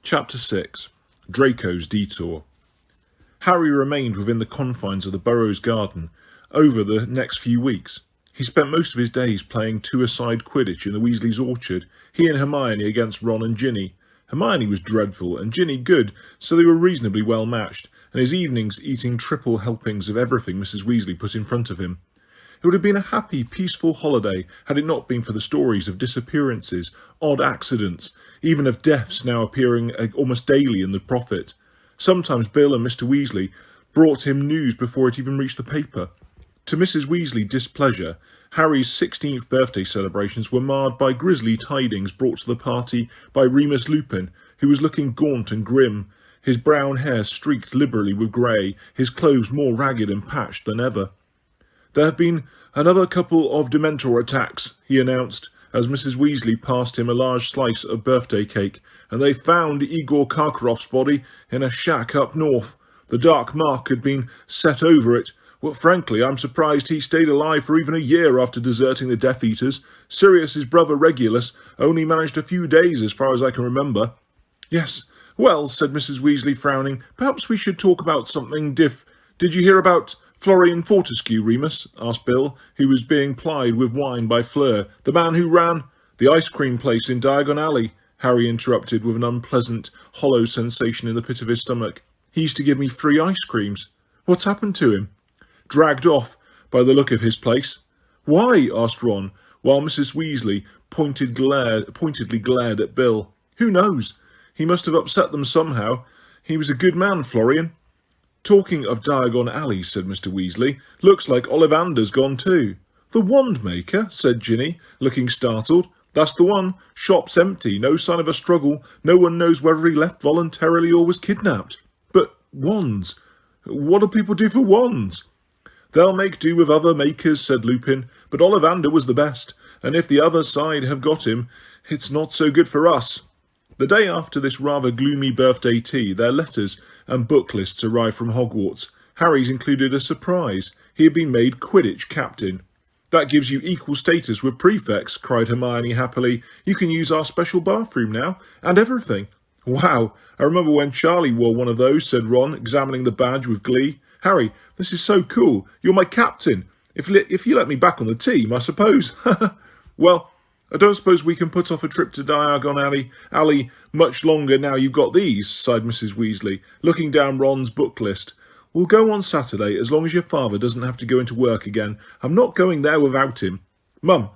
Chapter 6. Draco's Detour. Harry remained within the confines of the Burrow's garden over the next few weeks. He spent most of his days playing two-a-side Quidditch in the Weasleys' orchard, he and Hermione against Ron and Ginny. Hermione was dreadful and Ginny good, so they were reasonably well matched, and his evenings eating triple helpings of everything Mrs. Weasley put in front of him. It would have been a happy, peaceful holiday had it not been for the stories of disappearances, odd accidents, even of deaths now appearing almost daily in the Prophet. Sometimes Bill and Mr. Weasley brought him news before it even reached the paper. To Mrs. Weasley's displeasure, Harry's 16th birthday celebrations were marred by grisly tidings brought to the party by Remus Lupin, who was looking gaunt and grim, his brown hair streaked liberally with grey, his clothes more ragged and patched than ever. "There have been another couple of Dementor attacks," he announced, as Mrs. Weasley passed him a large slice of birthday cake, "and they found Igor Karkaroff's body in a shack up north. The dark mark had been set over it. Well, frankly, I'm surprised he stayed alive for even a year after deserting the Death Eaters. Sirius's brother Regulus only managed a few days as far as I can remember." "Yes, well," said Mrs. Weasley, frowning, "perhaps we should talk about something Did you hear about Florian Fortescue, Remus?" asked Bill, who was being plied with wine by Fleur. "The man who ran the ice cream place in Diagon Alley," Harry interrupted with an unpleasant, hollow sensation in the pit of his stomach. "He used to give me free ice creams. What's happened to him?" "Dragged off, by the look of his place." "Why?" asked Ron, while Mrs. Weasley pointedly glared at Bill. "Who knows? He must have upset them somehow. He was a good man, Florian." "Talking of Diagon Alley," said Mr. Weasley, "looks like Ollivander's gone too." "The wand maker?" said Ginny, looking startled. "That's the one. Shop's empty, no sign of a struggle. No one knows whether he left voluntarily or was kidnapped." "But wands? What do people do for wands?" "They'll make do with other makers," said Lupin, "but Ollivander was the best, and if the other side have got him, it's not so good for us." The day after this rather gloomy birthday tea, their letters and book lists arrived from Hogwarts. Harry's included a surprise. He had been made Quidditch captain. "That gives you equal status with prefects," cried Hermione happily. "You can use our special bathroom now, and everything." "Wow, I remember when Charlie wore one of those," said Ron, examining the badge with glee. "Harry, this is so cool. You're my captain. If you let me back on the team, I suppose." "Well, I don't suppose we can put off a trip to Diagon Alley much longer now you've got these," sighed Mrs. Weasley, looking down Ron's book list. "We'll go on Saturday, as long as your father doesn't have to go into work again. I'm not going there without him." "Mum,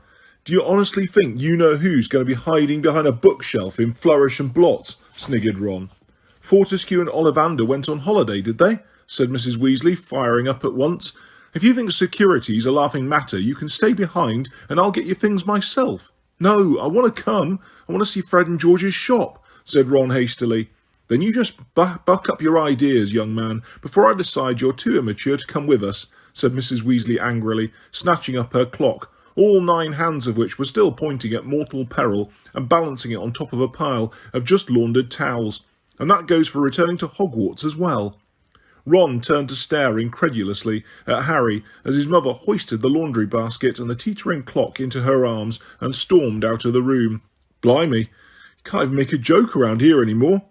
do you honestly think you know who's going to be hiding behind a bookshelf in Flourish and Blots?" sniggered Ron. "Fortescue and Ollivander went on holiday, did they?" said Mrs. Weasley, firing up at once. "If you think security's a laughing matter, you can stay behind and I'll get your things myself." "No, I want to come. I want to see Fred and George's shop," said Ron hastily. "Then you just buck up your ideas, young man, before I decide you're too immature to come with us," said Mrs. Weasley angrily, snatching up her clock, all 9 hands of which were still pointing at mortal peril, and balancing it on top of a pile of just laundered towels. "And that goes for returning to Hogwarts as well." Ron turned to stare incredulously at Harry as his mother hoisted the laundry basket and the teetering clock into her arms and stormed out of the room. "Blimey, you can't even make a joke around here anymore."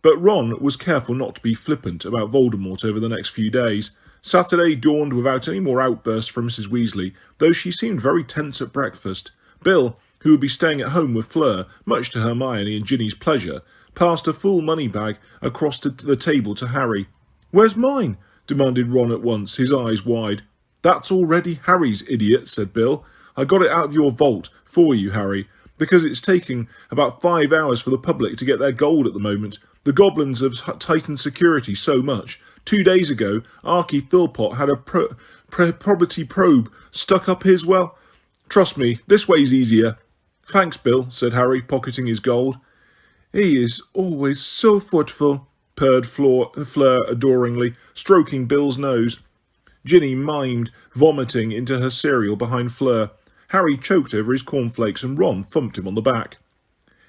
But Ron was careful not to be flippant about Voldemort over the next few days. Saturday dawned without any more outbursts from Mrs. Weasley, though she seemed very tense at breakfast. Bill, who would be staying at home with Fleur, much to Hermione and Ginny's pleasure, passed a full money bag across to the table to Harry. "Where's mine?" demanded Ron at once, his eyes wide. "That's already Harry's, idiot," said Bill. "I got it out of your vault for you, Harry, because it's taking about 5 hours for the public to get their gold at the moment. The goblins have tightened security so much. 2 days ago, Archie Philpott had a probity probe stuck up his, well, trust me, this way's easier." "Thanks, Bill," said Harry, pocketing his gold. "He is always so thoughtful," purred Fleur adoringly, stroking Bill's nose. Ginny mimed vomiting into her cereal behind Fleur. Harry choked over his cornflakes and Ron thumped him on the back.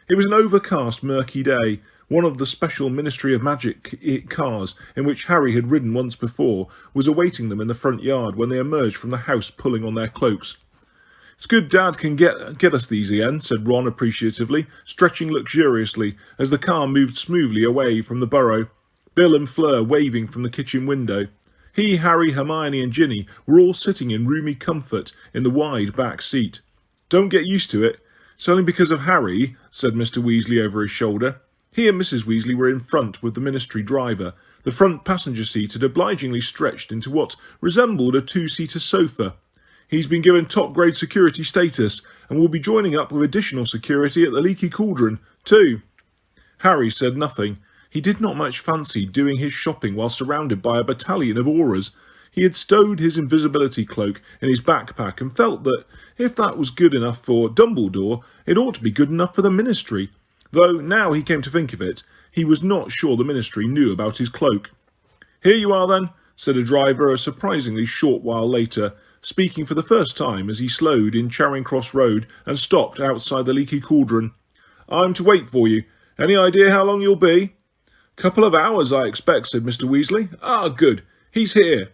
It was an overcast, murky day. One of the special Ministry of Magic cars, in which Harry had ridden once before, was awaiting them in the front yard when they emerged from the house pulling on their cloaks. "It's good Dad can get us these again," said Ron appreciatively, stretching luxuriously as the car moved smoothly away from the burrow, Bill and Fleur waving from the kitchen window. He, Harry, Hermione and Ginny were all sitting in roomy comfort in the wide back seat. "Don't get used to it. It's only because of Harry," said Mr. Weasley over his shoulder. He and Mrs. Weasley were in front with the ministry driver. The front passenger seat had obligingly stretched into what resembled a two-seater sofa. "He's been given top-grade security status and will be joining up with additional security at the Leaky Cauldron, too." Harry said nothing. He did not much fancy doing his shopping while surrounded by a battalion of aurors. He had stowed his invisibility cloak in his backpack and felt that if that was good enough for Dumbledore, it ought to be good enough for the ministry. Though, now he came to think of it, he was not sure the ministry knew about his cloak. "Here you are, then," said a driver a surprisingly short while later, speaking for the first time as he slowed in Charing Cross Road and stopped outside the Leaky Cauldron. "I'm to wait for you. Any idea how long you'll be?" "Couple of hours, I expect," said Mr. Weasley. "Ah, good. He's here."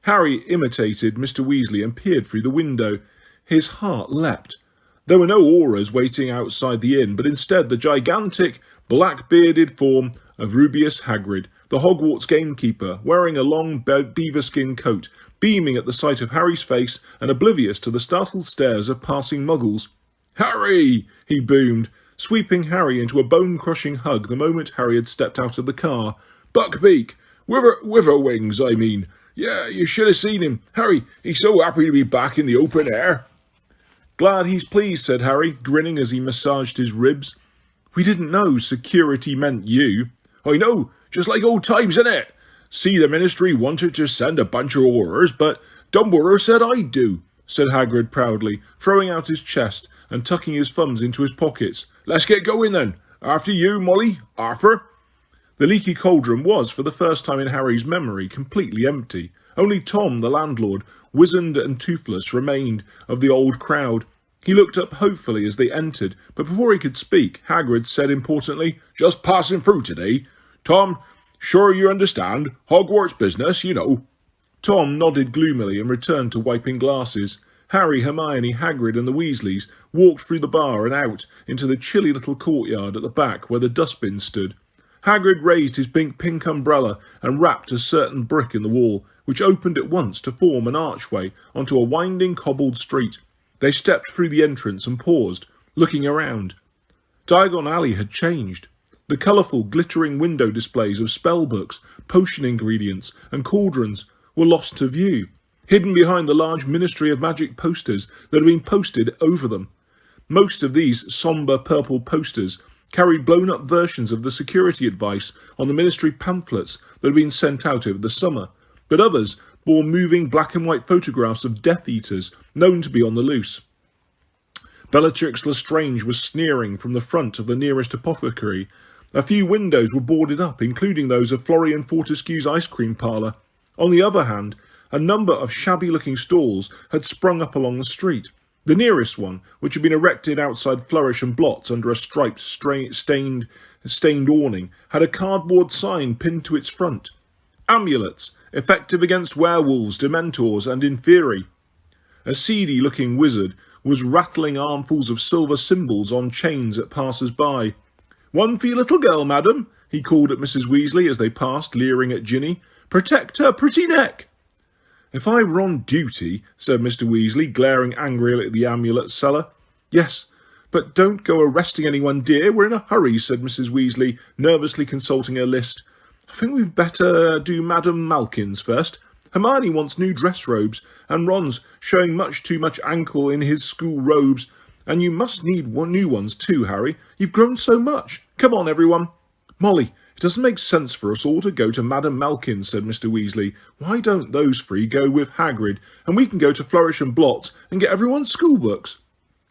Harry imitated Mr. Weasley and peered through the window. His heart leapt. There were no aurors waiting outside the inn, but instead the gigantic, black-bearded form of Rubeus Hagrid, the Hogwarts gamekeeper, wearing a long beaver-skin coat, beaming at the sight of Harry's face and oblivious to the startled stares of passing muggles. "Harry!" he boomed, sweeping Harry into a bone-crushing hug the moment Harry had stepped out of the car. "Buckbeak! Witherwings, I mean. Yeah, you should have seen him. Harry, he's so happy to be back in the open air." "Glad he's pleased," said Harry, grinning as he massaged his ribs. "We didn't know security meant you." "I know, just like old times, innit? See, the ministry wanted to send a bunch of aurors, but Dumbledore said I'd do," said Hagrid proudly, throwing out his chest and tucking his thumbs into his pockets. "Let's get going then. After you, Molly. Arthur." The Leaky Cauldron was, for the first time in Harry's memory, completely empty. Only Tom, the landlord, wizened and toothless, remained of the old crowd. He looked up hopefully as they entered, but before he could speak, Hagrid said importantly, "Just passing through today. Tom, sure you understand. Hogwarts business, you know." Tom nodded gloomily and returned to wiping glasses. Harry, Hermione, Hagrid and the Weasleys walked through the bar and out into the chilly little courtyard at the back where the dustbin stood. Hagrid raised his pink umbrella and rapped a certain brick in the wall, which opened at once to form an archway onto a winding cobbled street. They stepped through the entrance and paused, looking around. Diagon Alley had changed. The colourful, glittering window displays of spellbooks, potion ingredients and cauldrons were lost to view, hidden behind the large Ministry of Magic posters that had been posted over them. Most of these sombre purple posters carried blown-up versions of the security advice on the ministry pamphlets that had been sent out over the summer, but others bore moving black-and-white photographs of Death Eaters known to be on the loose. Bellatrix Lestrange was sneering from the front of the nearest apothecary. A few windows were boarded up, including those of Florian Fortescue's ice cream parlour. On the other hand, a number of shabby-looking stalls had sprung up along the street. The nearest one, which had been erected outside Flourish and Blots under a striped, stained awning, had a cardboard sign pinned to its front. "Amulets, effective against werewolves, dementors and inferi." A seedy-looking wizard was rattling armfuls of silver symbols on chains at passers-by. "One for your little girl, madam," he called at Mrs. Weasley as they passed, leering at Ginny. "Protect her pretty neck." "If I were on duty," said Mr. Weasley, glaring angrily at the amulet seller. "Yes, but don't go arresting anyone, dear. We're in a hurry," said Mrs. Weasley, nervously consulting her list. "I think we'd better do Madame Malkin's first. Hermione wants new dress robes, and Ron's showing much too much ankle in his school robes. And you must need new ones too, Harry. You've grown so much. Come on, everyone." "Molly, it doesn't make sense for us all to go to Madame Malkin's," said Mr. Weasley. "Why don't those three go with Hagrid, and we can go to Flourish and Blots and get everyone's schoolbooks?"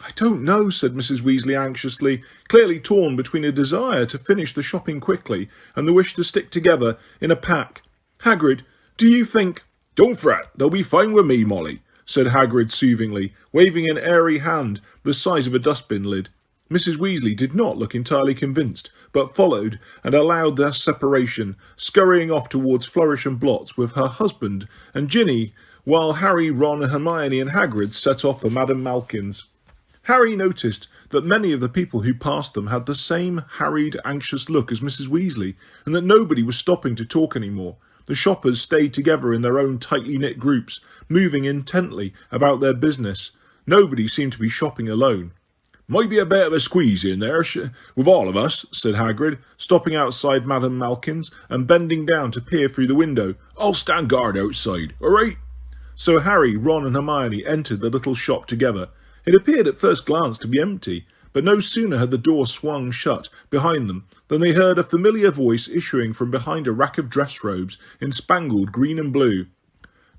"I don't know," said Mrs. Weasley anxiously, clearly torn between a desire to finish the shopping quickly and the wish to stick together in a pack. "Hagrid, do you think—" "Don't fret, they'll be fine with me, Molly," said Hagrid soothingly, waving an airy hand the size of a dustbin lid. Mrs. Weasley did not look entirely convinced, but followed and allowed their separation, scurrying off towards Flourish and Blots with her husband, and Ginny while Harry, Ron, Hermione and Hagrid set off for Madame Malkin's. Harry noticed that many of the people who passed them had the same harried, anxious look as Mrs. Weasley, and that nobody was stopping to talk anymore. The shoppers stayed together in their own tightly knit groups, moving intently about their business. Nobody seemed to be shopping alone. "Might be a bit of a squeeze in there with all of us," said Hagrid, stopping outside Madame Malkin's and bending down to peer through the window. "I'll stand guard outside, all right?" So Harry, Ron and Hermione entered the little shop together. It appeared at first glance to be empty, but no sooner had the door swung shut behind them than they heard a familiar voice issuing from behind a rack of dress robes in spangled green and blue.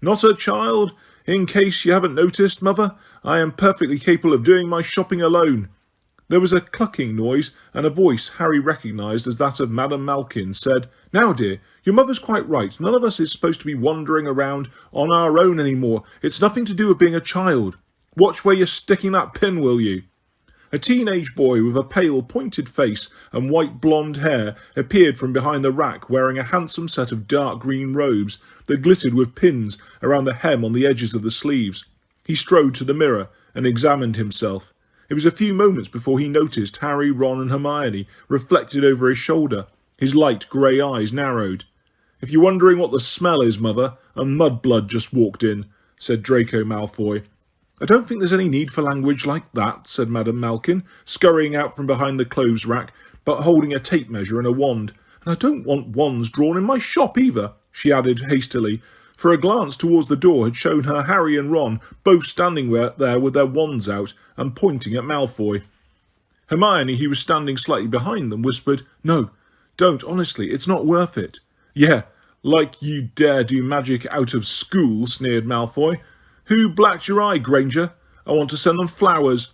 "Not a child? In case you haven't noticed, Mother, I am perfectly capable of doing my shopping alone." There was a clucking noise, and a voice Harry recognised as that of Madame Malkin said, "Now, dear, your mother's quite right. None of us is supposed to be wandering around on our own anymore. It's nothing to do with being a child. Watch where you're sticking that pin, will you?" A teenage boy with a pale, pointed face and white blonde hair appeared from behind the rack wearing a handsome set of dark green robes that glittered with pins around the hem on the edges of the sleeves. He strode to the mirror and examined himself. It was a few moments before he noticed Harry, Ron and Hermione reflected over his shoulder. His light grey eyes narrowed. "If you're wondering what the smell is, Mother, a mudblood just walked in," said Draco Malfoy. "I don't think there's any need for language like that," said Madame Malkin, scurrying out from behind the clothes rack, but holding a tape measure and a wand. "And I don't want wands drawn in my shop either," she added hastily, for a glance towards the door had shown her Harry and Ron both standing there with their wands out and pointing at Malfoy. Hermione, who was standing slightly behind them, whispered, "No, don't, honestly, it's not worth it." "Yeah, like you dare do magic out of school," sneered Malfoy. "Who blacked your eye, Granger? I want to send them flowers."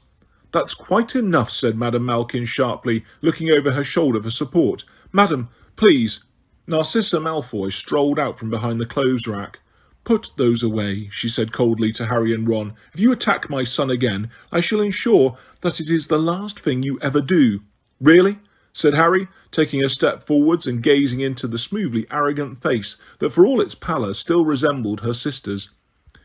"That's quite enough," said Madame Malkin sharply, looking over her shoulder for support. "Madam, please." Narcissa Malfoy strolled out from behind the clothes rack. "Put those away," she said coldly to Harry and Ron. "If you attack my son again, I shall ensure that it is the last thing you ever do." "Really?" said Harry, taking a step forwards and gazing into the smoothly arrogant face that, for all its pallor, still resembled her sister's.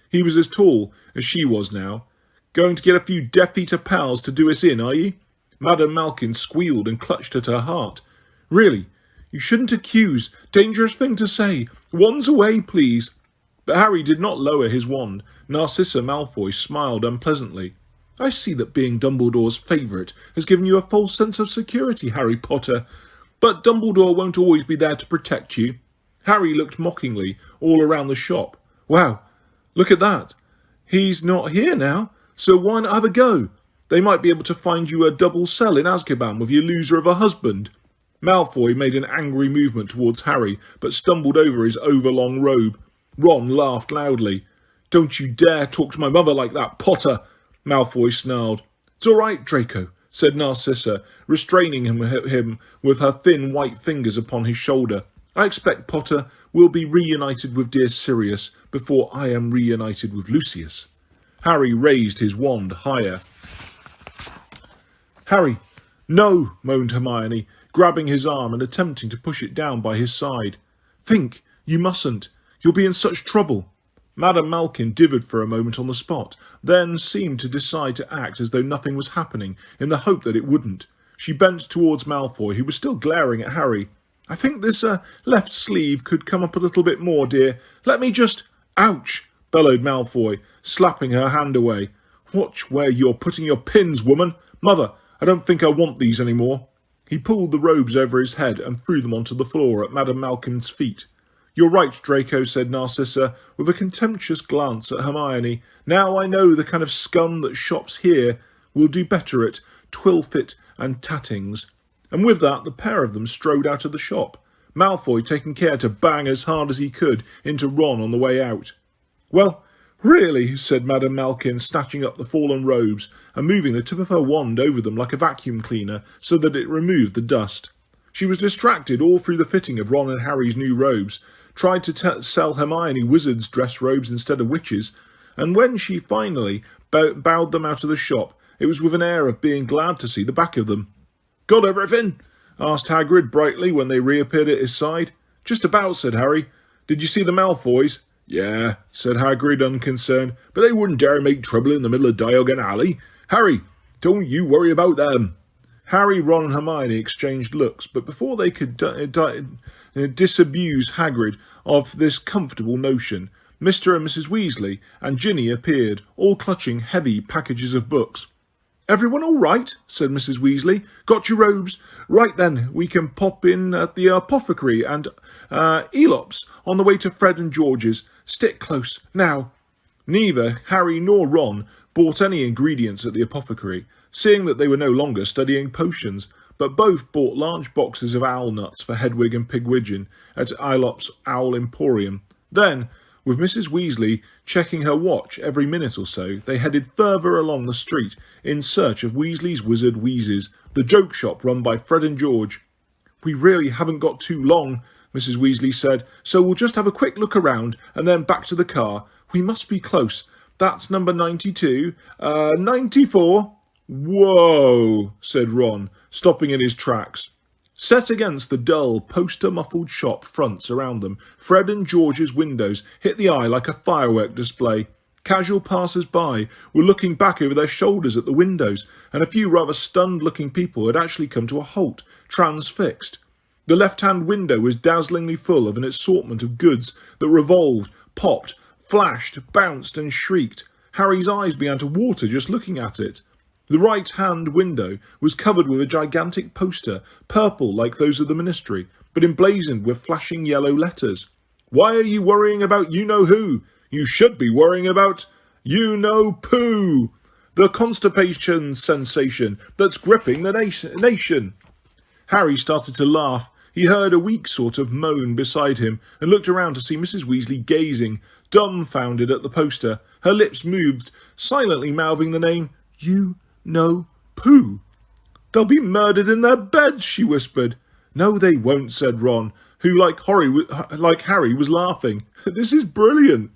He was as tall as she was now. "Going to get a few Death Eater pals to do us in, are you?" Madame Malkin squealed and clutched at her heart. "Really? You shouldn't accuse. Dangerous thing to say. Wands away, please." But Harry did not lower his wand. Narcissa Malfoy smiled unpleasantly. "I see that being Dumbledore's favourite has given you a false sense of security, Harry Potter. But Dumbledore won't always be there to protect you." Harry looked mockingly all around the shop. "Wow, look at that. He's not here now, so why not have a go? They might be able to find you a double cell in Azkaban with your loser of a husband." Malfoy made an angry movement towards Harry, but stumbled over his overlong robe. Ron laughed loudly. "Don't you dare talk to my mother like that, Potter," Malfoy snarled. "It's all right, Draco," said Narcissa, restraining him with her thin white fingers upon his shoulder. "I expect Potter will be reunited with dear Sirius before I am reunited with Lucius." Harry raised his wand higher. "Harry, no," moaned Hermione, grabbing his arm and attempting to push it down by his side. "Think, you mustn't. You'll be in such trouble." Madame Malkin divvied for a moment on the spot, then seemed to decide to act as though nothing was happening, in the hope that it wouldn't. She bent towards Malfoy, who was still glaring at Harry. "I think this left sleeve could come up a little bit more, dear. Let me just—" "Ouch!" bellowed Malfoy, slapping her hand away. "Watch where you're putting your pins, woman. Mother, I don't think I want these any more." He pulled the robes over his head and threw them onto the floor at Madame Malkin's feet. "You're right, Draco," said Narcissa, with a contemptuous glance at Hermione. "Now I know the kind of scum that shops here will do better at Twilfit and Tattings." And with that, the pair of them strode out of the shop, Malfoy taking care to bang as hard as he could into Ron on the way out. "Well, really," said Madame Malkin, snatching up the fallen robes and moving the tip of her wand over them like a vacuum cleaner so that it removed the dust. She was distracted all through the fitting of Ron and Harry's new robes, tried to sell Hermione wizards' dress robes instead of witches', and when she finally bowed them out of the shop, it was with an air of being glad to see the back of them. "Got everything?" asked Hagrid brightly when they reappeared at his side. "Just about," said Harry. "Did you see the Malfoys?" Yeah, said Hagrid, unconcerned, but they wouldn't dare make trouble in the middle of Diagon Alley. Harry, don't you worry about them. Harry, Ron and Hermione exchanged looks, but before they could disabuse Hagrid of this comfortable notion, Mr. and Mrs. Weasley and Ginny appeared, all clutching heavy packages of books. "Everyone all right?" said Mrs. Weasley. "Got your robes? Right then, we can pop in at the apothecary and Elops on the way to Fred and George's. Stick close, now." Neither Harry nor Ron bought any ingredients at the apothecary, seeing that they were no longer studying potions, but both bought large boxes of owl nuts for Hedwig and Pigwidgeon at Elops' Owl Emporium. Then, with Mrs. Weasley checking her watch every minute or so, they headed further along the street in search of Weasley's Wizard Wheezes, the joke shop run by Fred and George. "We really haven't got too long," Mrs. Weasley said, "so we'll just have a quick look around and then back to the car. We must be close. That's number 92. 94. "Whoa," said Ron, stopping in his tracks. Set against the dull, poster-muffled shop fronts around them, Fred and George's windows hit the eye like a firework display. Casual passers-by were looking back over their shoulders at the windows, and a few rather stunned-looking people had actually come to a halt, transfixed. The left-hand window was dazzlingly full of an assortment of goods that revolved, popped, flashed, bounced and shrieked. Harry's eyes began to water just looking at it. The right-hand window was covered with a gigantic poster, purple like those of the Ministry, but emblazoned with flashing yellow letters. "Why are you worrying about you-know-who? You should be worrying about you-know-poo, the constipation sensation that's gripping the nation." Harry started to laugh. He heard a weak sort of moan beside him and looked around to see Mrs. Weasley gazing, dumbfounded at the poster. Her lips moved, silently mouthing the name You-know-poo. "They'll be murdered in their beds," she whispered. "No, they won't," said Ron, who, like Harry, was laughing. "This is brilliant."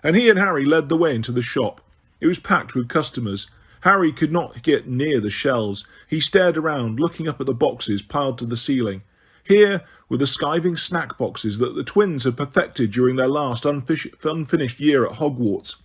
And he and Harry led the way into the shop. It was packed with customers. Harry could not get near the shelves. He stared around, looking up at the boxes piled to the ceiling. Here were the skiving snack boxes that the twins had perfected during their last unfinished year at Hogwarts.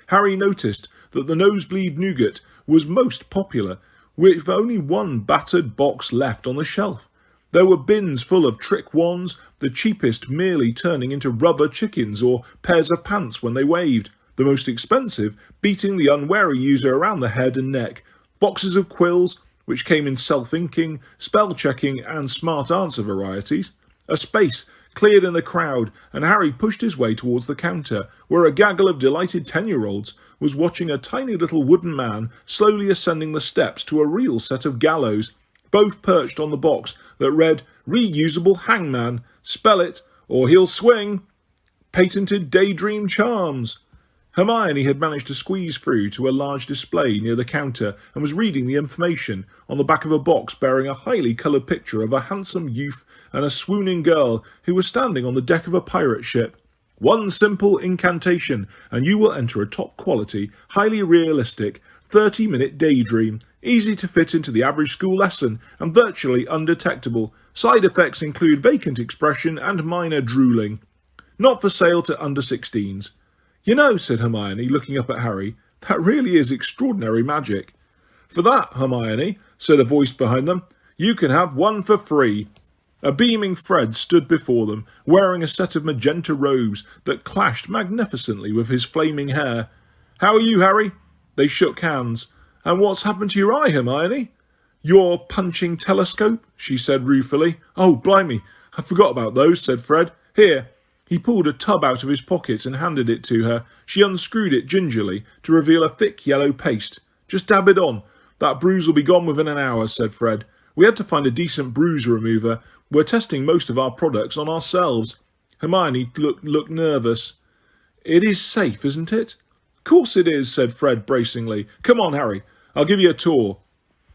Harry noticed that the nosebleed nougat was most popular, with only one battered box left on the shelf. There were bins full of trick wands, the cheapest merely turning into rubber chickens or pairs of pants when they waved, the most expensive beating the unwary user around the head and neck, boxes of quills, which came in self-inking, spell-checking and smart answer varieties. A space cleared in the crowd, and Harry pushed his way towards the counter, where a gaggle of delighted 10-year-olds was watching a tiny little wooden man slowly ascending the steps to a real set of gallows, both perched on the box that read, "Reusable Hangman, spell it, or he'll swing. Patented Daydream Charms." Hermione had managed to squeeze through to a large display near the counter and was reading the information on the back of a box bearing a highly coloured picture of a handsome youth and a swooning girl who were standing on the deck of a pirate ship. "One simple incantation and you will enter a top-quality, highly realistic, 30-minute daydream, easy to fit into the average school lesson and virtually undetectable. Side effects include vacant expression and minor drooling. Not for sale to under 16s. "You know," said Hermione, looking up at Harry, "that really is extraordinary magic." "For that, Hermione," said a voice behind them, "you can have one for free." A beaming Fred stood before them, wearing a set of magenta robes that clashed magnificently with his flaming hair. "How are you, Harry?" They shook hands. "And what's happened to your eye, Hermione?" "Your punching telescope," she said ruefully. "Oh, blimey, I forgot about those," said Fred. "Here." He pulled a tub out of his pocket and handed it to her. She unscrewed it gingerly to reveal a thick yellow paste. "Just dab it on. That bruise will be gone within an hour," said Fred. "We had to find a decent bruise remover. We're testing most of our products on ourselves." Hermione looked nervous. "It is safe, isn't it?" "Course it is," said Fred bracingly. "Come on, Harry. I'll give you a tour."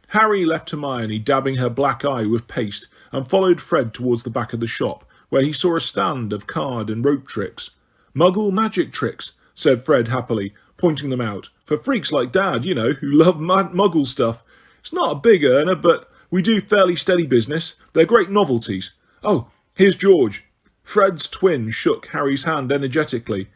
Harry left Hermione dabbing her black eye with paste and followed Fred towards the back of the shop, where he saw a stand of card and rope tricks. "Muggle magic tricks," said Fred happily, pointing them out. "For freaks like Dad, you know, who love Muggle stuff. It's not a big earner, but we do fairly steady business. They're great novelties. Oh, here's George." Fred's twin shook Harry's hand energetically.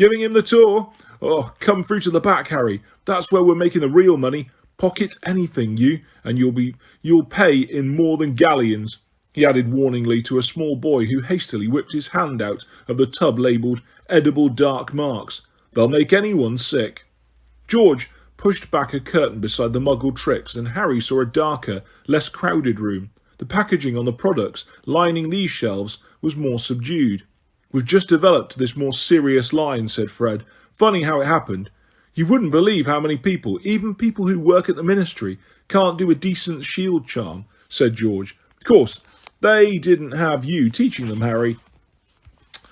Giving him the tour? Oh, come through to the back, Harry. That's where we're making the real money. Pocket anything, you, and you'll pay in more than galleons," he added warningly to a small boy who hastily whipped his hand out of the tub labelled "Edible Dark Marks." "They'll make anyone sick." George pushed back a curtain beside the Muggle tricks, and Harry saw a darker, less crowded room. The packaging on the products lining these shelves was more subdued. "We've just developed this more serious line," said Fred. "Funny how it happened. You wouldn't believe how many people, even people who work at the Ministry, can't do a decent shield charm," said George. "Of course, they didn't have you teaching them, Harry."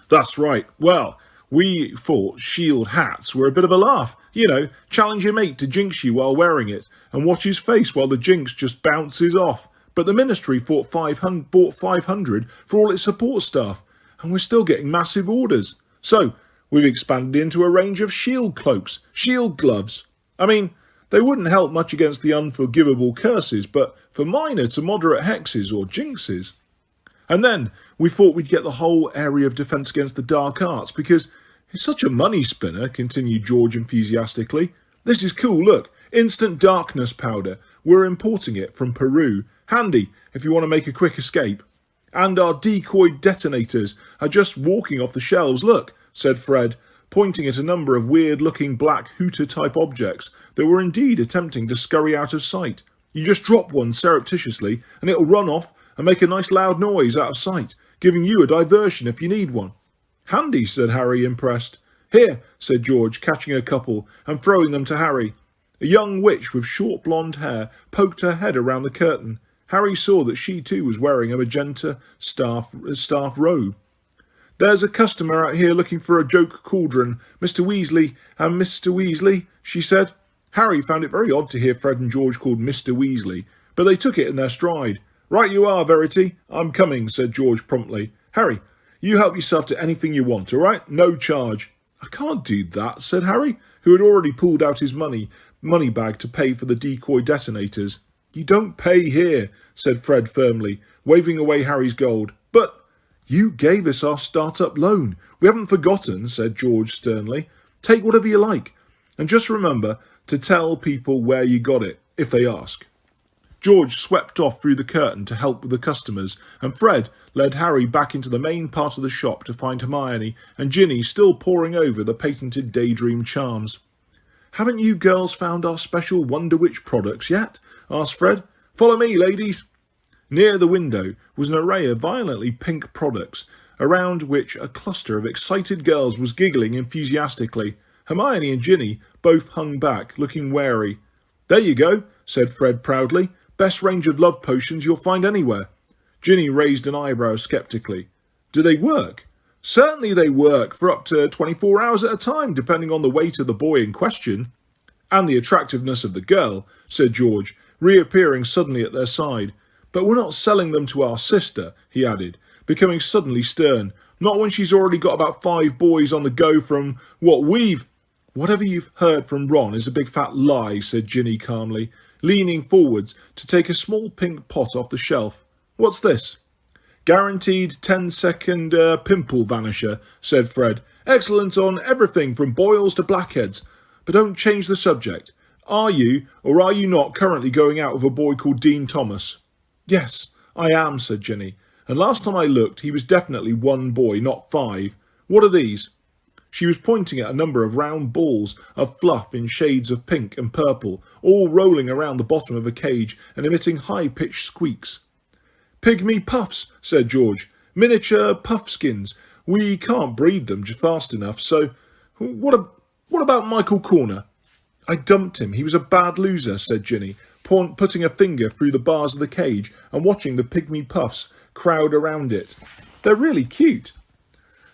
"That's right. Well, we thought shield hats were a bit of a laugh. You know, challenge your mate to jinx you while wearing it, and watch his face while the jinx just bounces off. But the Ministry bought 500 for all its support staff, and we're still getting massive orders. So we've expanded into a range of shield cloaks, shield gloves. I mean, they wouldn't help much against the unforgivable curses, but for minor to moderate hexes or jinxes. And then we thought we'd get the whole area of defence against the dark arts, because it's such a money spinner," continued George enthusiastically. "This is cool, look, instant darkness powder. We're importing it from Peru. Handy if you want to make a quick escape. And our decoy detonators are just walking off the shelves, look," said Fred, pointing at a number of weird-looking black hooter-type objects that were indeed attempting to scurry out of sight. "You just drop one surreptitiously, and it'll run off and make a nice loud noise out of sight, giving you a diversion if you need one." "Handy," said Harry, impressed. "Here," said George, catching a couple and throwing them to Harry. A young witch with short blonde hair poked her head around the curtain. Harry saw that she too was wearing a magenta staff robe. "There's a customer out here looking for a joke cauldron, Mr. Weasley and Mr. Weasley," she said. Harry found it very odd to hear Fred and George called Mr. Weasley, but they took it in their stride. "Right you are, Verity. I'm coming," said George promptly. "Harry, you help yourself to anything you want, all right? No charge." "I can't do that," said Harry, who had already pulled out his money bag to pay for the decoy detonators. "You don't pay here," said Fred firmly, waving away Harry's gold. "But you gave us our start-up loan. We haven't forgotten," said George sternly. "Take whatever you like, and just remember to tell people where you got it, if they ask." George swept off through the curtain to help with the customers, and Fred led Harry back into the main part of the shop to find Hermione and Ginny still poring over the patented Daydream charms. "Haven't you girls found our special Wonder Witch products yet?" asked Fred. "Follow me, ladies." Near the window was an array of violently pink products, around which a cluster of excited girls was giggling enthusiastically. Hermione and Ginny both hung back, looking wary. "There you go," said Fred proudly. "Best range of love potions you'll find anywhere." Ginny raised an eyebrow sceptically. "Do they work?" "Certainly they work, for up to 24 hours at a time, depending on the weight of the boy in question." "And the attractiveness of the girl," said George, reappearing suddenly at their side. "But we're not selling them to our sister," he added, becoming suddenly stern. "Not when she's already got about 5 boys on the go from what we've—" "Whatever you've heard from Ron is a big fat lie," said Ginny calmly, leaning forwards to take a small pink pot off the shelf. "What's this?" "Guaranteed 10-second pimple vanisher," said Fred. "Excellent on everything from boils to blackheads. But don't change the subject. Are you, or are you not, currently going out with a boy called Dean Thomas?" "Yes, I am," said Ginny. "And last time I looked, he was definitely 1 boy, not 5. What are these?" She was pointing at a number of round balls of fluff in shades of pink and purple, all rolling around the bottom of a cage and emitting high-pitched squeaks. "Pygmy puffs," said George. "Miniature puffskins. We can't breed them fast enough, so... What about Michael Corner?" "I dumped him. He was a bad loser," said Ginny, putting a finger through the bars of the cage and watching the pygmy puffs crowd around it. "They're really cute."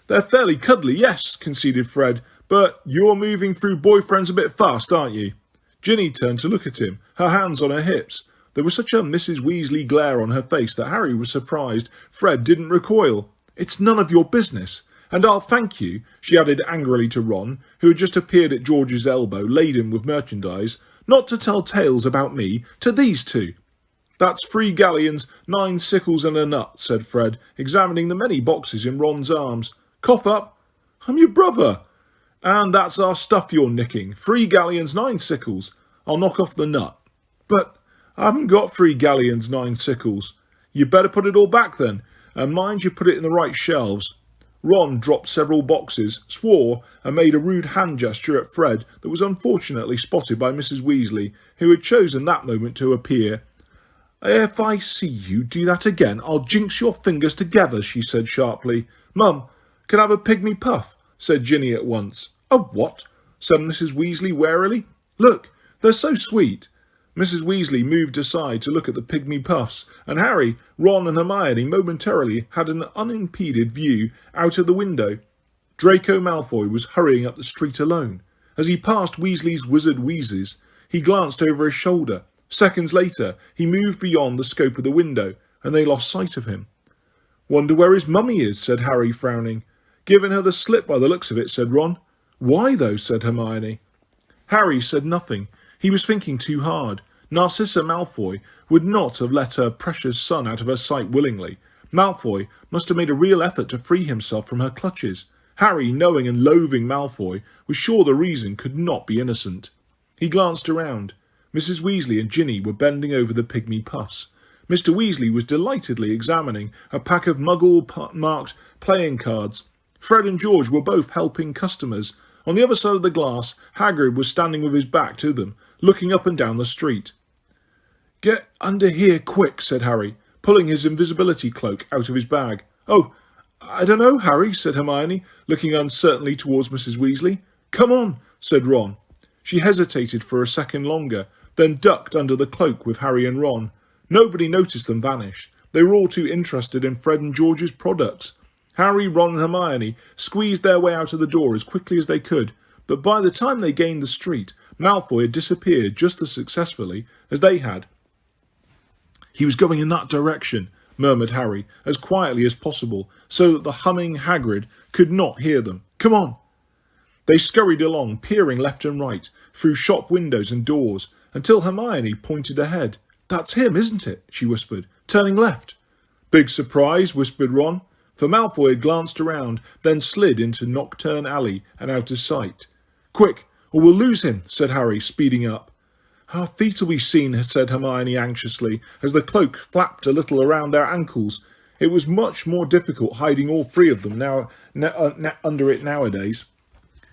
"They're fairly cuddly, yes," conceded Fred, "but you're moving through boyfriends a bit fast, aren't you?" Ginny turned to look at him, her hands on her hips. There was such a Mrs. Weasley glare on her face that Harry was surprised Fred didn't recoil. "It's none of your business. And I'll thank you," she added angrily to Ron, who had just appeared at George's elbow, laden with merchandise, "not to tell tales about me to these 2. "That's 3 galleons, 9 sickles and a nut," said Fred, examining the many boxes in Ron's arms. "Cough up." "I'm your brother." And that's our stuff you're nicking. 3 galleons, 9 sickles. I'll knock off the nut. But I haven't got 3 galleons, 9 sickles. You better put it all back then, and mind you put it in the right shelves. Ron dropped several boxes, swore, and made a rude hand gesture at Fred that was unfortunately spotted by Mrs. Weasley, who had chosen that moment to appear. If I see you do that again, I'll jinx your fingers together, she said sharply. Mum, can I have a pygmy puff? Said Ginny at once. A what? Said Mrs. Weasley warily. Look, they're so sweet. Mrs. Weasley moved aside to look at the pygmy puffs, and Harry, Ron and Hermione momentarily had an unimpeded view out of the window. Draco Malfoy was hurrying up the street alone. As he passed Weasley's wizard wheezes, he glanced over his shoulder. Seconds later, he moved beyond the scope of the window, and they lost sight of him. Wonder where his mummy is, said Harry, frowning. Giving her the slip by the looks of it, said Ron. Why, though, said Hermione. Harry said nothing. He was thinking too hard. Narcissa Malfoy would not have let her precious son out of her sight willingly. Malfoy must have made a real effort to free himself from her clutches. Harry, knowing and loathing Malfoy, was sure the reason could not be innocent. He glanced around. Mrs. Weasley and Ginny were bending over the pygmy puffs. Mr. Weasley was delightedly examining a pack of muggle-marked playing cards. Fred and George were both helping customers. On the other side of the glass, Hagrid was standing with his back to them, looking up and down the street. Get under here quick, said Harry, pulling his invisibility cloak out of his bag. Oh, I don't know, Harry, said Hermione, looking uncertainly towards Mrs. Weasley. Come on, said Ron. She hesitated for a second longer, then ducked under the cloak with Harry and Ron. Nobody noticed them vanish. They were all too interested in Fred and George's products. Harry, Ron and Hermione squeezed their way out of the door as quickly as they could, but by the time they gained the street, Malfoy had disappeared just as successfully as they had. He was going in that direction, murmured Harry, as quietly as possible, so that the humming Hagrid could not hear them. Come on! They scurried along, peering left and right, through shop windows and doors, until Hermione pointed ahead. That's him, isn't it? She whispered, turning left. Big surprise, whispered Ron, for Malfoy had glanced around, then slid into Nocturne Alley and out of sight. Quick, or we'll lose him, said Harry, speeding up. Our feet will be seen, said Hermione anxiously, as the cloak flapped a little around their ankles. It was much more difficult hiding all 3 of them under it nowadays.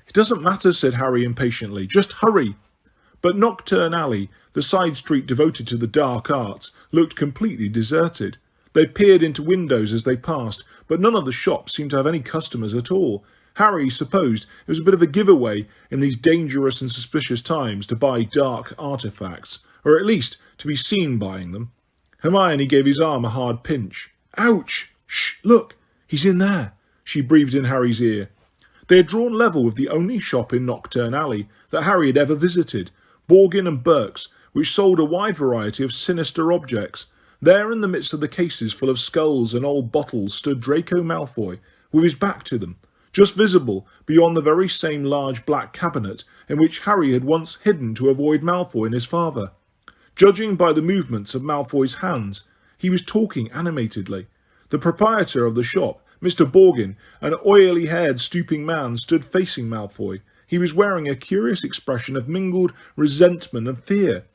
It doesn't matter, said Harry impatiently. Just hurry. But Nocturne Alley, the side street devoted to the dark arts, looked completely deserted. They peered into windows as they passed, but none of the shops seemed to have any customers at all. Harry supposed it was a bit of a giveaway in these dangerous and suspicious times to buy dark artefacts, or at least to be seen buying them. Hermione gave his arm a hard pinch. Ouch! Shh! Look! He's in there! She breathed in Harry's ear. They had drawn level with the only shop in Nocturne Alley that Harry had ever visited, Borgin and Burke's, which sold a wide variety of sinister objects. There in the midst of the cases full of skulls and old bottles stood Draco Malfoy, with his back to them, just visible beyond the very same large black cabinet in which Harry had once hidden to avoid Malfoy and his father. Judging by the movements of Malfoy's hands, he was talking animatedly. The proprietor of the shop, Mr. Borgin, an oily-haired, stooping man, stood facing Malfoy. He was wearing a curious expression of mingled resentment and fear.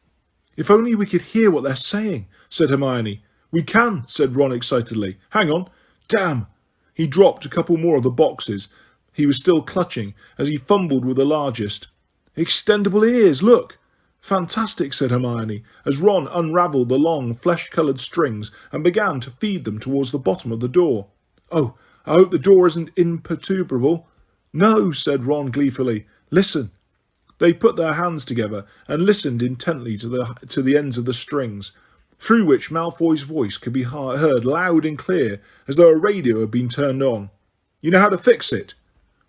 If only we could hear what they're saying, said Hermione. We can, said Ron excitedly. Hang on. Damn! He dropped a couple more of the boxes he was still clutching as he fumbled with the largest. Extendable ears, look! Fantastic, said Hermione, as Ron unravelled the long, flesh-coloured strings and began to feed them towards the bottom of the door. Oh, I hope the door isn't imperturbable. No, said Ron gleefully. Listen. They put their hands together and listened intently to the ends of the strings, through which Malfoy's voice could be heard loud and clear, as though a radio had been turned on. You know how to fix it?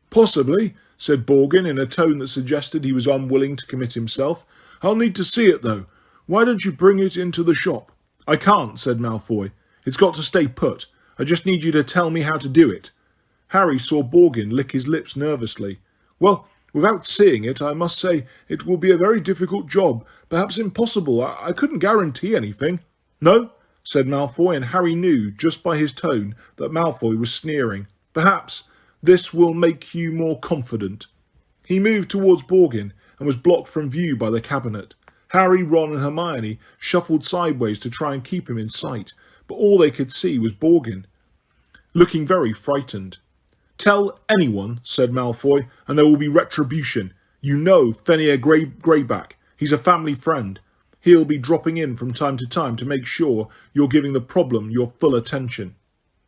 Possibly, said Borgin in a tone that suggested he was unwilling to commit himself. I'll need to see it, though. Why don't you bring it into the shop? I can't, said Malfoy. It's got to stay put. I just need you to tell me how to do it. Harry saw Borgin lick his lips nervously. Well, without seeing it, I must say it will be a very difficult job, perhaps impossible. I couldn't guarantee anything. No, said Malfoy, and Harry knew, just by his tone, that Malfoy was sneering. Perhaps this will make you more confident. He moved towards Borgin and was blocked from view by the cabinet. Harry, Ron and Hermione shuffled sideways to try and keep him in sight, but all they could see was Borgin, looking very frightened. "Tell anyone," said Malfoy, "and there will be retribution. You know Fenrir Greyback. He's a family friend. He'll be dropping in from time to time to make sure you're giving the problem your full attention."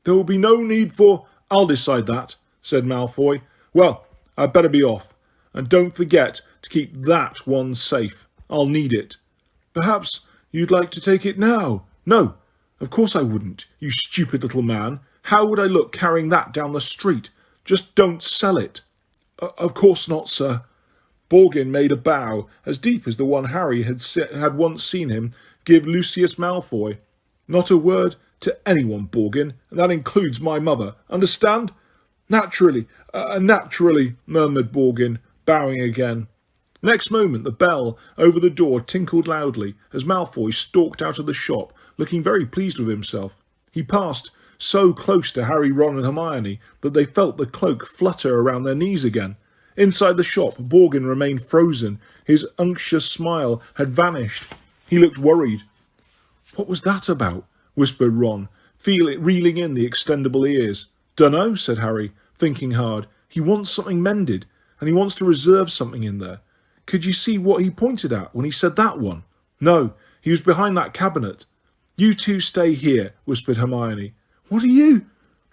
"There will be no need for—" "I'll decide that," said Malfoy. "Well, I'd better be off. And don't forget to keep that one safe. I'll need it." "Perhaps you'd like to take it now?" "No, of course I wouldn't, you stupid little man. How would I look carrying that down the street? Just don't sell it." Of course not, sir." Borgin made a bow as deep as the one Harry had once seen him give Lucius Malfoy. "Not a word to anyone, Borgin, and that includes my mother. Understand?" Naturally, murmured Borgin, bowing again. Next moment the bell over the door tinkled loudly as Malfoy stalked out of the shop, looking very pleased with himself. He passed so close to Harry, Ron and Hermione that they felt the cloak flutter around their knees again. Inside the shop, Borgin remained frozen. His unctuous smile had vanished. He looked worried. "What was that about?" whispered Ron, reeling in the extendable ears. "Dunno," said Harry, thinking hard. "He wants something mended, and he wants to reserve something in there. Could you see what he pointed at when he said that one?" "No, he was behind that cabinet." "You two stay here," whispered Hermione. "What are you—"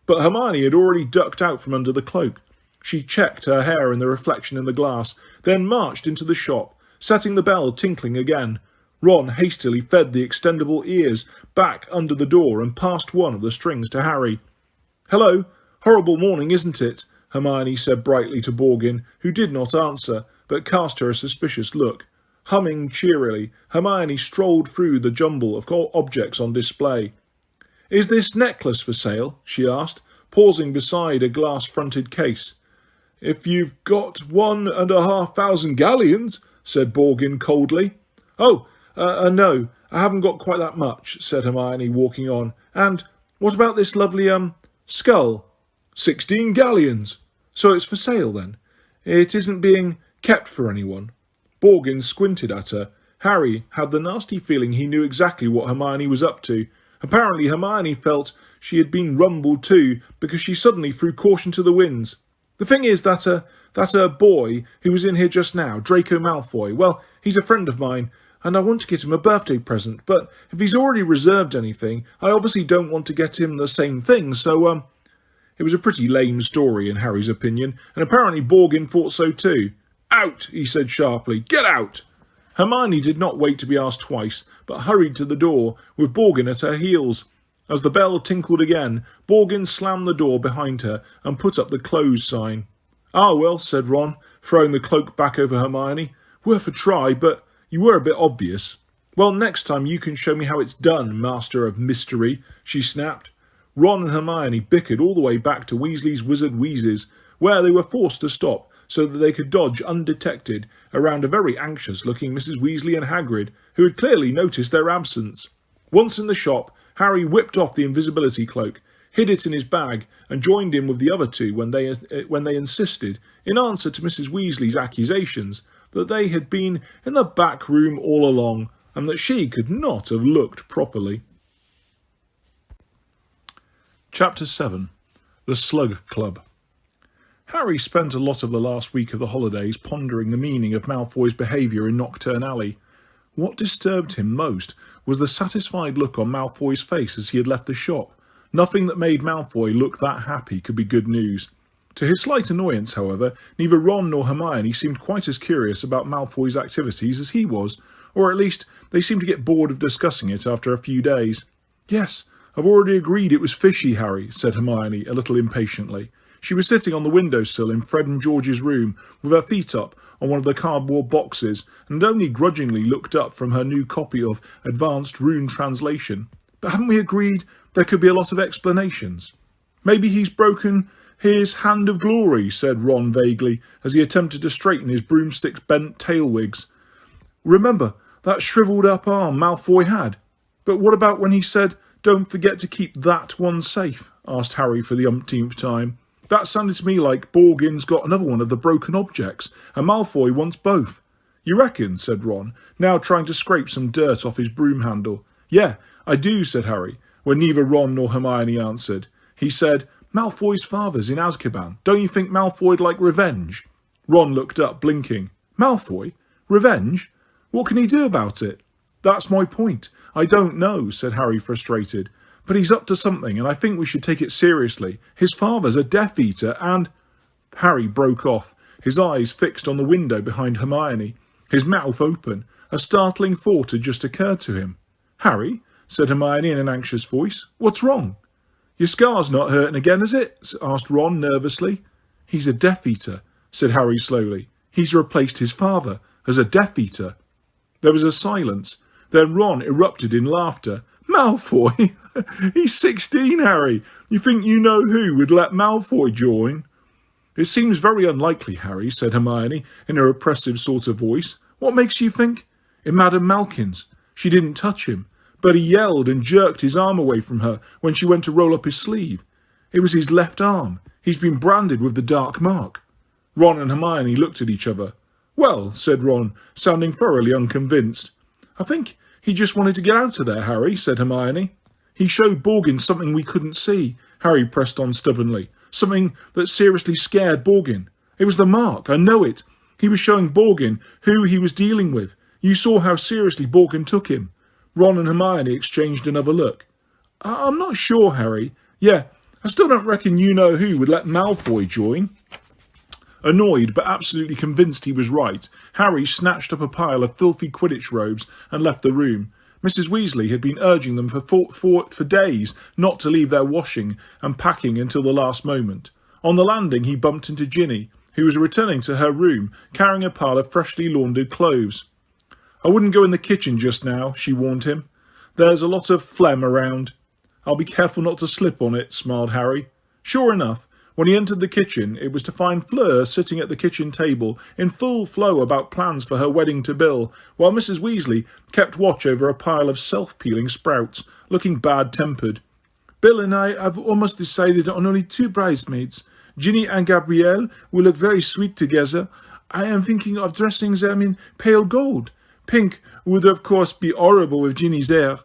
But Hermione had already ducked out from under the cloak. She checked her hair in the reflection in the glass, then marched into the shop, setting the bell tinkling again. Ron hastily fed the extendable ears back under the door and passed one of the strings to Harry. "Hello, horrible morning, isn't it?" Hermione said brightly to Borgin, who did not answer, but cast her a suspicious look. Humming cheerily, Hermione strolled through the jumble of objects on display. "Is this necklace for sale?" she asked, pausing beside a glass-fronted case. "If you've got 1,500 galleons," said Borgin coldly. "Oh, no, I haven't got quite that much," said Hermione, walking on. "And what about this lovely, skull?" 16 galleons. "So it's for sale, then? It isn't being kept for anyone?" Borgin squinted at her. Harry had the nasty feeling he knew exactly what Hermione was up to. Apparently Hermione felt she had been rumbled too, because she suddenly threw caution to the winds. "The thing is that boy who was in here just now, Draco Malfoy, well, he's a friend of mine, and I want to get him a birthday present, but if he's already reserved anything, I obviously don't want to get him the same thing, so, It was a pretty lame story in Harry's opinion, and apparently Borgin thought so too. "Out," he said sharply. "Get out!" Hermione did not wait to be asked twice, but hurried to the door, with Borgin at her heels. As the bell tinkled again, Borgin slammed the door behind her and put up the close sign. "Ah, well," said Ron, throwing the cloak back over Hermione. "Worth a try, but you were a bit obvious." "Well, next time you can show me how it's done, Master of Mystery," she snapped. Ron and Hermione bickered all the way back to Weasley's Wizard Wheezes, where they were forced to stop so that they could dodge undetected around a very anxious-looking Mrs. Weasley and Hagrid, who had clearly noticed their absence. Once in the shop, Harry whipped off the invisibility cloak, hid it in his bag, and joined in with the other two when they insisted, in answer to Mrs. Weasley's accusations, that they had been in the back room all along, and that she could not have looked properly. Chapter 7. The Slug Club. Harry spent a lot of the last week of the holidays pondering the meaning of Malfoy's behaviour in Knockturn Alley. What disturbed him most was the satisfied look on Malfoy's face as he had left the shop. Nothing that made Malfoy look that happy could be good news. To his slight annoyance, however, neither Ron nor Hermione seemed quite as curious about Malfoy's activities as he was, or at least they seemed to get bored of discussing it after a few days. "Yes, I've already agreed it was fishy, Harry," said Hermione, a little impatiently. She was sitting on the windowsill in Fred and George's room, with her feet up on one of the cardboard boxes, and only grudgingly looked up from her new copy of Advanced Rune Translation. "But haven't we agreed there could be a lot of explanations?" "Maybe he's broken his hand of glory," said Ron vaguely, as he attempted to straighten his broomstick's bent tailwigs. "Remember that shriveled up arm Malfoy had?" "But what about when he said, 'Don't forget to keep that one safe'?" asked Harry for the umpteenth time. That sounded to me like Borgin's got another one of the broken objects, and Malfoy wants both. You reckon? Said Ron, now trying to scrape some dirt off his broom handle. Yeah, I do, said Harry, when neither Ron nor Hermione answered. He said, Malfoy's father's in Azkaban. Don't you think Malfoy'd like revenge? Ron looked up, blinking. Malfoy? Revenge? What can he do about it? That's my point. I don't know, said Harry, frustrated. But he's up to something, and I think we should take it seriously. His father's a Death Eater, and... Harry broke off, his eyes fixed on the window behind Hermione, his mouth open. A startling thought had just occurred to him. Harry, said Hermione in an anxious voice, what's wrong? Your scar's not hurting again, is it? Asked Ron nervously. He's a Death Eater, said Harry slowly. He's replaced his father as a Death Eater. There was a silence. Then Ron erupted in laughter. Malfoy? He's 16, Harry. You think you know who would let Malfoy join? It seems very unlikely, Harry, said Hermione in her oppressive sort of voice. What makes you think? In Madame Malkin's. She didn't touch him, but he yelled and jerked his arm away from her when she went to roll up his sleeve. It was his left arm. He's been branded with the dark mark. Ron and Hermione looked at each other. Well, said Ron, sounding thoroughly unconvinced. I think he just wanted to get out of there, Harry, said Hermione. He showed Borgin something we couldn't see, Harry pressed on stubbornly. Something that seriously scared Borgin. It was the mark, I know it. He was showing Borgin who he was dealing with. You saw how seriously Borgin took him. Ron and Hermione exchanged another look. I'm not sure, Harry. Yeah, I still don't reckon you know who would let Malfoy join. Annoyed but absolutely convinced he was right, Harry snatched up a pile of filthy Quidditch robes and left the room. Mrs. Weasley had been urging them for days not to leave their washing and packing until the last moment. On the landing he bumped into Ginny, who was returning to her room carrying a pile of freshly laundered clothes. I wouldn't go in the kitchen just now, she warned him. There's a lot of phlegm around. I'll be careful not to slip on it, smiled Harry. Sure enough, when he entered the kitchen, it was to find Fleur sitting at the kitchen table in full flow about plans for her wedding to Bill, while Mrs. Weasley kept watch over a pile of self-peeling sprouts, looking bad-tempered. Bill and I have almost decided on only 2 bridesmaids. Ginny and Gabrielle will look very sweet together. I am thinking of dressing them in pale gold. Pink would of course be horrible with Ginny's hair.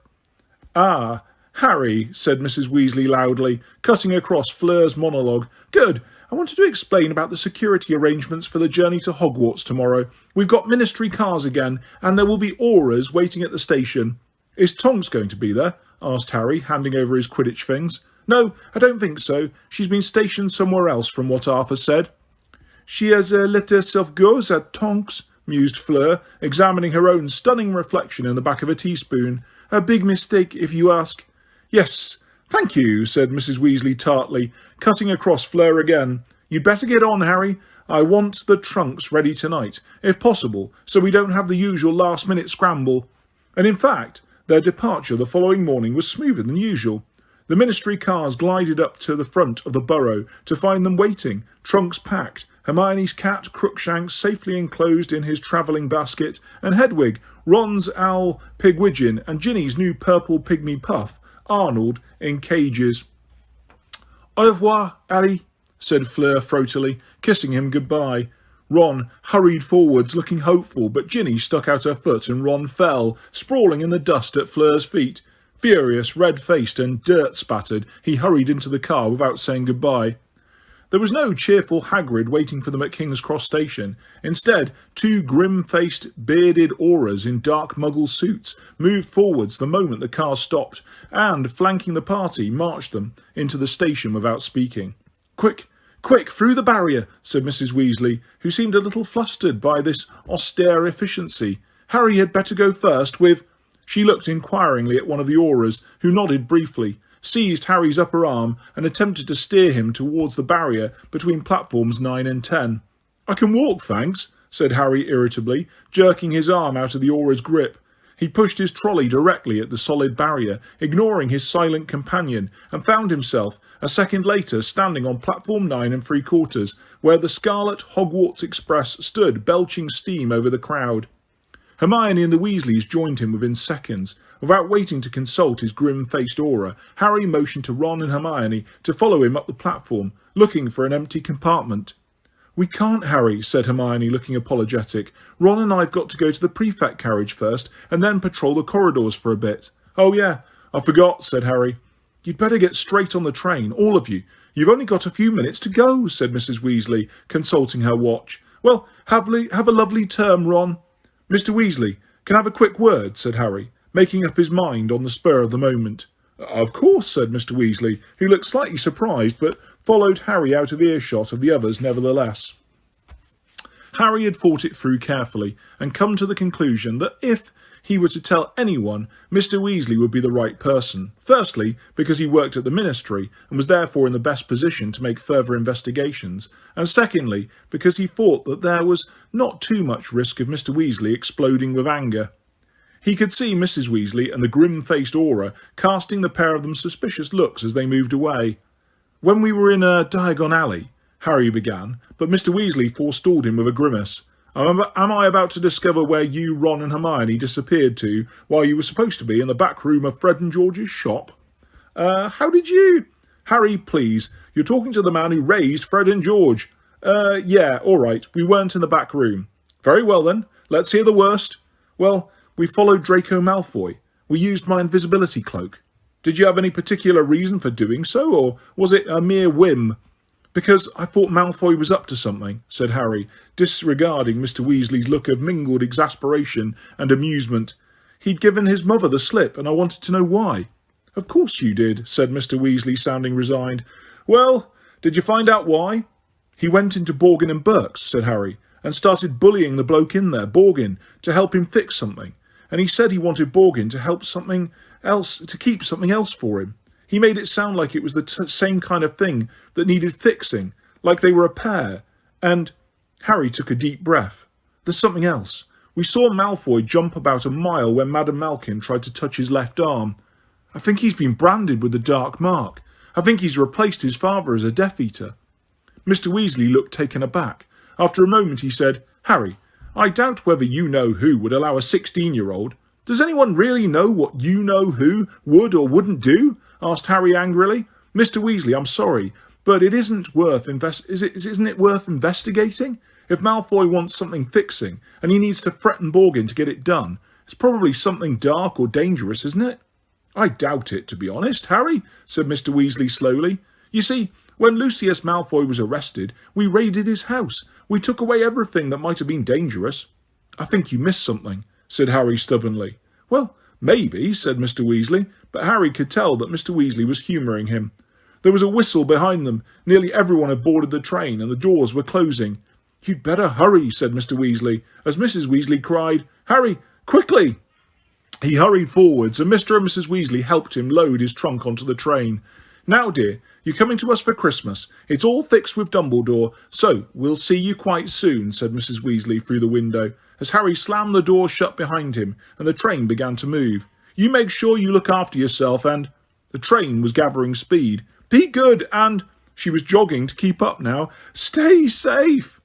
Ah, Harry, said Mrs. Weasley loudly, cutting across Fleur's monologue. Good. I wanted to explain about the security arrangements for the journey to Hogwarts tomorrow. We've got ministry cars again, and there will be auras waiting at the station. Is Tonks going to be there? Asked Harry, handing over his Quidditch things. No, I don't think so. She's been stationed somewhere else from what Arthur said. She has let herself go, at Tonks, mused Fleur, examining her own stunning reflection in the back of a teaspoon. A big mistake, if you ask. Yes, thank you, said Mrs. Weasley tartly, cutting across Fleur again. You'd better get on, Harry. I want the trunks ready tonight, if possible, so we don't have the usual last-minute scramble. And in fact, their departure the following morning was smoother than usual. The ministry cars glided up to the front of the burrow to find them waiting, trunks packed, Hermione's cat Crookshanks safely enclosed in his travelling basket, and Hedwig, Ron's owl Pigwidgeon, and Ginny's new purple pygmy puff, Arnold, in cages. Au revoir, Harry, said Fleur throatily, kissing him goodbye. Ron hurried forwards, looking hopeful, but Ginny stuck out her foot and Ron fell, sprawling in the dust at Fleur's feet. Furious, red-faced and dirt-spattered, he hurried into the car without saying goodbye. There was no cheerful Hagrid waiting for them at King's Cross Station. Instead, 2 grim-faced, bearded auras in dark muggle suits moved forwards the moment the car stopped, and, flanking the party, marched them into the station without speaking. Quick, quick, through the barrier, said Mrs. Weasley, who seemed a little flustered by this austere efficiency. Harry had better go first with... She looked inquiringly at one of the auras, who nodded briefly, seized Harry's upper arm and attempted to steer him towards the barrier between platforms 9 and 10. I can walk, thanks, said Harry irritably, jerking his arm out of the aura's grip. He pushed his trolley directly at the solid barrier, ignoring his silent companion, and found himself, a second later, standing on platform 9 3/4, where the Scarlet Hogwarts Express stood belching steam over the crowd. Hermione and the Weasleys joined him within seconds. Without waiting to consult his grim-faced aura, Harry motioned to Ron and Hermione to follow him up the platform, looking for an empty compartment. "We can't, Harry," said Hermione, looking apologetic. "Ron and I've got to go to the prefect carriage first, and then patrol the corridors for a bit." "Oh yeah, I forgot," said Harry. "You'd better get straight on the train, all of you. You've only got a few minutes to go," said Mrs. Weasley, consulting her watch. "Well, have a lovely term, Ron." "Mr. Weasley, can I have a quick word?" said Harry, making up his mind on the spur of the moment. "Of course," said Mr. Weasley, who looked slightly surprised, but followed Harry out of earshot of the others nevertheless. Harry had thought it through carefully and come to the conclusion that if he were to tell anyone, Mr. Weasley would be the right person. Firstly, because he worked at the Ministry and was therefore in the best position to make further investigations, and secondly, because he thought that there was not too much risk of Mr. Weasley exploding with anger. He could see Mrs. Weasley and the grim-faced Aura casting the pair of them suspicious looks as they moved away. "When we were in a Diagon Alley," Harry began, but Mr. Weasley forestalled him with a grimace. Am I about to discover where you, Ron and Hermione disappeared to while you were supposed to be in the back room of Fred and George's shop? How did you... Harry, please, you're talking to the man who raised Fred and George. Yeah, all right, we weren't in the back room. Very well then, let's hear the worst. Well, we followed Draco Malfoy. We used my invisibility cloak. Did you have any particular reason for doing so, or was it a mere whim? "Because I thought Malfoy was up to something," said Harry, disregarding Mr. Weasley's look of mingled exasperation and amusement. "He'd given his mother the slip, and I wanted to know why." "Of course you did," said Mr. Weasley, sounding resigned. "Well, did you find out why?" "He went into Borgin and Burke's," said Harry, "and started bullying the bloke in there, Borgin, to help him fix something. And he said he wanted Borgin to help something else, to keep something else for him. He made it sound like it was the same kind of thing that needed fixing, like they were a pair. And..." Harry took a deep breath. "There's something else. We saw Malfoy jump about a mile when Madame Malkin tried to touch his left arm. I think he's been branded with the Dark Mark. I think he's replaced his father as a Death Eater." Mr. Weasley looked taken aback. After a moment he said, "Harry, I doubt whether you-know-who would allow a 16-year-old... Does anyone really know what you-know-who would or wouldn't do?" asked Harry angrily. "Mr. Weasley, I'm sorry, but it isn't it worth investigating? If Malfoy wants something fixing, and he needs to threaten Borgin to get it done, it's probably something dark or dangerous, isn't it?" "I doubt it, to be honest, Harry," said Mr. Weasley slowly. "You see, when Lucius Malfoy was arrested, we raided his house. We took away everything that might have been dangerous." "I think you missed something," said Harry stubbornly. "Well, maybe," said Mr. Weasley, but Harry could tell that Mr. Weasley was humouring him. There was a whistle behind them. Nearly everyone had boarded the train, and the doors were closing. "You'd better hurry," said Mr. Weasley, as Mrs. Weasley cried, "Harry, quickly!" He hurried forwards, and Mr. and Mrs. Weasley helped him load his trunk onto the train. "Now, dear, you're coming to us for Christmas. It's all fixed with Dumbledore, so we'll see you quite soon," said Mrs. Weasley through the window, as Harry slammed the door shut behind him, and the train began to move. "You make sure you look after yourself, and..." The train was gathering speed. "Be good, and..." She was jogging to keep up now. "Stay safe!"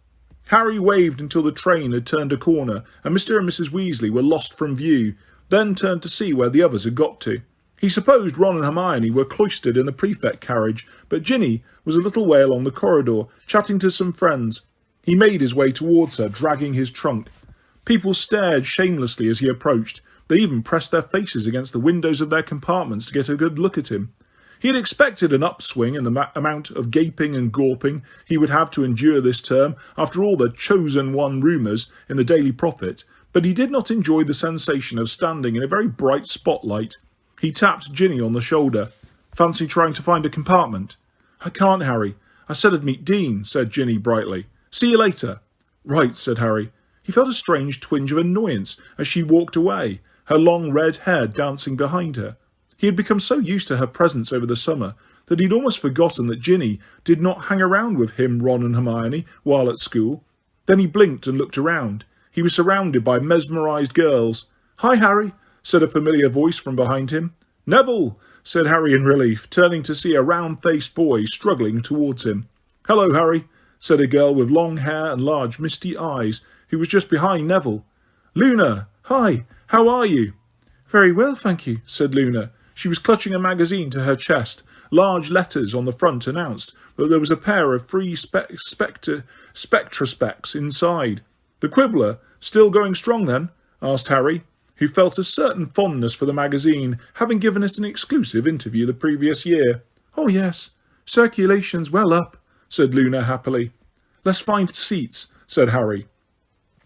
Harry waved until the train had turned a corner, and Mr. and Mrs. Weasley were lost from view, then turned to see where the others had got to. He supposed Ron and Hermione were cloistered in the prefect carriage, but Ginny was a little way along the corridor, chatting to some friends. He made his way towards her, dragging his trunk. People stared shamelessly as he approached. They even pressed their faces against the windows of their compartments to get a good look at him. He had expected an upswing in the amount of gaping and gawping he would have to endure this term after all the chosen one rumours in the Daily Prophet, but he did not enjoy the sensation of standing in a very bright spotlight. He tapped Ginny on the shoulder. "Fancy trying to find a compartment?" "I can't, Harry. I said I'd meet Dean," said Ginny brightly. "See you later." "Right," said Harry. He felt a strange twinge of annoyance as she walked away, her long red hair dancing behind her. He had become so used to her presence over the summer that he'd almost forgotten that Ginny did not hang around with him, Ron and Hermione while at school. Then he blinked and looked around. He was surrounded by mesmerised girls. "Hi, Harry," said a familiar voice from behind him. "Neville," said Harry in relief, turning to see a round-faced boy struggling towards him. "Hello, Harry," said a girl with long hair and large misty eyes, who was just behind Neville. "Luna! "Hi, how are you?" "Very well, thank you," said Luna. She was clutching a magazine to her chest. Large letters on the front announced that there was a pair of free spectrospecs inside. "The Quibbler still going strong, then?" asked Harry, who felt a certain fondness for the magazine, having given it an exclusive interview the previous year. "Oh, yes. Circulation's well up," said Luna happily. "Let's find seats," said Harry.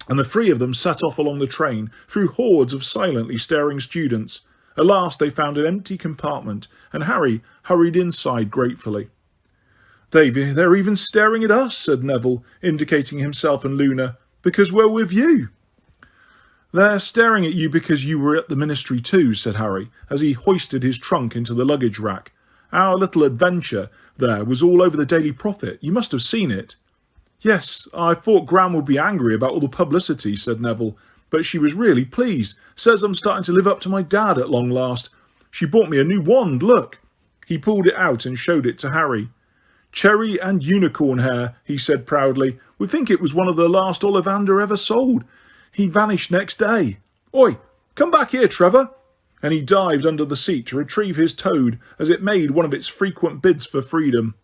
And the three of them set off along the train, through hordes of silently staring students. At last they found an empty compartment, and Harry hurried inside gratefully. "They're even staring at us," said Neville, indicating himself and Luna, "because we're with you." "They're staring at you because you were at the ministry too," said Harry, as he hoisted his trunk into the luggage rack. "Our little adventure there was all over the Daily Prophet. You must have seen it." "Yes, I thought Gran would be angry about all the publicity," said Neville, "but she was really pleased. Says I'm starting to live up to my dad at long last. She bought me a new wand, look." He pulled it out and showed it to Harry. "Cherry and unicorn hair," he said proudly. "We think it was one of the last Ollivander ever sold. He vanished next day. Oi, come back here, Trevor." And he dived under the seat to retrieve his toad as it made one of its frequent bids for freedom.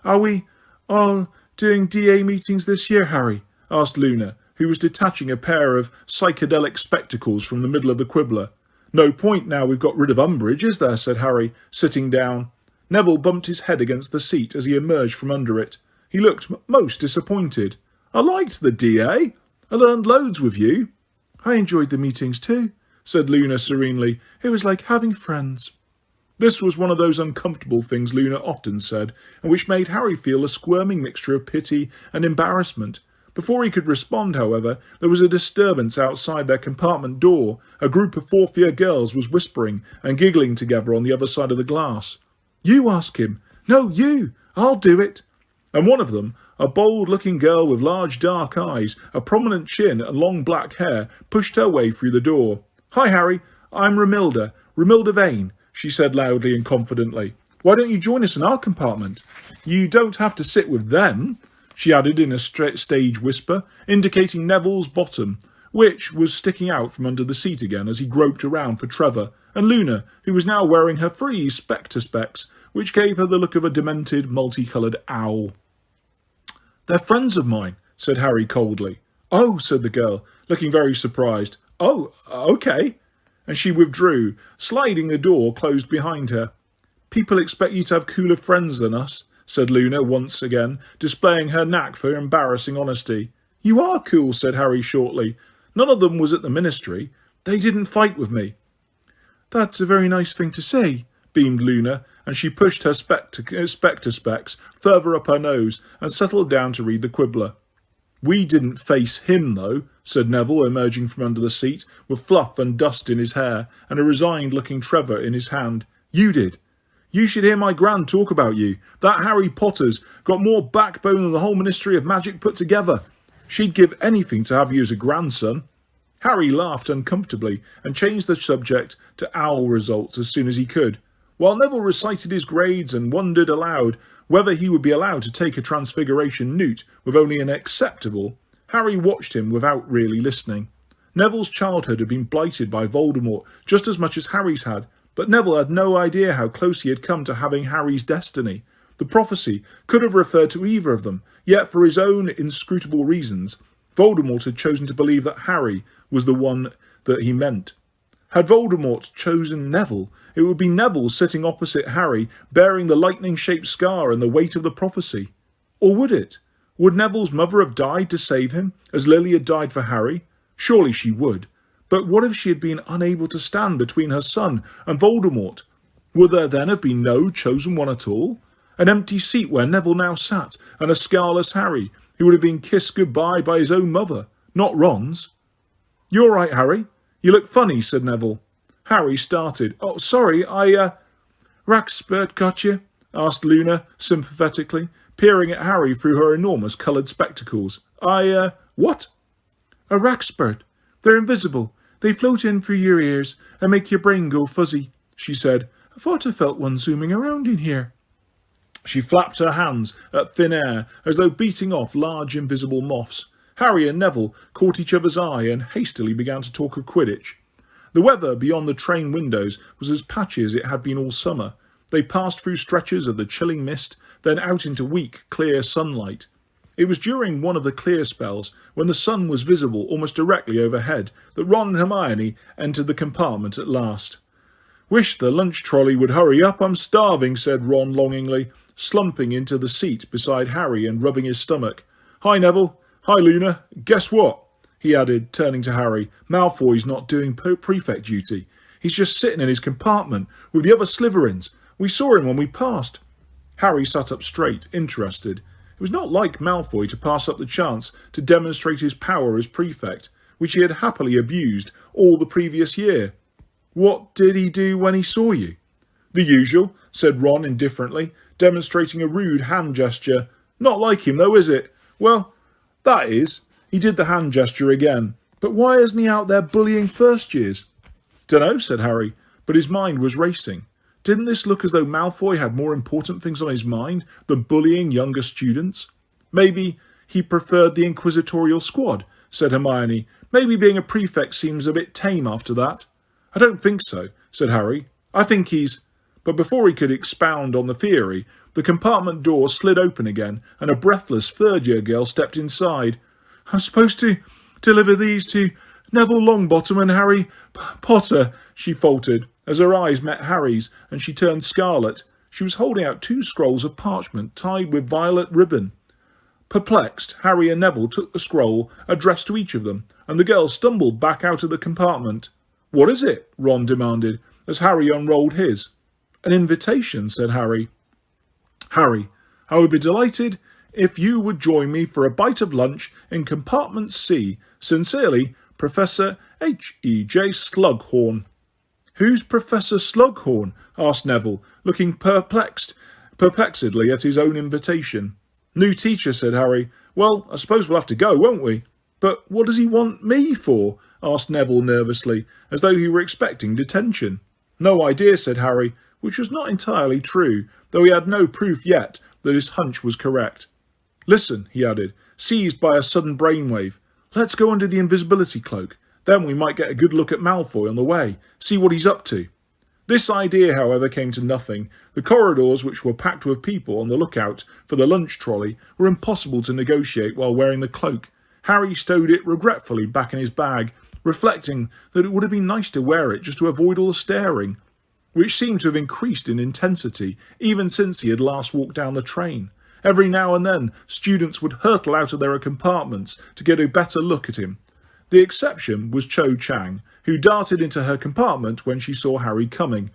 "Are we all doing DA meetings this year, Harry?" asked Luna, who was detaching a pair of psychedelic spectacles from the middle of the Quibbler. "No point now we've got rid of Umbridge, is there?" said Harry, sitting down. Neville bumped his head against the seat as he emerged from under it. He looked most disappointed. "I liked the DA. I learned loads with you." "I enjoyed the meetings too," said Luna serenely. "It was like having friends." This was one of those uncomfortable things Luna often said, and which made Harry feel a squirming mixture of pity and embarrassment. Before he could respond, however, there was a disturbance outside their compartment door. A group of fourth-year girls was whispering and giggling together on the other side of the glass. "You ask him." "No, you. I'll do it." And one of them, a bold-looking girl with large dark eyes, a prominent chin and long black hair, pushed her way through the door. "Hi, Harry. I'm Romilda Vane," she said loudly and confidently. "Why don't you join us in our compartment? You don't have to sit with them," she added in a stage whisper, indicating Neville's bottom, which was sticking out from under the seat again as he groped around for Trevor, and Luna, who was now wearing her free spectre specs, which gave her the look of a demented, multicoloured owl. "They're friends of mine," said Harry coldly. "Oh," said the girl, looking very surprised. "Oh, okay." And she withdrew, sliding the door closed behind her. "People expect you to have cooler friends than us," said Luna once again, displaying her knack for embarrassing honesty. "You are cool," said Harry shortly. "None of them was at the ministry. They didn't fight with me." "That's a very nice thing to say," beamed Luna, and she pushed her spectre specs further up her nose and settled down to read the Quibbler. "We didn't face him, though," said Neville, emerging from under the seat, with fluff and dust in his hair and a resigned-looking Trevor in his hand. "You did. You should hear my gran talk about you. That Harry Potter's got more backbone than the whole Ministry of Magic put together. She'd give anything to have you as a grandson." Harry laughed uncomfortably and changed the subject to owl results as soon as he could, while Neville recited his grades and wondered aloud whether he would be allowed to take a Transfiguration newt with only an acceptable. Harry watched him without really listening. Neville's childhood had been blighted by Voldemort just as much as Harry's had, but Neville had no idea how close he had come to having Harry's destiny. The prophecy could have referred to either of them, yet for his own inscrutable reasons, Voldemort had chosen to believe that Harry was the one that he meant. Had Voldemort chosen Neville, it would be Neville sitting opposite Harry, bearing the lightning-shaped scar and the weight of the prophecy. Or would it? Would Neville's mother have died to save him, as Lily had died for Harry? Surely she would. But what if she had been unable to stand between her son and Voldemort? Would there then have been no chosen one at all? An empty seat where Neville now sat, and a scarless Harry, who would have been kissed goodbye by his own mother, not Ron's. "You all right, Harry? You look funny," said Neville. Harry started. "Oh, sorry, Rackspurt got you?" asked Luna sympathetically, peering at Harry through her enormous coloured spectacles. What?" "A Rackspurt. They're invisible. They float in through your ears and make your brain go fuzzy," she said. "I thought I felt one zooming around in here." She flapped her hands at thin air as though beating off large invisible moths. Harry and Neville caught each other's eye and hastily began to talk of Quidditch. The weather beyond the train windows was as patchy as it had been all summer. They passed through stretches of the chilling mist, then out into weak, clear sunlight. It was during one of the clear spells, when the sun was visible almost directly overhead, that Ron and Hermione entered the compartment at last. "Wish the lunch trolley would hurry up, I'm starving," said Ron longingly, slumping into the seat beside Harry and rubbing his stomach. "Hi, Neville. Hi, Luna. Guess what?" he added, turning to Harry. "Malfoy's not doing prefect duty. He's just sitting in his compartment with the other Slytherins. We saw him when we passed." Harry sat up straight, interested. It was not like Malfoy to pass up the chance to demonstrate his power as prefect, which he had happily abused all the previous year. "What did he do when he saw you?" "The usual," said Ron indifferently, demonstrating a rude hand gesture. "Not like him, though, is it? Well, that is." He did the hand gesture again. "But why isn't he out there bullying first years?" "Dunno," said Harry, but his mind was racing. Didn't this look as though Malfoy had more important things on his mind than bullying younger students? "Maybe he preferred the inquisitorial squad," said Hermione. "Maybe being a prefect seems a bit tame after that." "I don't think so," said Harry. "I think he's—" But before he could expound on the theory, the compartment door slid open again and a breathless third-year girl stepped inside. "I'm supposed to deliver these to Neville Longbottom and Harry Potter," she faltered, as her eyes met Harry's and she turned scarlet. She was holding out 2 scrolls of parchment tied with violet ribbon. Perplexed, Harry and Neville took the scroll addressed to each of them, and the girl stumbled back out of the compartment. "What is it?" Ron demanded, as Harry unrolled his. "An invitation," said Harry. "Harry, I would be delighted if you would join me for a bite of lunch in compartment C. Sincerely, Professor H.E.J. Slughorn." "Who's Professor Slughorn?" asked Neville, looking perplexedly at his own invitation. "New teacher," said Harry. "Well, I suppose we'll have to go, won't we?" "But what does he want me for?" asked Neville nervously, as though he were expecting detention. "No idea," said Harry, which was not entirely true, though he had no proof yet that his hunch was correct. "Listen," he added, seized by a sudden brainwave. "Let's go under the invisibility cloak. Then we might get a good look at Malfoy on the way, see what he's up to." This idea, however, came to nothing. The corridors, which were packed with people on the lookout for the lunch trolley, were impossible to negotiate while wearing the cloak. Harry stowed it regretfully back in his bag, reflecting that it would have been nice to wear it just to avoid all the staring, which seemed to have increased in intensity even since he had last walked down the train. Every now and then, students would hurtle out of their compartments to get a better look at him. The exception was Cho Chang, who darted into her compartment when she saw Harry coming.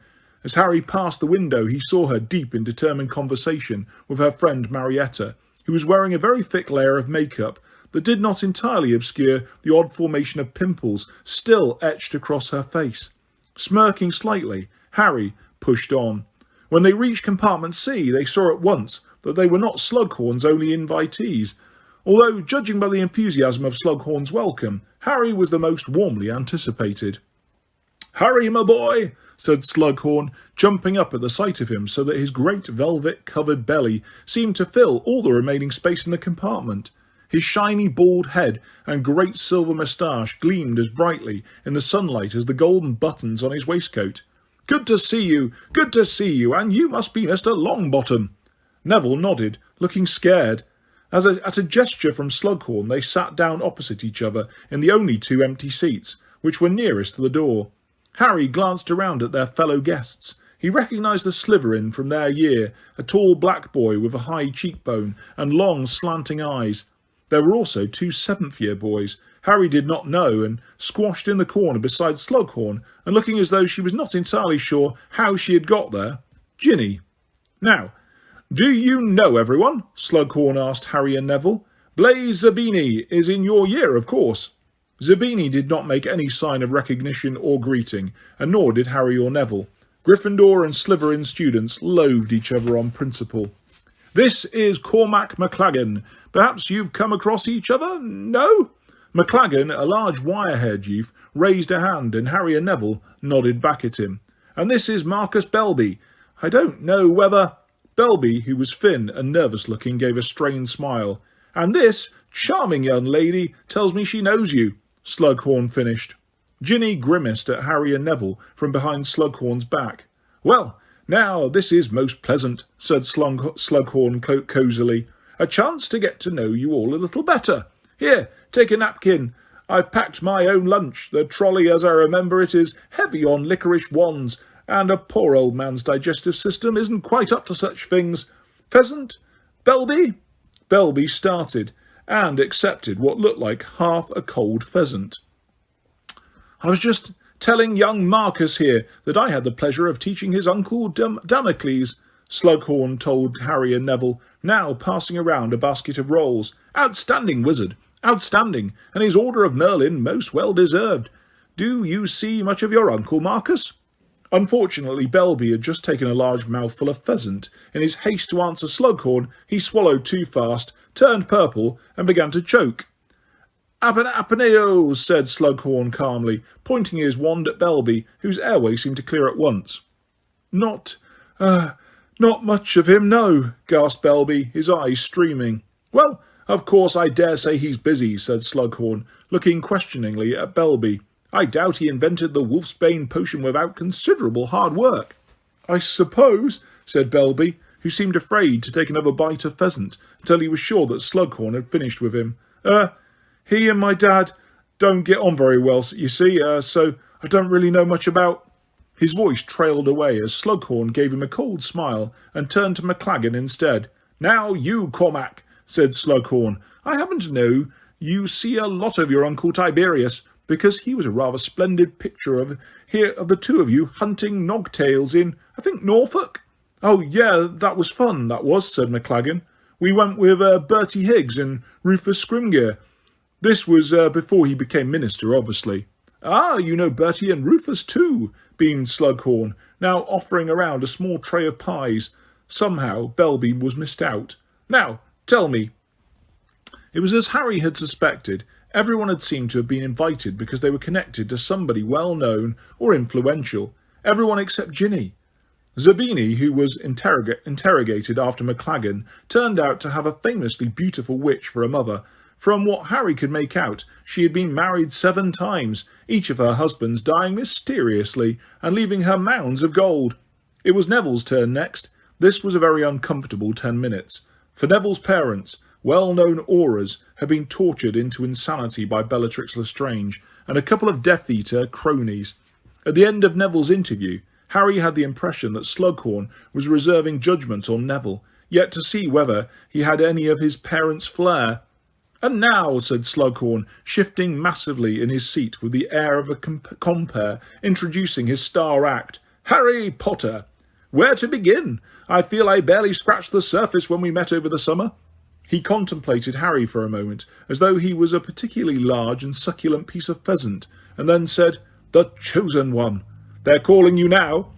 As Harry passed the window, he saw her deep in determined conversation with her friend Marietta, who was wearing a very thick layer of makeup that did not entirely obscure the odd formation of pimples still etched across her face. Smirking slightly, Harry pushed on. When they reached compartment C, they saw at once that they were not Slughorn's only invitees. Although, judging by the enthusiasm of Slughorn's welcome, Harry was the most warmly anticipated. "Harry, my boy," said Slughorn, jumping up at the sight of him so that his great velvet-covered belly seemed to fill all the remaining space in the compartment. His shiny bald head and great silver moustache gleamed as brightly in the sunlight as the golden buttons on his waistcoat. Good to see you, and you must be Mr. Longbottom." Neville nodded, looking scared. At a gesture from Slughorn, they sat down opposite each other in the only 2 empty seats, which were nearest to the door. Harry glanced around at their fellow guests. He recognised the Slytherin from their year, a tall black boy with a high cheekbone and long slanting eyes. There were also 2 7th-year boys Harry did not know, and squashed in the corner beside Slughorn, and looking as though she was not entirely sure how she had got there, Ginny. "Now, do you know everyone?" Slughorn asked Harry and Neville. "Blaise Zabini is in your year, of course." Zabini did not make any sign of recognition or greeting, and nor did Harry or Neville. Gryffindor and Slytherin students loathed each other on principle. "This is Cormac McLaggen. Perhaps you've come across each other? No?" McLaggen, a large wire-haired youth, raised a hand, and Harry and Neville nodded back at him. "And this is Marcus Belby. I don't know whether—" Belby, who was thin and nervous-looking, gave a strained smile. "And this, Charming young lady, tells me she knows you, Slughorn finished. Ginny grimaced at Harry and Neville from behind Slughorn's back. Well, now this is most pleasant, said Slughorn cosily. A chance to get to know you all a little better. Here, take a napkin. I've packed my own lunch. The trolley, as I remember it, is heavy on licorice wands, and a poor old man's digestive system isn't quite up to such things. Pheasant? Belby? Belby started, and accepted what looked like half a cold pheasant. I was just telling young Marcus here that I had the pleasure of teaching his uncle Damocles, Slughorn told Harry and Neville, now passing around a basket of rolls. Outstanding wizard, outstanding, and his order of Merlin most well deserved. Do you see much of your uncle, Marcus? Unfortunately, Belby had just taken a large mouthful of pheasant. In his haste to answer Slughorn, he swallowed too fast, turned purple, and began to choke. Apeneos, said Slughorn calmly, pointing his wand at Belby, whose airway seemed to clear at once. Not much of him, no, gasped Belby, his eyes streaming. Well, of course, I dare say he's busy, said Slughorn, looking questioningly at Belby. I doubt he invented the wolfsbane potion without considerable hard work. I suppose, said Belby, who seemed afraid to take another bite of pheasant until he was sure that Slughorn had finished with him. He and my dad don't get on very well, you see, so I don't really know much about... His voice trailed away as Slughorn gave him a cold smile and turned to McLaggen instead. Now you, Cormac, said Slughorn. I happen to know you see a lot of your Uncle Tiberius, because he was a rather splendid picture of the two of you hunting nogtails in, I think, Norfolk. Oh, yeah, that was fun, that was, said McLaggen. We went with Bertie Higgs and Rufus Scrimgeour. This was before he became minister, obviously. Ah, you know Bertie and Rufus too, beamed Slughorn, now offering around a small tray of pies. Somehow Belby was missed out. Now, tell me. It was as Harry had suspected. Everyone had seemed to have been invited because they were connected to somebody well-known or influential. Everyone except Ginny. Zabini, who was interrogated after McLaggen, turned out to have a famously beautiful witch for a mother. From what Harry could make out, she had been married 7 times, each of her husbands dying mysteriously and leaving her mounds of gold. It was Neville's turn next. This was a very uncomfortable 10 minutes. For Neville's parents, well-known auras had been tortured into insanity by Bellatrix Lestrange and a couple of Death Eater cronies. At the end of Neville's interview, Harry had the impression that Slughorn was reserving judgment on Neville, yet to see whether he had any of his parents' flair. And now, said Slughorn, shifting massively in his seat with the air of a compere, introducing his star act, Harry Potter. Where to begin? I feel I barely scratched the surface when we met over the summer. He contemplated Harry for a moment, as though he was a particularly large and succulent piece of pheasant, and then said, The Chosen One. They're calling you now.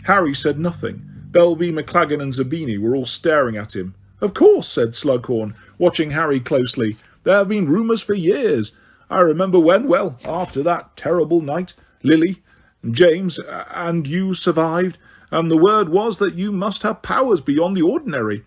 Harry said nothing. Belby, McLaggen and Zabini were all staring at him. Of course, said Slughorn, watching Harry closely. There have been rumours for years. I remember when, well, after that terrible night, Lily, James, and you survived, and the word was that you must have powers beyond the ordinary.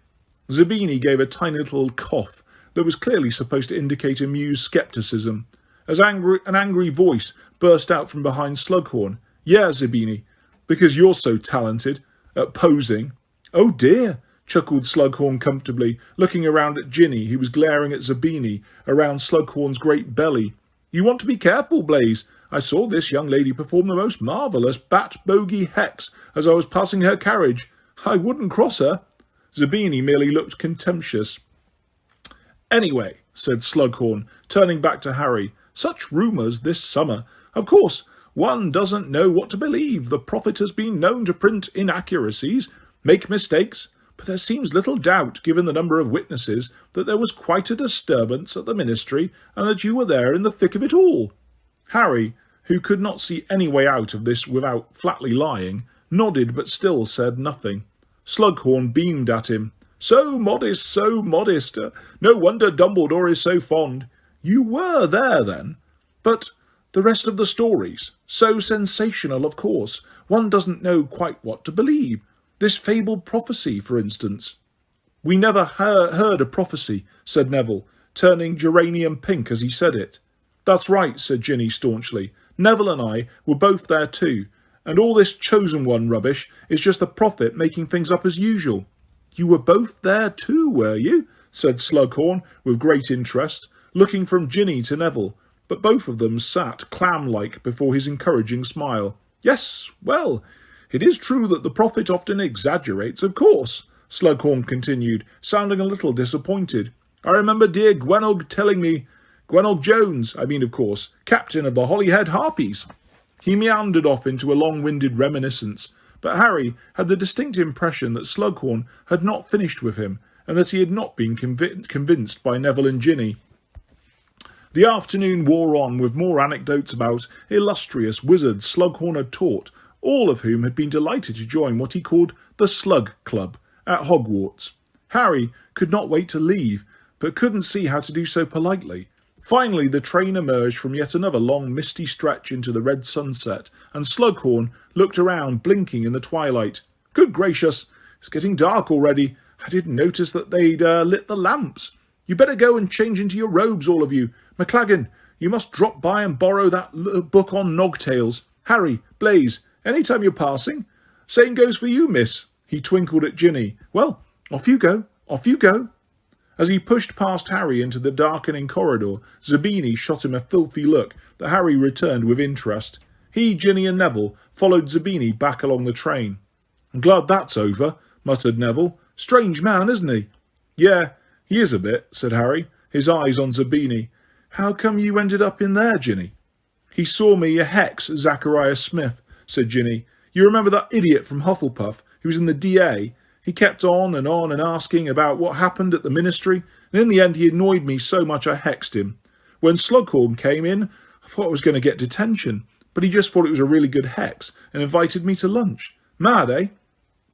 Zabini gave a tiny little cough that was clearly supposed to indicate amused scepticism. As an angry voice burst out from behind Slughorn. Yeah, Zabini, because you're so talented at posing. Oh dear, chuckled Slughorn comfortably, looking around at Ginny, who was glaring at Zabini around Slughorn's great belly. You want to be careful, Blaze. I saw this young lady perform the most marvellous bat-bogey hex as I was passing her carriage. I wouldn't cross her. Zabini merely looked contemptuous. Anyway, said Slughorn, turning back to Harry, such rumours this summer. Of course, one doesn't know what to believe. The prophet has been known to print inaccuracies, make mistakes, but there seems little doubt, given the number of witnesses, that there was quite a disturbance at the ministry and that you were there in the thick of it all. Harry, who could not see any way out of this without flatly lying, nodded but still said nothing. Slughorn beamed at him. So modest, so modest. No wonder Dumbledore is so fond. You were there, then? But the rest of the stories? So sensational, of course. One doesn't know quite what to believe. This fabled prophecy, for instance. We never heard a prophecy, said Neville, turning geranium pink as he said it. "That's right," said Ginny staunchly. "Neville and I were both there too, and all this chosen one rubbish is just the prophet making things up as usual." "You were both there too, were you?" said Slughorn with great interest, looking from Ginny to Neville, but both of them sat clam-like before his encouraging smile. "Yes, well, it is true that the prophet often exaggerates, of course," Slughorn continued, sounding a little disappointed. "I remember dear Gwenog telling me, Gwenog Jones, I mean, of course, captain of the Holyhead Harpies." He meandered off into a long-winded reminiscence, but Harry had the distinct impression that Slughorn had not finished with him, and that he had not been convinced by Neville and Ginny. The afternoon wore on with more anecdotes about illustrious wizards Slughorn had taught, all of whom had been delighted to join what he called the Slug Club at Hogwarts. Harry could not wait to leave, but couldn't see how to do so politely. Finally, the train emerged from yet another long misty stretch into the red sunset, and Slughorn looked around, blinking in the twilight. "Good gracious, it's getting dark already. I didn't notice that they'd lit the lamps. You better go and change into your robes, all of you. McLaggen, you must drop by and borrow that book on Nogtails. Harry, Blaise, any time you're passing. Same goes for you, miss." He twinkled at Ginny. "Well, off you go, off you go." As he pushed past Harry into the darkening corridor, Zabini shot him a filthy look that Harry returned with interest. He, Ginny and Neville followed Zabini back along the train. "I'm glad that's over," muttered Neville. "Strange man, isn't he?" "Yeah, he is a bit," said Harry, his eyes on Zabini. "How come you ended up in there, Ginny?" "He saw me a hex Zachariah Smith," said Ginny. "You remember that idiot from Hufflepuff who was in the DA? He kept on and asking about what happened at the ministry, and in the end he annoyed me so much I hexed him. When Slughorn came in, I thought I was going to get detention, but he just thought it was a really good hex and invited me to lunch. Mad, eh?"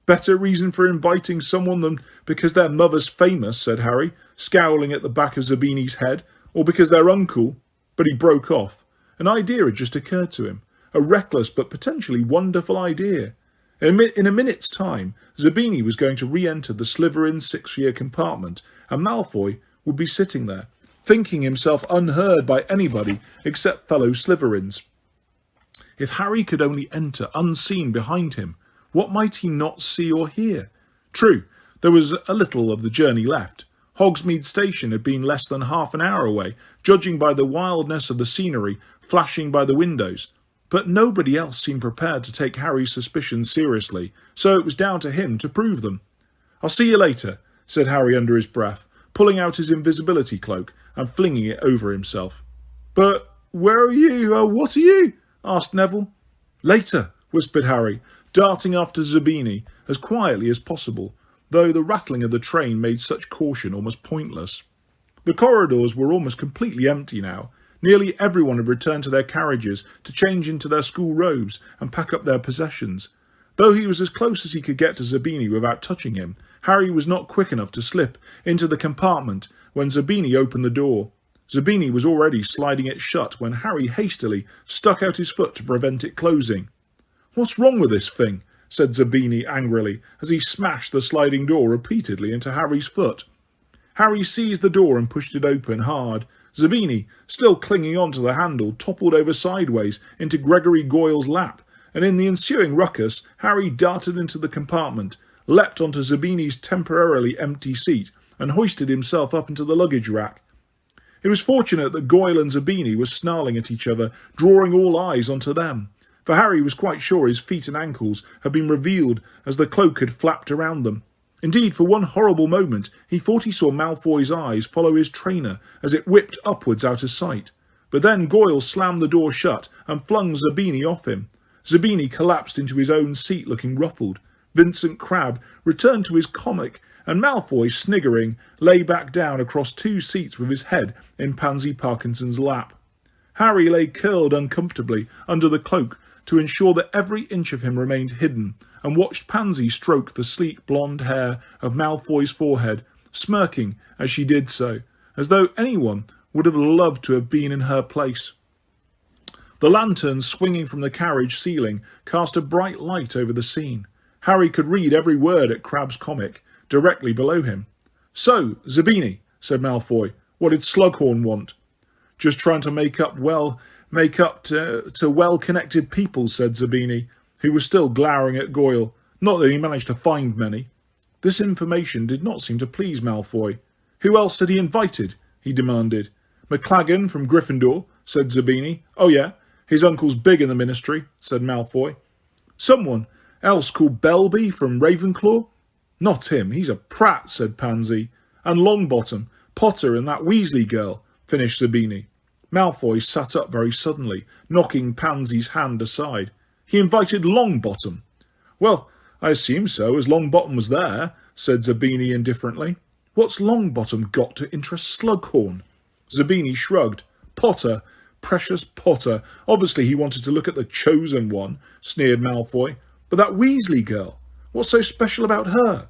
"Better reason for inviting someone than because their mother's famous," said Harry, scowling at the back of Zabini's head, "or because their uncle—" But he broke off. An idea had just occurred to him, a reckless but potentially wonderful idea. In a minute's time, Zabini was going to re-enter the Slytherin sixth-year compartment, and Malfoy would be sitting there, thinking himself unheard by anybody except fellow Slytherins. If Harry could only enter unseen behind him, what might he not see or hear? True, there was a little of the journey left. Hogsmeade Station had been less than half an hour away, judging by the wildness of the scenery flashing by the windows. But nobody else seemed prepared to take Harry's suspicions seriously, so it was down to him to prove them. "I'll see you later," said Harry under his breath, pulling out his invisibility cloak and flinging it over himself. "But where are you? What are you?" asked Neville. "Later," whispered Harry, darting after Zabini as quietly as possible, though the rattling of the train made such caution almost pointless. The corridors were almost completely empty now. Nearly everyone had returned to their carriages to change into their school robes and pack up their possessions. Though he was as close as he could get to Zabini without touching him, Harry was not quick enough to slip into the compartment when Zabini opened the door. Zabini was already sliding it shut when Harry hastily stuck out his foot to prevent it closing. "What's wrong with this thing?" said Zabini angrily as he smashed the sliding door repeatedly into Harry's foot. Harry seized the door and pushed it open hard. Zabini, still clinging on to the handle, toppled over sideways into Gregory Goyle's lap, and in the ensuing ruckus, Harry darted into the compartment, leapt onto Zabini's temporarily empty seat, and hoisted himself up into the luggage rack. It was fortunate that Goyle and Zabini were snarling at each other, drawing all eyes onto them, for Harry was quite sure his feet and ankles had been revealed as the cloak had flapped around them. Indeed, for one horrible moment, he thought he saw Malfoy's eyes follow his trainer as it whipped upwards out of sight. But then Goyle slammed the door shut and flung Zabini off him. Zabini collapsed into his own seat looking ruffled. Vincent Crabbe returned to his comic, and Malfoy, sniggering, lay back down across two seats with his head in Pansy Parkinson's lap. Harry lay curled uncomfortably under the cloak to ensure that every inch of him remained hidden, and watched Pansy stroke the sleek blonde hair of Malfoy's forehead, smirking as she did so, as though anyone would have loved to have been in her place. The lanterns swinging from the carriage ceiling cast a bright light over the scene. Harry could read every word at Crabbe's comic, directly below him. "So, Zabini," said Malfoy, What did Slughorn want? Just trying to make up to well-connected people, said Zabini, who was still glowering at Goyle. Not that he managed to find many. This information did not seem to please Malfoy. Who else had he invited? He demanded. McLaggen from Gryffindor, said Zabini. Oh yeah, his uncle's big in the ministry, said Malfoy. Someone else called Belby from Ravenclaw? Not him, he's a prat, said Pansy. And Longbottom, Potter and that Weasley girl, finished Zabini. Malfoy sat up very suddenly, knocking Pansy's hand aside. He invited Longbottom. Well, I assume so, as Longbottom was there, said Zabini indifferently. What's Longbottom got to interest Slughorn? Zabini shrugged. Potter, precious Potter. Obviously he wanted to look at the chosen one, sneered Malfoy. But that Weasley girl, what's so special about her?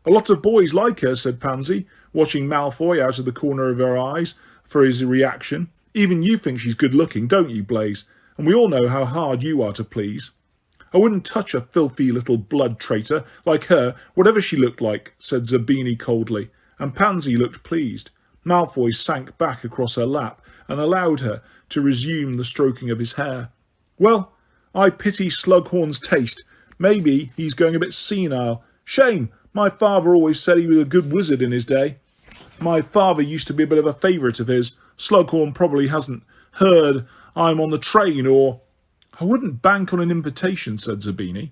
A lot of boys like her, said Pansy, watching Malfoy out of the corner of her eyes for his reaction. Even you think she's good-looking, don't you, Blaze? And we all know how hard you are to please. I wouldn't touch a filthy little blood traitor like her, whatever she looked like, said Zabini coldly, and Pansy looked pleased. Malfoy sank back across her lap and allowed her to resume the stroking of his hair. Well, I pity Slughorn's taste. Maybe he's going a bit senile. Shame, my father always said he was a good wizard in his day. My father used to be a bit of a favourite of his. Slughorn probably hasn't heard I'm on the train, or... I wouldn't bank on an invitation, said Zabini.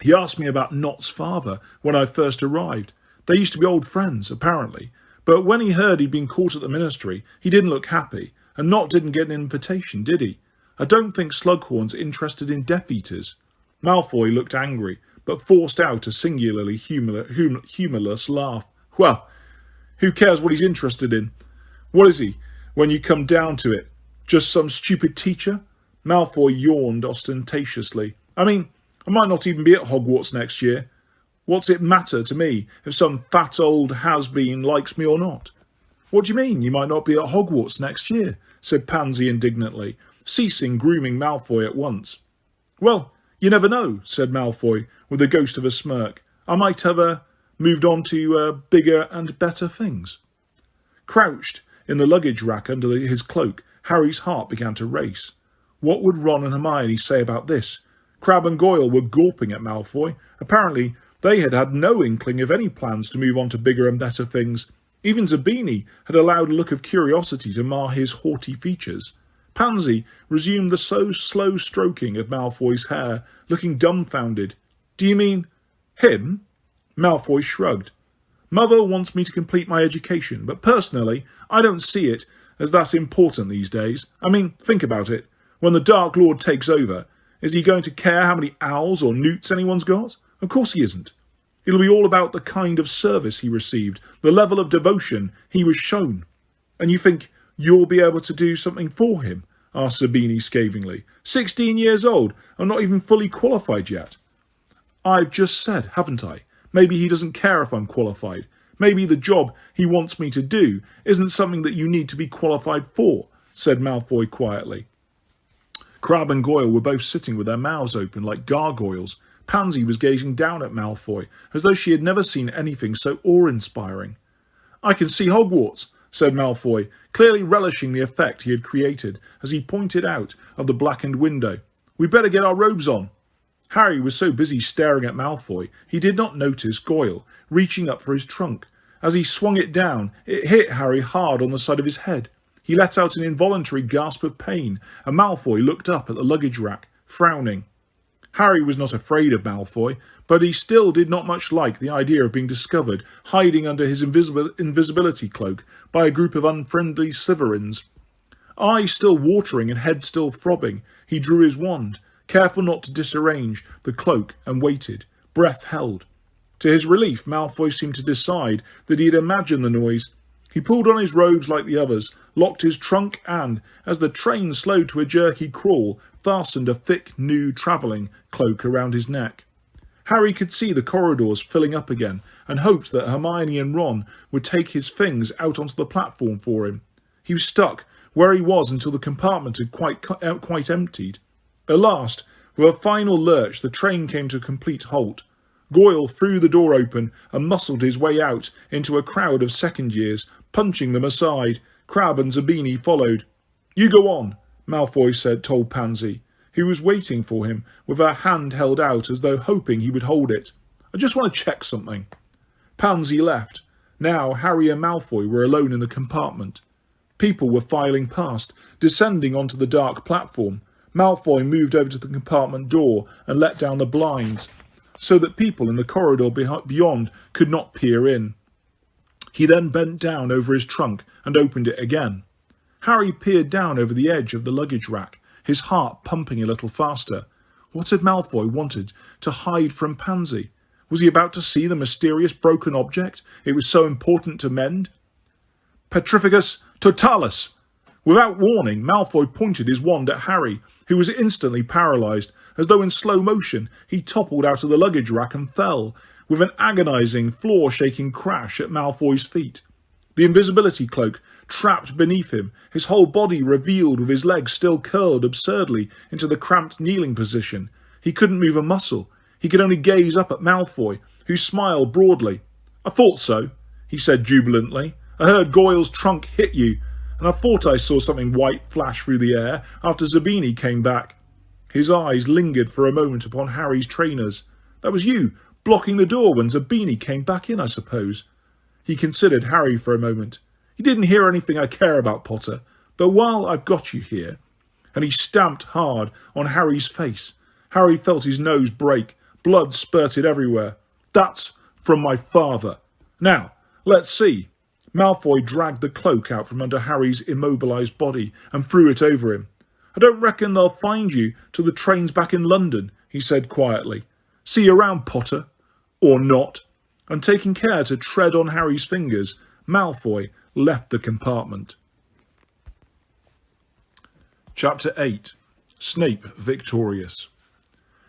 He asked me about Not's father when I first arrived. They used to be old friends, apparently. But when he heard he'd been caught at the ministry, he didn't look happy, and Not didn't get an invitation, did he? I don't think Slughorn's interested in Death Eaters. Malfoy looked angry, but forced out a singularly humourless laugh. Well, who cares what he's interested in? What is he, when you come down to it? Just some stupid teacher? Malfoy yawned ostentatiously. I mean, I might not even be at Hogwarts next year. What's it matter to me if some fat old has-been likes me or not? What do you mean you might not be at Hogwarts next year? Said Pansy indignantly, ceasing grooming Malfoy at once. Well, you never know, said Malfoy, with the ghost of a smirk. I might have moved on to bigger and better things. Crouched in the luggage rack under his cloak, Harry's heart began to race. What would Ron and Hermione say about this? Crabbe and Goyle were gawping at Malfoy. Apparently, they had had no inkling of any plans to move on to bigger and better things. Even Zabini had allowed a look of curiosity to mar his haughty features. Pansy resumed the slow stroking of Malfoy's hair, looking dumbfounded. Do you mean him? Malfoy shrugged. Mother wants me to complete my education, but personally, I don't see it as that important these days. I mean, think about it. When the Dark Lord takes over, is he going to care how many owls or newts anyone's got? Of course he isn't. It'll be all about the kind of service he received, the level of devotion he was shown. And you think you'll be able to do something for him? Asked Zabini scathingly. 16 years old and not even fully qualified yet. I've just said, haven't I? Maybe he doesn't care if I'm qualified. Maybe the job he wants me to do isn't something that you need to be qualified for, said Malfoy quietly. Crabbe and Goyle were both sitting with their mouths open like gargoyles. Pansy was gazing down at Malfoy, as though she had never seen anything so awe-inspiring. I can see Hogwarts, said Malfoy, clearly relishing the effect he had created, as he pointed out of the blackened window. We'd better get our robes on. Harry was so busy staring at Malfoy, he did not notice Goyle reaching up for his trunk. As he swung it down, it hit Harry hard on the side of his head. He let out an involuntary gasp of pain, and Malfoy looked up at the luggage rack, frowning. Harry was not afraid of Malfoy, but he still did not much like the idea of being discovered hiding under his invisibility cloak by a group of unfriendly Slytherins. Eyes still watering and head still throbbing, he drew his wand, careful not to disarrange the cloak, and waited, breath held. To his relief, Malfoy seemed to decide that he had imagined the noise. He pulled on his robes like the others, locked his trunk and, as the train slowed to a jerky crawl, fastened a thick, new travelling cloak around his neck. Harry could see the corridors filling up again and hoped that Hermione and Ron would take his things out onto the platform for him. He was stuck where he was until the compartment had quite emptied. At last, with a final lurch, the train came to a complete halt. Goyle threw the door open and muscled his way out into a crowd of second years, punching them aside. Crabbe and Zabini followed. "You go on," Malfoy told Pansy, who was waiting for him with her hand held out as though hoping he would hold it. "I just want to check something." Pansy left. Now Harry and Malfoy were alone in the compartment. People were filing past, descending onto the dark platform. Malfoy moved over to the compartment door and let down the blinds, so that people in the corridor beyond could not peer in. He then bent down over his trunk and opened it again. Harry peered down over the edge of the luggage rack, his heart pumping a little faster. What had Malfoy wanted to hide from Pansy? Was he about to see the mysterious broken object it was so important to mend? Petrificus totalis! Without warning, Malfoy pointed his wand at Harry, who was instantly paralysed. As though in slow motion, he toppled out of the luggage rack and fell, with an agonising, floor-shaking crash at Malfoy's feet. The invisibility cloak trapped beneath him, his whole body revealed with his legs still curled absurdly into the cramped kneeling position. He couldn't move a muscle. He could only gaze up at Malfoy, who smiled broadly. "I thought so," he said jubilantly. "I heard Goyle's trunk hit you, and I thought I saw something white flash through the air after Zabini came back." His eyes lingered for a moment upon Harry's trainers. "That was you, blocking the door when Zabini came back in, I suppose." He considered Harry for a moment. "You didn't hear anything I care about, Potter, but while I've got you here..." And he stamped hard on Harry's face. Harry felt his nose break. Blood spurted everywhere. "That's from my father. Now, let's see." Malfoy dragged the cloak out from under Harry's immobilised body and threw it over him. "I don't reckon they'll find you till the train's back in London," he said quietly. "See you around, Potter. Or not." And taking care to tread on Harry's fingers, Malfoy left the compartment. Chapter 8. Snape victorious.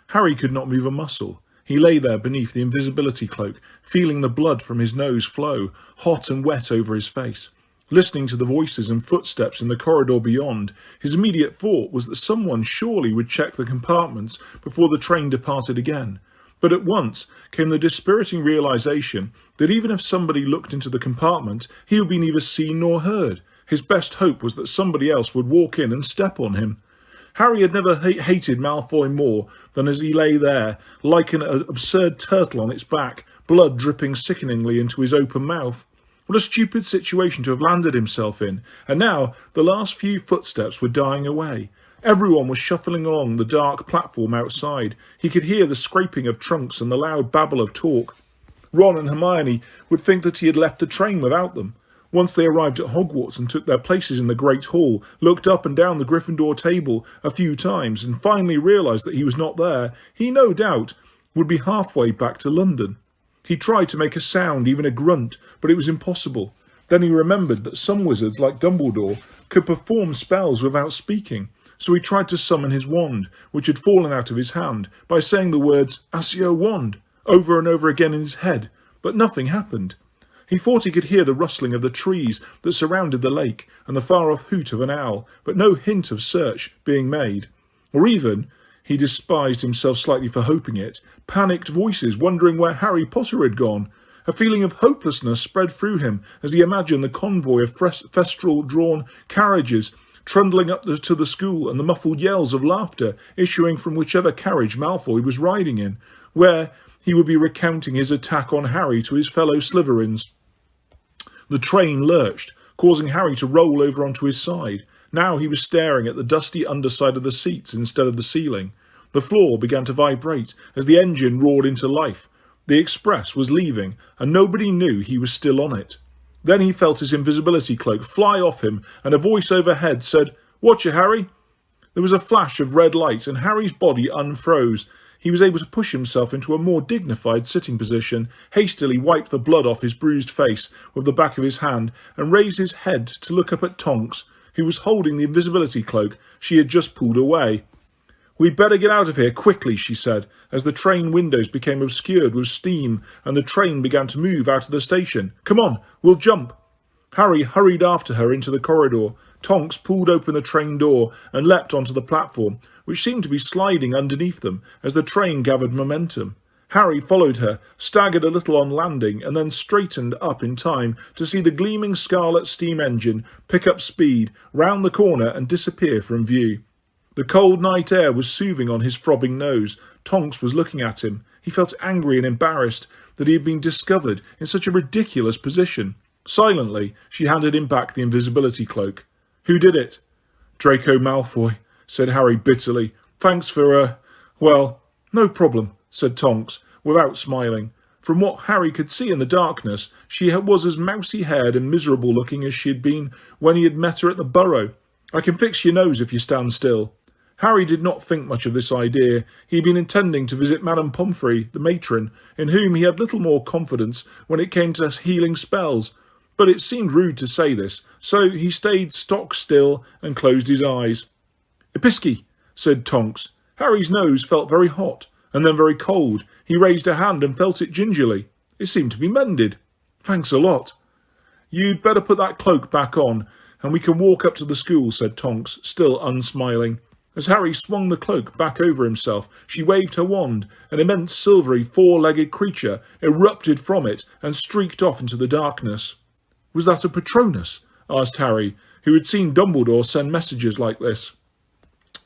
Harry could not move a muscle. He lay there beneath the invisibility cloak, feeling the blood from his nose flow, hot and wet over his face. Listening to the voices and footsteps in the corridor beyond, his immediate thought was that someone surely would check the compartments before the train departed again. But at once came the dispiriting realisation that even if somebody looked into the compartment, he would be neither seen nor heard. His best hope was that somebody else would walk in and step on him. Harry had never hated Malfoy more than as he lay there, like an absurd turtle on its back, blood dripping sickeningly into his open mouth. What a stupid situation to have landed himself in, and now the last few footsteps were dying away. Everyone was shuffling along the dark platform outside. He could hear the scraping of trunks and the loud babble of talk. Ron and Hermione would think that he had left the train without them. Once they arrived at Hogwarts and took their places in the Great Hall, looked up and down the Gryffindor table a few times and finally realised that he was not there, he no doubt would be halfway back to London. He tried to make a sound, even a grunt, but it was impossible. Then he remembered that some wizards, like Dumbledore, could perform spells without speaking, so he tried to summon his wand, which had fallen out of his hand, by saying the words "Accio wand" over and over again in his head, but nothing happened. He thought he could hear the rustling of the trees that surrounded the lake and the far-off hoot of an owl, but no hint of search being made. Or even, he despised himself slightly for hoping it, panicked voices wondering where Harry Potter had gone. A feeling of hopelessness spread through him as he imagined the convoy of festral-drawn carriages trundling up to the school and the muffled yells of laughter issuing from whichever carriage Malfoy was riding in, where he would be recounting his attack on Harry to his fellow Slytherins. The train lurched, causing Harry to roll over onto his side. Now he was staring at the dusty underside of the seats instead of the ceiling. The floor began to vibrate as the engine roared into life. The express was leaving, and nobody knew he was still on it. Then he felt his invisibility cloak fly off him, and a voice overhead said, "Watcha, Harry." There was a flash of red light, and Harry's body unfroze. He was able to push himself into a more dignified sitting position, hastily wiped the blood off his bruised face with the back of his hand, and raised his head to look up at Tonks, who was holding the invisibility cloak she had just pulled away. "We'd better get out of here quickly," she said, as the train windows became obscured with steam and the train began to move out of the station. "Come on, we'll jump." Harry hurried after her into the corridor. Tonks pulled open the train door and leapt onto the platform, which seemed to be sliding underneath them as the train gathered momentum. Harry followed her, staggered a little on landing, and then straightened up in time to see the gleaming scarlet steam engine pick up speed, round the corner and disappear from view. The cold night air was soothing on his throbbing nose. Tonks was looking at him. He felt angry and embarrassed that he had been discovered in such a ridiculous position. Silently, she handed him back the invisibility cloak. "Who did it?" "Draco Malfoy," said Harry bitterly. "Thanks for, well, no problem," said Tonks, without smiling. From what Harry could see in the darkness, she was as mousy-haired and miserable-looking as she had been when he had met her at the Burrow. "I can fix your nose if you stand still." Harry did not think much of this idea. He had been intending to visit Madame Pomfrey, the matron, in whom he had little more confidence when it came to healing spells. But it seemed rude to say this, so he stayed stock still and closed his eyes. "Episky," said Tonks. Harry's nose felt very hot, and then very cold. He raised a hand and felt it gingerly. It seemed to be mended. "Thanks a lot." "You'd better put that cloak back on, and we can walk up to the school," said Tonks, still unsmiling. As Harry swung the cloak back over himself, she waved her wand. An immense silvery four-legged creature erupted from it and streaked off into the darkness. "Was that a Patronus?" asked Harry, who had seen Dumbledore send messages like this.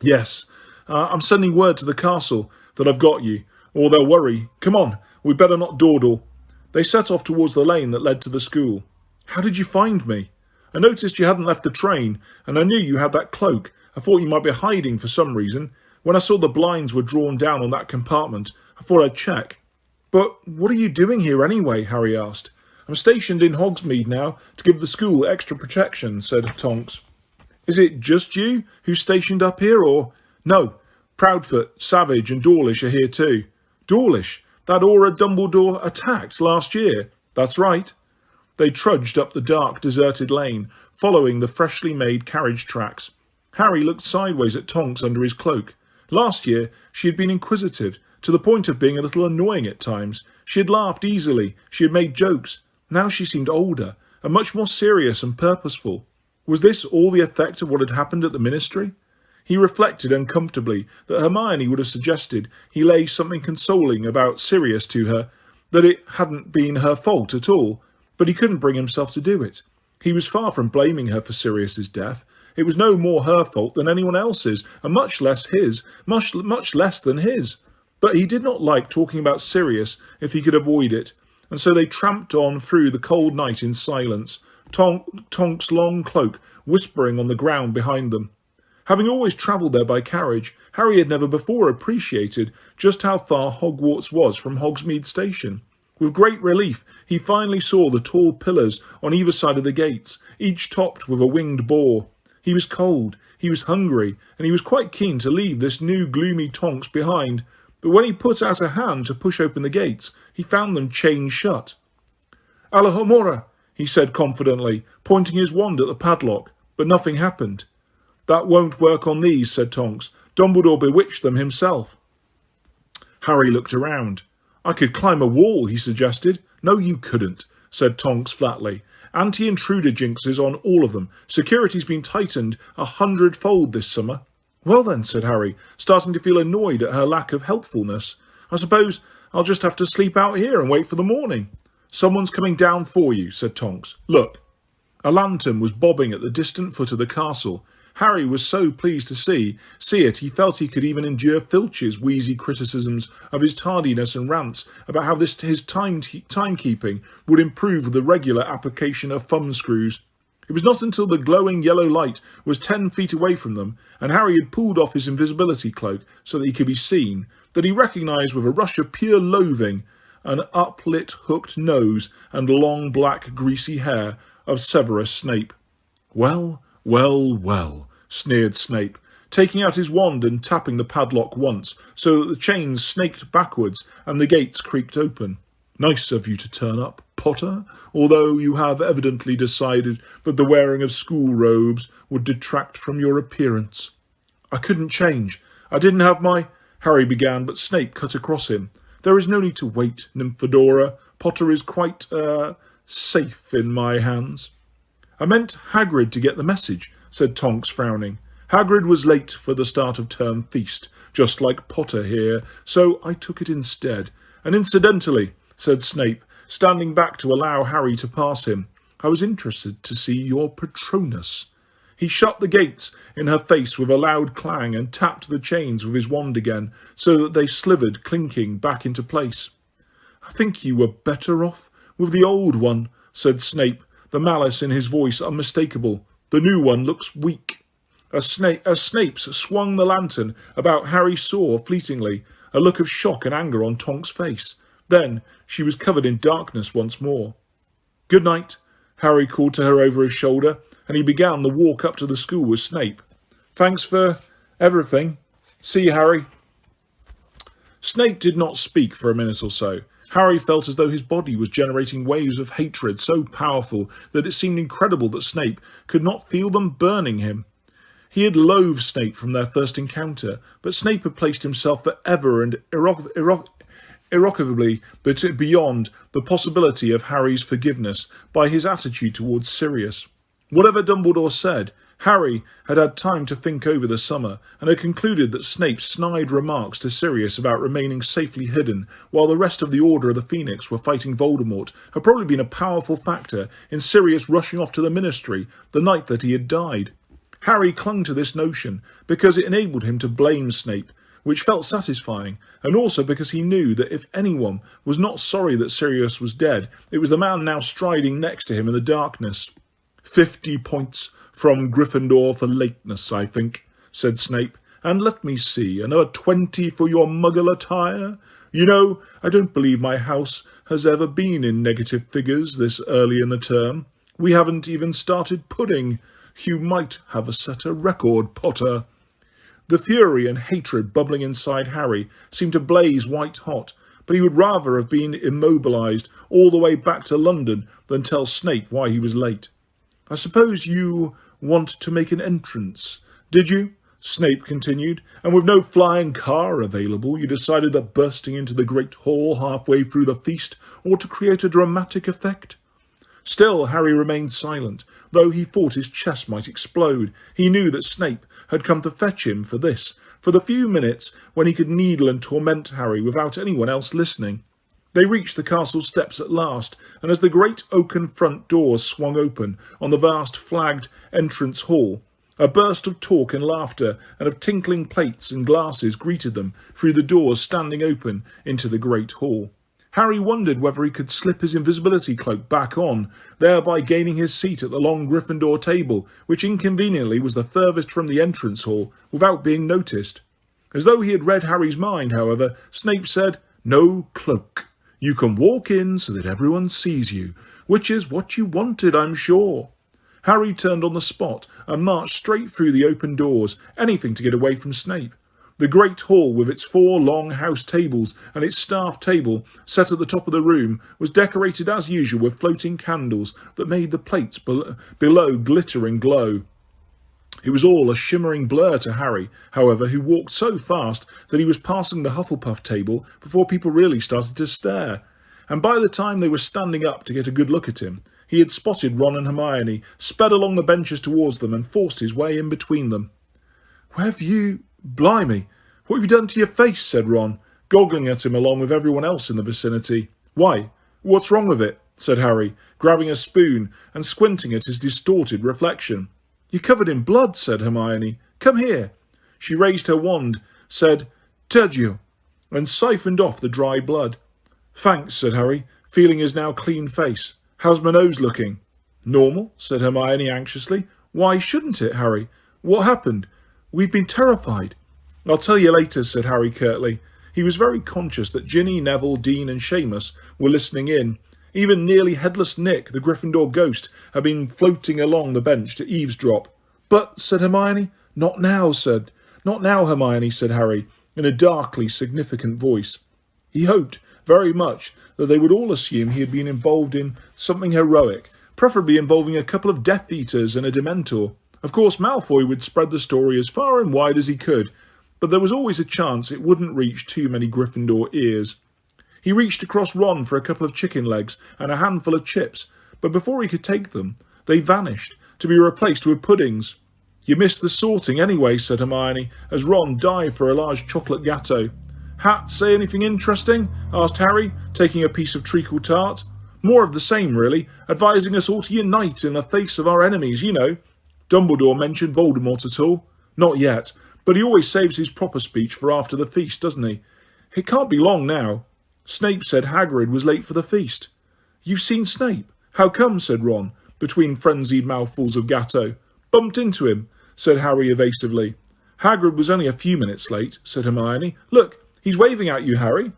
"Yes. I'm sending word to the castle that I've got you, or they'll worry. Come on, we'd better not dawdle." They set off towards the lane that led to the school. "How did you find me?" "I noticed you hadn't left the train, and I knew you had that cloak. I thought you might be hiding for some reason. When I saw the blinds were drawn down on that compartment, I thought I'd check." "But what are you doing here anyway?" Harry asked. "I'm stationed in Hogsmeade now to give the school extra protection," said Tonks. "Is it just you who's stationed up here, or—" "No, Proudfoot, Savage and Dawlish are here too." "Dawlish? That Aura Dumbledore attacked last year?" "That's right." They trudged up the dark, deserted lane, following the freshly made carriage tracks. Harry looked sideways at Tonks under his cloak. Last year, she had been inquisitive, to the point of being a little annoying at times. She had laughed easily, she had made jokes. Now she seemed older, and much more serious and purposeful. Was this all the effect of what had happened at the Ministry? He reflected uncomfortably that Hermione would have suggested he lay something consoling about Sirius to her, that it hadn't been her fault at all, but he couldn't bring himself to do it. He was far from blaming her for Sirius's death. It was no more her fault than anyone else's, and much less his, much less than his. But he did not like talking about Sirius if he could avoid it, and so they tramped on through the cold night in silence, Tonk's long cloak whispering on the ground behind them. Having always travelled there by carriage, Harry had never before appreciated just how far Hogwarts was from Hogsmeade Station. With great relief, he finally saw the tall pillars on either side of the gates, each topped with a winged boar. He was cold, he was hungry, and he was quite keen to leave this new gloomy Tonks behind, but when he put out a hand to push open the gates, he found them chained shut. "Alohomora," he said confidently, pointing his wand at the padlock, but nothing happened. "That won't work on these," said Tonks. "Dumbledore bewitched them himself." Harry looked around. "I could climb a wall," he suggested. "No, you couldn't," said Tonks flatly. "Anti-intruder jinxes on all of them. Security's been tightened 100-fold this summer." "Well then," said Harry, starting to feel annoyed at her lack of helpfulness. "I suppose I'll just have to sleep out here and wait for the morning." "Someone's coming down for you," said Tonks. "Look." A lantern was bobbing at the distant foot of the castle. Harry was so pleased to see it, he felt he could even endure Filch's wheezy criticisms of his tardiness and rants about how his timekeeping would improve with the regular application of thumbscrews. It was not until the glowing yellow light was 10 feet away from them, and Harry had pulled off his invisibility cloak so that he could be seen, that he recognised with a rush of pure loathing an uplit hooked nose and long black greasy hair of Severus Snape. "Well, well, well," sneered Snape, taking out his wand and tapping the padlock once, so that the chains snaked backwards and the gates creaked open. "Nice of you to turn up, Potter, although you have evidently decided that the wearing of school robes would detract from your appearance." "I couldn't change. I didn't have my—" Harry began, but Snape cut across him. "There is no need to wait, Nymphadora. Potter is quite, safe in my hands." "I meant Hagrid to get the message," said Tonks, frowning. "Hagrid was late for the start of term feast, just like Potter here, so I took it instead. And incidentally, said Snape, standing back to allow Harry to pass him, I was interested to see your Patronus. He shut the gates in her face with a loud clang and tapped the chains with his wand again, so that they slivered, clinking, back into place. I think you were better off with the old one, said Snape, the malice in his voice unmistakable. The new one looks weak. As Snape's swung the lantern about, Harry saw, fleetingly, a look of shock and anger on Tonk's face. Then she was covered in darkness once more. Good night, Harry called to her over his shoulder, and he began the walk up to the school with Snape. Thanks for everything. See you, Harry. Snape did not speak for a minute or so. Harry felt as though his body was generating waves of hatred so powerful that it seemed incredible that Snape could not feel them burning him. He had loathed Snape from their first encounter, but Snape had placed himself forever and irrevocably beyond the possibility of Harry's forgiveness by his attitude towards Sirius. Whatever Dumbledore said, Harry had had time to think over the summer, and had concluded that Snape's snide remarks to Sirius about remaining safely hidden while the rest of the Order of the Phoenix were fighting Voldemort had probably been a powerful factor in Sirius rushing off to the Ministry the night that he had died. Harry clung to this notion because it enabled him to blame Snape, which felt satisfying, and also because he knew that if anyone was not sorry that Sirius was dead, it was the man now striding next to him in the darkness. 50 points from Gryffindor for lateness, I think, said Snape. And let me see, another 20 for your muggle attire? You know, I don't believe my house has ever been in negative figures this early in the term. We haven't even started pudding. You might have set a record, Potter. The fury and hatred bubbling inside Harry seemed to blaze white hot, but he would rather have been immobilised all the way back to London than tell Snape why he was late. I suppose you want to make an entrance, did you? Snape continued, and with no flying car available, you decided that bursting into the great hall halfway through the feast ought to create a dramatic effect. Still, Harry remained silent, though he thought his chest might explode. He knew that Snape had come to fetch him for this, for the few minutes when he could needle and torment Harry without anyone else listening. They reached the castle steps at last, and as the great oaken front doors swung open on the vast flagged entrance hall, a burst of talk and laughter and of tinkling plates and glasses greeted them through the doors standing open into the great hall. Harry wondered whether he could slip his invisibility cloak back on, thereby gaining his seat at the long Gryffindor table, which inconveniently was the furthest from the entrance hall, without being noticed. As though he had read Harry's mind, however, Snape said, "No cloak. You can walk in so that everyone sees you, which is what you wanted, I'm sure." Harry turned on the spot and marched straight through the open doors, anything to get away from Snape. The great hall, with its 4 long house tables and its staff table set at the top of the room, was decorated as usual with floating candles that made the plates below glitter and glow. It was all a shimmering blur to Harry, however, who walked so fast that he was passing the Hufflepuff table before people really started to stare. And by the time they were standing up to get a good look at him, he had spotted Ron and Hermione, sped along the benches towards them and forced his way in between them. "Where have you... Blimey, what have you done to your face?" said Ron, goggling at him along with everyone else in the vicinity. "Why, what's wrong with it?" said Harry, grabbing a spoon and squinting at his distorted reflection. "You're covered in blood," said Hermione. "Come here." She raised her wand, said, "Tergio," and siphoned off the dry blood. "Thanks," said Harry, feeling his now clean face. "How's my nose looking?" "Normal," said Hermione anxiously. "Why shouldn't it, Harry? What happened? We've been terrified." "I'll tell you later," said Harry curtly. He was very conscious that Ginny, Neville, Dean and Seamus were listening in. Even nearly headless Nick, the Gryffindor ghost, had been floating along the bench to eavesdrop. "But," said Hermione. Not now, Hermione," said Harry, in a darkly significant voice. He hoped very much that they would all assume he had been involved in something heroic, preferably involving a couple of Death Eaters and a Dementor. Of course, Malfoy would spread the story as far and wide as he could, but there was always a chance it wouldn't reach too many Gryffindor ears. He reached across Ron for a couple of chicken legs and a handful of chips, but before he could take them, they vanished, to be replaced with puddings. "You missed the sorting anyway," said Hermione, as Ron dived for a large chocolate gâteau. Hat say anything interesting?" asked Harry, taking a piece of treacle tart. "More of the same, really, advising us all to unite in the face of our enemies, you know." "Dumbledore mentioned Voldemort at all?" "Not yet, but he always saves his proper speech for after the feast, doesn't he? It can't be long now." "Snape said Hagrid was late for the feast." "You've seen Snape? How come?" said Ron, between frenzied mouthfuls of gatto. "Bumped into him," said Harry evasively. "Hagrid was only a few minutes late," said Hermione. "Look, he's waving at you, Harry."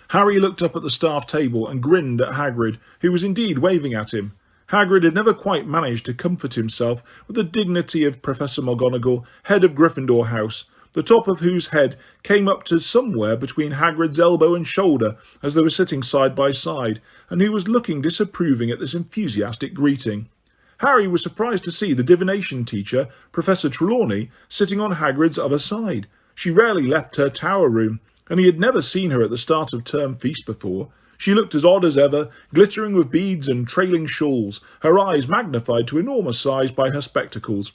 Harry looked up at the staff table and grinned at Hagrid, who was indeed waving at him. Hagrid had never quite managed to comfort himself with the dignity of Professor McGonagall, head of Gryffindor House, the top of whose head came up to somewhere between Hagrid's elbow and shoulder as they were sitting side by side, and who was looking disapproving at this enthusiastic greeting. Harry was surprised to see the divination teacher, Professor Trelawney, sitting on Hagrid's other side. She rarely left her tower room, and he had never seen her at the start of term feast before. She looked as odd as ever, glittering with beads and trailing shawls, her eyes magnified to enormous size by her spectacles.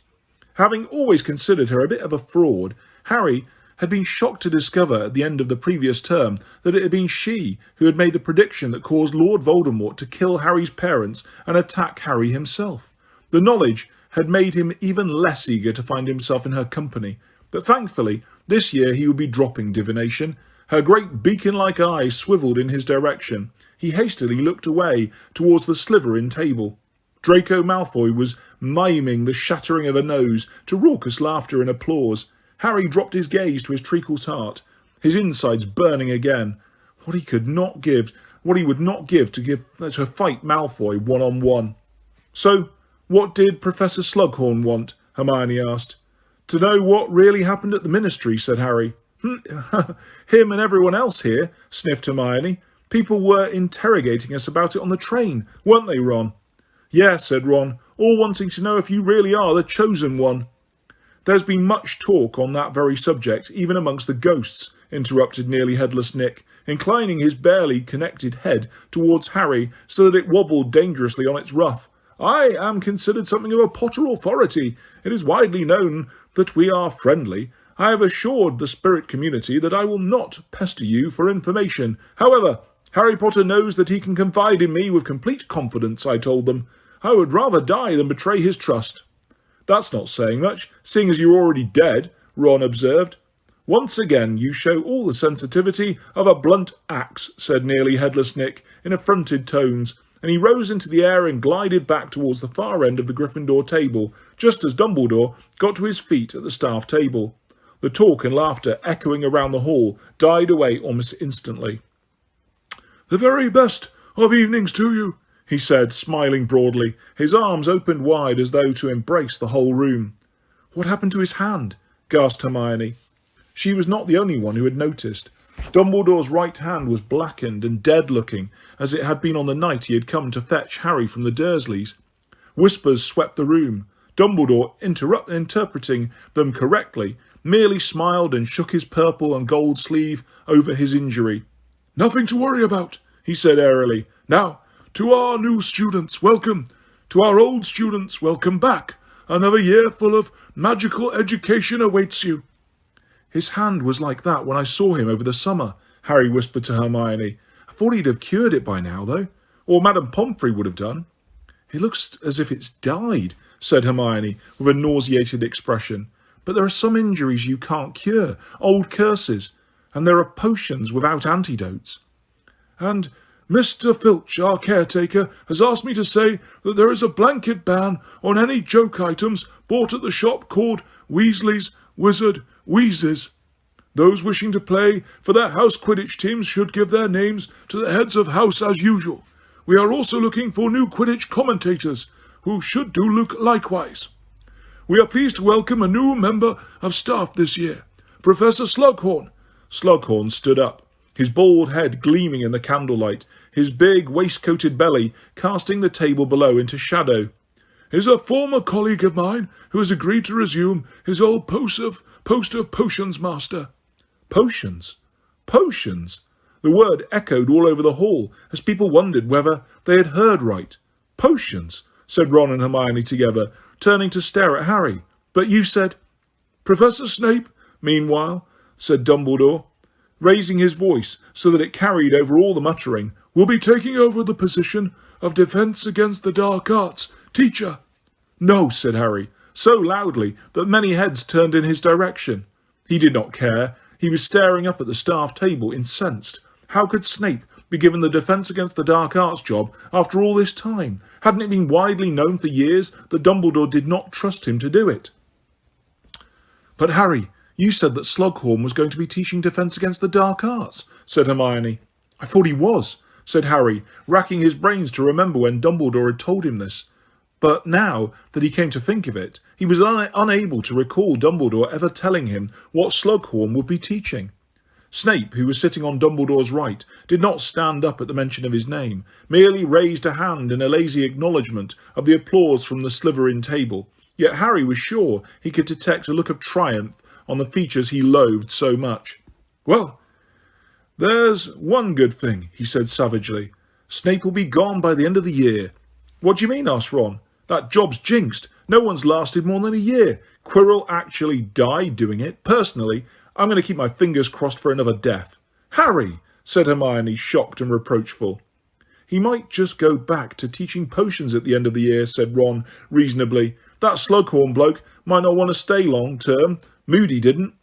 Having always considered her a bit of a fraud, Harry had been shocked to discover at the end of the previous term that it had been she who had made the prediction that caused Lord Voldemort to kill Harry's parents and attack Harry himself. The knowledge had made him even less eager to find himself in her company, but thankfully this year he would be dropping divination. Her great beacon-like eyes swivelled in his direction. He hastily looked away towards the Slytherin table. Draco Malfoy was miming the shattering of a nose to raucous laughter and applause. Harry dropped his gaze to his treacle tart, his insides burning again. What he would not give to fight Malfoy one-on-one. "So, what did Professor Slughorn want?" Hermione asked. "To know what really happened at the Ministry," said Harry. "Him and everyone else here," sniffed Hermione. "People were interrogating us about it on the train, weren't they, Ron?" "Yeah," said Ron, "all wanting to know if you really are the chosen one." "There's been much talk on that very subject, even amongst the ghosts," interrupted Nearly Headless Nick, inclining his barely connected head towards Harry so that it wobbled dangerously on its ruff. "I am considered something of a Potter authority. It is widely known that we are friendly. I have assured the spirit community that I will not pester you for information. However, Harry Potter knows that he can confide in me with complete confidence, I told them. I would rather die than betray his trust." "That's not saying much, seeing as you're already dead," Ron observed. "Once again you show all the sensitivity of a blunt axe," said Nearly Headless Nick in affronted tones, and he rose into the air and glided back towards the far end of the Gryffindor table, just as Dumbledore got to his feet at the staff table. The talk and laughter echoing around the hall died away almost instantly. "The very best of evenings to you," he said, smiling broadly, his arms opened wide as though to embrace the whole room. "What happened to his hand?" gasped Hermione. She was not the only one who had noticed. Dumbledore's right hand was blackened and dead-looking, as it had been on the night he had come to fetch Harry from the Dursleys. Whispers swept the room. Dumbledore, interpreting them correctly, merely smiled and shook his purple and gold sleeve over his injury. "Nothing to worry about," he said airily. "Now, to our new students, welcome. To our old students, welcome back. Another year full of magical education awaits you." "His hand was like that when I saw him over the summer," Harry whispered to Hermione. "I thought he'd have cured it by now, though. Or Madame Pomfrey would have done." "It looks as if it's died," said Hermione, with a nauseated expression. "But there are some injuries you can't cure, old curses, and there are potions without antidotes." "And Mr. Filch, our caretaker, has asked me to say that there is a blanket ban on any joke items bought at the shop called Weasley's Wizard Wheezes. Those wishing to play for their house Quidditch teams should give their names to the heads of house as usual. We are also looking for new Quidditch commentators, who should do look likewise. We are pleased to welcome a new member of staff this year, Professor Slughorn." Slughorn stood up, his bald head gleaming in the candlelight, his big waistcoated belly casting the table below into shadow. "Is a former colleague of mine who has agreed to resume his old post of potions master." Potions? Potions? The word echoed all over the hall as people wondered whether they had heard right. "Potions," said Ron and Hermione together, turning to stare at Harry. "But you said—" "Professor Snape, meanwhile," said Dumbledore, raising his voice so that it carried over all the muttering, "will be taking over the position of Defence Against the Dark Arts. Teacher." "No," said Harry, so loudly that many heads turned in his direction. He did not care. He was staring up at the staff table, incensed. How could Snape be given the Defence Against the Dark Arts job after all this time? Hadn't it been widely known for years that Dumbledore did not trust him to do it? "But Harry, you said that Slughorn was going to be teaching Defence Against the Dark Arts," said Hermione. "I thought he was," said Harry, racking his brains to remember when Dumbledore had told him this. But now that he came to think of it, he was unable to recall Dumbledore ever telling him what Slughorn would be teaching. Snape, who was sitting on Dumbledore's right, did not stand up at the mention of his name, merely raised a hand in a lazy acknowledgement of the applause from the Slytherin table. Yet Harry was sure he could detect a look of triumph on the features he loathed so much. "Well, there's one good thing," he said savagely. "Snape will be gone by the end of the year." "What do you mean?" asked Ron. "That job's jinxed. No one's lasted more than a year. Quirrell actually died doing it. Personally, I'm going to keep my fingers crossed for another death." "Harry," said Hermione, shocked and reproachful. "He might just go back to teaching potions at the end of the year," said Ron reasonably. "That Slughorn bloke might not want to stay long term. Moody didn't."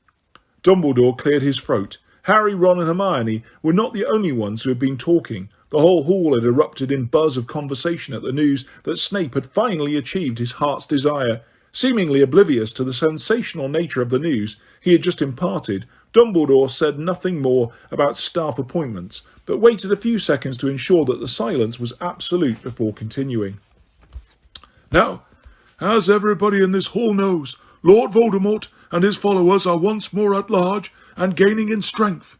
Dumbledore cleared his throat. Harry, Ron and Hermione were not the only ones who had been talking. The whole hall had erupted in buzz of conversation at the news that Snape had finally achieved his heart's desire. Seemingly oblivious to the sensational nature of the news he had just imparted, Dumbledore said nothing more about staff appointments, but waited a few seconds to ensure that the silence was absolute before continuing. "Now, as everybody in this hall knows, Lord Voldemort and his followers are once more at large and gaining in strength."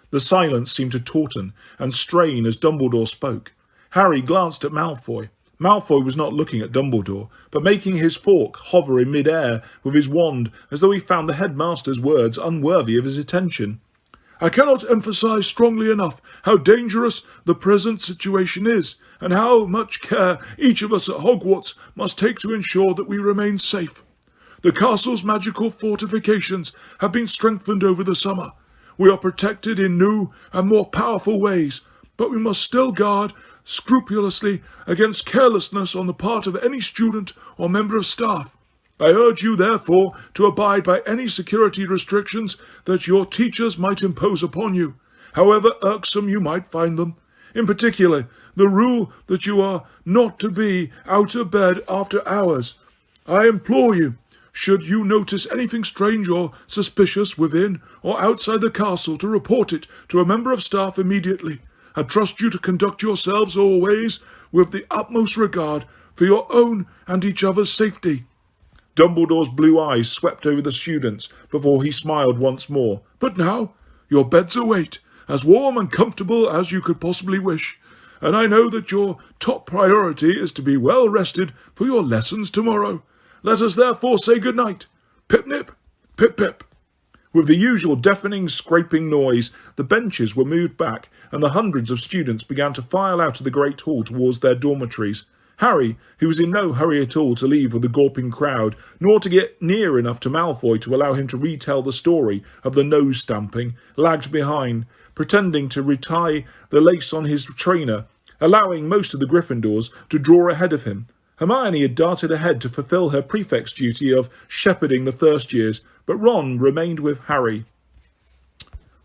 The silence seemed to tauten and strain as Dumbledore spoke. Harry glanced at Malfoy. Malfoy was not looking at Dumbledore, but making his fork hover in mid-air with his wand as though he found the headmaster's words unworthy of his attention. "I cannot emphasize strongly enough how dangerous the present situation is, and how much care each of us at Hogwarts must take to ensure that we remain safe. The castle's magical fortifications have been strengthened over the summer. We are protected in new and more powerful ways, but we must still guard scrupulously against carelessness on the part of any student or member of staff. I urge you, therefore, to abide by any security restrictions that your teachers might impose upon you, however irksome you might find them. In particular, the rule that you are not to be out of bed after hours. I implore you, should you notice anything strange or suspicious within or outside the castle, to report it to a member of staff immediately. I trust you to conduct yourselves always with the utmost regard for your own and each other's safety." Dumbledore's blue eyes swept over the students before he smiled once more. "But now, your beds await, as warm and comfortable as you could possibly wish, and I know that your top priority is to be well rested for your lessons tomorrow. Let us therefore say good night. Pip-nip, pip-pip." With the usual deafening, scraping noise, the benches were moved back, and the hundreds of students began to file out of the great hall towards their dormitories. Harry, who was in no hurry at all to leave with the gawping crowd, nor to get near enough to Malfoy to allow him to retell the story of the nose-stamping, lagged behind, pretending to retie the lace on his trainer, allowing most of the Gryffindors to draw ahead of him. Hermione had darted ahead to fulfil her prefect's duty of shepherding the first years, but Ron remained with Harry.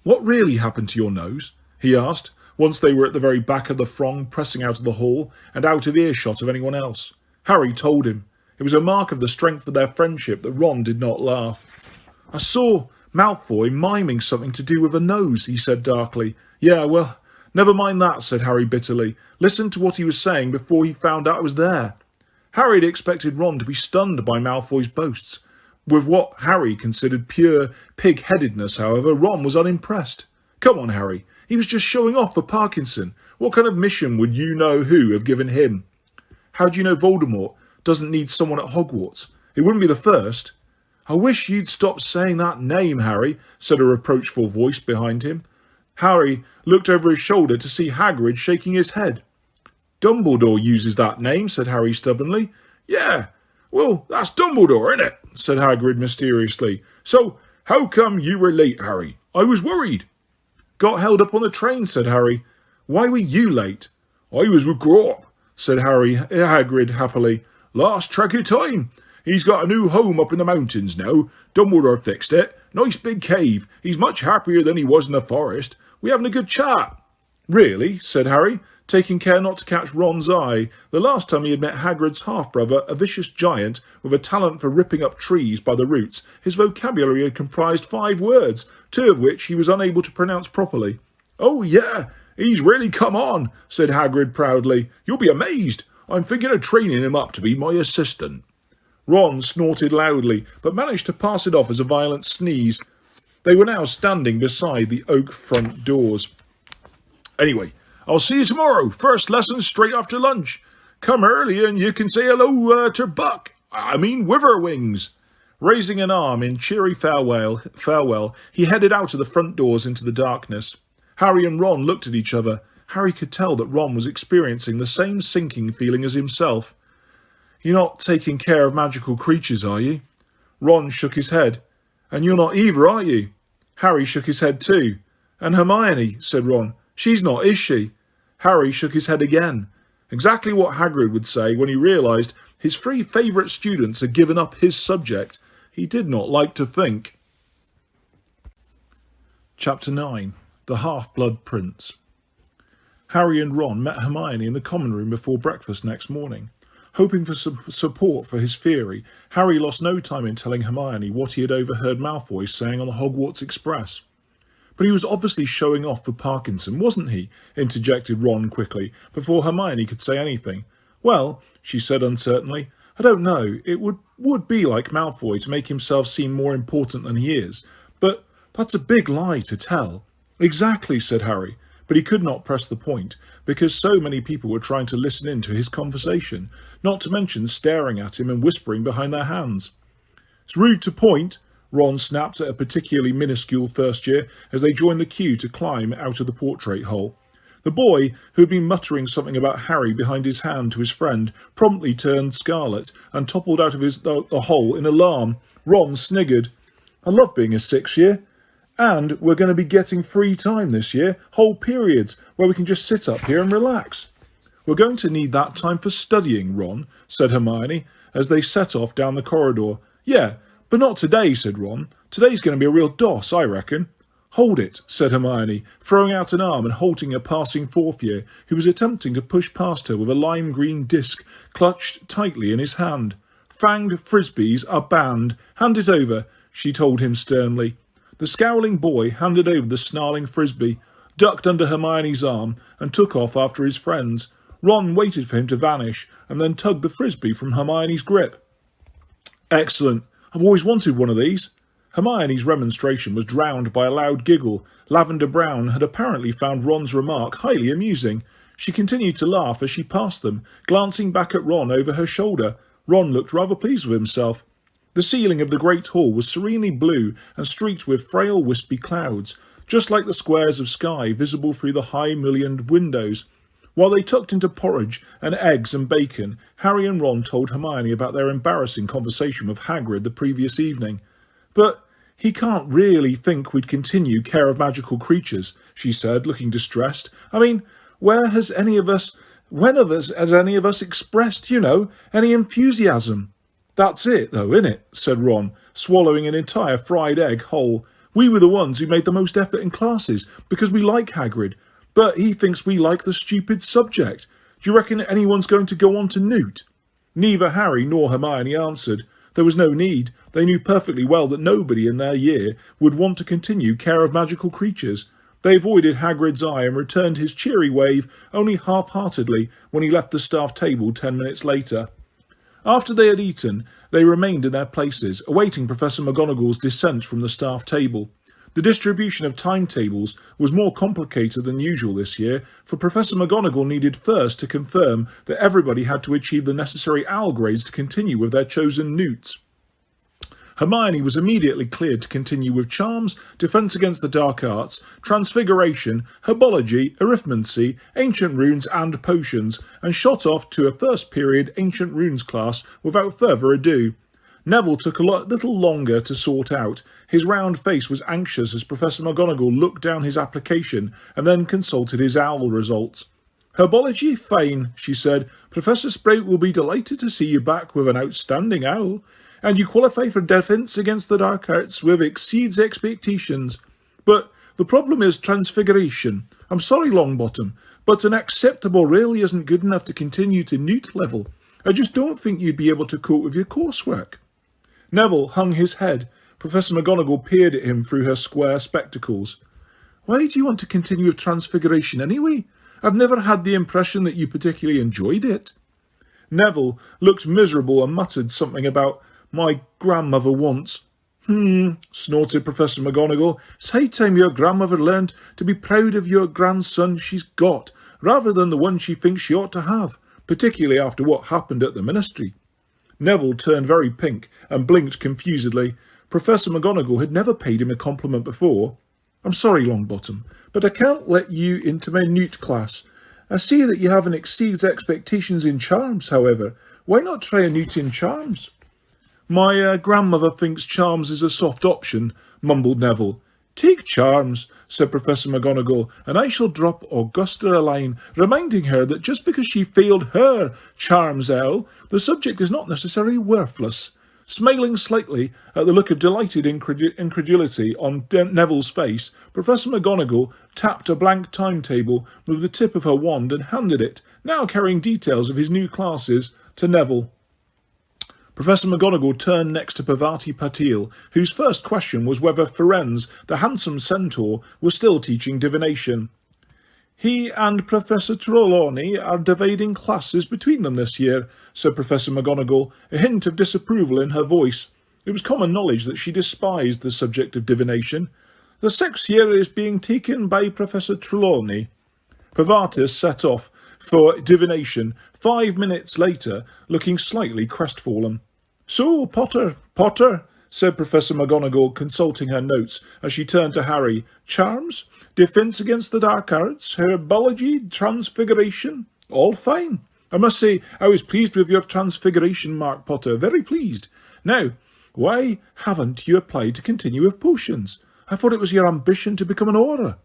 "What really happened to your nose?" he asked, once they were at the very back of the throng, pressing out of the hall and out of earshot of anyone else. Harry told him. It was a mark of the strength of their friendship that Ron did not laugh. "I saw Malfoy miming something to do with a nose," he said darkly. "Yeah, well, never mind that," said Harry bitterly. "Listen to what he was saying before he found out I was there." Harry had expected Ron to be stunned by Malfoy's boasts. With what Harry considered pure pig-headedness, however, Ron was unimpressed. "Come on, Harry. He was just showing off for Parkinson. What kind of mission would you-know-who have given him?" "How do you know Voldemort doesn't need someone at Hogwarts? It wouldn't be the first." "I wish you'd stop saying that name, Harry," said a reproachful voice behind him. Harry looked over his shoulder to see Hagrid shaking his head. "Dumbledore uses that name," said Harry stubbornly. "Yeah, well, that's Dumbledore, isn't it?" said Hagrid mysteriously. "So, how come you were late, Harry? I was worried." Got held up on the train, said Harry. Why were you late? I was with Gaunt, said Hagrid happily. Last track of time. He's got a new home up in the mountains now. Dumbledore fixed it. Nice big cave. He's much happier than he was in the forest. We're having a good chat. Really? Said Harry, taking care not to catch Ron's eye. The last time he had met Hagrid's half-brother, a vicious giant with a talent for ripping up trees by the roots, his vocabulary had comprised 5 words, 2 of which he was unable to pronounce properly. Oh, yeah, he's really come on, said Hagrid proudly. You'll be amazed. I'm thinking of training him up to be my assistant. Ron snorted loudly, but managed to pass it off as a violent sneeze. They were now standing beside the oak front doors. Anyway, I'll see you tomorrow. First lesson straight after lunch. Come early and you can say hello to Witherwings. Raising an arm in cheery farewell, he headed out of the front doors into the darkness. Harry and Ron looked at each other. Harry could tell that Ron was experiencing the same sinking feeling as himself. You're not taking care of magical creatures, are you? Ron shook his head. And you're not either, are you? Harry shook his head too. And Hermione, said Ron. She's not, is she? Harry shook his head again. Exactly what Hagrid would say when he realised his 3 favourite students had given up his subject. He did not like to think. Chapter 9. The Half-Blood Prince. Harry and Ron met Hermione in the common room before breakfast next morning. Hoping for some support for his theory, Harry lost no time in telling Hermione what he had overheard Malfoy saying on the Hogwarts Express. But he was obviously showing off for Parkinson, wasn't he? Interjected Ron quickly, before Hermione could say anything. Well, she said uncertainly, I don't know. It would be like Malfoy to make himself seem more important than he is. But that's a big lie to tell. Exactly, said Harry. But he could not press the point, because so many people were trying to listen in to his conversation, not to mention staring at him and whispering behind their hands. It's rude to point, Ron snapped at a particularly minuscule first year as they joined the queue to climb out of the portrait hole. The boy, who had been muttering something about Harry behind his hand to his friend, promptly turned scarlet and toppled out of the hole in alarm. Ron sniggered. I love being a 6th year. And we're going to be getting free time this year, whole periods, where we can just sit up here and relax. We're going to need that time for studying, Ron, said Hermione, as they set off down the corridor. Yeah, but not today, said Ron. Today's going to be a real doss, I reckon. Hold it, said Hermione, throwing out an arm and halting a passing 4th year, who was attempting to push past her with a lime green disc clutched tightly in his hand. Fanged frisbees are banned. Hand it over, she told him sternly. The scowling boy handed over the snarling frisbee, ducked under Hermione's arm, and took off after his friends. Ron waited for him to vanish, and then tugged the frisbee from Hermione's grip. Excellent. I've always wanted one of these. Hermione's remonstration was drowned by a loud giggle. Lavender Brown had apparently found Ron's remark highly amusing. She continued to laugh as she passed them, glancing back at Ron over her shoulder. Ron looked rather pleased with himself. The ceiling of the great hall was serenely blue and streaked with frail wispy clouds, just like the squares of sky visible through the high mullioned windows. While they tucked into porridge and eggs and bacon, Harry and Ron told Hermione about their embarrassing conversation with Hagrid the previous evening. But he can't really think we'd continue care of magical creatures, she said, looking distressed. I mean, when has any of us expressed, any enthusiasm? That's it, though, innit? Said Ron, swallowing an entire fried egg whole. We were the ones who made the most effort in classes, because we like Hagrid. But he thinks we like the stupid subject. Do you reckon anyone's going to go on to Newt? Neither Harry nor Hermione answered. There was no need. They knew perfectly well that nobody in their year would want to continue care of magical creatures. They avoided Hagrid's eye and returned his cheery wave only half-heartedly when he left the staff table 10 minutes later. After they had eaten, they remained in their places, awaiting Professor McGonagall's descent from the staff table. The distribution of timetables was more complicated than usual this year, for Professor McGonagall needed first to confirm that everybody had to achieve the necessary OWL grades to continue with their chosen newts. Hermione was immediately cleared to continue with Charms, Defence Against the Dark Arts, Transfiguration, Herbology, Arithmancy, Ancient Runes and Potions, and shot off to a first period Ancient Runes class without further ado. Neville took a little longer to sort out. His round face was anxious as Professor McGonagall looked down his application and then consulted his owl results. "Herbology, fine," she said. "Professor Sprout will be delighted to see you back with an outstanding owl. And you qualify for defence against the dark arts, which exceeds expectations. But the problem is transfiguration. I'm sorry, Longbottom, but an acceptable really isn't good enough to continue to newt level. I just don't think you'd be able to cope with your coursework." Neville hung his head. Professor McGonagall peered at him through her square spectacles. "Why do you want to continue with transfiguration anyway? I've never had the impression that you particularly enjoyed it." Neville looked miserable and muttered something about "my grandmother once." Snorted Professor McGonagall. "It's high time your grandmother learned to be proud of your grandson she's got, rather than the one she thinks she ought to have, particularly after what happened at the ministry." Neville turned very pink and blinked confusedly. Professor McGonagall had never paid him a compliment before. "I'm sorry, Longbottom, but I can't let you into my newt class. I see that you haven't exceeded expectations in charms, however. Why not try a newt in charms?" "My grandmother thinks charms is a soft option," mumbled Neville. "Take charms," said Professor McGonagall, "and I shall drop Augusta a line, reminding her that just because she failed her charms owl, the subject is not necessarily worthless." Smiling slightly at the look of delighted incredulity on Neville's face, Professor McGonagall tapped a blank timetable with the tip of her wand and handed it, now carrying details of his new classes, to Neville. Professor McGonagall turned next to Parvati Patil, whose first question was whether Firenze, the handsome centaur, was still teaching divination. "He and Professor Trelawney are dividing classes between them this year," said Professor McGonagall, a hint of disapproval in her voice. It was common knowledge that she despised the subject of divination. "The 6th year is being taken by Professor Trelawney." Parvati set off for divination 5 minutes later, looking slightly crestfallen. "So, Potter, said Professor McGonagall, consulting her notes as she turned to Harry. "Charms, defence against the dark arts, herbology, transfiguration, all fine. I must say I was pleased with your transfiguration mark, Potter, very pleased. Now, why haven't you applied to continue with potions? I thought it was your ambition to become an Auror."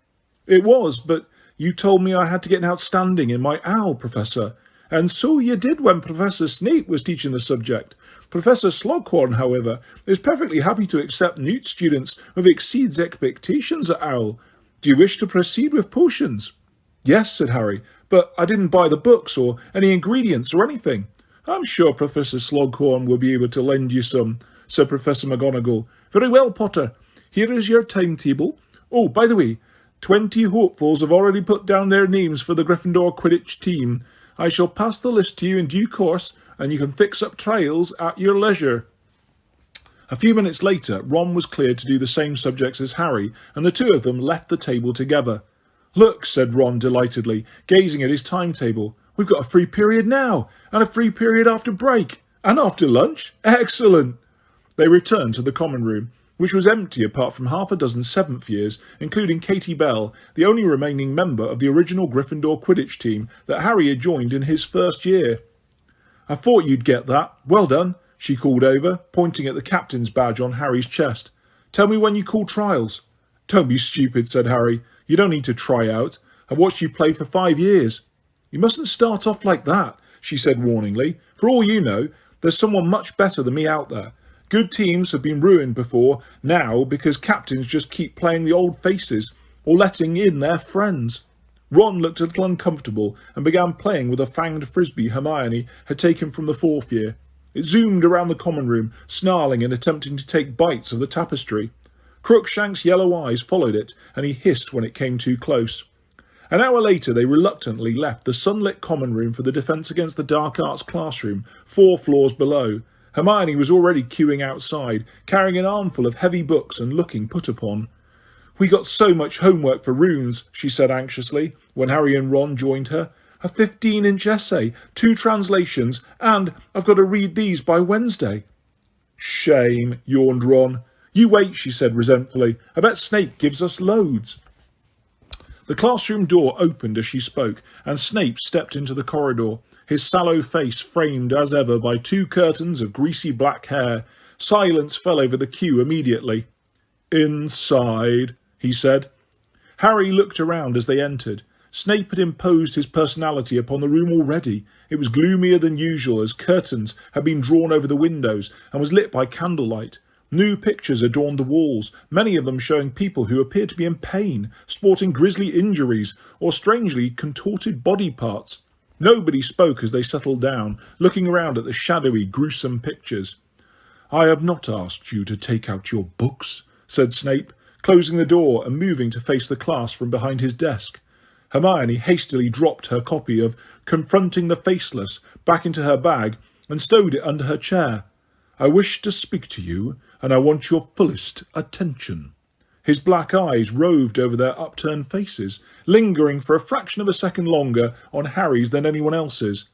"It was, but you told me I had to get an outstanding in my owl, Professor. And so you did when Professor Snape was teaching the subject. Professor Slughorn, however, is perfectly happy to accept newt students who exceeds expectations at owl. Do you wish to proceed with potions?" "Yes," said Harry, "but I didn't buy the books or any ingredients or anything." "I'm sure Professor Slughorn will be able to lend you some," said Professor McGonagall. "Very well, Potter. Here is your timetable. Oh, by the way, 20 hopefuls have already put down their names for the Gryffindor Quidditch team. I shall pass the list to you in due course, and you can fix up trials at your leisure." A few minutes later, Ron was cleared to do the same subjects as Harry, and the two of them left the table together. "Look," said Ron delightedly, gazing at his timetable. "We've got a free period now, and a free period after break, and after lunch. Excellent!" They returned to the common room, which was empty apart from half a dozen 7th years, including Katie Bell, the only remaining member of the original Gryffindor Quidditch team that Harry had joined in his first year. "I thought you'd get that. Well done," she called over, pointing at the captain's badge on Harry's chest. "Tell me when you call trials." "Don't be stupid," said Harry. "You don't need to try out. I've watched you play for 5 years. "You mustn't start off like that," she said warningly. "For all you know, there's someone much better than me out there. Good teams have been ruined before now because captains just keep playing the old faces or letting in their friends." Ron looked a little uncomfortable and began playing with a fanged frisbee Hermione had taken from the 4th year. It zoomed around the common room, snarling and attempting to take bites of the tapestry. Crookshank's yellow eyes followed it, and he hissed when it came too close. An hour later they reluctantly left the sunlit common room for the Defence Against the Dark Arts classroom, 4 floors below. Hermione was already queuing outside, carrying an armful of heavy books and looking put upon. "We got so much homework for runes," she said anxiously, when Harry and Ron joined her. "A 15-inch essay, 2 translations, and I've got to read these by Wednesday." "Shame," yawned Ron. "You wait," she said resentfully. "I bet Snape gives us loads." The classroom door opened as she spoke, and Snape stepped into the corridor, his sallow face framed as ever by 2 curtains of greasy black hair. Silence fell over the queue immediately. "Inside," he said. Harry looked around as they entered. Snape had imposed his personality upon the room already. It was gloomier than usual as curtains had been drawn over the windows and was lit by candlelight. New pictures adorned the walls, many of them showing people who appeared to be in pain, sporting grisly injuries or strangely contorted body parts. Nobody spoke as they settled down, looking around at the shadowy, gruesome pictures. "I have not asked you to take out your books," said Snape, closing the door and moving to face the class from behind his desk. Hermione hastily dropped her copy of Confronting the Faceless back into her bag and stowed it under her chair. "I wish to speak to you, and I want your fullest attention." His black eyes roved over their upturned faces, lingering for a fraction of a second longer on Harry's than anyone else's.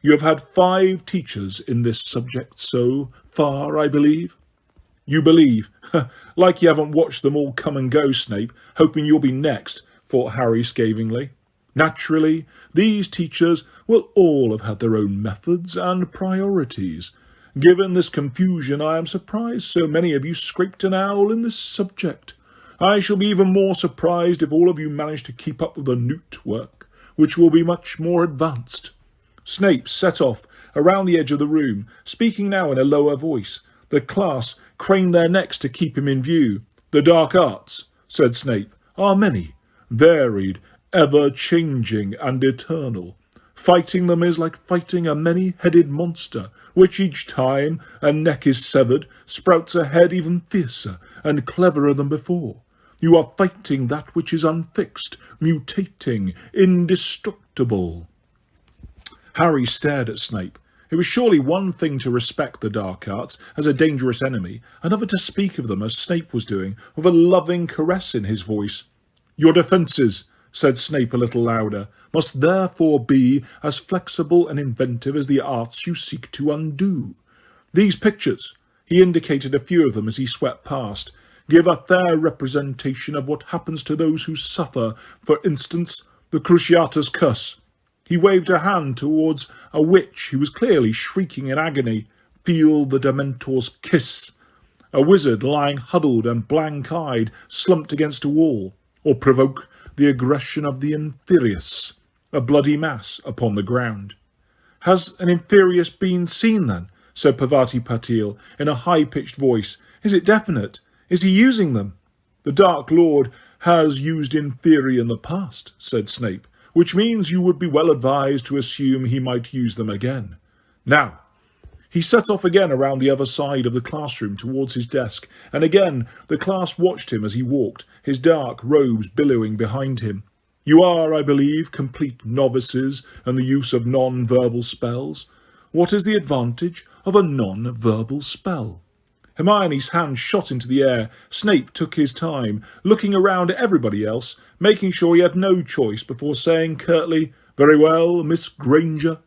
"You have had 5 teachers in this subject so far, I believe." "You believe? Like you haven't watched them all come and go, Snape, hoping you'll be next," thought Harry scathingly. "Naturally, these teachers will all have had their own methods and priorities. Given this confusion, I am surprised so many of you scraped an owl in this subject. I shall be even more surprised if all of you manage to keep up with the newt work, which will be much more advanced." Snape set off around the edge of the room, speaking now in a lower voice. The class craned their necks to keep him in view. "The dark arts," said Snape, "are many, varied, ever-changing and eternal. Fighting them is like fighting a many-headed monster, which each time a neck is severed sprouts a head even fiercer and cleverer than before. You are fighting that which is unfixed, mutating, indestructible." Harry stared at Snape. It was surely one thing to respect the dark arts as a dangerous enemy, another to speak of them as Snape was doing, with a loving caress in his voice. "Your defences," said Snape a little louder, "must therefore be as flexible and inventive as the arts you seek to undo. These pictures," he indicated a few of them as he swept past, "give a fair representation of what happens to those who suffer, for instance, the Cruciatus Curse." He waved a hand towards a witch who was clearly shrieking in agony. "Feel the Dementor's kiss." A wizard lying huddled and blank-eyed, slumped against a wall. Or provoke the aggression of the Inferius, a bloody mass upon the ground. "Has an Inferius been seen, then?" said Parvati Patil in a high-pitched voice. "Is it definite? Is he using them?" "The Dark Lord has used Inferi in the past," said Snape, "which means you would be well advised to assume he might use them again. Now." He set off again around the other side of the classroom towards his desk, and again the class watched him as he walked, his dark robes billowing behind him. "You are, I believe, complete novices in the use of non-verbal spells. What is the advantage of a non-verbal spell?" Hermione's hand shot into the air. Snape took his time, looking around at everybody else, making sure he had no choice before saying curtly, "Very well, Miss Granger."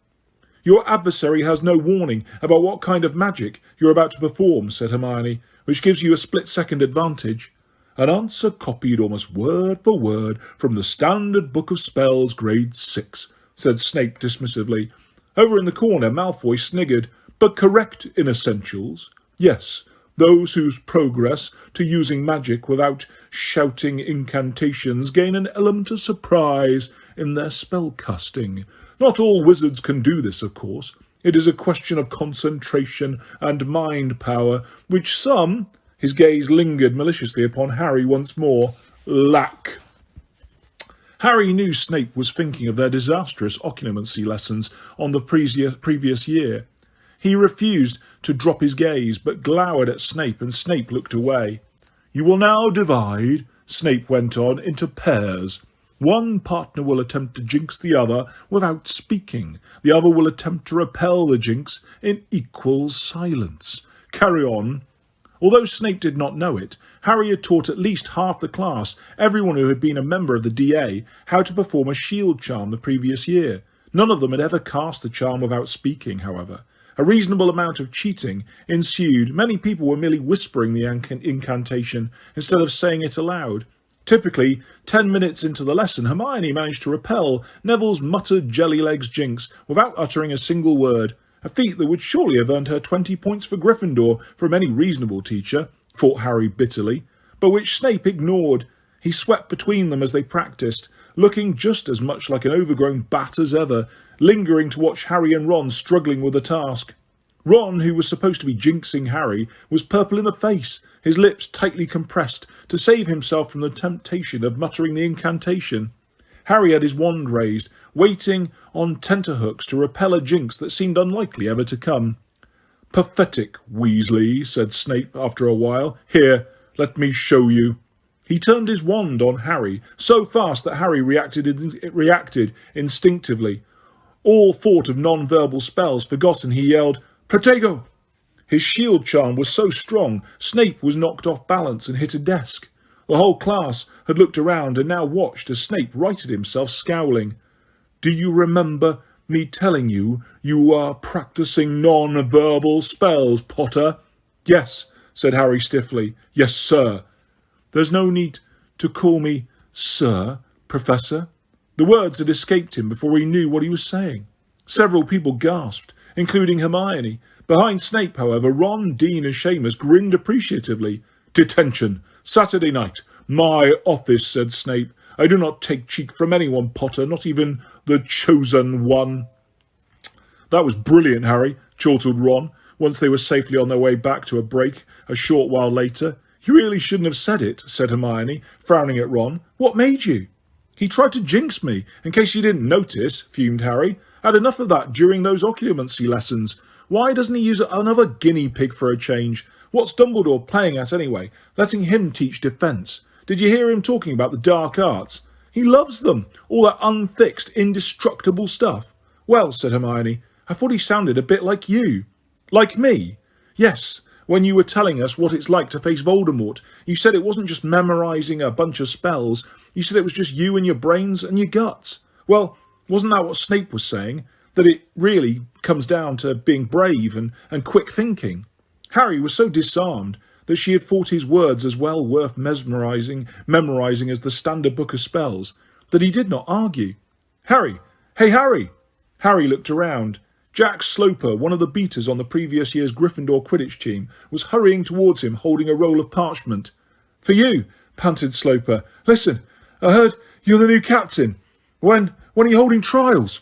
"Your adversary has no warning about what kind of magic you're about to perform," said Hermione, "which gives you a split-second advantage." "An answer copied almost word for word from the Standard Book of Spells, Grade 6, said Snape dismissively. Over in the corner, Malfoy sniggered. "But correct in essentials. Yes, those whose progress to using magic without shouting incantations gain an element of surprise in their spellcasting. Not all wizards can do this, of course. It is a question of concentration and mind power, which some," his gaze lingered maliciously upon Harry once more, "lack." Harry knew Snape was thinking of their disastrous occlumency lessons on the previous year. He refused to drop his gaze, but glowered at Snape, and Snape looked away. "You will now divide," Snape went on, "into pairs. One partner will attempt to jinx the other without speaking. The other will attempt to repel the jinx in equal silence. Carry on." Although Snape did not know it, Harry had taught at least half the class, everyone who had been a member of the DA, how to perform a shield charm the previous year. None of them had ever cast the charm without speaking, however. A reasonable amount of cheating ensued. Many people were merely whispering the incantation instead of saying it aloud. Typically, 10 minutes into the lesson, Hermione managed to repel Neville's muttered jelly-legs jinx without uttering a single word. A feat that would surely have earned her 20 points for Gryffindor from any reasonable teacher, thought Harry bitterly, but which Snape ignored. He swept between them as they practised, looking just as much like an overgrown bat as ever, lingering to watch Harry and Ron struggling with the task. Ron, who was supposed to be jinxing Harry, was purple in the face, his lips tightly compressed, to save himself from the temptation of muttering the incantation. Harry had his wand raised, waiting on tenterhooks to repel a jinx that seemed unlikely ever to come. "Pathetic, Weasley," said Snape after a while. "Here, let me show you." He turned his wand on Harry, so fast that Harry reacted instinctively. All thought of non-verbal spells forgotten, he yelled, "Protego!" His shield charm was so strong, Snape was knocked off balance and hit a desk. The whole class had looked around and now watched as Snape righted himself, scowling. "Do you remember me telling you you are practising non-verbal spells, Potter?" "Yes," said Harry stiffly. "Yes, sir." "There's no need to call me sir, Professor." The words had escaped him before he knew what he was saying. Several people gasped, including Hermione. Behind Snape, however, Ron, Dean and Seamus grinned appreciatively. "Detention. Saturday night. My office," said Snape. "I do not take cheek from anyone, Potter, not even the chosen one." "That was brilliant, Harry," chortled Ron, once they were safely on their way back to a break a short while later. "You really shouldn't have said it," said Hermione, frowning at Ron. "What made you?" "He tried to jinx me, in case you didn't notice," fumed Harry. "I had enough of that during those occlumency lessons. Why doesn't he use another guinea pig for a change? What's Dumbledore playing at anyway, letting him teach defence? Did you hear him talking about the dark arts? He loves them, all that unfixed, indestructible stuff." "Well," said Hermione, "I thought he sounded a bit like you." "Like me?" "Yes, when you were telling us what it's like to face Voldemort. You said it wasn't just memorising a bunch of spells. You said it was just you and your brains and your guts. Well, wasn't that what Snape was saying? That it really comes down to being brave and quick thinking." Harry was so disarmed that she had thought his words as well worth memorising as the standard book of spells, that he did not argue. "Harry! Hey, Harry!" Harry looked around. Jack Sloper, one of the beaters on the previous year's Gryffindor Quidditch team, was hurrying towards him holding a roll of parchment. "For you," panted Sloper. "Listen, I heard you're the new captain. When are you holding trials?"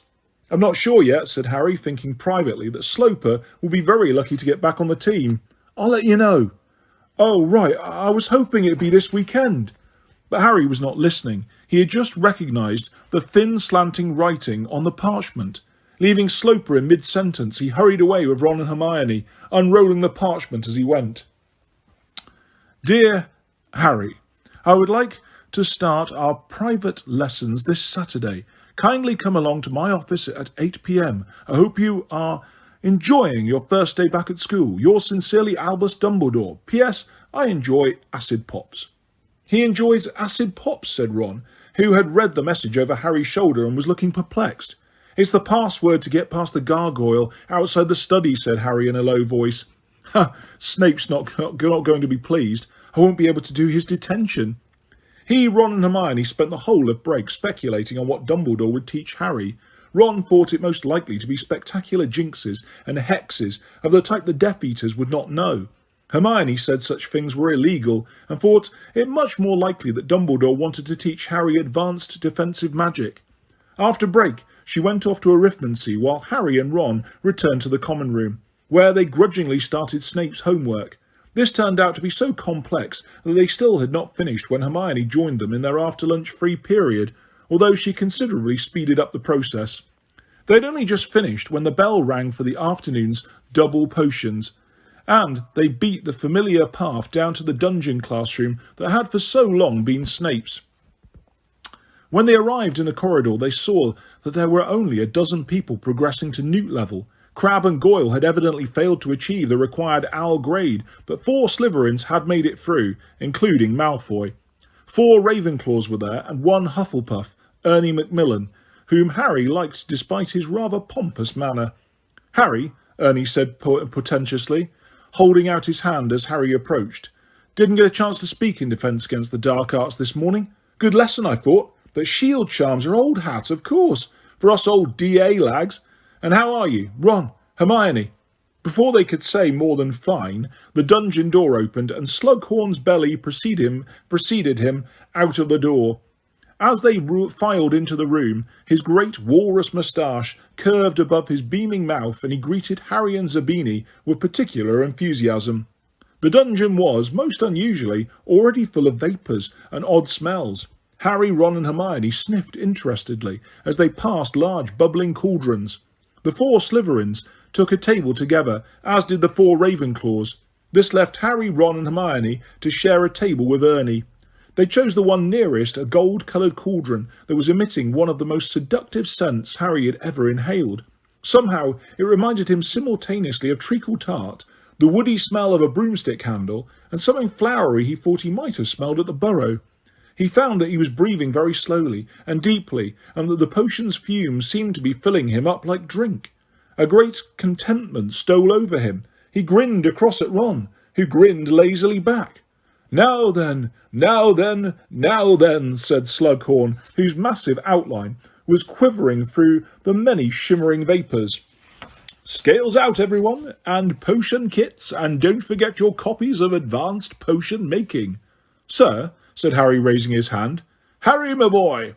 "I'm not sure yet," said Harry, thinking privately that Sloper will be very lucky to get back on the team. "I'll let you know." "Oh, right, I was hoping it'd be this weekend." But Harry was not listening. He had just recognised the thin slanting writing on the parchment. Leaving Sloper in mid-sentence, he hurried away with Ron and Hermione, unrolling the parchment as he went. "Dear Harry, I would like to start our private lessons this Saturday. Kindly come along to my office at 8 p.m. I hope you are enjoying your first day back at school. Yours sincerely, Albus Dumbledore. P.S. I enjoy acid pops." "He enjoys acid pops," said Ron, who had read the message over Harry's shoulder and was looking perplexed. "It's the password to get past the gargoyle outside the study," said Harry in a low voice. "Ha! Snape's not going to be pleased. I won't be able to do his detention." He, Ron and Hermione spent the whole of break speculating on what Dumbledore would teach Harry. Ron thought it most likely to be spectacular jinxes and hexes of the type the Death Eaters would not know. Hermione said such things were illegal and thought it much more likely that Dumbledore wanted to teach Harry advanced defensive magic. After break, she went off to arithmancy while Harry and Ron returned to the common room, where they grudgingly started Snape's homework. This turned out to be so complex that they still had not finished when Hermione joined them in their after-lunch free period, although she considerably speeded up the process. They had only just finished when the bell rang for the afternoon's double potions, and they beat the familiar path down to the dungeon classroom that had for so long been Snape's. When they arrived in the corridor, they saw that there were only a dozen people progressing to Newt level. Crabbe and Goyle had evidently failed to achieve the required Owl grade, but 4 Slytherins had made it through, including Malfoy. 4 Ravenclaws were there, and 1 Hufflepuff, Ernie Macmillan, whom Harry liked despite his rather pompous manner. "Harry," Ernie said portentously, holding out his hand as Harry approached. "Didn't get a chance to speak in defence against the dark arts this morning. Good lesson, I thought, but shield charms are old hat, of course, for us old DA lags. And how are you? Ron, Hermione. Before they could say more than fine, the dungeon door opened and Slughorn's belly preceded him out of the door. As they filed into the room, his great walrus moustache curved above his beaming mouth, and he greeted Harry and Zabini with particular enthusiasm. The dungeon was, most unusually, already full of vapours and odd smells. Harry, Ron and Hermione sniffed interestedly as they passed large bubbling cauldrons. The 4 Slytherins took a table together, as did the 4 Ravenclaws. This left Harry, Ron and Hermione to share a table with Ernie. They chose the one nearest a gold-coloured cauldron that was emitting one of the most seductive scents Harry had ever inhaled. Somehow it reminded him simultaneously of treacle tart, the woody smell of a broomstick handle, and something flowery he thought he might have smelled at the Burrow. He found that he was breathing very slowly and deeply, and that the potion's fumes seemed to be filling him up like drink. A great contentment stole over him. He grinned across at Ron, who grinned lazily back. "Now then, now then, now then," said Slughorn, whose massive outline was quivering through the many shimmering vapours. "Scales out, everyone, and potion kits, and don't forget your copies of Advanced Potion Making." "Sir," said Harry, raising his hand. "Harry, my boy."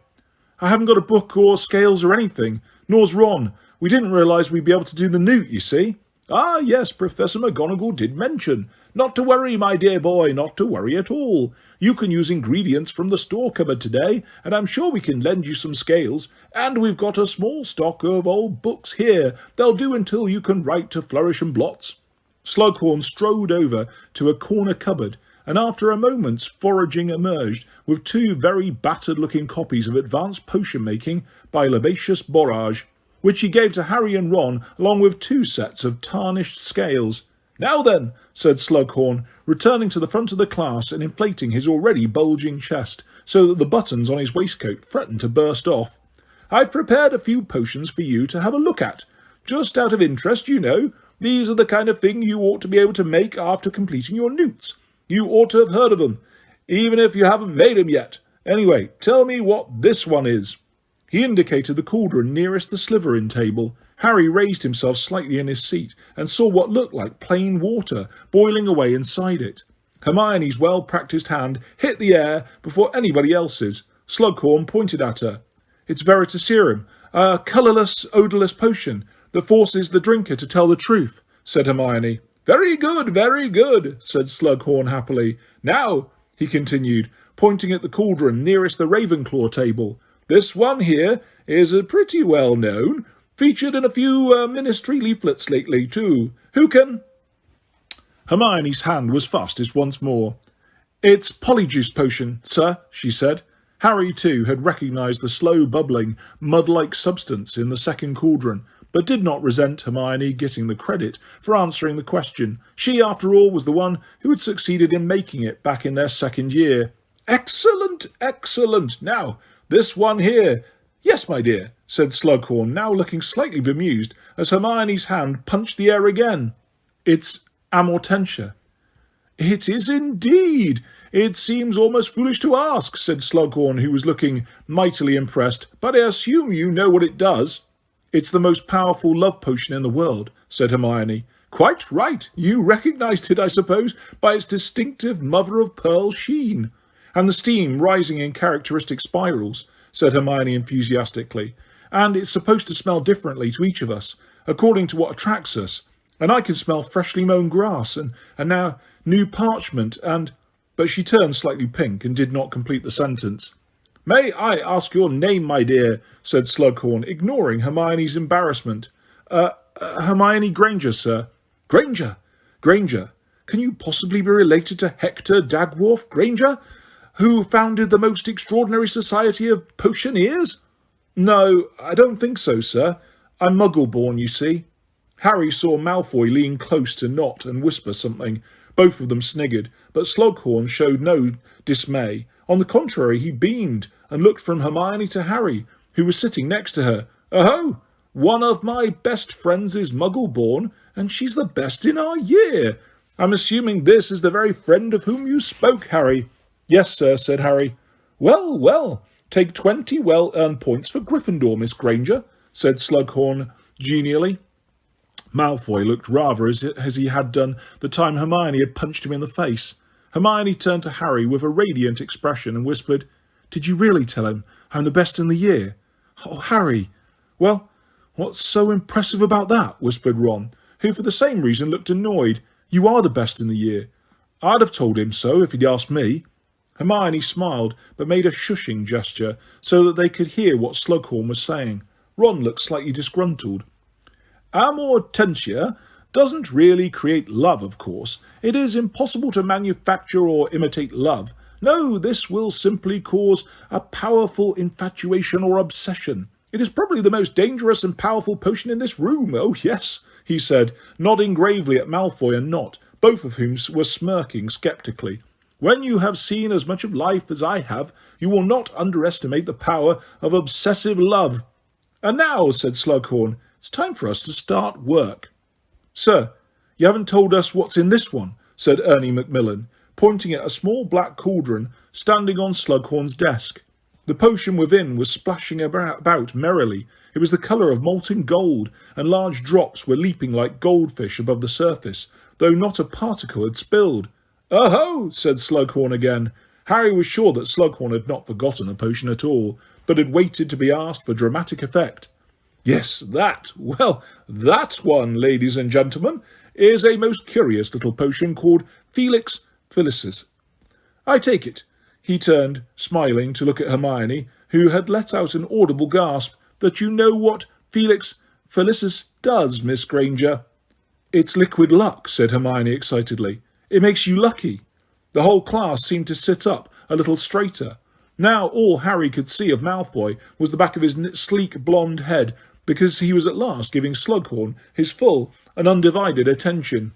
"I haven't got a book or scales or anything, nor's Ron. We didn't realise we'd be able to do the newt, you see." "Ah, yes, Professor McGonagall did mention. Not to worry, my dear boy, not to worry at all. You can use ingredients from the store cupboard today, and I'm sure we can lend you some scales. And we've got a small stock of old books here. They'll do until you can write to Flourish and Blots." Slughorn strode over to a corner cupboard, and after a moment's foraging emerged with 2 very battered-looking copies of Advanced Potion Making by Labacious Borage, which he gave to Harry and Ron, along with 2 sets of tarnished scales. "Now then," said Slughorn, returning to the front of the class and inflating his already bulging chest, so that the buttons on his waistcoat threatened to burst off. "I've prepared a few potions for you to have a look at. Just out of interest, you know. These are the kind of thing you ought to be able to make after completing your newts. You ought to have heard of them, even if you haven't made them yet. Anyway, tell me what this one is." He indicated the cauldron nearest the Slytherin table. Harry raised himself slightly in his seat and saw what looked like plain water boiling away inside it. Hermione's well-practised hand hit the air before anybody else's. Slughorn pointed at her. "It's Veritaserum, a colourless, odourless potion that forces the drinker to tell the truth," said Hermione. very good," said Slughorn happily. "Now," he continued, pointing at the cauldron nearest the Ravenclaw table, "this one here is pretty well known. Featured in a few ministry leaflets lately, too. Who can—" Hermione's hand was fastest once more. "It's Polyjuice Potion, sir," she said. Harry, too, had recognised the slow-bubbling, mud-like substance in the second cauldron, but did not resent Hermione getting the credit for answering the question. She, after all, was the one who had succeeded in making it back in their second year. "Excellent, excellent. Now, this one here—" "Yes, my dear," said Slughorn, now looking slightly bemused as Hermione's hand punched the air again. "It's Amortentia." "It is indeed. It seems almost foolish to ask," said Slughorn, who was looking mightily impressed, "but I assume you know what it does." "It's the most powerful love potion in the world," said Hermione. "Quite right. You recognised it, I suppose, by its distinctive mother-of-pearl sheen." "And the steam rising in characteristic spirals," said Hermione enthusiastically. "And it's supposed to smell differently to each of us, according to what attracts us. And I can smell freshly mown grass, and now new parchment, and—" But she turned slightly pink and did not complete the sentence. "May I ask your name, my dear?" said Slughorn, ignoring Hermione's embarrassment. Hermione Granger, sir." "Granger? Granger? Can you possibly be related to Hector Dagworth Granger, who founded the most extraordinary society of potioneers?" "No, I don't think so, sir. I'm Muggle-born, you see." Harry saw Malfoy lean close to Nott and whisper something. Both of them sniggered, but Slughorn showed no dismay. On the contrary, he beamed and looked from Hermione to Harry, who was sitting next to her. "Oh, one of my best friends is Muggle-born, and she's the best in our year. I'm assuming this is the very friend of whom you spoke, Harry." "Yes, sir," said Harry. Well, well, take 20 well-earned points for Gryffindor, Miss Granger," said Slughorn genially. Malfoy looked rather as he had done the time Hermione had punched him in the face. Hermione turned to Harry with a radiant expression and whispered, "Did you really tell him I'm the best in the year?" "Oh, Harry." "Well, what's so impressive about that?" whispered Ron, who for the same reason looked annoyed. "You are the best in the year." "I'd have told him so if he'd asked me." Hermione smiled, but made a shushing gesture so that they could hear what Slughorn was saying. Ron looked slightly disgruntled. "Amortentia doesn't really create love, of course. It is impossible to manufacture or imitate love. No, this will simply cause a powerful infatuation or obsession. It is probably the most dangerous and powerful potion in this room. Oh, yes," he said, nodding gravely at Malfoy and Nott, both of whom were smirking sceptically. "When you have seen as much of life as I have, you will not underestimate the power of obsessive love." "And now," said Slughorn, "it's time for us to start work." "Sir, you haven't told us what's in this one," said Ernie Macmillan, pointing at a small black cauldron standing on Slughorn's desk. The potion within was splashing about merrily. It was the colour of molten gold, and large drops were leaping like goldfish above the surface, though not a particle had spilled. "Oh-ho!" said Slughorn again. Harry was sure that Slughorn had not forgotten the potion at all, but had waited to be asked for dramatic effect. "Yes, that one, ladies and gentlemen, is a most curious little potion called Felix Felicis. I take it." He turned, smiling, to look at Hermione, who had let out an audible gasp, "that you know what Felix Felicis does, Miss Granger." "It's liquid luck," said Hermione excitedly. "It makes you lucky." The whole class seemed to sit up a little straighter. Now all Harry could see of Malfoy was the back of his sleek blonde head, because he was at last giving Slughorn his full and undivided attention.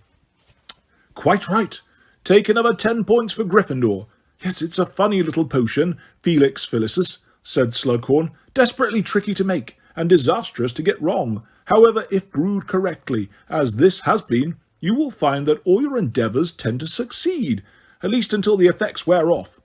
"Quite right. Take another 10 points for Gryffindor. Yes, it's a funny little potion, Felix Felicis," said Slughorn. "Desperately tricky to make, and disastrous to get wrong. However, if brewed correctly, as this has been, you will find that all your endeavours tend to succeed, at least until the effects wear off."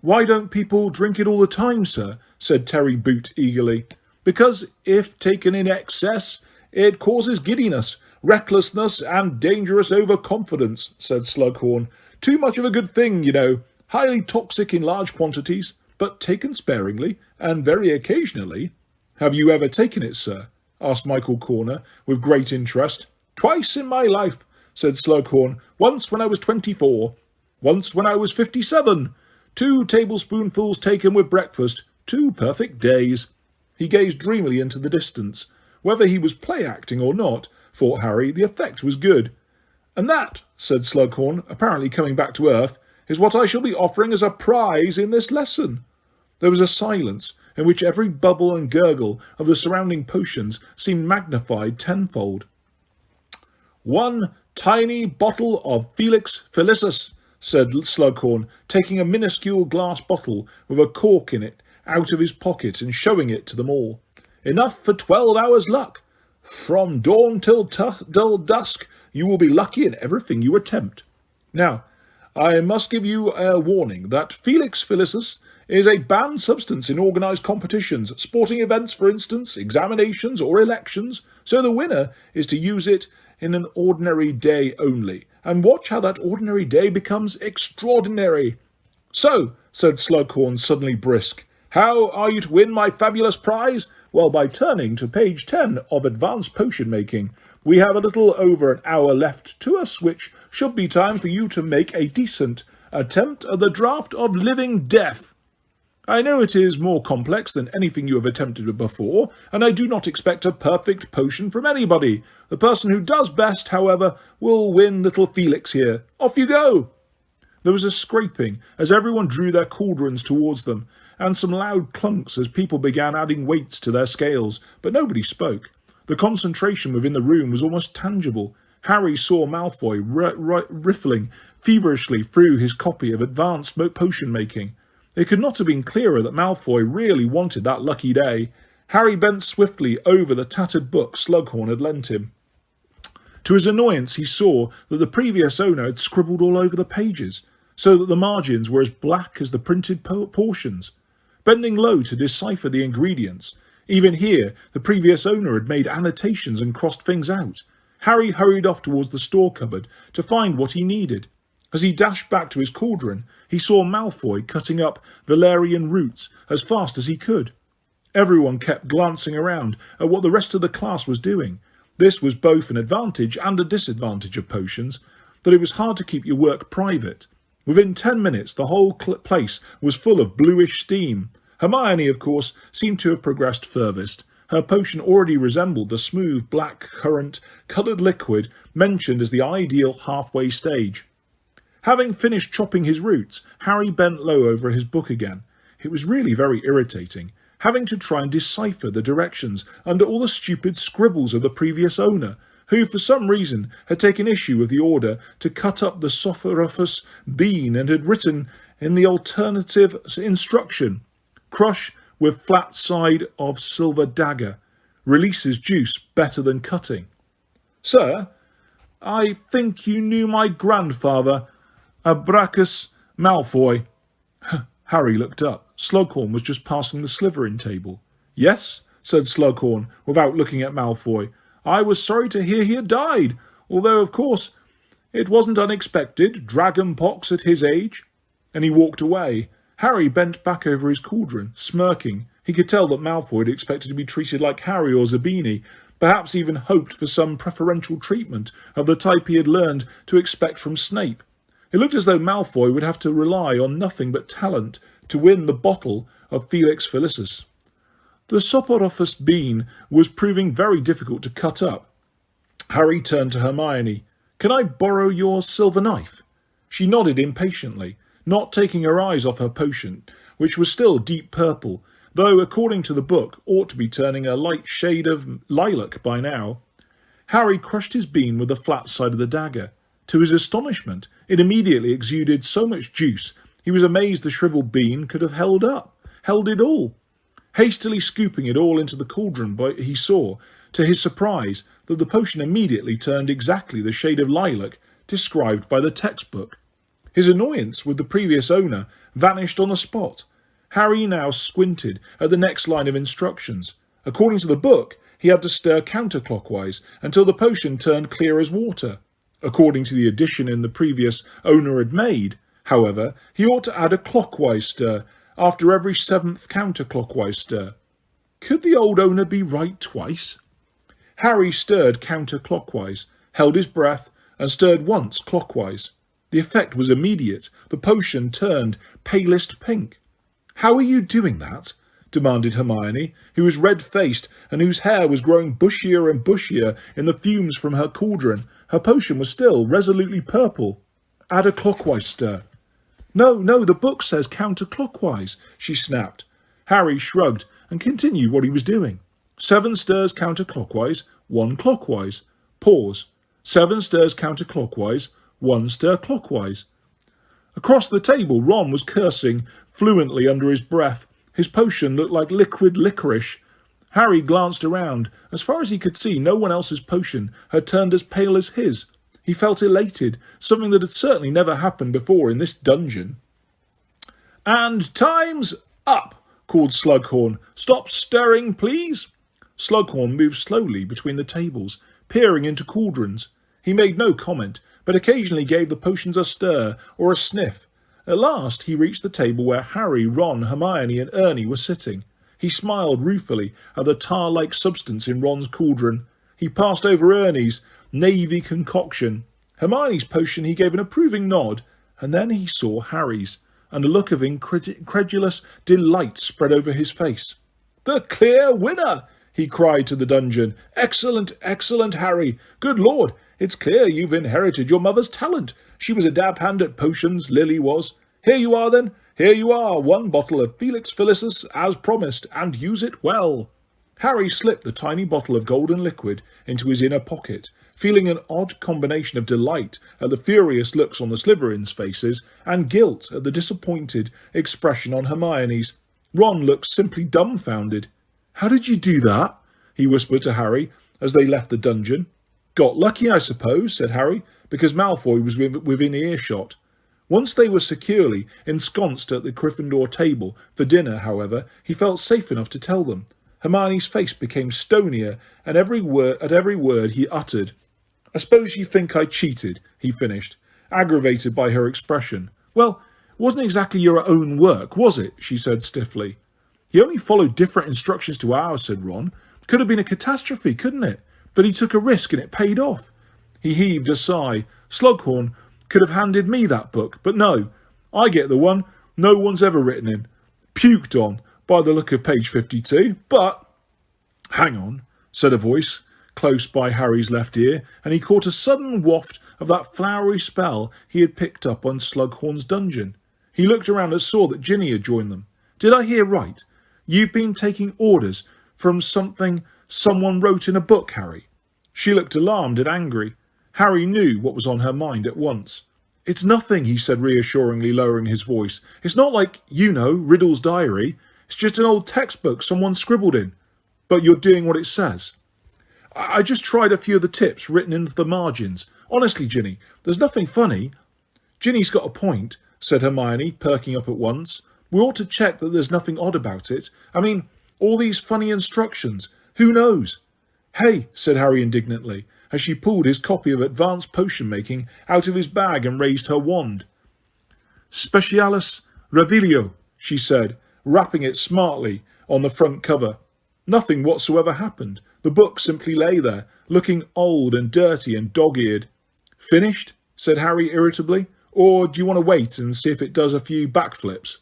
"Why don't people drink it all the time, sir?" said Terry Boot eagerly. "Because if taken in excess, it causes giddiness, recklessness, and dangerous overconfidence," said Slughorn. "Too much of a good thing, you know. Highly toxic in large quantities, but taken sparingly, and very occasionally." "Have you ever taken it, sir?" asked Michael Corner, with great interest. "Twice in my life," said Slughorn. "Once when I was 24. Once when I was 57. 2 tablespoonfuls taken with breakfast. 2 perfect days." He gazed dreamily into the distance. Whether he was play-acting or not, thought Harry, the effect was good. "And that," said Slughorn, apparently coming back to earth, "is what I shall be offering as a prize in this lesson." There was a silence, in which every bubble and gurgle of the surrounding potions seemed magnified tenfold. "1 tiny bottle of Felix Felicis," said Slughorn, taking a minuscule glass bottle with a cork in it out of his pocket and showing it to them all. "Enough for 12 hours' luck. From dawn till dusk, you will be lucky in everything you attempt. Now, I must give you a warning that Felix Felicis is a banned substance in organised competitions, sporting events, for instance, examinations or elections, so the winner is to use it in an ordinary day only, and watch how that ordinary day becomes extraordinary." "So," said Slughorn, suddenly brisk, "how are you to win my fabulous prize? Well, by turning to page 10 of Advanced Potion Making. We have a little over an hour left to us, which should be time for you to make a decent attempt at the draught of living death. I know it is more complex than anything you have attempted before, and I do not expect a perfect potion from anybody. The person who does best, however, will win little Felix here. Off you go!" There was a scraping as everyone drew their cauldrons towards them, and some loud clunks as people began adding weights to their scales, but nobody spoke. The concentration within the room was almost tangible. Harry saw Malfoy riffling feverishly through his copy of Advanced Potion Making. It could not have been clearer that Malfoy really wanted that lucky day. Harry bent swiftly over the tattered book Slughorn had lent him. To his annoyance, he saw that the previous owner had scribbled all over the pages, so that the margins were as black as the printed portions. Bending low to decipher the ingredients, even here the previous owner had made annotations and crossed things out. Harry hurried off towards the store cupboard to find what he needed. As he dashed back to his cauldron, he saw Malfoy cutting up valerian roots as fast as he could. Everyone kept glancing around at what the rest of the class was doing. This was both an advantage and a disadvantage of potions, that it was hard to keep your work private. Within 10 minutes, the whole place was full of bluish steam. Hermione, of course, seemed to have progressed furthest. Her potion already resembled the smooth black currant-coloured liquid mentioned as the ideal halfway stage. Having finished chopping his roots, Harry bent low over his book again. It was really very irritating, having to try and decipher the directions under all the stupid scribbles of the previous owner, who for some reason had taken issue with the order to cut up the Sophoropus bean and had written in the alternative instruction, "Crush with flat side of silver dagger. Releases juice better than cutting." "Sir, I think you knew my grandfather, Abracus Malfoy." Harry looked up. Slughorn was just passing the Slytherin table. "Yes," said Slughorn, without looking at Malfoy. "I was sorry to hear he had died, although, of course, it wasn't unexpected, dragon pox at his age." And he walked away. Harry bent back over his cauldron, smirking. He could tell that Malfoy had expected to be treated like Harry or Zabini, perhaps even hoped for some preferential treatment of the type he had learned to expect from Snape. It looked as though Malfoy would have to rely on nothing but talent to win the bottle of Felix Felicis. The Sophoropus bean was proving very difficult to cut up. Harry turned to Hermione. "Can I borrow your silver knife?" She nodded impatiently, not taking her eyes off her potion, which was still deep purple, though, according to the book, ought to be turning a light shade of lilac by now. Harry crushed his bean with the flat side of the dagger. To his astonishment, it immediately exuded so much juice, he was amazed the shriveled bean could have held it all. Hastily scooping it all into the cauldron, he saw, to his surprise, that the potion immediately turned exactly the shade of lilac described by the textbook. His annoyance with the previous owner vanished on the spot. Harry now squinted at the next line of instructions. According to the book, he had to stir counterclockwise until the potion turned clear as water. According to the addition the previous owner had made, however, he ought to add a clockwise stir after every 7th counterclockwise stir. Could the old owner be right twice? Harry stirred counterclockwise, held his breath, and stirred once clockwise. The effect was immediate. The potion turned palest pink. "How are you doing that?" demanded Hermione, who was red-faced and whose hair was growing bushier and bushier in the fumes from her cauldron. Her potion was still resolutely purple. "Add a clockwise stir." No, the book says counterclockwise," she snapped. Harry shrugged and continued what he was doing. 7 stirs counterclockwise, 1 clockwise. Pause. 7 stirs counterclockwise, 1 stir clockwise. Across the table, Ron was cursing fluently under his breath. His potion looked like liquid licorice. Harry glanced around. As far as he could see, no one else's potion had turned as pale as his. He felt elated, something that had certainly never happened before in this dungeon. "And time's up," called Slughorn. "Stop stirring, please." Slughorn moved slowly between the tables, peering into cauldrons. He made no comment, but occasionally gave the potions a stir or a sniff. At last he reached the table where Harry, Ron, Hermione and Ernie were sitting. He smiled ruefully at the tar-like substance in Ron's cauldron. He passed over Ernie's navy concoction. Hermione's potion he gave an approving nod, and then he saw Harry's, and a look of incredulous delight spread over his face. "The clear winner!" he cried to the dungeon. "Excellent, excellent, Harry! Good Lord, it's clear you've inherited your mother's talent. She was a dab hand at potions, Lily was. Here you are, then. Here you are, 1 bottle of Felix Felicis, as promised, and use it well." Harry slipped the tiny bottle of golden liquid into his inner pocket, feeling an odd combination of delight at the furious looks on the Slytherins' faces and guilt at the disappointed expression on Hermione's. Ron looked simply dumbfounded. "How did you do that?" he whispered to Harry as they left the dungeon. "Got lucky, I suppose," said Harry, because Malfoy was within earshot. Once they were securely ensconced at the Gryffindor table for dinner, however, he felt safe enough to tell them. Hermione's face became stonier at every word he uttered. I suppose you think I cheated, he finished, aggravated by her expression. Well, it wasn't exactly your own work, was it? She said stiffly. He only followed different instructions to ours, said Ron. Could have been a catastrophe, couldn't it? But he took a risk and it paid off. He heaved a sigh. Slughorn could have handed me that book, but no. I get the one no one's ever written in. Puked on, by the look of page 52, but... Hang on, said a voice close by Harry's left ear, and he caught a sudden waft of that flowery spell he had picked up on Slughorn's dungeon. He looked around and saw that Ginny had joined them. Did I hear right? You've been taking orders from something someone wrote in a book, Harry? She looked alarmed and angry. Harry knew what was on her mind at once. It's nothing, he said reassuringly, lowering his voice. It's not like, Riddle's diary. It's just an old textbook someone scribbled in. But you're doing what it says. I just tried a few of the tips written into the margins. Honestly, Ginny, there's nothing funny. Ginny's got a point, said Hermione, perking up at once. We ought to check that there's nothing odd about it. I mean, all these funny instructions. Who knows? Hey, said Harry indignantly, as she pulled his copy of Advanced Potion Making out of his bag and raised her wand. Specialis Revelio, she said, rapping it smartly on the front cover. Nothing whatsoever happened. The book simply lay there, looking old and dirty and dog-eared. Finished? Said Harry irritably. Or do you want to wait and see if it does a few backflips?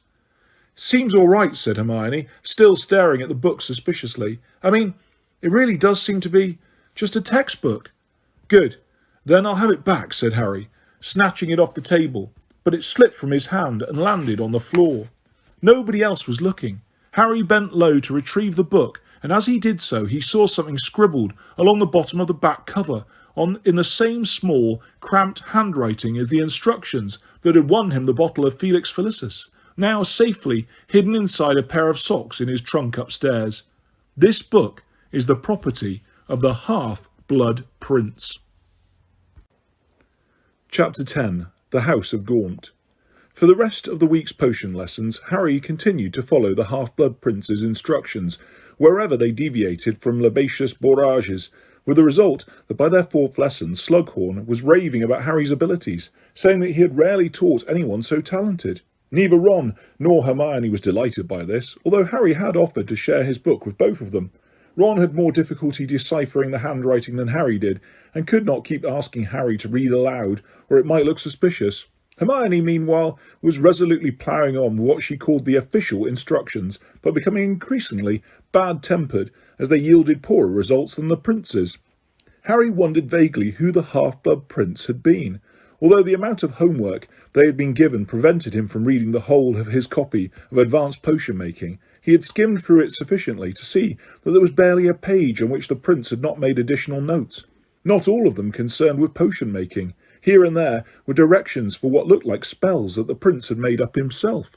Seems all right, said Hermione, still staring at the book suspiciously. I mean, it really does seem to be just a textbook. Good. Then I'll have it back, said Harry, snatching it off the table. But it slipped from his hand and landed on the floor. Nobody else was looking. Harry bent low to retrieve the book, and as he did so, he saw something scribbled along the bottom of the back cover, in the same small, cramped handwriting as the instructions that had won him the bottle of Felix Felicis, now safely hidden inside a pair of socks in his trunk upstairs. This book is the property of the Half-Blood Prince. Chapter 10. The House of Gaunt. For the rest of the week's potion lessons, Harry continued to follow the Half-Blood Prince's instructions, wherever they deviated from Labacious Borages, with the result that by their fourth lesson, Slughorn was raving about Harry's abilities, saying that he had rarely taught anyone so talented. Neither Ron nor Hermione was delighted by this, although Harry had offered to share his book with both of them. Ron had more difficulty deciphering the handwriting than Harry did, and could not keep asking Harry to read aloud, or it might look suspicious. Hermione, meanwhile, was resolutely ploughing on with what she called the official instructions, but becoming increasingly bad-tempered as they yielded poorer results than the prince's. Harry wondered vaguely who the half-blood prince had been, although the amount of homework they had been given prevented him from reading the whole of his copy of Advanced Potion Making. He had skimmed through it sufficiently to see that there was barely a page on which the prince had not made additional notes, not all of them concerned with potion making. Here and there were directions for what looked like spells that the prince had made up himself.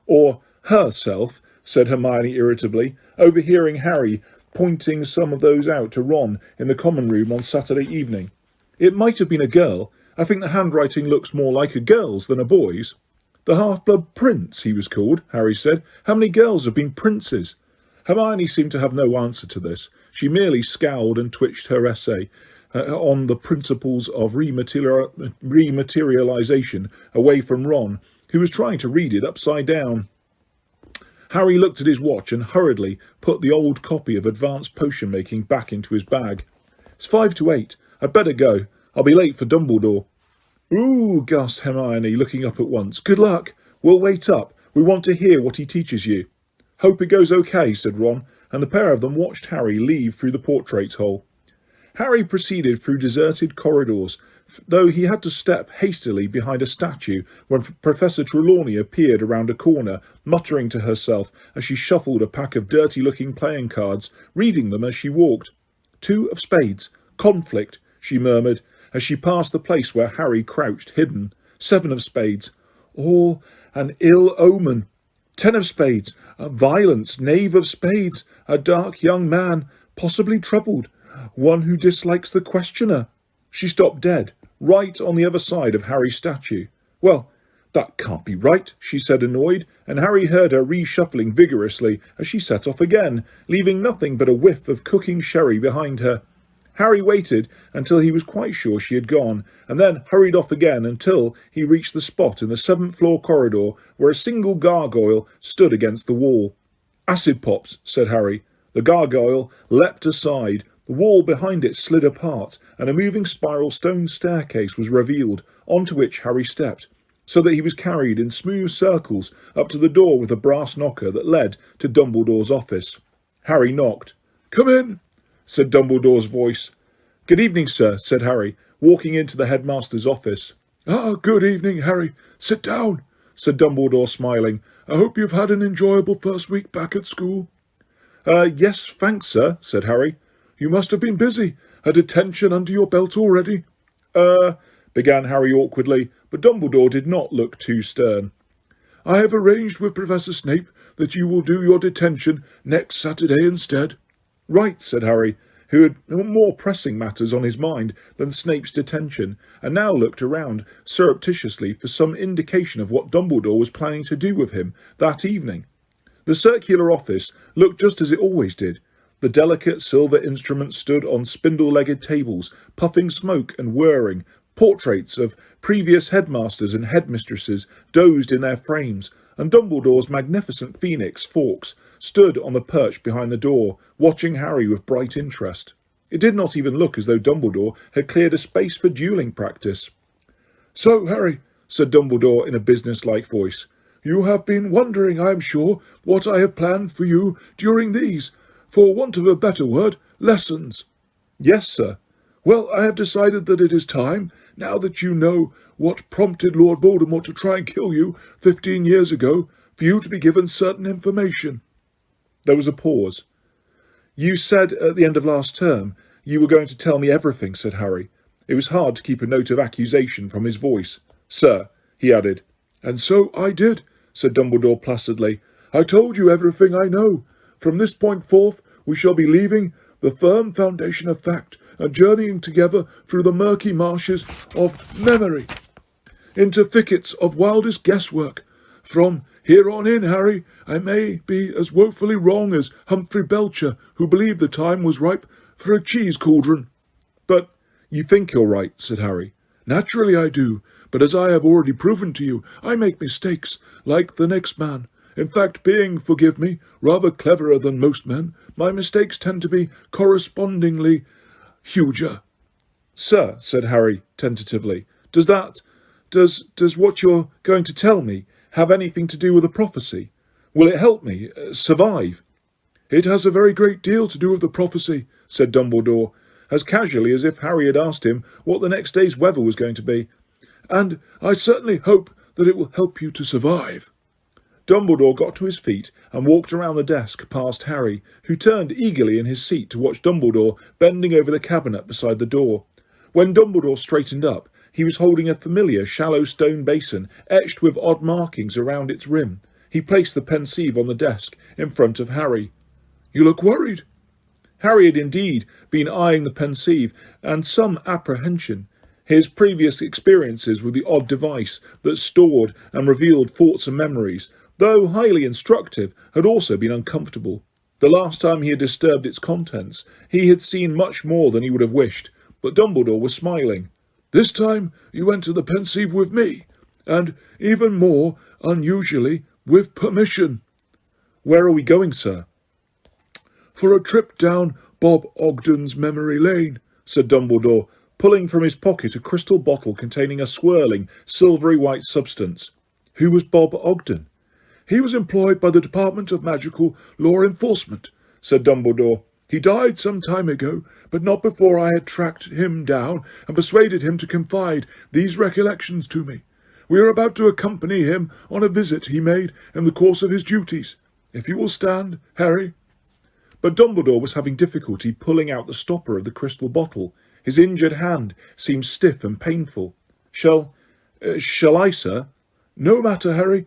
Or herself, said Hermione irritably, overhearing Harry pointing some of those out to Ron in the common room on Saturday evening. It might have been a girl. I think the handwriting looks more like a girl's than a boy's. The half-blood prince, he was called, Harry said. How many girls have been princes? Hermione seemed to have no answer to this. She merely scowled and twitched her essay on the principles of rematerialization away from Ron, who was trying to read it upside down. Harry looked at his watch and hurriedly put the old copy of Advanced Potion Making back into his bag. It's 5 to 8. I'd better go. I'll be late for Dumbledore. Ooh, gasped Hermione, looking up at once. Good luck. We'll wait up. We want to hear what he teaches you. Hope it goes okay, said Ron, and the pair of them watched Harry leave through the portrait hole. Harry proceeded through deserted corridors, though he had to step hastily behind a statue when Professor Trelawney appeared around a corner, muttering to herself as she shuffled a pack of dirty-looking playing cards, reading them as she walked. 2 of spades. Conflict, she murmured, as she passed the place where Harry crouched hidden. 7 of spades. All an ill omen. 10 of spades. Violence. Knave of spades. A dark young man, possibly troubled. One who dislikes the questioner. She stopped dead, right on the other side of Harry's statue. Well, that can't be right, she said, annoyed, and Harry heard her reshuffling vigorously as she set off again, leaving nothing but a whiff of cooking sherry behind her. Harry waited until he was quite sure she had gone, and then hurried off again until he reached the spot in the 7th floor corridor where a single gargoyle stood against the wall. "Acid pops," said Harry. The gargoyle leapt aside, the wall behind it slid apart, and a moving spiral stone staircase was revealed, onto which Harry stepped, so that he was carried in smooth circles up to the door with a brass knocker that led to Dumbledore's office. Harry knocked. "Come in," said Dumbledore's voice. "Good evening, sir," said Harry, walking into the headmaster's office. "Ah, good evening, Harry. Sit down," said Dumbledore, smiling. "I hope you've had an enjoyable first week back at school." Yes, thanks, sir," said Harry. "You must have been busy. Had detention under your belt already?" Began Harry awkwardly, but Dumbledore did not look too stern. "I have arranged with Professor Snape that you will do your detention next Saturday instead." "Right," said Harry, who had more pressing matters on his mind than Snape's detention, and now looked around surreptitiously for some indication of what Dumbledore was planning to do with him that evening. The circular office looked just as it always did. The delicate silver instruments stood on spindle-legged tables, puffing smoke and whirring. Portraits of previous headmasters and headmistresses dozed in their frames, and Dumbledore's magnificent phoenix, Fawkes, stood on the perch behind the door, watching Harry with bright interest. It did not even look as though Dumbledore had cleared a space for dueling practice. "So, Harry," said Dumbledore in a business-like voice, "you have been wondering, I am sure, what I have planned for you during these, for want of a better word, lessons." "Yes, sir." "Well, I have decided that it is time, now that you know what prompted Lord Voldemort to try and kill you 15 years ago, for you to be given certain information." There was a pause. "You said at the end of last term you were going to tell me everything," said Harry. It was hard to keep a note of accusation from his voice. "Sir," he added. "And so I did," said Dumbledore placidly. "I told you everything I know. From this point forth we shall be leaving the firm foundation of fact and journeying together through the murky marshes of memory into thickets of wildest guesswork. From here on in, Harry, I may be as woefully wrong as Humphrey Belcher, who believed the time was ripe for a cheese cauldron." "But you think you're right," said Harry. "Naturally I do, but as I have already proven to you, I make mistakes, like the next man. In fact, being, forgive me, rather cleverer than most men, my mistakes tend to be correspondingly huger." "Sir," said Harry tentatively, does what you're going to tell me have anything to do with the prophecy? Will it help me survive?" "It has a very great deal to do with the prophecy," said Dumbledore, as casually as if Harry had asked him what the next day's weather was going to be. "And I certainly hope that it will help you to survive." Dumbledore got to his feet and walked around the desk past Harry, who turned eagerly in his seat to watch Dumbledore bending over the cabinet beside the door. When Dumbledore straightened up, he was holding a familiar shallow stone basin etched with odd markings around its rim. He placed the pensieve on the desk in front of Harry. "You look worried." Harry had indeed been eyeing the pensieve and some apprehension. His previous experiences with the odd device that stored and revealed thoughts and memories, though highly instructive, had also been uncomfortable. The last time he had disturbed its contents, he had seen much more than he would have wished, but Dumbledore was smiling. "This time you went to the pensieve with me, and, even more unusually, with permission." "Where are we going, sir?" "For a trip down Bob Ogden's memory lane," said Dumbledore, pulling from his pocket a crystal bottle containing a swirling, silvery white substance. "Who was Bob Ogden?" "He was employed by the Department of Magical Law Enforcement," said Dumbledore. "He died some time ago, but not before I had tracked him down and persuaded him to confide these recollections to me. We are about to accompany him on a visit he made in the course of his duties. If you will stand, Harry." But Dumbledore was having difficulty pulling out the stopper of the crystal bottle. His injured hand seemed stiff and painful. Shall I, sir?" "No matter, Harry."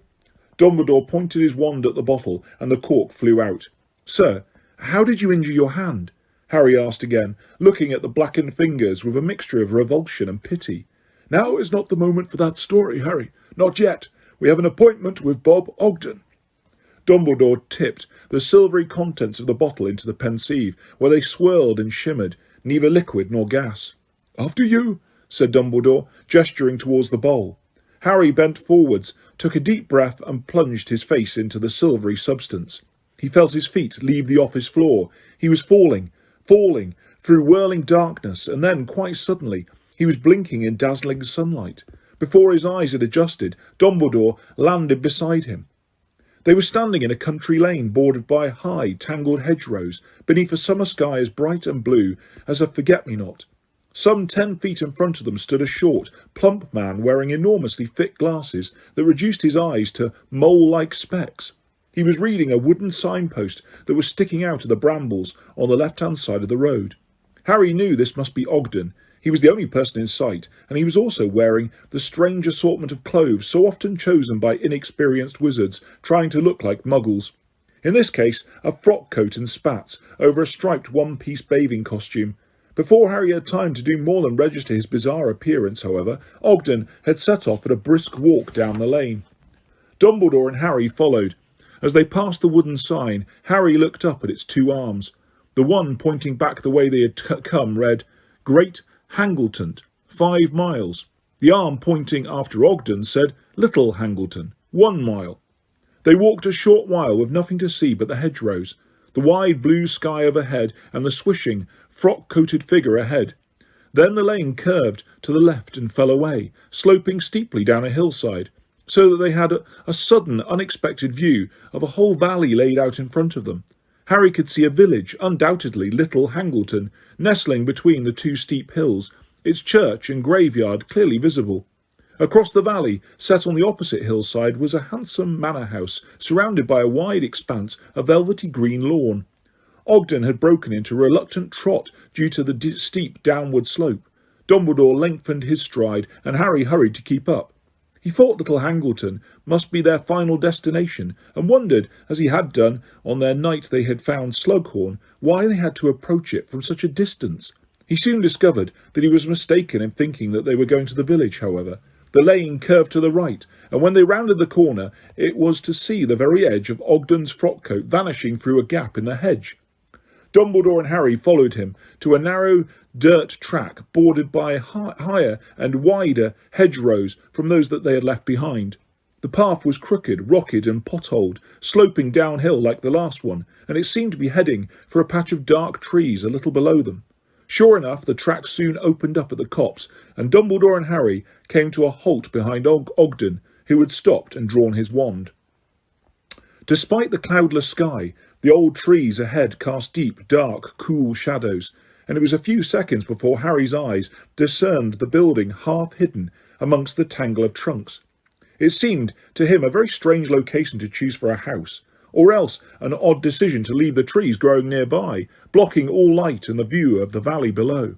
Dumbledore pointed his wand at the bottle, and the cork flew out. "Sir, how did you injure your hand?" Harry asked again, looking at the blackened fingers with a mixture of revulsion and pity. "Now is not the moment for that story, Harry. Not yet. We have an appointment with Bob Ogden." Dumbledore tipped the silvery contents of the bottle into the pensieve, where they swirled and shimmered. neither liquid nor gas. "After you," said Dumbledore, gesturing towards the bowl. Harry bent forwards, took a deep breath and plunged his face into the silvery substance. He felt his feet leave the office floor. He was falling, through whirling darkness, and then, quite suddenly, he was blinking in dazzling sunlight. Before his eyes had adjusted, Dumbledore landed beside him. They were standing in a country lane bordered by high, tangled hedgerows, beneath a summer sky as bright and blue as a forget-me-not. Some 10 feet in front of them stood a short, plump man wearing enormously thick glasses that reduced his eyes to mole-like specks. He was reading a wooden signpost that was sticking out of the brambles on the left-hand side of the road. Harry knew this must be Ogden. He was the only person in sight, and he was also wearing the strange assortment of clothes so often chosen by inexperienced wizards trying to look like muggles. In this case, a frock coat and spats over a striped one-piece bathing costume. Before Harry had time to do more than register his bizarre appearance, however, Ogden had set off at a brisk walk down the lane. Dumbledore and Harry followed. As they passed the wooden sign, Harry looked up at its 2 arms. The one pointing back the way they had come read, "Great Hangleton, 5 miles." The arm pointing after Ogden said, "Little Hangleton, 1 mile." They walked a short while with nothing to see but the hedgerows, the wide blue sky overhead and the swishing, frock-coated figure ahead. Then the lane curved to the left and fell away, sloping steeply down a hillside, so that they had a sudden, unexpected view of a whole valley laid out in front of them. Harry could see a village, undoubtedly Little Hangleton, nestling between the 2 steep hills, its church and graveyard clearly visible. Across the valley, set on the opposite hillside, was a handsome manor house, surrounded by a wide expanse of velvety green lawn. Ogden had broken into a reluctant trot due to the steep downward slope. Dumbledore lengthened his stride, and Harry hurried to keep up. He thought Little Hangleton must be their final destination, and wondered, as he had done on their night they had found Slughorn, why they had to approach it from such a distance. He soon discovered that he was mistaken in thinking that they were going to the village, however. The lane curved to the right, and when they rounded the corner, it was to see the very edge of Ogden's frock-coat vanishing through a gap in the hedge. Dumbledore and Harry followed him to a narrow dirt track bordered by higher and wider hedgerows from those that they had left behind. The path was crooked, rocked and potholed, sloping downhill like the last one, and it seemed to be heading for a patch of dark trees a little below them. Sure enough, the track soon opened up at the copse, and Dumbledore and Harry came to a halt behind Ogden, who had stopped and drawn his wand. Despite the cloudless sky, the old trees ahead cast deep, dark, cool shadows, and it was a few seconds before Harry's eyes discerned the building half hidden amongst the tangle of trunks. It seemed to him a very strange location to choose for a house, or else an odd decision to leave the trees growing nearby, blocking all light and the view of the valley below.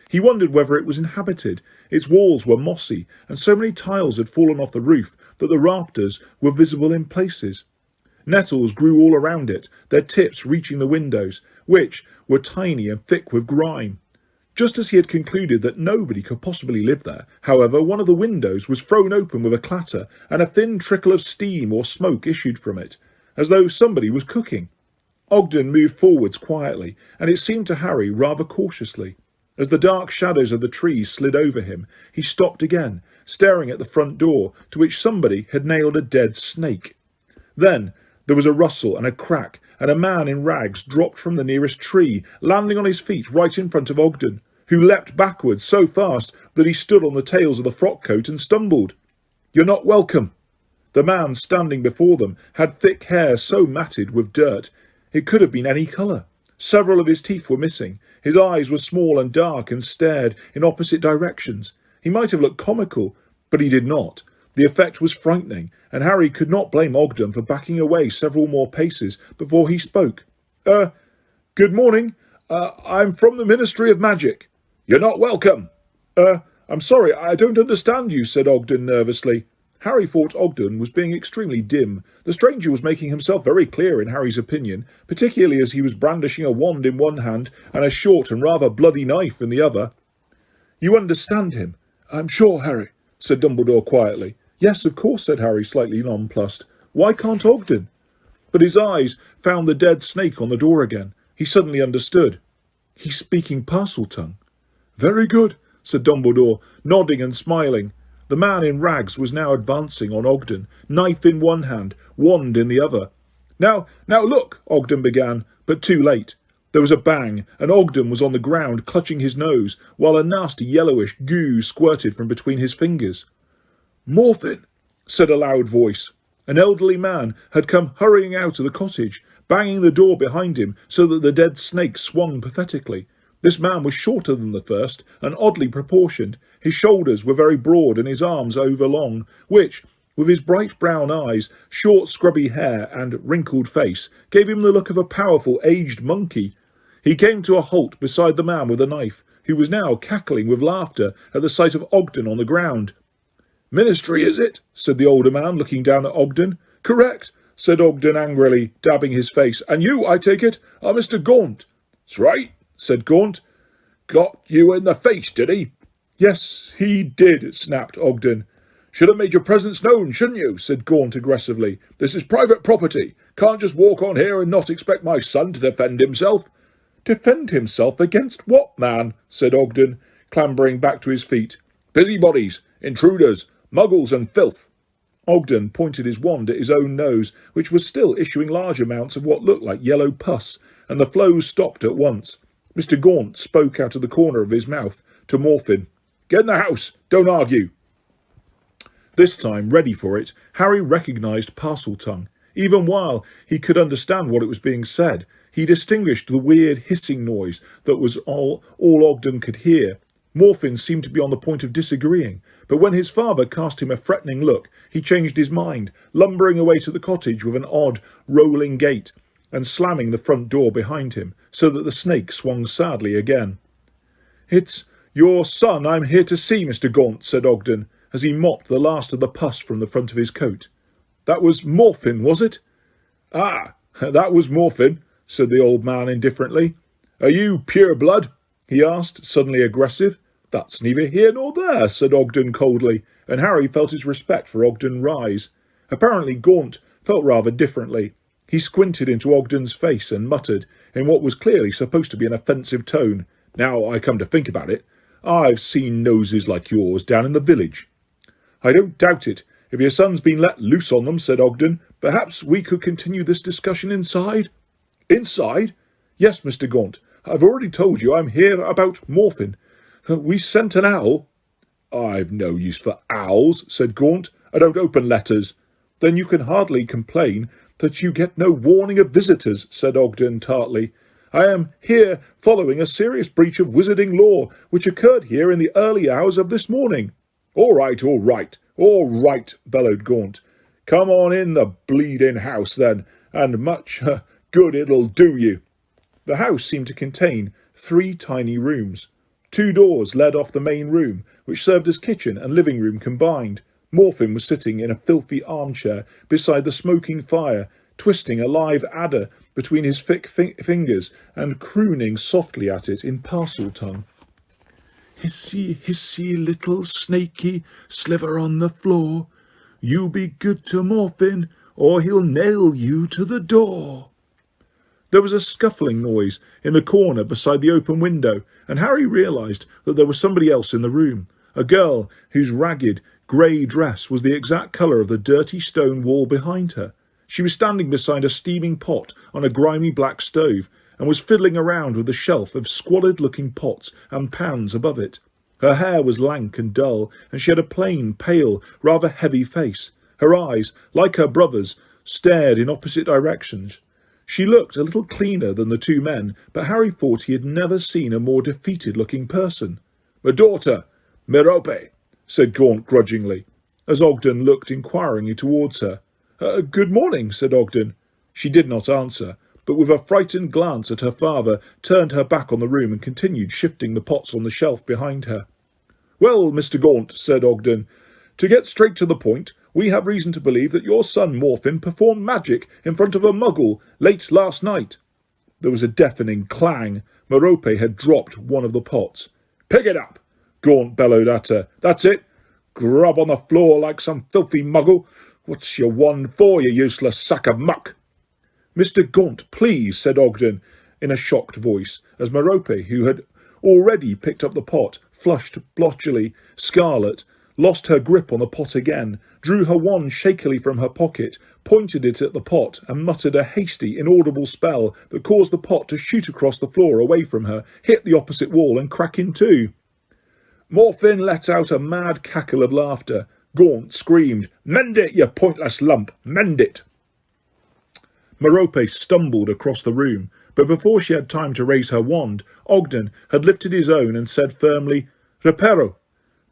He wondered whether it was inhabited. Its walls were mossy, and so many tiles had fallen off the roof that the rafters were visible in places. Nettles grew all around it, their tips reaching the windows, which were tiny and thick with grime. Just as he had concluded that nobody could possibly live there, however, one of the windows was thrown open with a clatter, and a thin trickle of steam or smoke issued from it, as though somebody was cooking. Ogden moved forwards quietly, and it seemed to Harry rather cautiously. As the dark shadows of the trees slid over him, he stopped again, staring at the front door, to which somebody had nailed a dead snake. Then there was a rustle and a crack, and a man in rags dropped from the nearest tree, landing on his feet right in front of Ogden, who leapt backwards so fast that he stood on the tails of the frock-coat and stumbled. "You're not welcome." The man standing before them had thick hair so matted with dirt it could have been any colour. Several of his teeth were missing. His eyes were small and dark and stared in opposite directions. He might have looked comical, but he did not. The effect was frightening, and Harry could not blame Ogden for backing away several more paces before he spoke. Good morning. I'm from the Ministry of Magic." "You're not welcome." I'm sorry, I don't understand you," said Ogden nervously. Harry thought Ogden was being extremely dim. The stranger was making himself very clear in Harry's opinion, particularly as he was brandishing a wand in one hand and a short and rather bloody knife in the other. "You understand him?" "I'm sure, Harry," said Dumbledore quietly. "Yes, of course," said Harry, slightly nonplussed. "Why can't Ogden?" But his eyes found the dead snake on the door again. He suddenly understood. He's speaking Parseltongue." "Very good," said Dumbledore, nodding and smiling. The man in rags was now advancing on Ogden, knife in one hand, wand in the other. Now look," Ogden began, but too late. There was a bang, and Ogden was on the ground clutching his nose, while a nasty yellowish goo squirted from between his fingers. "Morphin," said a loud voice. An elderly man had come hurrying out of the cottage, banging the door behind him so that the dead snake swung pathetically. This man was shorter than the first, and oddly proportioned. His shoulders were very broad and his arms overlong, which, with his bright brown eyes, short scrubby hair and wrinkled face, gave him the look of a powerful aged monkey. He came to a halt beside the man with the knife, who was now cackling with laughter at the sight of Ogden on the ground. "Ministry, is it?" said the older man, looking down at Ogden. "Correct," said Ogden angrily, dabbing his face. "And you, I take it, are Mr. Gaunt." "That's right," said Gaunt. "Got you in the face, did he?" "Yes, he did," snapped Ogden. "Should have made your presence known, shouldn't you?" said Gaunt aggressively. "This is private property. Can't just walk on here and not expect my son to defend himself." "Defend himself against what, man?" said Ogden, clambering back to his feet. "Busybodies, intruders, muggles and filth." Ogden pointed his wand at his own nose, which was still issuing large amounts of what looked like yellow pus, and the flow stopped at once. Mr. Gaunt spoke out of the corner of his mouth to Morphin. "Get in the house. Don't argue." This time, ready for it, Harry recognised Parseltongue. Even while he could understand what it was being said, he distinguished the weird hissing noise that was all Ogden could hear. Morphin seemed to be on the point of disagreeing, but when his father cast him a threatening look, he changed his mind, lumbering away to the cottage with an odd, rolling gait, and slamming the front door behind him, so that the snake swung sadly again. "It's your son I'm here to see, Mr. Gaunt," said Ogden, as he mopped the last of the pus from the front of his coat. "That was Morphin, was it?" "Ah, that was Morphin," said the old man indifferently. "Are you pure blood?" he asked, suddenly aggressive. "That's neither here nor there," said Ogden coldly, and Harry felt his respect for Ogden rise. Apparently Gaunt felt rather differently. He squinted into Ogden's face and muttered, in what was clearly supposed to be an offensive tone, "Now I come to think about it, I've seen noses like yours down in the village." "I don't doubt it. If your son's been let loose on them," said Ogden, "perhaps we could continue this discussion inside." "Inside?" "Yes, Mr. Gaunt. I've already told you I'm here about Morphin. We sent an owl." "I've no use for owls," said Gaunt. "I don't open letters." "Then you can hardly complain that you get no warning of visitors," said Ogden tartly. "I am here following a serious breach of wizarding law, which occurred here in the early hours of this morning." All right, bellowed Gaunt. "Come on in the bleeding house, then, and much good it'll do you." The house seemed to contain 3 tiny rooms. 2 doors led off the main room, which served as kitchen and living room combined. Morphin was sitting in a filthy armchair beside the smoking fire, twisting a live adder between his thick fingers and crooning softly at it in Parseltongue. "Hissy, hissy, little snaky, sliver on the floor. You be good to Morphin, or he'll nail you to the door." There was a scuffling noise in the corner beside the open window, and Harry realised that there was somebody else in the room, a girl whose ragged, grey dress was the exact colour of the dirty stone wall behind her. She was standing beside a steaming pot on a grimy black stove, and was fiddling around with a shelf of squalid-looking pots and pans above it. Her hair was lank and dull, and she had a plain, pale, rather heavy face. Her eyes, like her brother's, stared in opposite directions. She looked a little cleaner than the 2 men, but Harry thought he had never seen a more defeated-looking person. "My daughter, Merope," said Gaunt grudgingly, as Ogden looked inquiringly towards her. Good morning," said Ogden. She did not answer, but with a frightened glance at her father, turned her back on the room and continued shifting the pots on the shelf behind her. "Well, Mr. Gaunt," said Ogden, "to get straight to the point, we have reason to believe that your son Morphin performed magic in front of a muggle late last night." There was a deafening clang. Merope had dropped one of the pots. "Pick it up," Gaunt bellowed at her. "That's it. Grub on the floor like some filthy muggle. What's your wand for, you useless sack of muck?" "Mr. Gaunt, please," said Ogden, in a shocked voice, as Merope, who had already picked up the pot, flushed blotchily scarlet, lost her grip on the pot again, drew her wand shakily from her pocket, pointed it at the pot, and muttered a hasty, inaudible spell that caused the pot to shoot across the floor away from her, hit the opposite wall, and crack in two. Morphin let out a mad cackle of laughter. Gaunt screamed, "Mend it, you pointless lump! Mend it!" Merope stumbled across the room, but before she had time to raise her wand, Ogden had lifted his own and said firmly, "Reparo."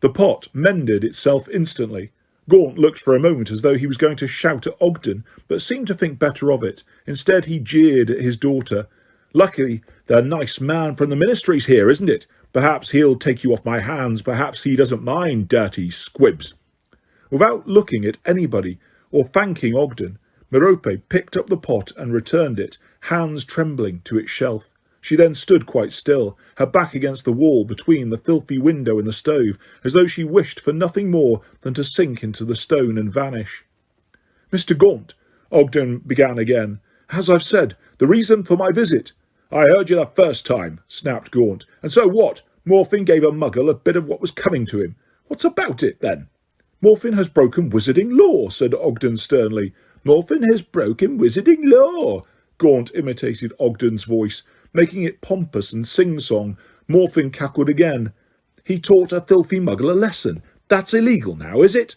The pot mended itself instantly. Gaunt looked for a moment as though he was going to shout at Ogden, but seemed to think better of it. Instead, he jeered at his daughter. "Luckily, the nice man from the ministry's here, isn't it? Perhaps he'll take you off my hands. Perhaps he doesn't mind, dirty squibs." Without looking at anybody or thanking Ogden, Merope picked up the pot and returned it, hands trembling, to its shelf. She then stood quite still, her back against the wall between the filthy window and the stove, as though she wished for nothing more than to sink into the stone and vanish. "Mr. Gaunt," Ogden began again, "as I've said, the reason for my visit—" "I heard you the first time," snapped Gaunt. "And so what? Morphin gave a muggle a bit of what was coming to him. What's about it, then?" "Morphin has broken wizarding law," said Ogden sternly. "Morphin has broken wizarding law," Gaunt imitated Ogden's voice, making it pompous and sing-song. Morphin cackled again. "He taught a filthy muggle a lesson. That's illegal now, is it?"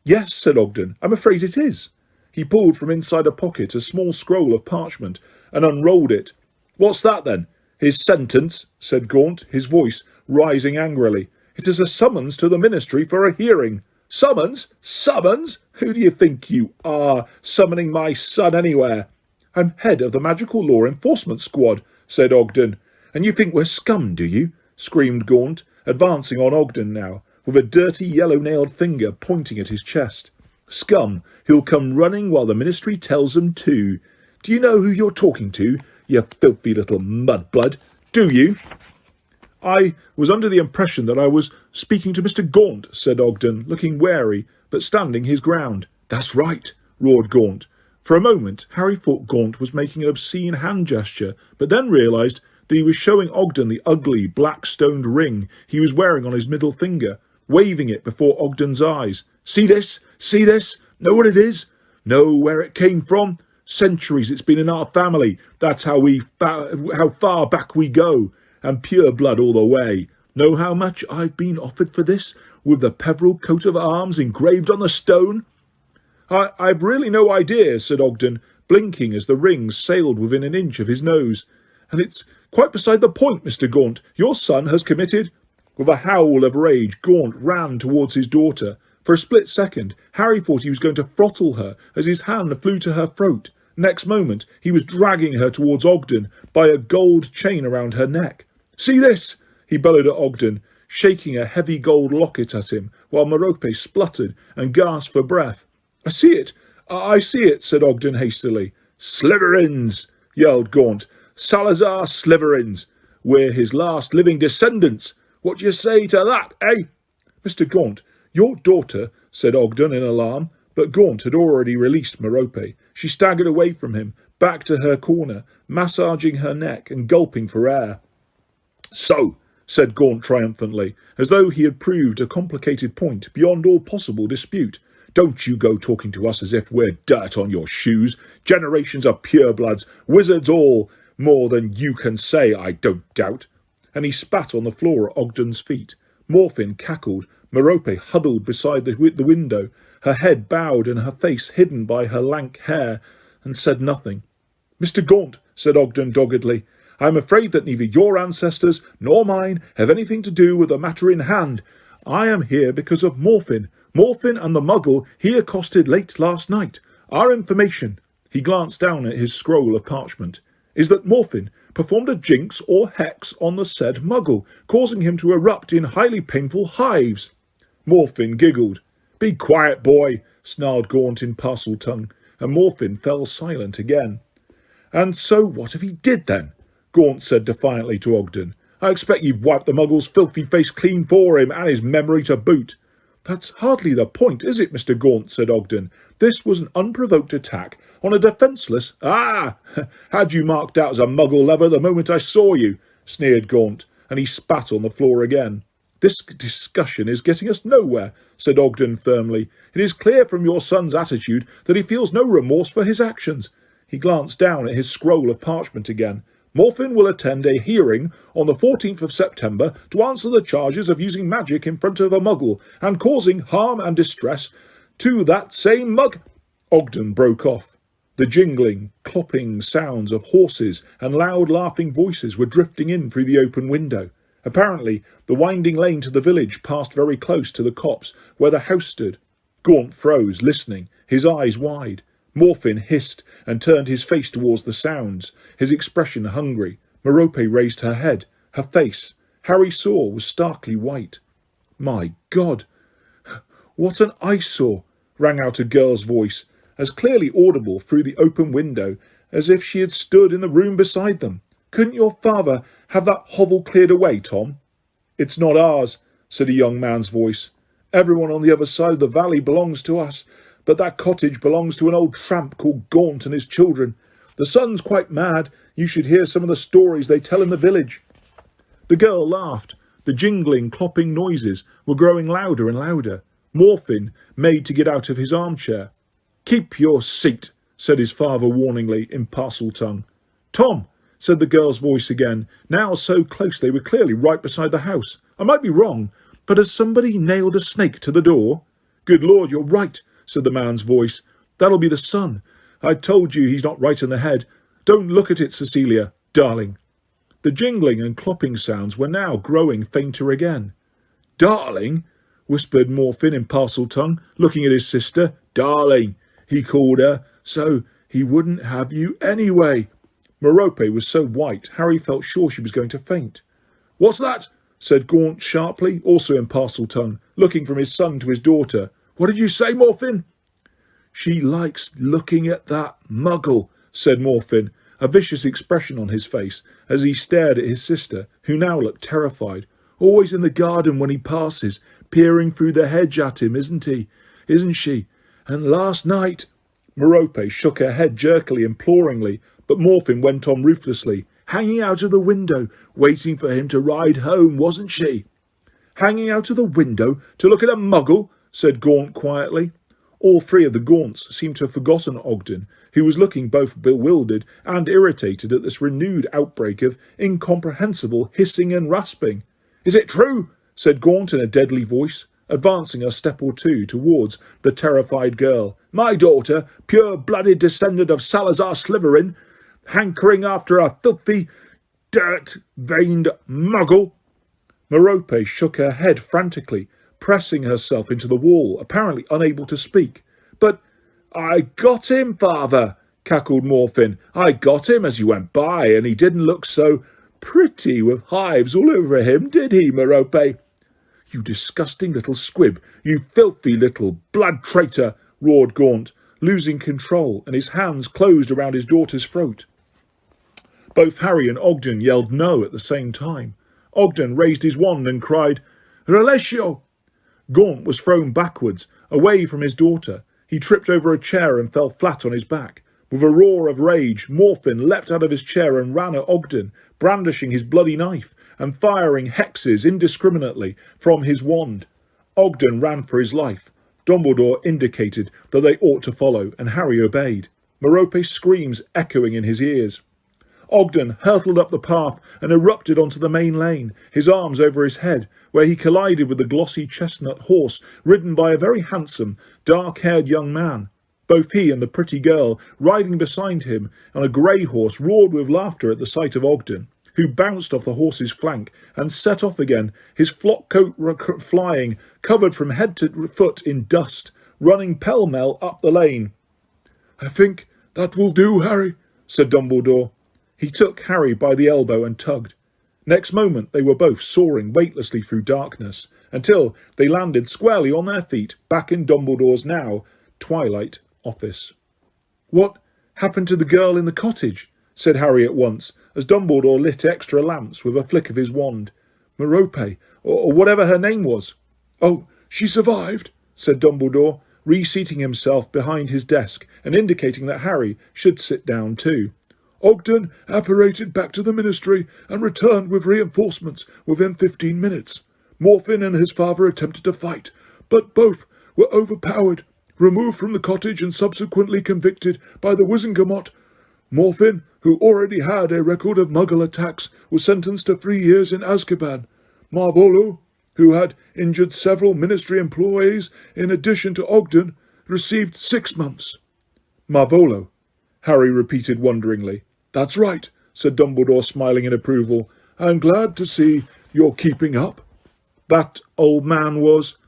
"Yes," said Ogden. "I'm afraid it is." He pulled from inside a pocket a small scroll of parchment and unrolled it. "What's that, then?" "His sentence," said Gaunt, his voice rising angrily. "It is a summons to the ministry for a hearing." "Summons? Summons? Who do you think you are, summoning my son anywhere?" "I'm head of the Magical Law Enforcement Squad," said Ogden. "And you think we're scum, do you?" screamed Gaunt, advancing on Ogden now, with a dirty yellow-nailed finger pointing at his chest. "Scum who'll come running while the ministry tells them to. Do you know who you're talking to, you filthy little mudblood? Do you?" "I was under the impression that I was speaking to Mr. Gaunt," said Ogden, looking wary, but standing his ground. "That's right," roared Gaunt. For a moment, Harry thought Gaunt was making an obscene hand gesture, but then realised that he was showing Ogden the ugly, black-stoned ring he was wearing on his middle finger, waving it before Ogden's eyes. "See this? See this? Know what it is? Know where it came from? Centuries it's been in our family. That's how far back we go. And pure blood all the way. Know how much I've been offered for this, with the Peveril coat of arms engraved on the stone?" I've really no idea," said Ogden, blinking as the ring sailed within an inch of his nose. "And it's quite beside the point, Mr. Gaunt. Your son has committed—" With a howl of rage, Gaunt ran towards his daughter. For a split second, Harry thought he was going to throttle her as his hand flew to her throat. Next moment, he was dragging her towards Ogden by a gold chain around her neck. "See this?" he bellowed at Ogden, shaking a heavy gold locket at him, while Merope spluttered and gasped for breath. "I see it! I see it!" said Ogden hastily. "Slytherins!" yelled Gaunt. "Salazar Slytherins! We're his last living descendants! What do you say to that, eh?" "Mr. Gaunt, your daughter," said Ogden in alarm, but Gaunt had already released Merope. She staggered away from him, back to her corner, massaging her neck and gulping for air. "So," said Gaunt triumphantly, as though he had proved a complicated point beyond all possible dispute. "Don't you go talking to us as if we're dirt on your shoes. Generations of purebloods, wizards all, more than you can say, I don't doubt." And he spat on the floor at Ogden's feet. Morphin cackled. Merope huddled beside the window, her head bowed and her face hidden by her lank hair, and said nothing. "Mr. Gaunt," said Ogden doggedly, "I am afraid that neither your ancestors nor mine have anything to do with the matter in hand. I am here because of Morphin and the muggle he accosted late last night. Our information," he glanced down at his scroll of parchment, "is that Morphin performed a jinx or hex on the said muggle, causing him to erupt in highly painful hives." Morphin giggled. "Be quiet, boy," snarled Gaunt in Parseltongue, and Morphin fell silent again. "And so what if he did, then?" Gaunt said defiantly to Ogden. "I expect you've wiped the muggle's filthy face clean for him, and his memory to boot." That's hardly the point, is it, Mr. Gaunt, said Ogden. This was an unprovoked attack on a defenceless— Ah! Had you marked out as a muggle lover the moment I saw you, sneered Gaunt, and he spat on the floor again. This discussion is getting us nowhere, said Ogden firmly. It is clear from your son's attitude that he feels no remorse for his actions. He glanced down at his scroll of parchment again. Morphin will attend a hearing on the 14th of September to answer the charges of using magic in front of a muggle and causing harm and distress to that same mug— Ogden broke off. The jingling, clopping sounds of horses and loud laughing voices were drifting in through the open window. Apparently, the winding lane to the village passed very close to the copse where the house stood. Gaunt froze, listening, his eyes wide. Morphin hissed and turned his face towards the sounds, his expression hungry. Merope raised her head. Her face, Harry saw, was starkly white. My God! What an eyesore! Rang out a girl's voice, as clearly audible through the open window as if she had stood in the room beside them. Couldn't your father have that hovel cleared away, Tom? It's not ours, said a young man's voice. Everyone on the other side of the valley belongs to us, but that cottage belongs to an old tramp called Gaunt and his children. The son's quite mad. You should hear some of the stories they tell in the village. The girl laughed. The jingling, clopping noises were growing louder and louder. Morphin made to get out of his armchair. Keep your seat, said his father warningly in Parseltongue. Tom, said the girl's voice again, now so close they were clearly right beside the house. I might be wrong, but has somebody nailed a snake to the door? Good Lord, you're right, said the man's voice. That'll be the son. I told you he's not right in the head. Don't look at it, Cecilia, darling. The jingling and clopping sounds were now growing fainter again. Darling, whispered Morphin in Parseltongue, looking at his sister. Darling, he called her, so he wouldn't have you anyway. Merope was so white, Harry felt sure she was going to faint. What's that? Said Gaunt sharply, also in Parseltongue, looking from his son to his daughter. What did you say, Morphin? She likes looking at that muggle, said Morphin, a vicious expression on his face, as he stared at his sister, who now looked terrified. Always in the garden when he passes, peering through the hedge at him, isn't he? Isn't she? And last night— Merope shook her head jerkily, imploringly, but Morphin went on ruthlessly. Hanging out of the window, waiting for him to ride home, wasn't she? Hanging out of the window to look at a muggle, said Gaunt quietly. All three of the Gaunts seemed to have forgotten Ogden, who was looking both bewildered and irritated at this renewed outbreak of incomprehensible hissing and rasping. Is it true? Said Gaunt in a deadly voice, advancing a step or two towards the terrified girl. My daughter, pure-blooded descendant of Salazar Slytherin, hankering after a filthy, dirt-veined muggle. Merope shook her head frantically, pressing herself into the wall, apparently unable to speak. But I got him, father, cackled Morphin. I got him as you went by, and he didn't look so pretty with hives all over him, did he, Merope? You disgusting little squib, you filthy little blood traitor, roared Gaunt, losing control, and his hands closed around his daughter's throat. Both Harry and Ogden yelled no at the same time. Ogden raised his wand and cried, Relatio! Gaunt was thrown backwards, away from his daughter. He tripped over a chair and fell flat on his back. With a roar of rage, Morphin leapt out of his chair and ran at Ogden, brandishing his bloody knife and firing hexes indiscriminately from his wand. Ogden ran for his life. Dumbledore indicated that they ought to follow, and Harry obeyed, Merope's screams echoing in his ears. Ogden hurtled up the path and erupted onto the main lane, his arms over his head, where he collided with the glossy chestnut horse ridden by a very handsome, dark-haired young man. Both he and the pretty girl riding beside him on a grey horse roared with laughter at the sight of Ogden, who bounced off the horse's flank and set off again, his frock coat flying, covered from head to foot in dust, running pell-mell up the lane. I think that will do, Harry, said Dumbledore. He took Harry by the elbow and tugged. Next moment they were both soaring weightlessly through darkness, until they landed squarely on their feet back in Dumbledore's now twilight office. What happened to the girl in the cottage? Said Harry at once, as Dumbledore lit extra lamps with a flick of his wand. Merope, or whatever her name was. Oh, She survived, said Dumbledore, reseating himself behind his desk and indicating that Harry should sit down too. Ogden apparated back to the Ministry and returned with reinforcements within 15 minutes. Morphin and his father attempted to fight, but both were overpowered, removed from the cottage and subsequently convicted by the Wizengamot. Morphin, who already had a record of Muggle attacks, was sentenced to 3 years in Azkaban. Marvolo, who had injured several Ministry employees in addition to Ogden, received 6 months. Marvolo, Harry repeated wonderingly. That's right, said Dumbledore, smiling in approval. I'm glad to see you're keeping up. That old man was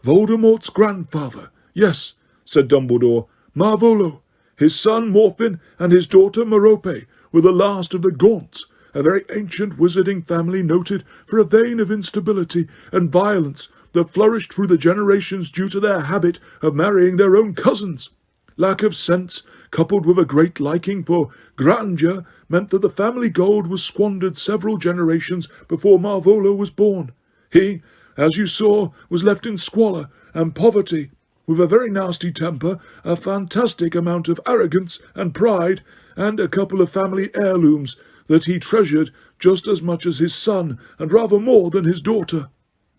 Voldemort's grandfather. Yes, said Dumbledore. Marvolo, his son Morphin and his daughter Merope were the last of the Gaunts, a very ancient wizarding family noted for a vein of instability and violence that flourished through the generations due to their habit of marrying their own cousins. Lack of sense, coupled with a great liking for grandeur, meant that the family gold was squandered several generations before Marvolo was born. He, as you saw, was left in squalor and poverty, with a very nasty temper, a fantastic amount of arrogance and pride, and a couple of family heirlooms that he treasured just as much as his son, and rather more than his daughter.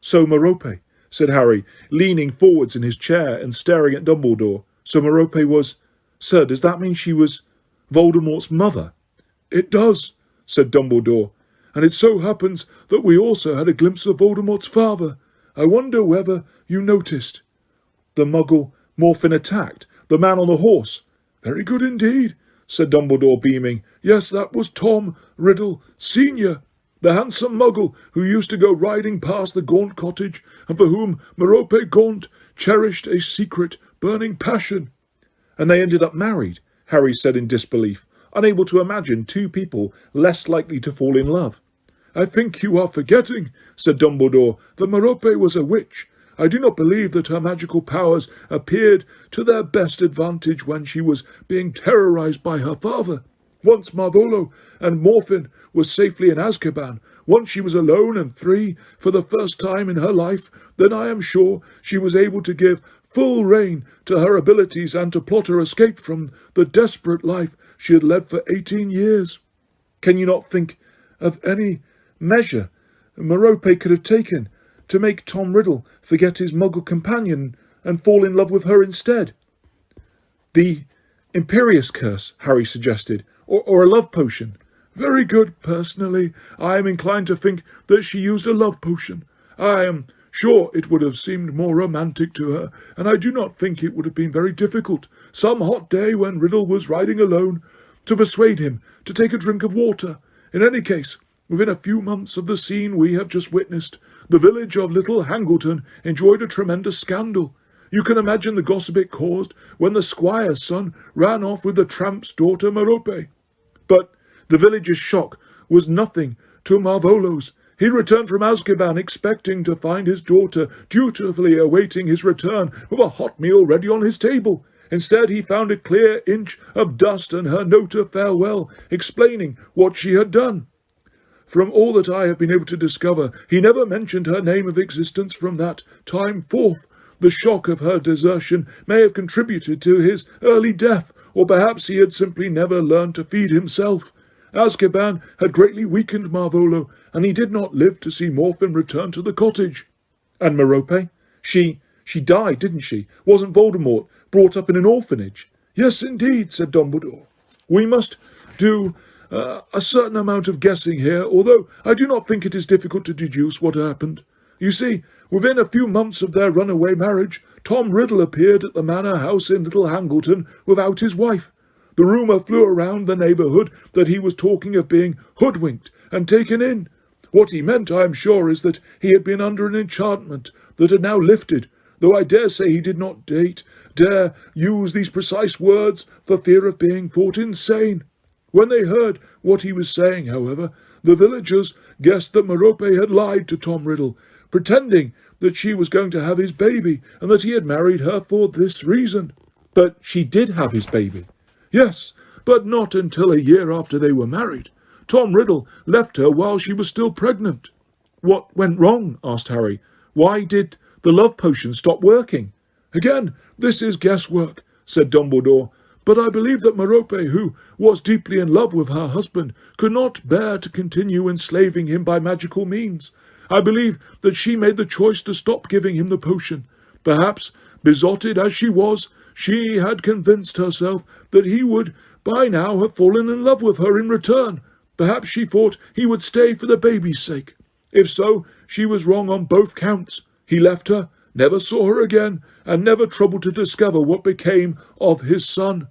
So Merope, said Harry, leaning forwards in his chair and staring at Dumbledore. So Merope was... Sir, does that mean she was Voldemort's mother? It does, said Dumbledore, and it so happens that we also had a glimpse of Voldemort's father. I wonder whether you noticed. The Muggle Morphin attacked, the man on the horse. Very good indeed, said Dumbledore, beaming. Yes, that was Tom Riddle, Senior, the handsome Muggle who used to go riding past the Gaunt cottage, and for whom Merope Gaunt cherished a secret, burning passion. And they ended up married, Harry said in disbelief, unable to imagine two people less likely to fall in love. I think you are forgetting, said Dumbledore, that Merope was a witch. I do not believe that her magical powers appeared to their best advantage when she was being terrorized by her father. Once Marvolo and Morphin were safely in Azkaban, once she was alone and free for the first time in her life, then I am sure she was able to give full rein to her abilities and to plot her escape from the desperate life she had led for 18 years. Can you not think of any measure Merope could have taken to make Tom Riddle forget his Muggle companion and fall in love with her instead? The Imperious Curse, Harry suggested, or a love potion. Very good. Personally, I am inclined to think that she used a love potion. I am sure it would have seemed more romantic to her, and I do not think it would have been very difficult, some hot day when Riddle was riding alone, to persuade him to take a drink of water. In any case, within a few months of the scene we have just witnessed, the village of Little Hangleton enjoyed a tremendous scandal. You can imagine the gossip it caused when the squire's son ran off with the tramp's daughter Merope. But the villagers' shock was nothing to Marvolo's. He returned from Azkaban expecting to find his daughter dutifully awaiting his return with a hot meal ready on his table. Instead, he found a clear inch of dust and her note of farewell, explaining what she had done. From all that I have been able to discover, he never mentioned her name of existence from that time forth. The shock of her desertion may have contributed to his early death, or perhaps he had simply never learned to feed himself. Azkaban had greatly weakened Marvolo, and he did not live to see Morphin return to the cottage. And Merope? She died, didn't she? Wasn't Voldemort brought up in an orphanage? Yes, indeed, said Dumbledore. We must do a certain amount of guessing here, although I do not think it is difficult to deduce what happened. You see, within a few months of their runaway marriage, Tom Riddle appeared at the manor house in Little Hangleton without his wife. The rumour flew around the neighbourhood that he was talking of being hoodwinked and taken in. What he meant, I am sure, is that he had been under an enchantment that had now lifted, though I dare say he did not dare use these precise words for fear of being thought insane. When they heard what he was saying, however, the villagers guessed that Merope had lied to Tom Riddle, pretending that she was going to have his baby and that he had married her for this reason. But she did have his baby. Yes, but not until a year after they were married. Tom Riddle left her while she was still pregnant. What went wrong? Asked Harry. Why did The love potion stopped working." "Again, this is guesswork," said Dumbledore. "But I believe that Merope, who was deeply in love with her husband, could not bear to continue enslaving him by magical means. I believe that she made the choice to stop giving him the potion. Perhaps, besotted as she was, she had convinced herself that he would by now have fallen in love with her in return. Perhaps she thought he would stay for the baby's sake. If so, she was wrong on both counts. He left her, never saw her again, and never troubled to discover what became of his son."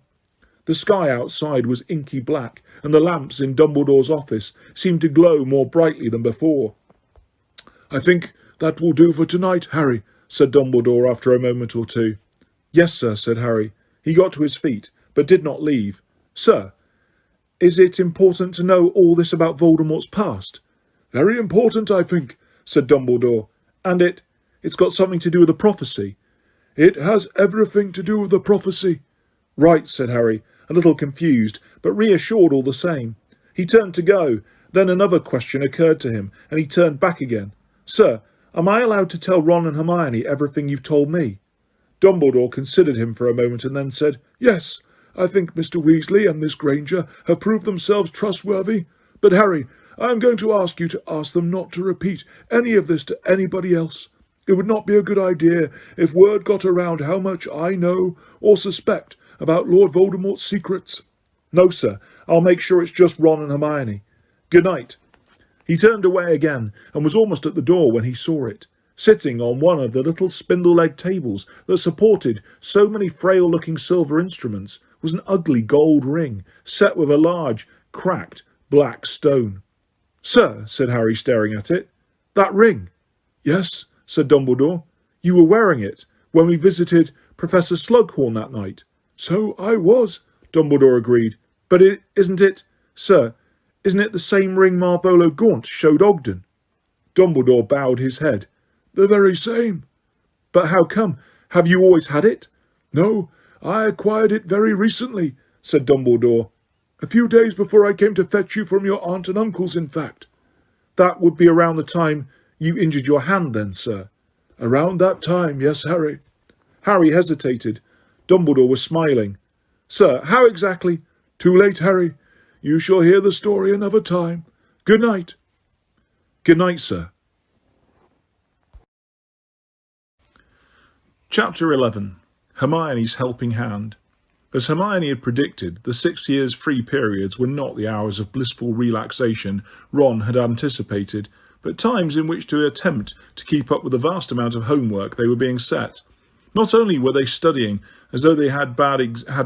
The sky outside was inky black, and the lamps in Dumbledore's office seemed to glow more brightly than before. "I think that will do for tonight, Harry," said Dumbledore after a moment or two. "Yes, sir," said Harry. He got to his feet, but did not leave. "Sir, is it important to know all this about Voldemort's past?" "Very important, I think," said Dumbledore. "And it's got something to do with the prophecy?" "It has everything to do with the prophecy." "Right," said Harry, a little confused, but reassured all the same. He turned to go. Then another question occurred to him, and he turned back again. "Sir, am I allowed to tell Ron and Hermione everything you've told me?" Dumbledore considered him for a moment and then said, "Yes, I think Mr. Weasley and Miss Granger have proved themselves trustworthy. But, Harry, I am going to ask you to ask them not to repeat any of this to anybody else. It would not be a good idea if word got around how much I know or suspect about Lord Voldemort's secrets." "No, sir. I'll make sure it's just Ron and Hermione. Good night." He turned away again and was almost at the door when he saw it. Sitting on one of the little spindle-legged tables that supported so many frail-looking silver instruments was an ugly gold ring set with a large, cracked, black stone. "Sir," said Harry, staring at it. "That ring?" "Yes," said Dumbledore. "You were wearing it when we visited Professor Slughorn that night." "So I was," Dumbledore agreed. "But isn't it, sir, isn't it the same ring Marvolo Gaunt showed Ogden?" Dumbledore bowed his head. "The very same." "But how come? Have you always had it?" "No, I acquired it very recently," said Dumbledore. "A few days before I came to fetch you from your aunt and uncle's, in fact." "That would be around the time you injured your hand then, sir?" "Around that time, yes, Harry." Harry hesitated. Dumbledore was smiling. "Sir, how exactly—" "Too late, Harry. You shall hear the story another time. Good night." "Good night, sir." Chapter 11. Hermione's Helping Hand. As Hermione had predicted, the 6 years' free periods were not the hours of blissful relaxation Ron had anticipated, but times in which to attempt to keep up with the vast amount of homework they were being set. Not only were they studying as though they had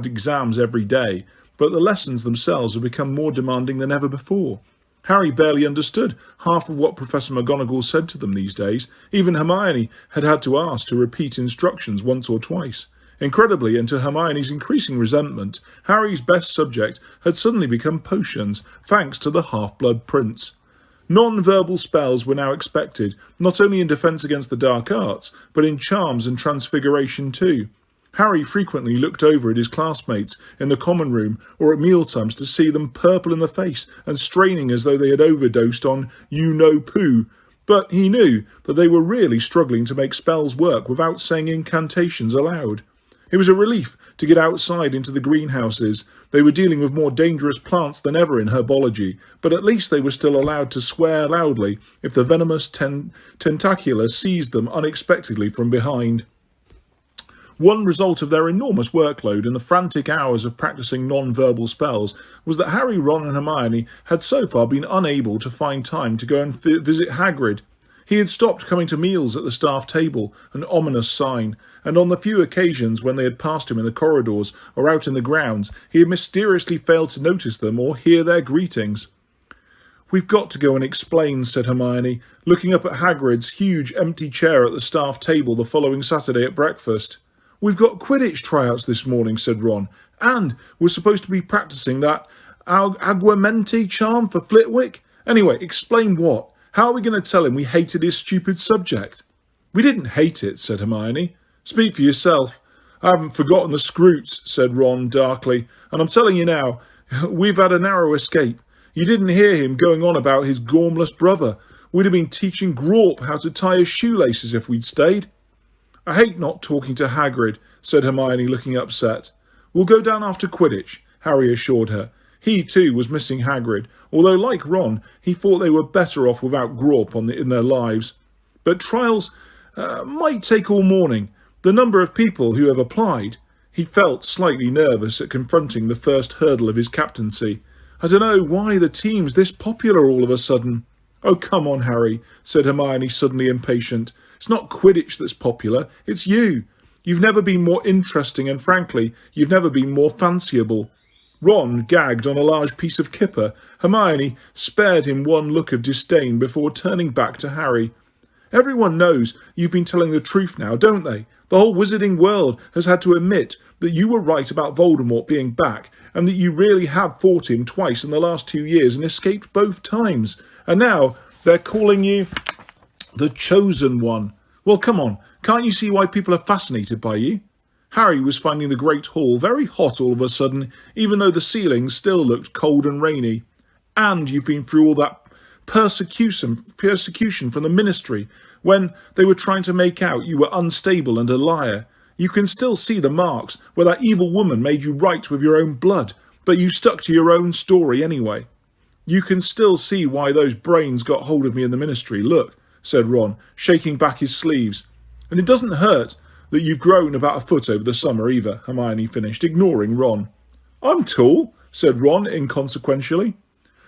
exams every day, but the lessons themselves had become more demanding than ever before. Harry barely understood half of what Professor McGonagall said to them these days. Even Hermione had had to ask to repeat instructions once or twice. Incredibly, and to Hermione's increasing resentment, Harry's best subject had suddenly become potions, thanks to the Half-Blood Prince. Non-verbal spells were now expected, not only in defence against the dark arts, but in charms and transfiguration too. Harry frequently looked over at his classmates in the common room or at mealtimes to see them purple in the face and straining as though they had overdosed on you-know-poo, but he knew that they were really struggling to make spells work without saying incantations aloud. It was a relief to get outside into the greenhouses. They were dealing with more dangerous plants than ever in herbology, but at least they were still allowed to swear loudly if the venomous tentacula seized them unexpectedly from behind. One result of their enormous workload and the frantic hours of practicing non-verbal spells was that Harry, Ron and Hermione had so far been unable to find time to go and visit Hagrid. He had stopped coming to meals at the staff table, an ominous sign, and on the few occasions when they had passed him in the corridors or out in the grounds, he had mysteriously failed to notice them or hear their greetings. "We've got to go and explain," said Hermione, looking up at Hagrid's huge empty chair at the staff table the following Saturday at breakfast. "We've got Quidditch tryouts this morning," said Ron, "and we're supposed to be practising that aguamenti charm for Flitwick. Anyway, explain what? How are we going to tell him we hated his stupid subject?" "We didn't hate it," said Hermione. "Speak for yourself." "I haven't forgotten the Scroots," said Ron darkly, "and I'm telling you now, we've had a narrow escape. You didn't hear him going on about his gormless brother. We'd have been teaching Grawp how to tie his shoelaces if we'd stayed." I hate not talking to Hagrid, said Hermione, looking upset. We'll go down after Quidditch, Harry assured her. He, too, was missing Hagrid, although, like Ron, he thought they were better off without Grawp in their lives. But trials might take all morning. The number of people who have applied. He felt slightly nervous at confronting the first hurdle of his captaincy. I don't know why the team's this popular all of a sudden. Oh, come on, Harry, said Hermione, suddenly impatient. It's not Quidditch that's popular, it's you. You've never been more interesting and, frankly, you've never been more fanciable. Ron gagged on a large piece of kipper. Hermione spared him one look of disdain before turning back to Harry. Everyone knows you've been telling the truth now, don't they? The whole wizarding world has had to admit that you were right about Voldemort being back, and that you really have fought him twice in the last 2 years and escaped both times. And now they're calling you the Chosen One. Well, come on, can't you see why people are fascinated by you? Harry was finding the Great Hall very hot all of a sudden, even though the ceilings still looked cold and rainy. And you've been through all that persecution from the Ministry, when they were trying to make out you were unstable and a liar. You can still see the marks where that evil woman made you write with your own blood, but you stuck to your own story anyway. You can still see why those brains got hold of me in the Ministry. Look, said Ron, shaking back his sleeves. And it doesn't hurt that you've grown about a foot over the summer either, Hermione finished, ignoring Ron. I'm tall, said Ron inconsequentially.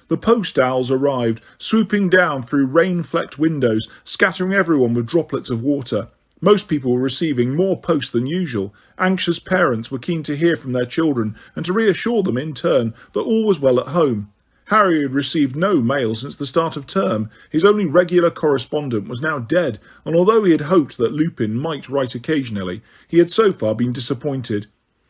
The post owls arrived, swooping down through rain-flecked windows, scattering everyone with droplets of water. Most people were receiving more post than usual. Anxious parents were keen to hear from their children and to reassure them in turn that all was well at home. Harry had received no mail since the start of term. His only regular correspondent was now dead, and although he had hoped that Lupin might write occasionally, he had so far been disappointed.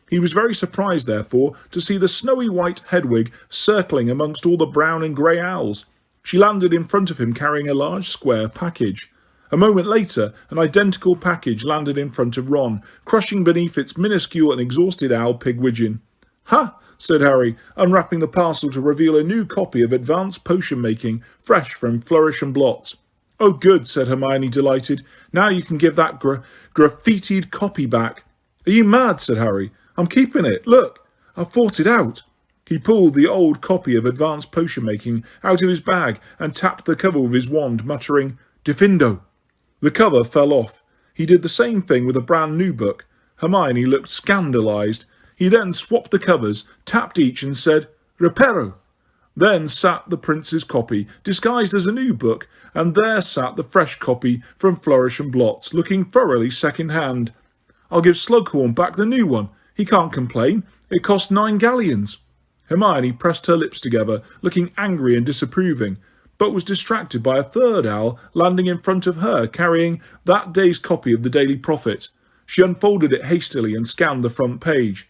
He was very surprised, therefore, to see the snowy white Hedwig circling amongst all the brown and grey owls. She landed in front of him carrying a large square package. A moment later, an identical package landed in front of Ron, crushing beneath its minuscule and exhausted owl Pigwidgeon. "Ha!" said Harry, unwrapping the parcel to reveal a new copy of Advanced Potion Making, fresh from Flourish and Blots. "Oh, good," said Hermione, delighted. "Now you can give that graffitied copy back." "Are you mad?" said Harry. "I'm keeping it. Look, I've fought it out." He pulled the old copy of Advanced Potion Making out of his bag and tapped the cover with his wand, muttering, "Diffindo." The cover fell off. He did the same thing with a brand new book. Hermione looked scandalised. He then swapped the covers, tapped each and said, "Reparo." Then sat the prince's copy, disguised as a new book, and there sat the fresh copy from Flourish and Blots, looking thoroughly second-hand. "I'll give Slughorn back the new one. He can't complain. It cost 9 galleons. Hermione pressed her lips together, looking angry and disapproving, but was distracted by a third owl landing in front of her, carrying that day's copy of the Daily Prophet. She unfolded it hastily and scanned the front page.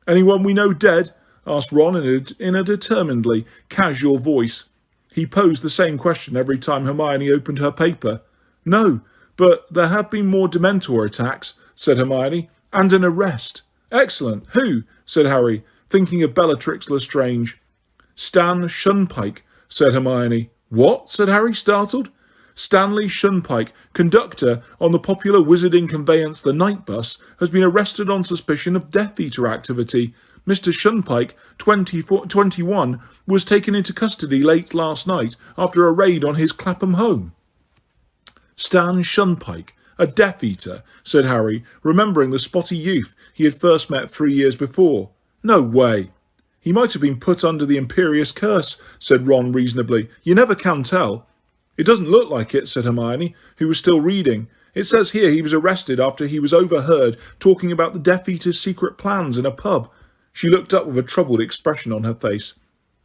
"Anyone we know dead?" asked Ron in a determinedly casual voice. He posed the same question every time Hermione opened her paper. "No, but there have been more Dementor attacks," said Hermione, "and an arrest." "Excellent. Who?" said Harry, thinking of Bellatrix Lestrange. "Stan Shunpike," said Hermione. "What?" said Harry, startled. "Stanley Shunpike, conductor on the popular wizarding conveyance The Night Bus, has been arrested on suspicion of Death Eater activity. Mr. Shunpike, 21, was taken into custody late last night after a raid on his Clapham home." "Stan Shunpike, a Death Eater," said Harry, remembering the spotty youth he had first met 3 years before. "No way." "He might have been put under the Imperious Curse," said Ron reasonably. "You never can tell." "It doesn't look like it," said Hermione, who was still reading. "It says here he was arrested after he was overheard talking about the Death Eater's secret plans in a pub." She looked up with a troubled expression on her face.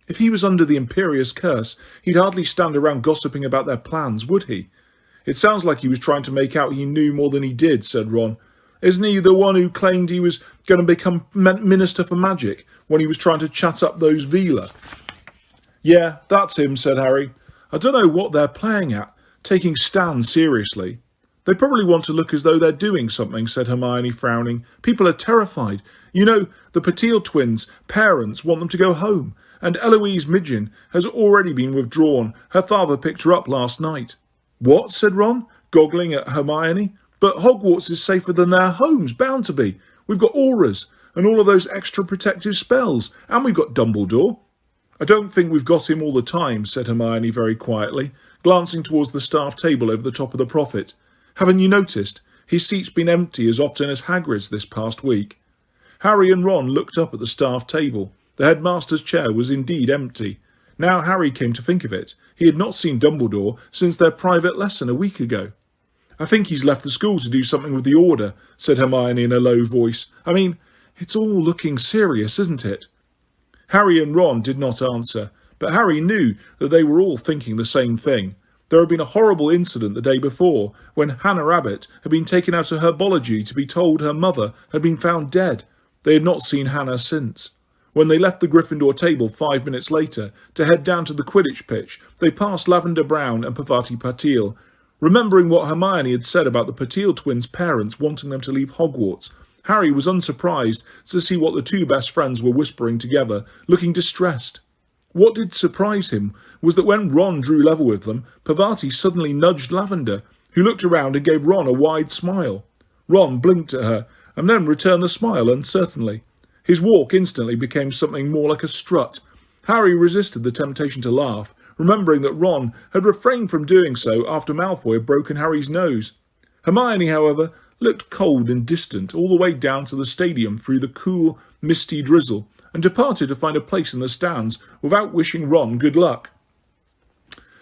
"If he was under the Imperious Curse, he'd hardly stand around gossiping about their plans, would he?" "It sounds like he was trying to make out he knew more than he did," said Ron. "Isn't he the one who claimed he was going to become Minister for Magic when he was trying to chat up those Vila?" "Yeah, that's him," said Harry. "I don't know what they're playing at, taking Stan seriously." "They probably want to look as though they're doing something," said Hermione, frowning. "People are terrified. You know, the Patil twins' parents want them to go home, and Eloise Midgen has already been withdrawn. Her father picked her up last night." "What?" said Ron, goggling at Hermione. But Hogwarts is safer than their homes, bound to be. We've got auras and all of those extra protective spells, and we've got Dumbledore. I don't think we've got him all the time, said Hermione very quietly, glancing towards the staff table over the top of the Prophet. Haven't you noticed? His seat's been empty as often as Hagrid's this past week. Harry and Ron looked up at the staff table. The headmaster's chair was indeed empty. Now Harry came to think of it, he had not seen Dumbledore since their private lesson a week ago. I think he's left the school to do something with the Order, said Hermione in a low voice. I mean, it's all looking serious, isn't it? Harry and Ron did not answer, but Harry knew that they were all thinking the same thing. There had been a horrible incident the day before, when Hannah Rabbit had been taken out of herbology to be told her mother had been found dead. They had not seen Hannah since. When they left the Gryffindor table 5 minutes later to head down to the Quidditch pitch, they passed Lavender Brown and Parvati Patil. Remembering what Hermione had said about the Patil twins' parents wanting them to leave Hogwarts, Harry was unsurprised to see what the two best friends were whispering together, looking distressed. What did surprise him was that when Ron drew level with them, Parvati suddenly nudged Lavender, who looked around and gave Ron a wide smile. Ron blinked at her, and then returned the smile uncertainly. His walk instantly became something more like a strut. Harry resisted the temptation to laugh, remembering that Ron had refrained from doing so after Malfoy had broken Harry's nose. Hermione, however, looked cold and distant all the way down to the stadium through the cool, misty drizzle, and departed to find a place in the stands without wishing Ron good luck.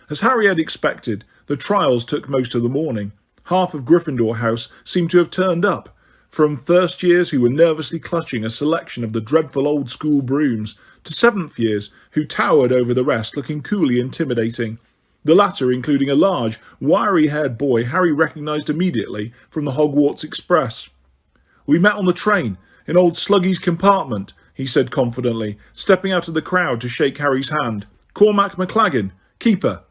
As Harry had expected, the trials took most of the morning. Half of Gryffindor House seemed to have turned up, from first years who were nervously clutching a selection of the dreadful old school brooms, to seventh years who towered over the rest, looking coolly intimidating. The latter including a large, wiry-haired boy Harry recognised immediately from the Hogwarts Express. We met on the train, in old Sluggy's compartment, he said confidently, stepping out of the crowd to shake Harry's hand. Cormac McLaggen, keeper.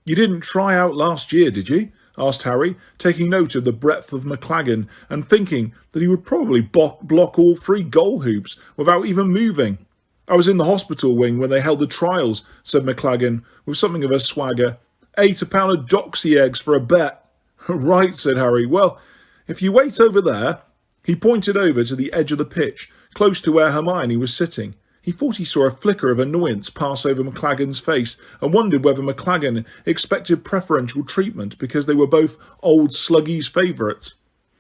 You didn't try out last year, did you? Asked Harry, taking note of the breadth of McLaggen and thinking that he would probably block all 3 goal hoops without even moving. I was in the hospital wing when they held the trials, said McLaggen, with something of a swagger. 8 a pound of doxy eggs for a bet. Right, said Harry. Well, if you wait over there. He pointed over to the edge of the pitch, close to where Hermione was sitting. He thought he saw a flicker of annoyance pass over McLaggen's face and wondered whether McLaggen expected preferential treatment because they were both old Sluggy's favourites.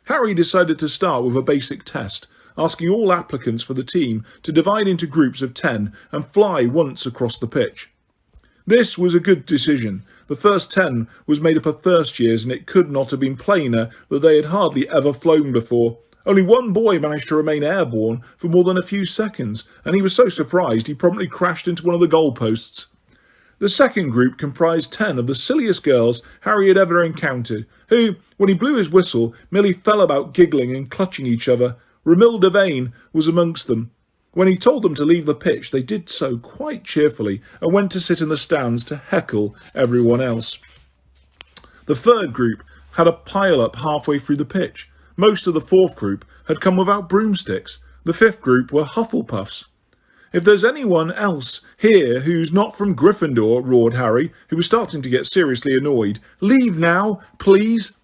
Harry decided to start with a basic test, asking all applicants for the team to divide into groups of 10 and fly once across the pitch. This was a good decision. The first 10 was made up of first years, and it could not have been plainer that they had hardly ever flown before. Only one boy managed to remain airborne for more than a few seconds, and he was so surprised he promptly crashed into one of the goalposts. The second group comprised 10 of the silliest girls Harry had ever encountered, who, when he blew his whistle, merely fell about giggling and clutching each other. Romilda Vane was amongst them. When he told them to leave the pitch, they did so quite cheerfully and went to sit in the stands to heckle everyone else. The third group had a pile-up halfway through the pitch. Most of the fourth group had come without broomsticks. The fifth group were Hufflepuffs. If there's anyone else here who's not from Gryffindor, roared Harry, who was starting to get seriously annoyed. Leave now, please.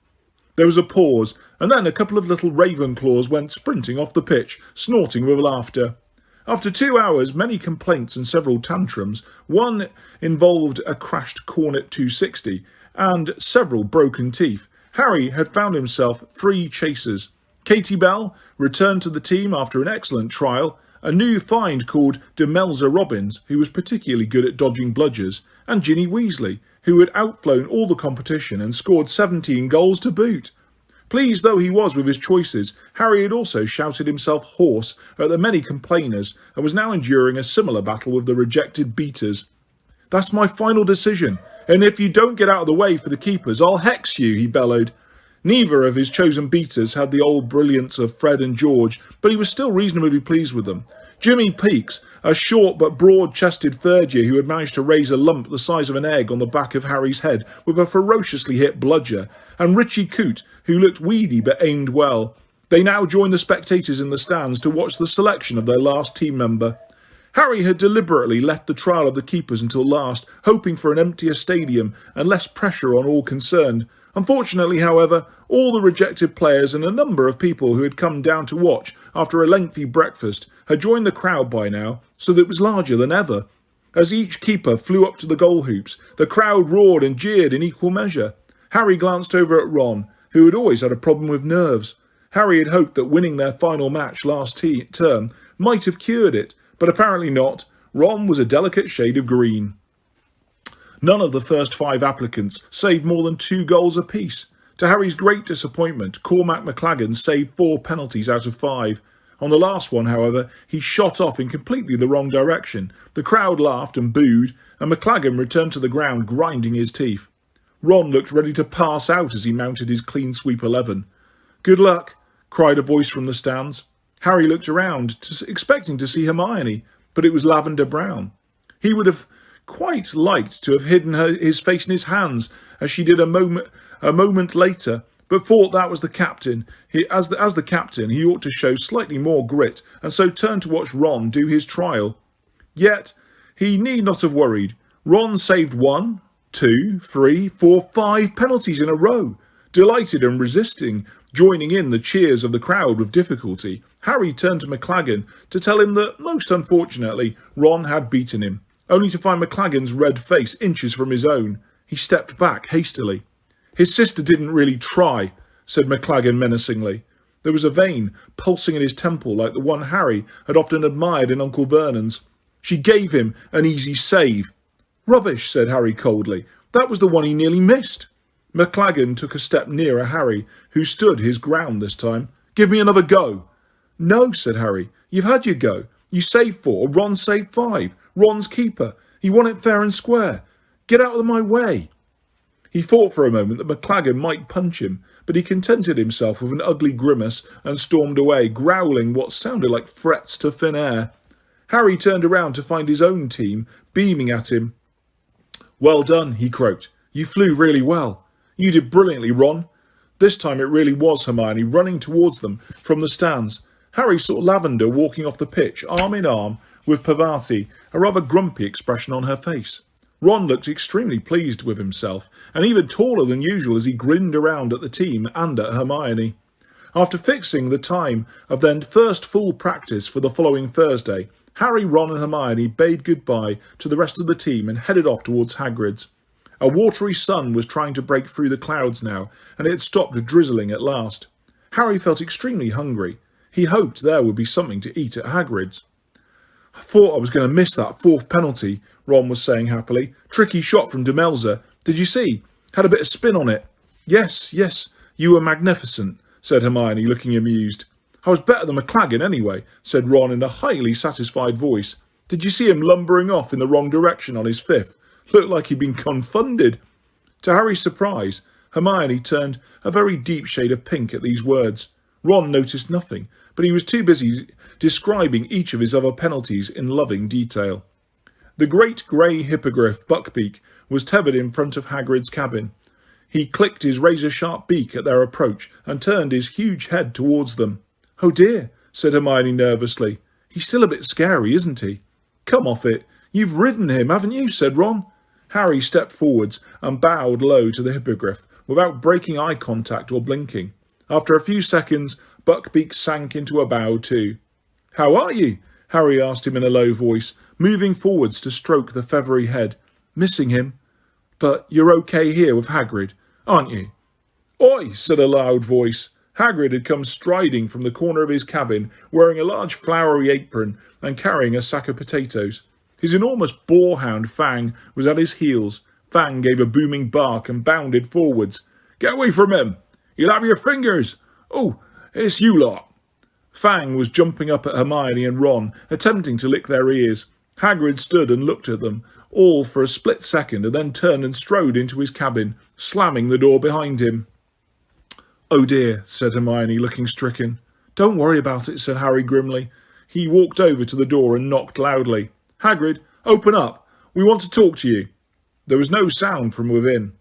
There was a pause, and then a couple of little Ravenclaws went sprinting off the pitch, snorting with laughter. After 2 hours, many complaints and several tantrums, one involved a crashed Cornet 260 and several broken teeth, Harry had found himself 3 chasers. Katie Bell returned to the team after an excellent trial, a new find called Demelza Robbins, who was particularly good at dodging bludgers, and Ginny Weasley, who had outflown all the competition and scored 17 goals to boot. Pleased though he was with his choices, Harry had also shouted himself hoarse at the many complainers and was now enduring a similar battle with the rejected beaters. That's my final decision, and if you don't get out of the way for the keepers, I'll hex you, he bellowed. Neither of his chosen beaters had the old brilliance of Fred and George, but he was still reasonably pleased with them. Jimmy Peakes, a short but broad-chested third year who had managed to raise a lump the size of an egg on the back of Harry's head with a ferociously hit bludger, and Richie Coote, who looked weedy but aimed well. They now joined the spectators in the stands to watch the selection of their last team member. Harry had deliberately left the trial of the keepers until last, hoping for an emptier stadium and less pressure on all concerned. Unfortunately, however, all the rejected players and a number of people who had come down to watch after a lengthy breakfast had joined the crowd by now, so that it was larger than ever. As each keeper flew up to the goal hoops, the crowd roared and jeered in equal measure. Harry glanced over at Ron, who had always had a problem with nerves. Harry had hoped that winning their final match last term might have cured it, but apparently not. Ron was a delicate shade of green. None of the first 5 applicants saved more than 2 goals apiece. To Harry's great disappointment, Cormac McLaggen saved 4 penalties out of 5. On the last one, however, he shot off in completely the wrong direction. The crowd laughed and booed, and McLaggen returned to the ground grinding his teeth. Ron looked ready to pass out as he mounted his clean sweep 11. "Good luck," cried a voice from the stands. Harry looked around, expecting to see Hermione, but it was Lavender Brown. He would have quite liked to have hidden his face in his hands, as she did a moment later, but thought that was the captain. As the captain, he ought to show slightly more grit, and so turned to watch Ron do his trial. Yet he need not have worried. Ron saved 1, 2, 3, 4, 5 penalties in a row. Delighted and resisting, joining in the cheers of the crowd with difficulty, Harry turned to McLaggen to tell him that, most unfortunately, Ron had beaten him, only to find McLaggen's red face inches from his own. He stepped back hastily. "His sister didn't really try," said McLaggen menacingly. There was a vein pulsing in his temple like the one Harry had often admired in Uncle Vernon's. "She gave him an easy save." "Rubbish," said Harry coldly. "That was the one he nearly missed." McLaggen took a step nearer Harry, who stood his ground this time. "Give me another go." "No," said Harry. "You've had your go. You saved 4, Ron saved 5. Ron's keeper. He won it fair and square. Get out of my way." He thought for a moment that McLaggen might punch him, but he contented himself with an ugly grimace and stormed away, growling what sounded like threats to thin air. Harry turned around to find his own team beaming at him. "Well done," he croaked. "You flew really well. You did brilliantly, Ron." This time it really was Hermione running towards them from the stands. Harry saw Lavender walking off the pitch, arm in arm with Pavati, a rather grumpy expression on her face. Ron looked extremely pleased with himself, and even taller than usual as he grinned around at the team and at Hermione. After fixing the time of their first full practice for the following Thursday, Harry, Ron and Hermione bade goodbye to the rest of the team and headed off towards Hagrid's. A watery sun was trying to break through the clouds now, and it had stopped drizzling at last. Harry felt extremely hungry. He hoped there would be something to eat at Hagrid's. "I thought I was going to miss that 4th penalty," Ron was saying happily. "Tricky shot from Demelza. Did you see? Had a bit of spin on it." Yes, you were magnificent," said Hermione, looking amused. "I was better than McLaggen anyway," said Ron in a highly satisfied voice. "Did you see him lumbering off in the wrong direction on his 5th? Looked like he'd been confounded." To Harry's surprise, Hermione turned a very deep shade of pink at these words. Ron noticed nothing, but he was too busy describing each of his other penalties in loving detail. The great grey hippogriff Buckbeak was tethered in front of Hagrid's cabin. He clicked his razor-sharp beak at their approach and turned his huge head towards them. "Oh dear," said Hermione nervously. "He's still a bit scary, isn't he?" "Come off it. You've ridden him, haven't you?" said Ron. Harry stepped forwards and bowed low to the hippogriff, without breaking eye contact or blinking. After a few seconds, Buckbeak sank into a bow too. "How are you?" Harry asked him in a low voice, moving forwards to stroke the feathery head. "Missing him. But you're okay here with Hagrid, aren't you?" "Oi!" said a loud voice. Hagrid had come striding from the corner of his cabin, wearing a large flowery apron and carrying a sack of potatoes. His enormous boarhound Fang was at his heels. Fang gave a booming bark and bounded forwards. "Get away from him! You'll have your fingers! Oh, it's you lot!" Fang was jumping up at Hermione and Ron, attempting to lick their ears. Hagrid stood and looked at them, all for a split second, and then turned and strode into his cabin, slamming the door behind him. "Oh dear," said Hermione, looking stricken. "Don't worry about it," said Harry grimly. He walked over to the door and knocked loudly. "Hagrid, open up. We want to talk to you." There was no sound from within.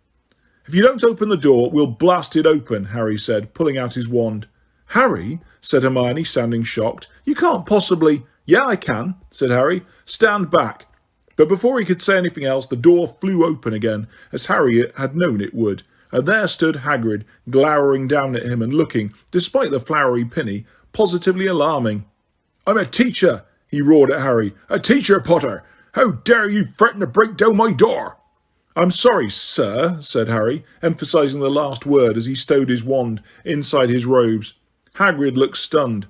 "If you don't open the door, we'll blast it open," Harry said, pulling out his wand. "Harry," said Hermione, sounding shocked. "You can't possibly—" "Yeah, I can," said Harry. "Stand back." But before he could say anything else, the door flew open again, as Harry had known it would, and there stood Hagrid, glowering down at him and looking, despite the flowery pinny, positively alarming. "I'm a teacher," he roared at Harry. "A teacher, Potter! How dare you threaten to break down my door?" "I'm sorry, sir," said Harry, emphasising the last word as he stowed his wand inside his robes. Hagrid looked stunned.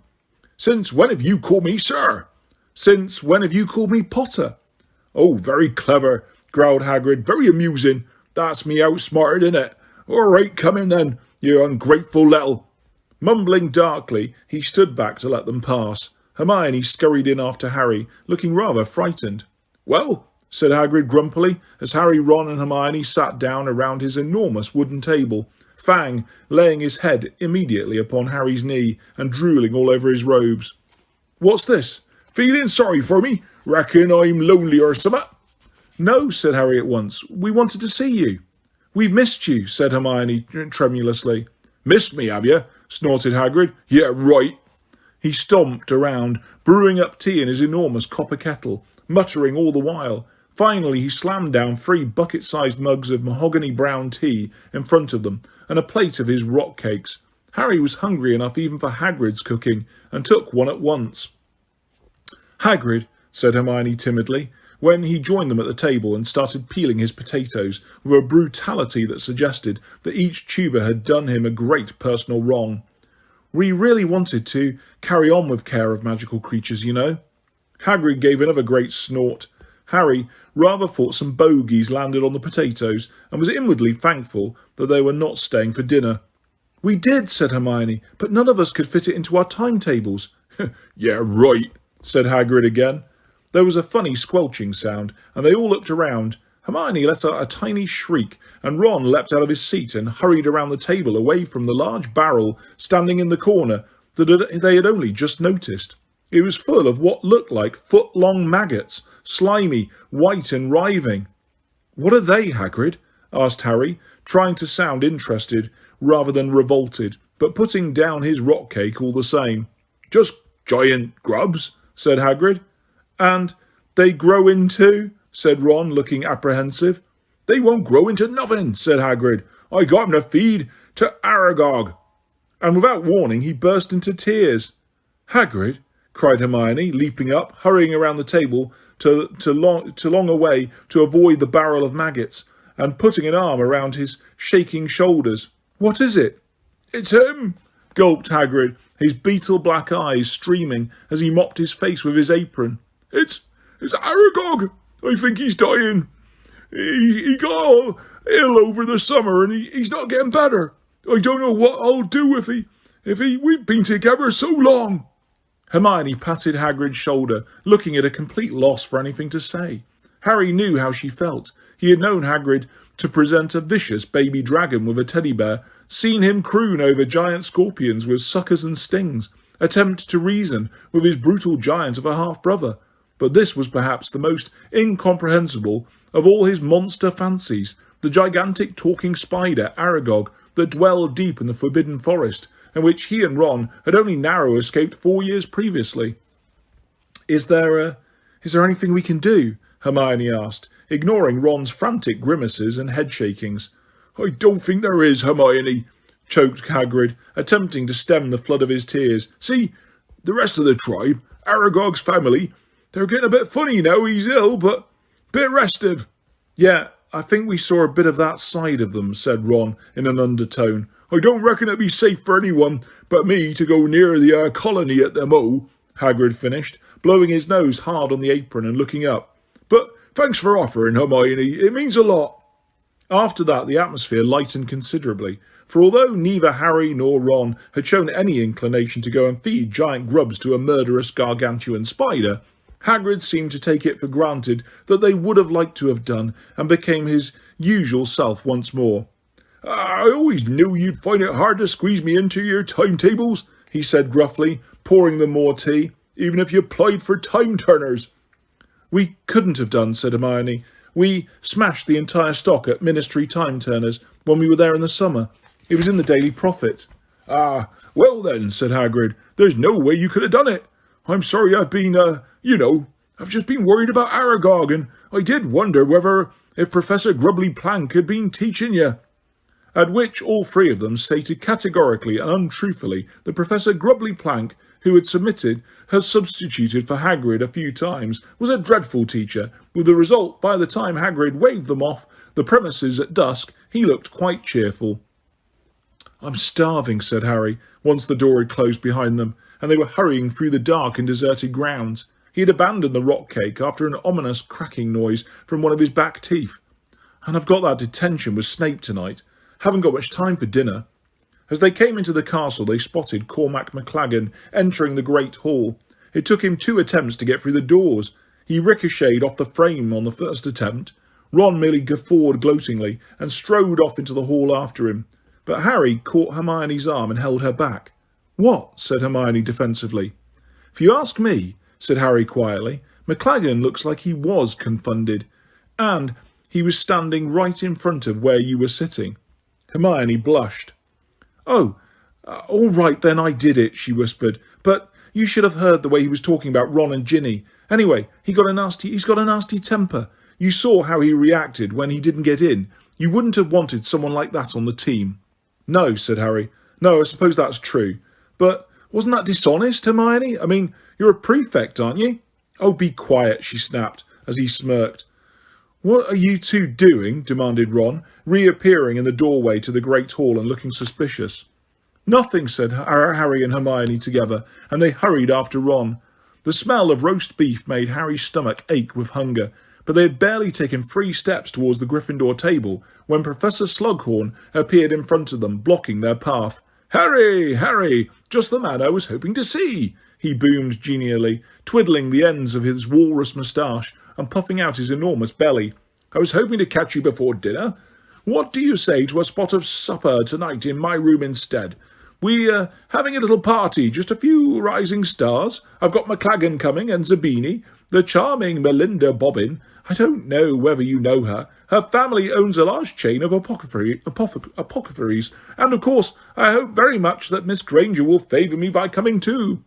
"Since when have you called me sir?" "Since when have you called me Potter?" "Oh, very clever," growled Hagrid. "Very amusing. That's me outsmarted, innit? All right, come in then, you ungrateful little—" Mumbling darkly, he stood back to let them pass. Hermione scurried in after Harry, looking rather frightened. "Well," said Hagrid grumpily, as Harry, Ron and Hermione sat down around his enormous wooden table, Fang laying his head immediately upon Harry's knee and drooling all over his robes. "What's this? Feeling sorry for me? Reckon I'm lonely or summat?" "No," said Harry at once. "We wanted to see you." "We've missed you," said Hermione tremulously. "Missed me, have you?" snorted Hagrid. "Yeah, right." He stomped around, brewing up tea in his enormous copper kettle, muttering all the while. Finally, he slammed down 3 bucket-sized mugs of mahogany brown tea in front of them, and a plate of his rock cakes. Harry was hungry enough even for Hagrid's cooking, and took one at once. "Hagrid," said Hermione timidly, when he joined them at the table and started peeling his potatoes with a brutality that suggested that each tuber had done him a great personal wrong. "We really wanted to carry on with care of magical creatures, you know." Hagrid gave another great snort. Harry rather thought some bogies landed on the potatoes and was inwardly thankful that they were not staying for dinner. "We did," said Hermione, "but none of us could fit it into our timetables." "Yeah, right," said Hagrid again. There was a funny squelching sound, and they all looked around. Hermione let out a tiny shriek, and Ron leapt out of his seat and hurried around the table away from the large barrel standing in the corner that they had only just noticed. It was full of what looked like foot-long maggots, slimy, white and writhing. "What are they, Hagrid?" asked Harry, trying to sound interested rather than revolted, but putting down his rock cake all the same. "Just giant grubs," said Hagrid. "And they grow into—" said Ron, looking apprehensive. "They won't grow into nothing," said Hagrid. "I got 'em to feed to Aragog." And without warning, he burst into tears. "Hagrid," cried Hermione, leaping up, hurrying around the table to long away to avoid the barrel of maggots, and putting an arm around his shaking shoulders. "What is it?" "It's him," gulped Hagrid, his beetle-black eyes streaming as he mopped his face with his apron. It's Aragog. I think he's dying. He got all ill over the summer and he's not getting better. I don't know what I'll do if we've been together so long." Hermione patted Hagrid's shoulder, looking at a complete loss for anything to say. Harry knew how she felt. He had known Hagrid to present a vicious baby dragon with a teddy bear, seen him croon over giant scorpions with suckers and stings, attempt to reason with his brutal giant of a half-brother. But this was perhaps the most incomprehensible of all his monster fancies, the gigantic talking spider, Aragog, that dwelled deep in the Forbidden Forest, and which he and Ron had only narrow escaped 4 years previously. Is there anything we can do?" Hermione asked, ignoring Ron's frantic grimaces and head-shakings. "I don't think there is, Hermione," choked Hagrid, attempting to stem the flood of his tears. "See, the rest of the tribe, Aragog's family, they're getting a bit funny now he's ill, but a bit restive." "Yeah, I think we saw a bit of that side of them," said Ron in an undertone. "I don't reckon it'd be safe for anyone but me to go near the colony at the Mo," Hagrid finished, blowing his nose hard on the apron and looking up. "But thanks for offering, Hermione. It means a lot." After that, the atmosphere lightened considerably, for although neither Harry nor Ron had shown any inclination to go and feed giant grubs to a murderous gargantuan spider, Hagrid seemed to take it for granted that they would have liked to have done, and became his usual self once more. "I always knew you'd find it hard to squeeze me into your timetables," he said gruffly, pouring them more tea, "even if you applied for time-turners." "We couldn't have done," said Hermione. "We smashed the entire stock at Ministry time-turners when we were there in the summer. It was in the Daily Prophet." "Ah, well then," said Hagrid, "there's no way you could have done it. I'm sorry I've been, I've just been worried about Aragog, and I did wonder if Professor Grubbly Plank had been teaching you." at which all three of them stated categorically and untruthfully that Professor Grubbly Plank, who had substituted for Hagrid a few times, was a dreadful teacher, with the result, by the time Hagrid waved them off the premises at dusk, he looked quite cheerful. "I'm starving," said Harry, once the door had closed behind them, and they were hurrying through the dark and deserted grounds. He had abandoned the rock cake after an ominous cracking noise from one of his back teeth. "And I've got that detention with Snape tonight. Haven't got much time for dinner." As they came into the castle, they spotted Cormac McLaggen entering the great hall. It took him 2 attempts to get through the doors. He ricocheted off the frame on the first attempt. Ron merely guffawed gloatingly and strode off into the hall after him. But Harry caught Hermione's arm and held her back. "What?" said Hermione defensively. "If you ask me," said Harry quietly, "McLaggen looks like he was confounded. And he was standing right in front of where you were sitting." Hermione blushed. "Oh, all right then, I did it," she whispered. "But you should have heard the way he was talking about Ron and Ginny. Anyway, he's got a nasty temper. You saw how he reacted when he didn't get in. You wouldn't have wanted someone like that on the team." "No," said Harry. "No, I suppose that's true. But wasn't that dishonest, Hermione? I mean, you're a prefect, aren't you?" "Oh, be quiet," she snapped, as he smirked. "What are you two doing?" demanded Ron, reappearing in the doorway to the great hall and looking suspicious. "Nothing," said Harry and Hermione together, and they hurried after Ron. The smell of roast beef made Harry's stomach ache with hunger, but they had barely taken 3 steps towards the Gryffindor table when Professor Slughorn appeared in front of them, blocking their path. "Harry, Harry, just the man I was hoping to see," he boomed genially, twiddling the ends of his walrus moustache and puffing out his enormous belly. "I was hoping to catch you before dinner. What do you say to a spot of supper tonight in my room instead? We're having a little party, just a few rising stars. I've got McLaggen coming and Zabini, the charming Melinda Bobbin. I don't know whether you know her. Her family owns a large chain of apothecaries, and of course I hope very much that Miss Granger will favour me by coming too."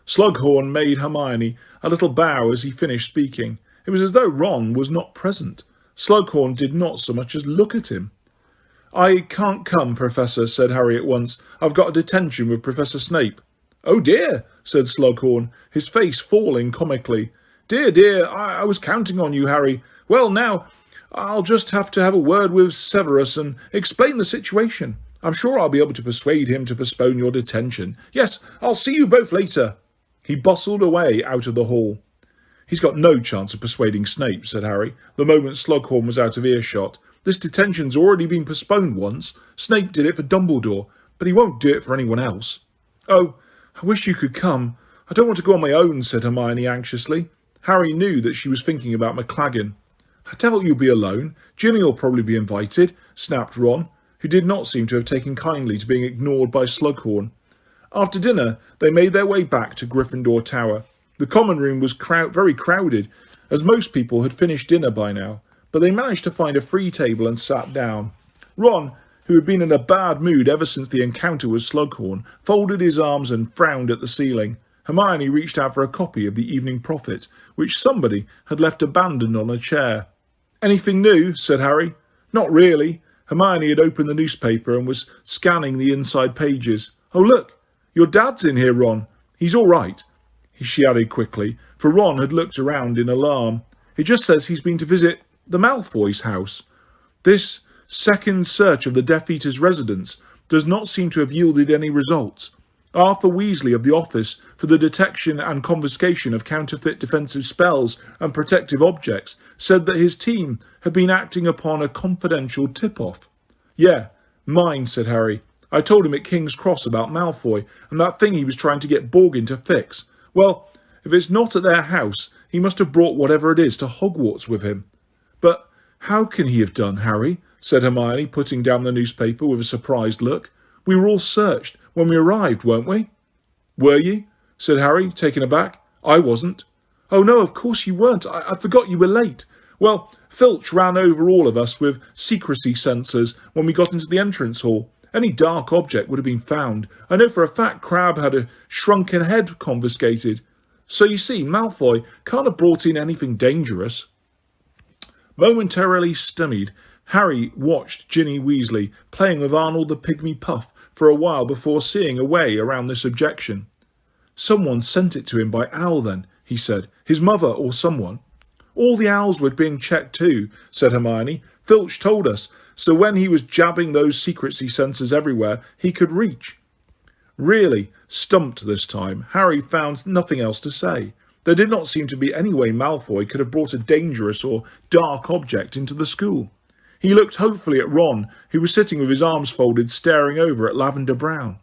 Slughorn made Hermione a little bow as he finished speaking. It was as though Ron was not present. Slughorn did not so much as look at him. "I can't come, Professor," said Harry at once. "I've got a detention with Professor Snape." "Oh dear," said Slughorn, his face falling comically. Dear, I was counting on you, Harry. Well, now, I'll just have to have a word with Severus and explain the situation. I'm sure I'll be able to persuade him to postpone your detention. Yes, I'll see you both later." He bustled away out of the hall. "He's got no chance of persuading Snape," said Harry, the moment Slughorn was out of earshot. "This detention's already been postponed once. Snape did it for Dumbledore, but he won't do it for anyone else." "Oh, I wish you could come. I don't want to go on my own," said Hermione anxiously. Harry knew that she was thinking about McLaggen. "I doubt you'll be alone. Ginny'll probably be invited," snapped Ron, who did not seem to have taken kindly to being ignored by Slughorn. After dinner, they made their way back to Gryffindor Tower. The common room was very crowded, as most people had finished dinner by now, but they managed to find a free table and sat down. Ron, who had been in a bad mood ever since the encounter with Slughorn, folded his arms and frowned at the ceiling. Hermione reached out for a copy of the Evening Prophet, which somebody had left abandoned on a chair. "Anything new?" said Harry. "Not really." Hermione had opened the newspaper and was scanning the inside pages. "Oh, look, your dad's in here, Ron. He's all right," she added quickly, for Ron had looked around in alarm. "It just says he's been to visit the Malfoys' house. This second search of the Death Eater's residence does not seem to have yielded any results. Arthur Weasley of the Office for the Detection and Confiscation of Counterfeit Defensive Spells and Protective Objects said that his team had been acting upon a confidential tip-off." "Yeah, mine," said Harry. "I told him at King's Cross about Malfoy and that thing he was trying to get Borgin to fix. Well, if it's not at their house, he must have brought whatever it is to Hogwarts with him." "But how can he have done, Harry?" said Hermione, putting down the newspaper with a surprised look. "We were all searched when we arrived, weren't we?" "Were you?" said Harry, taken aback. "I wasn't." "Oh no, of course you weren't. I forgot you were late. Well, Filch ran over all of us with secrecy sensors when we got into the entrance hall. Any dark object would have been found. I know for a fact Crabbe had a shrunken head confiscated. So you see, Malfoy can't have brought in anything dangerous." Momentarily stymied, Harry watched Ginny Weasley playing with Arnold the Pygmy Puff for a while before seeing a way around this objection. Someone sent it to him by owl then, he said. His mother or someone. All the owls were being checked too, said Hermione. Filch told us, so when he was jabbing those secrecy sensors everywhere, he could reach. Really, stumped this time, Harry found nothing else to say. There did not seem to be any way Malfoy could have brought a dangerous or dark object into the school. He looked hopefully at Ron, who was sitting with his arms folded, staring over at Lavender Brown.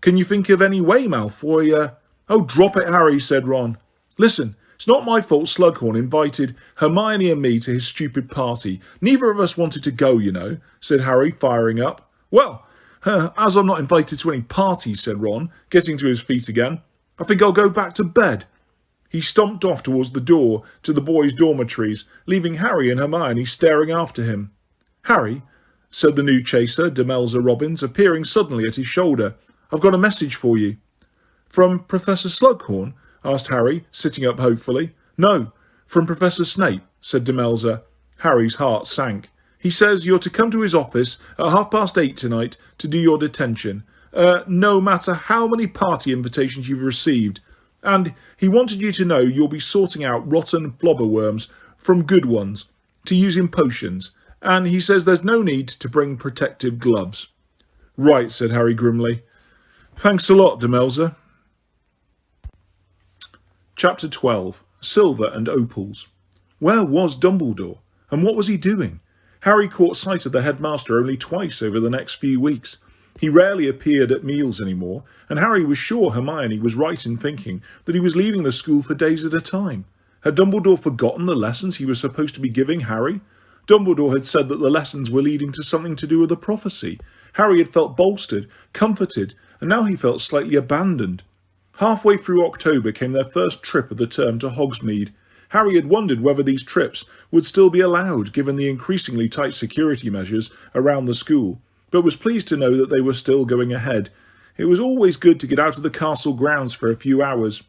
Can you think of any way, Malfoy? Oh, drop it, Harry, said Ron. Listen, it's not my fault Slughorn invited Hermione and me to his stupid party. Neither of us wanted to go, you know, said Harry, firing up. Well, as I'm not invited to any parties, said Ron, getting to his feet again, I think I'll go back to bed. He stomped off towards the door to the boys' dormitories, leaving Harry and Hermione staring after him. Harry, said the new chaser, Demelza Robbins, appearing suddenly at his shoulder, I've got a message for you. From Professor Slughorn? Asked Harry, sitting up hopefully. No, from Professor Snape, said Demelza. Harry's heart sank. He says you're to come to his office at 8:30 tonight to do your detention, no matter how many party invitations you've received. And he wanted you to know you'll be sorting out rotten flobberworms from good ones to use in potions. And he says there's no need to bring protective gloves. Right, said Harry grimly. Thanks a lot, Demelza. Chapter 12. Silver and Opals. Where was Dumbledore? And what was he doing? Harry caught sight of the headmaster only twice over the next few weeks. He rarely appeared at meals anymore, and Harry was sure Hermione was right in thinking that he was leaving the school for days at a time. Had Dumbledore forgotten the lessons he was supposed to be giving Harry? Dumbledore had said that the lessons were leading to something to do with a prophecy. Harry had felt bolstered, comforted, and now he felt slightly abandoned. Halfway through October came their first trip of the term to Hogsmeade. Harry had wondered whether these trips would still be allowed given the increasingly tight security measures around the school, but was pleased to know that they were still going ahead. It was always good to get out of the castle grounds for a few hours.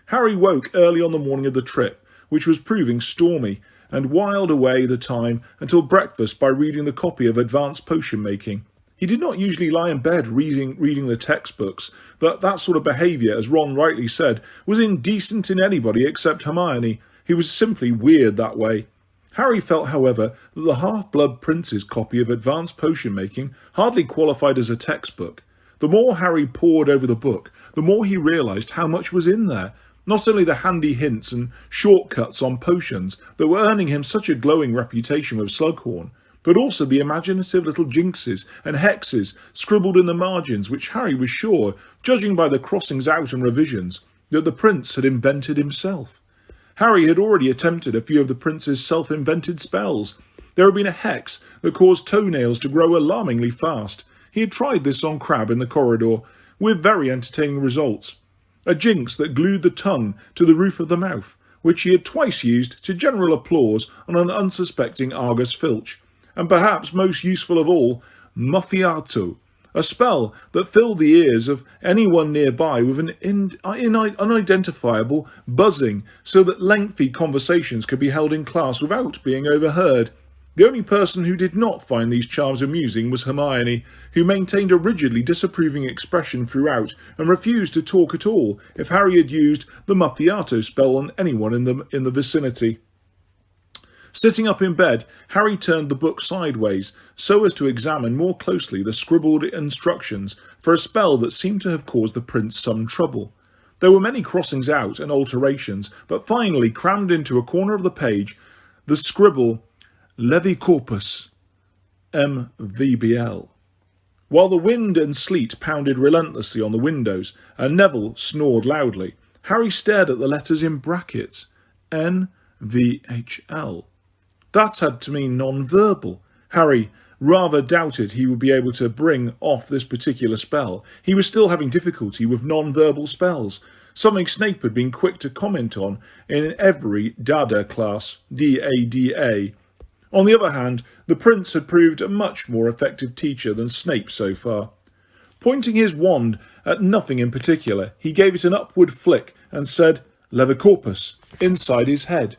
Harry woke early on the morning of the trip, which was proving stormy, and whiled away the time until breakfast by reading the copy of Advanced Potion Making. He did not usually lie in bed reading the textbooks, but that sort of behaviour, as Ron rightly said, was indecent in anybody except Hermione. He was simply weird that way. Harry felt, however, that the Half-Blood Prince's copy of Advanced Potion Making hardly qualified as a textbook. The more Harry pored over the book, the more he realised how much was in there. Not only the handy hints and shortcuts on potions that were earning him such a glowing reputation with Slughorn, but also the imaginative little jinxes and hexes scribbled in the margins which Harry was sure, judging by the crossings out and revisions, that the prince had invented himself. Harry had already attempted a few of the prince's self-invented spells. There had been a hex that caused toenails to grow alarmingly fast. He had tried this on Crabbe in the corridor, with very entertaining results. A jinx that glued the tongue to the roof of the mouth, which he had twice used to general applause on an unsuspecting Argus Filch. And perhaps most useful of all, Muffiato, a spell that filled the ears of anyone nearby with an unidentifiable buzzing so that lengthy conversations could be held in class without being overheard. The only person who did not find these charms amusing was Hermione, who maintained a rigidly disapproving expression throughout and refused to talk at all if Harry had used the Muffiato spell on anyone in the vicinity. Sitting up in bed, Harry turned the book sideways so as to examine more closely the scribbled instructions for a spell that seemed to have caused the prince some trouble. There were many crossings out and alterations, but finally crammed into a corner of the page, the scribble Levi Corpus, MVBL. While the wind and sleet pounded relentlessly on the windows and Neville snored loudly, Harry stared at the letters in brackets, NVHL. That had to mean non-verbal. Harry rather doubted he would be able to bring off this particular spell. He was still having difficulty with non-verbal spells, something Snape had been quick to comment on in every Dada class, D-A-D-A. On the other hand, the prince had proved a much more effective teacher than Snape so far. Pointing his wand at nothing in particular, he gave it an upward flick and said, Levicorpus, inside his head.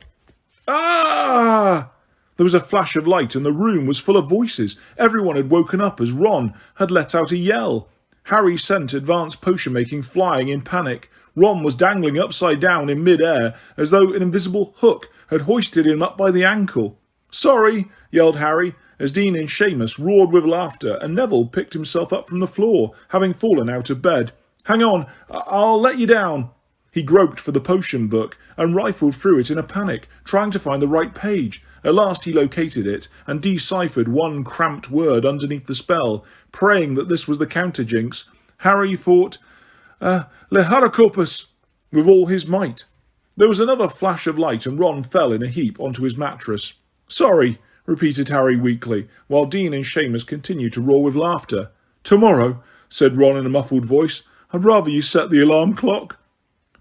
Ah! There was a flash of light and the room was full of voices. Everyone had woken up as Ron had let out a yell. Harry sent advanced potion-making flying in panic. Ron was dangling upside down in mid-air as though an invisible hook had hoisted him up by the ankle. "Sorry," yelled Harry, as Dean and Seamus roared with laughter and Neville picked himself up from the floor, having fallen out of bed. "Hang on, I'll let you down." He groped for the potion book and rifled through it in a panic, trying to find the right page. At last he located it and deciphered one cramped word underneath the spell, praying that this was the counterjinx. Harry thought, Leharacopus, with all his might. There was another flash of light and Ron fell in a heap onto his mattress. "Sorry," repeated Harry weakly, while Dean and Seamus continued to roar with laughter. "Tomorrow," said Ron in a muffled voice. "I'd rather you set the alarm clock."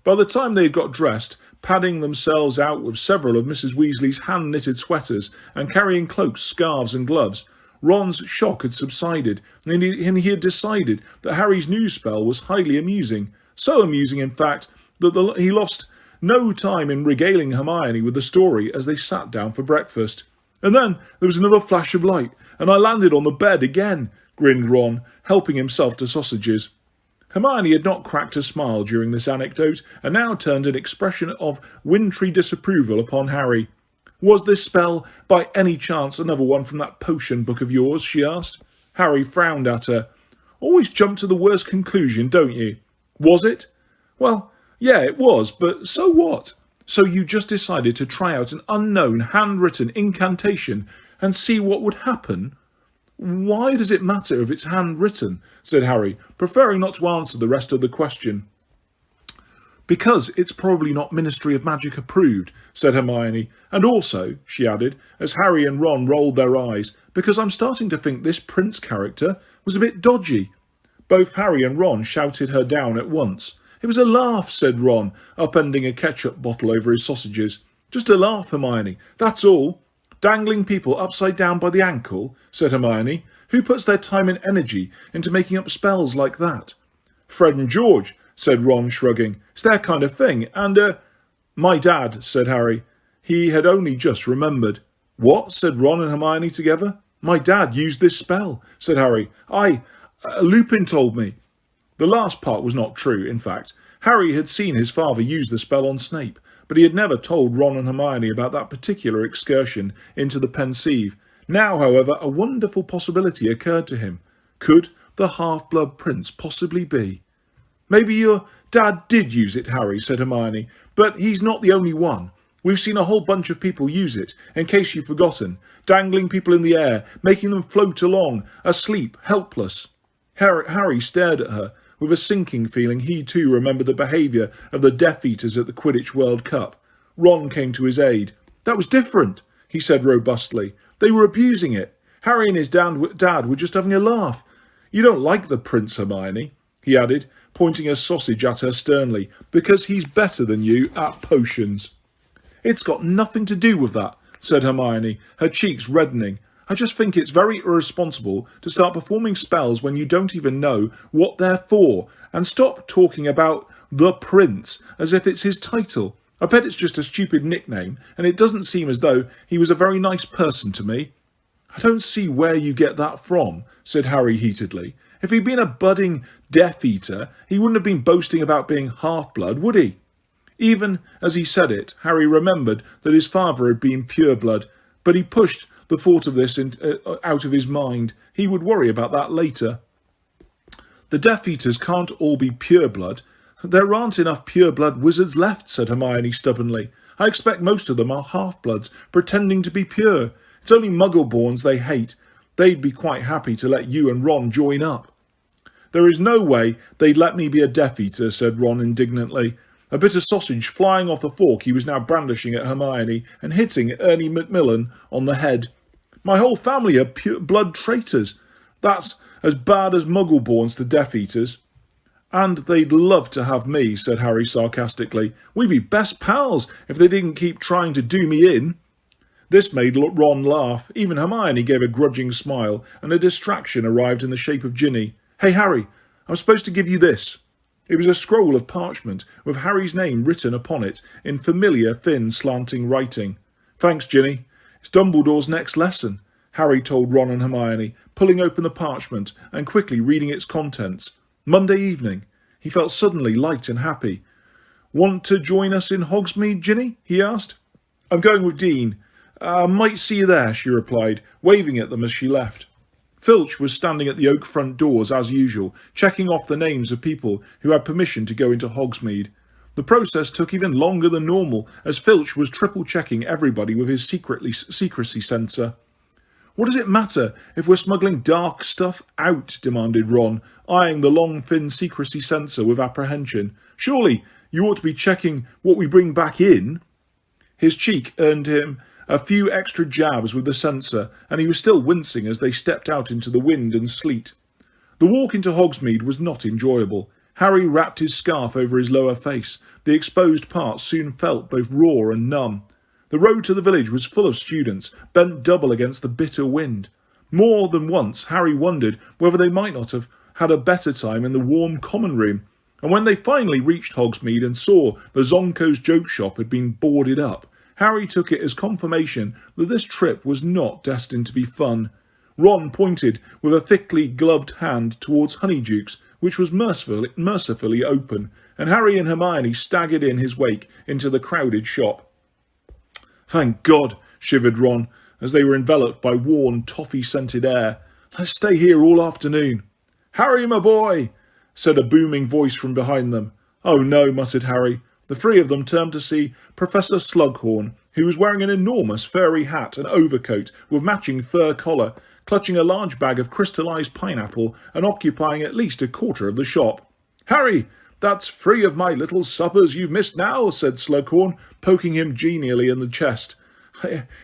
By the time they had got dressed, padding themselves out with several of Mrs. Weasley's hand-knitted sweaters and carrying cloaks, scarves and gloves, Ron's shock had subsided, and he had decided that Harry's new spell was highly amusing. So amusing, in fact, that he lost no time in regaling Hermione with the story as they sat down for breakfast. "And then there was another flash of light, and I landed on the bed again," grinned Ron, helping himself to sausages. Hermione had not cracked a smile during this anecdote, and now turned an expression of wintry disapproval upon Harry. "Was this spell, by any chance, another one from that potion book of yours?" she asked. Harry frowned at her. "Always jump to the worst conclusion, don't you?" "Was it?" "Well, yeah, it was, but so what? So you just decided to try out an unknown handwritten incantation and see what would happen?" "Why does it matter if it's handwritten?" said Harry, preferring not to answer the rest of the question. "Because it's probably not Ministry of Magic approved," said Hermione. "And also," she added, as Harry and Ron rolled their eyes, "because I'm starting to think this Prince character was a bit dodgy." Both Harry and Ron shouted her down at once. "It was a laugh," said Ron, upending a ketchup bottle over his sausages. "Just a laugh, Hermione, that's all." "Dangling people upside down by the ankle," said Hermione. "Who puts their time and energy into making up spells like that?" "Fred and George," said Ron, shrugging. "It's their kind of thing, and, "My dad," said Harry. He had only just remembered. "What?" said Ron and Hermione together. "My dad used this spell," said Harry. Lupin told me." The last part was not true, in fact. Harry had seen his father use the spell on Snape, but he had never told Ron and Hermione about that particular excursion into the Pensieve. Now, however, a wonderful possibility occurred to him. Could the half-blood prince possibly be? "Maybe your dad did use it, Harry," said Hermione, "but he's not the only one. We've seen a whole bunch of people use it, in case you've forgotten, dangling people in the air, making them float along, asleep, helpless." Harry stared at her, with a sinking feeling he too remembered the behaviour of the Death Eaters at the Quidditch World Cup. Ron came to his aid. "That was different," he said robustly. "They were abusing it. Harry and his dad were just having a laugh. You don't like the prince, Hermione," he added, pointing a sausage at her sternly, "because he's better than you at potions." "It's got nothing to do with that," said Hermione, her cheeks reddening. "I just think it's very irresponsible to start performing spells when you don't even know what they're for, and stop talking about the prince as if it's his title. I bet it's just a stupid nickname, and it doesn't seem as though he was a very nice person to me." "I don't see where you get that from," said Harry heatedly. "If he'd been a budding Death Eater, he wouldn't have been boasting about being half-blood, would he?" Even as he said it, Harry remembered that his father had been pure-blood, but he pushed the thought of this out of his mind. He would worry about that later. "The Death Eaters can't all be pure-blood. There aren't enough pure-blood wizards left," said Hermione stubbornly. "I expect most of them are half-bloods, pretending to be pure. It's only Muggle-borns they hate. They'd be quite happy to let you and Ron join up." "There is no way they'd let me be a Death Eater," said Ron indignantly, a bit of sausage flying off the fork he was now brandishing at Hermione and hitting Ernie Macmillan on the head. "My whole family are pure-blood traitors. That's as bad as Muggle-borns to Death Eaters." "And they'd love to have me," said Harry sarcastically. "We'd be best pals if they didn't keep trying to do me in." This made Ron laugh. Even Hermione gave a grudging smile, and a distraction arrived in the shape of Ginny. "Hey, Harry, I'm supposed to give you this." It was a scroll of parchment with Harry's name written upon it in familiar, thin, slanting writing. "Thanks, Ginny. It's Dumbledore's next lesson, Harry told Ron and Hermione, pulling open the parchment and quickly reading its contents. Monday evening. He felt suddenly light and happy. Want to join us in Hogsmeade, Ginny? He asked. I'm going with Dean. Might see you there, she replied, waving at them as she left. Filch was standing at the oak front doors as usual, checking off the names of people who had permission to go into Hogsmeade. The process took even longer than normal, as Filch was triple-checking everybody with his secrecy sensor. What does it matter if we're smuggling dark stuff out? Demanded Ron, eyeing the long, thin secrecy sensor with apprehension. Surely you ought to be checking what we bring back in. His cheek earned him a few extra jabs with the sensor, and he was still wincing as they stepped out into the wind and sleet. The walk into Hogsmeade was not enjoyable. Harry wrapped his scarf over his lower face. The exposed parts soon felt both raw and numb. The road to the village was full of students, bent double against the bitter wind. More than once Harry wondered whether they might not have had a better time in the warm common room, and when they finally reached Hogsmeade and saw the Zonko's joke shop had been boarded up, Harry took it as confirmation that this trip was not destined to be fun. Ron pointed with a thickly gloved hand towards Honeydukes, which was mercifully open, and Harry and Hermione staggered in his wake into the crowded shop. Thank God, shivered Ron, as they were enveloped by warm, toffee-scented air. Let's stay here all afternoon. Harry, my boy, said a booming voice from behind them. Oh no, muttered Harry. The three of them turned to see Professor Slughorn, who was wearing an enormous furry hat and overcoat with matching fur collar, clutching a large bag of crystallised pineapple and occupying at least a quarter of the shop. Harry, that's 3 of my little suppers you've missed now, said Slughorn, poking him genially in the chest.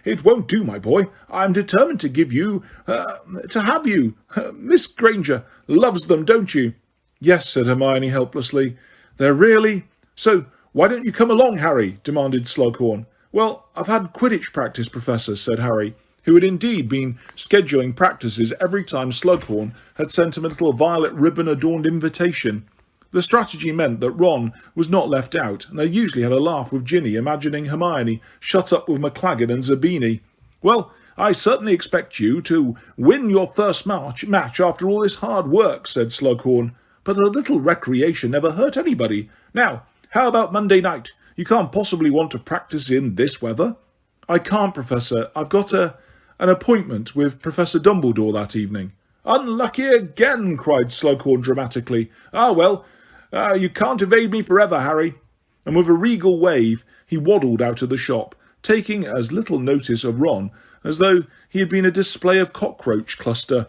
It won't do, my boy. I'm determined to give you, to have you. Miss Granger loves them, don't you? Yes, said Hermione helplessly. They're really... So, why don't you come along, Harry? Demanded Slughorn. Well, I've had Quidditch practice, Professor, said Harry, who had indeed been scheduling practices every time Slughorn had sent him a little violet ribbon-adorned invitation. The strategy meant that Ron was not left out, and they usually had a laugh with Ginny, imagining Hermione shut up with McLaggen and Zabini. Well, I certainly expect you to win your first match after all this hard work, said Slughorn, but a little recreation never hurt anybody. Now, how about Monday night? You can't possibly want to practice in this weather. I can't, Professor. I've got an appointment with Professor Dumbledore that evening. Unlucky again, cried Slughorn dramatically. Ah, well, you can't evade me forever, Harry. And with a regal wave, he waddled out of the shop, taking as little notice of Ron as though he had been a display of cockroach cluster.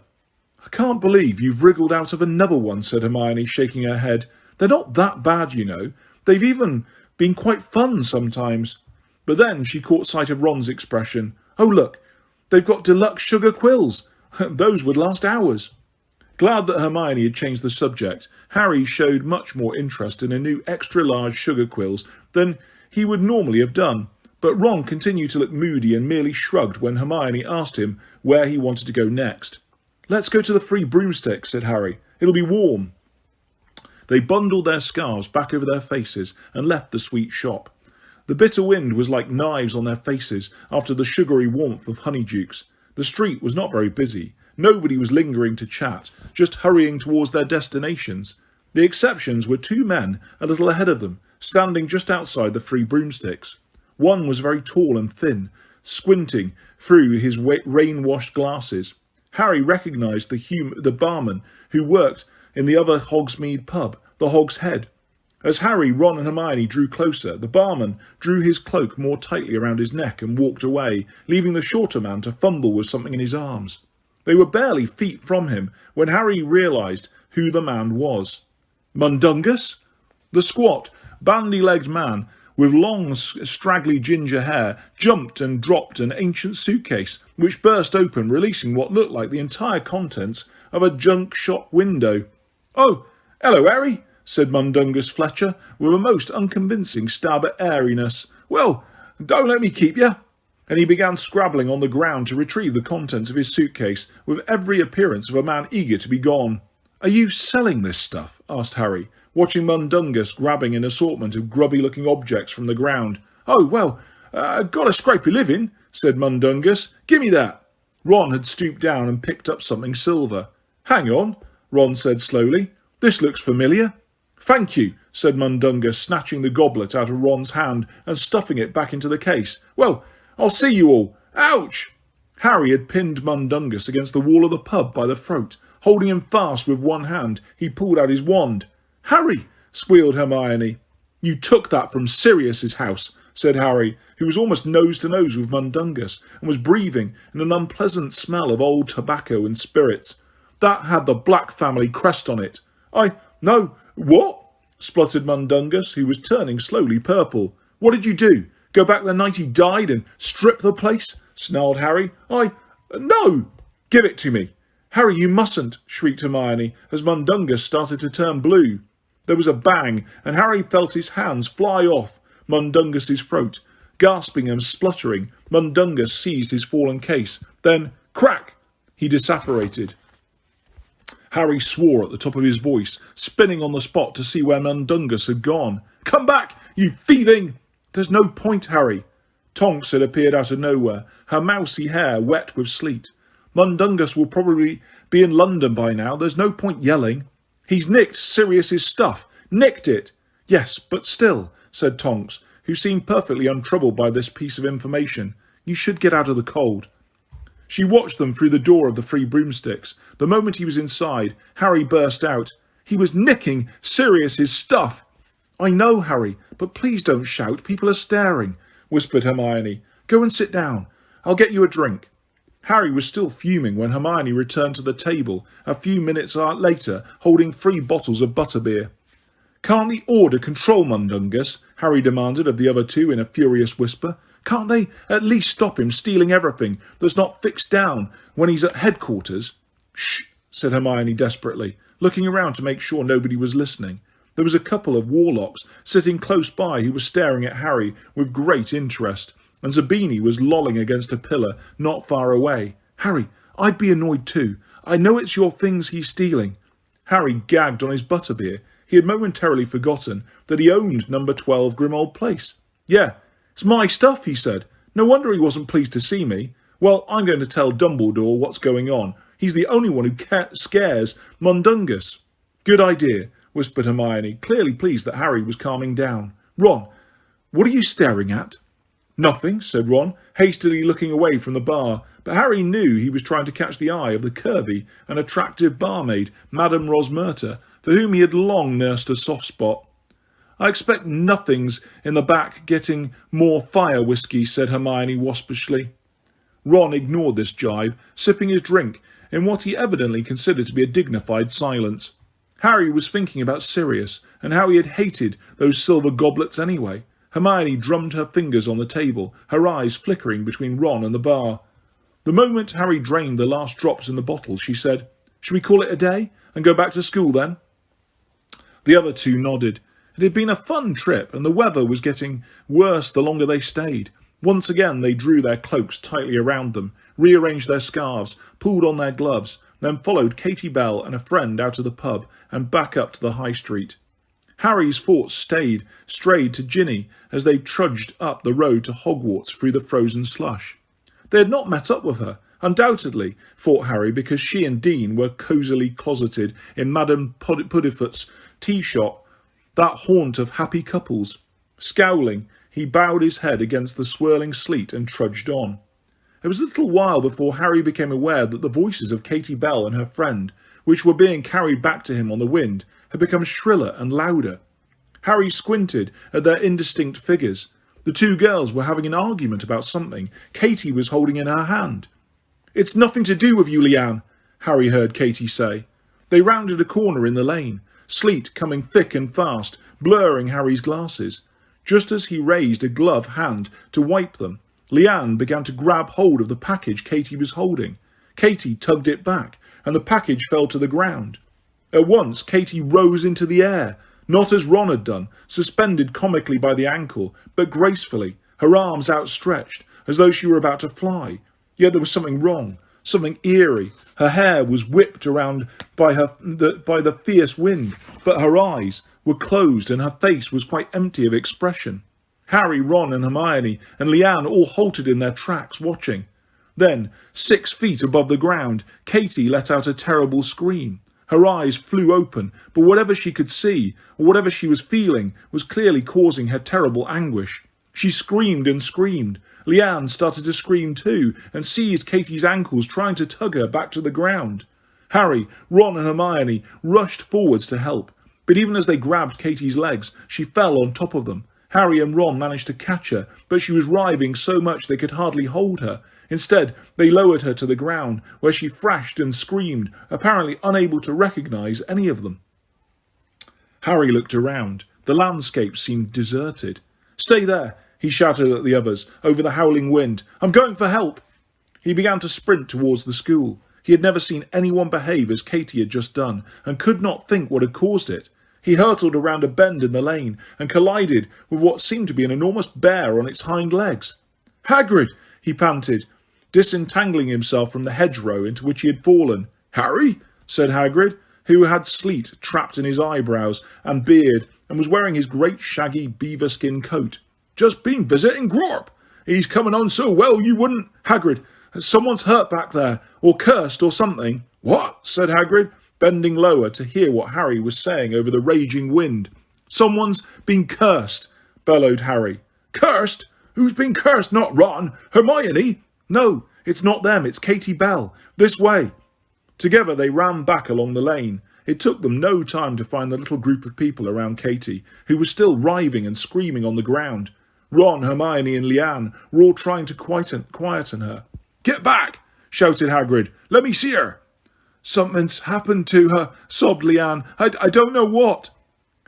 I can't believe you've wriggled out of another one, said Hermione, shaking her head. They're not that bad, you know. They've even been quite fun sometimes. But then she caught sight of Ron's expression. Oh, look, they've got deluxe sugar quills. Those would last hours. Glad that Hermione had changed the subject, Harry showed much more interest in a new extra-large sugar quills than he would normally have done. But Ron continued to look moody and merely shrugged when Hermione asked him where he wanted to go next. Let's go to the Free Broomstick, said Harry. It'll be warm. They bundled their scarves back over their faces and left the sweet shop. The bitter wind was like knives on their faces after the sugary warmth of Honeydukes. The street was not very busy. Nobody was lingering to chat, just hurrying towards their destinations. The exceptions were 2 men a little ahead of them, standing just outside the Free Broomsticks. One was very tall and thin, squinting through his rain-washed glasses. Harry recognised the barman who worked in the other Hogsmeade pub, the Hog's Head. As Harry, Ron and Hermione drew closer, the barman drew his cloak more tightly around his neck and walked away, leaving the shorter man to fumble with something in his arms. They were barely feet from him when Harry realised who the man was. Mundungus? The squat, bandy-legged man with long, straggly ginger hair jumped and dropped an ancient suitcase, which burst open, releasing what looked like the entire contents of a junk shop window. Oh, hello, Harry, said Mundungus Fletcher, with a most unconvincing stab at airiness. Well, don't let me keep you. And he began scrabbling on the ground to retrieve the contents of his suitcase, with every appearance of a man eager to be gone. Are you selling this stuff? Asked Harry, watching Mundungus grabbing an assortment of grubby-looking objects from the ground. Oh, well, got a scrapy living, said Mundungus. Gimme that. Ron had stooped down and picked up something silver. Hang on, Ron said slowly. This looks familiar. Thank you, said Mundungus, snatching the goblet out of Ron's hand and stuffing it back into the case. Well, I'll see you all. Ouch! Harry had pinned Mundungus against the wall of the pub by the throat. Holding him fast with one hand, he pulled out his wand. Harry, squealed Hermione. You took that from Sirius's house, said Harry, who was almost nose to nose with Mundungus and was breathing in an unpleasant smell of old tobacco and spirits. That had the Black family crest on it. No, what? Spluttered Mundungus, who was turning slowly purple. What did you do? Go back the night he died and strip the place? Snarled Harry. No! Give it to me. Harry, you mustn't, shrieked Hermione, as Mundungus started to turn blue. There was a bang, and Harry felt his hands fly off Mundungus's throat. Gasping and spluttering, Mundungus seized his fallen case. Then, crack! He disapparated. Harry swore at the top of his voice, spinning on the spot to see where Mundungus had gone. Come back, you thieving! There's no point, Harry. Tonks had appeared out of nowhere, her mousy hair wet with sleet. Mundungus will probably be in London by now. There's no point yelling. He's nicked Sirius's stuff. Nicked it. Yes, but still, said Tonks, who seemed perfectly untroubled by this piece of information. You should get out of the cold. She watched them through the door of the Three Broomsticks. The moment he was inside, Harry burst out. He was nicking Sirius's stuff. I know, Harry, but please don't shout. People are staring, whispered Hermione. Go and sit down. I'll get you a drink. Harry was still fuming when Hermione returned to the table a few minutes later, holding 3 bottles of butterbeer. Can't the Order control Mundungus? Harry demanded of the other 2 in a furious whisper. Can't they at least stop him stealing everything that's not fixed down when he's at headquarters? Shh, said Hermione desperately, looking around to make sure nobody was listening. There was a couple of warlocks sitting close by who were staring at Harry with great interest, and Zabini was lolling against a pillar not far away. Harry, I'd be annoyed too. I know it's your things he's stealing. Harry gagged on his butterbeer. He had momentarily forgotten that he owned number 12 Grimold Place. Yeah, it's my stuff, he said. No wonder he wasn't pleased to see me. Well, I'm going to tell Dumbledore what's going on. He's the only one who scares Mundungus. Good idea, whispered Hermione, clearly pleased that Harry was calming down. Ron, what are you staring at? Nothing, said Ron, hastily looking away from the bar, but Harry knew he was trying to catch the eye of the curvy and attractive barmaid, Madame Rosmerta, for whom he had long nursed a soft spot. I expect nothing's in the back getting more fire whiskey, said Hermione waspishly. Ron ignored this jibe, sipping his drink in what he evidently considered to be a dignified silence. Harry was thinking about Sirius and how he had hated those silver goblets anyway. Hermione drummed her fingers on the table, her eyes flickering between Ron and the bar. The moment Harry drained the last drops in the bottle, she said, Shall we call it a day and go back to school then? The other 2 nodded. It had been a fun trip, and the weather was getting worse the longer they stayed. Once again they drew their cloaks tightly around them, rearranged their scarves, pulled on their gloves, then followed Katie Bell and a friend out of the pub and back up to the high street. Harry's thoughts strayed to Ginny as they trudged up the road to Hogwarts through the frozen slush. They had not met up with her, undoubtedly, thought Harry, because she and Dean were cosily closeted in Madame Puddifoot's tea shop, that haunt of happy couples. Scowling, he bowed his head against the swirling sleet and trudged on. It was a little while before Harry became aware that the voices of Katie Bell and her friend, which were being carried back to him on the wind, had become shriller and louder. Harry squinted at their indistinct figures. The 2 girls were having an argument about something Katie was holding in her hand. It's nothing to do with you, Leanne, Harry heard Katie say. They rounded a corner in the lane, sleet coming thick and fast, blurring Harry's glasses. Just as he raised a gloved hand to wipe them, Leanne began to grab hold of the package Katie was holding. Katie tugged it back, and the package fell to the ground. At once, Katie rose into the air, not as Ron had done, suspended comically by the ankle, but gracefully, her arms outstretched, as though she were about to fly. Yet there was something wrong, something eerie. Her hair was whipped around by the fierce wind, but her eyes were closed and her face was quite empty of expression. Harry, Ron and Hermione and Leanne all halted in their tracks, watching. Then, 6 feet above the ground, Katie let out a terrible scream. Her eyes flew open, but whatever she could see, or whatever she was feeling, was clearly causing her terrible anguish. She screamed and screamed. Leanne started to scream too, and seized Katie's ankles, trying to tug her back to the ground. Harry, Ron and Hermione rushed forwards to help, but even as they grabbed Katie's legs, she fell on top of them. Harry and Ron managed to catch her, but she was writhing so much they could hardly hold her. Instead, they lowered her to the ground, where she thrashed and screamed, apparently unable to recognise any of them. Harry looked around. The landscape seemed deserted. "Stay there," he shouted at the others, over the howling wind. "I'm going for help." He began to sprint towards the school. He had never seen anyone behave as Katie had just done, and could not think what had caused it. He hurtled around a bend in the lane, and collided with what seemed to be an enormous bear on its hind legs. "Hagrid!" he panted, disentangling himself from the hedgerow into which he had fallen. "Harry?" said Hagrid, who had sleet trapped in his eyebrows and beard, and was wearing his great shaggy beaver-skin coat. "Just been visiting Glorp. He's coming on so well you wouldn't—" "Hagrid, someone's hurt back there, or cursed or something." "What?" said Hagrid, bending lower to hear what Harry was saying over the raging wind. "Someone's been cursed," bellowed Harry. "Cursed? Who's been cursed? Not Ron? Hermione?" "No, it's not them, it's Katie Bell. This way." Together they ran back along the lane. It took them no time to find the little group of people around Katie, who was still writhing and screaming on the ground. Ron, Hermione and Leanne were all trying to quieten her. "Get back!" shouted Hagrid. "Let me see her." "Something's happened to her," sobbed Leanne. I don't know what."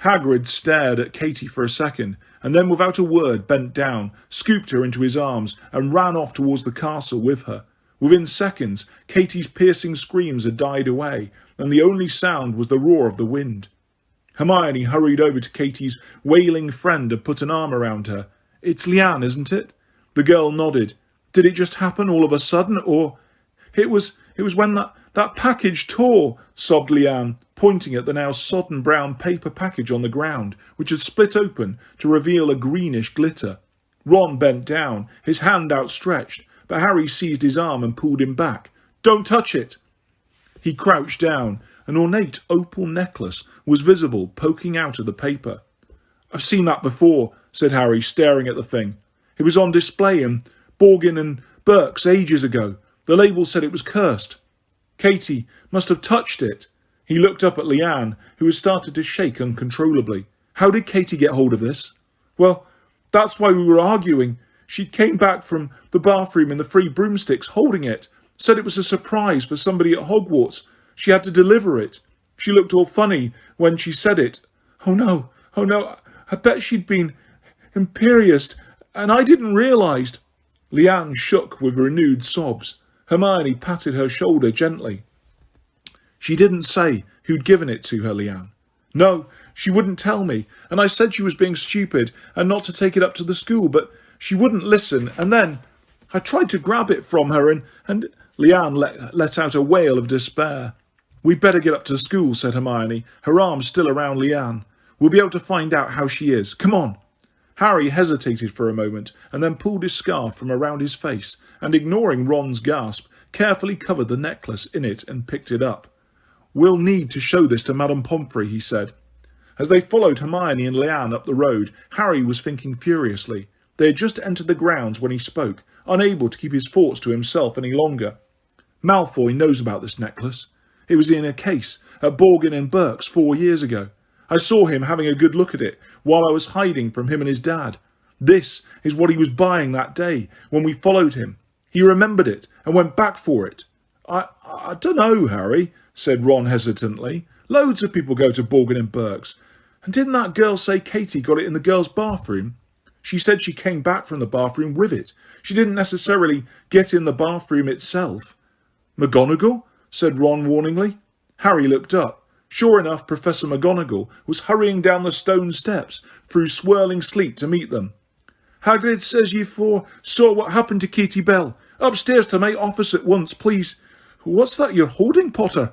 Hagrid stared at Katie for a second, and then without a word bent down, scooped her into his arms, and ran off towards the castle with her. Within seconds, Katie's piercing screams had died away, and the only sound was the roar of the wind. Hermione hurried over to Katie's wailing friend and put an arm around her. "It's Leanne, isn't it?" The girl nodded. "Did it just happen all of a sudden, or—" It was when that package tore," sobbed Leanne, pointing at the now sodden brown paper package on the ground, which had split open to reveal a greenish glitter. Ron bent down, his hand outstretched, but Harry seized his arm and pulled him back. "Don't touch it!" He crouched down. An ornate opal necklace was visible, poking out of the paper. "I've seen that before," said Harry, staring at the thing. "It was on display in Borgin and Burke's ages ago. The label said it was cursed. Katie must have touched it." He looked up at Leanne, who had started to shake uncontrollably. "How did Katie get hold of this?" "Well, that's why we were arguing. She came back from the bathroom in the 3 broomsticks holding it. Said it was a surprise for somebody at Hogwarts. She had to deliver it. She looked all funny when she said it. Oh no, I bet she'd been imperious, and I didn't realise." Leanne shook with renewed sobs. Hermione patted her shoulder gently. "She didn't say who'd given it to her, Leanne." "No, she wouldn't tell me, and I said she was being stupid and not to take it up to the school, but she wouldn't listen, and then I tried to grab it from her and Leanne let out a wail of despair. "We'd better get up to school," said Hermione, her arm still around Leanne. "We'll be able to find out how she is. Come on." Harry hesitated for a moment and then pulled his scarf from around his face and, ignoring Ron's gasp, carefully covered the necklace in it and picked it up. "We'll need to show this to Madame Pomfrey," he said. As they followed Hermione and Leanne up the road, Harry was thinking furiously. They had just entered the grounds when he spoke, unable to keep his thoughts to himself any longer. "Malfoy knows about this necklace. It was in a case at Borgin and Burke's 4 years ago. I saw him having a good look at it while I was hiding from him and his dad. This is what he was buying that day when we followed him. He remembered it and went back for it." I don't know, Harry," said Ron hesitantly. "Loads of people go to Borgin and Burke's. And didn't that girl say Katie got it in the girls' bathroom? She said she came back from the bathroom with it. She didn't necessarily get in the bathroom itself." "McGonagall?" said Ron warningly. Harry looked up. Sure enough, Professor McGonagall was hurrying down the stone steps through swirling sleet to meet them. "Hagrid says you four saw what happened to Katie Bell. Upstairs to my office at once, please." "What's that you're holding, Potter?"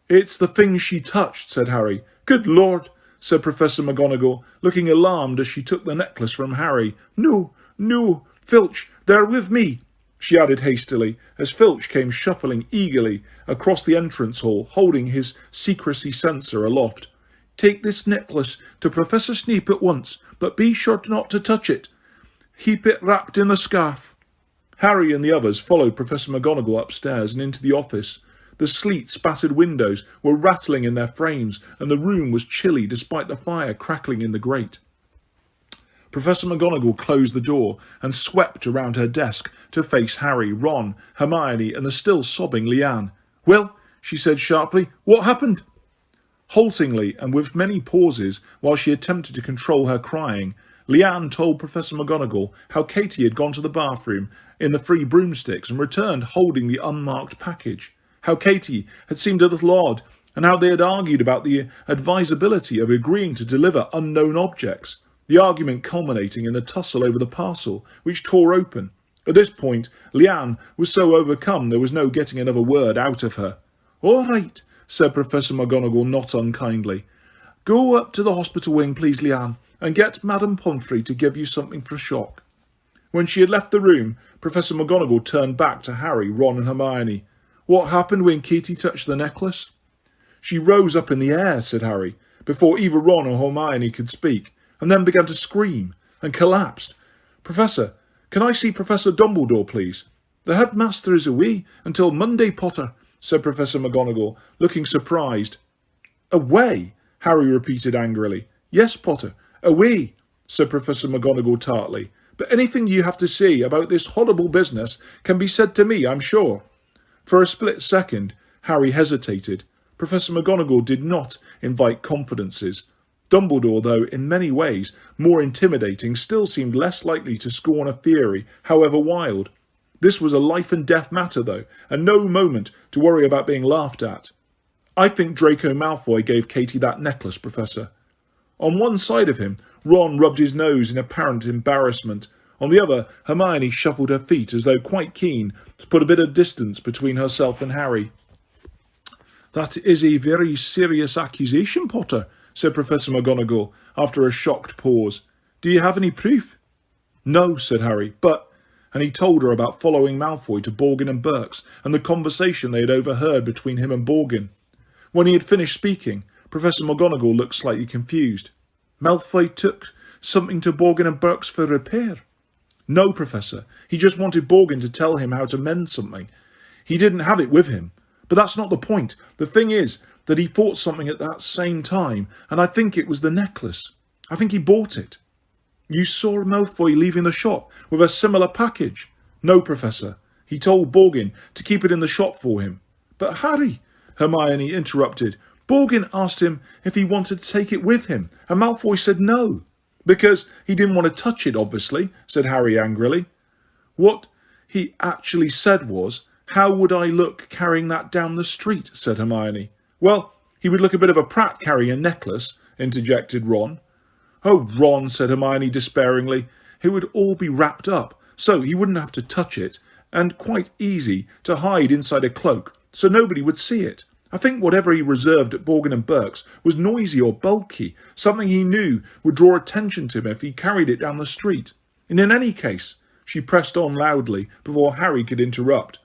"It's the thing she touched," said Harry. "Good Lord," said Professor McGonagall, looking alarmed as she took the necklace from Harry. No, no, Filch, they're with me, she added hastily, as Filch came shuffling eagerly across the entrance hall, holding his secrecy censer aloft. Take this necklace to Professor Snape at once, but be sure not to touch it. Keep it wrapped in the scarf. Harry and the others followed Professor McGonagall upstairs and into the office. The sleet-spattered windows were rattling in their frames, and the room was chilly despite the fire crackling in the grate. Professor McGonagall closed the door and swept around her desk to face Harry, Ron, Hermione, and the still sobbing Leanne. Well, she said sharply, what happened? Haltingly, and with many pauses while she attempted to control her crying, Leanne told Professor McGonagall how Katie had gone to the bathroom in the free broomsticks and returned holding the unmarked package, how Katie had seemed a little odd, and how they had argued about the advisability of agreeing to deliver unknown objects, the argument culminating in the tussle over the parcel, which tore open. At this point, Leanne was so overcome there was no getting another word out of her. All right, said Professor McGonagall not unkindly. Go up to the hospital wing, please, Leanne, and get Madame Pomfrey to give you something for a shock. When she had left the room, Professor McGonagall turned back to Harry, Ron and Hermione. What happened when Katie touched the necklace? She rose up in the air, said Harry, before either Ron or Hermione could speak, and then began to scream and collapsed. Professor, can I see Professor Dumbledore, please? The headmaster is away until Monday, Potter, said Professor McGonagall, looking surprised. Away? Harry repeated angrily. Yes, Potter, away, said Professor McGonagall tartly. But anything you have to say about this horrible business can be said to me, I'm sure. For a split second, Harry hesitated. Professor McGonagall did not invite confidences. Dumbledore, though in many ways more intimidating, still seemed less likely to scorn a theory, however wild. This was a life-and-death matter, though, and no moment to worry about being laughed at. I think Draco Malfoy gave Katie that necklace, Professor. On one side of him, Ron rubbed his nose in apparent embarrassment. On the other, Hermione shuffled her feet as though quite keen to put a bit of distance between herself and Harry. That is a very serious accusation, Potter, said Professor McGonagall, after a shocked pause. Do you have any proof? No, said Harry, but... And he told her about following Malfoy to Borgin and Burke's and the conversation they had overheard between him and Borgin. When he had finished speaking, Professor McGonagall looked slightly confused. Malfoy took something to Borgin and Burke's for repair. No, Professor, he just wanted Borgin to tell him how to mend something. He didn't have it with him. But that's not the point. The thing is that he thought something at that same time, and I think it was the necklace. I think he bought it. You saw Malfoy leaving the shop with a similar package? No, Professor. He told Borgin to keep it in the shop for him. But Harry, Hermione interrupted, Borgin asked him if he wanted to take it with him, and Malfoy said no. Because he didn't want to touch it, obviously, said Harry angrily. What he actually said was, how would I look carrying that down the street, said Hermione. Well, he would look a bit of a prat carrying a necklace, interjected Ron. Oh, Ron, said Hermione despairingly, it would all be wrapped up, so he wouldn't have to touch it, and quite easy to hide inside a cloak, so nobody would see it. I think whatever he reserved at Borgin and Burke's was noisy or bulky, something he knew would draw attention to him if he carried it down the street. And in any case, she pressed on loudly before Harry could interrupt.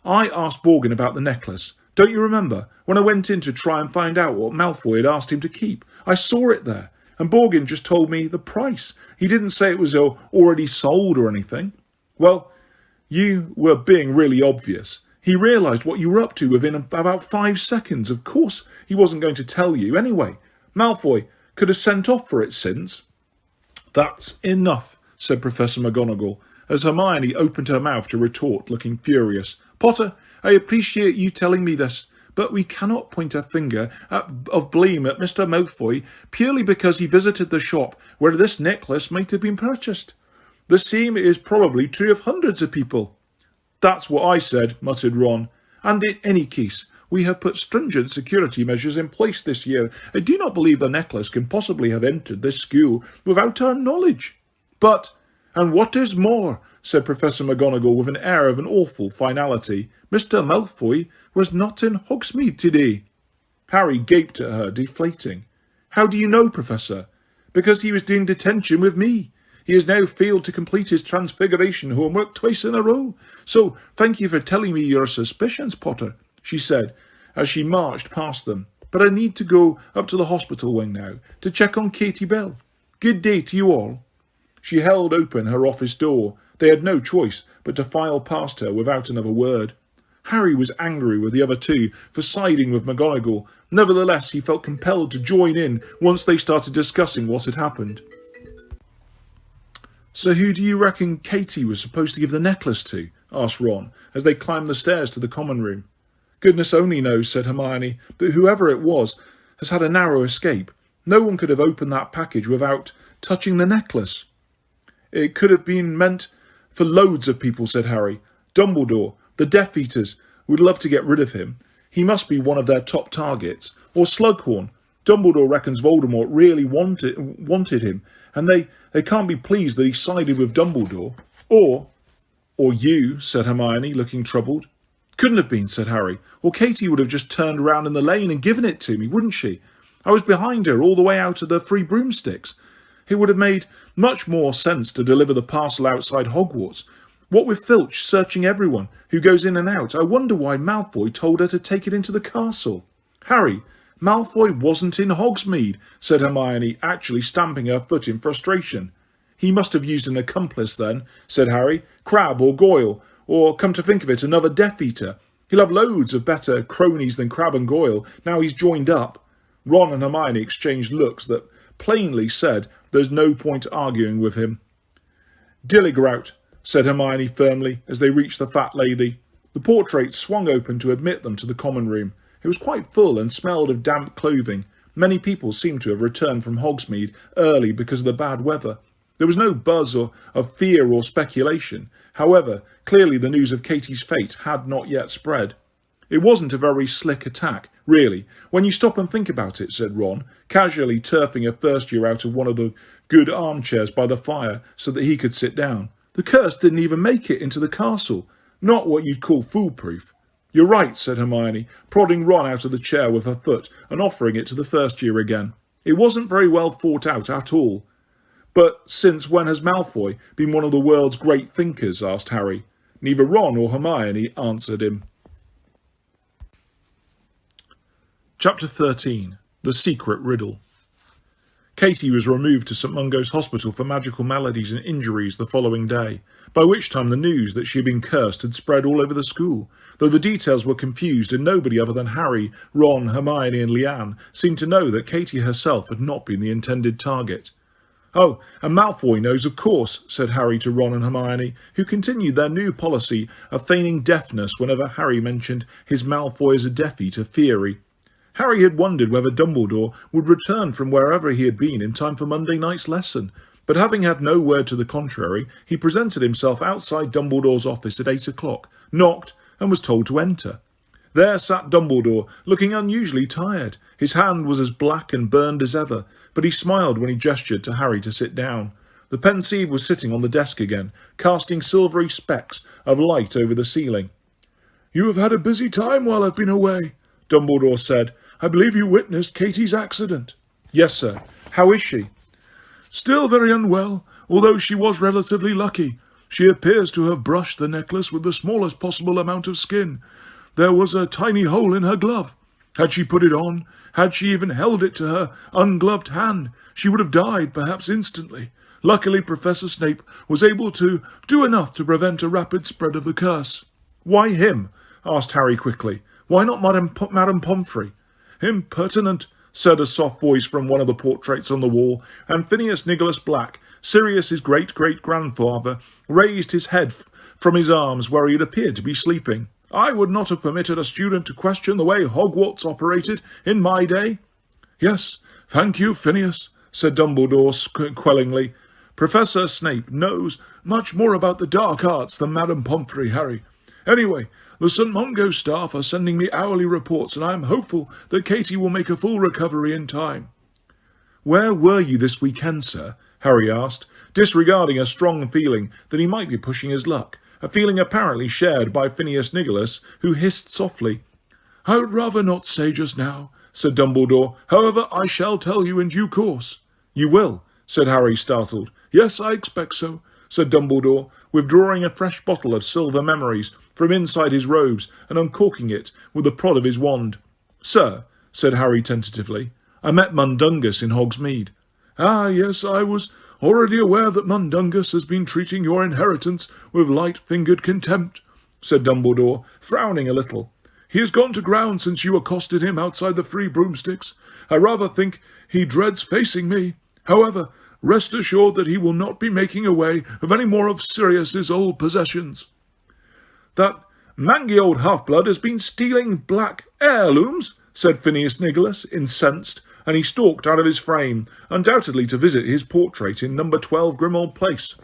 I asked Borgin about the necklace. Don't you remember, when I went in to try and find out what Malfoy had asked him to keep? I saw it there. And Borgin just told me the price. He didn't say it was already sold or anything. Well, you were being really obvious. He realised what you were up to within about 5 seconds. Of course, he wasn't going to tell you. Anyway, Malfoy could have sent off for it since. That's enough, said Professor McGonagall, as Hermione opened her mouth to retort, looking furious. Potter, I appreciate you telling me this, but we cannot point a finger of blame at Mr. Malfoy purely because he visited the shop where this necklace might have been purchased. The same is probably true of hundreds of people. That's what I said, muttered Ron. And in any case, we have put stringent security measures in place this year. I do not believe the necklace can possibly have entered this school without our knowledge. But, and what is more, said Professor McGonagall with an air of an awful finality, Mr. Malfoy was not in Hogsmeade today. Harry gaped at her, deflating. How do you know, Professor? Because he was in detention with me. He has now failed to complete his transfiguration homework twice in a row. So, thank you for telling me your suspicions, Potter, she said, as she marched past them. But I need to go up to the hospital wing now, to check on Katie Bell. Good day to you all. She held open her office door. They had no choice but to file past her without another word. Harry was angry with the other two for siding with McGonagall. Nevertheless, he felt compelled to join in once they started discussing what had happened. So who do you reckon Katie was supposed to give the necklace to? Asked Ron, as they climbed the stairs to the common room. Goodness only knows, said Hermione, but whoever it was has had a narrow escape. No one could have opened that package without touching the necklace. It could have been meant for loads of people, said Harry. Dumbledore, the Death Eaters, would love to get rid of him. He must be one of their top targets. Or Slughorn. Dumbledore reckons Voldemort really wanted him, and they can't be pleased that he sided with Dumbledore. Or you, said Hermione, looking troubled. Couldn't have been, said Harry. Or Katie would have just turned around in the lane and given it to me, wouldn't she? I was behind her all the way out of the Free Broomsticks. It would have made much more sense to deliver the parcel outside Hogwarts. What with Filch searching everyone who goes in and out, I wonder why Malfoy told her to take it into the castle. Harry, Malfoy wasn't in Hogsmeade, said Hermione, actually stamping her foot in frustration. He must have used an accomplice then, said Harry. Crabbe or Goyle, or, come to think of it, another Death Eater. He'll have loads of better cronies than Crabbe and Goyle, now he's joined up. Ron and Hermione exchanged looks that plainly said there's no point arguing with him. Dilligrout, said Hermione firmly, as they reached the fat lady. The portrait swung open to admit them to the common room. It was quite full and smelled of damp clothing. Many people seemed to have returned from Hogsmeade early because of the bad weather. There was no buzz of fear or speculation. However, clearly the news of Katie's fate had not yet spread. It wasn't a very slick attack, really, when you stop and think about it, said Ron, casually turfing a first year out of one of the good armchairs by the fire so that he could sit down. The curse didn't even make it into the castle. Not what you'd call foolproof. You're right, said Hermione, prodding Ron out of the chair with her foot and offering it to the first year again. It wasn't very well thought out at all. But since when has Malfoy been one of the world's great thinkers? Asked Harry. Neither Ron or Hermione answered him. Chapter 13. The Secret Riddle. Katie was removed to St Mungo's Hospital for magical maladies and injuries the following day, by which time the news that she had been cursed had spread all over the school, though the details were confused and nobody other than Harry, Ron, Hermione and Leanne seemed to know that Katie herself had not been the intended target. Oh, and Malfoy knows, of course, said Harry to Ron and Hermione, who continued their new policy of feigning deafness whenever Harry mentioned his Malfoy as a Death Eater theory. Harry had wondered whether Dumbledore would return from wherever he had been in time for Monday night's lesson, but having had no word to the contrary, he presented himself outside Dumbledore's office at 8 o'clock, knocked, and was told to enter. There sat Dumbledore, looking unusually tired. His hand was as black and burned as ever, but he smiled when he gestured to Harry to sit down. The Pensieve was sitting on the desk again, casting silvery specks of light over the ceiling. "You have had a busy time while I've been away," Dumbledore said. "I believe you witnessed Katie's accident." "Yes, sir. How is she?" "Still very unwell, although she was relatively lucky. She appears to have brushed the necklace with the smallest possible amount of skin. There was a tiny hole in her glove. Had she put it on, had she even held it to her ungloved hand, she would have died, perhaps instantly. Luckily, Professor Snape was able to do enough to prevent a rapid spread of the curse." "Why him?" asked Harry quickly. "Why not Madame Pomfrey?" "Impertinent," said a soft voice from one of the portraits on the wall, and Phineas Nicholas Black, Sirius's great-great-grandfather, raised his head from his arms where he had appeared to be sleeping. "I would not have permitted a student to question the way Hogwarts operated in my day." "Yes, thank you, Phineas," said Dumbledore quellingly. "Professor Snape knows much more about the dark arts than Madame Pomfrey, Harry. Anyway, the St Mungo staff are sending me hourly reports, and I am hopeful that Katie will make a full recovery in time." "Where were you this weekend, sir?" Harry asked, disregarding a strong feeling that he might be pushing his luck, a feeling apparently shared by Phineas Nicholas, who hissed softly. "I would rather not say just now," said Dumbledore. "However, I shall tell you in due course." "You will?" said Harry, startled. "Yes, I expect so," said Dumbledore, withdrawing a fresh bottle of silver memories from inside his robes and uncorking it with the prod of his wand. "Sir," said Harry tentatively, "I met Mundungus in Hogsmeade." "Ah, yes, I was already aware that Mundungus has been treating your inheritance with light-fingered contempt," said Dumbledore, frowning a little. "He has gone to ground since you accosted him outside the Free Broomsticks. I rather think he dreads facing me. However, rest assured that he will not be making away with any more of Sirius's old possessions." "That mangy old half-blood has been stealing black heirlooms," said Phineas Nicholas, incensed, and he stalked out of his frame, undoubtedly to visit his portrait in number 12 Grimmauld Place.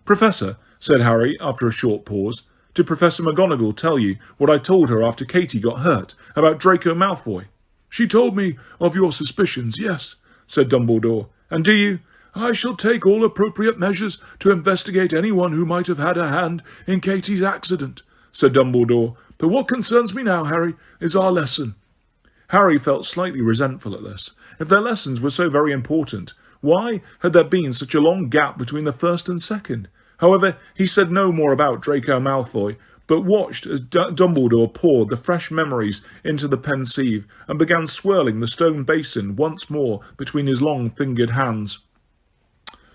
"Professor," said Harry after a short pause, "did Professor McGonagall tell you what I told her after Katie got hurt, about Draco Malfoy?" "She told me of your suspicions, yes," said Dumbledore. "And do you—" "I shall take all appropriate measures to investigate anyone who might have had a hand in Katie's accident," said Dumbledore. "But what concerns me now, Harry, is our lesson." Harry felt slightly resentful at this. If their lessons were so very important, why had there been such a long gap between the first and second? However, he said no more about Draco Malfoy, but watched as Dumbledore poured the fresh memories into the pensieve and began swirling the stone basin once more between his long-fingered hands.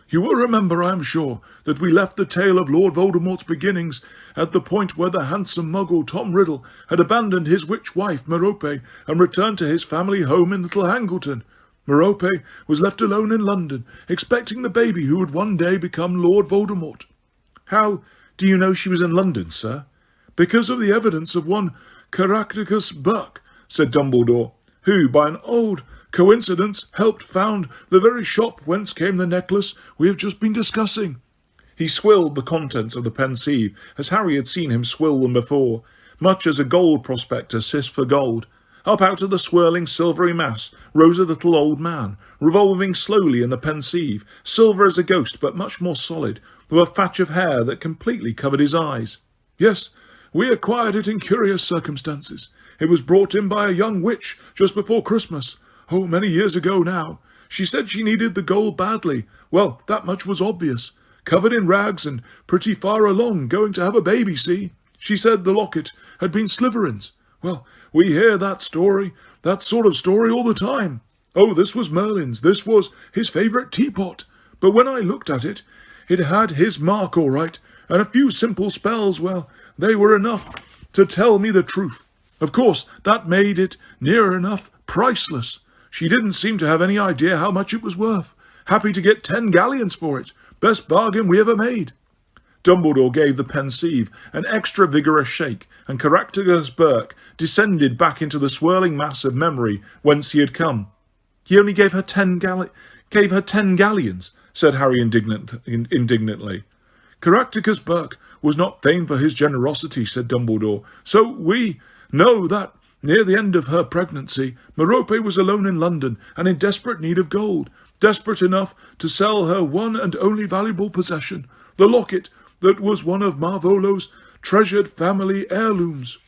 "You will remember, I am sure, that we left the tale of Lord Voldemort's beginnings at the point where the handsome muggle Tom Riddle had abandoned his witch wife Merope and returned to his family home in Little Angleton. Merope was left alone in London, expecting the baby who would one day become Lord Voldemort." "How do you know she was in London, sir?" "Because of the evidence of one Caractacus Buck," said Dumbledore, "who, by an old coincidence, helped found the very shop whence came the necklace we have just been discussing." He swilled the contents of the pensieve as Harry had seen him swill them before, much as a gold prospector sifts for gold. Up out of the swirling silvery mass rose a little old man, revolving slowly in the pensieve, silver as a ghost but much more solid, with a thatch of hair that completely covered his eyes. "Yes, we acquired it in curious circumstances. It was brought in by a young witch just before Christmas. Oh, many years ago now. She said she needed the gold badly. Well, that much was obvious. Covered in rags and pretty far along, going to have a baby, see? She said the locket had been Slytherin's. Well, we hear that story, that sort of story all the time. Oh, this was Merlin's, this was his favourite teapot. But when I looked at it, it had his mark all right, and a few simple spells, well, they were enough to tell me the truth. Of course, that made it near enough priceless. She didn't seem to have any idea how much it was worth. Happy to get 10 galleons for it. Best bargain we ever made." Dumbledore gave the pensieve an extra vigorous shake, and Caractacus Burke descended back into the swirling mass of memory whence he had come. "He only gave her 10 galleons, said Harry indignantly. "Caractacus Burke was not famed for his generosity," said Dumbledore. "So we know that near the end of her pregnancy, Merope was alone in London and in desperate need of gold, desperate enough to sell her one and only valuable possession, the locket that was one of Marvolo's treasured family heirlooms."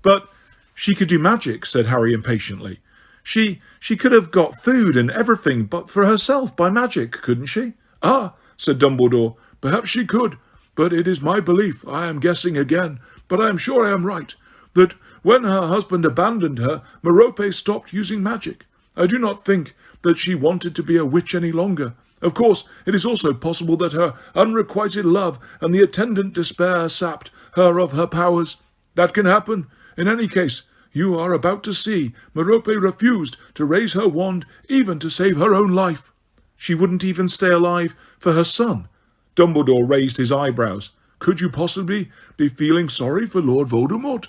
"But she could do magic," said Harry impatiently. She could have got food and everything but for herself by magic, couldn't she?" "Ah," said Dumbledore, "perhaps she could, but it is my belief, I am guessing again, but I am sure I am right, that when her husband abandoned her, Merope stopped using magic. I do not think that she wanted to be a witch any longer. Of course, it is also possible that her unrequited love and the attendant despair sapped her of her powers. That can happen. In any case, you are about to see Merope refused to raise her wand even to save her own life." "She wouldn't even stay alive for her son?" Dumbledore raised his eyebrows. "Could you possibly be feeling sorry for Lord Voldemort?"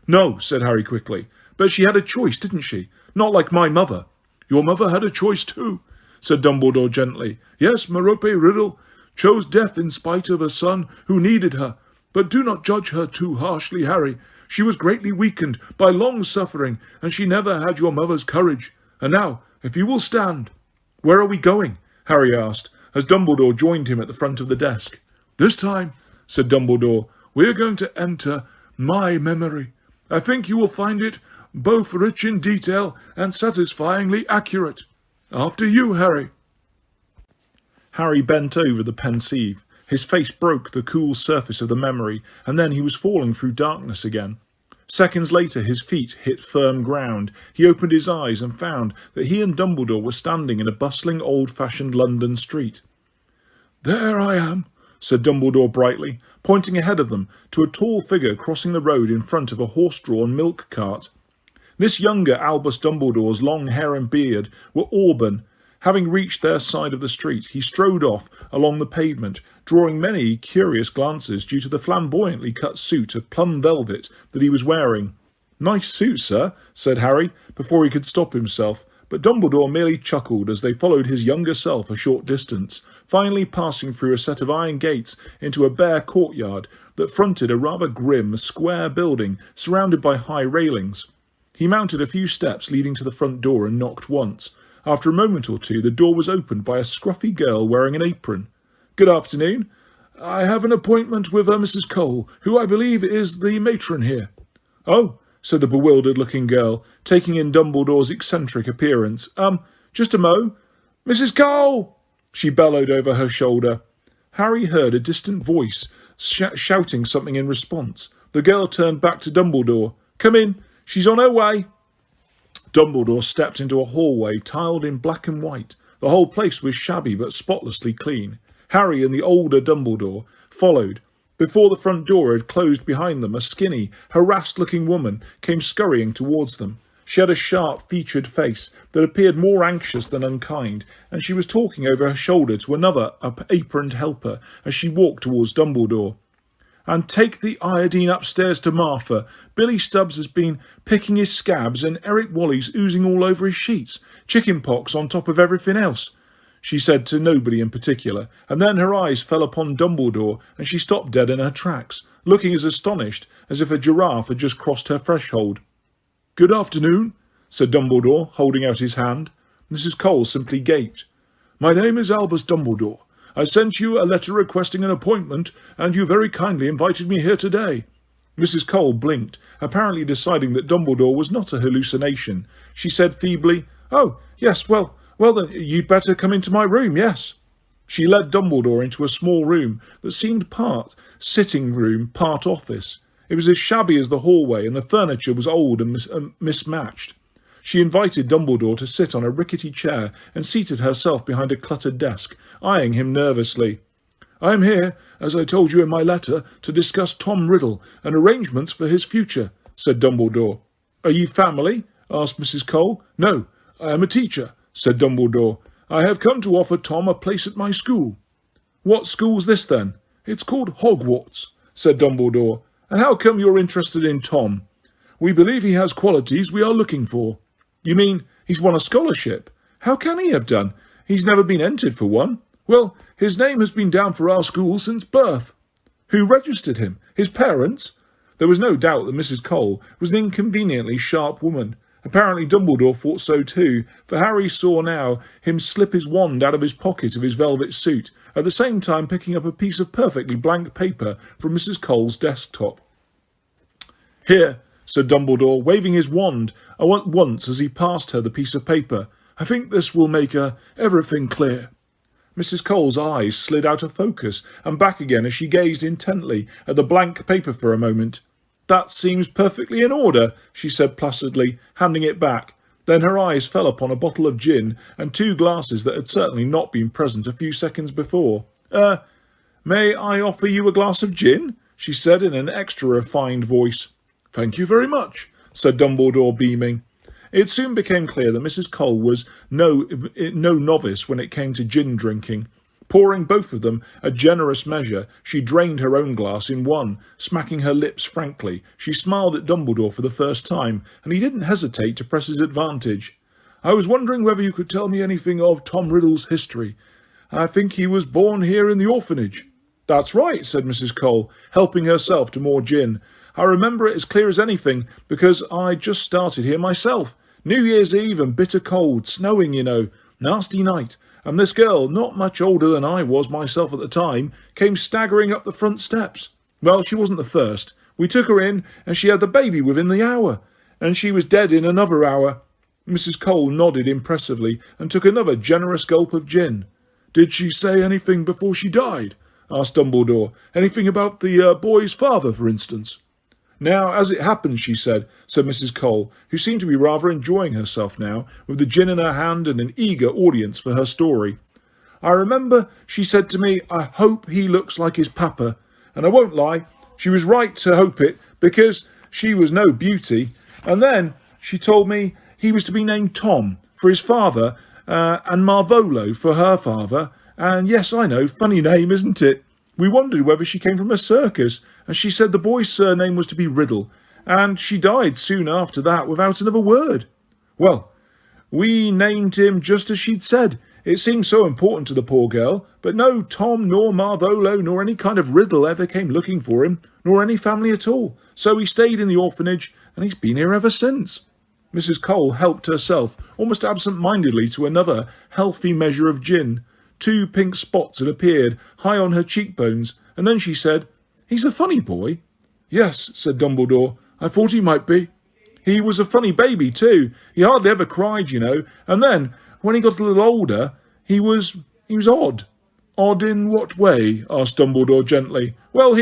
"No," said Harry quickly. "But she had a choice, didn't she? Not like my mother." "Your mother had a choice too," said Dumbledore gently. "Yes, Merope Riddle chose death in spite of a son who needed her. But do not judge her too harshly, Harry. She was greatly weakened by long suffering, and she never had your mother's courage. And now, if you will stand—" "Where are we going?" Harry asked, as Dumbledore joined him at the front of the desk. "This time," said Dumbledore, "we are going to enter my memory. I think you will find it both rich in detail and satisfyingly accurate. After you, Harry." Harry bent over the pensieve. His face broke the cool surface of the memory, and then he was falling through darkness again. Seconds later, his feet hit firm ground. He opened his eyes and found that he and Dumbledore were standing in a bustling, old-fashioned London street. "There I am," said Dumbledore brightly, pointing ahead of them to a tall figure crossing the road in front of a horse-drawn milk cart. This younger Albus Dumbledore's long hair and beard were auburn. Having reached their side of the street, he strode off along the pavement, drawing many curious glances due to the flamboyantly cut suit of plum velvet that he was wearing. "Nice suit, sir," said Harry, before he could stop himself, but Dumbledore merely chuckled as they followed his younger self a short distance, finally passing through a set of iron gates into a bare courtyard that fronted a rather grim, square building surrounded by high railings. He mounted a few steps leading to the front door and knocked once. After a moment or two, the door was opened by a scruffy girl wearing an apron. "Good afternoon. I have an appointment with Mrs. Cole, who I believe is the matron here." "Oh," said the bewildered-looking girl, taking in Dumbledore's eccentric appearance. Just a mo. Mrs. Cole!" she bellowed over her shoulder. Harry heard a distant voice shouting something in response. The girl turned back to Dumbledore. "Come in. She's on her way." Dumbledore stepped into a hallway tiled in black and white. The whole place was shabby but spotlessly clean. Harry and the older Dumbledore followed. Before the front door had closed behind them, a skinny, harassed-looking woman came scurrying towards them. She had a sharp-featured face that appeared more anxious than unkind, and she was talking over her shoulder to another aproned helper as she walked towards Dumbledore. "And take the iodine upstairs to Martha. Billy Stubbs has been picking his scabs and Eric Wally's oozing all over his sheets. Chicken pox on top of everything else," she said to nobody in particular, and then her eyes fell upon Dumbledore and she stopped dead in her tracks, looking as astonished as if a giraffe had just crossed her threshold. "Good afternoon," said Dumbledore, holding out his hand. Mrs. Cole simply gaped. "My name is Albus Dumbledore. I sent you a letter requesting an appointment, and you very kindly invited me here today." Mrs. Cole blinked, apparently deciding that Dumbledore was not a hallucination. She said feebly, "Oh, yes, well then, you'd better come into my room, yes." She led Dumbledore into a small room that seemed part sitting room, part office. It was as shabby as the hallway, and the furniture was old and mismatched. She invited Dumbledore to sit on a rickety chair and seated herself behind a cluttered desk, eyeing him nervously. "I am here, as I told you in my letter, to discuss Tom Riddle and arrangements for his future," said Dumbledore. "Are you family?" asked Mrs. Cole. "No, I am a teacher," said Dumbledore. "I have come to offer Tom a place at my school." "What school's this, then?" "It's called Hogwarts," said Dumbledore. "And how come you're interested in Tom?" "We believe he has qualities we are looking for." "You mean he's won a scholarship?" "How can he have done? He's never been entered for one." "Well, his name has been down for our school since birth." "Who registered him? His parents?" There was no doubt that Mrs. Cole was an inconveniently sharp woman. Apparently Dumbledore thought so too, for Harry saw now him slip his wand out of his pocket of his velvet suit, at the same time picking up a piece of perfectly blank paper from Mrs. Cole's desktop. "Here," said Dumbledore, waving his wand once as he passed her the piece of paper. "I think this will make everything clear." Mrs. Cole's eyes slid out of focus and back again as she gazed intently at the blank paper for a moment. "That seems perfectly in order," she said placidly, handing it back. Then her eyes fell upon a bottle of gin and two glasses that had certainly not been present a few seconds before. May I offer you a glass of gin?" she said in an extra refined voice. "Thank you very much," said Dumbledore, beaming. It soon became clear that Mrs. Cole was no novice when it came to gin drinking. Pouring both of them a generous measure, she drained her own glass in one, smacking her lips frankly. She smiled at Dumbledore for the first time, and he didn't hesitate to press his advantage. "I was wondering whether you could tell me anything of Tom Riddle's history. I think he was born here in the orphanage." "That's right," said Mrs. Cole, helping herself to more gin. "I remember it as clear as anything, because I just started here myself. New Year's Eve and bitter cold, snowing, you know. Nasty night. And this girl, not much older than I was myself at the time, came staggering up the front steps. Well, she wasn't the first. We took her in, and she had the baby within the hour. and she was dead in another hour." Mrs. Cole nodded impressively and took another generous gulp of gin. "Did she say anything before she died?" asked Dumbledore. "Anything about the boy's father, for instance?" "Now, as it happens, she said Mrs. Cole, who seemed to be rather enjoying herself now, with the gin in her hand and an eager audience for her story. "I remember she said to me, 'I hope he looks like his papa.' And I won't lie, she was right to hope it, because she was no beauty. And then she told me he was to be named Tom for his father, and Marvolo for her father. And yes, I know, funny name, isn't it? We wondered whether she came from a circus, and she said the boy's surname was to be Riddle, and she died soon after that without another word. Well, we named him just as she'd said. It seemed so important to the poor girl, but no Tom nor Marvolo nor any kind of Riddle ever came looking for him, nor any family at all. So he stayed in the orphanage, and he's been here ever since." Mrs. Cole helped herself, almost absent-mindedly, to another healthy measure of gin. 2 pink spots had appeared high on her cheekbones, and then she said, "He's a funny boy." "Yes," said Dumbledore. "I thought he might be. He was a funny baby, too. He hardly ever cried, you know. And then, when he got a little older, he was odd." "Odd in what way?" asked Dumbledore gently. "Well,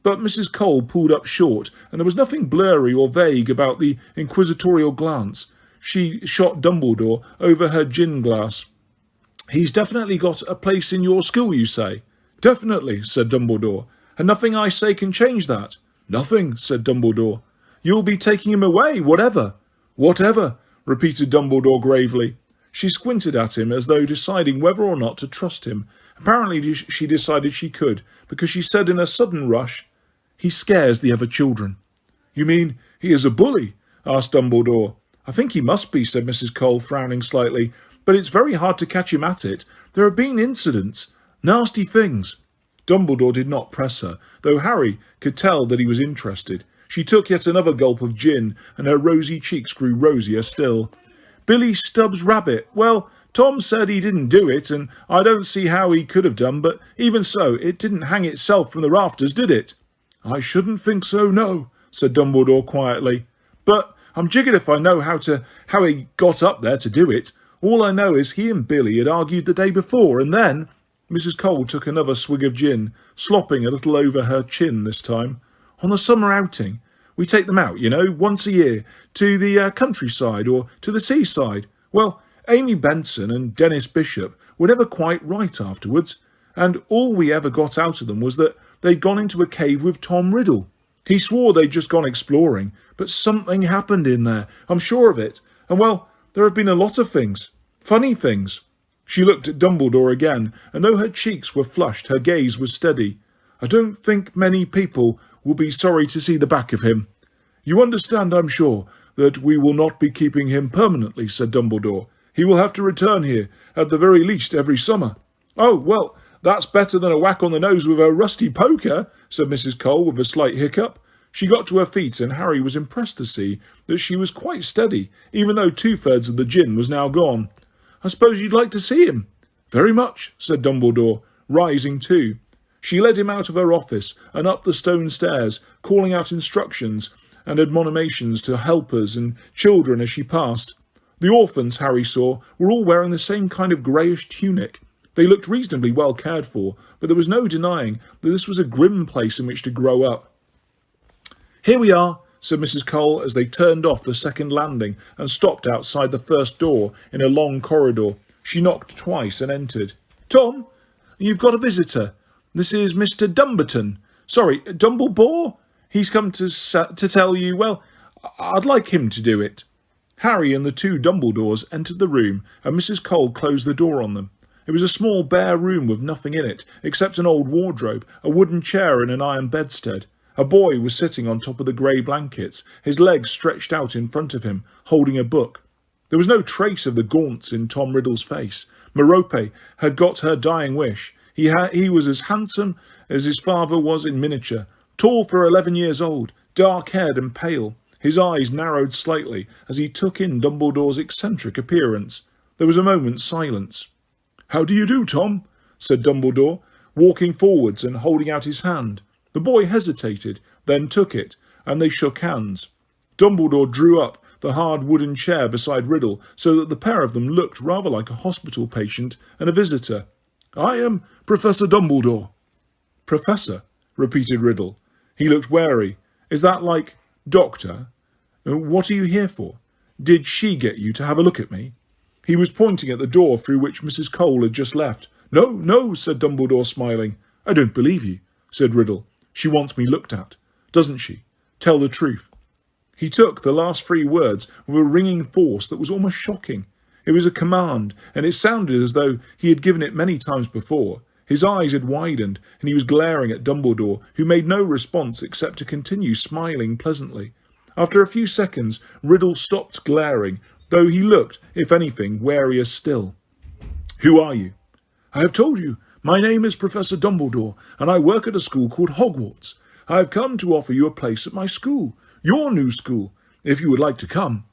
But Mrs. Cole pulled up short, and there was nothing blurry or vague about the inquisitorial glance. She shot Dumbledore over her gin glass. "He's definitely got a place in your school, you say?" "Definitely," said Dumbledore. "And nothing I say can change that?" "Nothing," said Dumbledore. "You'll be taking him away, whatever." "Whatever," repeated Dumbledore gravely. She squinted at him as though deciding whether or not to trust him. Apparently she decided she could, because she said in a sudden rush, "He scares the other children." "You mean he is a bully?" asked Dumbledore. "I think he must be," said Mrs. Cole, frowning slightly. "But it's very hard to catch him at it. There have been incidents. Nasty things." Dumbledore did not press her, though Harry could tell that he was interested. She took yet another gulp of gin, and her rosy cheeks grew rosier still. "Billy Stubbs' rabbit. Well, Tom said he didn't do it, and I don't see how he could have done, but even so, it didn't hang itself from the rafters, did it?" "I shouldn't think so, no," said Dumbledore quietly. "But I'm jiggered if I know how he got up there to do it. All I know is he and Billy had argued the day before, and then—" Mrs. Cole took another swig of gin, slopping a little over her chin this time. "On a summer outing. We take them out, you know, once a year, to the countryside or to the seaside. Well, Amy Benson and Dennis Bishop were never quite right afterwards, and all we ever got out of them was that they'd gone into a cave with Tom Riddle. He swore they'd just gone exploring, but something happened in there, I'm sure of it. And well, there have been a lot of things. Funny things." She looked at Dumbledore again, and though her cheeks were flushed, her gaze was steady. "I don't think many people will be sorry to see the back of him. You understand, I'm sure, that we will not be keeping him permanently," said Dumbledore. "He will have to return here, at the very least, every summer." "Oh, well, that's better than a whack on the nose with a rusty poker," said Mrs. Cole with a slight hiccup. She got to her feet, and Harry was impressed to see that she was quite steady, even though 2/3 of the gin was now gone. "I suppose you'd like to see him?" "Very much," said Dumbledore, rising too. She led him out of her office and up the stone stairs, calling out instructions and admonitions to helpers and children as she passed. The orphans, Harry saw, were all wearing the same kind of greyish tunic. They looked reasonably well cared for, but there was no denying that this was a grim place in which to grow up. "Here we are," said Mrs. Cole as they turned off the second landing and stopped outside the first door in a long corridor. She knocked twice and entered. "Tom, you've got a visitor. This is Mr. Dumbarton. Sorry, Dumbledore? He's come to tell you, well, I'd like him to do it." Harry and the 2 Dumbledores entered the room, and Mrs. Cole closed the door on them. It was a small bare room with nothing in it, except an old wardrobe, a wooden chair and an iron bedstead. A boy was sitting on top of the grey blankets, his legs stretched out in front of him, holding a book. There was no trace of the gaunts in Tom Riddle's face. Merope had got her dying wish. He was as handsome as his father was in miniature, tall for 11 years old, dark-haired and pale. His eyes narrowed slightly as he took in Dumbledore's eccentric appearance. There was a moment's silence. "How do you do, Tom?" said Dumbledore, walking forwards and holding out his hand. The boy hesitated, then took it, and they shook hands. Dumbledore drew up the hard wooden chair beside Riddle so that the pair of them looked rather like a hospital patient and a visitor. "I am Professor Dumbledore." "Professor," repeated Riddle. He looked wary. "Is that like doctor? What are you here for? Did she get you to have a look at me?" He was pointing at the door through which Mrs. Cole had just left. "No, no," said Dumbledore, smiling. "I don't believe you," said Riddle. "She wants me looked at, doesn't she? Tell the truth." He took the last three words with a ringing force that was almost shocking. It was a command, and it sounded as though he had given it many times before. His eyes had widened, and he was glaring at Dumbledore, who made no response except to continue smiling pleasantly. After a few seconds, Riddle stopped glaring, though he looked, if anything, warier still. "Who are you?" "I have told you. My name is Professor Dumbledore, and I work at a school called Hogwarts. I have come to offer you a place at my school, your new school, if you would like to come."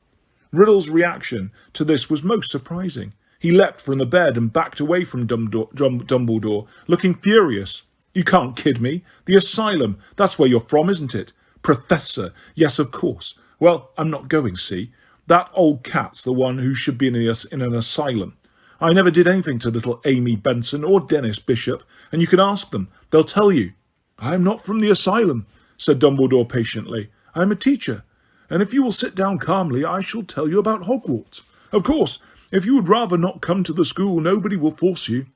Riddle's reaction to this was most surprising. He leapt from the bed and backed away from Dumbledore, looking furious. "You can't kid me. The asylum, that's where you're from, isn't it? Professor, yes, of course. Well, I'm not going, see? That old cat's the one who should be in an asylum. I never did anything to little Amy Benson or Dennis Bishop, and you can ask them. They'll tell you." "I am not from the asylum," said Dumbledore patiently. "I am a teacher, and if you will sit down calmly, I shall tell you about Hogwarts. Of course, if you would rather not come to the school, nobody will force you."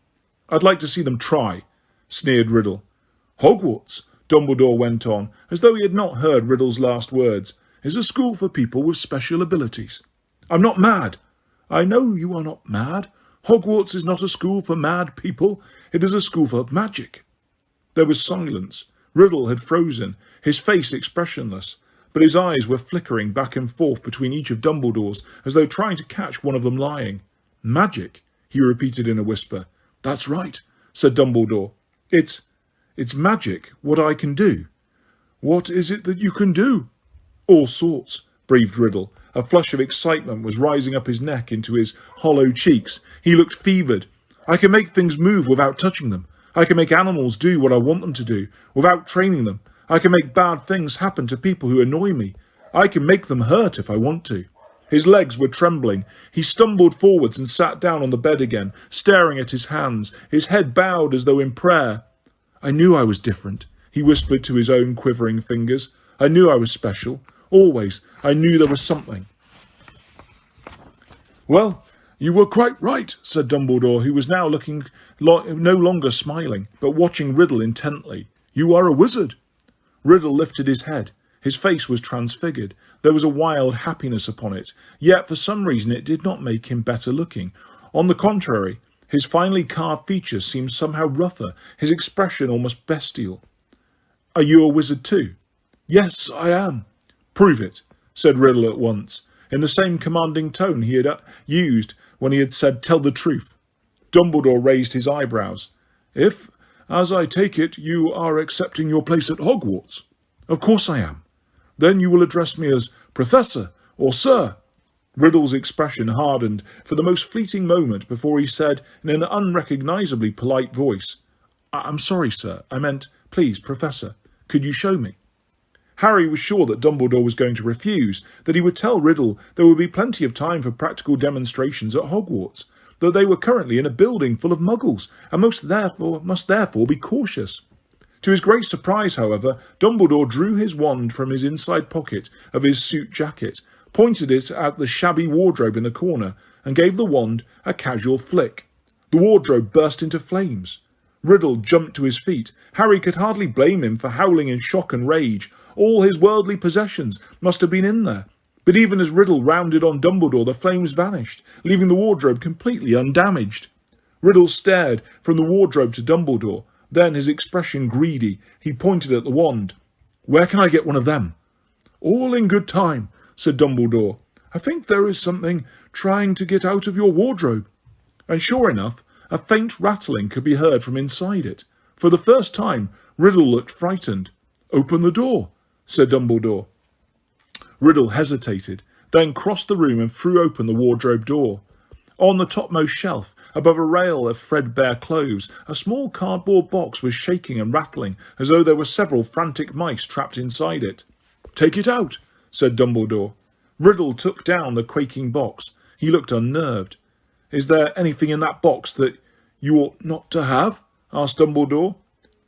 "I'd like to see them try," sneered Riddle. "Hogwarts," Dumbledore went on, as though he had not heard Riddle's last words, "is a school for people with special abilities." "I'm not mad." "I know you are not mad. Hogwarts is not a school for mad people. It is a school for magic." There was silence. Riddle had frozen, his face expressionless, but his eyes were flickering back and forth between each of Dumbledore's, as though trying to catch one of them lying. "Magic," he repeated in a whisper. "That's right," said Dumbledore. It's magic, what I can do." "What is it that you can do?" "All sorts," breathed Riddle. A flush of excitement was rising up his neck into his hollow cheeks. He looked fevered. "I can make things move without touching them. I can make animals do what I want them to do, without training them. I can make bad things happen to people who annoy me. I can make them hurt if I want to." His legs were trembling. He stumbled forwards and sat down on the bed again, staring at his hands, his head bowed as though in prayer. "I knew I was different," he whispered to his own quivering fingers. "I knew I was special. Always. I knew there was something." "Well, you were quite right," said Dumbledore, who was now looking no longer smiling, but watching Riddle intently. "You are a wizard." Riddle lifted his head. His face was transfigured. There was a wild happiness upon it, yet for some reason it did not make him better looking. On the contrary, his finely carved features seemed somehow rougher, his expression almost bestial. "Are you a wizard too?" "Yes, I am." "Prove it," said Riddle at once, in the same commanding tone he had used when he had said, "Tell the truth." Dumbledore raised his eyebrows. "If, as I take it, you are accepting your place at Hogwarts." "Of course I am." "Then you will address me as Professor or Sir." Riddle's expression hardened for the most fleeting moment before he said in an unrecognisably polite voice, "I'm sorry, sir. I meant, please, Professor. Could you show me?" Harry was sure that Dumbledore was going to refuse, that he would tell Riddle there would be plenty of time for practical demonstrations at Hogwarts, that they were currently in a building full of muggles, and must therefore be cautious. To his great surprise, however, Dumbledore drew his wand from his inside pocket of his suit jacket, pointed it at the shabby wardrobe in the corner, and gave the wand a casual flick. The wardrobe burst into flames. Riddle jumped to his feet. Harry could hardly blame him for howling in shock and rage. All his worldly possessions must have been in there. But even as Riddle rounded on Dumbledore, the flames vanished, leaving the wardrobe completely undamaged. Riddle stared from the wardrobe to Dumbledore. Then, his expression greedy, he pointed at the wand. "Where can I get one of them?" "All in good time," said Dumbledore. "I think there is something trying to get out of your wardrobe." And sure enough, a faint rattling could be heard from inside it. For the first time, Riddle looked frightened. "Open the door," said Dumbledore. Riddle hesitated, then crossed the room and threw open the wardrobe door. On the topmost shelf, above a rail of threadbare clothes, a small cardboard box was shaking and rattling as though there were several frantic mice trapped inside it. "Take it out," said Dumbledore. Riddle took down the quaking box. He looked unnerved. Is there anything in that box that you ought not to have? Asked Dumbledore.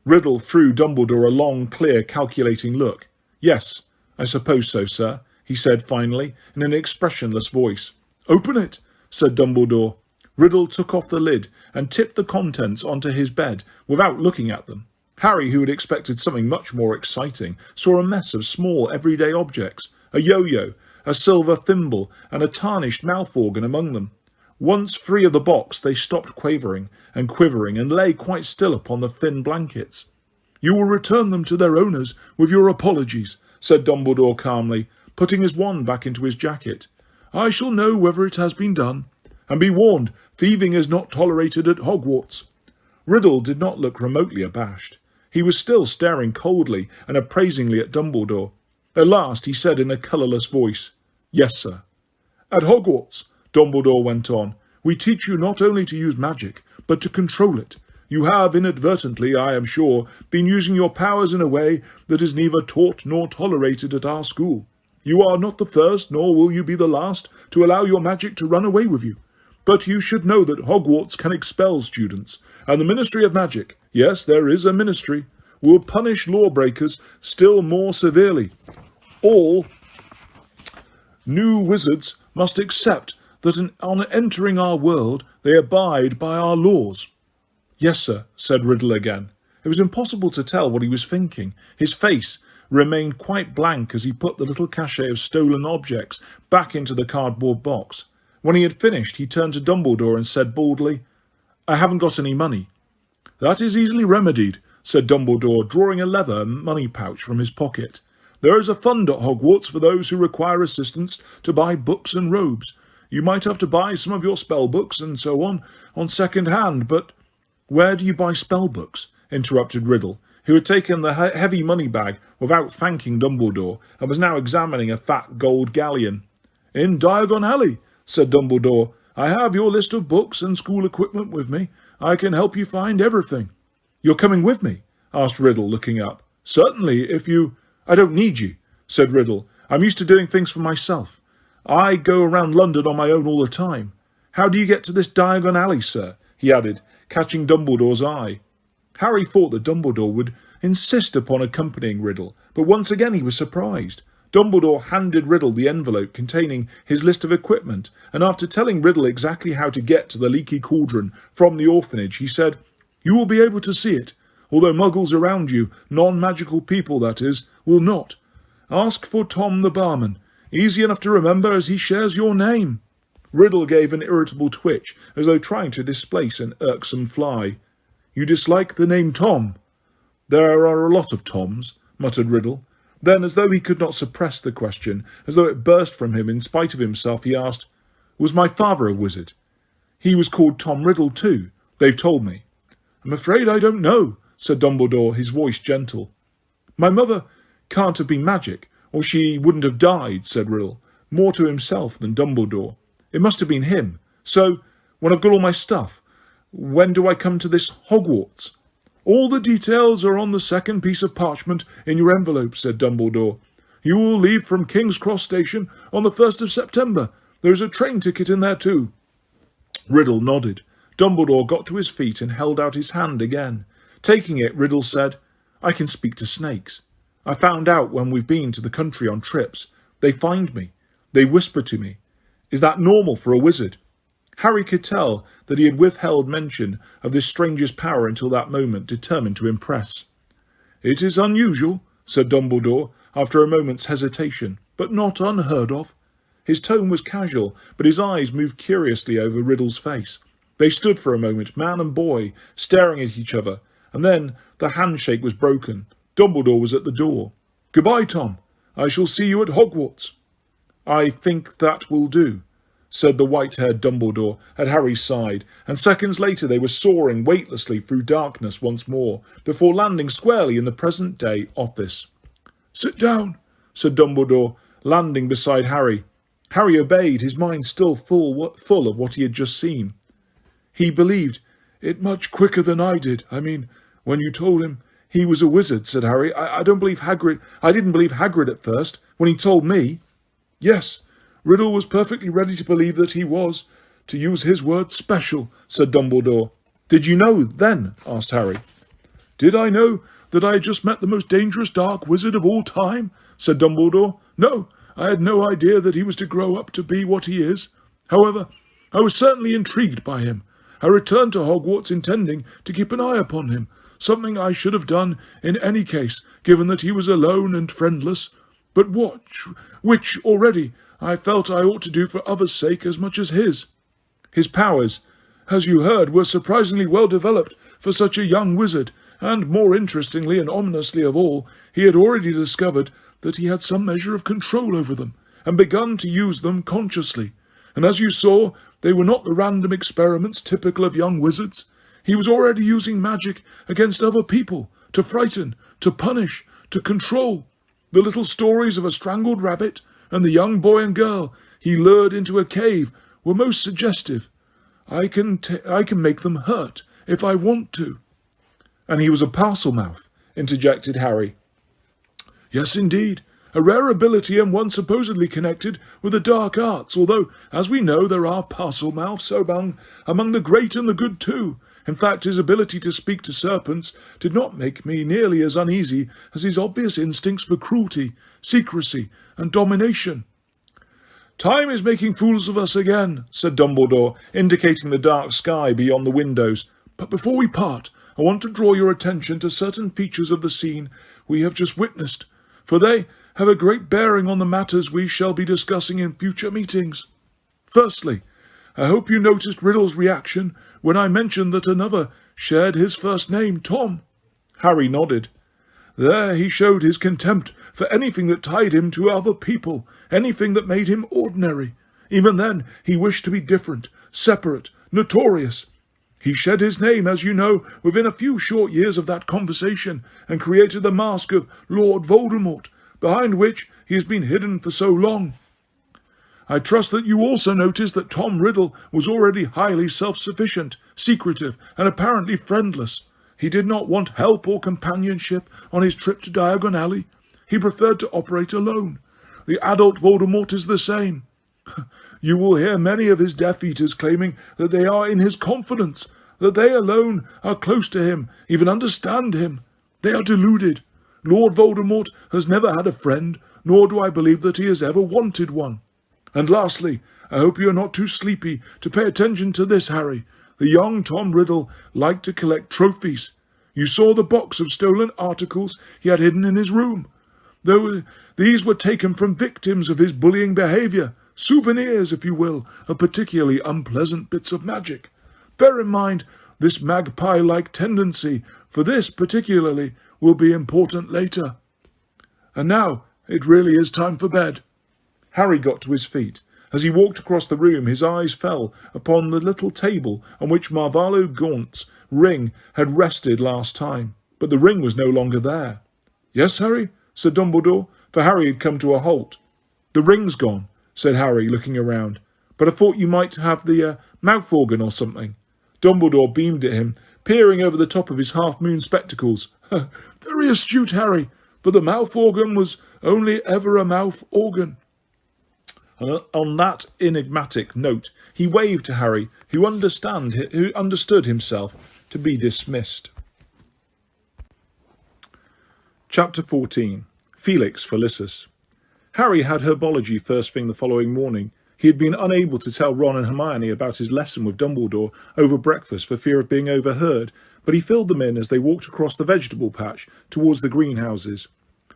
Riddle threw Dumbledore a long, clear, calculating look. Yes, I suppose so, sir, he said finally, in an expressionless voice. Open it, said Dumbledore. Riddle took off the lid and tipped the contents onto his bed without looking at them. Harry, who had expected something much more exciting, saw a mess of small, everyday objects, a yo-yo, a silver thimble, and a tarnished mouth-organ among them. Once free of the box, they stopped quavering and quivering and lay quite still upon the thin blankets. You will return them to their owners with your apologies, said Dumbledore calmly, putting his wand back into his jacket. I shall know whether it has been done. And be warned, thieving is not tolerated at Hogwarts. Riddle did not look remotely abashed. He was still staring coldly and appraisingly at Dumbledore. At last he said in a colourless voice, Yes, sir. At Hogwarts, Dumbledore went on, we teach you not only to use magic, but to control it. You have inadvertently, I am sure, been using your powers in a way that is neither taught nor tolerated at our school. You are not the first, nor will you be the last, to allow your magic to run away with you. But you should know that Hogwarts can expel students, and the Ministry of Magic, yes, there is a ministry, will punish lawbreakers still more severely. All new wizards must accept that on entering our world they abide by our laws. Yes, sir, said Riddle again. It was impossible to tell what he was thinking. His face remained quite blank as he put the little cachet of stolen objects back into the cardboard box. When he had finished, he turned to Dumbledore and said baldly, I haven't got any money. That is easily remedied, said Dumbledore, drawing a leather money pouch from his pocket. There is a fund at Hogwarts for those who require assistance to buy books and robes. You might have to buy some of your spell books and so on second hand, but... Where do you buy spell books? Interrupted Riddle, who had taken the heavy money bag without thanking Dumbledore and was now examining a fat gold galleon. In Diagon Alley, said Dumbledore. I have your list of books and school equipment with me. I can help you find everything. You're coming with me? Asked Riddle, looking up. Certainly, if you... I don't need you, said Riddle. I'm used to doing things for myself. I go around London on my own all the time. How do you get to this Diagon Alley, sir? He added, catching Dumbledore's eye. Harry thought that Dumbledore would insist upon accompanying Riddle, but once again he was surprised. Dumbledore handed Riddle the envelope containing his list of equipment, and after telling Riddle exactly how to get to the Leaky Cauldron from the orphanage, he said, You will be able to see it, although muggles around you, non-magical people that is, will not. Ask for Tom the barman. Easy enough to remember as he shares your name. Riddle gave an irritable twitch, as though trying to displace an irksome fly. You dislike the name Tom? There are a lot of Toms, muttered Riddle. Then, as though he could not suppress the question, as though it burst from him in spite of himself, he asked, Was my father a wizard? He was called Tom Riddle too, they've told me. I'm afraid I don't know, said Dumbledore, his voice gentle. My mother can't have been magic, or she wouldn't have died, said Riddle, more to himself than Dumbledore. It must have been him. So, when I've got all my stuff, when do I come to this Hogwarts? All the details are on the second piece of parchment in your envelope, said Dumbledore. You will leave from King's Cross Station on the 1st of September. There's a train ticket in there too. Riddle nodded. Dumbledore got to his feet and held out his hand again. Taking it, Riddle said, I can speak to snakes. I found out when we've been to the country on trips. They find me. They whisper to me. Is that normal for a wizard? Harry could tell that he had withheld mention of this stranger's power until that moment, determined to impress. It is unusual, said Dumbledore, after a moment's hesitation, but not unheard of. His tone was casual, but his eyes moved curiously over Riddle's face. They stood for a moment, man and boy, staring at each other, and then the handshake was broken. Dumbledore was at the door. Goodbye, Tom. I shall see you at Hogwarts. I think that will do, said the white-haired Dumbledore at Harry's side, and seconds later they were soaring weightlessly through darkness once more, before landing squarely in the present-day office. Sit down, said Dumbledore, landing beside Harry. Harry obeyed, his mind still full of what he had just seen. He believed it much quicker than I did. When you told him, he was a wizard, said Harry. I didn't believe Hagrid at first, when he told me. Yes, Riddle was perfectly ready to believe that he was, to use his word, special, said Dumbledore. Did you know then? Asked Harry. Did I know that I had just met the most dangerous dark wizard of all time? Said Dumbledore. No, I had no idea that he was to grow up to be what he is. However, I was certainly intrigued by him. I returned to Hogwarts intending to keep an eye upon him, something I should have done in any case, given that he was alone and friendless, but which already I felt I ought to do for others' sake as much as his. His powers, as you heard, were surprisingly well developed for such a young wizard, and more interestingly and ominously of all, he had already discovered that he had some measure of control over them, and begun to use them consciously. And as you saw, they were not the random experiments typical of young wizards. He was already using magic against other people, to frighten, to punish, to control. The little stories of a strangled rabbit and the young boy and girl he lured into a cave were most suggestive. I can make them hurt if I want to. And he was a Parselmouth, interjected Harry. Yes, indeed. A rare ability and one supposedly connected with the dark arts, although, as we know, there are Parselmouths among the great and the good too. In fact, his ability to speak to serpents did not make me nearly as uneasy as his obvious instincts for cruelty, secrecy, and domination. Time is making fools of us again, said Dumbledore, indicating the dark sky beyond the windows. But before we part, I want to draw your attention to certain features of the scene we have just witnessed, for they have a great bearing on the matters we shall be discussing in future meetings. Firstly, I hope you noticed Riddle's reaction when I mentioned that another shared his first name, Tom. Harry nodded. There he showed his contempt for anything that tied him to other people, anything that made him ordinary. Even then he wished to be different, separate, notorious. He shed his name, as you know, within a few short years of that conversation, and created the mask of Lord Voldemort, behind which he has been hidden for so long. I trust that you also noticed that Tom Riddle was already highly self-sufficient, secretive, and apparently friendless. He did not want help or companionship on his trip to Diagon Alley. He preferred to operate alone. The adult Voldemort is the same. You will hear many of his Death Eaters claiming that they are in his confidence, that they alone are close to him, even understand him. They are deluded. Lord Voldemort has never had a friend, nor do I believe that he has ever wanted one. And lastly, I hope you are not too sleepy to pay attention to this, Harry. The young Tom Riddle liked to collect trophies. You saw the box of stolen articles he had hidden in his room. These were taken from victims of his bullying behaviour, souvenirs, if you will, of particularly unpleasant bits of magic. Bear in mind this magpie-like tendency, for this particularly will be important later. And now it really is time for bed. Harry got to his feet. As he walked across the room, his eyes fell upon the little table on which Marvalo Gaunt's ring had rested last time. But the ring was no longer there. Yes, Harry? Said Dumbledore, for Harry had come to a halt. The ring's gone, said Harry, looking around. But I thought you might have the mouth organ or something. Dumbledore beamed at him, peering over the top of his half-moon spectacles. Very astute, Harry, but the mouth organ was only ever a mouth organ. And on that enigmatic note, he waved to Harry, who understood himself to be dismissed. Chapter 14. Felix Felicis. Harry had herbology first thing the following morning. He had been unable to tell Ron and Hermione about his lesson with Dumbledore over breakfast for fear of being overheard, but he filled them in as they walked across the vegetable patch towards the greenhouses.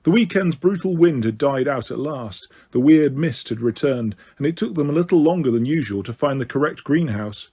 The weekend's brutal wind had died out at last, the weird mist had returned, and it took them a little longer than usual to find the correct greenhouse.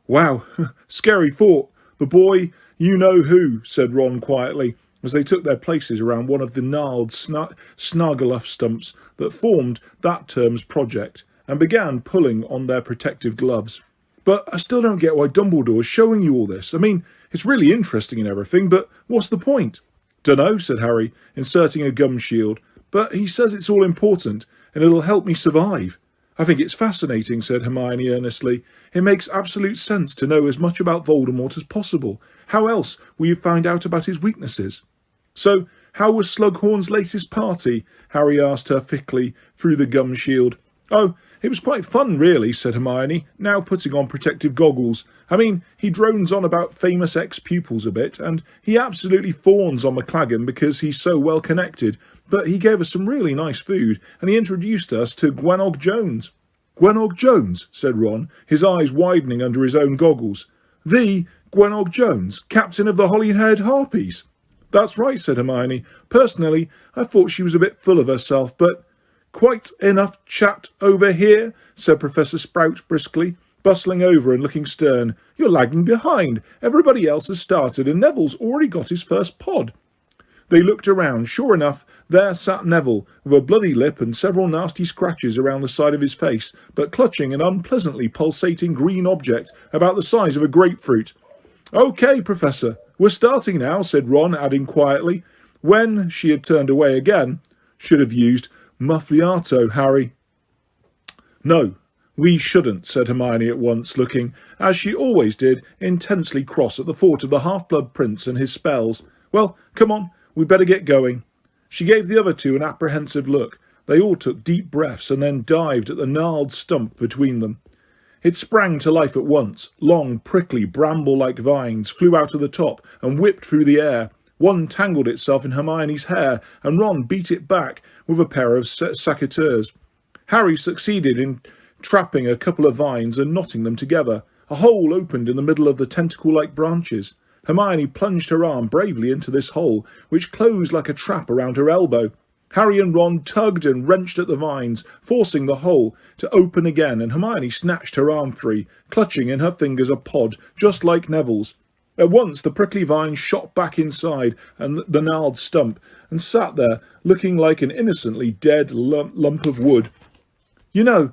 Wow, scary thought. The boy, you know who, said Ron quietly, as they took their places around one of the gnarled snargaluff stumps that formed that term's project, and began pulling on their protective gloves. But I still don't get why Dumbledore's showing you all this. I mean, it's really interesting and everything, but what's the point? Dunno, said Harry, inserting a gum shield, but he says it's all important, and it'll help me survive. I think it's fascinating, said Hermione earnestly. It makes absolute sense to know as much about Voldemort as possible. How else will you find out about his weaknesses? "So, how was Slughorn's latest party?" Harry asked her thickly through the gum shield. "Oh, it was quite fun, really," said Hermione, now putting on protective goggles. "I mean, he drones on about famous ex-pupils a bit, and he absolutely fawns on McLaggen because he's so well connected, but he gave us some really nice food, and he introduced us to Gwenog Jones." "Gwenog Jones?" said Ron, his eyes widening under his own goggles. "The Gwenog Jones, captain of the Holyhead Harpies?" "That's right," said Hermione. "Personally, I thought she was a bit full of herself, but—" "Quite enough chat over here," said Professor Sprout briskly, bustling over and looking stern. "You're lagging behind. Everybody else has started, and Neville's already got his first pod." They looked around. Sure enough, there sat Neville, with a bloody lip and several nasty scratches around the side of his face, but clutching an unpleasantly pulsating green object about the size of a grapefruit. "OK, Professor, we're starting now," said Ron, adding quietly, when she had turned away again. "Should have used muffliato, Harry." "No, we shouldn't," said Hermione at once, looking, as she always did, intensely cross at the thought of the half-blood prince and his spells. "Well, come on, we'd better get going." She gave the other two an apprehensive look. They all took deep breaths and then dived at the gnarled stump between them. It sprang to life at once. Long, prickly, bramble-like vines flew out of the top and whipped through the air. One tangled itself in Hermione's hair, and Ron beat it back with a pair of secateurs. Harry succeeded in trapping a couple of vines and knotting them together. A hole opened in the middle of the tentacle-like branches. Hermione plunged her arm bravely into this hole, which closed like a trap around her elbow. Harry and Ron tugged and wrenched at the vines, forcing the hole to open again, and Hermione snatched her arm free, clutching in her fingers a pod, just like Neville's. At once the prickly vine shot back inside and the gnarled stump, and sat there, looking like an innocently dead lump of wood. "You know,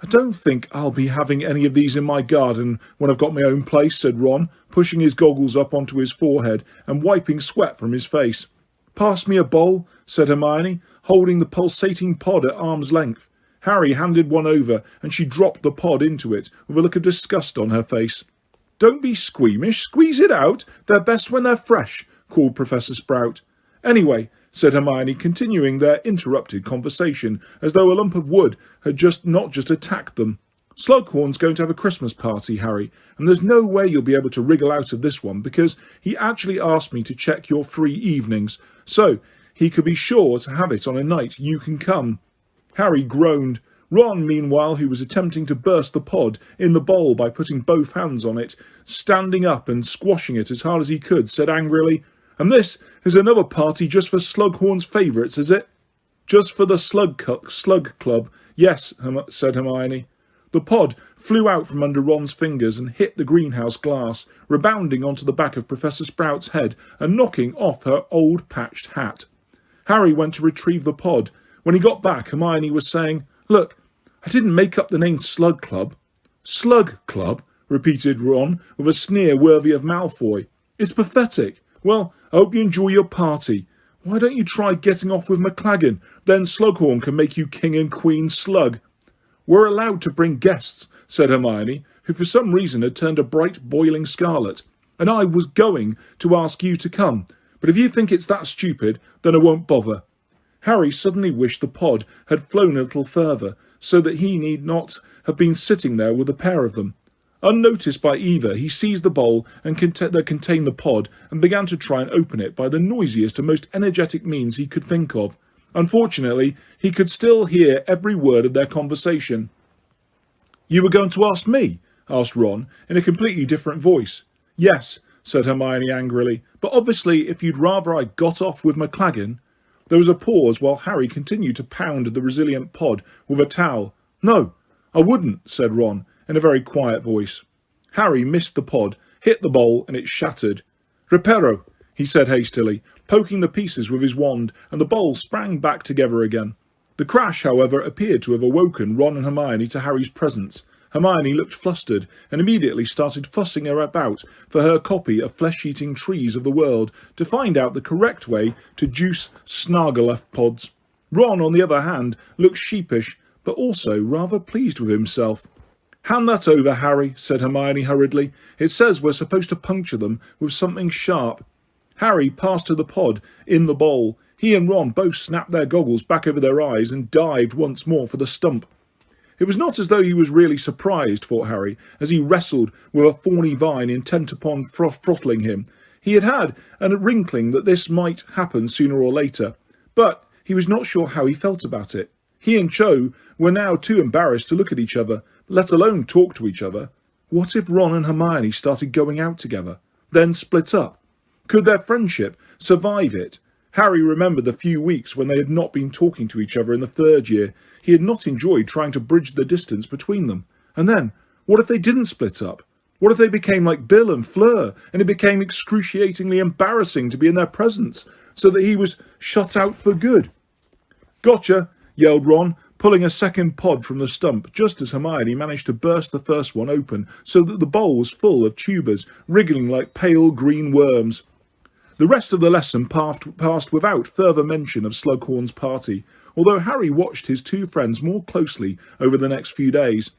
I don't think I'll be having any of these in my garden when I've got my own place," said Ron, pushing his goggles up onto his forehead and wiping sweat from his face. "Pass me a bowl," said Hermione, holding the pulsating pod at arm's length. Harry handed one over, and she dropped the pod into it, with a look of disgust on her face. "Don't be squeamish. Squeeze it out. They're best when they're fresh," called Professor Sprout. "Anyway," said Hermione, continuing their interrupted conversation, as though a lump of wood had not just attacked them. "Slughorn's going to have a Christmas party, Harry, and there's no way you'll be able to wriggle out of this one, because he actually asked me to check your free evenings, so he could be sure to have it on a night you can come." Harry groaned. Ron, meanwhile, who was attempting to burst the pod in the bowl by putting both hands on it, standing up and squashing it as hard as he could, said angrily, "And this is another party just for Slughorn's favourites, is it?" "Just for the Slug Club, yes," said Hermione. The pod flew out from under Ron's fingers and hit the greenhouse glass, rebounding onto the back of Professor Sprout's head and knocking off her old patched hat. Harry went to retrieve the pod. When he got back, Hermione was saying, "Look, I didn't make up the name Slug Club." "Slug Club?" repeated Ron, with a sneer worthy of Malfoy. "It's pathetic. Well, I hope you enjoy your party. Why don't you try getting off with McLaggen? Then Slughorn can make you King and Queen Slug." "We're allowed to bring guests," said Hermione, who for some reason had turned a bright boiling scarlet. "And I was going to ask you to come. But if you think it's that stupid, then I won't bother." Harry suddenly wished the pod had flown a little further, so that he need not have been sitting there with a pair of them. Unnoticed by either, he seized the bowl that contained the pod and began to try and open it by the noisiest and most energetic means he could think of. Unfortunately, he could still hear every word of their conversation. "You were going to ask me?" asked Ron, in a completely different voice. "Yes," said Hermione angrily, "but obviously if you'd rather I got off with McLaggen—" There was a pause while Harry continued to pound the resilient pod with a towel. "No, I wouldn't," said Ron, in a very quiet voice. Harry missed the pod, hit the bowl, and it shattered. "Reparo," he said hastily, poking the pieces with his wand, and the bowl sprang back together again. The crash, however, appeared to have awoken Ron and Hermione to Harry's presence. Hermione looked flustered and immediately started fussing her about for her copy of Flesh-Eating Trees of the World to find out the correct way to juice Snargaluff pods. Ron, on the other hand, looked sheepish, but also rather pleased with himself. "Hand that over, Harry," said Hermione hurriedly. "It says we're supposed to puncture them with something sharp." Harry passed to the pod in the bowl. He and Ron both snapped their goggles back over their eyes and dived once more for the stump. It was not as though he was really surprised, thought Harry, as he wrestled with a thorny vine intent upon throttling him. He had had an inkling that this might happen sooner or later, but he was not sure how he felt about it. He and Cho were now too embarrassed to look at each other, let alone talk to each other. What if Ron and Hermione started going out together, then split up? Could their friendship survive it? Harry remembered the few weeks when they had not been talking to each other in the third year. He had not enjoyed trying to bridge the distance between them. And then, what if they didn't split up? What if they became like Bill and Fleur, and it became excruciatingly embarrassing to be in their presence, so that he was shut out for good? Gotcha, yelled Ron, pulling a second pod from the stump, just as Hermione managed to burst the first one open, so that the bowl was full of tubers, wriggling like pale green worms. The rest of the lesson passed without further mention of Slughorn's party, although Harry watched his two friends more closely over the next few days.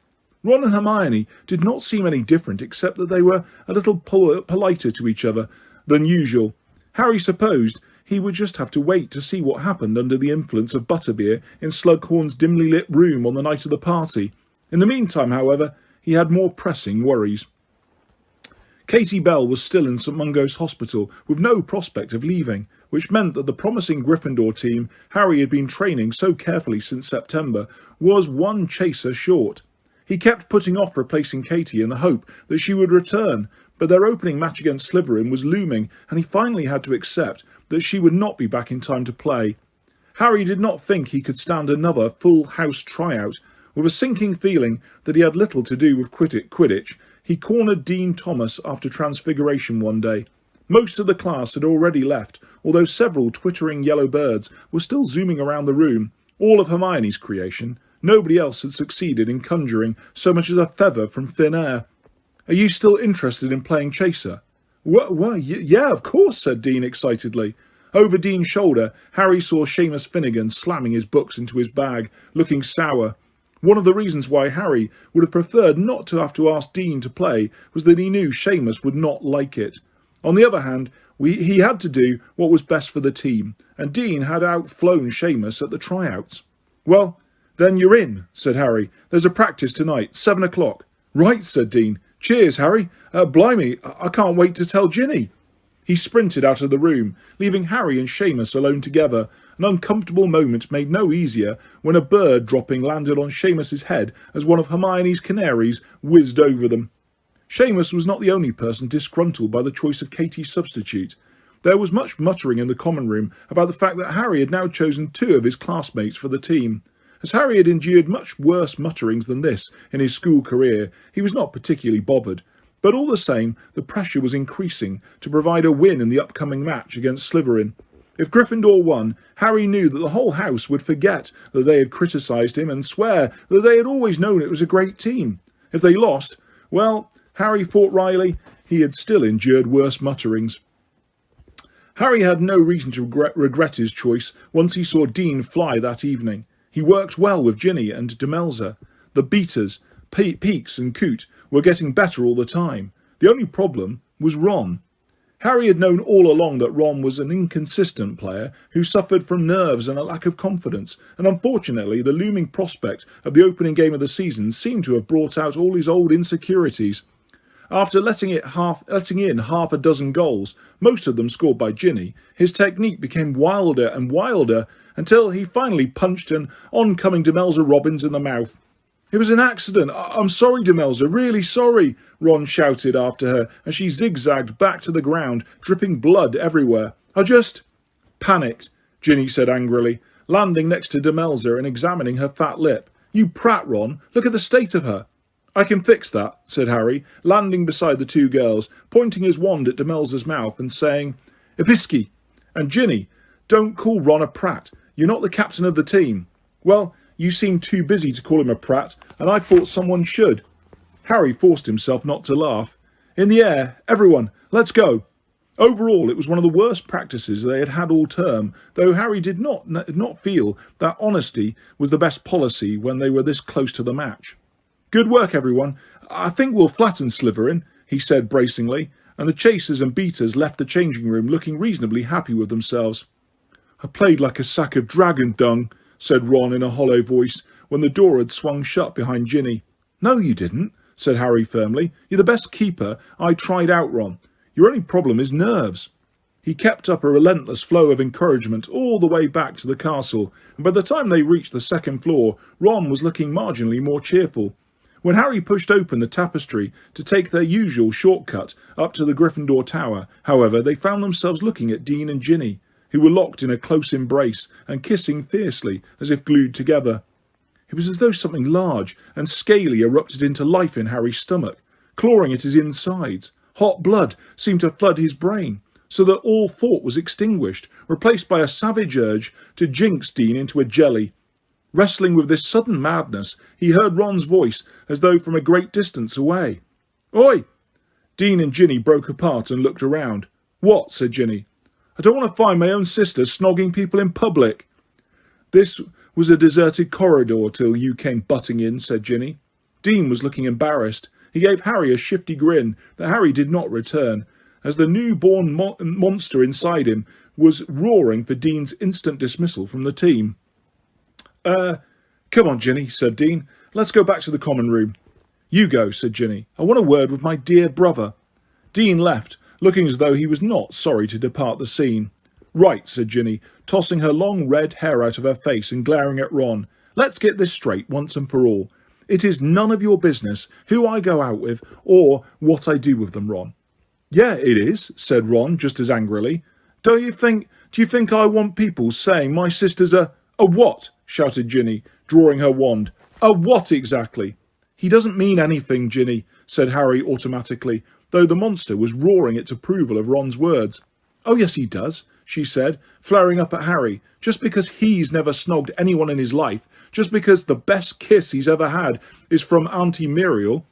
Ron and Hermione did not seem any different, except that they were a little politer to each other than usual. Harry supposed he would just have to wait to see what happened under the influence of butterbeer in Slughorn's dimly lit room on the night of the party. In the meantime, however, he had more pressing worries. Katie Bell was still in St Mungo's Hospital with no prospect of leaving, which meant that the promising Gryffindor team Harry had been training so carefully since September was one chaser short. He kept putting off replacing Katie in the hope that she would return, but their opening match against Slytherin was looming, and he finally had to accept that she would not be back in time to play. Harry did not think he could stand another full house tryout. With a sinking feeling that he had little to do with Quidditch, he cornered Dean Thomas after Transfiguration one day. Most of the class had already left, although several twittering yellow birds were still zooming around the room, all of Hermione's creation. Nobody else had succeeded in conjuring so much as a feather from thin air. "Are you still interested in playing chaser?" Yeah, of course, said Dean excitedly. Over Dean's shoulder, Harry saw Seamus Finnegan slamming his books into his bag, looking sour. One of the reasons why Harry would have preferred not to have to ask Dean to play was that he knew Seamus would not like it. On the other hand, he had to do what was best for the team, and Dean had outflown Seamus at the tryouts. "Well, then you're in," said Harry. "There's a practice tonight, 7 o'clock. "Right," said Dean. "Cheers, Harry. Blimey, I can't wait to tell Ginny." He sprinted out of the room, leaving Harry and Seamus alone together. An uncomfortable moment made no easier when a bird dropping landed on Seamus's head as one of Hermione's canaries whizzed over them. Seamus was not the only person disgruntled by the choice of Katie's substitute. There was much muttering in the common room about the fact that Harry had now chosen 2 of his classmates for the team. As Harry had endured much worse mutterings than this in his school career, he was not particularly bothered. But all the same, the pressure was increasing to provide a win in the upcoming match against Slytherin. If Gryffindor won, Harry knew that the whole house would forget that they had criticised him and swear that they had always known it was a great team. If they lost, well, Harry thought wryly, he had still endured worse mutterings. Harry had no reason to regret his choice once he saw Dean fly that evening. He worked well with Ginny and Demelza. The beaters, Peaks and Coot, were getting better all the time. The only problem was Ron. Harry had known all along that Ron was an inconsistent player who suffered from nerves and a lack of confidence, and unfortunately the looming prospect of the opening game of the season seemed to have brought out all his old insecurities. After letting in half a dozen goals, most of them scored by Ginny, his technique became wilder and wilder until he finally punched an oncoming Demelza Robbins in the mouth. "It was an accident. I'm sorry, Demelza, really sorry," Ron shouted after her as she zigzagged back to the ground, dripping blood everywhere. "I just panicked," Ginny said angrily, landing next to Demelza and examining her fat lip. "You prat, Ron. Look at the state of her." "I can fix that," said Harry, landing beside the 2 girls, pointing his wand at Demelza's mouth and saying, "Episky. And Ginny, don't call Ron a prat. You're not the captain of the team." "Well, you seem too busy to call him a prat, and I thought someone should." Harry forced himself not to laugh. "In the air, everyone, let's go." Overall, it was one of the worst practices they had had all term, though Harry did not feel that honesty was the best policy when they were this close to the match. "Good work, everyone. I think we'll flatten Slytherin," he said bracingly. and the chasers and beaters left the changing room looking reasonably happy with themselves. "I played like a sack of dragon dung," said Ron in a hollow voice, when the door had swung shut behind Ginny. "No, you didn't," said Harry firmly. "You're the best keeper I tried out, Ron. Your only problem is nerves." He kept up a relentless flow of encouragement all the way back to the castle, and by the time they reached the second floor, Ron was looking marginally more cheerful. When Harry pushed open the tapestry to take their usual shortcut up to the Gryffindor Tower, however, they found themselves looking at Dean and Ginny, who were locked in a close embrace and kissing fiercely as if glued together. It was as though something large and scaly erupted into life in Harry's stomach, clawing at his insides. Hot blood seemed to flood his brain, so that all thought was extinguished, replaced by a savage urge to jinx Dean into a jelly. Wrestling with this sudden madness, he heard Ron's voice as though from a great distance away. "Oi!" Dean and Ginny broke apart and looked around. "What?" said Ginny. "I don't want to find my own sister snogging people in public." "This was a deserted corridor till you came butting in," said Ginny. Dean was looking embarrassed. He gave Harry a shifty grin that Harry did not return, as the newborn monster inside him was roaring for Dean's instant dismissal from the team. Come on, Ginny," said Dean. "Let's go back to the common room." "You go," said Ginny. "I want a word with my dear brother." Dean left, looking as though he was not sorry to depart the scene. "Right," said Ginny, tossing her long red hair out of her face and glaring at Ron. "Let's get this straight once and for all. It is none of your business who I go out with or what I do with them, Ron." "Yeah, it is," said Ron just as angrily. Do you think I want people saying my sister's a what?" shouted Ginny, drawing her wand. "A what exactly?" "He doesn't mean anything, Ginny," said Harry automatically, though the monster was roaring its approval of Ron's words. "Oh yes he does," she said, flaring up at Harry. "Just because he's never snogged anyone in his life, just because the best kiss he's ever had is from Auntie Muriel."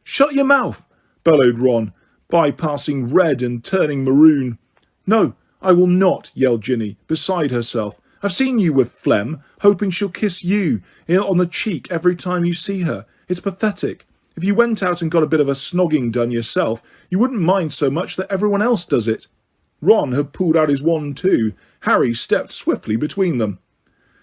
"Shut your mouth," bellowed Ron, bypassing red and turning maroon. "No, I will not," yelled Ginny, beside herself. "I've seen you with Flem, hoping she'll kiss you on the cheek every time you see her. It's pathetic. If you went out and got a bit of a snogging done yourself, you wouldn't mind so much that everyone else does it." Ron had pulled out his wand too. Harry stepped swiftly between them.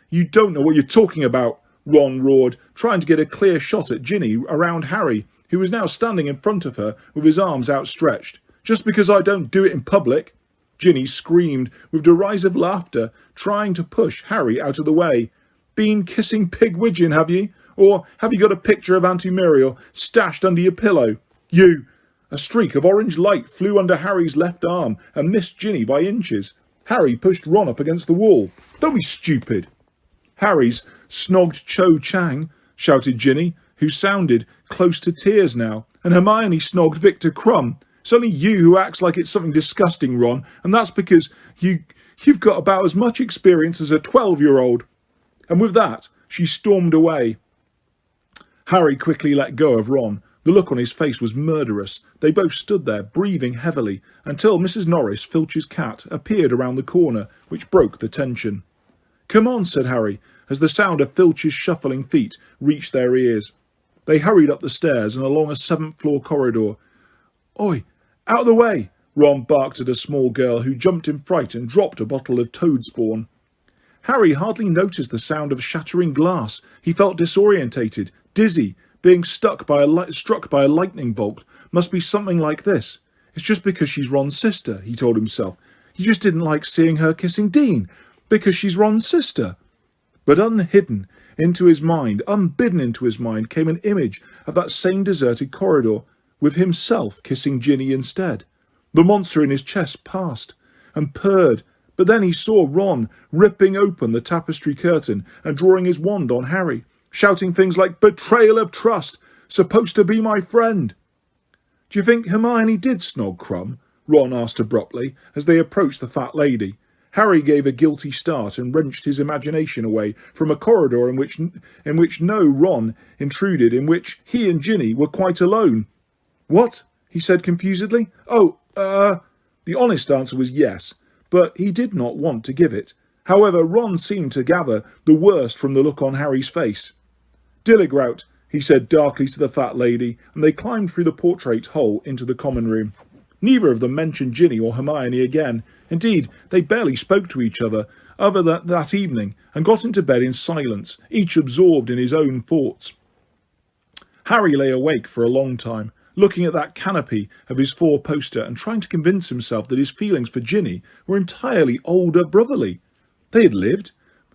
"You don't know what you're talking about," Ron roared, trying to get a clear shot at Ginny around Harry, who was now standing in front of her with his arms outstretched. "Just because I don't do it in public." Ginny screamed with derisive laughter, trying to push Harry out of the way. "Been kissing Pigwidgeon, have you? Or have you got a picture of Auntie Muriel stashed under your pillow? You!" A streak of orange light flew under Harry's left arm and missed Ginny by inches. Harry pushed Ron up against the wall. "Don't be stupid." "Harry's snogged Cho Chang," shouted Ginny, who sounded close to tears now, "and Hermione snogged Victor Crumb. It's only you who acts like it's something disgusting, Ron, and that's because you've got about as much experience as a 12-year-old. And with that, she stormed away. Harry quickly let go of Ron. The look on his face was murderous. They both stood there, breathing heavily, until Mrs. Norris, Filch's cat, appeared around the corner, which broke the tension. "Come on," said Harry, as the sound of Filch's shuffling feet reached their ears. They hurried up the stairs and along a 7th-floor corridor. "Oi, out of the way!" Ron barked at a small girl who jumped in fright and dropped a bottle of toad spawn. Harry hardly noticed the sound of shattering glass. He felt disorientated, dizzy. Being struck by a lightning bolt must be something like this. "It's just because she's Ron's sister," he told himself. "He just didn't like seeing her kissing Dean, because she's Ron's sister." But unbidden into his mind, came an image of that same deserted corridor, with himself kissing Ginny instead. The monster in his chest passed and purred, but then he saw Ron ripping open the tapestry curtain and drawing his wand on Harry, shouting things like "Betrayal of trust! Supposed to be my friend!" "Do you think Hermione did snog Crumb?" Ron asked abruptly, as they approached the fat lady. Harry gave a guilty start and wrenched his imagination away from a corridor in which no Ron intruded, in which he and Ginny were quite alone. "What?" he said confusedly. The honest answer was yes, but he did not want to give it. However, Ron seemed to gather the worst from the look on Harry's face. "Dilligrout," he said darkly to the fat lady, and they climbed through the portrait hole into the common room. Neither of them mentioned Ginny or Hermione again. Indeed, they barely spoke to each other that evening, and got into bed in silence, each absorbed in his own thoughts. Harry lay awake for a long time, looking at that canopy of his four-poster and trying to convince himself that his feelings for Ginny were entirely older brotherly. They had lived,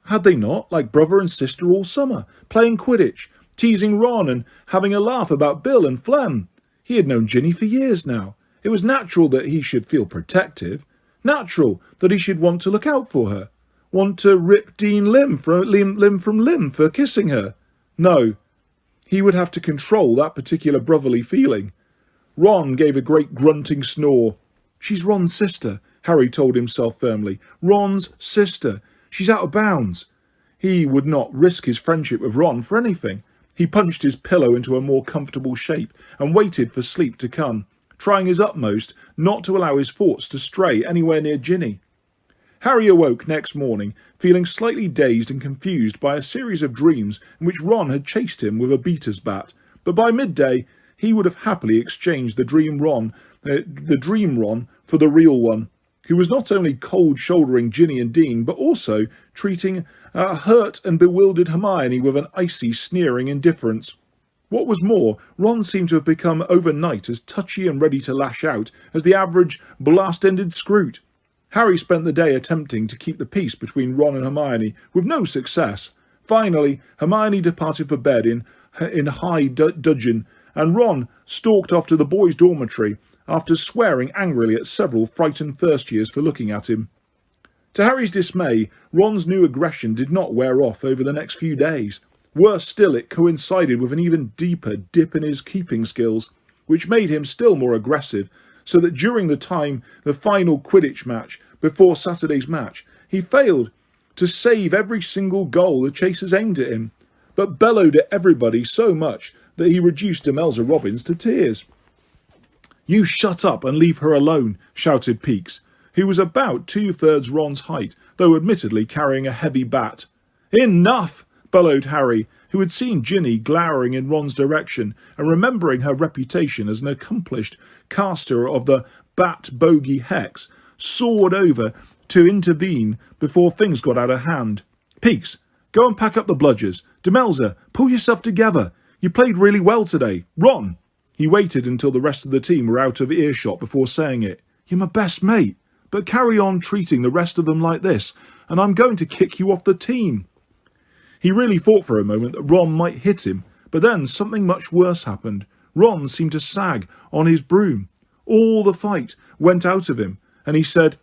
had they not, like brother and sister all summer, playing Quidditch, teasing Ron and having a laugh about Bill and Flem. He had known Ginny for years now. It was natural that he should feel protective, natural that he should want to look out for her, want to rip Dean limb from limb for kissing her. No, he would have to control that particular brotherly feeling. Ron gave a great grunting snore. She's Ron's sister, Harry told himself firmly. Ron's sister. She's out of bounds. He would not risk his friendship with Ron for anything. He punched his pillow into a more comfortable shape and waited for sleep to come, trying his utmost not to allow his thoughts to stray anywhere near Ginny. Harry awoke next morning, feeling slightly dazed and confused by a series of dreams in which Ron had chased him with a beater's bat, but by midday he would have happily exchanged the dream Ron for the real one, who was not only cold-shouldering Ginny and Dean, but also treating hurt and bewildered Hermione with an icy, sneering indifference. What was more, Ron seemed to have become overnight as touchy and ready to lash out as the average blast-ended Scroot. Harry spent the day attempting to keep the peace between Ron and Hermione, with no success. Finally, Hermione departed for bed in high dudgeon, and Ron stalked off to the boys' dormitory after swearing angrily at several frightened first-years for looking at him. To Harry's dismay, Ron's new aggression did not wear off over the next few days. Worse still, it coincided with an even deeper dip in his keeping skills, which made him still more aggressive, so that during the final Quidditch match, before Saturday's match, he failed to save every single goal the chasers aimed at him, but bellowed at everybody so much that he reduced Demelza Robbins to tears. "You shut up and leave her alone," shouted Peakes, who was about 2/3 Ron's height, though admittedly carrying a heavy bat. "Enough!" bellowed Harry, who had seen Ginny glowering in Ron's direction, and remembering her reputation as an accomplished caster of the bat bogey hex, soared over to intervene before things got out of hand. "Peakes, go and pack up the bludgers. Demelza, pull yourself together. You played really well today. Ron!" He waited until the rest of the team were out of earshot before saying it. "You're my best mate, but carry on treating the rest of them like this, and I'm going to kick you off the team." He really thought for a moment that Ron might hit him, but then something much worse happened. Ron seemed to sag on his broom. All the fight went out of him, and he said,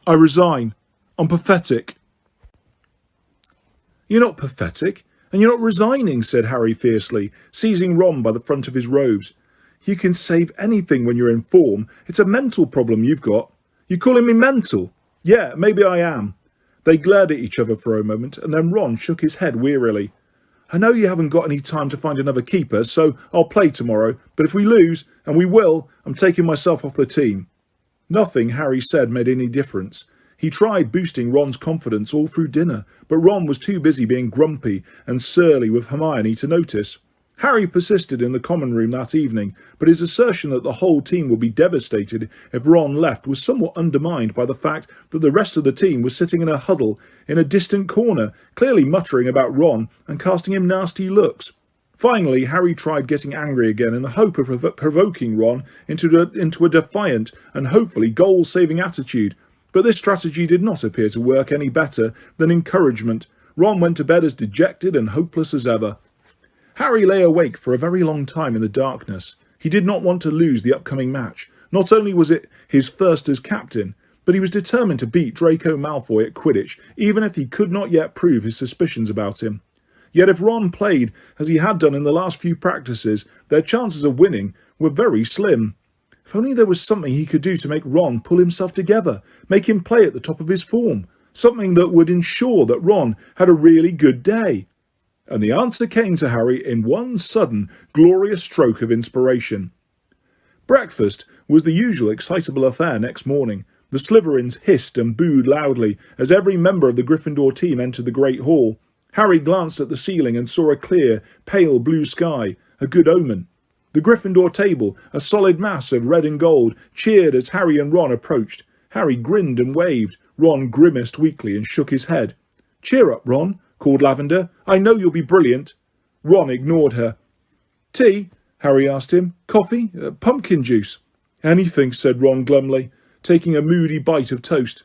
"I resign. I'm pathetic." "You're not pathetic, and you're not resigning," said Harry fiercely, seizing Ron by the front of his robes. "You can save anything when you're in form. It's a mental problem you've got." "You calling me mental?" "Yeah, maybe I am." They glared at each other for a moment, and then Ron shook his head wearily. "I know you haven't got any time to find another keeper, so I'll play tomorrow, but if we lose, and we will, I'm taking myself off the team." Nothing Harry said made any difference. He tried boosting Ron's confidence all through dinner, but Ron was too busy being grumpy and surly with Hermione to notice. Harry persisted in the common room that evening, but his assertion that the whole team would be devastated if Ron left was somewhat undermined by the fact that the rest of the team was sitting in a huddle in a distant corner, clearly muttering about Ron and casting him nasty looks. Finally, Harry tried getting angry again in the hope of provoking Ron into a defiant and hopefully goal-saving attitude, but this strategy did not appear to work any better than encouragement. Ron went to bed as dejected and hopeless as ever. Harry lay awake for a very long time in the darkness. He did not want to lose the upcoming match. Not only was it his first as captain, but he was determined to beat Draco Malfoy at Quidditch, even if he could not yet prove his suspicions about him. Yet if Ron played as he had done in the last few practices, their chances of winning were very slim. If only there was something he could do to make Ron pull himself together, make him play at the top of his form, something that would ensure that Ron had a really good day. And the answer came to Harry in one sudden, glorious stroke of inspiration. Breakfast was the usual excitable affair next morning. The Slytherins hissed and booed loudly as every member of the Gryffindor team entered the Great Hall. Harry glanced at the ceiling and saw a clear, pale blue sky, a good omen. The Gryffindor table, a solid mass of red and gold, cheered as Harry and Ron approached. Harry grinned and waved. Ron grimaced weakly and shook his head. "Cheer up, Ron," called Lavender. "I know you'll be brilliant." Ron ignored her. "Tea?" Harry asked him. "Coffee? Pumpkin juice?" "Anything," said Ron glumly, taking a moody bite of toast.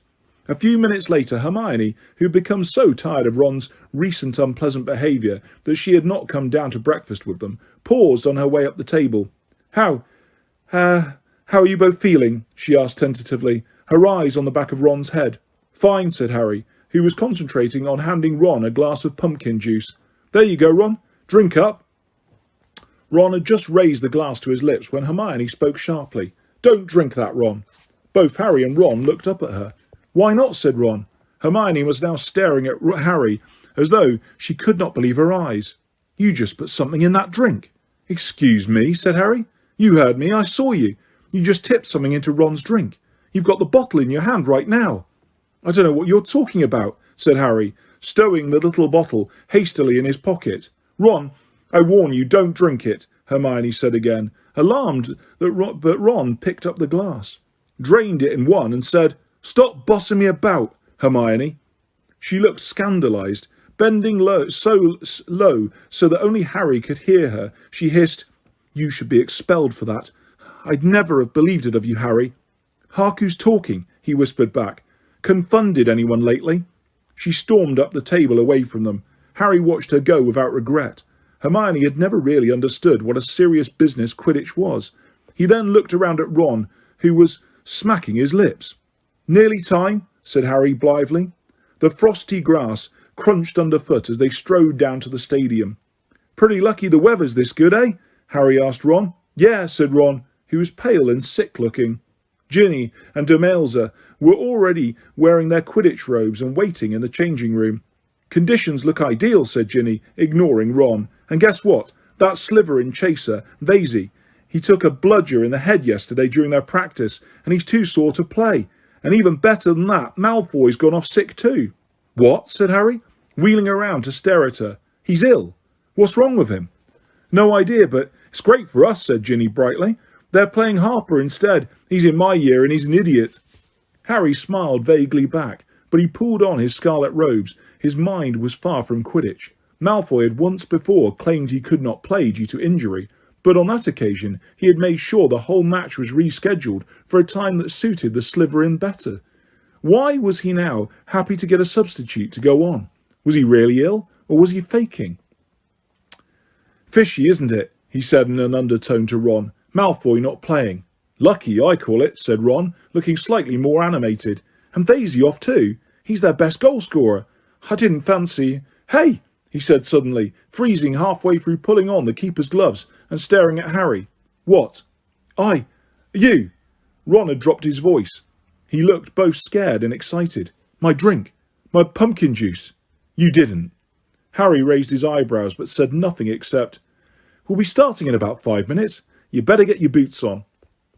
A few minutes later, Hermione, who had become so tired of Ron's recent unpleasant behaviour that she had not come down to breakfast with them, paused on her way up the table. How are you both feeling?" she asked tentatively, her eyes on the back of Ron's head. "Fine," said Harry, who was concentrating on handing Ron a glass of pumpkin juice. "There you go, Ron. Drink up." Ron had just raised the glass to his lips when Hermione spoke sharply. "Don't drink that, Ron." Both Harry and Ron looked up at her. "Why not?" said Ron. Hermione was now staring at Harry as though she could not believe her eyes. "You just put something in that drink." "Excuse me," said Harry. "You heard me. I saw you. You just tipped something into Ron's drink. You've got the bottle in your hand right now." "I don't know what you're talking about," said Harry, stowing the little bottle hastily in his pocket. "Ron, I warn you, don't drink it," Hermione said again, alarmed but Ron picked up the glass, drained it in one and said, "Stop bossing me about, Hermione." She looked scandalised. Bending so low so that only Harry could hear her, she hissed, "You should be expelled for that. I'd never have believed it of you, Harry." "Hark who's talking," he whispered back. "Confounded anyone lately?" She stormed up the table away from them. Harry watched her go without regret. Hermione had never really understood what a serious business Quidditch was. He then looked around at Ron, who was smacking his lips. "Nearly time," said Harry blithely. The frosty grass crunched underfoot as they strode down to the stadium. "Pretty lucky the weather's this good, eh?" Harry asked Ron. "Yeah," said Ron, who was pale and sick-looking. Ginny and Demelza were already wearing their Quidditch robes and waiting in the changing room. "Conditions look ideal," said Ginny, ignoring Ron. "And guess what? That Slytherin chaser, Vasey, he took a bludger in the head yesterday during their practice, and he's too sore to play. And even better than that, Malfoy's gone off sick too." "What?" said Harry, wheeling around to stare at her. "He's ill. What's wrong with him?" "No idea, but it's great for us," said Ginny brightly. "They're playing Harper instead. He's in my year and he's an idiot." Harry smiled vaguely back, but he pulled on his scarlet robes. His mind was far from Quidditch. Malfoy had once before claimed he could not play due to injury, but on that occasion he had made sure the whole match was rescheduled for a time that suited the Slytherin better. Why was he now happy to get a substitute to go on? Was he really ill, or was he faking? "Fishy, isn't it?" he said in an undertone to Ron. "Malfoy not playing." "Lucky, I call it," said Ron, looking slightly more animated. "And Vasey off too. He's their best goal scorer. I didn't fancy—" "Hey!" he said suddenly, freezing halfway through pulling on the keeper's gloves and staring at Harry. "What?" You." Ron had dropped his voice. He looked both scared and excited. "My drink. My pumpkin juice." "You didn't." Harry raised his eyebrows but said nothing except, "We'll be starting in about 5 minutes. You better get your boots on."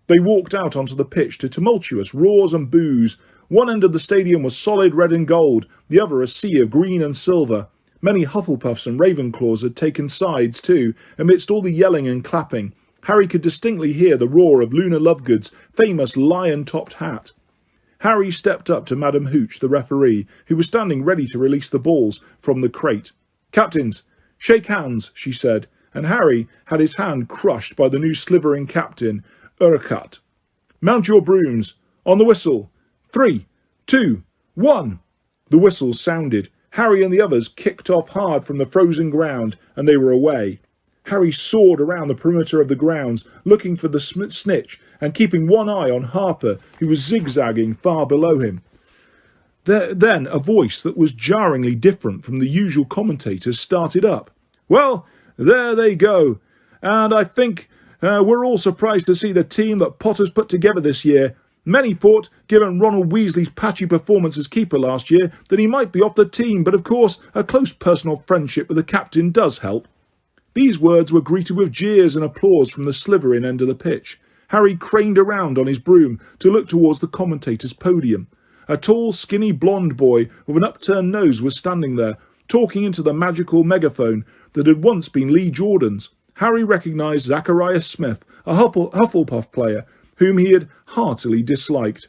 They walked out onto the pitch to tumultuous roars and boos. One end of the stadium was solid red and gold, the other a sea of green and silver. Many Hufflepuffs and Ravenclaws had taken sides too, amidst all the yelling and clapping. Harry could distinctly hear the roar of Luna Lovegood's famous lion-topped hat. Harry stepped up to Madam Hooch, the referee, who was standing ready to release the balls from the crate. "Captains, shake hands," she said, and Harry had his hand crushed by the new Slytherin captain, Urquhart. "Mount your brooms. On the whistle. 3, 2, 1. The whistles sounded. Harry and the others kicked off hard from the frozen ground, and they were away. Harry soared around the perimeter of the grounds, looking for the snitch, and keeping one eye on Harper, who was zigzagging far below him. Then a voice that was jarringly different from the usual commentators started up. "Well, there they go. And I think we're all surprised to see the team that Potter's put together this year. Many thought, given Ronald Weasley's patchy performance as keeper last year, that he might be off the team, but of course a close personal friendship with the captain does help." These words were greeted with jeers and applause from the Slytherin end of the pitch. Harry craned around on his broom to look towards the commentator's podium. A tall, skinny, blonde boy with an upturned nose was standing there, talking into the magical megaphone that had once been Lee Jordan's. Harry recognised Zacharias Smith, a Hufflepuff player, whom he had heartily disliked.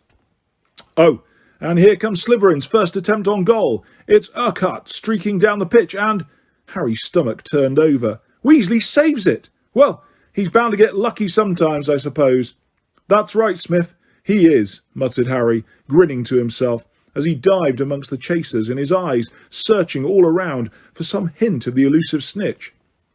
"Oh, and here comes Slytherin's first attempt on goal. It's Urquhart streaking down the pitch and—" Harry's stomach turned over. "Weasley saves it! Well, he's bound to get lucky sometimes, I suppose." "That's right, Smith, he is," muttered Harry, grinning to himself, as he dived amongst the chasers and his eyes searching all around for some hint of the elusive snitch.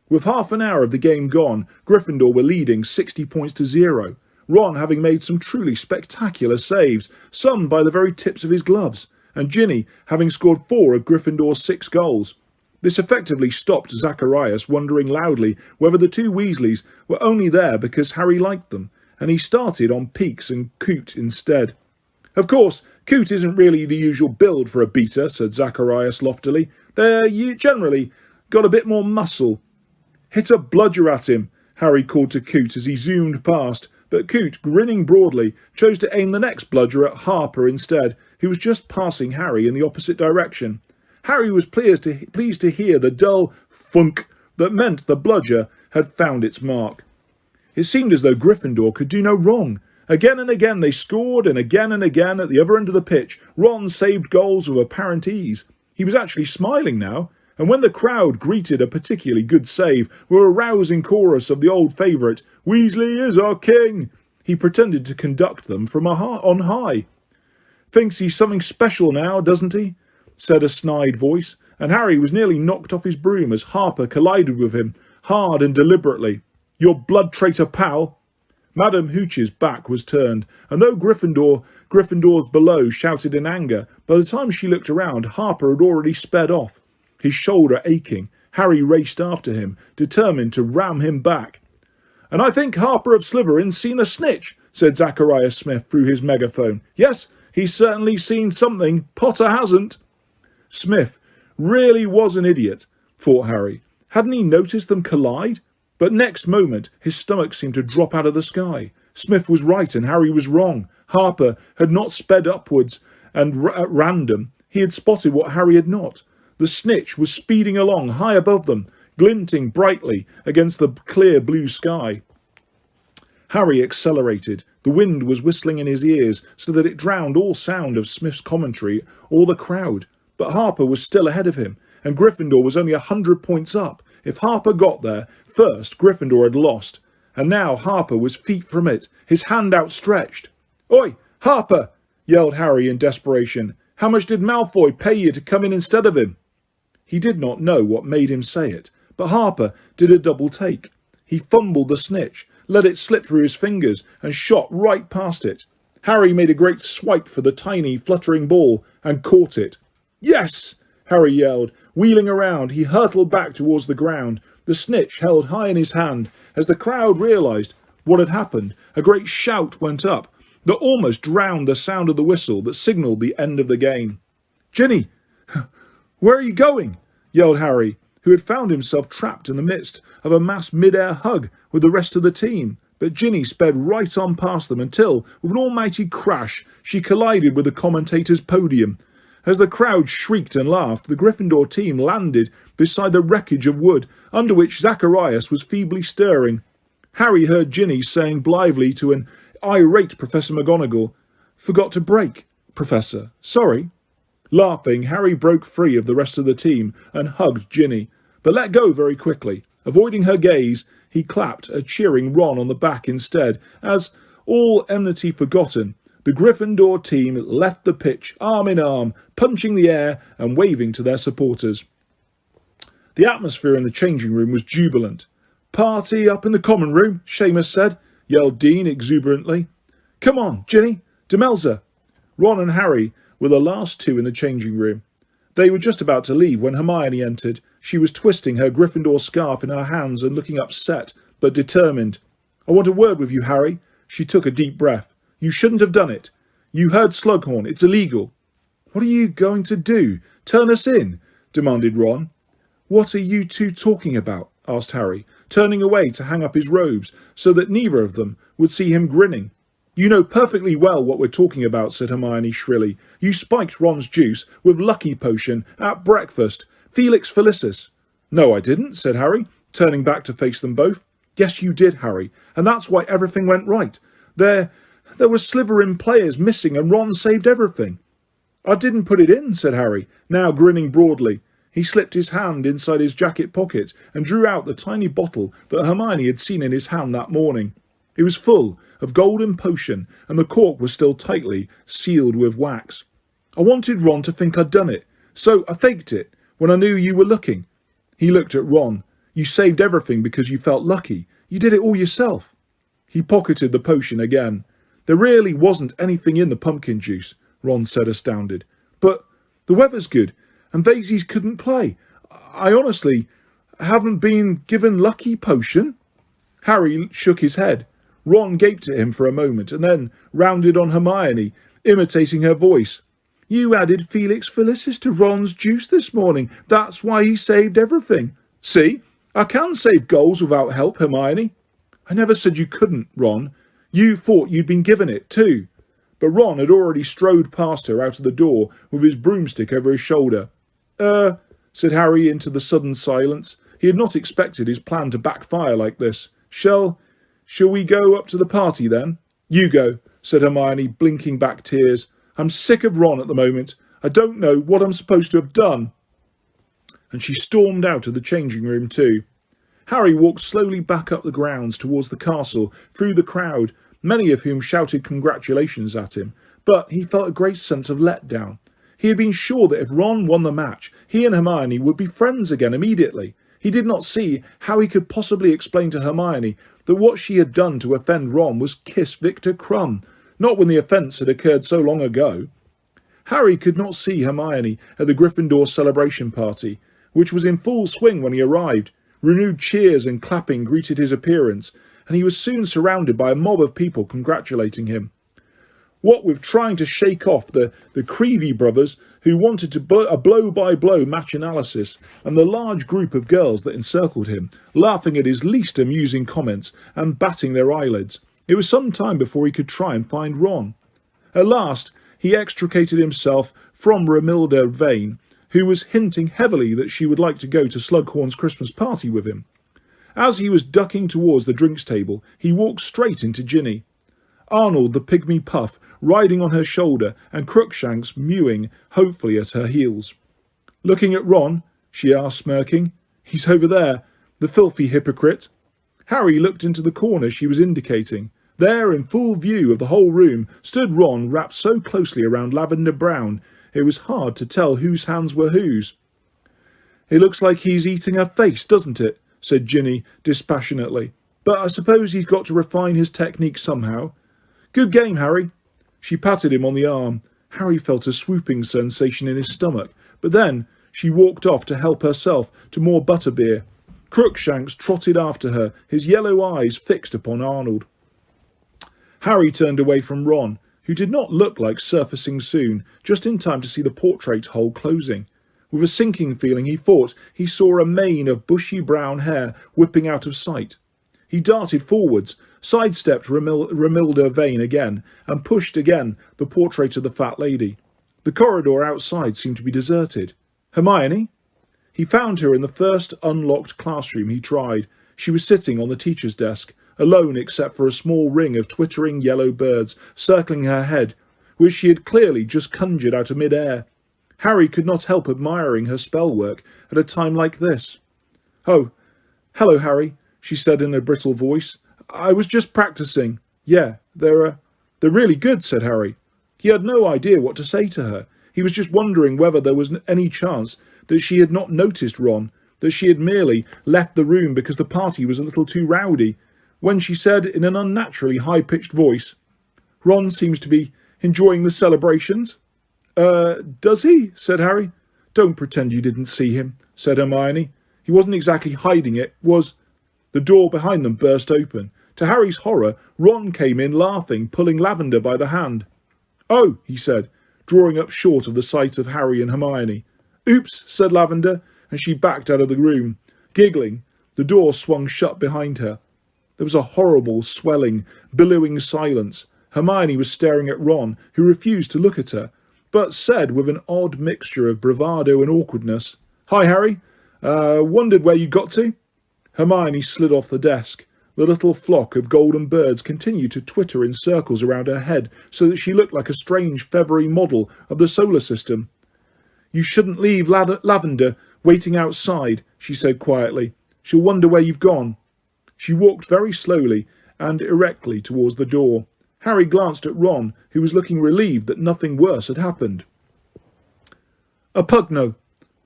With half an hour of the game gone, Gryffindor were leading 60 points to 0. Ron having made some truly spectacular saves, some by the very tips of his gloves, and Ginny having scored 4 of Gryffindor's 6 goals. This effectively stopped Zacharias wondering loudly whether the two Weasleys were only there because Harry liked them, and he started on Peakes and Coot instead. "Of course, Coot isn't really the usual build for a beater," said Zacharias loftily. "They're generally got a bit more muscle." "Hit a bludger at him," Harry called to Coot as he zoomed past, but Coot, grinning broadly, chose to aim the next bludger at Harper instead, who was just passing Harry in the opposite direction. Harry was pleased to hear the dull thunk that meant the bludger had found its mark. It seemed as though Gryffindor could do no wrong. Again and again they scored, and again at the other end of the pitch, Ron saved goals with apparent ease. He was actually smiling now, and when the crowd greeted a particularly good save with a rousing chorus of the old favourite, "Weasley is our king," he pretended to conduct them from on high. "Thinks he's something special now, doesn't he?" said a snide voice, and Harry was nearly knocked off his broom as Harper collided with him, hard and deliberately. "Your blood traitor pal!" Madame Hooch's back was turned, and though Gryffindors below shouted in anger, by the time she looked around, Harper had already sped off. His shoulder aching, Harry raced after him, determined to ram him back. "And I think Harper of Slytherin's seen a snitch," said Zacharias Smith through his megaphone. "Yes, he's certainly seen something. Potter hasn't." Smith really was an idiot, thought Harry. Hadn't he noticed them collide? But next moment his stomach seemed to drop out of the sky. Smith was right and Harry was wrong. Harper had not sped upwards and at random. He had spotted what Harry had not. The snitch was speeding along high above them, glinting brightly against the clear blue sky. Harry accelerated. The wind was whistling in his ears so that it drowned all sound of Smith's commentary or the crowd. But Harper was still ahead of him, and Gryffindor was only 100 points up. If Harper got there first, Gryffindor had lost, and now Harper was feet from it, his hand outstretched. "Oi, Harper!" yelled Harry in desperation. "How much did Malfoy pay you to come in instead of him?" He did not know what made him say it, but Harper did a double take. He fumbled the snitch, let it slip through his fingers, and shot right past it. Harry made a great swipe for the tiny, fluttering ball, and caught it. "Yes!" Harry yelled. Wheeling around, he hurtled back towards the ground, the snitch held high in his hand. As the crowd realised what had happened, a great shout went up that almost drowned the sound of the whistle that signalled the end of the game. "Ginny, where are you going?" yelled Harry, who had found himself trapped in the midst of a mass mid-air hug with the rest of the team. But Ginny sped right on past them until, with an almighty crash, she collided with the commentator's podium. As the crowd shrieked and laughed, the Gryffindor team landed beside the wreckage of wood, under which Zacharias was feebly stirring. Harry heard Ginny saying blithely to an irate Professor McGonagall, "Forgot to brake, Professor. Sorry." Laughing, Harry broke free of the rest of the team and hugged Ginny, but let go very quickly. Avoiding her gaze, he clapped a cheering Ron on the back instead, as, all enmity forgotten, the Gryffindor team left the pitch, arm in arm, punching the air and waving to their supporters. The atmosphere in the changing room was jubilant. "Party up in the common room," Seamus said, yelled Dean exuberantly. "Come on, Ginny, Demelza." Ron and Harry were the last two in the changing room. They were just about to leave when Hermione entered. She was twisting her Gryffindor scarf in her hands and looking upset, but determined. "I want a word with you, Harry." She took a deep breath. "You shouldn't have done it. You heard Slughorn. It's illegal." "What are you going to do? Turn us in?" demanded Ron. "What are you two talking about?" asked Harry, turning away to hang up his robes so that neither of them would see him grinning. "You know perfectly well what we're talking about," said Hermione shrilly. "You spiked Ron's juice with Lucky Potion at breakfast. Felix Felicis." "No, I didn't," said Harry, turning back to face them both. Yes, you did, Harry, and that's why everything went right. There were Slytherin players missing and Ron saved everything. I didn't put it in, said Harry, now grinning broadly. He slipped his hand inside his jacket pocket and drew out the tiny bottle that Hermione had seen in his hand that morning. It was full of golden potion and the cork was still tightly sealed with wax. I wanted Ron to think I'd done it, so I faked it when I knew you were looking. He looked at Ron. You saved everything because you felt lucky. You did it all yourself. He pocketed the potion again. There really wasn't anything in the pumpkin juice, Ron said, astounded. But the weather's good, and Daisies couldn't play. I honestly haven't been given lucky potion. Harry shook his head. Ron gaped at him for a moment, and then rounded on Hermione, imitating her voice. You added Felix Felicis to Ron's juice this morning. That's why he saved everything. See? I can save goals without help, Hermione. I never said you couldn't, Ron. You thought you'd been given it too. But Ron had already strode past her out of the door with his broomstick over his shoulder. Said Harry into the sudden silence. He had not expected his plan to backfire like this. Shall we go up to the party then? You go, said Hermione, blinking back tears. I'm sick of Ron at the moment. I don't know what I'm supposed to have done. And she stormed out of the changing room too. Harry walked slowly back up the grounds towards the castle, through the crowd, many of whom shouted congratulations at him, but he felt a great sense of letdown. He had been sure that if Ron won the match, he and Hermione would be friends again immediately. He did not see how he could possibly explain to Hermione that what she had done to offend Ron was kiss Victor Crumb, not when the offence had occurred so long ago. Harry could not see Hermione at the Gryffindor celebration party, which was in full swing when he arrived. Renewed cheers and clapping greeted his appearance, and he was soon surrounded by a mob of people congratulating him. What with trying to shake off the Creevy brothers, who wanted a blow-by-blow match analysis, and the large group of girls that encircled him, laughing at his least amusing comments and batting their eyelids, it was some time before he could try and find Ron. At last, he extricated himself from Romilda Vane, who was hinting heavily that she would like to go to Slughorn's Christmas party with him. As he was ducking towards the drinks table, he walked straight into Ginny. Arnold the pygmy Puff riding on her shoulder and Crookshanks mewing hopefully at her heels. Looking at Ron, she asked, smirking. He's over there, the filthy hypocrite. Harry looked into the corner she was indicating. There, in full view of the whole room, stood Ron wrapped so closely around Lavender Brown it was hard to tell whose hands were whose. It looks like he's eating her face, doesn't it? Said Ginny dispassionately. But I suppose he's got to refine his technique somehow. Good game, Harry. She patted him on the arm. Harry felt a swooping sensation in his stomach, but then she walked off to help herself to more butterbeer. Crookshanks trotted after her, his yellow eyes fixed upon Arnold. Harry turned away from Ron, who did not look like surfacing soon, just in time to see the portrait hole closing. With a sinking feeling, he thought he saw a mane of bushy brown hair whipping out of sight. He darted forwards, sidestepped Romilda Vane again, and pushed again the portrait of the fat lady. The corridor outside seemed to be deserted. Hermione? He found her in the first unlocked classroom he tried. She was sitting on the teacher's desk, alone except for a small ring of twittering yellow birds circling her head, which she had clearly just conjured out of mid-air. Harry could not help admiring her spell work at a time like this. Oh, hello, Harry, she said in a brittle voice. I was just practising. Yeah, they're really good, said Harry. He had no idea what to say to her. He was just wondering whether there was any chance that she had not noticed Ron, that she had merely left the room because the party was a little too rowdy, when she said in an unnaturally high-pitched voice, Ron seems to be enjoying the celebrations. Does he? Said Harry. Don't pretend you didn't see him, said Hermione. He wasn't exactly hiding it, was... The door behind them burst open. To Harry's horror, Ron came in laughing, pulling Lavender by the hand. Oh, he said, drawing up short of the sight of Harry and Hermione. Oops, said Lavender, and she backed out of the room. Giggling, the door swung shut behind her. There was a horrible, swelling, billowing silence. Hermione was staring at Ron, who refused to look at her, but said with an odd mixture of bravado and awkwardness, Hi, Harry. Wondered where you got to? Hermione slid off the desk. The little flock of golden birds continued to twitter in circles around her head so that she looked like a strange feathery model of the solar system. "You shouldn't leave Lavender waiting outside," she said quietly. "She'll wonder where you've gone." She walked very slowly and erectly towards the door. Harry glanced at Ron, who was looking relieved that nothing worse had happened. "A pugno!"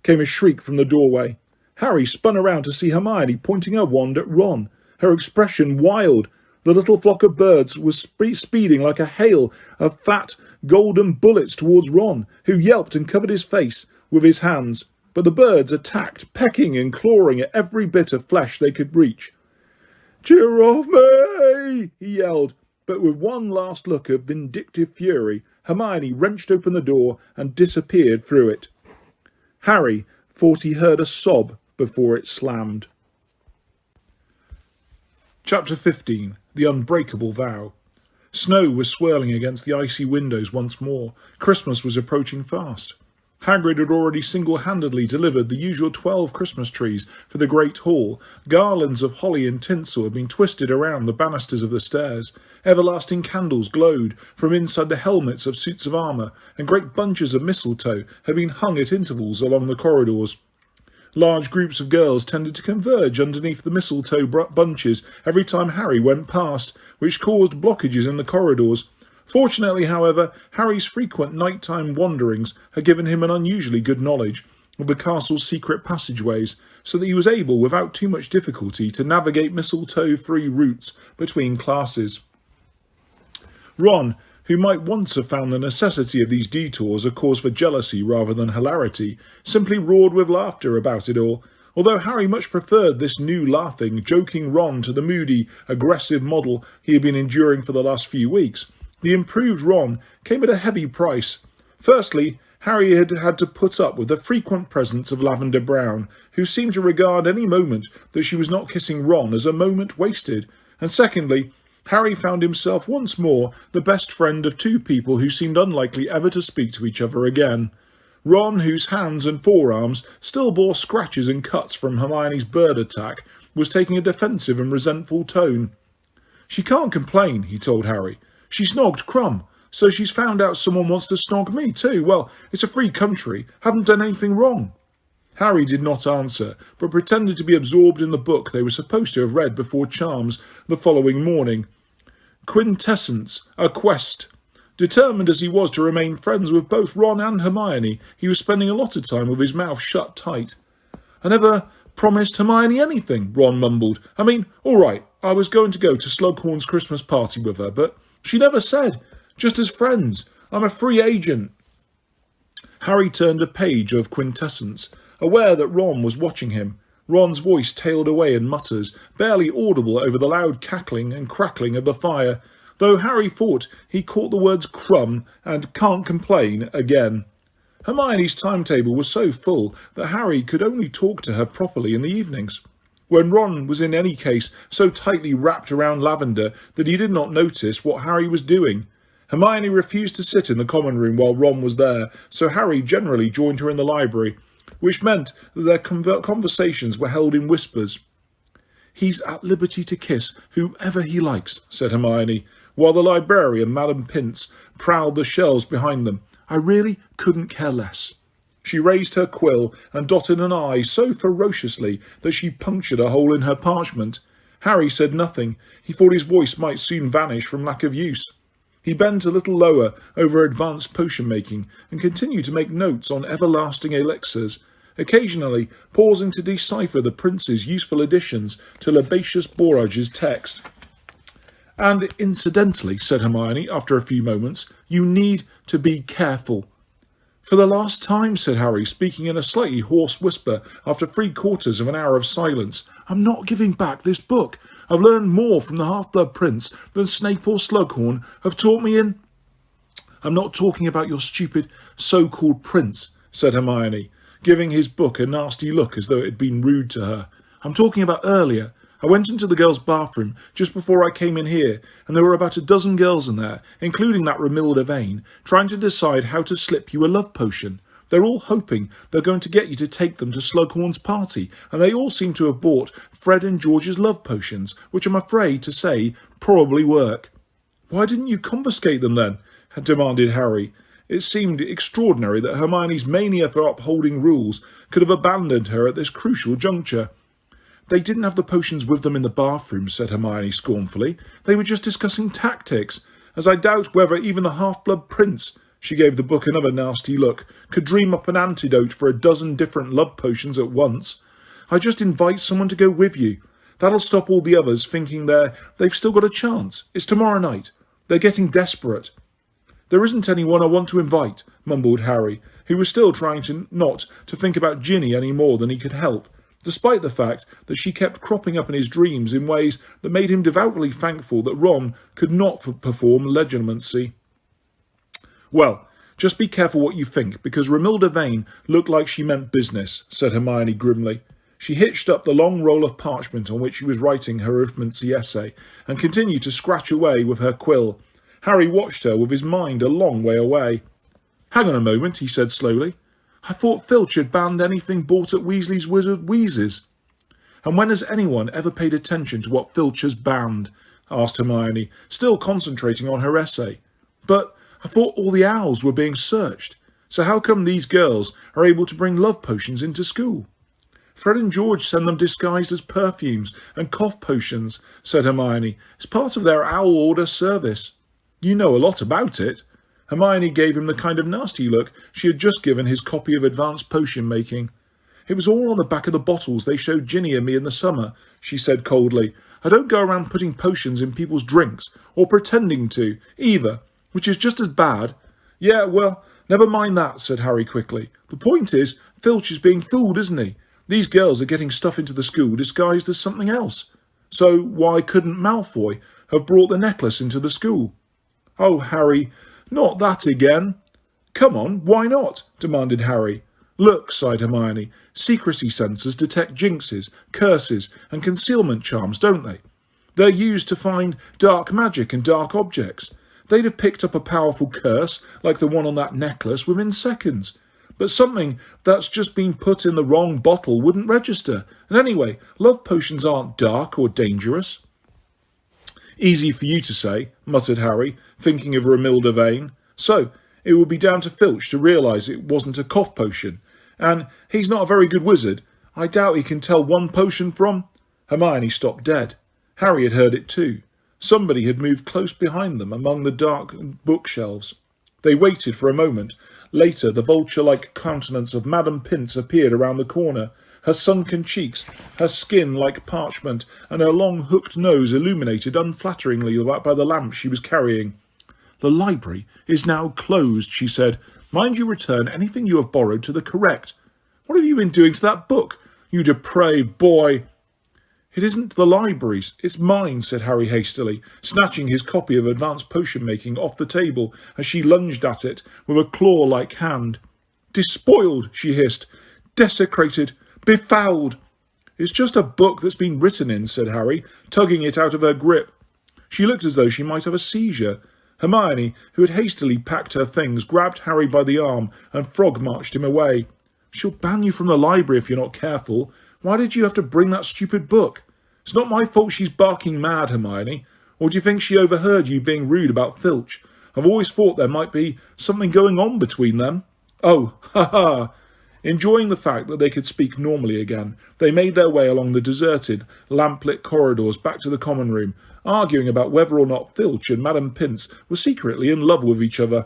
came a shriek from the doorway. Harry spun around to see Hermione pointing her wand at Ron, her expression wild. The little flock of birds was speeding like a hail of fat, golden bullets towards Ron, who yelped and covered his face with his hands. But the birds attacked, pecking and clawing at every bit of flesh they could reach. "Cheer off me!" he yelled, but with one last look of vindictive fury, Hermione wrenched open the door and disappeared through it. Harry thought he heard a sob before it slammed. Chapter 15. The Unbreakable Vow. Snow was swirling against the icy windows once more. Christmas was approaching fast. Hagrid had already single-handedly delivered the usual 12 Christmas trees for the Great Hall. Garlands of holly and tinsel had been twisted around the banisters of the stairs. Everlasting candles glowed from inside the helmets of suits of armour, and great bunches of mistletoe had been hung at intervals along the corridors. Large groups of girls tended to converge underneath the mistletoe bunches every time Harry went past, which caused blockages in the corridors. Fortunately, however, Harry's frequent nighttime wanderings had given him an unusually good knowledge of the castle's secret passageways, so that he was able, without too much difficulty, to navigate mistletoe-free routes between classes. Ron, who might once have found the necessity of these detours a cause for jealousy rather than hilarity, simply roared with laughter about it all, although Harry much preferred this new laughing, joking Ron to the moody, aggressive model he had been enduring for the last few weeks. The improved Ron came at a heavy price. Firstly, Harry had had to put up with the frequent presence of Lavender Brown, who seemed to regard any moment that she was not kissing Ron as a moment wasted. And secondly, Harry found himself once more the best friend of two people who seemed unlikely ever to speak to each other again. Ron, whose hands and forearms still bore scratches and cuts from Hermione's bird attack, was taking a defensive and resentful tone. "She can't complain," he told Harry. "She snogged Crumb, so she's found out someone wants to snog me too. Well, it's a free country. Haven't done anything wrong." Harry did not answer, but pretended to be absorbed in the book they were supposed to have read before Charms the following morning. Quintessence, a quest. Determined as he was to remain friends with both Ron and Hermione, he was spending a lot of time with his mouth shut tight. "I never promised Hermione anything," Ron mumbled. "I mean, all right, I was going to go to Slughorn's Christmas party with her, but she never said. Just as friends. I'm a free agent." Harry turned a page of Quintessence, aware that Ron was watching him. Ron's voice tailed away in mutters, barely audible over the loud cackling and crackling of the fire, though Harry thought he caught the words crumb and can't complain again. Hermione's timetable was so full that Harry could only talk to her properly in the evenings, when Ron was in any case so tightly wrapped around Lavender that he did not notice what Harry was doing. Hermione refused to sit in the common room while Ron was there, so Harry generally joined her in the library, which meant that their conversations were held in whispers. "He's at liberty to kiss whoever he likes," said Hermione, while the librarian, Madame Pince, prowled the shelves behind them. "I really couldn't care less." She raised her quill and dotted an I so ferociously that she punctured a hole in her parchment. Harry said nothing. He thought his voice might soon vanish from lack of use. He bent a little lower over advanced potion-making and continued to make notes on everlasting elixirs, occasionally pausing to decipher the prince's useful additions to Labacious Borrage's text. "And incidentally," said Hermione after a few moments, "you need to be careful." "For the last time," said Harry, speaking in a slightly hoarse whisper after 3/4 of an hour of silence, "I'm not giving back this book. I've learned more from the Half-Blood Prince than Snape or Slughorn have taught me in—" "I'm not talking about your stupid so-called prince," said Hermione, giving his book a nasty look as though it had been rude to her. "I'm talking about earlier. I went into the girls' bathroom just before I came in here, and there were about a dozen girls in there, including that Romilda Vane, trying to decide how to slip you a love potion. They're all hoping they're going to get you to take them to Slughorn's party, and they all seem to have bought Fred and George's love potions, which I'm afraid to say probably work." "Why didn't you confiscate them then?" demanded Harry. It seemed extraordinary that Hermione's mania for upholding rules could have abandoned her at this crucial juncture. "They didn't have the potions with them in the bathroom," said Hermione scornfully. "They were just discussing tactics, as I doubt whether even the half-blood prince," she gave the book another nasty look, "could dream up an antidote for a dozen different love potions at once. I just invite someone to go with you. That'll stop all the others thinking they've still got a chance. It's tomorrow night. They're getting desperate." "There isn't anyone I want to invite," mumbled Harry, who was still trying not to think about Ginny any more than he could help, despite the fact that she kept cropping up in his dreams in ways that made him devoutly thankful that Ron could not perform legerdemacy. "Well, just be careful what you think, because Romilda Vane looked like she meant business," said Hermione grimly. She hitched up the long roll of parchment on which she was writing her arithmancy essay, and continued to scratch away with her quill. Harry watched her with his mind a long way away. "Hang on a moment," he said slowly. "I thought Filch had banned anything bought at Weasley's Wizard Wheezes." "And when has anyone ever paid attention to what Filch has banned?" asked Hermione, still concentrating on her essay. "But I thought all the owls were being searched. So how come these girls are able to bring love potions into school?" "Fred and George send them disguised as perfumes and cough potions," said Hermione. "It's part of their owl order service." "You know a lot about it." Hermione gave him the kind of nasty look she had just given his copy of Advanced Potion Making. "It was all on the back of the bottles they showed Ginny and me in the summer," she said coldly. "I don't go around putting potions in people's drinks, or pretending to, either, which is just as bad." "Yeah, well, never mind that," said Harry quickly. "The point is, Filch is being fooled, isn't he? These girls are getting stuff into the school disguised as something else. So why couldn't Malfoy have brought the necklace into the school?" "Oh, Harry, not that again." "Come on, why not?" demanded Harry. "Look," sighed Hermione, "secrecy sensors detect jinxes, curses, and concealment charms, don't they? They're used to find dark magic and dark objects. They'd have picked up a powerful curse, like the one on that necklace, within seconds. But something that's just been put in the wrong bottle wouldn't register. And anyway, love potions aren't dark or dangerous." "Easy for you to say," muttered Harry, thinking of Romilda Vane. "So, it would be down to Filch to realise it wasn't a cough potion. And he's not a very good wizard. I doubt he can tell one potion from—" Hermione stopped dead. Harry had heard it too. Somebody had moved close behind them among the dark bookshelves. They waited for a moment. Later, the vulture-like countenance of Madame Pince appeared around the corner, her sunken cheeks, her skin like parchment, and her long hooked nose illuminated unflatteringly by the lamp she was carrying. "The library is now closed," she said. "Mind you return anything you have borrowed to the correct." "What have you been doing to that book, you depraved boy?" "It isn't the library's, it's mine," said Harry hastily, snatching his copy of Advanced Potion Making off the table as she lunged at it with a claw-like hand. "Despoiled," she hissed. "Desecrated. Befouled." "It's just a book that's been written in," said Harry, tugging it out of her grip. She looked as though she might have a seizure. Hermione, who had hastily packed her things, grabbed Harry by the arm and frog-marched him away. "She'll ban you from the library if you're not careful. Why did you have to bring that stupid book? It's not my fault she's barking mad, Hermione. Or do you think she overheard you being rude about Filch? I've always thought there might be something going on between them." "Oh, ha!" Enjoying the fact that they could speak normally again, they made their way along the deserted, lamp-lit corridors back to the common room, arguing about whether or not Filch and Madame Pince were secretly in love with each other.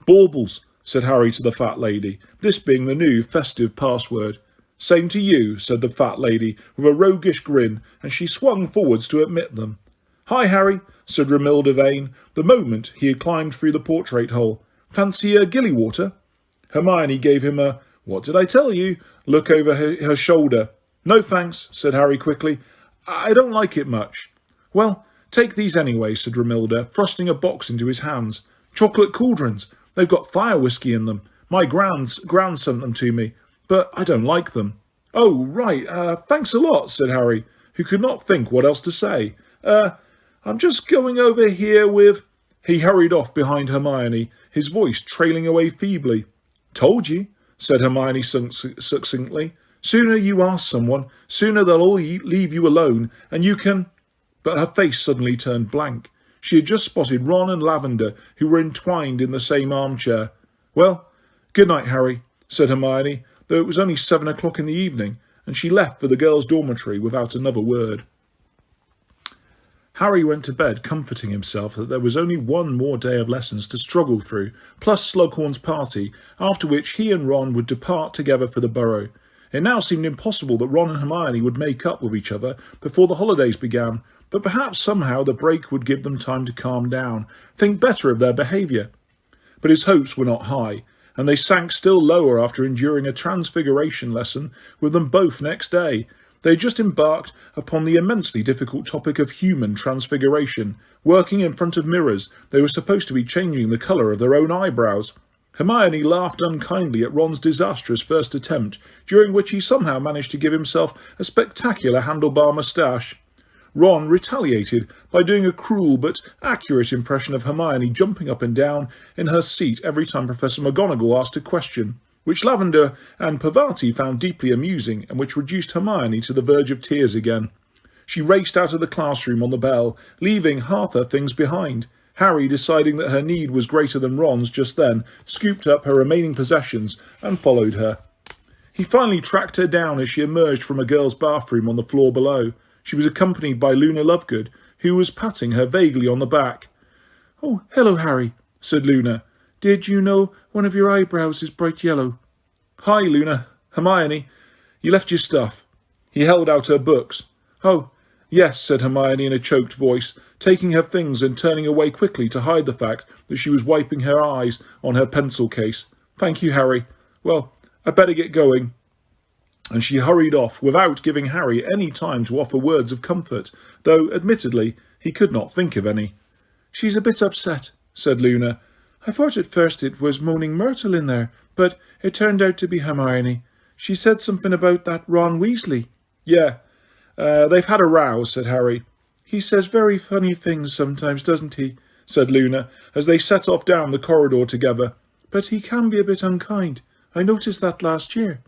"Baubles," said Harry to the fat lady, this being the new festive password. "Same to you," said the fat lady with a roguish grin, and she swung forwards to admit them. "Hi, Harry," said Romilda Vane, the moment he had climbed through the portrait hole. "Fancy a gilly water?" Hermione gave him a "what did I tell you?" look over her shoulder. "No thanks," said Harry quickly. "I don't like it much." "Well, take these anyway," said Romilda, thrusting a box into his hands. "Chocolate cauldrons. They've got fire whiskey in them. My gran sent them to me, but I don't like them." "Oh, right. Thanks a lot," said Harry, who could not think what else to say. I'm just going over here with—" He hurried off behind Hermione, his voice trailing away feebly. Told you, said Hermione succinctly. Sooner you ask someone, sooner they'll all leave you alone, and you can... But her face suddenly turned blank. She had just spotted Ron and Lavender, who were entwined in the same armchair. Well, good night, Harry, said Hermione, though it was only 7 o'clock in the evening, and she left for the girls' dormitory without another word. Harry went to bed comforting himself that there was only one more day of lessons to struggle through, plus Slughorn's party, after which he and Ron would depart together for the Burrow. It now seemed impossible that Ron and Hermione would make up with each other before the holidays began, but perhaps somehow the break would give them time to calm down, think better of their behaviour. But his hopes were not high, and they sank still lower after enduring a transfiguration lesson with them both next day. They had just embarked upon the immensely difficult topic of human transfiguration. Working in front of mirrors, they were supposed to be changing the colour of their own eyebrows. Hermione laughed unkindly at Ron's disastrous first attempt, during which he somehow managed to give himself a spectacular handlebar moustache. Ron retaliated by doing a cruel but accurate impression of Hermione jumping up and down in her seat every time Professor McGonagall asked a question, which Lavender and Parvati found deeply amusing and which reduced Hermione to the verge of tears again. She raced out of the classroom on the bell, leaving half her things behind. Harry, deciding that her need was greater than Ron's just then, scooped up her remaining possessions and followed her. He finally tracked her down as she emerged from a girl's bathroom on the floor below. She was accompanied by Luna Lovegood, who was patting her vaguely on the back. "Oh, hello, Harry," said Luna. "Did you know one of your eyebrows is bright yellow?" "Hi, Luna. Hermione, you left your stuff." He held out her books. "Oh, yes," said Hermione in a choked voice, taking her things and turning away quickly to hide the fact that she was wiping her eyes on her pencil case. "Thank you, Harry. Well, I'd better get going." And she hurried off without giving Harry any time to offer words of comfort, though, admittedly, he could not think of any. "She's a bit upset," said Luna. "I thought at first it was Moaning Myrtle in there, but it turned out to be Hermione. She said something about that Ron Weasley." "Yeah, they've had a row," said Harry. "He says very funny things sometimes, doesn't he?" said Luna, as they set off down the corridor together. "But he can be a bit unkind. I noticed that last year."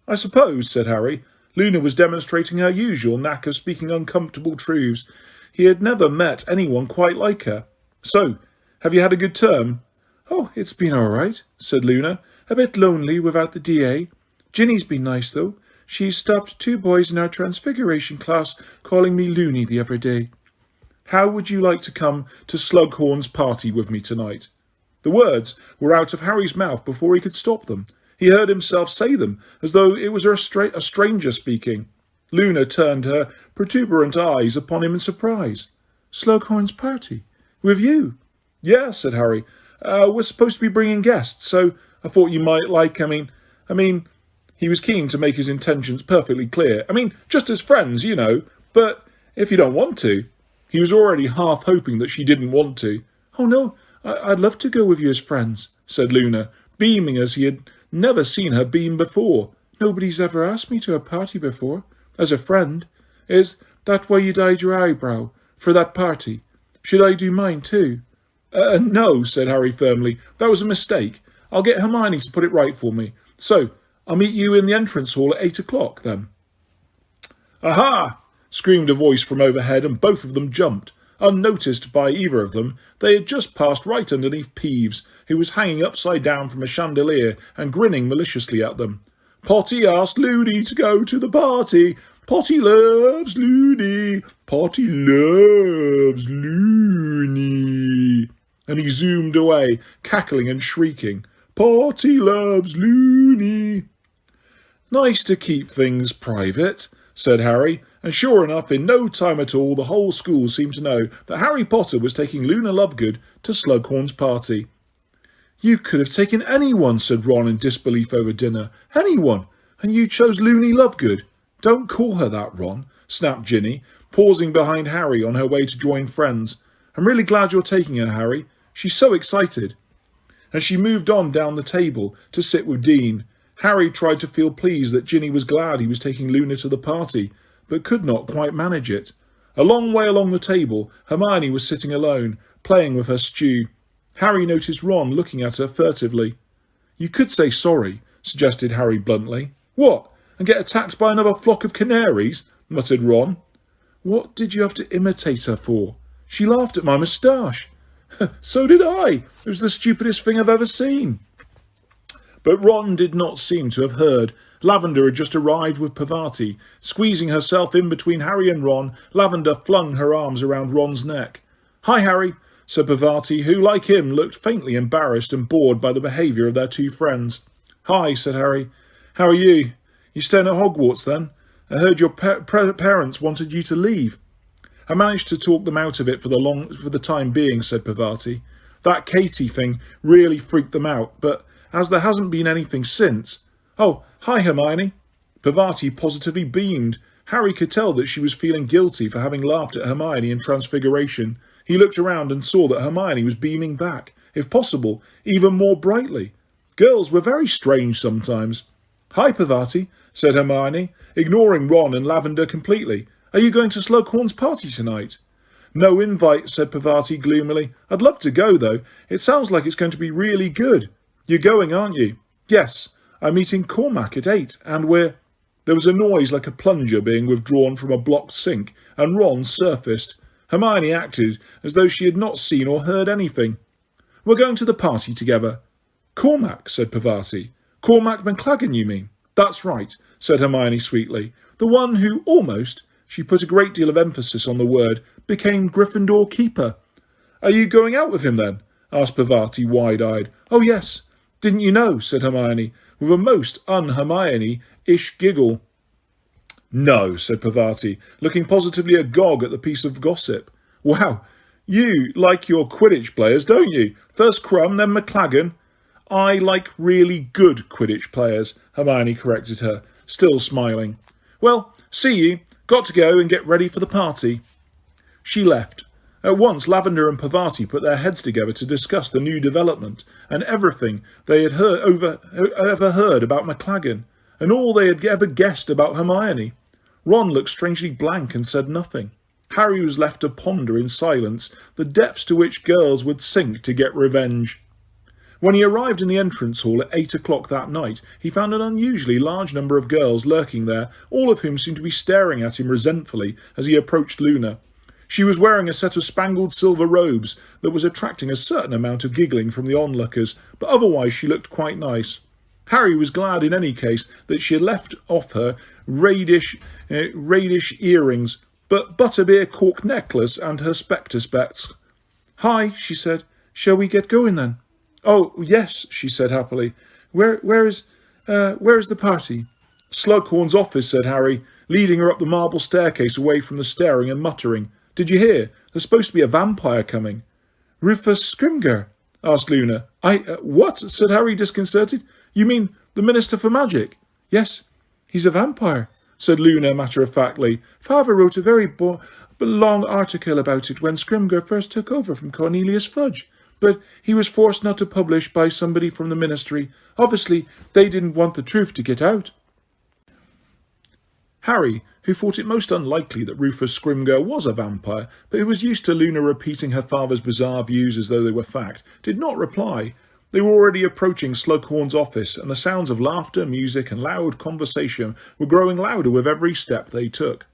"I suppose," said Harry. Luna was demonstrating her usual knack of speaking uncomfortable truths. He had never met anyone quite like her. "So, have you had a good term?" "Oh, it's been all right," said Luna. "A bit lonely without the DA. Ginny's been nice, though. She stopped 2 boys in our Transfiguration class calling me loony the other day." "How would you like to come to Slughorn's party with me tonight?" The words were out of Harry's mouth before he could stop them. He heard himself say them, as though it was a stranger speaking. Luna turned her protuberant eyes upon him in surprise. "Slughorn's party? With you?" "Yeah," said Harry. "We're supposed to be bringing guests, so I thought you might like, I mean, he was keen to make his intentions perfectly clear. Just as friends, you know, but if you don't want to." He was already half hoping that she didn't want to. "Oh, no, I'd love to go with you as friends," said Luna, beaming as he had never seen her beam before. "Nobody's ever asked me to a party before. As a friend. Is that why you dyed your eyebrow? For that party? Should I do mine too?" No," said Harry firmly. "That was a mistake. I'll get Hermione to put it right for me. So, I'll meet you in the entrance hall at 8 o'clock, then." "Aha!" screamed a voice from overhead, and both of them jumped. Unnoticed by either of them, they had just passed right underneath Peeves, who was hanging upside down from a chandelier and grinning maliciously at them. "Potty asked Loony to go to the party. Potty loves Loony. Potty loves Loony." And he zoomed away, cackling and shrieking. "Potty loves Loony." "Nice to keep things private," said Harry, and sure enough, in no time at all, the whole school seemed to know that Harry Potter was taking Luna Lovegood to Slughorn's party. "You could have taken anyone," said Ron in disbelief over dinner. "Anyone, and you chose Loony Lovegood." "Don't call her that, Ron," snapped Ginny, pausing behind Harry on her way to join friends. "I'm really glad you're taking her, Harry. She's so excited." And she moved on down the table to sit with Dean. Harry tried to feel pleased that Ginny was glad he was taking Luna to the party, but could not quite manage it. A long way along the table, Hermione was sitting alone, playing with her stew. Harry noticed Ron looking at her furtively. You could say sorry, suggested Harry bluntly. What, and get attacked by another flock of canaries? Muttered Ron. What did you have to imitate her for? She laughed at my moustache. So did I. It was the stupidest thing I've ever seen. But Ron did not seem to have heard. Lavender had just arrived with Parvati. Squeezing herself in between Harry and Ron, Lavender flung her arms around Ron's neck. Hi, Harry, said Parvati, who, like him, looked faintly embarrassed and bored by the behaviour of their two friends. Hi, said Harry. How are you? You staying at Hogwarts, then? I heard your parents wanted you to leave. I managed to talk them out of it for the time being, said Parvati. That Katie thing really freaked them out, but as there hasn't been anything since... Oh, hi, Hermione. Parvati positively beamed. Harry could tell that she was feeling guilty for having laughed at Hermione in Transfiguration. He looked around and saw that Hermione was beaming back, if possible, even more brightly. Girls were very strange sometimes. Hi, Parvati, said Hermione, ignoring Ron and Lavender completely. Are you going to Slughorn's party tonight? No invite, said Parvati gloomily. I'd love to go, though. It sounds like it's going to be really good. You're going, aren't you? Yes. I'm meeting Cormac at 8, and we're... There was a noise like a plunger being withdrawn from a blocked sink, and Ron surfaced. Hermione acted as though she had not seen or heard anything. We're going to the party together. Cormac, said Parvati. Cormac McLaggen, you mean? That's right, said Hermione sweetly. The one who almost, she put a great deal of emphasis on the word, became Gryffindor keeper. Are you going out with him, then? Asked Parvati, wide-eyed. Oh, yes. Didn't you know? Said Hermione, with a most un-Hermione-ish giggle. No, said Parvati, looking positively agog at the piece of gossip. Wow, you like your Quidditch players, don't you? First Crumb, then McLaggen. I like really good Quidditch players, Hermione corrected her, still smiling. Well, see you. Got to go and get ready for the party. She left. At once Lavender and Parvati put their heads together to discuss the new development and everything they had ever heard about McLaggen, and all they had ever guessed about Hermione. Ron looked strangely blank and said nothing. Harry was left to ponder in silence the depths to which girls would sink to get revenge. When he arrived in the entrance hall at 8 o'clock that night, he found an unusually large number of girls lurking there, all of whom seemed to be staring at him resentfully as he approached Luna. She was wearing a set of spangled silver robes that was attracting a certain amount of giggling from the onlookers, but otherwise she looked quite nice. Harry was glad in any case that she had left off her radish earrings, but butterbeer cork necklace and her spectre specs. Hi, she said. Shall we get going then? Oh, yes, she said happily. Where is the party? Slughorn's office, said Harry, leading her up the marble staircase away from the staring and muttering. Did you hear? There's supposed to be a vampire coming. Rufus Scrimgeour? Asked Luna. What? Said Harry, disconcerted. You mean the Minister for Magic? Yes, he's a vampire, said Luna matter-of-factly. Father wrote a very long article about it when Scrimgeour first took over from Cornelius Fudge. But he was forced not to publish by somebody from the ministry. Obviously, they didn't want the truth to get out. Harry, who thought it most unlikely that Rufus Scrimgeour was a vampire, but who was used to Luna repeating her father's bizarre views as though they were fact, did not reply. They were already approaching Slughorn's office, and the sounds of laughter, music, and loud conversation were growing louder with every step they took.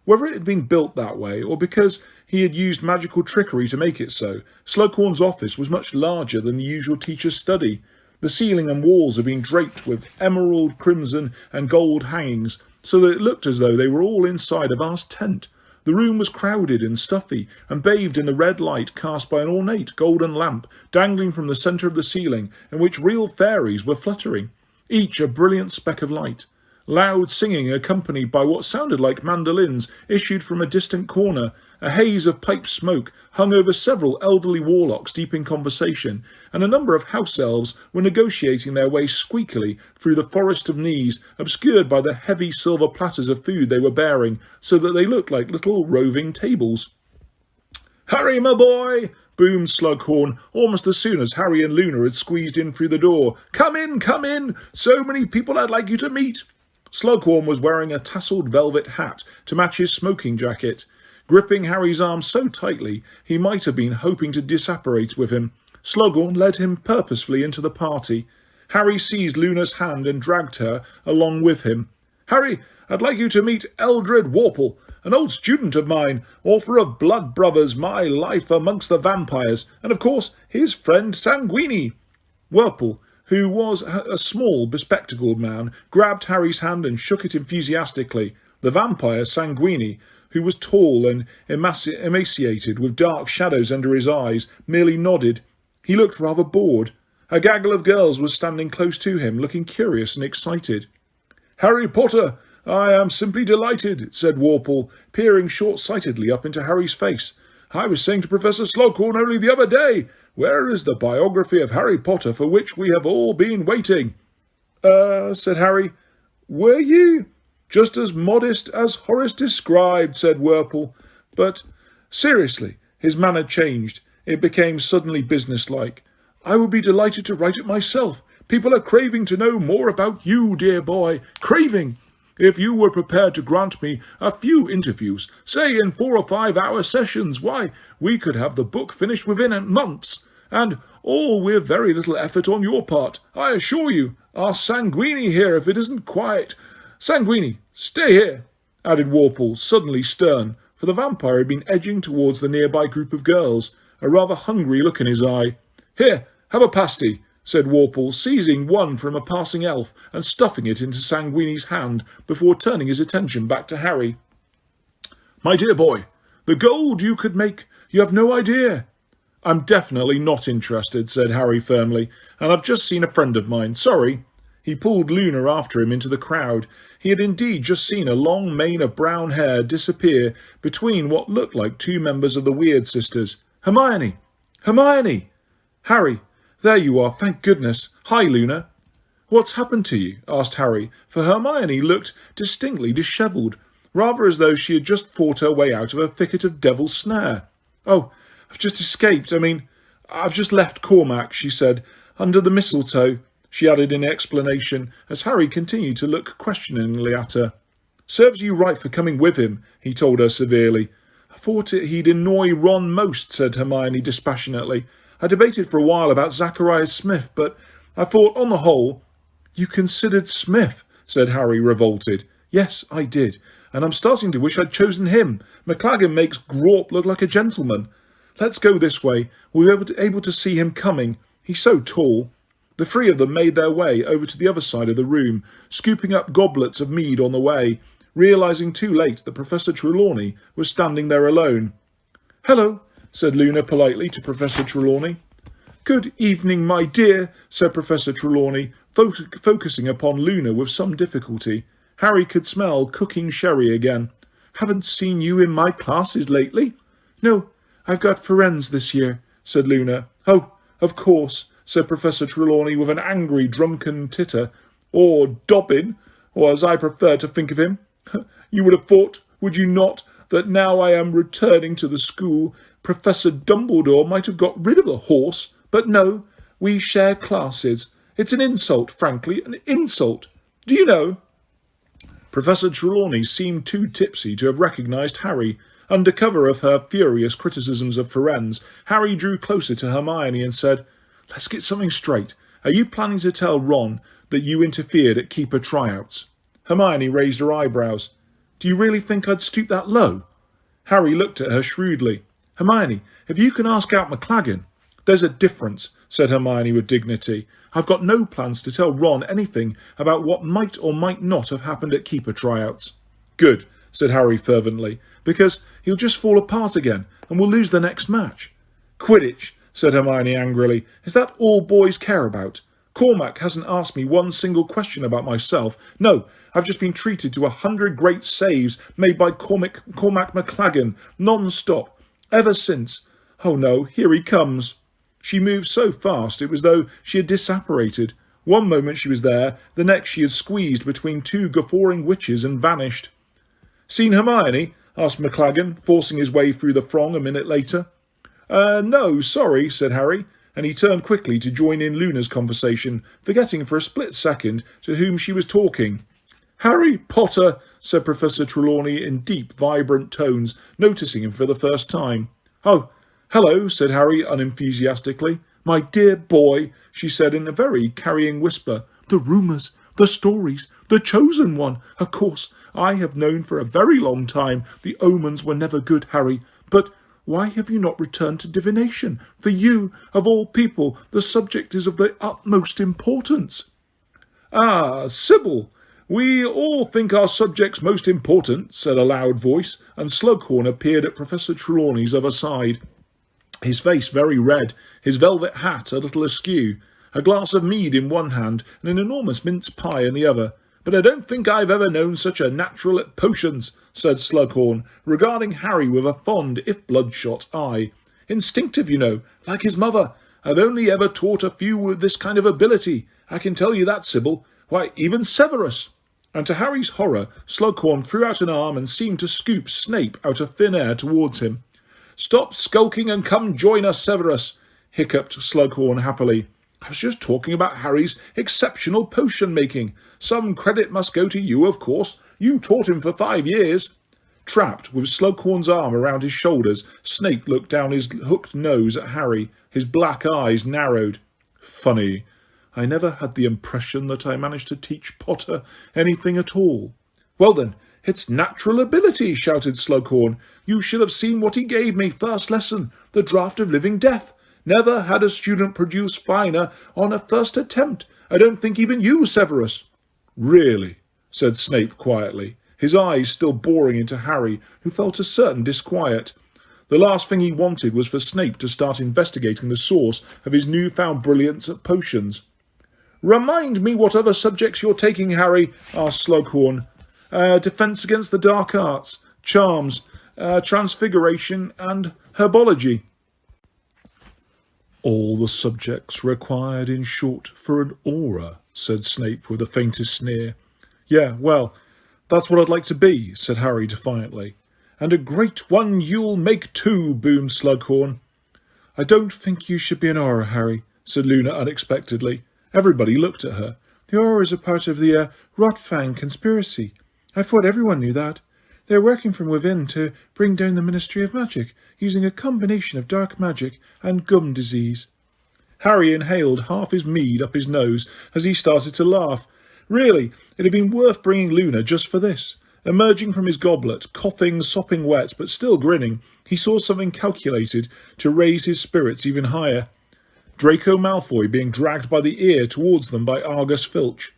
Whether it had been built that way, or because he had used magical trickery to make it so, Slughorn's office was much larger than the usual teacher's study. The ceiling and walls had been draped with emerald, crimson, and gold hangings, so that it looked as though they were all inside a vast tent. The room was crowded and stuffy, and bathed in the red light cast by an ornate golden lamp dangling from the centre of the ceiling, in which real fairies were fluttering, each a brilliant speck of light. Loud singing, accompanied by what sounded like mandolins, issued from a distant corner. A haze of pipe smoke hung over several elderly warlocks deep in conversation, and a number of house elves were negotiating their way squeakily through the forest of knees, obscured by the heavy silver platters of food they were bearing, so that they looked like little roving tables. "Harry, my boy!" boomed Slughorn, almost as soon as Harry and Luna had squeezed in through the door. Come in, come in! So many people I'd like you to meet!" Slughorn was wearing a tasselled velvet hat to match his smoking jacket. Gripping Harry's arm so tightly, he might have been hoping to disapparate with him. Slughorn led him purposefully into the party. Harry seized Luna's hand and dragged her along with him. "Harry, I'd like you to meet Eldred Warple, an old student of mine, author of Blood Brothers, My Life Amongst the Vampires, and of course his friend Sanguini." Warple, who was a small, bespectacled man, grabbed Harry's hand and shook it enthusiastically. The vampire, Sanguini, who was tall and emaciated with dark shadows under his eyes, merely nodded. He looked rather bored. A gaggle of girls was standing close to him, looking curious and excited. "Harry Potter, I am simply delighted," said Warple, peering short-sightedly up into Harry's face. "I was saying to Professor Slughorn only the other day, where is the biography of Harry Potter for which we have all been waiting?" Said Harry. "Were you?" "Just as modest as Horace described," said Warple. "But seriously," his manner changed. It became suddenly businesslike. "I would be delighted to write it myself. People are craving to know more about you, dear boy. Craving. If you were prepared to grant me a few interviews, say in 4 or 5 hour sessions, why, we could have the book finished within months, and all with very little effort on your part. I assure you, ask Sanguini here if it isn't quiet. Sanguini, stay here," added Warple, suddenly stern, for the vampire had been edging towards the nearby group of girls, a rather hungry look in his eye. "Here, have a pasty," said Warple, seizing one from a passing elf and stuffing it into Sanguini's hand before turning his attention back to Harry. "My dear boy, the gold you could make, you have no idea." "I'm definitely not interested," said Harry firmly, "and I've just seen a friend of mine. Sorry." He pulled Luna after him into the crowd. He had indeed just seen a long mane of brown hair disappear between what looked like 2 members of the Weird Sisters. "Hermione! Hermione!" "Harry! There you are, thank goodness. Hi, Luna." "What's happened to you?" asked Harry, for Hermione looked distinctly dishevelled, rather as though she had just fought her way out of a thicket of devil's snare. "Oh, I've just escaped. I've just left Cormac," she said. "Under the mistletoe," she added in explanation, as Harry continued to look questioningly at her. "Serves you right for coming with him," he told her severely. "I thought he'd annoy Ron most," said Hermione dispassionately. "I debated for a while about Zachariah Smith, but I thought, on the whole—" "You considered Smith?" said Harry, revolted. "Yes, I did, and I'm starting to wish I'd chosen him. McLaggen makes Grawp look like a gentleman. Let's go this way. We'll be able to see him coming. He's so tall." The 3 of them made their way over to the other side of the room, scooping up goblets of mead on the way, realising too late that Professor Trelawney was standing there alone. "Hello," said Luna politely to Professor Trelawney. "Good evening, my dear," said Professor Trelawney, focusing upon Luna with some difficulty. Harry could smell cooking sherry again. "Haven't seen you in my classes lately?" "No, I've got forensics this year," said Luna. "Oh, of course," said Professor Trelawney with an angry, drunken titter. "Or Dobbin, or as I prefer to think of him. You would have thought, would you not, that now I am returning to the school, Professor Dumbledore might have got rid of the horse, but no, we share classes. It's an insult, frankly, an insult. Do you know?" Professor Trelawney seemed too tipsy to have recognised Harry. Under cover of her furious criticisms of Firenze, Harry drew closer to Hermione and said, "Let's get something straight. Are you planning to tell Ron that you interfered at Keeper tryouts?" Hermione raised her eyebrows. "Do you really think I'd stoop that low?" Harry looked at her shrewdly. "Hermione, if you can ask out McLaggen—" "There's a difference," said Hermione with dignity. "I've got no plans to tell Ron anything about what might or might not have happened at Keeper tryouts." "Good," said Harry fervently, "because he'll just fall apart again, and we'll lose the next match." "Quidditch," said Hermione angrily. "Is that all boys care about? Cormac hasn't asked me one single question about myself. No, I've just been treated to 100 great saves made by Cormac McLaggen, non-stop, ever since. Oh no, here he comes." She moved so fast it was though she had disapparated. One moment she was there, the next she had squeezed between 2 guffawing witches and vanished. "Seen Hermione?" asked McLaggen, forcing his way through the throng a minute later. No, sorry," said Harry, and he turned quickly to join in Luna's conversation, forgetting for a split second to whom she was talking. "Harry Potter," said Professor Trelawney in deep, vibrant tones, noticing him for the first time. "Oh, hello," said Harry unenthusiastically. My dear boy, she said in a very carrying whisper, the rumours, the stories, the chosen one. Of course, I have known for a very long time the omens were never good, Harry, but why have you not returned to divination? For you, of all people, the subject is of the utmost importance. Ah, Sybil, we all think our subject's most important, said a loud voice, and Slughorn appeared at Professor Trelawney's other side. His face very red, his velvet hat a little askew, a glass of mead in one hand and an enormous mince pie in the other. But I don't think I've ever known such a natural at potions, said Slughorn, regarding Harry with a fond, if bloodshot, eye. Instinctive, you know, like his mother. I've only ever taught a few with this kind of ability. I can tell you that, Sybil. Why, even Severus. And to Harry's horror, Slughorn threw out an arm and seemed to scoop Snape out of thin air towards him. Stop skulking and come join us, Severus, hiccuped Slughorn happily. I was just talking about Harry's exceptional potion-making. Some credit must go to you, of course. You taught him for 5 years. Trapped, with Slughorn's arm around his shoulders, Snape looked down his hooked nose at Harry. His black eyes narrowed. Funny. I never had the impression that I managed to teach Potter anything at all. Well then, it's natural ability, shouted Slughorn. You should have seen what he gave me first lesson, the draught of living death. Never had a student produce finer on a first attempt. I don't think even you, Severus. Really, said Snape quietly, his eyes still boring into Harry, who felt a certain disquiet. The last thing he wanted was for Snape to start investigating the source of his newfound brilliance at potions. Remind me what other subjects you're taking, Harry, asked Slughorn. Defence against the dark arts, charms, transfiguration, and herbology. All the subjects required, in short, for an aura, said Snape with the faintest sneer. Yeah, well, that's what I'd like to be, said Harry defiantly. And a great one you'll make too, boomed Slughorn. I don't think you should be an aura, Harry, said Luna unexpectedly. Everybody looked at her. The aura is a part of the Rotfang conspiracy. I thought everyone knew that. They're working from within to bring down the Ministry of Magic, using a combination of dark magic and gum disease. Harry inhaled half his mead up his nose as he started to laugh. Really, it had been worth bringing Luna just for this. Emerging from his goblet, coughing, sopping wet, but still grinning, he saw something calculated to raise his spirits even higher. Draco Malfoy being dragged by the ear towards them by Argus Filch.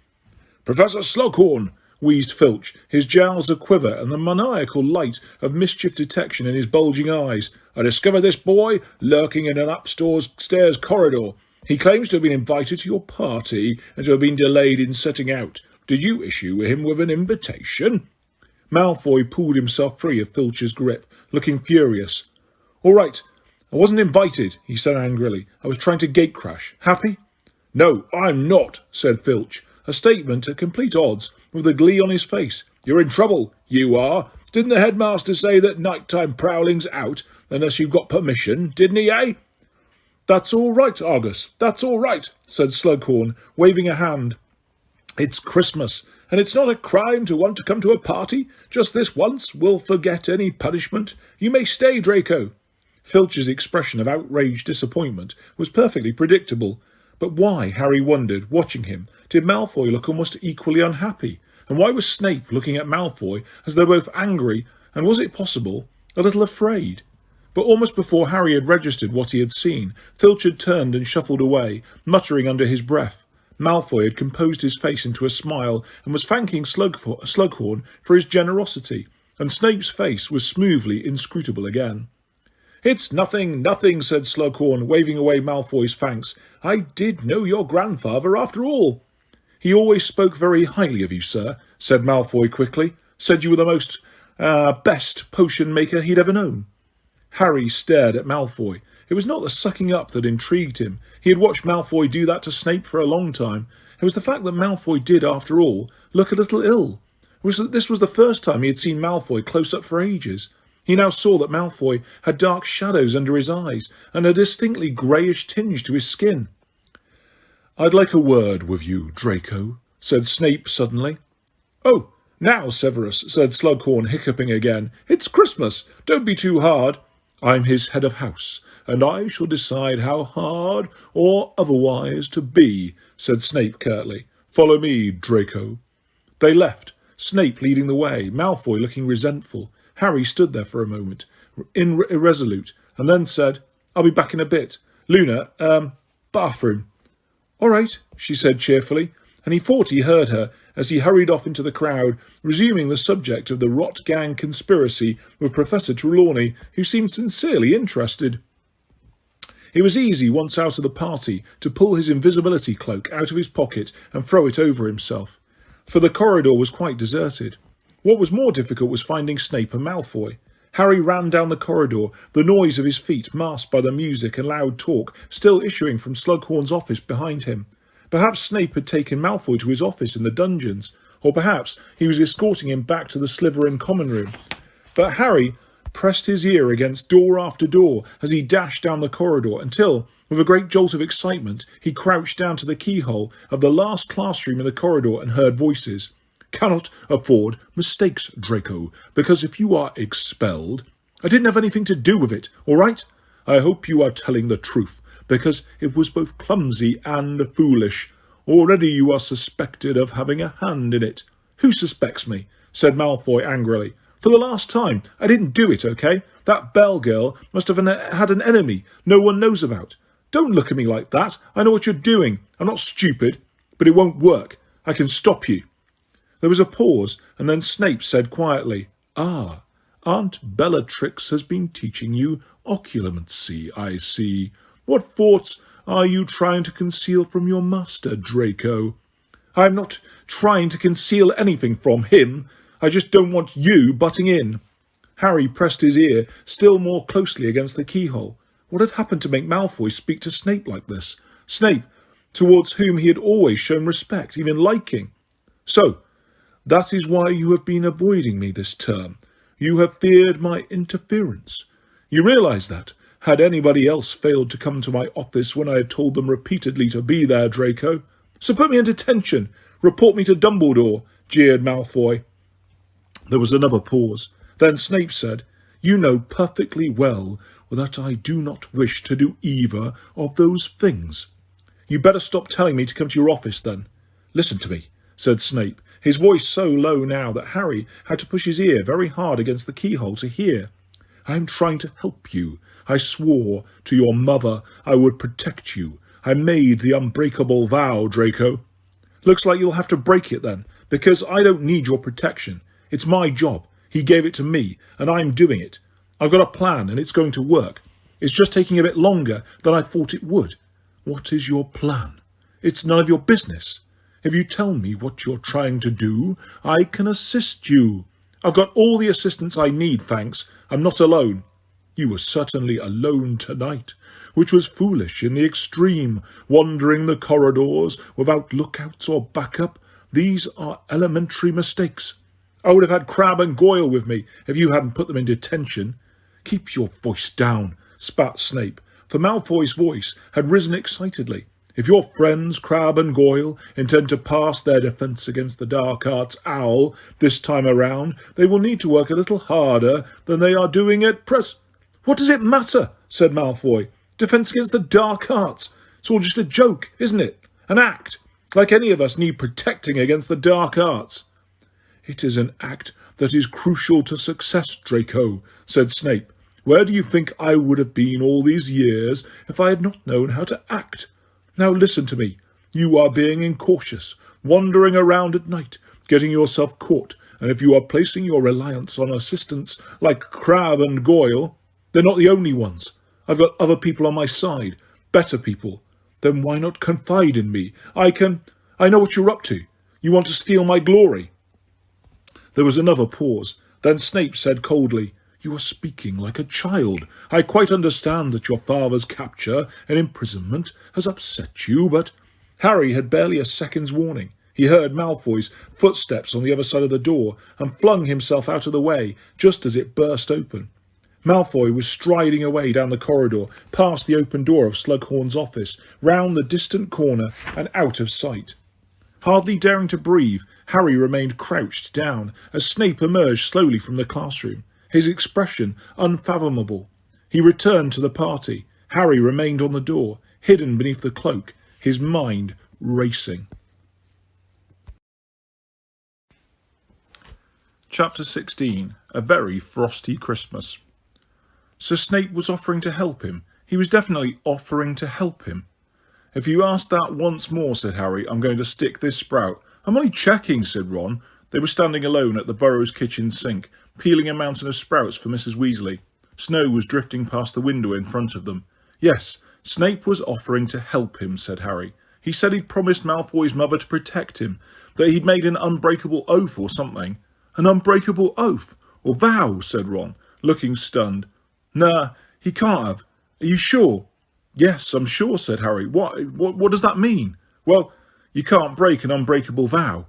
Professor Slughorn, wheezed Filch, his jowls a-quiver and the maniacal light of mischief detection in his bulging eyes. I discovered this boy lurking in an upstairs corridor. He claims to have been invited to your party and to have been delayed in setting out. Did you issue him with an invitation? Malfoy pulled himself free of Filch's grip, looking furious. All right, I wasn't invited, he said angrily. I was trying to gatecrash. Happy? No, I'm not, said Filch, a statement at complete odds with the glee on his face. You're in trouble, you are. Didn't the headmaster say that nighttime prowling's out unless you've got permission, didn't he, eh? That's all right, Argus, that's all right, said Slughorn, waving a hand. It's Christmas, and it's not a crime to want to come to a party. Just this once, we'll forget any punishment. You may stay, Draco. Filch's expression of outraged disappointment was perfectly predictable. But why, Harry wondered, watching him, did Malfoy look almost equally unhappy? And why was Snape looking at Malfoy as though both angry and, was it possible, a little afraid? But almost before Harry had registered what he had seen, Filch had turned and shuffled away, muttering under his breath. Malfoy had composed his face into a smile and was thanking Slughorn for his generosity, and Snape's face was smoothly inscrutable again. It's nothing, nothing, said Slughorn, waving away Malfoy's thanks. I did know your grandfather after all. He always spoke very highly of you, sir, said Malfoy quickly. Said you were the most, best potion maker he'd ever known. Harry stared at Malfoy. It was not the sucking up that intrigued him. He had watched Malfoy do that to Snape for a long time. It was the fact that Malfoy did, after all, look a little ill. This was the first time he had seen Malfoy close up for ages. He now saw that Malfoy had dark shadows under his eyes and a distinctly greyish tinge to his skin. I'd like a word with you, Draco, said Snape suddenly. Oh, now, Severus, said Slughorn, hiccuping again. It's Christmas. Don't be too hard. I'm his head of house, and I shall decide how hard or otherwise to be, said Snape curtly. Follow me, Draco. They left, Snape leading the way, Malfoy looking resentful. Harry stood there for a moment, irresolute, and then said, I'll be back in a bit. Luna, bathroom. All right, she said cheerfully, and he thought he heard her as he hurried off into the crowd, resuming the subject of the Rot Gang conspiracy with Professor Trelawney, who seemed sincerely interested. It was easy, once out of the party, to pull his invisibility cloak out of his pocket and throw it over himself, for the corridor was quite deserted. What was more difficult was finding Snape and Malfoy. Harry ran down the corridor, the noise of his feet masked by the music and loud talk still issuing from Slughorn's office behind him. Perhaps Snape had taken Malfoy to his office in the dungeons, or perhaps he was escorting him back to the Slytherin common room. But Harry pressed his ear against door after door as he dashed down the corridor until, with a great jolt of excitement, he crouched down to the keyhole of the last classroom in the corridor and heard voices. Cannot afford mistakes, Draco, because if you are expelled, I didn't have anything to do with it, all right? I hope you are telling the truth, because it was both clumsy and foolish. Already you are suspected of having a hand in it. Who suspects me? Said Malfoy angrily. For the last time, I didn't do it, okay? That Bell girl must have had an enemy no one knows about. Don't look at me like that. I know what you're doing. I'm not stupid, but it won't work. I can stop you. There was a pause, and then Snape said quietly, Ah, Aunt Bellatrix has been teaching you occlumency, I see. What thoughts are you trying to conceal from your master, Draco? I'm not trying to conceal anything from him. I just don't want you butting in. Harry pressed his ear still more closely against the keyhole. What had happened to make Malfoy speak to Snape like this? Snape, towards whom he had always shown respect, even liking. So, that is why you have been avoiding me this term. You have feared my interference. You realise that, had anybody else failed to come to my office when I had told them repeatedly to be there, Draco? So put me in detention. Report me to Dumbledore, jeered Malfoy. There was another pause. Then Snape said, You know perfectly well that I do not wish to do either of those things. You better stop telling me to come to your office, then. Listen to me, said Snape, his voice so low now that Harry had to push his ear very hard against the keyhole to hear. I am trying to help you. I swore to your mother I would protect you. I made the unbreakable vow, Draco. Looks like you'll have to break it then, because I don't need your protection. It's my job. He gave it to me, and I'm doing it. I've got a plan, and it's going to work. It's just taking a bit longer than I thought it would. What is your plan? It's none of your business. If you tell me what you're trying to do, I can assist you. I've got all the assistance I need, thanks. I'm not alone. You were certainly alone tonight, which was foolish in the extreme, wandering the corridors without lookouts or backup. These are elementary mistakes. I would have had Crabbe and Goyle with me if you hadn't put them in detention. Keep your voice down, spat Snape, for Malfoy's voice had risen excitedly. If your friends Crabbe and Goyle intend to pass their defence against the Dark Arts Owl this time around, they will need to work a little harder than they are doing at present. What does it matter? Said Malfoy. Defence against the Dark Arts. It's all just a joke, isn't it? An act. Like any of us need protecting against the Dark Arts. It is an act that is crucial to success, Draco, said Snape. Where do you think I would have been all these years if I had not known how to act? Now listen to me. You are being incautious, wandering around at night, getting yourself caught, and if you are placing your reliance on assistants like Crabbe and Goyle, they're not the only ones. I've got other people on my side, better people. Then why not confide in me? I know what you're up to. You want to steal my glory. There was another pause. Then Snape said coldly, You are speaking like a child. I quite understand that your father's capture and imprisonment has upset you, but Harry had barely a second's warning. He heard Malfoy's footsteps on the other side of the door and flung himself out of the way just as it burst open. Malfoy was striding away down the corridor, past the open door of Slughorn's office, round the distant corner and out of sight. Hardly daring to breathe, Harry remained crouched down as Snape emerged slowly from the classroom, his expression unfathomable. He returned to the party. Harry remained on the door, hidden beneath the cloak, his mind racing. Chapter 16. A Very Frosty Christmas. So Snape was offering to help him. He was definitely offering to help him. If you ask that once more, said Harry, I'm going to stick this sprout. I'm only checking, said Ron. They were standing alone at the Burrows' kitchen sink, peeling a mountain of sprouts for Mrs. Weasley. Snow was drifting past the window in front of them. Yes, Snape was offering to help him, said Harry. He said he'd promised Malfoy's mother to protect him, that he'd made an unbreakable oath or something. An unbreakable oath? Or vow, said Ron, looking stunned. Nah, he can't have. Are you sure? Yes, I'm sure, said Harry. What does that mean? Well, you can't break an unbreakable vow.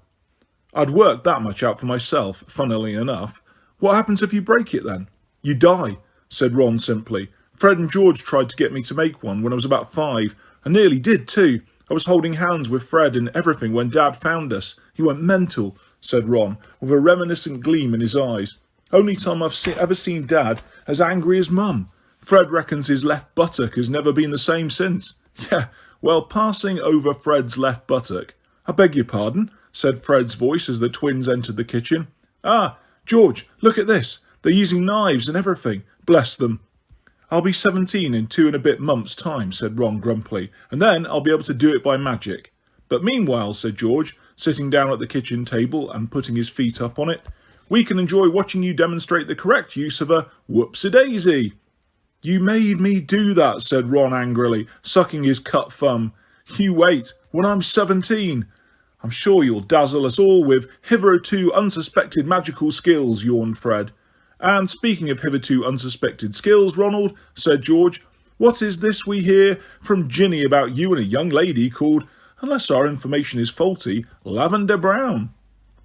I'd worked that much out for myself, funnily enough. What happens if you break it then? You die, said Ron simply. Fred and George tried to get me to make one when I was about 5. I nearly did too. I was holding hands with Fred and everything when Dad found us. He went mental, said Ron, with a reminiscent gleam in his eyes. Only time I've ever seen Dad as angry as Mum. Fred reckons his left buttock has never been the same since. Yeah, well, passing over Fred's left buttock. I beg your pardon, said Fred's voice as the twins entered the kitchen. Ah, George, look at this. They're using knives and everything. Bless them. I'll be 17 in 2 and a bit months' time, said Ron grumpily, and then I'll be able to do it by magic. But meanwhile, said George, sitting down at the kitchen table and putting his feet up on it, we can enjoy watching you demonstrate the correct use of a whoopsie-daisy. You made me do that, said Ron angrily, sucking his cut thumb. You wait, when I'm 17. I'm sure you'll dazzle us all with hitherto unsuspected magical skills, yawned Fred. And speaking of hitherto unsuspected skills, Ronald, said George, what is this we hear from Ginny about you and a young lady called, unless our information is faulty, Lavender Brown?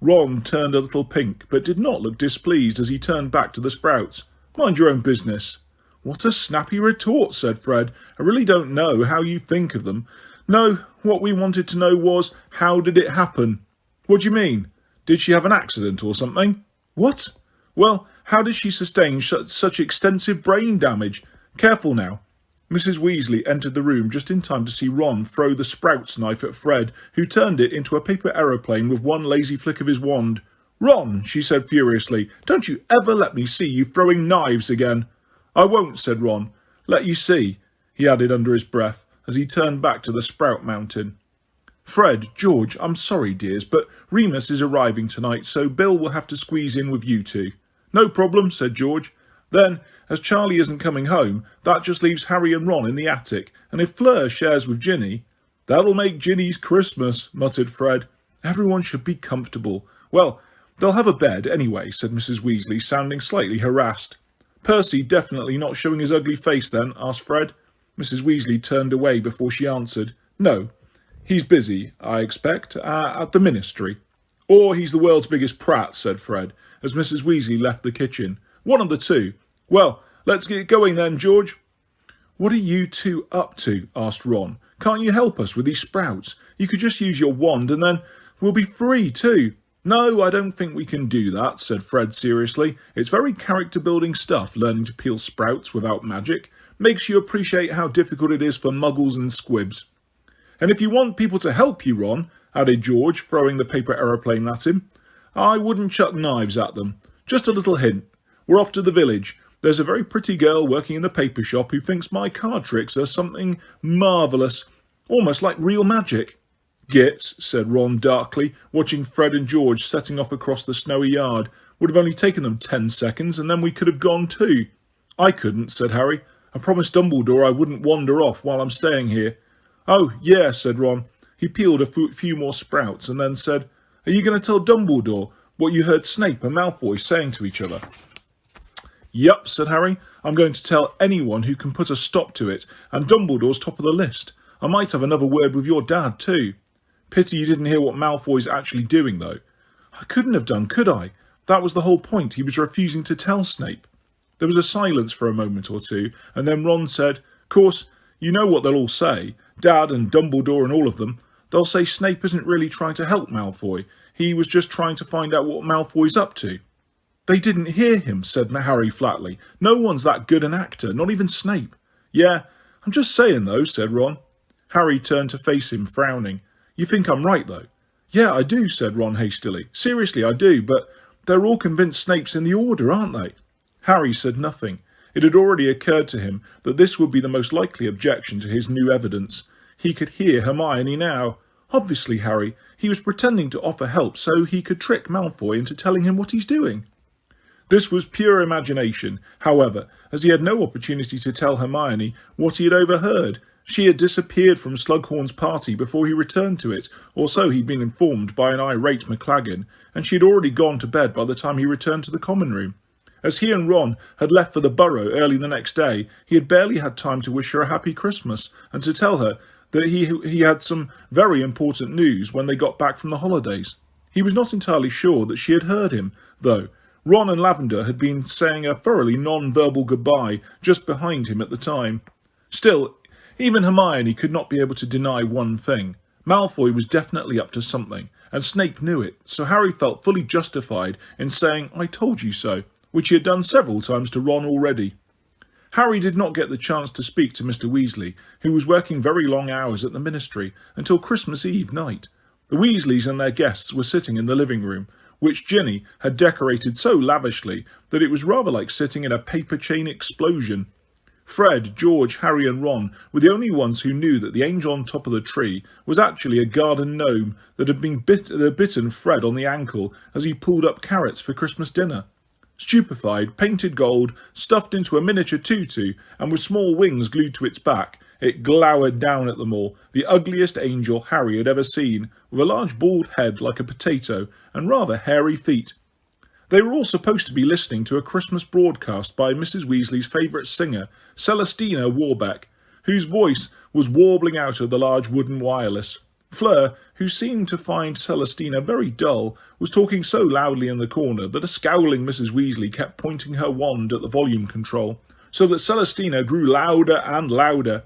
Ron turned a little pink, but did not look displeased as he turned back to the sprouts. Mind your own business. What a snappy retort, said Fred. I really don't know how you think of them. No, what we wanted to know was, how did it happen? What do you mean? Did she have an accident or something? What? Well, how did she sustain such extensive brain damage? Careful now. Mrs. Weasley entered the room just in time to see Ron throw the sprouts knife at Fred, who turned it into a paper aeroplane with one lazy flick of his wand. Ron, she said furiously, don't you ever let me see you throwing knives again. I won't, said Ron. Let you see, he added under his breath, as he turned back to the sprout mountain. Fred, George, I'm sorry, dears, but Remus is arriving tonight, so Bill will have to squeeze in with you two. No problem, said George. Then, as Charlie isn't coming home, that just leaves Harry and Ron in the attic, and if Fleur shares with Ginny... That'll make Ginny's Christmas, muttered Fred. Everyone should be comfortable. Well, they'll have a bed anyway, said Mrs. Weasley, sounding slightly harassed. Percy definitely not showing his ugly face then, asked Fred. Mrs. Weasley turned away before she answered. No, he's busy, I expect, at the ministry. Or he's the world's biggest prat, said Fred, as Mrs. Weasley left the kitchen. One of the two. Well, let's get going then, George. What are you two up to? Asked Ron. Can't you help us with these sprouts? You could just use your wand and then we'll be free too. No, I don't think we can do that, said Fred seriously. It's very character-building stuff, learning to peel sprouts without magic. Makes you appreciate how difficult it is for muggles and squibs. And if you want people to help you, Ron, added George, throwing the paper aeroplane at him, I wouldn't chuck knives at them. Just a little hint. We're off to the village. There's a very pretty girl working in the paper shop who thinks my card tricks are something marvellous, almost like real magic. Gits, said Ron darkly, watching Fred and George setting off across the snowy yard. Would have only taken them 10 seconds, and then we could have gone too. I couldn't, said Harry. I promised Dumbledore I wouldn't wander off while I'm staying here. Oh, yeah, said Ron. He peeled a few more sprouts and then said, Are you going to tell Dumbledore what you heard Snape and Malfoy saying to each other? Yup, said Harry. I'm going to tell anyone who can put a stop to it, and Dumbledore's top of the list. I might have another word with your dad too. Pity you didn't hear what Malfoy's actually doing, though. I couldn't have done, could I? That was the whole point. He was refusing to tell Snape. There was a silence for a moment or two, and then Ron said, Course, you know what they'll all say. Dad and Dumbledore and all of them. They'll say Snape isn't really trying to help Malfoy. He was just trying to find out what Malfoy's up to. They didn't hear him, said Harry flatly. No one's that good an actor, not even Snape. Yeah, I'm just saying though, said Ron. Harry turned to face him, frowning. You think I'm right though? Yeah, I do, said Ron hastily. Seriously, I do, but they're all convinced Snape's in the Order, aren't they? Harry said nothing. It had already occurred to him that this would be the most likely objection to his new evidence. He could hear Hermione now. Obviously, Harry, he was pretending to offer help so he could trick Malfoy into telling him what he's doing. This was pure imagination, however, as he had no opportunity to tell Hermione what he had overheard. She had disappeared from Slughorn's party before he returned to it, or so he'd been informed by an irate McLaggen, and she had already gone to bed by the time he returned to the common room. As he and Ron had left for the Burrow early the next day, he had barely had time to wish her a happy Christmas and to tell her that he had some very important news when they got back from the holidays. He was not entirely sure that she had heard him, though. Ron and Lavender had been saying a thoroughly non-verbal goodbye just behind him at the time. Still, even Hermione could not be able to deny one thing. Malfoy was definitely up to something, and Snape knew it, so Harry felt fully justified in saying, "I told you so," which he had done several times to Ron already. Harry did not get the chance to speak to Mr. Weasley, who was working very long hours at the Ministry, until Christmas Eve night. The Weasleys and their guests were sitting in the living room, which Ginny had decorated so lavishly that it was rather like sitting in a paper chain explosion. Fred, George, Harry and Ron were the only ones who knew that the angel on top of the tree was actually a garden gnome that had bitten Fred on the ankle as he pulled up carrots for Christmas dinner. Stupefied, painted gold, stuffed into a miniature tutu, and with small wings glued to its back, it glowered down at them all, the ugliest angel Harry had ever seen, with a large bald head like a potato and rather hairy feet. They were all supposed to be listening to a Christmas broadcast by Mrs. Weasley's favourite singer, Celestina Warbeck, whose voice was warbling out of the large wooden wireless. Fleur, who seemed to find Celestina very dull, was talking so loudly in the corner that a scowling Mrs. Weasley kept pointing her wand at the volume control, so that Celestina grew louder and louder.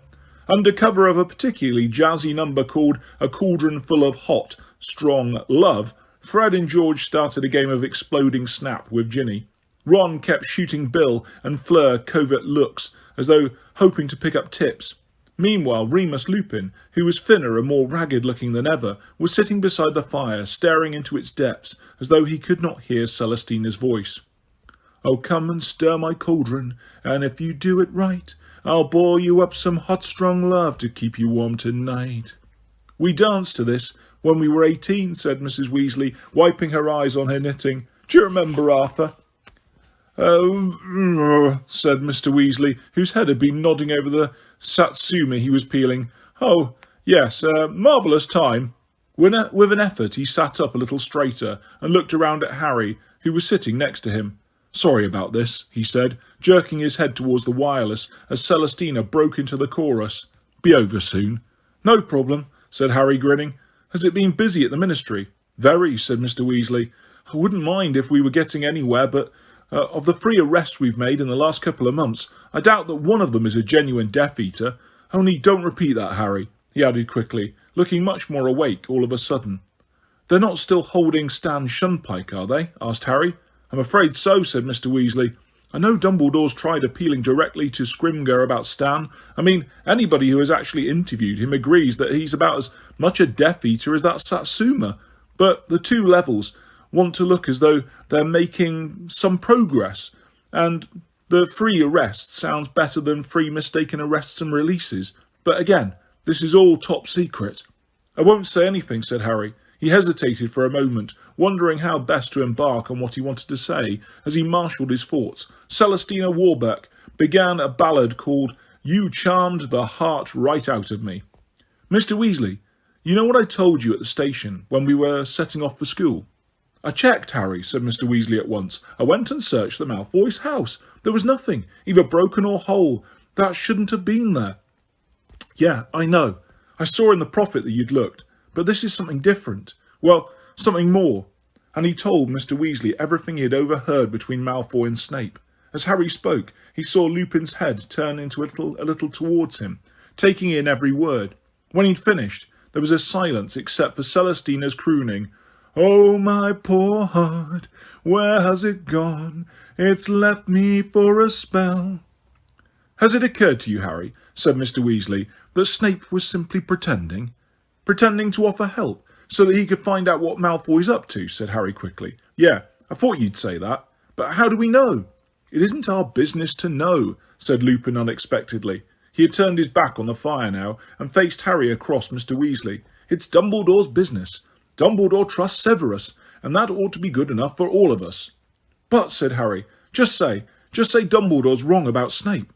Under cover of a particularly jazzy number called A Cauldron Full of Hot, Strong Love, Fred and George started a game of exploding snap with Ginny. Ron kept shooting Bill and Fleur covert looks, as though hoping to pick up tips. Meanwhile, Remus Lupin, who was thinner and more ragged-looking than ever, was sitting beside the fire, staring into its depths, as though he could not hear Celestina's voice. "Oh, come and stir my cauldron, and if you do it right, I'll boil you up some hot, strong love to keep you warm tonight." "We danced to this when we were 18, said Mrs. Weasley, wiping her eyes on her knitting. "Do you remember, Arthur?" "Oh," said Mr. Weasley, whose head had been nodding over the satsuma he was peeling. "Oh, yes, marvellous time." With an effort, he sat up a little straighter and looked around at Harry, who was sitting next to him. "Sorry about this," he said, jerking his head towards the wireless as Celestina broke into the chorus. "Be over soon." "No problem," said Harry, grinning. "Has it been busy at the Ministry?" "Very," said Mr. Weasley. "I wouldn't mind if we were getting anywhere, but of the 3 arrests we've made in the last couple of months, I doubt that one of them is a genuine Death Eater. Only don't repeat that, Harry," he added quickly, looking much more awake all of a sudden. "They're not still holding Stan Shunpike, are they?" asked Harry. "I'm afraid so," said Mr. Weasley. "I know Dumbledore's tried appealing directly to Scrimgeour about Stan. I mean, anybody who has actually interviewed him agrees that he's about as much a Death Eater as that Satsuma. But the 2 levels want to look as though they're making some progress, and the 3 arrests sounds better than 3 mistaken arrests and releases. But again, this is all top secret." "I won't say anything," said Harry. He hesitated for a moment, wondering how best to embark on what he wanted to say. As he marshalled his thoughts, Celestina Warbeck began a ballad called "You Charmed the Heart Right Out of Me." "Mr. Weasley, you know what I told you at the station when we were setting off for school?" "I checked, Harry," said Mr. Weasley at once. "I went and searched the Malfoys' house. There was nothing, either broken or whole. That shouldn't have been there." "Yeah, I know. I saw in the Prophet that you'd looked. But this is something different. Well, something more." And he told Mr. Weasley everything he had overheard between Malfoy and Snape. As Harry spoke, he saw Lupin's head turn into a little towards him, taking in every word. When he'd finished, there was a silence except for Celestina's crooning, Oh, my poor heart, where has it gone? It's left me for a spell. Has it occurred to you, Harry, said Mr. Weasley, that Snape was simply pretending? Pretending to offer help, so that he could find out what Malfoy's up to, said Harry quickly. Yeah, I thought you'd say that. But how do we know? It isn't our business to know, said Lupin unexpectedly. He had turned his back on the fire now and faced Harry across Mr. Weasley. It's Dumbledore's business. Dumbledore trusts Severus, and that ought to be good enough for all of us. But, said Harry, just say Dumbledore's wrong about Snape.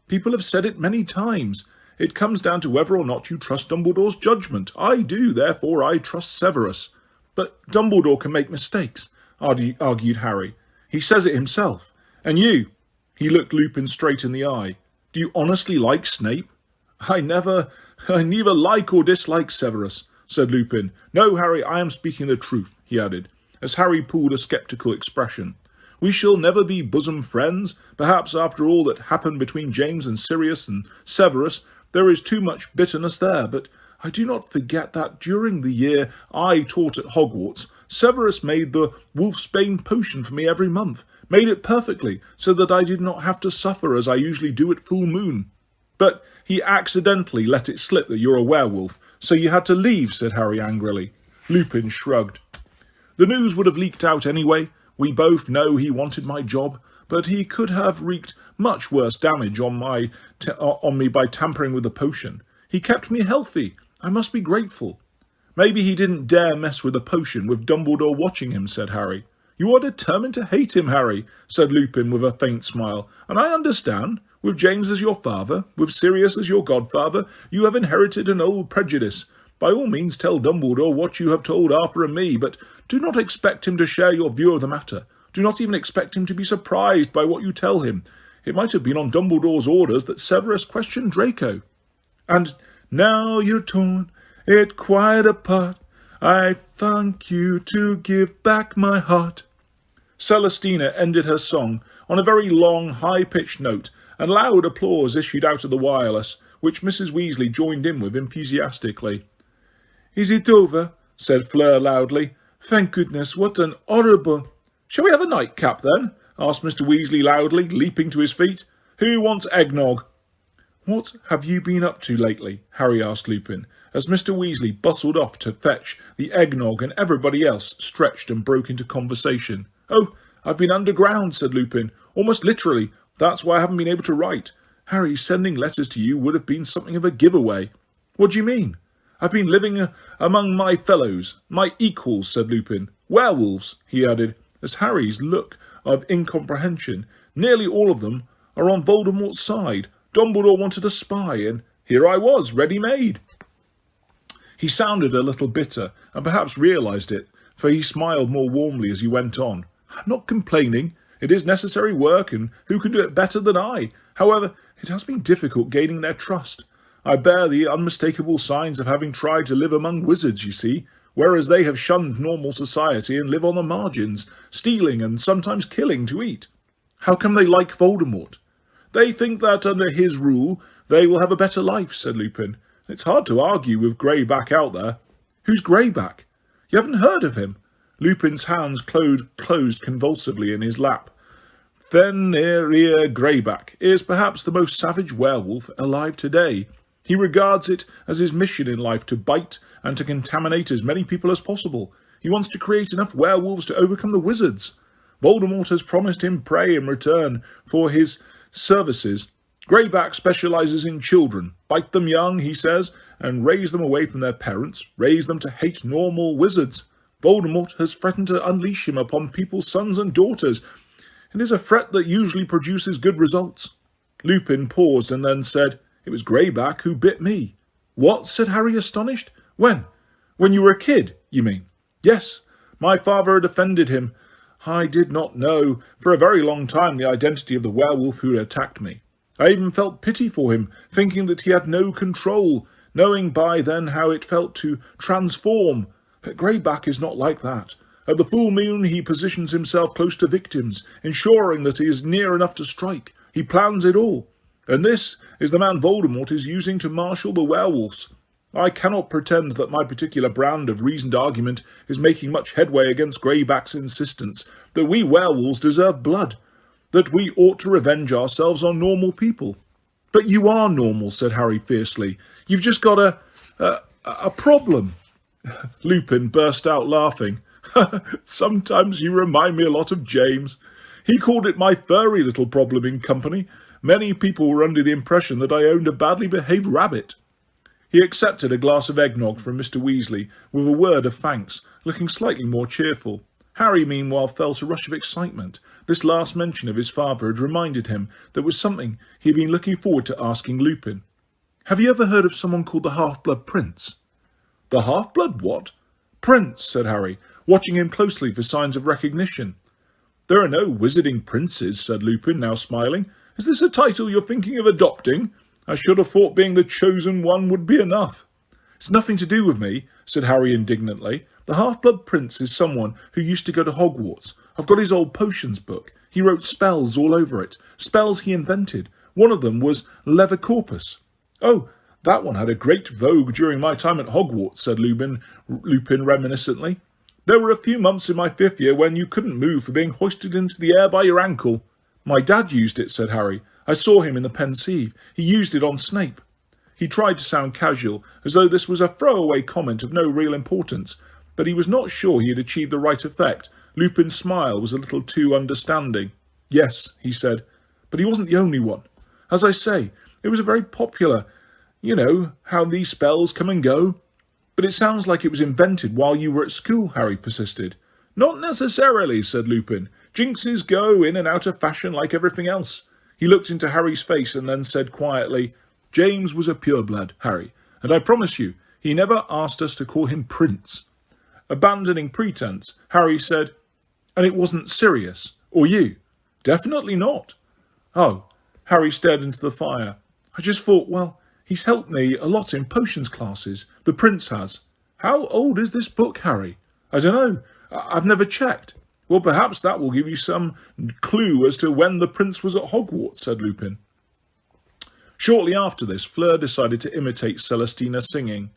People have said it many times. It comes down to whether or not you trust Dumbledore's judgment. I do, therefore I trust Severus. But Dumbledore can make mistakes, argued Harry. He says it himself. And you, he looked Lupin straight in the eye, do you honestly like Snape? I neither like or dislike Severus, said Lupin. No, Harry, I am speaking the truth, he added, as Harry pulled a sceptical expression. We shall never be bosom friends. Perhaps after all that happened between James and Sirius and Severus, there is too much bitterness there, but I do not forget that during the year I taught at Hogwarts, Severus made the wolfsbane potion for me every month, made it perfectly, so that I did not have to suffer as I usually do at full moon. But he accidentally let it slip that you're a werewolf, so you had to leave, said Harry angrily. Lupin shrugged. The news would have leaked out anyway. We both know he wanted my job, but he could have wreaked much worse damage on me by tampering with the potion. He kept me healthy. I must be grateful. Maybe he didn't dare mess with the potion with Dumbledore watching him, said Harry. You are determined to hate him, Harry, said Lupin with a faint smile, and I understand. With James as your father, with Sirius as your godfather, you have inherited an old prejudice. By all means tell Dumbledore what you have told Arthur and me, but do not expect him to share your view of the matter. Do not even expect him to be surprised by what you tell him. It might have been on Dumbledore's orders that Severus questioned Draco. And now you're torn, it quite apart. I thank you to give back my heart. Celestina ended her song on a very long, high-pitched note, and loud applause issued out of the wireless, which Mrs. Weasley joined in with enthusiastically. Is it over? Said Fleur loudly. Thank goodness, what an horrible... Shall we have a nightcap then? Asked Mr. Weasley loudly, leaping to his feet. Who wants eggnog? What have you been up to lately? Harry asked Lupin, as Mr. Weasley bustled off to fetch the eggnog and everybody else stretched and broke into conversation. Oh, I've been underground, said Lupin, almost literally. That's why I haven't been able to write. Harry, sending letters to you would have been something of a giveaway. What do you mean? I've been living among my fellows, my equals, said Lupin. Werewolves, he added, as Harry's look of incomprehension. Nearly all of them are on Voldemort's side. Dumbledore wanted a spy, and here I was, ready-made. He sounded a little bitter, and perhaps realised it, for he smiled more warmly as he went on. I'm not complaining. It is necessary work, and who can do it better than I? However, it has been difficult gaining their trust. I bear the unmistakable signs of having tried to live among wizards, you see, whereas they have shunned normal society and live on the margins, stealing and sometimes killing to eat. How come they like Voldemort? They think that under his rule they will have a better life, said Lupin. It's hard to argue with Greyback out there. Who's Greyback? You haven't heard of him? Lupin's hands closed convulsively in his lap. Fenrir Greyback is perhaps the most savage werewolf alive today. He regards it as his mission in life to bite and to contaminate as many people as possible. He wants to create enough werewolves to overcome the wizards. Voldemort has promised him prey in return for his services. Greyback specialises in children. Bite them young, he says, and raise them away from their parents, raise them to hate normal wizards. Voldemort has threatened to unleash him upon people's sons and daughters. It is a threat that usually produces good results. Lupin paused and then said, It was Greyback who bit me. What? Said Harry, astonished. When? When you were a kid, you mean? Yes. My father had offended him. I did not know for a very long time the identity of the werewolf who had attacked me. I even felt pity for him, thinking that he had no control, knowing by then how it felt to transform. But Greyback is not like that. At the full moon he positions himself close to victims, ensuring that he is near enough to strike. He plans it all. And this is the man Voldemort is using to marshal the werewolves. I cannot pretend that my particular brand of reasoned argument is making much headway against Greyback's insistence that we werewolves deserve blood, that we ought to revenge ourselves on normal people. But you are normal, said Harry fiercely. You've just got a problem. Lupin burst out laughing. Sometimes you remind me a lot of James. He called it my furry little problem in company. Many people were under the impression that I owned a badly behaved rabbit. He accepted a glass of eggnog from Mr. Weasley with a word of thanks, looking slightly more cheerful. Harry, meanwhile, felt a rush of excitement. This last mention of his father had reminded him that was something he had been looking forward to asking Lupin. Have you ever heard of someone called the Half-Blood Prince? The Half-Blood what? Prince, said Harry, watching him closely for signs of recognition. There are no wizarding princes, said Lupin, now smiling. Is this a title you're thinking of adopting? I should have thought being the chosen one would be enough. It's nothing to do with me, said Harry indignantly. The Half-Blood Prince is someone who used to go to Hogwarts. I've got his old potions book. He wrote spells all over it. Spells he invented. One of them was Levicorpus. Oh, that one had a great vogue during my time at Hogwarts, said Lupin reminiscently. There were a few months in my 5th year when you couldn't move for being hoisted into the air by your ankle. My dad used it, said Harry. I saw him in the Pensieve. He used it on Snape. He tried to sound casual, as though this was a throwaway comment of no real importance, but he was not sure he had achieved the right effect. Lupin's smile was a little too understanding. Yes, he said, but he wasn't the only one. As I say, it was a very popular. You know how these spells come and go. But it sounds like it was invented while you were at school, Harry persisted. Not necessarily, said Lupin. Jinxes go in and out of fashion like everything else. He looked into Harry's face and then said quietly, James was a pureblood, Harry, and I promise you, he never asked us to call him Prince. Abandoning pretense, Harry said, And it wasn't Sirius, or you? Definitely not. Oh, Harry stared into the fire. I just thought, well, he's helped me a lot in potions classes. The Prince has. How old is this book, Harry? I don't know. I've never checked. Well, perhaps that will give you some clue as to when the Prince was at Hogwarts, said Lupin. Shortly after this, Fleur decided to imitate Celestina singing,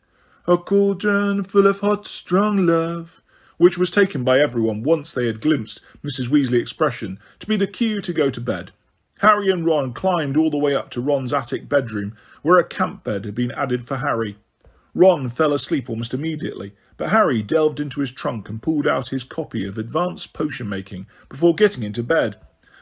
A cauldron full of hot, strong love, which was taken by everyone once they had glimpsed Mrs. Weasley's expression to be the cue to go to bed. Harry and Ron climbed all the way up to Ron's attic bedroom, where a camp bed had been added for Harry. Ron fell asleep almost immediately, but Harry delved into his trunk and pulled out his copy of Advanced Potion Making before getting into bed.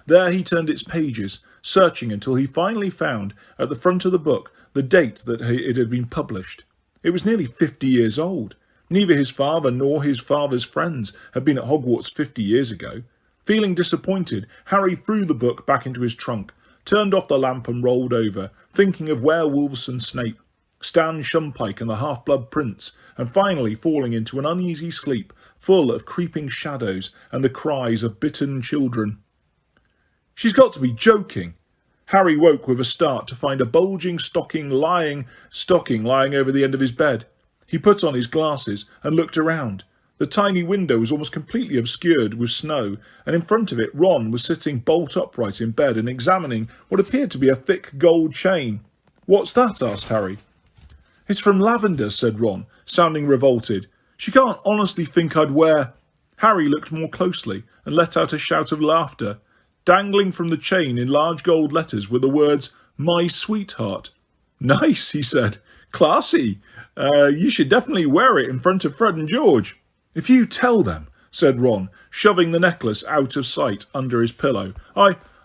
There he turned its pages, searching until he finally found, at the front of the book, the date that it had been published. It was nearly 50 years old. Neither his father nor his father's friends had been at Hogwarts 50 years ago. Feeling disappointed, Harry threw the book back into his trunk, turned off the lamp and rolled over, thinking of werewolves and Snape, Stan Shumpike and the Half-Blood Prince, and finally falling into an uneasy sleep full of creeping shadows and the cries of bitten children. She's got to be joking. Harry woke with a start to find a bulging stocking lying over the end of his bed. He put on his glasses and looked around. The tiny window was almost completely obscured with snow, and in front of it Ron was sitting bolt upright in bed and examining what appeared to be a thick gold chain. What's that? Asked Harry. It's from Lavender, said Ron, sounding revolted. She can't honestly think I'd wear... Harry looked more closely and let out a shout of laughter. Dangling from the chain in large gold letters were the words, My Sweetheart. Nice, he said. Classy. You should definitely wear it in front of Fred and George. If you tell them, said Ron, shoving the necklace out of sight under his pillow.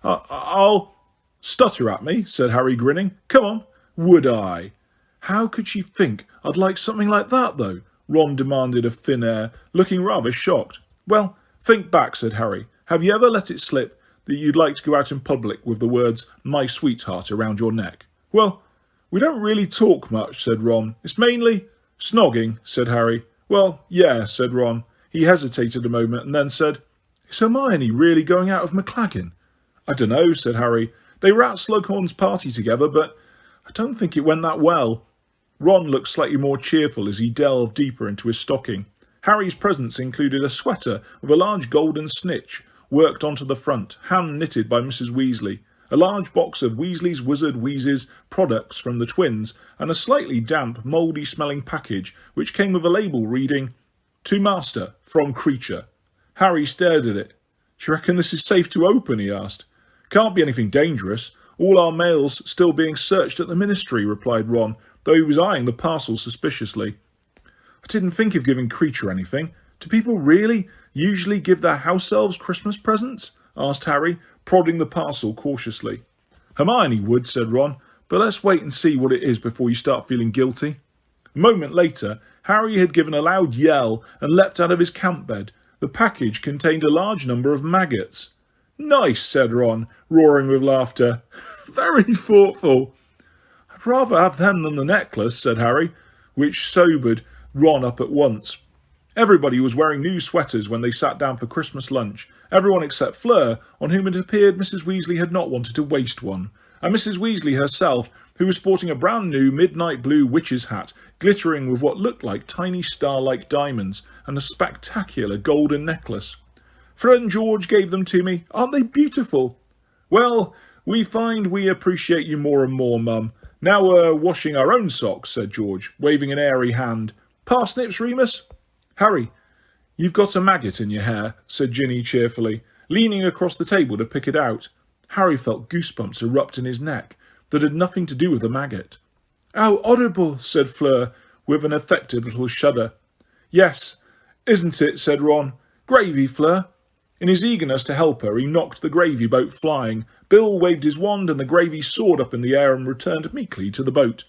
I'll... Stutter at me, said Harry, grinning. Come on. Would I? How could she think I'd like something like that, though? Ron demanded of thin air, looking rather shocked. Well, think back, said Harry. Have you ever let it slip that you'd like to go out in public with the words, My Sweetheart, around your neck? Well, we don't really talk much, said Ron. It's mainly... Snogging, said Harry. Well, yeah, said Ron. He hesitated a moment and then said, Is Hermione really going out of McLaggen? I don't know, said Harry. They were at Slughorn's party together, but I don't think it went that well. Ron looked slightly more cheerful as he delved deeper into his stocking. Harry's presents included a sweater with a large golden snitch worked onto the front, hand-knitted by Mrs. Weasley, a large box of Weasley's Wizard Wheezes products from the twins, and a slightly damp, mouldy-smelling package which came with a label reading, "To Master, from Creature." Harry stared at it. "Do you reckon this is safe to open?" he asked. "Can't be anything dangerous. All our mail's still being searched at the Ministry," replied Ron, though he was eyeing the parcel suspiciously. "I didn't think of giving Creature anything. Do people really usually give their house elves Christmas presents?" asked Harry, prodding the parcel cautiously. "Hermione would," said Ron, "but let's wait and see what it is before you start feeling guilty." A moment later, Harry had given a loud yell and leapt out of his camp bed. The package contained a large number of maggots. "Nice," said Ron, roaring with laughter. "Very thoughtful." "I'd rather have them than the necklace," said Harry, which sobered Ron up at once. Everybody was wearing new sweaters when they sat down for Christmas lunch, everyone except Fleur, on whom it appeared Mrs. Weasley had not wanted to waste one, and Mrs. Weasley herself, who was sporting a brand new midnight blue witch's hat, glittering with what looked like tiny star-like diamonds, and a spectacular golden necklace. "Fred and George gave them to me. Aren't they beautiful?" "Well, we find we appreciate you more and more, Mum. Now we're washing our own socks," said George, waving an airy hand. "Parsnips, Remus?" "Harry, you've got a maggot in your hair," said Ginny cheerfully, leaning across the table to pick it out. Harry felt goosebumps erupt in his neck that had nothing to do with the maggot. "How audible," said Fleur, with an affected little shudder. "Yes, isn't it?" said Ron. "Gravy, Fleur." In his eagerness to help her, he knocked the gravy boat flying. Bill waved his wand and the gravy soared up in the air and returned meekly to the boat.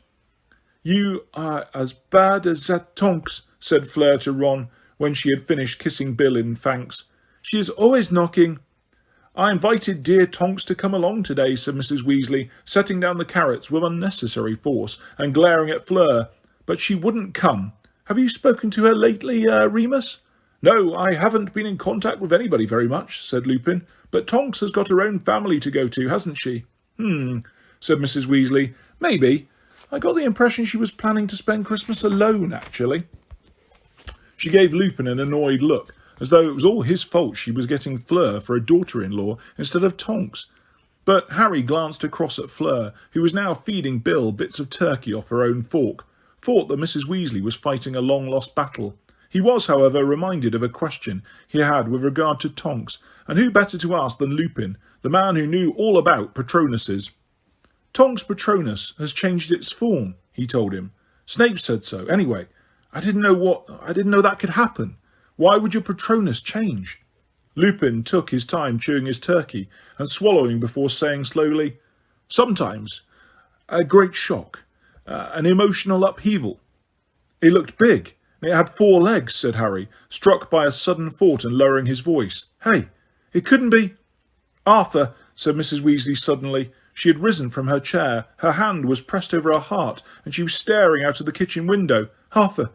"You are as bad as that Tonks," said Fleur to Ron, when she had finished kissing Bill in thanks. "She is always knocking." "I invited dear Tonks to come along today," said Mrs. Weasley, setting down the carrots with unnecessary force and glaring at Fleur, "but she wouldn't come. Have you spoken to her lately, Remus?" "No, I haven't been in contact with anybody very much," said Lupin, "but Tonks has got her own family to go to, hasn't she?" Said Mrs. Weasley. "Maybe. I got the impression she was planning to spend Christmas alone, actually." She gave Lupin an annoyed look, as though it was all his fault she was getting Fleur for a daughter-in-law instead of Tonks. But Harry glanced across at Fleur, who was now feeding Bill bits of turkey off her own fork, thought that Mrs. Weasley was fighting a long-lost battle. He was, however, reminded of a question he had with regard to Tonks, and who better to ask than Lupin, the man who knew all about Patronuses. "Tonks Patronus has changed its form," he told him. "Snape said so. Anyway, I didn't know that could happen. Why would your Patronus change?" Lupin took his time chewing his turkey and swallowing before saying slowly, "Sometimes a great shock, an emotional upheaval." "It looked big. It had 4 legs," said Harry, struck by a sudden thought and lowering his voice. "Hey, it couldn't be—" "Arthur," said Mrs. Weasley suddenly. She had risen from her chair, her hand was pressed over her heart, and she was staring out of the kitchen window. "Arthur,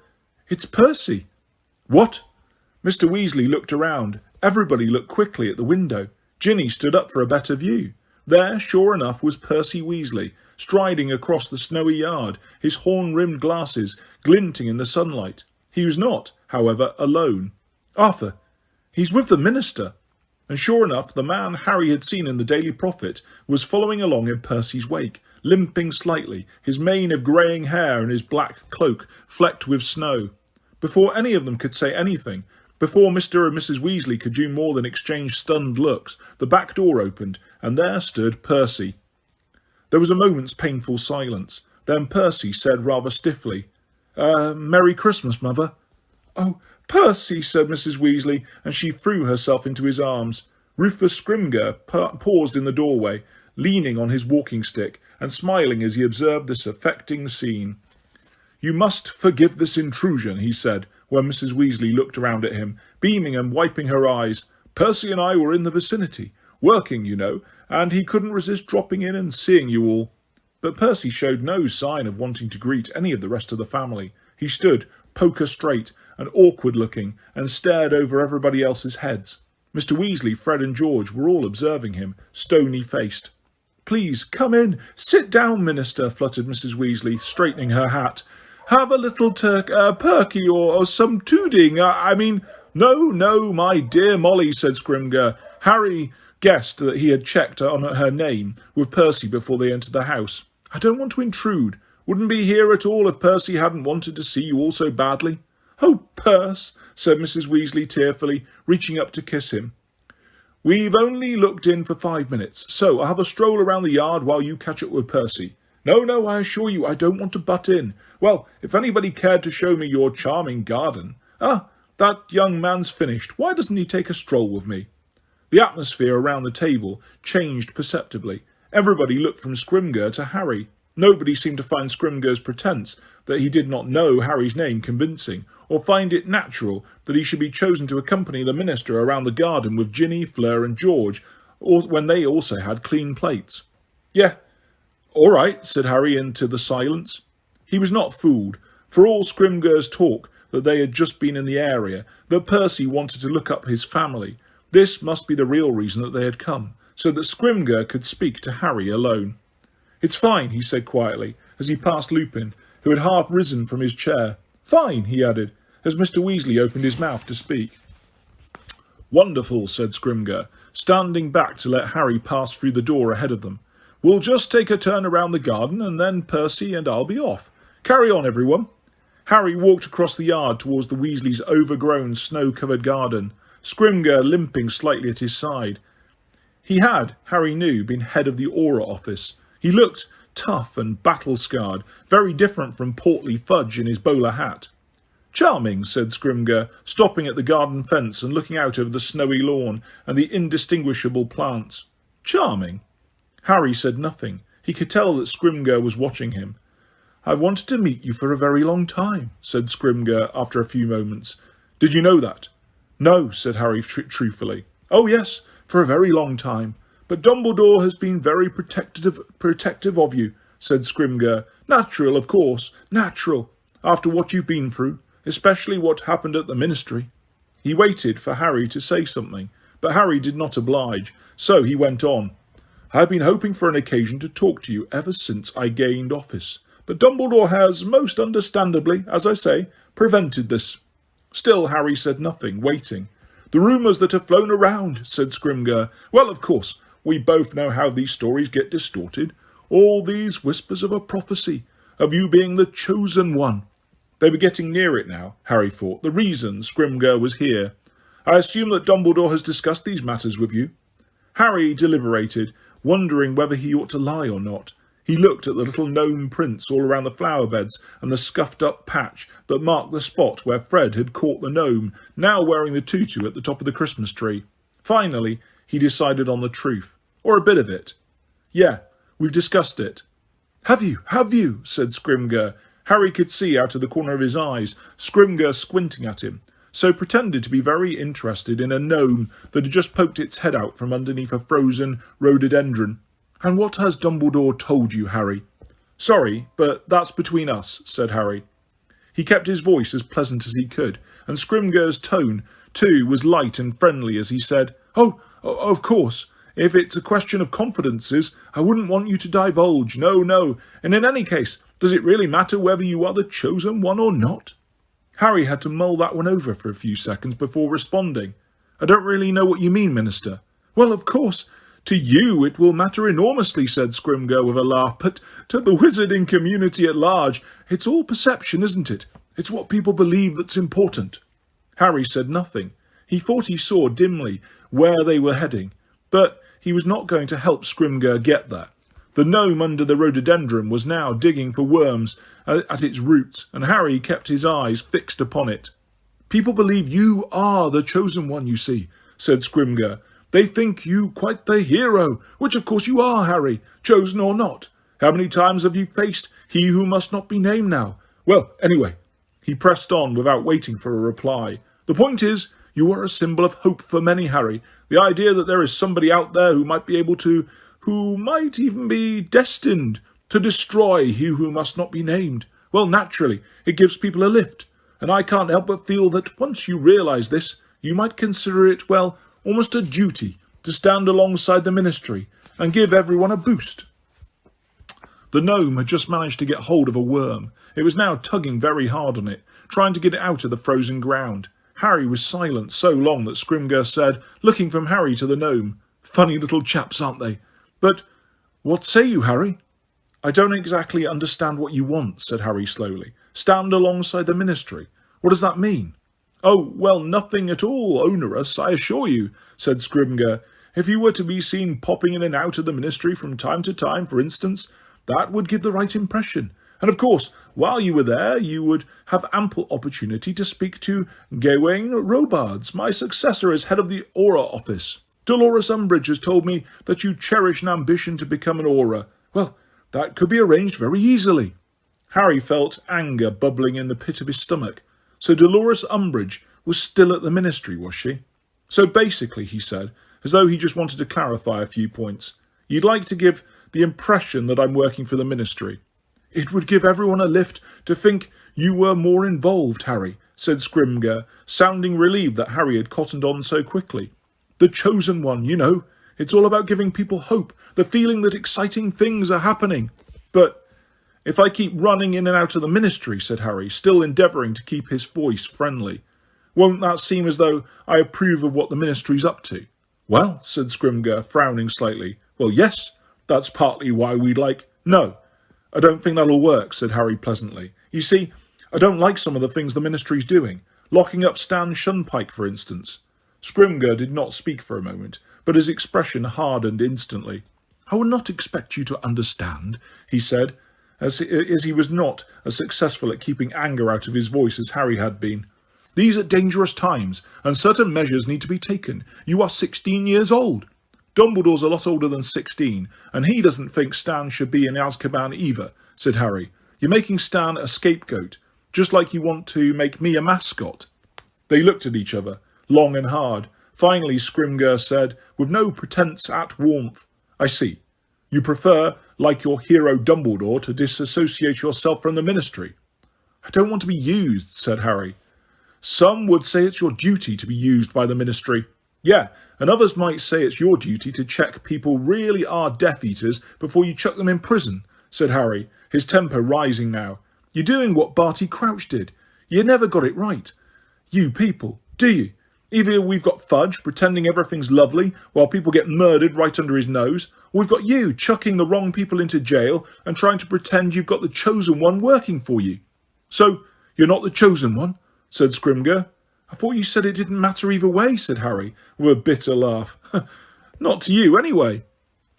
it's Percy." "What?" Mr. Weasley looked around. Everybody looked quickly at the window. Ginny stood up for a better view. There, sure enough, was Percy Weasley, striding across the snowy yard, his horn-rimmed glasses glinting in the sunlight. He was not, however, alone. "Arthur, he's with the minister." And sure enough, the man Harry had seen in the Daily Prophet was following along in Percy's wake, limping slightly, his mane of greying hair and his black cloak flecked with snow. Before any of them could say anything, before Mr. and Mrs. Weasley could do more than exchange stunned looks, the back door opened, and there stood Percy. There was a moment's painful silence. Then Percy said rather stiffly, "Merry Christmas, Mother." "Oh, Percy," said Mrs. Weasley, and she threw herself into his arms. Rufus Scrimger paused in the doorway, leaning on his walking stick and smiling as he observed this affecting scene. "You must forgive this intrusion," he said, when Mrs. Weasley looked around at him, beaming and wiping her eyes. "Percy and I were in the vicinity, working, you know, and he couldn't resist dropping in and seeing you all." But Percy showed no sign of wanting to greet any of the rest of the family. He stood, poker straight and awkward-looking, and stared over everybody else's heads. Mr. Weasley, Fred and George were all observing him, stony-faced. "Please, come in. Sit down, Minister," fluttered Mrs. Weasley, straightening her hat. "Have a little perky or some tooting. I mean—" "No, no, my dear Molly," said Scrimger. "Harry guessed that he had checked on her name with Percy before they entered the house. "I don't want to intrude. Wouldn't be here at all if Percy hadn't wanted to see you all so badly." "Oh, Perce," said Mrs. Weasley tearfully, reaching up to kiss him. "We've only looked in for 5 minutes, so I'll have a stroll around the yard while you catch up with Percy." No, I assure you I don't want to butt in. Well, if anybody cared to show me your charming garden." "Ah, that young man's finished. Why doesn't he take a stroll with me?" The atmosphere around the table changed perceptibly. Everybody looked from Scrimgeour to Harry. Nobody seemed to find Scrimgeour's pretence that he did not know Harry's name convincing, or find it natural that he should be chosen to accompany the minister around the garden with Ginny, Fleur and George, when they also had clean plates. "Yeah, all right," said Harry into the silence. He was not fooled. For all Scrimgeour's talk that they had just been in the area, that Percy wanted to look up his family, this must be the real reason that they had come, so that Scrimgeour could speak to Harry alone. "It's fine," he said quietly, as he passed Lupin, who had half risen from his chair. "Fine," he added, as Mr. Weasley opened his mouth to speak. "Wonderful," said Scrimgeour, standing back to let Harry pass through the door ahead of them. "We'll just take a turn around the garden, and then Percy and I'll be off. Carry on, everyone." Harry walked across the yard towards the Weasleys' overgrown, snow-covered garden, Scrimgeour limping slightly at his side. He had, Harry knew, been head of the Aura office. He looked tough and battle-scarred, very different from portly Fudge in his bowler hat. "Charming," said Scrimgeour, stopping at the garden fence and looking out over the snowy lawn and the indistinguishable plants. "Charming." Harry said nothing. He could tell that Scrimgeour was watching him. "I've wanted to meet you for a very long time," said Scrimgeour after a few moments. "Did you know that?" "No," said Harry truthfully. "Oh yes, for a very long time. But Dumbledore has been very protective of you," said Scrimgeour. "Natural, of course, natural, after what you've been through, especially what happened at the Ministry." He waited for Harry to say something, but Harry did not oblige, so he went on. "I've been hoping for an occasion to talk to you ever since I gained office, but Dumbledore has, most understandably, as I say, prevented this." Still Harry said nothing, waiting. "The rumours that have flown around," said Scrimgeour. "Well, of course, we both know how these stories get distorted. All these whispers of a prophecy, of you being the chosen one." They were getting near it now, Harry thought, the reason Scrimgeour was here. "I assume that Dumbledore has discussed these matters with you?" Harry deliberated, wondering whether he ought to lie or not. He looked at the little gnome prints all around the flower beds and the scuffed-up patch that marked the spot where Fred had caught the gnome, now wearing the tutu at the top of the Christmas tree. Finally, he decided on the truth, or a bit of it. "Yeah, we've discussed it." Have you?" said Scrimgeour. Harry could see out of the corner of his eyes, Scrimgeour squinting at him, so pretended to be very interested in a gnome that had just poked its head out from underneath a frozen rhododendron. "And what has Dumbledore told you, Harry?" "Sorry, but that's between us," said Harry. He kept his voice as pleasant as he could, and Scrimgeour's tone, too, was light and friendly as he said, "Oh, of course, if it's a question of confidences, I wouldn't want you to divulge. No. And in any case, does it really matter whether you are the chosen one or not?" Harry had to mull that one over for a few seconds before responding. "I don't really know what you mean, Minister." "Well, of course, to you it will matter enormously," said Scrimgeour with a laugh, "but to the wizarding community at large, it's all perception, isn't it? It's what people believe that's important." Harry said nothing. He thought he saw dimly where they were heading, but he was not going to help Scrimgeour get there. The gnome under the rhododendron was now digging for worms at its roots, and Harry kept his eyes fixed upon it. "People believe you are the chosen one, you see," said Scrimgeour. "They think you quite the hero, which of course you are, Harry, chosen or not. How many times have you faced he who must not be named now? Well, anyway," he pressed on without waiting for a reply, "the point is, you are a symbol of hope for many, Harry. The idea that there is somebody out there who might even be destined to destroy he who must not be named. Well, naturally, it gives people a lift. And I can't help but feel that once you realise this, you might consider it, well, almost a duty to stand alongside the Ministry and give everyone a boost." The gnome had just managed to get hold of a worm. It was now tugging very hard on it, trying to get it out of the frozen ground. Harry was silent so long that Scrimgeour said, looking from Harry to the gnome, Funny little chaps, aren't they? But what say you, Harry? I don't exactly understand what you want, said Harry slowly. Stand alongside the ministry. What does that mean? Oh, well, nothing at all onerous, I assure you, said Scrimger. If you were to be seen popping in and out of the ministry from time to time, for instance, that would give the right impression. And of course, while you were there, you would have ample opportunity to speak to Gawain Robards, my successor as head of the Aura Office. Dolores Umbridge has told me that you cherish an ambition to become an Aura. Well, that could be arranged very easily. Harry felt anger bubbling in the pit of his stomach. So Dolores Umbridge was still at the ministry, was she? So basically, he said, as though he just wanted to clarify a few points, you'd like to give the impression that I'm working for the ministry. It would give everyone a lift to think you were more involved, Harry, said Scrimger, sounding relieved that Harry had cottoned on so quickly. The chosen one, you know. It's all about giving people hope, the feeling that exciting things are happening. But if I keep running in and out of the ministry, said Harry, still endeavouring to keep his voice friendly, won't that seem as though I approve of what the ministry's up to? Well, said Scrimger, frowning slightly. Well, yes, that's partly why we'd like... No, I don't think that'll work, said Harry pleasantly. You see, I don't like some of the things the ministry's doing. Locking up Stan Shunpike, for instance. Scrimger did not speak for a moment, but his expression hardened instantly. I would not expect you to understand, he said, as he was not as successful at keeping anger out of his voice as Harry had been. These are dangerous times, and certain measures need to be taken. You are 16 years old. Dumbledore's a lot older than 16, and he doesn't think Stan should be in Azkaban either, said Harry. You're making Stan a scapegoat, just like you want to make me a mascot. They looked at each other, long and hard. Finally, Scrimger said, with no pretence at warmth, I see. You prefer, like your hero Dumbledore, to disassociate yourself from the ministry. I don't want to be used, said Harry. Some would say it's your duty to be used by the ministry. Yeah, and others might say it's your duty to check people really are Death Eaters before you chuck them in prison, said Harry, his temper rising now. You're doing what Barty Crouch did. You never got it right. You people, do you? Either we've got Fudge pretending everything's lovely while people get murdered right under his nose, or we've got you chucking the wrong people into jail and trying to pretend you've got the chosen one working for you. So, you're not the chosen one, said Scrimger. I thought you said it didn't matter either way, said Harry, with a bitter laugh. Not to you, anyway.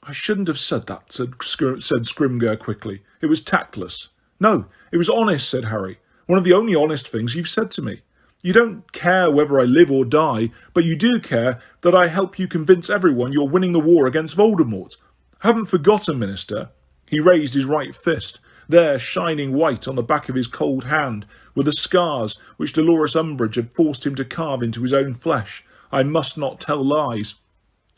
I shouldn't have said that, said Scrimger quickly. It was tactless. No, it was honest, said Harry. One of the only honest things you've said to me. You don't care whether I live or die, but you do care that I help you convince everyone you're winning the war against Voldemort. I haven't forgotten, Minister. He raised his right fist, there shining white on the back of his cold hand, with the scars which Dolores Umbridge had forced him to carve into his own flesh. I must not tell lies.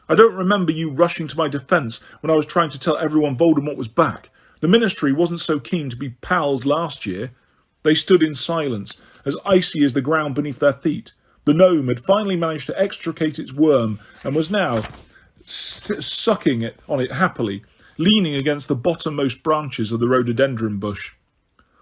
I don't remember you rushing to my defence when I was trying to tell everyone Voldemort was back. The Ministry wasn't so keen to be pals last year. They stood in silence, as icy as the ground beneath their feet. The gnome had finally managed to extricate its worm and was now sucking on it happily, leaning against the bottommost branches of the rhododendron bush.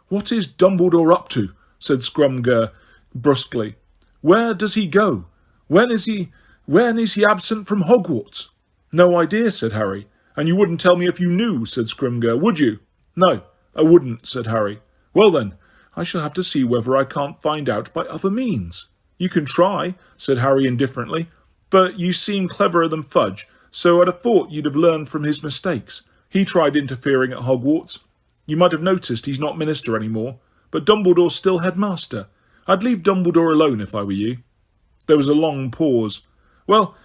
What is Dumbledore up to? Said Scrimger brusquely. Where does he go? When is he absent from Hogwarts? No idea, said Harry. And you wouldn't tell me if you knew, said Scrimger, would you? No, I wouldn't, said Harry. Well then, I shall have to see whether I can't find out by other means. You can try, said Harry indifferently, but you seem cleverer than Fudge, so I'd have thought you'd have learned from his mistakes. He tried interfering at Hogwarts. You might have noticed he's not minister anymore, but Dumbledore's still headmaster. I'd leave Dumbledore alone if I were you. There was a long pause. Well,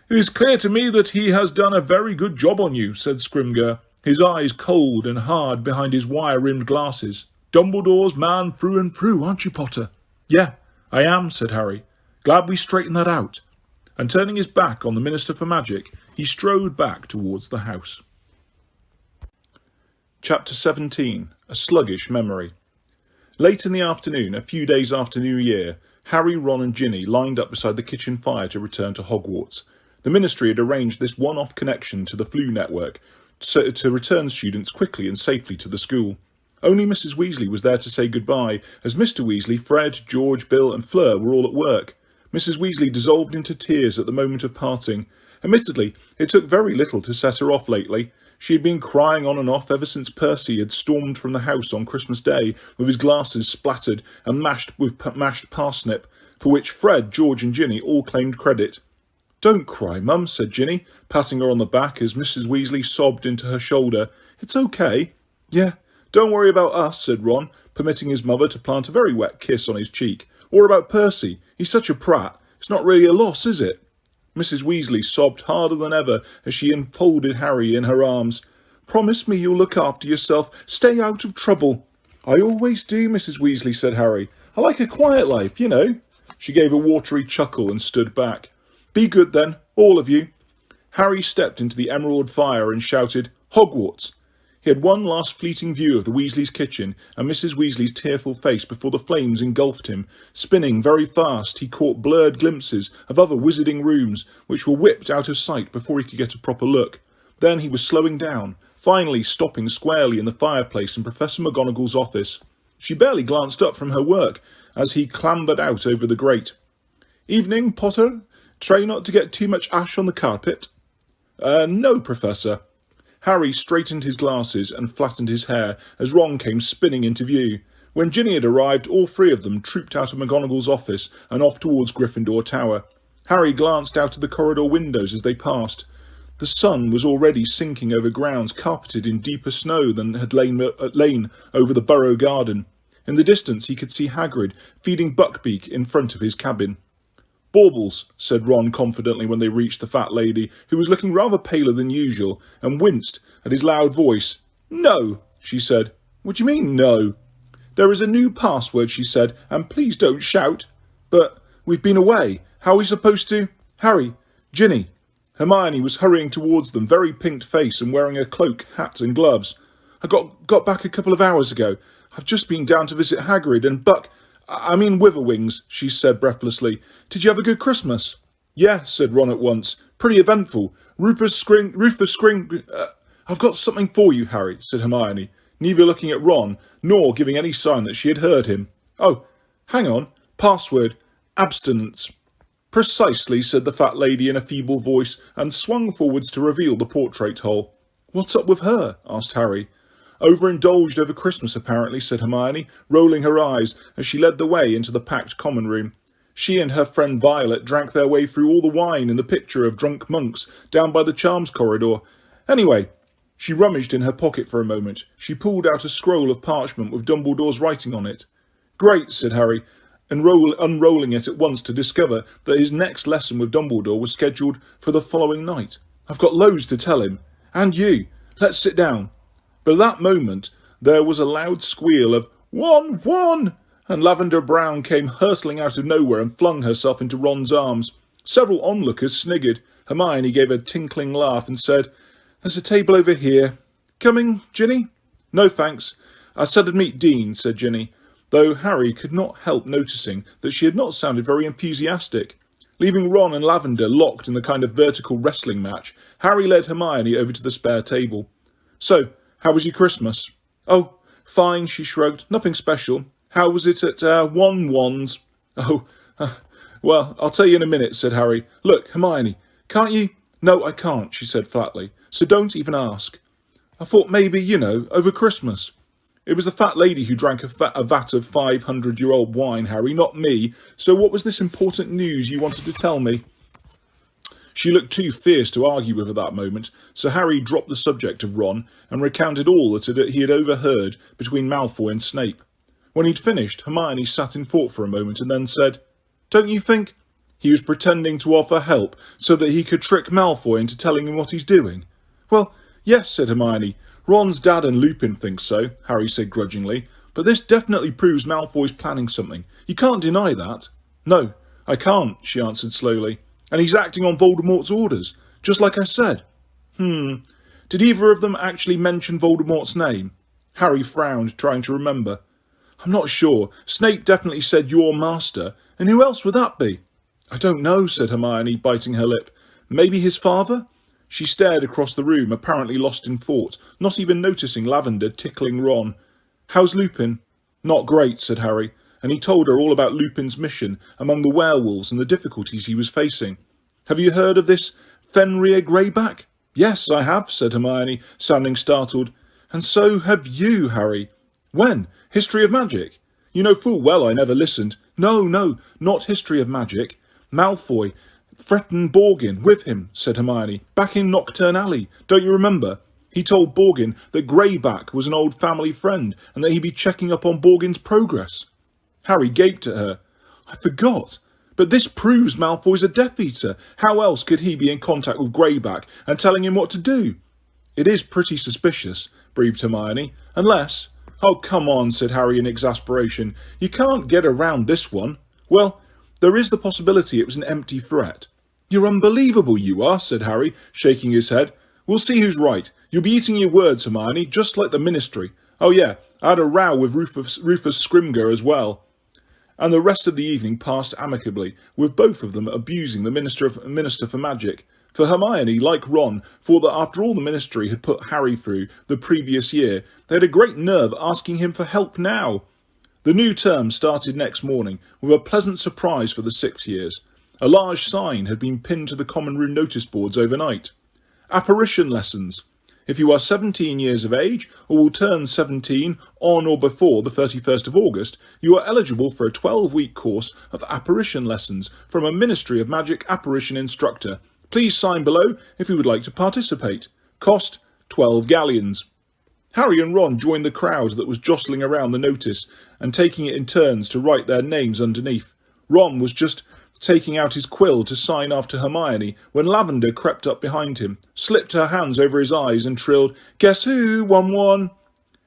it is clear to me that he has done a very good job on you, said Scrimger, his eyes cold and hard behind his wire-rimmed glasses. Dumbledore's man through and through, aren't you, Potter? Yeah, I am, said Harry. Glad we straightened that out. And turning his back on the Minister for Magic, he strode back towards the house. Chapter 17. A Sluggish Memory. Late in the afternoon, a few days after New Year, Harry, Ron and Ginny lined up beside the kitchen fire to return to Hogwarts. The Ministry had arranged this one-off connection to the flu network to return students quickly and safely to the school. Only Mrs. Weasley was there to say goodbye, as Mr. Weasley, Fred, George, Bill and Fleur were all at work. Mrs. Weasley dissolved into tears at the moment of parting, Admittedly, it took very little to set her off lately. She had been crying on and off ever since Percy had stormed from the house on Christmas Day with his glasses splattered and mashed with mashed parsnip, for which Fred, George and Ginny all claimed credit. "Don't cry, Mum," said Ginny, patting her on the back as Mrs. Weasley sobbed into her shoulder. "It's okay." "Yeah, don't worry about us," said Ron, permitting his mother to plant a very wet kiss on his cheek. "Or about Percy. He's such a prat. It's not really a loss, is it?" Mrs. Weasley sobbed harder than ever as she enfolded Harry in her arms. "Promise me you'll look after yourself. Stay out of trouble." "I always do, Mrs. Weasley," said Harry. "I like a quiet life, you know." She gave a watery chuckle and stood back. "Be good then, all of you." Harry stepped into the emerald fire and shouted, "Hogwarts!" He had one last fleeting view of the Weasleys' kitchen and Mrs. Weasley's tearful face before the flames engulfed him. Spinning very fast, he caught blurred glimpses of other wizarding rooms, which were whipped out of sight before he could get a proper look. Then he was slowing down, finally stopping squarely in the fireplace in Professor McGonagall's office. She barely glanced up from her work as he clambered out over the grate. "Evening, Potter. Try not to get too much ash on the carpet." No, Professor." Harry straightened his glasses and flattened his hair as Ron came spinning into view. When Ginny had arrived, all three of them trooped out of McGonagall's office and off towards Gryffindor Tower. Harry glanced out of the corridor windows as they passed. The sun was already sinking over grounds carpeted in deeper snow than had lain over the Burrow garden. In the distance he could see Hagrid feeding Buckbeak in front of his cabin. "Baubles," said Ron confidently when they reached the fat lady, who was looking rather paler than usual, and winced at his loud voice. "No," she said. "What do you mean, no?" "There is a new password," she said, "and please don't shout." "But we've been away. How are we supposed to—" "Harry, Ginny." Hermione was hurrying towards them, very pink-faced and wearing a cloak, hat and gloves. "I got back a couple of hours ago. I've just been down to visit Hagrid and Witherwings," she said breathlessly. "Did you have a good Christmas?" "Yeah," said Ron at once. "Pretty eventful. Rufus Scring... I've got something for you, Harry," said Hermione, neither looking at Ron nor giving any sign that she had heard him. "Oh, hang on. Password. Abstinence." "Precisely," said the fat lady in a feeble voice, and swung forwards to reveal the portrait hole. "What's up with her?" asked Harry. "Overindulged over Christmas, apparently," said Hermione, rolling her eyes as she led the way into the packed common room. She and her friend Violet drank their way through all the wine in the picture of drunk monks down by the charms corridor. Anyway, she rummaged in her pocket for a moment. She pulled out a scroll of parchment with Dumbledore's writing on it. "Great," said Harry, unrolling it at once to discover that his next lesson with Dumbledore was scheduled for the following night. "I've got loads to tell him. And you. Let's sit down." But at that moment there was a loud squeal of "One!" and Lavender Brown came hurtling out of nowhere and flung herself into Ron's arms. Several onlookers sniggered. Hermione gave a tinkling laugh and said, "There's a table over here. Coming, Ginny?" "No, thanks. I said I'd meet Dean," said Ginny, though Harry could not help noticing that she had not sounded very enthusiastic. Leaving Ron and Lavender locked in a kind of vertical wrestling match, Harry led Hermione over to the spare table. "So, how was your Christmas?" "Oh, fine," she shrugged. "Nothing special. How was it at Wands?" Well, I'll tell you in a minute," said Harry. "Look, Hermione, can't you—" "No, I can't," she said flatly. "So don't even ask." "I thought maybe, over Christmas." "It was the fat lady who drank a vat of 500-year-old wine, Harry, not me. So what was this important news you wanted to tell me?" She looked too fierce to argue with at that moment, so Harry dropped the subject of Ron and recounted all that he had overheard between Malfoy and Snape. When he'd finished, Hermione sat in thought for a moment and then said, "Don't you think he was pretending to offer help so that he could trick Malfoy into telling him what he's doing?" "Well, yes," said Hermione. "Ron's dad and Lupin think so," Harry said grudgingly. "But this definitely proves Malfoy's planning something. You can't deny that." "No, I can't," she answered slowly. "And he's acting on Voldemort's orders, just like I said." Did either of them actually mention Voldemort's name?" Harry frowned, trying to remember. "I'm not sure. Snape definitely said your master, and who else would that be?" "I don't know," said Hermione, biting her lip. "Maybe his father?" She stared across the room, apparently lost in thought, not even noticing Lavender tickling Ron. "How's Lupin?" "Not great," said Harry, and he told her all about Lupin's mission among the werewolves and the difficulties he was facing. "Have you heard of this Fenrir Greyback? Yes, I have, said Hermione, sounding startled. And so have you, Harry. When? History of Magic? You know full well I never listened. No, not History of Magic. Malfoy threatened Borgin with him, said Hermione, back in Nocturne Alley. Don't you remember? He told Borgin that Greyback was an old family friend and that he'd be checking up on Borgin's progress. Harry gaped at her. I forgot. But this proves Malfoy's a Death Eater. How else could he be in contact with Greyback and telling him what to do? It is pretty suspicious, breathed Hermione. Unless... Oh, come on, said Harry in exasperation. You can't get around this one. Well, there is the possibility it was an empty threat. You're unbelievable, you are, said Harry, shaking his head. We'll see who's right. You'll be eating your words, Hermione, just like the Ministry. Oh yeah, I had a row with Rufus Scrimger as well. And the rest of the evening passed amicably, with both of them abusing the Minister for Magic. For Hermione, like Ron, thought that after all the Ministry had put Harry through the previous year, they had a great nerve asking him for help now. The new term started next morning, with a pleasant surprise for the 6th years. A large sign had been pinned to the common room notice boards overnight. Apparition lessons. If you are 17 years of age, or will turn 17 on or before the 31st of August, you are eligible for a 12-week course of apparition lessons from a Ministry of Magic apparition instructor. Please sign below if you would like to participate. Cost 12 galleons. Harry and Ron joined the crowd that was jostling around the notice and taking it in turns to write their names underneath. Ron was just taking out his quill to sign after Hermione when Lavender crept up behind him, slipped her hands over his eyes and trilled, "Guess who? 1-1."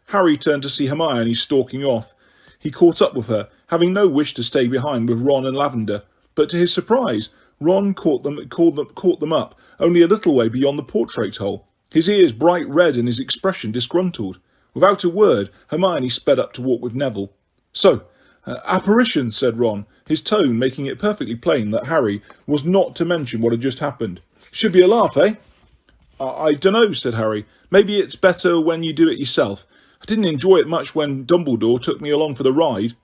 Harry turned to see Hermione stalking off. He caught up with her, having no wish to stay behind with Ron and Lavender, but to his surprise, Ron caught them up only a little way beyond the portrait hole, his ears bright red and his expression disgruntled. Without a word, Hermione sped up to walk with Neville. So, apparition, said Ron, his tone making it perfectly plain that Harry was not to mention what had just happened. Should be a laugh, eh? I dunno, said Harry. Maybe it's better when you do it yourself. I didn't enjoy it much when Dumbledore took me along for the ride.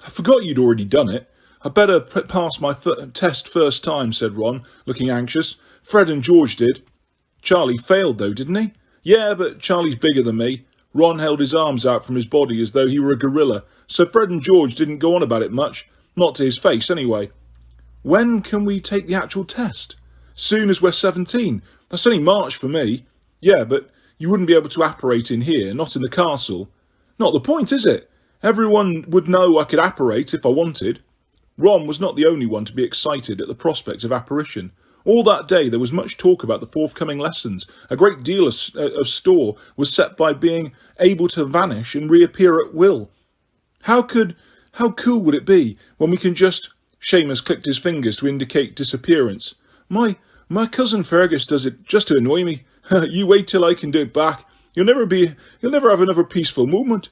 I forgot you'd already done it. I'd better pass my test first time, said Ron, looking anxious. Fred and George did. Charlie failed, though, didn't he? Yeah, but Charlie's bigger than me. Ron held his arms out from his body as though he were a gorilla, so Fred and George didn't go on about it much. Not to his face, anyway. When can we take the actual test? Soon as we're 17. That's only March for me. Yeah, but you wouldn't be able to apparate in here, not in the castle. Not the point, is it? Everyone would know I could apparate if I wanted. Ron was not the only one to be excited at the prospect of apparition. All that day there was much talk about the forthcoming lessons. A great deal of store was set by being able to vanish and reappear at will. How cool would it be when we can just... Seamus clicked his fingers to indicate disappearance. My cousin Fergus does it just to annoy me. You wait till I can do it back. You'll never have another peaceful moment.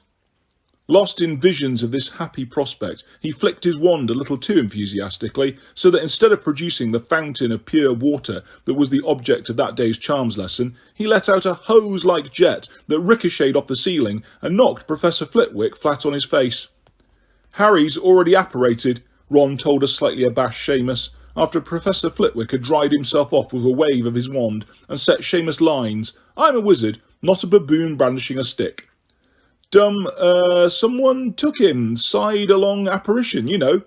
Lost in visions of this happy prospect, he flicked his wand a little too enthusiastically, so that instead of producing the fountain of pure water that was the object of that day's charms lesson, he let out a hose-like jet that ricocheted off the ceiling and knocked Professor Flitwick flat on his face. Harry's already apparated, Ron told a slightly abashed Seamus, after Professor Flitwick had dried himself off with a wave of his wand and set Seamus lines. I'm a wizard, not a baboon brandishing a stick. Someone took him, side-along apparition, you know.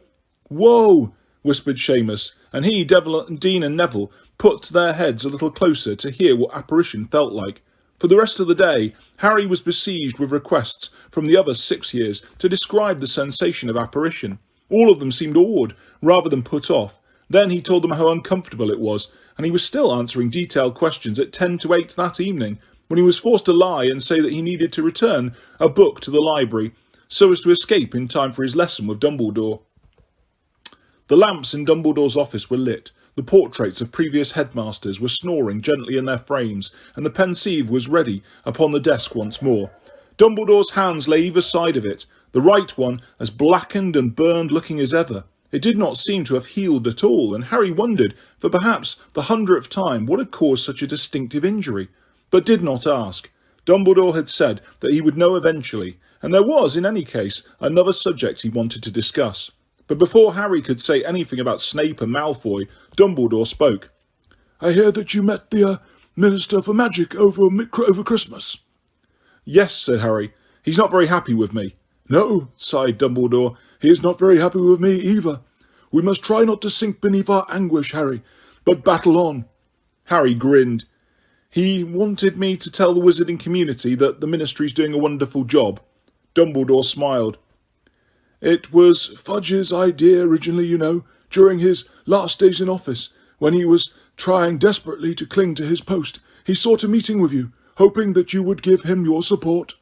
Whoa, whispered Seamus, and he, Dean and Neville put their heads a little closer to hear what apparition felt like. For the rest of the day, Harry was besieged with requests from the other 6 years to describe the sensation of apparition. All of them seemed awed, rather than put off. Then he told them how uncomfortable it was, and he was still answering detailed questions at 10 to 8 that evening, when he was forced to lie and say that he needed to return a book to the library, so as to escape in time for his lesson with Dumbledore. The lamps in Dumbledore's office were lit, the portraits of previous headmasters were snoring gently in their frames, and the pensieve was ready upon the desk once more. Dumbledore's hands lay either side of it, the right one as blackened and burned looking as ever. It did not seem to have healed at all, and Harry wondered, for perhaps the 100th time, what had caused such a distinctive injury, but did not ask. Dumbledore had said that he would know eventually, and there was, in any case, another subject he wanted to discuss. But before Harry could say anything about Snape and Malfoy, Dumbledore spoke. I hear that you met the Minister for Magic over Christmas. Yes, said Harry. He's not very happy with me. No, sighed Dumbledore. He is not very happy with me either. We must try not to sink beneath our anguish, Harry, but battle on. Harry grinned. He wanted me to tell the wizarding community that the Ministry's doing a wonderful job. Dumbledore smiled. It was Fudge's idea originally, you know, during his last days in office, when he was trying desperately to cling to his post. He sought a meeting with you, hoping that you would give him your support.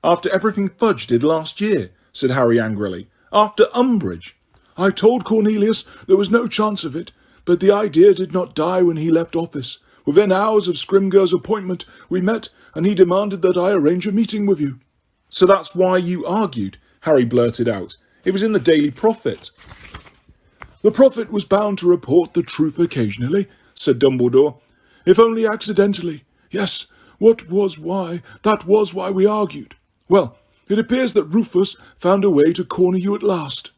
After everything Fudge did last year, said Harry angrily. After Umbridge. I told Cornelius there was no chance of it, but the idea did not die when he left office. Within hours of Scrimgeour's appointment, we met, and he demanded that I arrange a meeting with you. So that's why you argued, Harry blurted out. It was in the Daily Prophet. The Prophet was bound to report the truth occasionally, said Dumbledore, if only accidentally. Yes, that was why we argued. Well, it appears that Rufus found a way to corner you at last.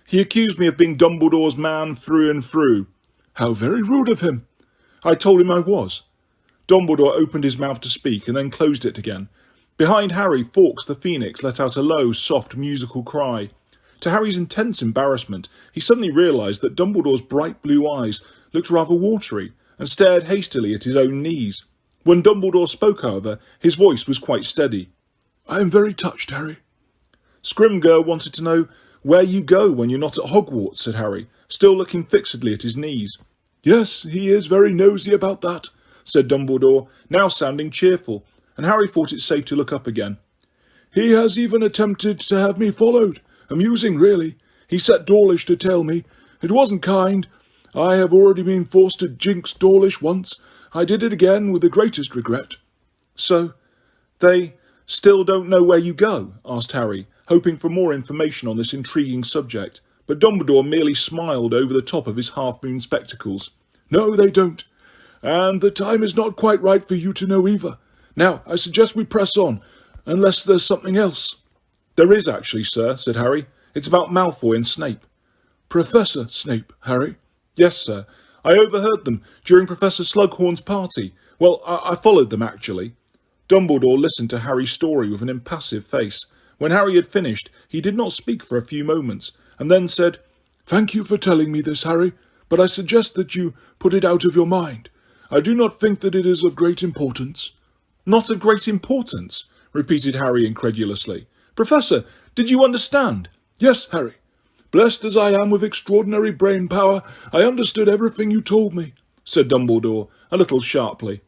He accused me of being Dumbledore's man through and through. How very rude of him. I told him I was. Dumbledore opened his mouth to speak and then closed it again. Behind Harry, Fawkes the Phoenix let out a low, soft, musical cry. To Harry's intense embarrassment, he suddenly realised that Dumbledore's bright blue eyes looked rather watery and stared hastily at his own knees. When Dumbledore spoke, however, his voice was quite steady. I am very touched, Harry. Scrimgeour wanted to know where you go when you're not at Hogwarts, said Harry, still looking fixedly at his knees. Yes, he is very nosy about that, said Dumbledore, now sounding cheerful, and Harry thought it safe to look up again. He has even attempted to have me followed. Amusing, really. He set Dawlish to tell me. It wasn't kind. I have already been forced to jinx Dawlish once. I did it again with the greatest regret. So, they still don't know where you go? Asked Harry, hoping for more information on this intriguing subject, but Dumbledore merely smiled over the top of his half-moon spectacles. No, they don't. And the time is not quite right for you to know either. Now, I suggest we press on, unless there's something else. There is actually, sir, said Harry. It's about Malfoy and Snape. Professor Snape, Harry? Yes, sir. I overheard them during Professor Slughorn's party. Well, I followed them, actually. Dumbledore listened to Harry's story with an impassive face. When Harry had finished, he did not speak for a few moments, and then said, Thank you for telling me this, Harry, but I suggest that you put it out of your mind. I do not think that it is of great importance. Not of great importance? Repeated Harry incredulously. Professor, did you understand? Yes, Harry. Blessed as I am with extraordinary brain power, I understood everything you told me, said Dumbledore, a little sharply.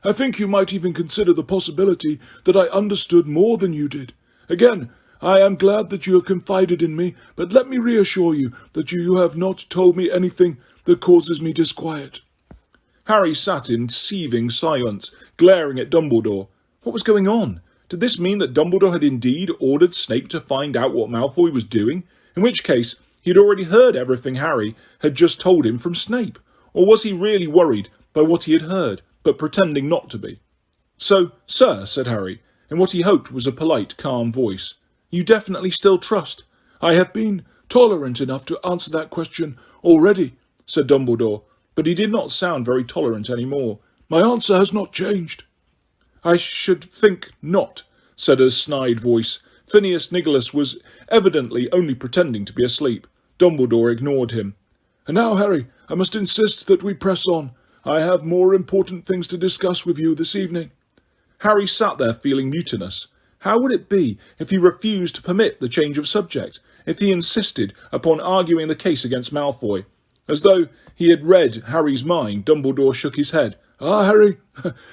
I think you might even consider the possibility that I understood more than you did. Again, I am glad that you have confided in me, but let me reassure you that you have not told me anything that causes me disquiet. Harry sat in seething silence, glaring at Dumbledore. What was going on? Did this mean that Dumbledore had indeed ordered Snape to find out what Malfoy was doing? In which case, he had already heard everything Harry had just told him from Snape. Or was he really worried by what he had heard, but pretending not to be? So, sir, said Harry, in what he hoped was a polite, calm voice, you definitely still trust? I have been tolerant enough to answer that question already, said Dumbledore, but he did not sound very tolerant any more. My answer has not changed. I should think not, said a snide voice. Phineas Nicholas was evidently only pretending to be asleep. Dumbledore ignored him. And now, Harry, I must insist that we press on. I have more important things to discuss with you this evening. Harry sat there feeling mutinous. How would it be if he refused to permit the change of subject, if he insisted upon arguing the case against Malfoy? As though he had read Harry's mind, Dumbledore shook his head. Ah, Harry,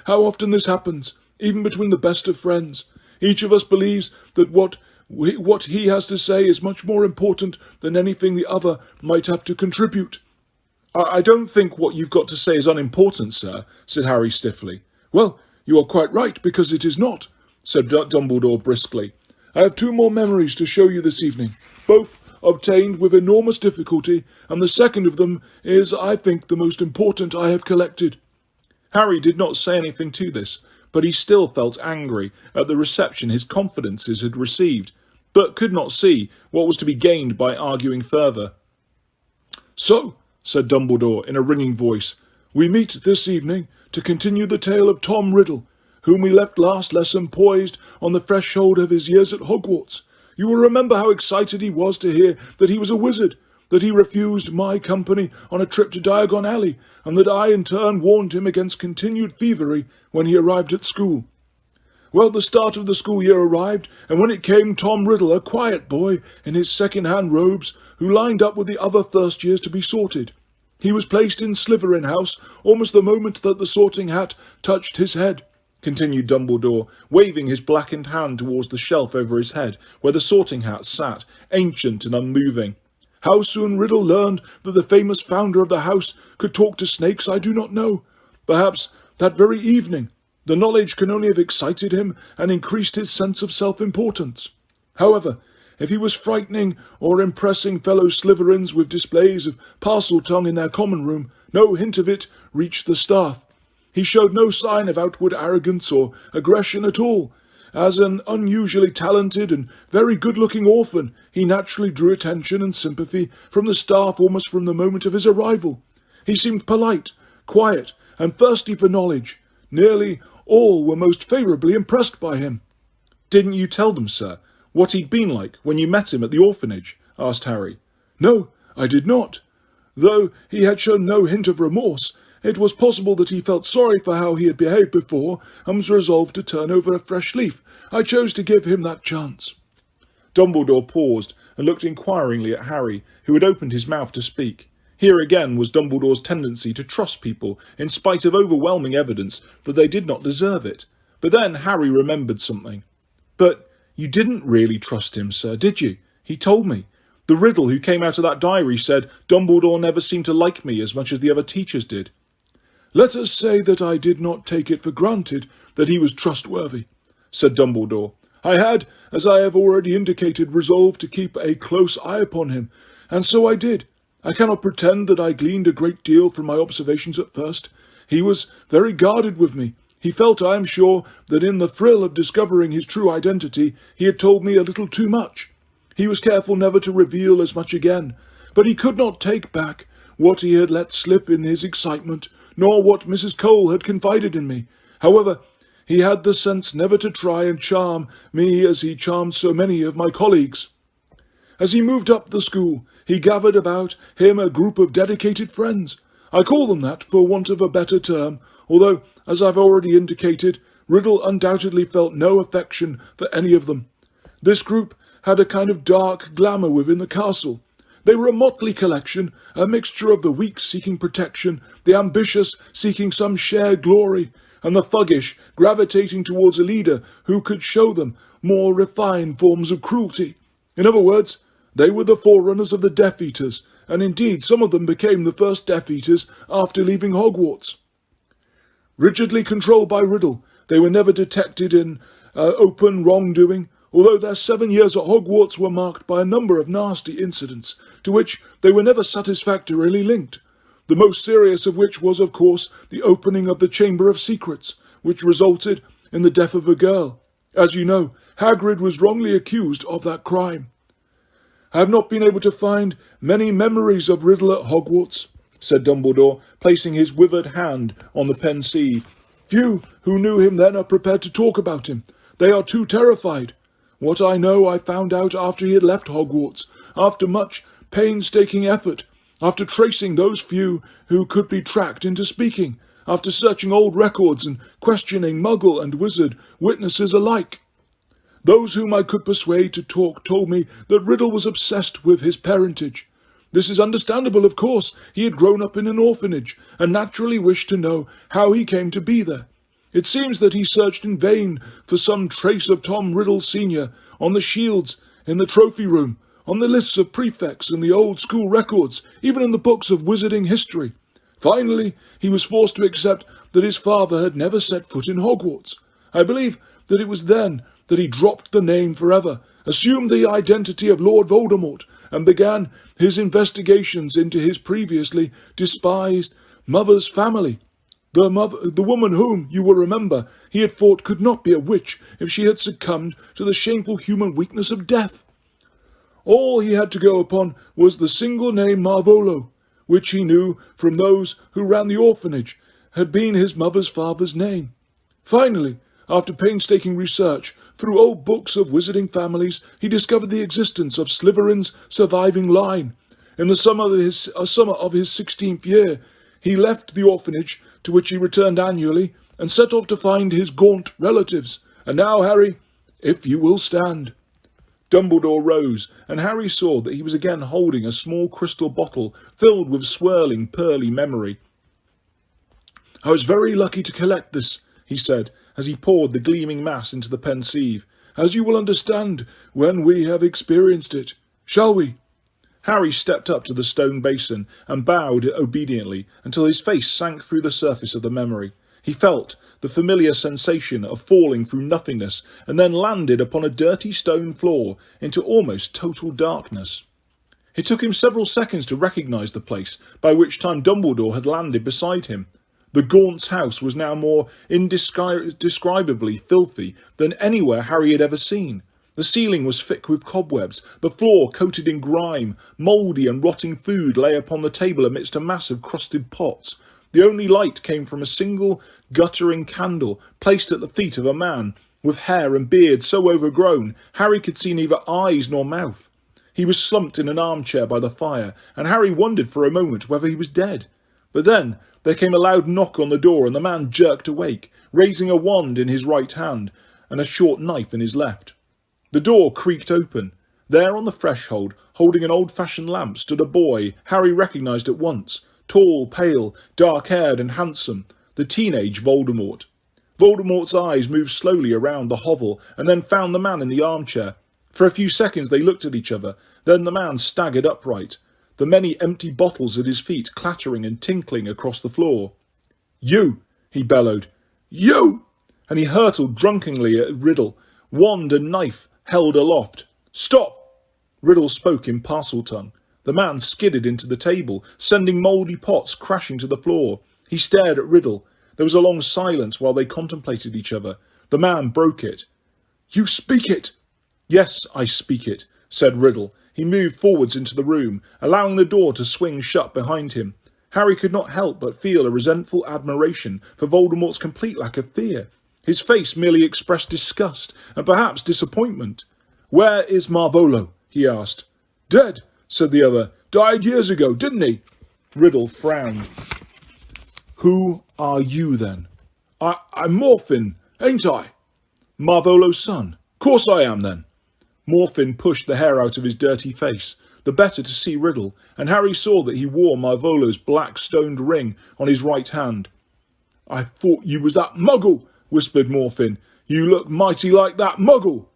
how often this happens, even between the best of friends. Each of us believes that what he has to say is much more important than anything the other might have to contribute. I don't think what you've got to say is unimportant, sir, said Harry stiffly. Well, you are quite right, because it is not, said Dumbledore briskly. I have 2 more memories to show you this evening, both obtained with enormous difficulty, and the second of them is, I think, the most important I have collected. Harry did not say anything to this, but he still felt angry at the reception his confidences had received, but could not see what was to be gained by arguing further. So, said Dumbledore in a ringing voice, We meet this evening to continue the tale of Tom Riddle, whom we left last lesson poised on the threshold of his years at Hogwarts. You will remember how excited he was to hear that he was a wizard, that he refused my company on a trip to Diagon Alley, and that I in turn warned him against continued thievery when he arrived at school. Well, the start of the school year arrived, and when it came, Tom Riddle, a quiet boy in his second-hand robes, who lined up with the other first years to be sorted. He was placed in Slytherin House almost the moment that the sorting hat touched his head, continued Dumbledore, waving his blackened hand towards the shelf over his head, where the sorting hat sat, ancient and unmoving. How soon Riddle learned that the famous founder of the house could talk to snakes, I do not know. Perhaps that very evening. The knowledge can only have excited him and increased his sense of self-importance. However, if he was frightening or impressing fellow Slytherins with displays of parcel-tongue in their common room, no hint of it reached the staff. He showed no sign of outward arrogance or aggression at all. As an unusually talented and very good-looking orphan, he naturally drew attention and sympathy from the staff almost from the moment of his arrival. He seemed polite, quiet, and thirsty for knowledge. Nearly all were most favourably impressed by him. "Didn't you tell them, sir, what he'd been like when you met him at the orphanage?" asked Harry. No, I did not. Though he had shown no hint of remorse, it was possible that he felt sorry for how he had behaved before and was resolved to turn over a fresh leaf. I chose to give him that chance. Dumbledore paused and looked inquiringly at Harry, who had opened his mouth to speak. Here again was Dumbledore's tendency to trust people in spite of overwhelming evidence that they did not deserve it. But then Harry remembered something. "But you didn't really trust him, sir, did you? He told me. The Riddle who came out of that diary said Dumbledore never seemed to like me as much as the other teachers did." Let us say that I did not take it for granted that he was trustworthy, said Dumbledore. I had, as I have already indicated, resolved to keep a close eye upon him, and so I did. I cannot pretend that I gleaned a great deal from my observations at first. He was very guarded with me. He felt, I am sure, that in the thrill of discovering his true identity, he had told me a little too much. He was careful never to reveal as much again, but he could not take back what he had let slip in his excitement, nor what Mrs. Cole had confided in me. However, he had the sense never to try and charm me as he charmed so many of my colleagues. As he moved up the school, he gathered about him a group of dedicated friends. I call them that for want of a better term, although, as I've already indicated, Riddle undoubtedly felt no affection for any of them. This group had a kind of dark glamour within the castle. They were a motley collection, a mixture of the weak seeking protection, the ambitious seeking some shared glory, and the thuggish gravitating towards a leader who could show them more refined forms of cruelty. In other words, they were the forerunners of the Death Eaters, and indeed some of them became the first Death Eaters after leaving Hogwarts. Rigidly controlled by Riddle, they were never detected in open wrongdoing, although their 7 years at Hogwarts were marked by a number of nasty incidents, to which they were never satisfactorily linked, the most serious of which was, of course, the opening of the Chamber of Secrets, which resulted in the death of a girl. As you know, Hagrid was wrongly accused of that crime. I have not been able to find many memories of Riddle at Hogwarts, said Dumbledore, placing his withered hand on the pensieve. Few who knew him then are prepared to talk about him. They are too terrified. What I know I found out after he had left Hogwarts, after much painstaking effort, after tracing those few who could be tracked into speaking, after searching old records and questioning Muggle and Wizard witnesses alike. Those whom I could persuade to talk told me that Riddle was obsessed with his parentage. This is understandable, of course. He had grown up in an orphanage, and naturally wished to know how he came to be there. It seems that he searched in vain for some trace of Tom Riddle Sr. on the shields, in the trophy room, on the lists of prefects and the old school records, even in the books of wizarding history. Finally, he was forced to accept that his father had never set foot in Hogwarts. I believe that it was then that he dropped the name forever, assumed the identity of Lord Voldemort, and began his investigations into his previously despised mother's family. The woman whom, you will remember, he had thought could not be a witch if she had succumbed to the shameful human weakness of death. All he had to go upon was the single name Marvolo, which he knew from those who ran the orphanage had been his mother's father's name. Finally, after painstaking research through old books of wizarding families, he discovered the existence of Slytherin's surviving line. In the summer of his 16th year, he left the orphanage, to which he returned annually, and set off to find his Gaunt relatives. And now, Harry, if you will stand. Dumbledore rose, and Harry saw that he was again holding a small crystal bottle filled with swirling, pearly memory. I was very lucky to collect this, he said, as he poured the gleaming mass into the pensieve, as you will understand when we have experienced it. Shall we? Harry stepped up to the stone basin and bowed obediently until his face sank through the surface of the memory. He felt the familiar sensation of falling through nothingness and then landed upon a dirty stone floor into almost total darkness. It took him several seconds to recognise the place, by which time Dumbledore had landed beside him. The Gaunt's house was now more indescribably filthy than anywhere Harry had ever seen. The ceiling was thick with cobwebs, the floor coated in grime, mouldy and rotting food lay upon the table amidst a mass of crusted pots. The only light came from a single guttering candle placed at the feet of a man with hair and beard so overgrown Harry could see neither eyes nor mouth. He was slumped in an armchair by the fire, and Harry wondered for a moment whether he was dead. But then there came a loud knock on the door, and the man jerked awake, raising a wand in his right hand and a short knife in his left. The door creaked open. There on the threshold, holding an old-fashioned lamp, stood a boy Harry recognised at once, tall, pale, dark-haired and handsome, the teenage Voldemort. Voldemort's eyes moved slowly around the hovel and then found the man in the armchair. For a few seconds they looked at each other. Then the man staggered upright, the many empty bottles at his feet clattering and tinkling across the floor. "You!" he bellowed. "You!" And he hurtled drunkenly at Riddle, wand and knife held aloft. "Stop!" Riddle spoke in Parseltongue. The man skidded into the table, sending mouldy pots crashing to the floor. He stared at Riddle. There was a long silence while they contemplated each other. The man broke it. "You speak it!" "Yes, I speak it," said Riddle. He moved forwards into the room, allowing the door to swing shut behind him. Harry could not help but feel a resentful admiration for Voldemort's complete lack of fear. His face merely expressed disgust and perhaps disappointment. "Where is Marvolo?" he asked. "Dead," said the other. "Died years ago, didn't he?" Riddle frowned. "Who are you, then?" I'm Morphin, ain't I?" "Marvolo's son? Course I am, then." Morphin pushed the hair out of his dirty face, the better to see Riddle, and Harry saw that he wore Marvolo's black stoned ring on his right hand. "I thought you was that muggle," whispered Morphin. "You look mighty like that muggle."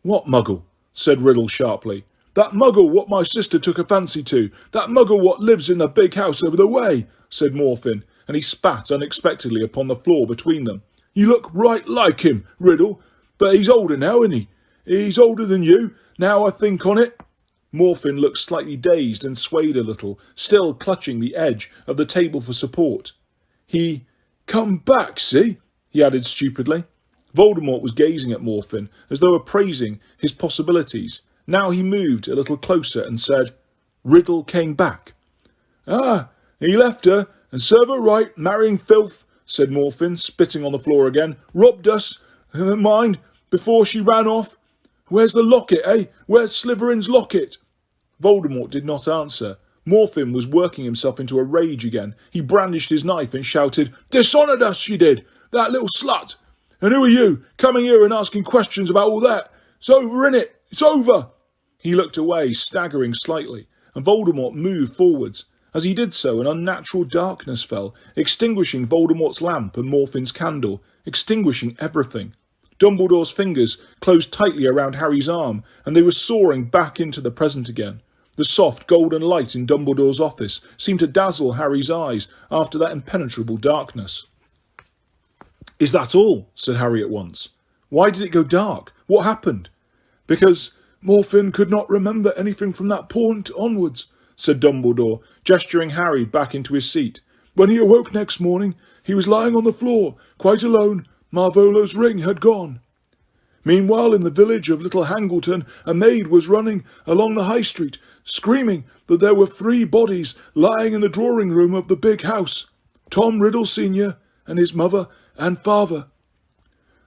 "What muggle?" said Riddle sharply. "That muggle what my sister took a fancy to. That muggle what lives in the big house over the way," said Morphin, and he spat unexpectedly upon the floor between them. "You look right like him, Riddle, but he's older now, isn't he? He's older than you, now I think on it." Morphin looked slightly dazed and swayed a little, still clutching the edge of the table for support. "He come back, see?" he added stupidly. Voldemort was gazing at Morphin as though appraising his possibilities. Now he moved a little closer and said, "Riddle came back." "Ah, he left her, and serve her right, marrying filth," said Morphin, spitting on the floor again. "Robbed us, mind, before she ran off. Where's the locket, eh? Where's Slytherin's locket?" Voldemort did not answer. Morphin was working himself into a rage again. He brandished his knife and shouted, "Dishonoured us, she did, that little slut! And who are you, coming here and asking questions about all that? It's over, innit? It's over!" He looked away, staggering slightly, and Voldemort moved forwards. As he did so, an unnatural darkness fell, extinguishing Voldemort's lamp and Morphin's candle, extinguishing everything. Dumbledore's fingers closed tightly around Harry's arm, and they were soaring back into the present again. The soft golden light in Dumbledore's office seemed to dazzle Harry's eyes after that impenetrable darkness. "Is that all?" said Harry at once. "Why did it go dark? What happened?" "Because Morphin could not remember anything from that point onwards," said Dumbledore, gesturing Harry back into his seat. "When he awoke next morning, he was lying on the floor, quite alone. Marvolo's ring had gone. Meanwhile, in the village of Little Hangleton, a maid was running along the high street, screaming that there were 3 bodies lying in the drawing room of the big house. Tom Riddle Sr. and his mother and father.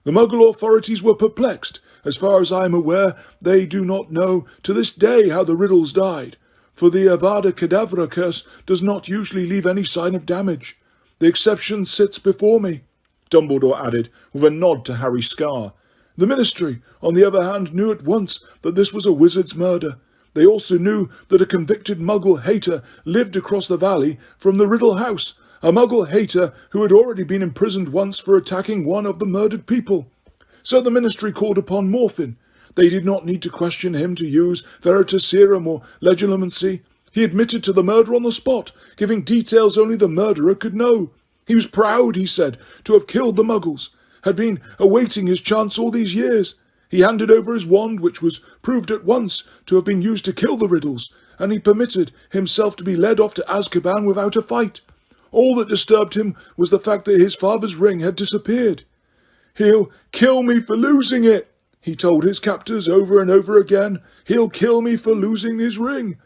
The Muggle authorities were perplexed. As far as I am aware, they do not know to this day how the Riddles died, for the Avada Kedavra curse does not usually leave any sign of damage. The exception sits before me, Dumbledore added, with a nod to Harry's scar. The Ministry, on the other hand, knew at once that this was a wizard's murder. They also knew that a convicted Muggle hater lived across the valley from the Riddle house, a Muggle hater who had already been imprisoned once for attacking one of the murdered people. So the Ministry called upon Morphin. They did not need to question him to use Veritaserum or Legilimency. He admitted to the murder on the spot, giving details only the murderer could know. He was proud, he said, to have killed the Muggles, had been awaiting his chance all these years. He handed over his wand, which was proved at once to have been used to kill the Riddles, and he permitted himself to be led off to Azkaban without a fight. All that disturbed him was the fact that his father's ring had disappeared. "He'll kill me for losing it," he told his captors over and over again. "He'll kill me for losing his ring."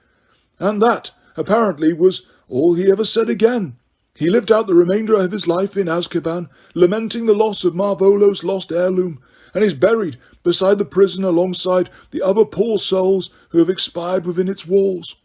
And that, apparently, was all he ever said again. He lived out the remainder of his life in Azkaban, lamenting the loss of Marvolo's lost heirloom, and is buried beside the prison alongside the other poor souls who have expired within its walls.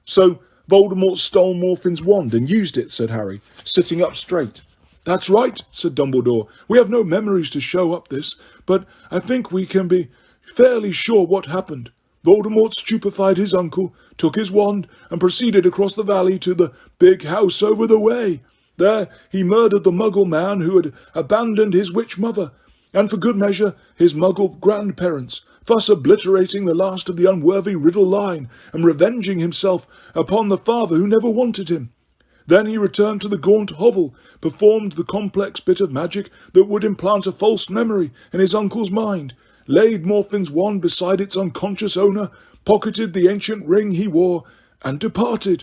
"So Voldemort stole Morphin's wand and used it," said Harry, sitting up straight. "That's right," said Dumbledore. "We have no memories to show up this, but I think we can be fairly sure what happened. Voldemort stupefied his uncle, took his wand, and proceeded across the valley to the big house over the way. There he murdered the Muggle man who had abandoned his witch mother, and for good measure his Muggle grandparents, thus obliterating the last of the unworthy Riddle line, and revenging himself upon the father who never wanted him. Then he returned to the Gaunt hovel, performed the complex bit of magic that would implant a false memory in his uncle's mind, laid Morphin's wand beside its unconscious owner, pocketed the ancient ring he wore, and departed."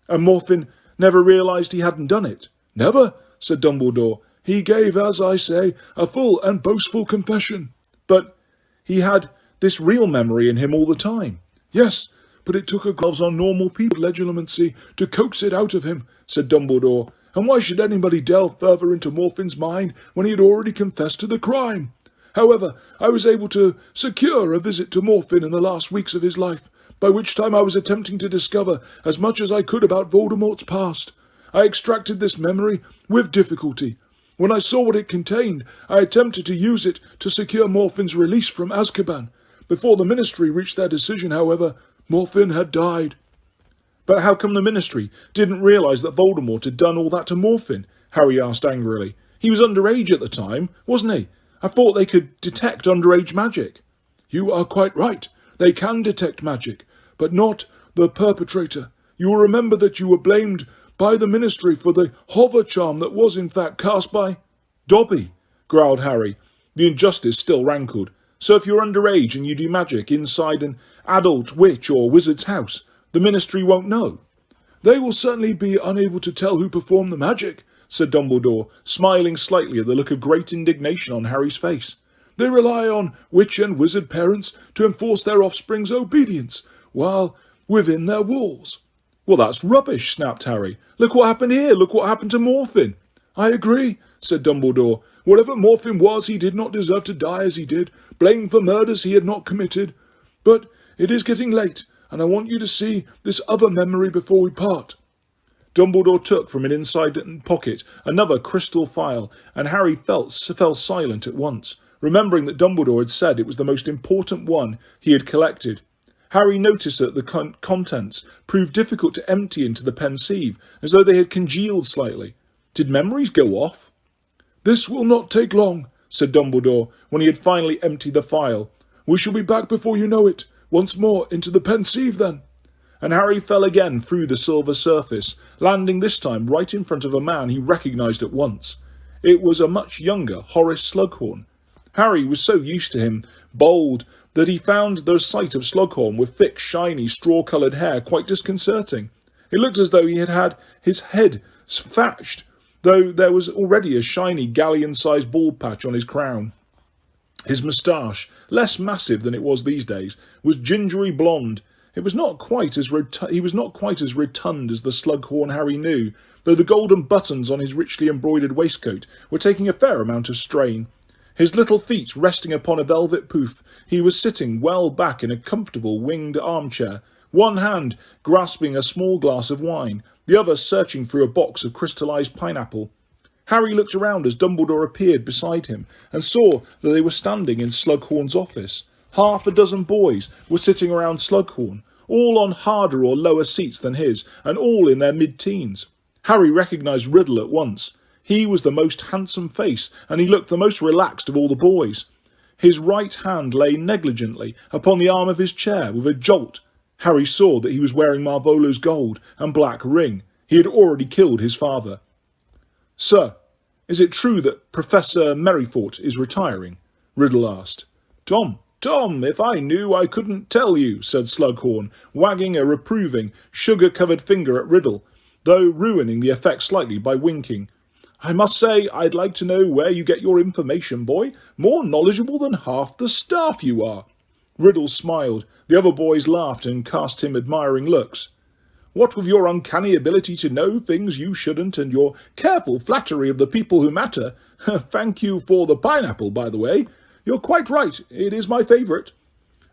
"And Morphin never realised he hadn't done it?" "Never," said Dumbledore. "He gave, as I say, a full and boastful confession." "But he had this real memory in him all the time." "Yes, but it took a gloves on normal people Legilimency to coax it out of him," said Dumbledore. "And why should anybody delve further into Morphin's mind when he had already confessed to the crime? However, I was able to secure a visit to Morphin in the last weeks of his life, by which time I was attempting to discover as much as I could about Voldemort's past. I extracted this memory with difficulty. When I saw what it contained, I attempted to use it to secure Morphin's release from Azkaban. Before the Ministry reached their decision, however, Morphin had died." "But how come the Ministry didn't realise that Voldemort had done all that to Morphin?" Harry asked angrily. "He was underage at the time, wasn't he? I thought they could detect underage magic." "You are quite right. They can detect magic, but not the perpetrator. You will remember that you were blamed by the Ministry for the hover charm that was in fact cast by—" "Dobby," growled Harry. The injustice still rankled. "So if you're underage and you do magic inside an adult witch or wizard's house, the Ministry won't know?" "They will certainly be unable to tell who performed the magic," said Dumbledore, smiling slightly at the look of great indignation on Harry's face. "They rely on witch and wizard parents to enforce their offspring's obedience, while within their walls." "Well, that's rubbish," snapped Harry. "Look what happened here. Look what happened to Morphin." "I agree," said Dumbledore. "Whatever Morphin was, he did not deserve to die as he did, blamed for murders he had not committed. But it is getting late, and I want you to see this other memory before we part." Dumbledore took from an inside pocket another crystal phial, and Harry fell silent at once, remembering that Dumbledore had said it was the most important one he had collected. Harry noticed that the contents proved difficult to empty into the pensieve, as though they had congealed slightly. Did memories go off? "This will not take long," said Dumbledore, when he had finally emptied the phial. "We shall be back before you know it. Once more into the pensieve, then." And Harry fell again through the silver surface, landing this time right in front of a man he recognised at once. It was a much younger Horace Slughorn. Harry was so used to him, bold, that he found the sight of Slughorn with thick, shiny, straw-coloured hair quite disconcerting. It looked as though he had had his head thatched, though there was already a shiny galleon-sized bald patch on his crown. His moustache, less massive than it was these days, was gingery blonde, It was not quite as he was not quite as rotund as the Slughorn Harry knew, though the golden buttons on his richly embroidered waistcoat were taking a fair amount of strain. His little feet resting upon a velvet poof, he was sitting well back in a comfortable winged armchair, one hand grasping a small glass of wine, the other searching through a box of crystallized pineapple. Harry looked around as Dumbledore appeared beside him and saw that they were standing in Slughorn's office. Half a dozen boys were sitting around Slughorn, all on harder or lower seats than his, and all in their mid-teens. Harry recognised Riddle at once. He was the most handsome face, and he looked the most relaxed of all the boys. His right hand lay negligently upon the arm of his chair with a jolt. Harry saw that he was wearing Marvolo's gold and black ring. He had already killed his father. "Sir, is it true that Professor Merrythought is retiring?" Riddle asked. Tom, if I knew I couldn't tell you," said Slughorn, wagging a reproving, sugar-covered finger at Riddle, though ruining the effect slightly by winking. "I must say I'd like to know where you get your information, boy. More knowledgeable than half the staff you are." Riddle smiled. The other boys laughed and cast him admiring looks. "What with your uncanny ability to know things you shouldn't and your careful flattery of the people who matter. Thank you for the pineapple, by the way. You're quite right, it is my favourite."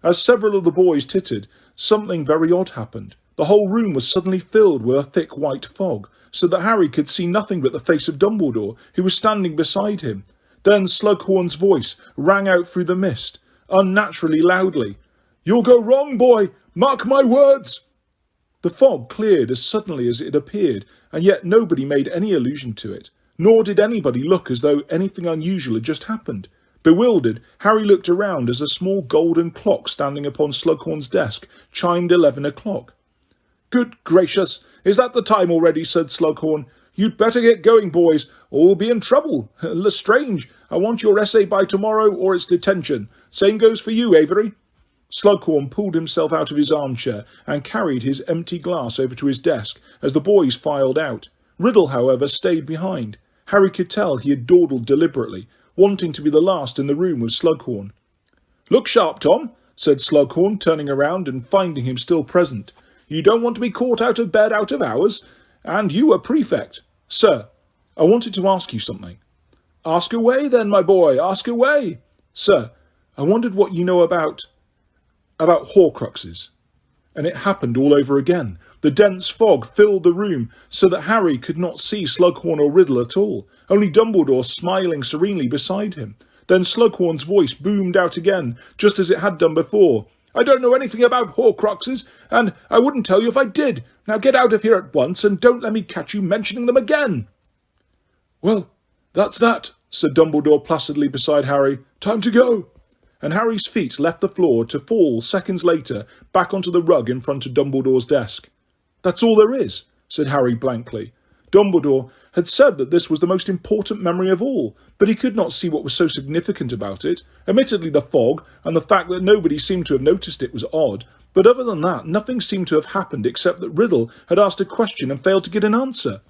As several of the boys tittered, something very odd happened. The whole room was suddenly filled with a thick white fog, so that Harry could see nothing but the face of Dumbledore, who was standing beside him. Then Slughorn's voice rang out through the mist, unnaturally loudly. "You'll go wrong, boy! Mark my words!" The fog cleared as suddenly as it appeared, and yet nobody made any allusion to it, nor did anybody look as though anything unusual had just happened. Bewildered, Harry looked around as a small golden clock standing upon Slughorn's desk chimed 11 o'clock. "Good gracious, is that the time already?" said Slughorn. "You'd better get going, boys, or we'll be in trouble. Lestrange, I want your essay by tomorrow or it's detention. Same goes for you, Avery." Slughorn pulled himself out of his armchair and carried his empty glass over to his desk as the boys filed out. Riddle, however, stayed behind. Harry could tell he had dawdled deliberately, wanting to be the last in the room with Slughorn. "Look sharp, Tom," said Slughorn, turning around and finding him still present. "You don't want to be caught out of bed out of hours, and you a prefect. Sir, I wanted to ask you something." "Ask away then, my boy, ask away." "Sir, I wondered what you know about Horcruxes." And it happened all over again. The dense fog filled the room so that Harry could not see Slughorn or Riddle at all, only Dumbledore smiling serenely beside him. Then Slughorn's voice boomed out again, just as it had done before. "I don't know anything about Horcruxes, and I wouldn't tell you if I did. Now get out of here at once, and don't let me catch you mentioning them again." "Well, that's that," said Dumbledore placidly beside Harry. "Time to go." And Harry's feet left the floor to fall seconds later back onto the rug in front of Dumbledore's desk. "That's all there is," said Harry blankly. Dumbledore had said that this was the most important memory of all, but he could not see what was so significant about it. Admittedly, the fog and the fact that nobody seemed to have noticed it was odd, but other than that, nothing seemed to have happened except that Riddle had asked a question and failed to get an answer.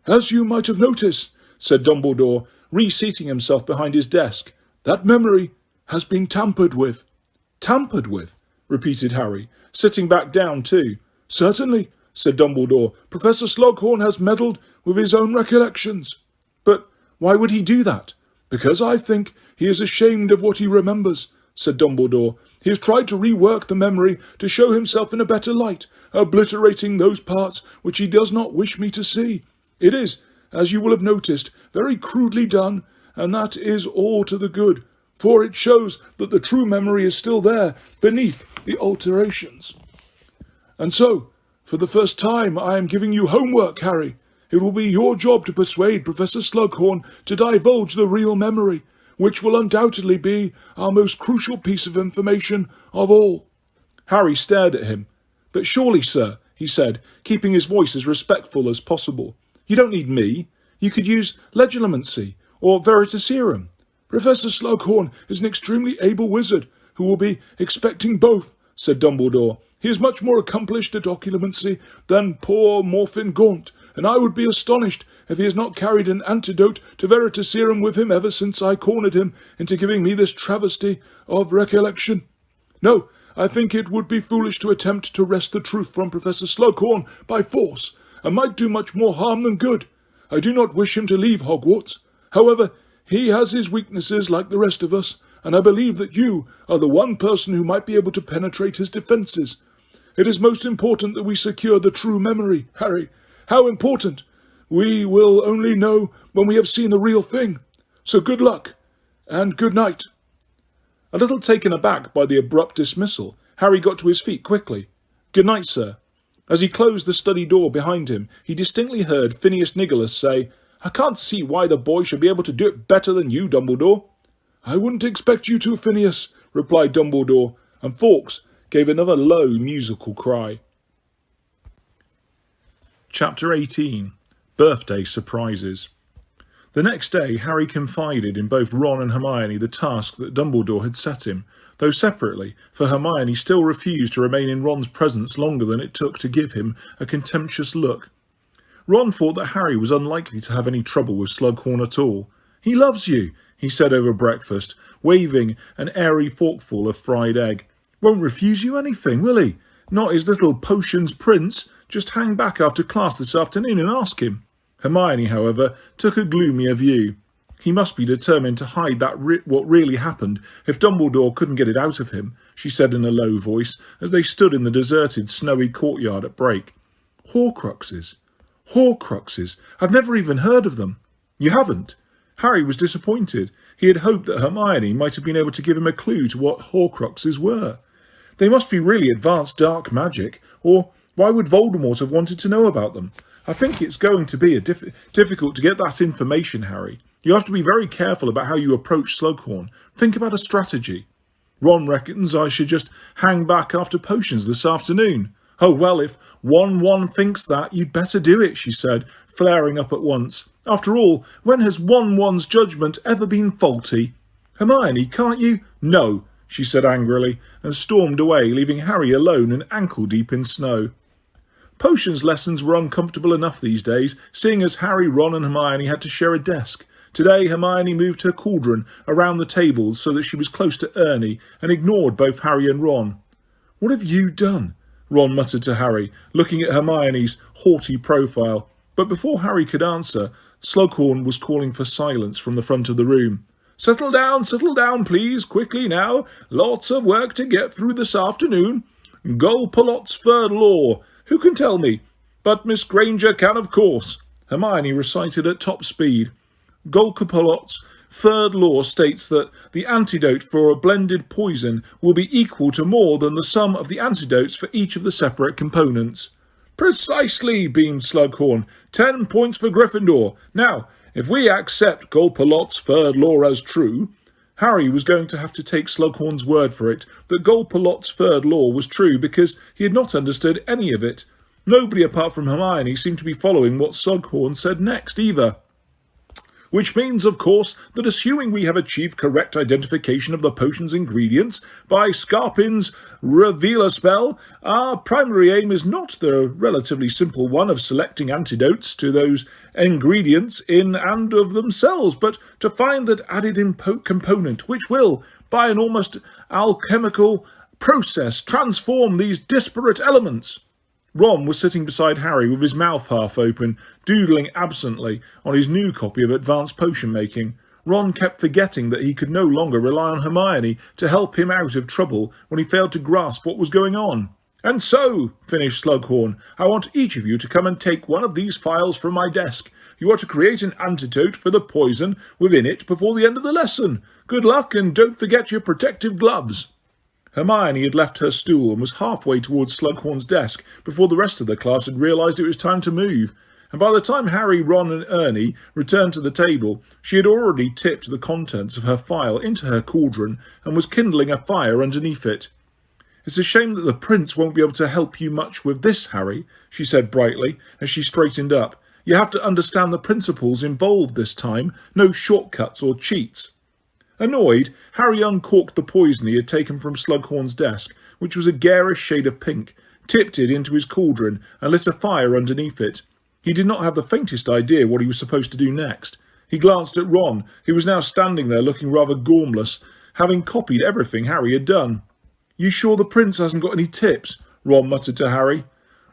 "As you might have noticed," said Dumbledore, reseating himself behind his desk, "that memory has been tampered with." "Tampered with?" repeated Harry, sitting back down too. "Certainly," said Dumbledore. "Professor Slughorn has meddled with his own recollections." "But why would he do that?" "Because I think he is ashamed of what he remembers," said Dumbledore. "He has tried to rework the memory to show himself in a better light, obliterating those parts which he does not wish me to see. It is, as you will have noticed, very crudely done, and that is all to the good, for it shows that the true memory is still there, beneath the alterations. And so, for the first time, I am giving you homework, Harry. It will be your job to persuade Professor Slughorn to divulge the real memory, which will undoubtedly be our most crucial piece of information of all." Harry stared at him. "But surely, sir," he said, keeping his voice as respectful as possible, "you don't need me. You could use legilimency or veritaserum." "Professor Slughorn is an extremely able wizard, who will be expecting both," said Dumbledore. "He is much more accomplished at occlumency than poor Morphin Gaunt, and I would be astonished if he has not carried an antidote to veritaserum with him ever since I cornered him into giving me this travesty of recollection. No, I think it would be foolish to attempt to wrest the truth from Professor Slughorn by force, and might do much more harm than good. I do not wish him to leave Hogwarts. However, he has his weaknesses like the rest of us, and I believe that you are the one person who might be able to penetrate his defences. It is most important that we secure the true memory, Harry. How important? We will only know when we have seen the real thing. So good luck, and good night. A little taken aback by the abrupt dismissal, Harry got to his feet quickly. Good night, sir. As he closed the study door behind him, he distinctly heard Phineas Nicholas say, I can't see why the boy should be able to do it better than you, Dumbledore. I wouldn't expect you to, Phineas, replied Dumbledore, and Fawkes gave another low musical cry. Chapter 18. Birthday Surprises. The next day, Harry confided in both Ron and Hermione the task that Dumbledore had set him, though separately, for Hermione still refused to remain in Ron's presence longer than it took to give him a contemptuous look. Ron thought that Harry was unlikely to have any trouble with Slughorn at all. He loves you, he said over breakfast, waving an airy forkful of fried egg. Won't refuse you anything, will he? Not his little potions prince. Just hang back after class this afternoon and ask him. Hermione, however, took a gloomier view. He must be determined to hide what really happened if Dumbledore couldn't get it out of him, she said in a low voice as they stood in the deserted snowy courtyard at break. Horcruxes. Horcruxes. I've never even heard of them. You haven't? Harry was disappointed. He had hoped that Hermione might have been able to give him a clue to what Horcruxes were. They must be really advanced dark magic, or why would Voldemort have wanted to know about them? I think it's going to be difficult to get that information, Harry. You have to be very careful about how you approach Slughorn. Think about a strategy. Ron reckons I should just hang back after potions this afternoon. Oh, well, if one thinks that, you'd better do it, she said, flaring up at once. After all, when has one's judgment ever been faulty? Hermione, can't you? No, she said angrily, and stormed away, leaving Harry alone and ankle-deep in snow. Potions lessons were uncomfortable enough these days, seeing as Harry, Ron and Hermione had to share a desk. Today Hermione moved her cauldron around the tables so that she was close to Ernie and ignored both Harry and Ron. What have you done? Ron muttered to Harry, looking at Hermione's haughty profile. But before Harry could answer, Slughorn was calling for silence from the front of the room. Settle down, please, quickly now. Lots of work to get through this afternoon. Golpalot's third law. Who can tell me? But Miss Granger can, of course. Hermione recited at top speed. Golpalot's third law states that the antidote for a blended poison will be equal to more than the sum of the antidotes for each of the separate components. Precisely, beamed Slughorn. 10 points for Gryffindor. Now, if we accept Golpalot's third law as true, Harry was going to have to take Slughorn's word for it that Golpalot's third law was true because he had not understood any of it. Nobody apart from Hermione seemed to be following what Slughorn said next either. Which means, of course, that assuming we have achieved correct identification of the potion's ingredients by Scarpin's Revealer spell, our primary aim is not the relatively simple one of selecting antidotes to those ingredients in and of themselves, but to find that added component which will, by an almost alchemical process, transform these disparate elements. Ron was sitting beside Harry with his mouth half open, doodling absently on his new copy of Advanced Potion Making. Ron kept forgetting that he could no longer rely on Hermione to help him out of trouble when he failed to grasp what was going on. And so, finished Slughorn, I want each of you to come and take one of these files from my desk. You are to create an antidote for the poison within it before the end of the lesson. Good luck, and don't forget your protective gloves. Hermione had left her stool and was halfway towards Slughorn's desk before the rest of the class had realised it was time to move, and by the time Harry, Ron and Ernie returned to the table, she had already tipped the contents of her file into her cauldron and was kindling a fire underneath it. It's a shame that the Prince won't be able to help you much with this, Harry, she said brightly as she straightened up. You have to understand the principles involved this time, no shortcuts or cheats. Annoyed, Harry uncorked the poison he had taken from Slughorn's desk, which was a garish shade of pink, tipped it into his cauldron and lit a fire underneath it. He did not have the faintest idea what he was supposed to do next. He glanced at Ron, who was now standing there looking rather gormless, having copied everything Harry had done. You sure the prince hasn't got any tips? Ron muttered to Harry.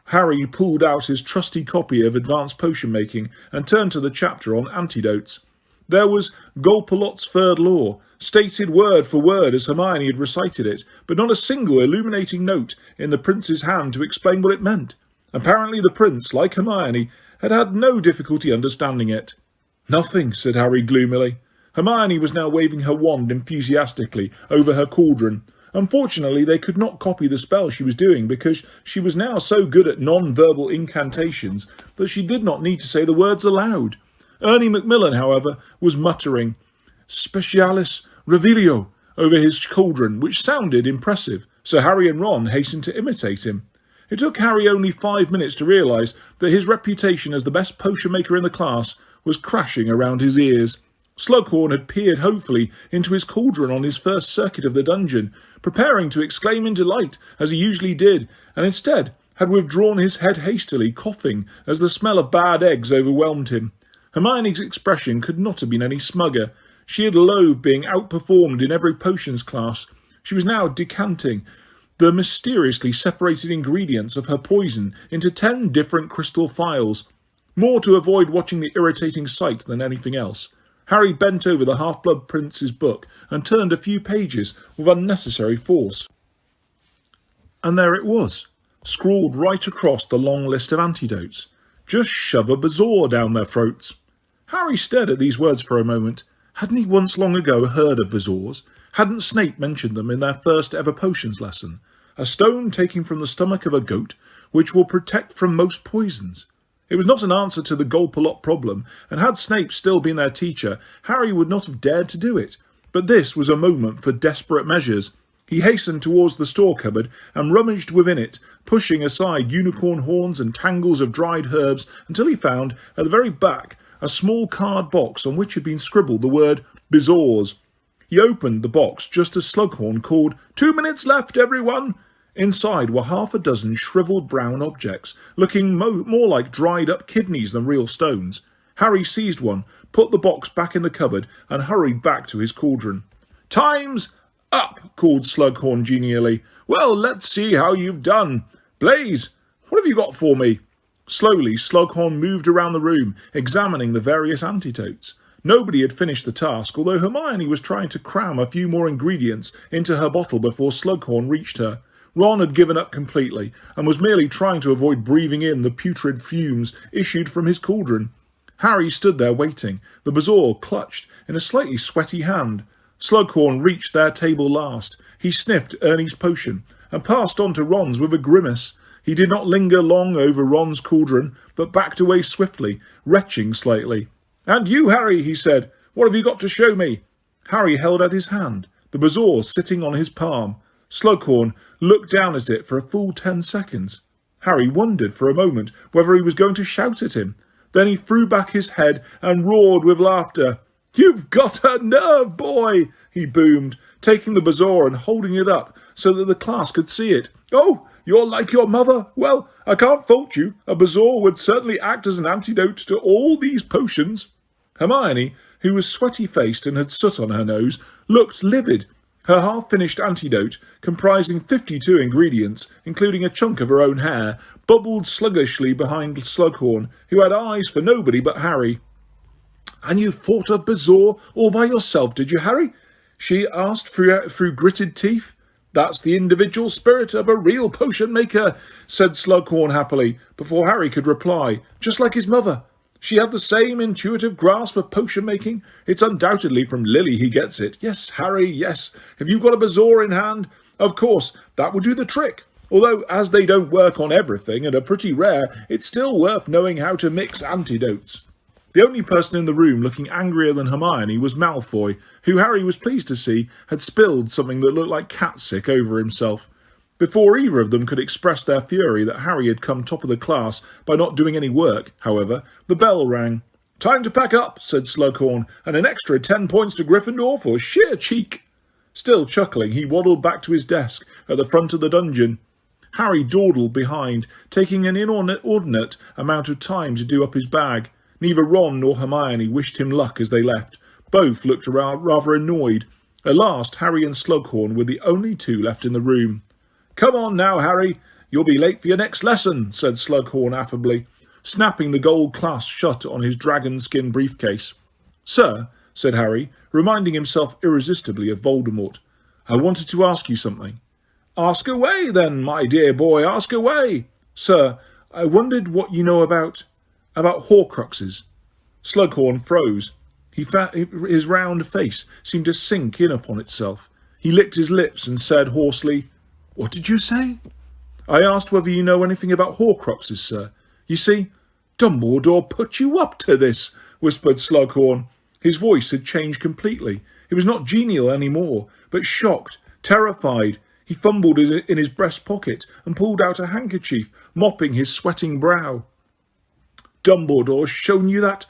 Harry pulled out his trusty copy of Advanced Potion Making and turned to the chapter on antidotes. There was Golpalot's third law, stated word for word as Hermione had recited it, but not a single illuminating note in the prince's hand to explain what it meant. Apparently the prince, like Hermione, had had no difficulty understanding it. Nothing, said Harry gloomily. Hermione was now waving her wand enthusiastically over her cauldron. Unfortunately, they could not copy the spell she was doing because she was now so good at non-verbal incantations that she did not need to say the words aloud. Ernie Macmillan, however, was muttering Specialis Revelio over his cauldron, which sounded impressive, so Harry and Ron hastened to imitate him. It took Harry only 5 minutes to realise that his reputation as the best potion maker in the class was crashing around his ears. Slughorn had peered hopefully into his cauldron on his first circuit of the dungeon, preparing to exclaim in delight, as he usually did, and instead had withdrawn his head hastily, coughing, as the smell of bad eggs overwhelmed him. Hermione's expression could not have been any smugger. She had loathed being outperformed in every potions class. She was now decanting the mysteriously separated ingredients of her poison into 10 different crystal phials, more to avoid watching the irritating sight than anything else. Harry bent over the Half-Blood Prince's book and turned a few pages with unnecessary force. And there it was, scrawled right across the long list of antidotes. Just shove a bezoar down their throats. Harry stared at these words for a moment. Hadn't he once long ago heard of bezoars? Hadn't Snape mentioned them in their first ever potions lesson? A stone taken from the stomach of a goat, which will protect from most poisons. It was not an answer to the Golpalot problem, and had Snape still been their teacher, Harry would not have dared to do it. But this was a moment for desperate measures. He hastened towards the store cupboard and rummaged within it, pushing aside unicorn horns and tangles of dried herbs until he found, at the very back, a small card box on which had been scribbled the word bezoars. He opened the box just as Slughorn called, 2 minutes left, everyone! Inside were half a dozen shriveled brown objects, looking more like dried-up kidneys than real stones. Harry seized one, put the box back in the cupboard, and hurried back to his cauldron. "Time's up," called Slughorn genially. "Well, let's see how you've done. Blaze, what have you got for me?" Slowly, Slughorn moved around the room, examining the various antidotes. Nobody had finished the task, although Hermione was trying to cram a few more ingredients into her bottle before Slughorn reached her. Ron had given up completely, and was merely trying to avoid breathing in the putrid fumes issued from his cauldron. Harry stood there waiting, the bezoar clutched in a slightly sweaty hand. Slughorn reached their table last. He sniffed Ernie's potion, and passed on to Ron's with a grimace. He did not linger long over Ron's cauldron, but backed away swiftly, retching slightly. "And you, Harry," he said, "what have you got to show me?" Harry held out his hand, the bezoar sitting on his palm. Slughorn looked down at it for a full 10 seconds. Harry wondered for a moment whether he was going to shout at him. Then he threw back his head and roared with laughter. "You've got a nerve, boy!" he boomed, taking the bezoar and holding it up so that the class could see it. "Oh, you're like your mother. Well, I can't fault you. A bezoar would certainly act as an antidote to all these potions." Hermione, who was sweaty-faced and had soot on her nose, looked livid. Her half-finished antidote, comprising 52 ingredients, including a chunk of her own hair, bubbled sluggishly behind Slughorn, who had eyes for nobody but Harry. "And you thought of bezoar all by yourself, did you, Harry?" she asked through gritted teeth. "That's the individual spirit of a real potion maker," said Slughorn happily, before Harry could reply. "Just like his mother. She had the same intuitive grasp of potion-making. It's undoubtedly from Lily he gets it. Yes, Harry, yes. Have you got a bezoar in hand? Of course, that would do the trick. Although, as they don't work on everything and are pretty rare, it's still worth knowing how to mix antidotes." The only person in the room looking angrier than Hermione was Malfoy, who Harry was pleased to see had spilled something that looked like catsick over himself. Before either of them could express their fury that Harry had come top of the class by not doing any work, however, the bell rang. "Time to pack up," said Slughorn, "and an extra 10 points to Gryffindor for sheer cheek." Still chuckling, he waddled back to his desk at the front of the dungeon. Harry dawdled behind, taking an inordinate amount of time to do up his bag. Neither Ron nor Hermione wished him luck as they left. Both looked rather annoyed. At last, Harry and Slughorn were the only two left in the room. "Come on now, Harry. You'll be late for your next lesson," said Slughorn affably, snapping the gold clasp shut on his dragon skin briefcase. "Sir," said Harry, reminding himself irresistibly of Voldemort, "I wanted to ask you something." "Ask away, then, my dear boy, ask away." "Sir, I wondered what you know about Horcruxes." Slughorn froze. His round face seemed to sink in upon itself. He licked his lips and said hoarsely, "What did you say?" "I asked whether you know anything about Horcruxes, sir. You see, Dumbledore put you up to this," whispered Slughorn. His voice had changed completely. It was not genial any more, but shocked, terrified. He fumbled in his breast pocket and pulled out a handkerchief, mopping his sweating brow. "Dumbledore's shown you that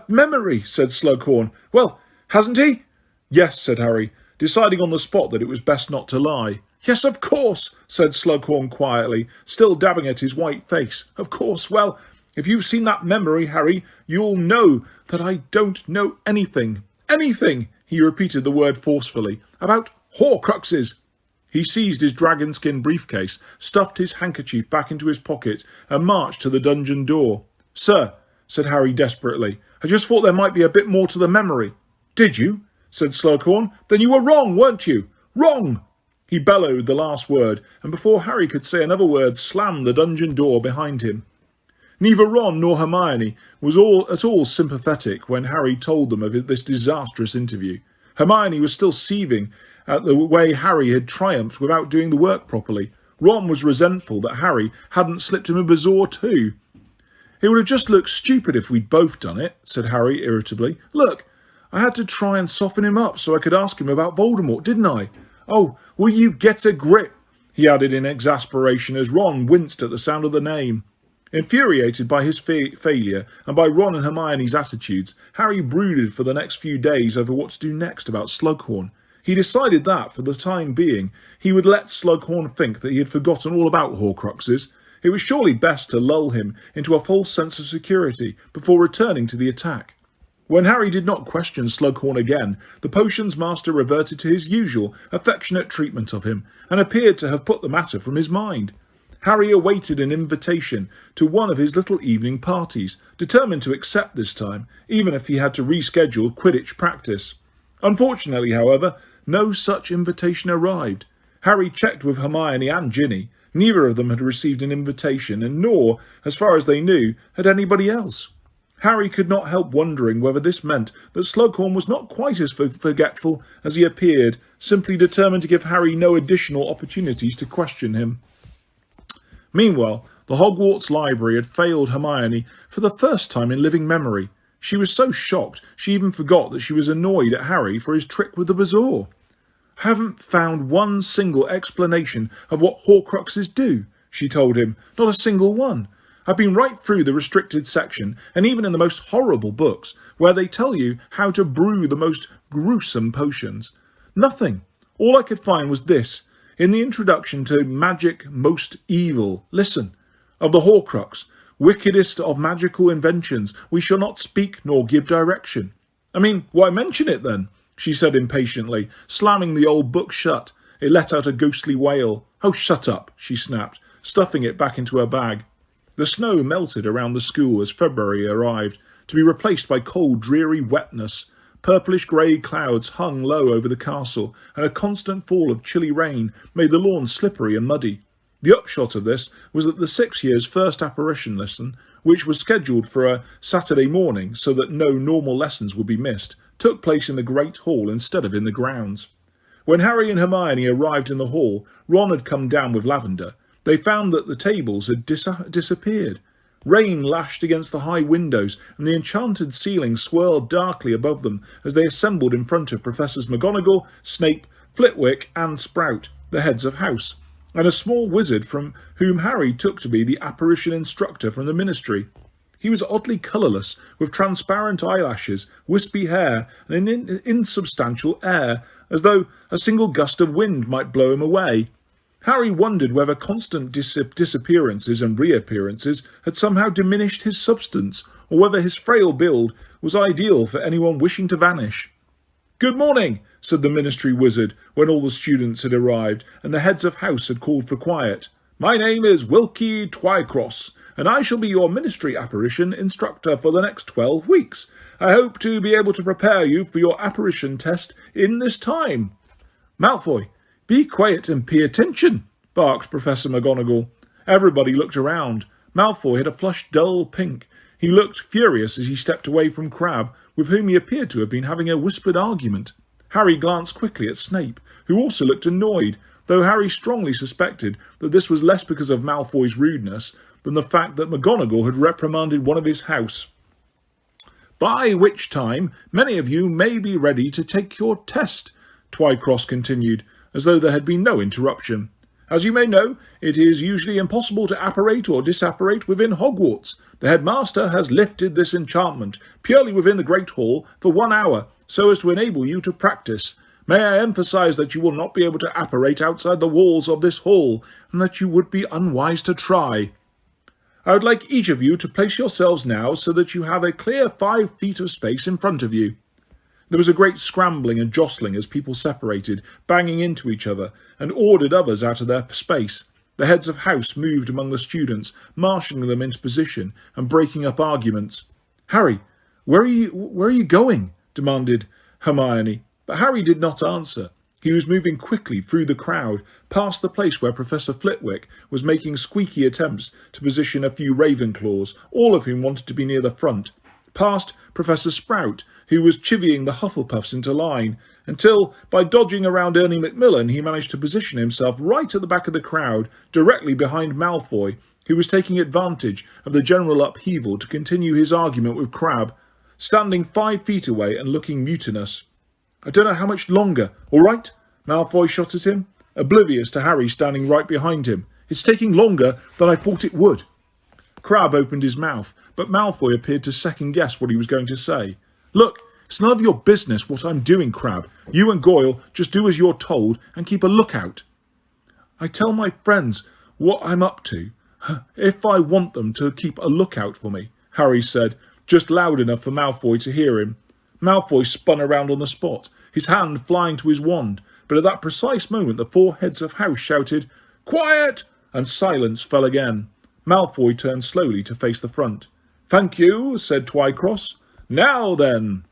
memory," said Slughorn. "Well, hasn't he?" "Yes," said Harry, deciding on the spot that it was best not to lie. "Yes, of course," said Slughorn quietly, still dabbing at his white face. "Of course. Well, if you've seen that memory, Harry, you'll know that I don't know anything. Anything," he repeated the word forcefully, "about Horcruxes." He seized his dragon-skin briefcase, stuffed his handkerchief back into his pocket, and marched to the dungeon door. "Sir," said Harry desperately, "I just thought there might be a bit more to the memory." "Did you?" said Slughorn. "Then you were wrong, weren't you? Wrong!" He bellowed the last word, and before Harry could say another word, slammed the dungeon door behind him. Neither Ron nor Hermione was at all sympathetic when Harry told them of this disastrous interview. Hermione was still seething at the way Harry had triumphed without doing the work properly. Ron was resentful that Harry hadn't slipped him a bazaar too. "It would have just looked stupid if we'd both done it," said Harry irritably. "Look, I had to try and soften him up so I could ask him about Voldemort, didn't I? Oh, will you get a grip?" he added in exasperation as Ron winced at the sound of the name. Infuriated by his failure and by Ron and Hermione's attitudes, Harry brooded for the next few days over what to do next about Slughorn. He decided that, for the time being, he would let Slughorn think that he had forgotten all about Horcruxes. It was surely best to lull him into a false sense of security before returning to the attack. When Harry did not question Slughorn again, the potions master reverted to his usual affectionate treatment of him, and appeared to have put the matter from his mind. Harry awaited an invitation to one of his little evening parties, determined to accept this time, even if he had to reschedule Quidditch practice. Unfortunately, however, no such invitation arrived. Harry checked with Hermione and Ginny. Neither of them had received an invitation, and nor, as far as they knew, had anybody else. Harry could not help wondering whether this meant that Slughorn was not quite as forgetful as he appeared, simply determined to give Harry no additional opportunities to question him. Meanwhile, the Hogwarts library had failed Hermione for the first time in living memory. She was so shocked she even forgot that she was annoyed at Harry for his trick with the bazaar. "I haven't found one single explanation of what Horcruxes do," she told him. "Not a single one. I've been right through the restricted section, and even in the most horrible books, where they tell you how to brew the most gruesome potions. Nothing. All I could find was this, in the introduction to Magic Most Evil. Listen. Of the Horcrux, wickedest of magical inventions, we shall not speak nor give direction." "I mean, why mention it then?" she said impatiently, slamming the old book shut. It let out a ghostly wail. "Oh, shut up," she snapped, stuffing it back into her bag. The snow melted around the school as February arrived, to be replaced by cold, dreary wetness. Purplish-grey clouds hung low over the castle, and a constant fall of chilly rain made the lawn slippery and muddy. The upshot of this was that the 6 years' first apparition lesson, which was scheduled for a Saturday morning so that no normal lessons would be missed, took place in the Great Hall instead of in the grounds. When Harry and Hermione arrived in the hall, Ron had come down with Lavender. They found that the tables had disappeared. Rain lashed against the high windows, and the enchanted ceiling swirled darkly above them as they assembled in front of Professors McGonagall, Snape, Flitwick, and Sprout, the heads of house, and a small wizard from whom Harry took to be the apparition instructor from the Ministry. He was oddly colourless, with transparent eyelashes, wispy hair, and an insubstantial air, as though a single gust of wind might blow him away. Harry wondered whether constant disappearances and reappearances had somehow diminished his substance, or whether his frail build was ideal for anyone wishing to vanish. "Good morning," said the ministry wizard when all the students had arrived and the heads of house had called for quiet. "My name is Wilkie Twycross, and I shall be your ministry apparition instructor for the next 12 weeks. I hope to be able to prepare you for your apparition test in this time." "Malfoy, be quiet and pay attention," barked Professor McGonagall. Everybody looked around. Malfoy had a flushed dull pink. He looked furious as he stepped away from Crabbe, with whom he appeared to have been having a whispered argument. Harry glanced quickly at Snape, who also looked annoyed, though Harry strongly suspected that this was less because of Malfoy's rudeness than the fact that McGonagall had reprimanded one of his house. "By which time many of you may be ready to take your test," Twycross continued, as though there had been no interruption. "As you may know, it is usually impossible to apparate or disapparate within Hogwarts. The headmaster has lifted this enchantment purely within the Great Hall for 1 hour, so as to enable you to practice. May I emphasize that you will not be able to apparate outside the walls of this hall, and that you would be unwise to try. I would like each of you to place yourselves now so that you have a clear 5 feet of space in front of you." There was a great scrambling and jostling as people separated, banging into each other, and ordered others out of their space. The heads of house moved among the students, marshalling them into position and breaking up arguments. "Harry, where are you going?" demanded Hermione. But Harry did not answer. He was moving quickly through the crowd, past the place where Professor Flitwick was making squeaky attempts to position a few Ravenclaws, all of whom wanted to be near the front, past Professor Sprout, who was chivying the Hufflepuffs into line, until, by dodging around Ernie Macmillan, he managed to position himself right at the back of the crowd, directly behind Malfoy, who was taking advantage of the general upheaval to continue his argument with Crabbe, standing 5 feet away and looking mutinous. "I don't know how much longer, all right?" Malfoy shot at him, oblivious to Harry standing right behind him. "It's taking longer than I thought it would." Crabbe opened his mouth, but Malfoy appeared to second-guess what he was going to say. "Look, it's none of your business what I'm doing, Crabbe. You and Goyle just do as you're told and keep a lookout." "I tell my friends what I'm up to, if I want them to keep a lookout for me," Harry said, just loud enough for Malfoy to hear him. Malfoy spun around on the spot, his hand flying to his wand, but at that precise moment the 4 heads of house shouted, "Quiet!" and silence fell again. Malfoy turned slowly to face the front. "Thank you," said Twycross. "Now then."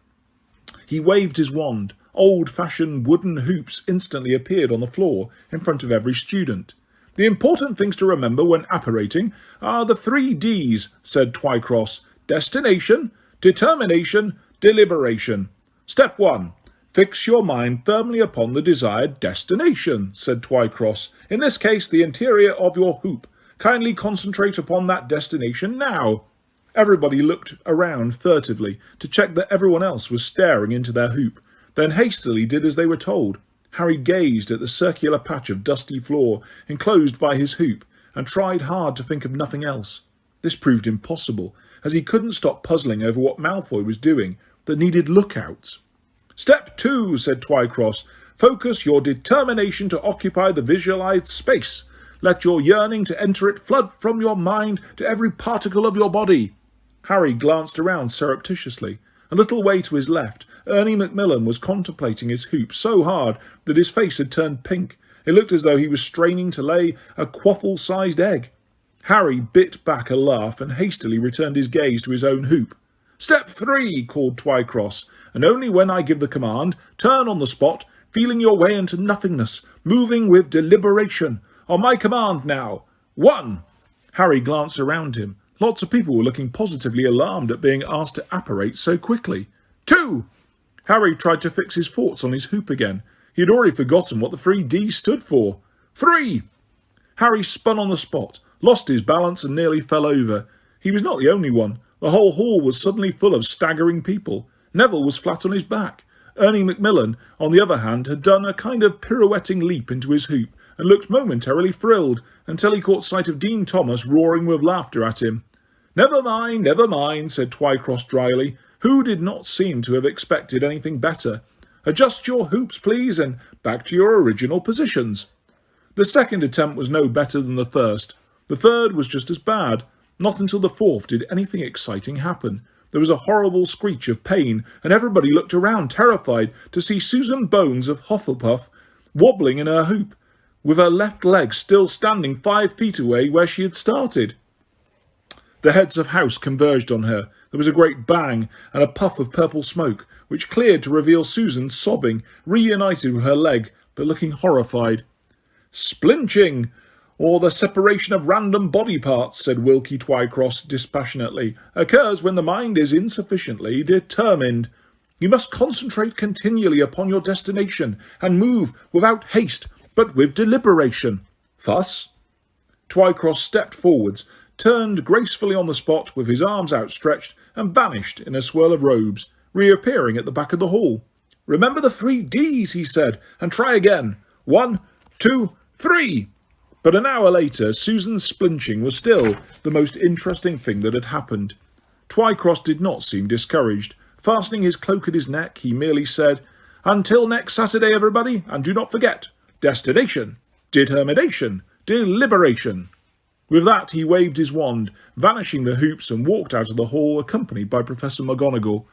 He waved his wand. Old-fashioned wooden hoops instantly appeared on the floor in front of every student. "The important things to remember when apparating are the 3 Ds, said Twycross. Destination, determination, deliberation. Step 1. Fix your mind firmly upon the desired destination, said Twycross. In this case, the interior of your hoop. Kindly concentrate upon that destination now. Everybody looked around furtively to check that everyone else was staring into their hoop, then hastily did as they were told. Harry gazed at the circular patch of dusty floor enclosed by his hoop and tried hard to think of nothing else. This proved impossible, as he couldn't stop puzzling over what Malfoy was doing that needed lookouts. Step 2, said Twycross. Focus your determination to occupy the visualized space. Let your yearning to enter it flood from your mind to every particle of your body. Harry glanced around surreptitiously. A little way to his left, Ernie Macmillan was contemplating his hoop so hard that his face had turned pink. It looked as though he was straining to lay a quaffle-sized egg. Harry bit back a laugh and hastily returned his gaze to his own hoop. Step 3, called Twycross, and only when I give the command, turn on the spot, feeling your way into nothingness, moving with deliberation. On my command now. 1. Harry glanced around him. Lots of people were looking positively alarmed at being asked to apparate so quickly. 2. Harry tried to fix his thoughts on his hoop again. He had already forgotten what the 3 Ds stood for. 3. Harry spun on the spot, lost his balance and nearly fell over. He was not the only one. The whole hall was suddenly full of staggering people. Neville was flat on his back. Ernie Macmillan, on the other hand, had done a kind of pirouetting leap into his hoop and looked momentarily thrilled until he caught sight of Dean Thomas roaring with laughter at him. Never mind, said Twycross dryly, who did not seem to have expected anything better. Adjust your hoops, please, and back to your original positions. The second attempt was no better than the first. The third was just as bad. Not until the fourth did anything exciting happen. There was a horrible screech of pain, and everybody looked around, terrified, to see Susan Bones of Hufflepuff wobbling in her hoop, with her left leg still standing 5 feet away where she had started. The heads of house converged on her. There was a great bang and a puff of purple smoke, which cleared to reveal Susan sobbing, reunited with her leg, but looking horrified. "Splinching, or the separation of random body parts," said Wilkie Twycross dispassionately, "occurs when the mind is insufficiently determined. You must concentrate continually upon your destination, and move without haste, but with deliberation. Thus." Twycross stepped forwards, turned gracefully on the spot with his arms outstretched, and vanished in a swirl of robes, reappearing at the back of the hall. "Remember the 3 Ds," he said, "and try again. 1, 2, 3. But an hour later, Susan's splinching was still the most interesting thing that had happened. Twycross did not seem discouraged. Fastening his cloak at his neck, he merely said, "Until next Saturday, everybody, and do not forget, destination, determination, deliberation." With that, he waved his wand, vanishing the hoops, and walked out of the hall, accompanied by Professor McGonagall.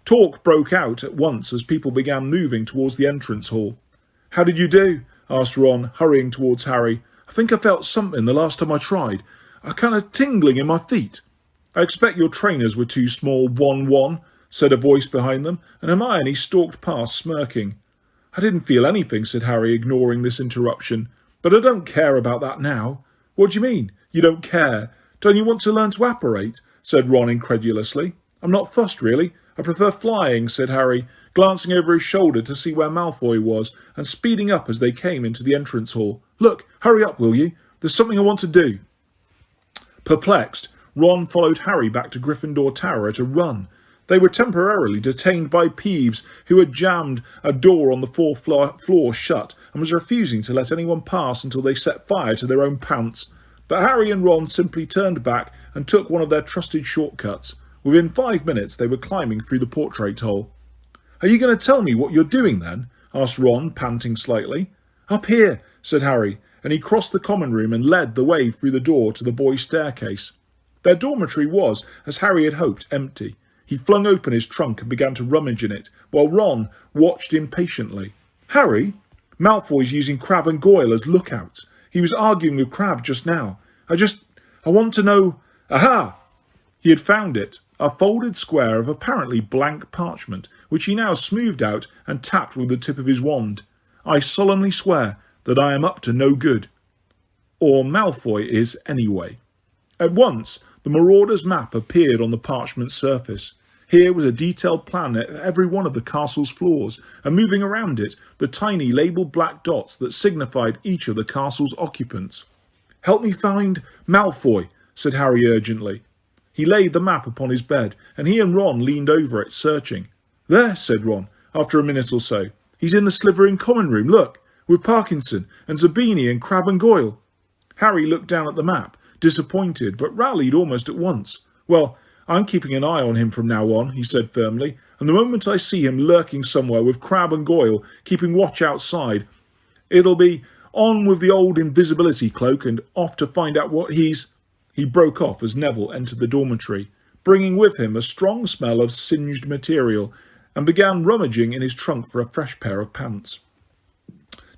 Talk broke out at once as people began moving towards the entrance hall. "How did you do?" asked Ron, hurrying towards Harry. "I think I felt something the last time I tried. A kind of tingling in my feet." "I expect your trainers were too small, 1-1, said a voice behind them, and Hermione stalked past, smirking. "I didn't feel anything," said Harry, ignoring this interruption. "But I don't care about that now." "What do you mean, you don't care? Don't you want to learn to apparate?" said Ron incredulously. "I'm not fussed, really. I prefer flying," said Harry, glancing over his shoulder to see where Malfoy was, and speeding up as they came into the entrance hall. "Look, hurry up, will you? There's something I want to do." Perplexed, Ron followed Harry back to Gryffindor Tower at a run. They were temporarily detained by Peeves, who had jammed a door on the 4th floor shut and was refusing to let anyone pass until they set fire to their own pants. But Harry and Ron simply turned back and took one of their trusted shortcuts. Within 5 minutes they were climbing through the portrait hole. "Are you going to tell me what you're doing then?" asked Ron, panting slightly. "Up here," said Harry, and he crossed the common room and led the way through the door to the boys' staircase. Their dormitory was, as Harry had hoped, empty. He flung open his trunk and began to rummage in it, while Ron watched impatiently. "Harry, Malfoy's using Crabbe and Goyle as lookouts. He was arguing with Crabbe just now. I want to know—" "Aha!" He had found it, a folded square of apparently blank parchment, which he now smoothed out and tapped with the tip of his wand. "I solemnly swear that I am up to no good. Or Malfoy is anyway." At once, the Marauder's map appeared on the parchment surface. Here was a detailed plan of every one of the castle's floors, and moving around it, the tiny labelled black dots that signified each of the castle's occupants. "Help me find Malfoy," said Harry urgently. He laid the map upon his bed, and he and Ron leaned over it, searching. "There," said Ron, after a minute or so. "He's in the Slytherin common room, look, with Parkinson and Zabini and Crabbe and Goyle." Harry looked down at the map, disappointed, but rallied almost at once. "Well, I'm keeping an eye on him from now on," he said firmly, "and the moment I see him lurking somewhere with Crabbe and Goyle, keeping watch outside, it'll be on with the old invisibility cloak and off to find out what he's—" He broke off as Neville entered the dormitory, bringing with him a strong smell of singed material, and began rummaging in his trunk for a fresh pair of pants.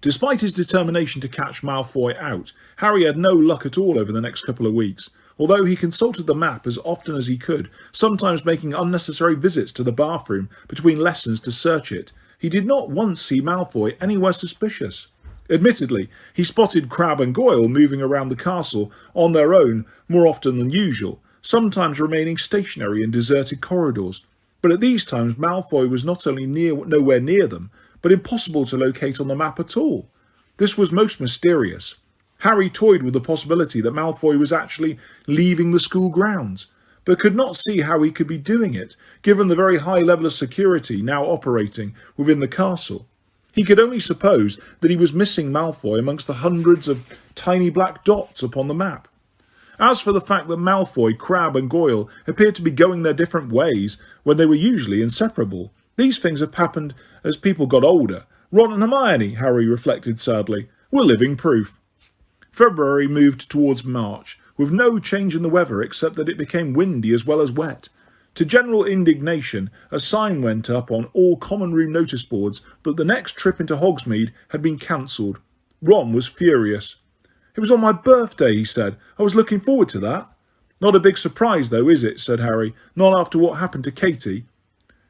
Despite his determination to catch Malfoy out, Harry had no luck at all over the next couple of weeks. Although he consulted the map as often as he could, sometimes making unnecessary visits to the bathroom between lessons to search it, he did not once see Malfoy anywhere suspicious. Admittedly, he spotted Crabbe and Goyle moving around the castle on their own more often than usual, sometimes remaining stationary in deserted corridors. But at these times Malfoy was not only nowhere near them, but impossible to locate on the map at all. This was most mysterious. Harry toyed with the possibility that Malfoy was actually leaving the school grounds, but could not see how he could be doing it, given the very high level of security now operating within the castle. He could only suppose that he was missing Malfoy amongst the hundreds of tiny black dots upon the map. As for the fact that Malfoy, Crabbe and Goyle appeared to be going their different ways when they were usually inseparable, these things have happened as people got older. Ron and Hermione, Harry reflected sadly, were living proof. February moved towards March, with no change in the weather except that it became windy as well as wet. To general indignation, a sign went up on all common room notice boards that the next trip into Hogsmeade had been cancelled. Ron was furious. "It was on my birthday," he said. "I was looking forward to that." "Not a big surprise, though, is it?" said Harry. "Not after what happened to Katie."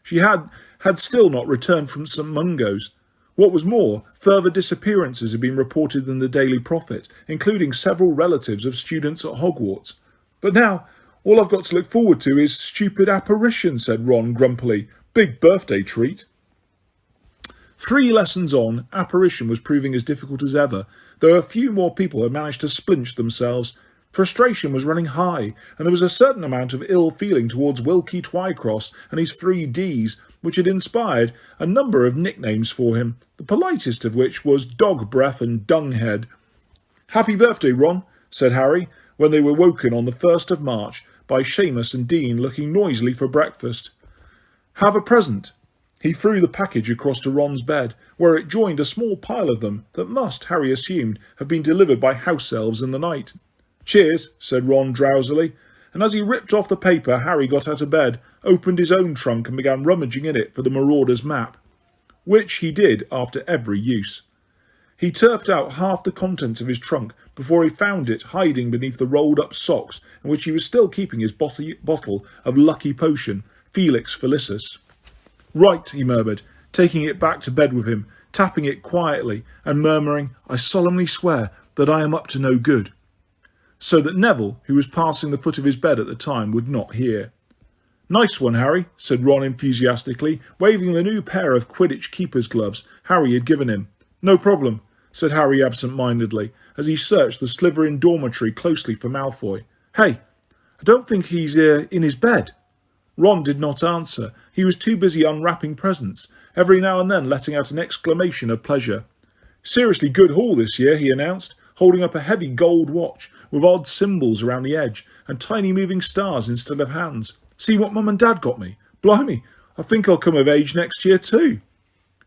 She had still not returned from St Mungo's. What was more, further disappearances had been reported in the Daily Prophet, including several relatives of students at Hogwarts. "But now, all I've got to look forward to is stupid apparition," said Ron grumpily. "Big birthday treat." 3 lessons on, apparition was proving as difficult as ever, though a few more people had managed to splinch themselves. Frustration was running high, and there was a certain amount of ill feeling towards Wilkie Twycross and his 3 Ds, which had inspired a number of nicknames for him, the politest of which was Dog Breath and Dunghead. "Happy birthday, Ron," said Harry, when they were woken on the 1st of March by Seamus and Dean looking noisily for breakfast. "Have a present." He threw the package across to Ron's bed, where it joined a small pile of them that must, Harry assumed, have been delivered by house elves in the night. "Cheers," said Ron drowsily, and as he ripped off the paper, Harry got out of bed, opened his own trunk and began rummaging in it for the Marauder's map, which he did after every use. He turfed out half the contents of his trunk before he found it hiding beneath the rolled-up socks in which he was still keeping his bottle of lucky potion, Felix Felicis. "Right," he murmured, taking it back to bed with him, tapping it quietly and murmuring, "I solemnly swear that I am up to no good," so that Neville, who was passing the foot of his bed at the time, would not hear. "Nice one, Harry," said Ron enthusiastically, waving the new pair of Quidditch keeper's gloves Harry had given him. "No problem," said Harry absent-mindedly, as he searched the Slytherin dormitory closely for Malfoy. "Hey, I don't think he's in his bed." Ron did not answer. He was too busy unwrapping presents, every now and then letting out an exclamation of pleasure. "Seriously good haul this year," he announced, holding up a heavy gold watch with odd symbols around the edge and tiny moving stars instead of hands. "See what Mum and Dad got me? Blimey, I think I'll come of age next year too."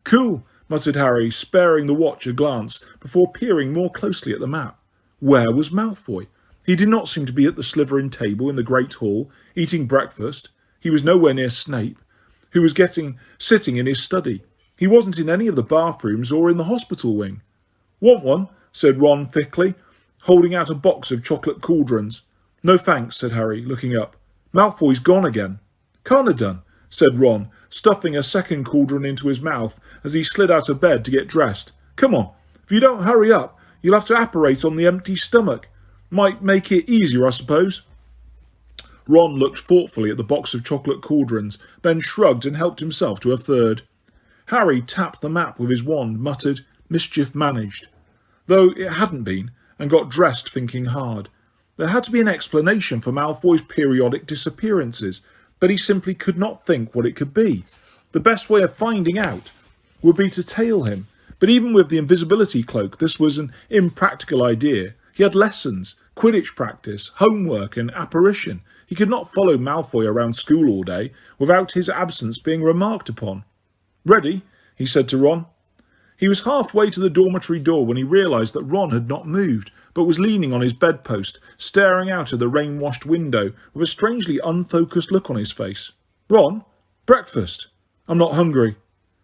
"Cool," muttered Harry, sparing the watch a glance before peering more closely at the map. Where was Malfoy? He did not seem to be at the Slytherin table in the Great Hall, eating breakfast. He was nowhere near Snape, who was sitting in his study. He wasn't in any of the bathrooms or in the hospital wing. "Want one?" said Ron thickly, holding out a box of chocolate cauldrons. "No thanks," said Harry, looking up. "Malfoy's gone again." "Can't have done," said Ron, stuffing a second cauldron into his mouth as he slid out of bed to get dressed. "Come on, if you don't hurry up, you'll have to apparate on the empty stomach. Might make it easier, I suppose." Ron looked thoughtfully at the box of chocolate cauldrons, then shrugged and helped himself to a third. Harry tapped the map with his wand, muttered, "Mischief managed," though it hadn't been, and got dressed thinking hard. There had to be an explanation for Malfoy's periodic disappearances, but he simply could not think what it could be. The best way of finding out would be to tail him, but even with the invisibility cloak, this was an impractical idea. He had lessons, Quidditch practice, homework and apparition. He could not follow Malfoy around school all day without his absence being remarked upon. "Ready?" he said to Ron. He was halfway to the dormitory door when he realised that Ron had not moved, but was leaning on his bedpost, staring out of the rain-washed window with a strangely unfocused look on his face. "Ron? Breakfast?" "I'm not hungry."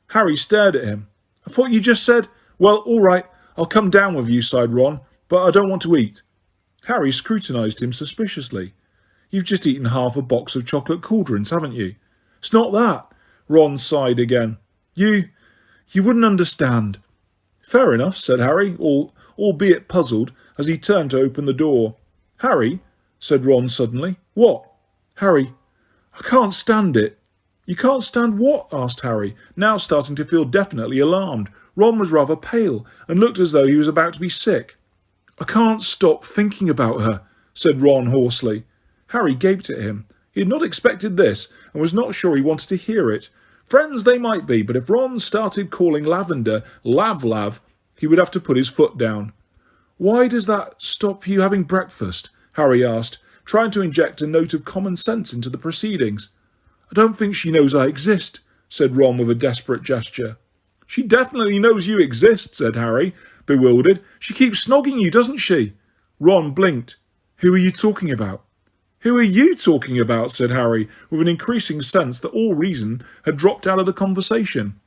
Harry stared at him. "I thought you just said—" "Well, all right, I'll come down with you," sighed Ron, "but I don't want to eat." Harry scrutinised him suspiciously. "You've just eaten half a box of chocolate cauldrons, haven't you?" "It's not that." Ron sighed again. You wouldn't understand." "Fair enough," said Harry, albeit puzzled, as he turned to open the door. "Harry," said Ron suddenly. "What?" "Harry, I can't stand it." "You can't stand what?" asked Harry, now starting to feel definitely alarmed. Ron was rather pale, and looked as though he was about to be sick. "I can't stop thinking about her," said Ron hoarsely. Harry gaped at him. He had not expected this, and was not sure he wanted to hear it. Friends they might be, but if Ron started calling Lavender Lav-Lav, he would have to put his foot down. "Why does that stop you having breakfast?" Harry asked, trying to inject a note of common sense into the proceedings. "I don't think she knows I exist," said Ron with a desperate gesture. "She definitely knows you exist," said Harry, bewildered. "She keeps snogging you, doesn't she?" Ron blinked. "Who are you talking about?" Who are you talking about? Said Harry, with an increasing sense that all reason had dropped out of the conversation.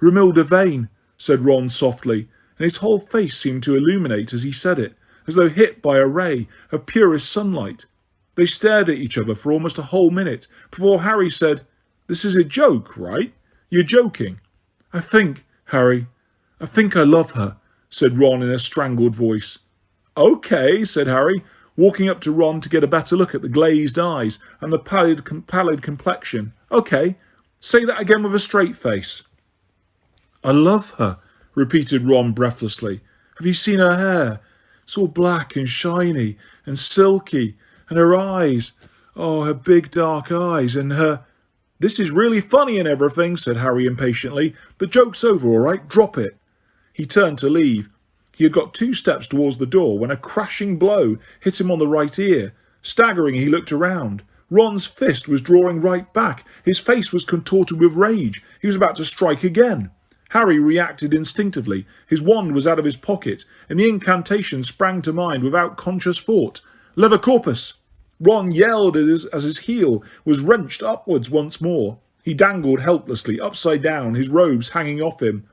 Romilda Vane, said Ron softly, and his whole face seemed to illuminate as he said it, as though hit by a ray of purest sunlight. They stared at each other for almost a whole minute before Harry said, "This is a joke, right? You're joking." I think I love her," said Ron in a strangled voice. "Okay," said Harry, walking up to Ron to get a better look at the glazed eyes and the pallid complexion. "Okay, say that again with a straight face." "I love her," repeated Ron breathlessly. "Have you seen her hair? It's all black and shiny and silky, and her eyes, oh, her big dark eyes, and her—" "This is really funny and everything," said Harry impatiently. "The joke's over, all right, drop it." He turned to leave. He had got 2 steps towards the door when a crashing blow hit him on the right ear. Staggering, he looked around. Ron's fist was drawing right back. His face was contorted with rage. He was about to strike again. Harry reacted instinctively. His wand was out of his pocket, and the incantation sprang to mind without conscious thought. "Lever corpus!" Ron yelled as his heel was wrenched upwards once more. He dangled helplessly, upside down, his robes hanging off him.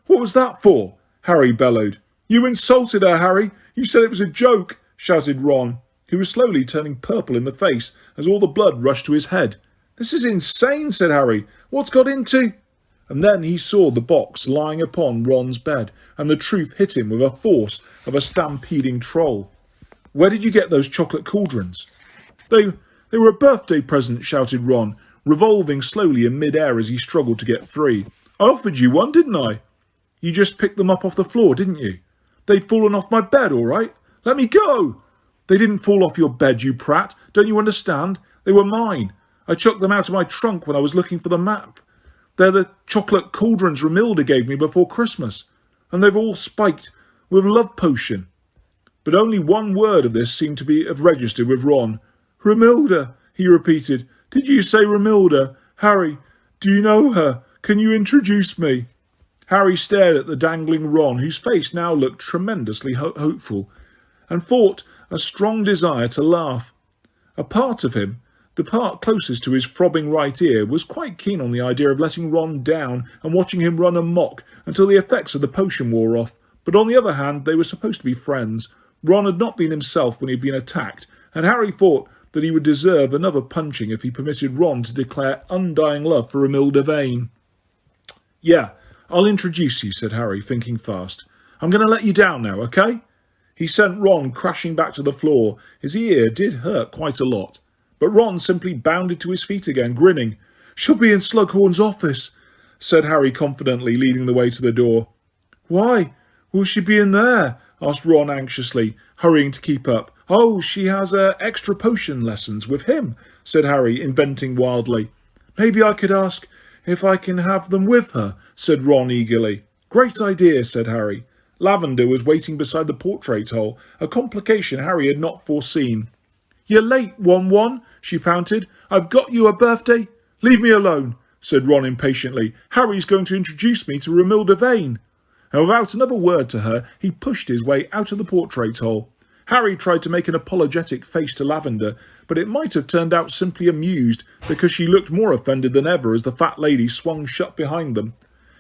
"What was that for?" Harry bellowed. "You insulted her, Harry! You said it was a joke!" shouted Ron, who was slowly turning purple in the face as all the blood rushed to his head. "This is insane," said Harry. "What's got into—" And then he saw the box lying upon Ron's bed, and the truth hit him with the force of a stampeding troll. "Where did you get those chocolate cauldrons?" They were a birthday present," shouted Ron, revolving slowly in mid-air as he struggled to get free. "I offered you one, didn't I?" "You just picked them up off the floor, didn't you?" "They'd fallen off my bed, all right." "Let me go!" "They didn't fall off your bed, you prat. Don't you understand? They were mine. I chucked them out of my trunk when I was looking for the map. They're the chocolate cauldrons Romilda gave me before Christmas, and they've all spiked with love potion." But only one word of this seemed to have registered with Ron. "Romilda," he repeated. "Did you say Romilda? Harry, do you know her? Can you introduce me?" Harry stared at the dangling Ron, whose face now looked tremendously hopeful, and fought a strong desire to laugh. A part of him, the part closest to his throbbing right ear, was quite keen on the idea of letting Ron down and watching him run amok until the effects of the potion wore off. But on the other hand, they were supposed to be friends. Ron had not been himself when he had been attacked, and Harry thought that he would deserve another punching if he permitted Ron to declare undying love for Romilda Vane. "Yeah, I'll introduce you," said Harry, thinking fast. "I'm going to let you down now, okay?" He sent Ron crashing back to the floor. His ear did hurt quite a lot. But Ron simply bounded to his feet again, grinning. "She'll be in Slughorn's office," said Harry confidently, leading the way to the door. "Why will she be in there?" asked Ron anxiously, hurrying to keep up. "Oh, she has extra potion lessons with him," said Harry, inventing wildly. "Maybe I could ask if I can have them with her," said Ron eagerly. "Great idea," said Harry. Lavender was waiting beside the portrait hole, a complication Harry had not foreseen. "You're late, Won-Won," she panted. "I've got you a birthday—" "Leave me alone," said Ron impatiently. "Harry's going to introduce me to Romilda Vane." And without another word to her, he pushed his way out of the portrait hole. Harry tried to make an apologetic face to Lavender, but it might have turned out simply amused, because she looked more offended than ever as the fat lady swung shut behind them.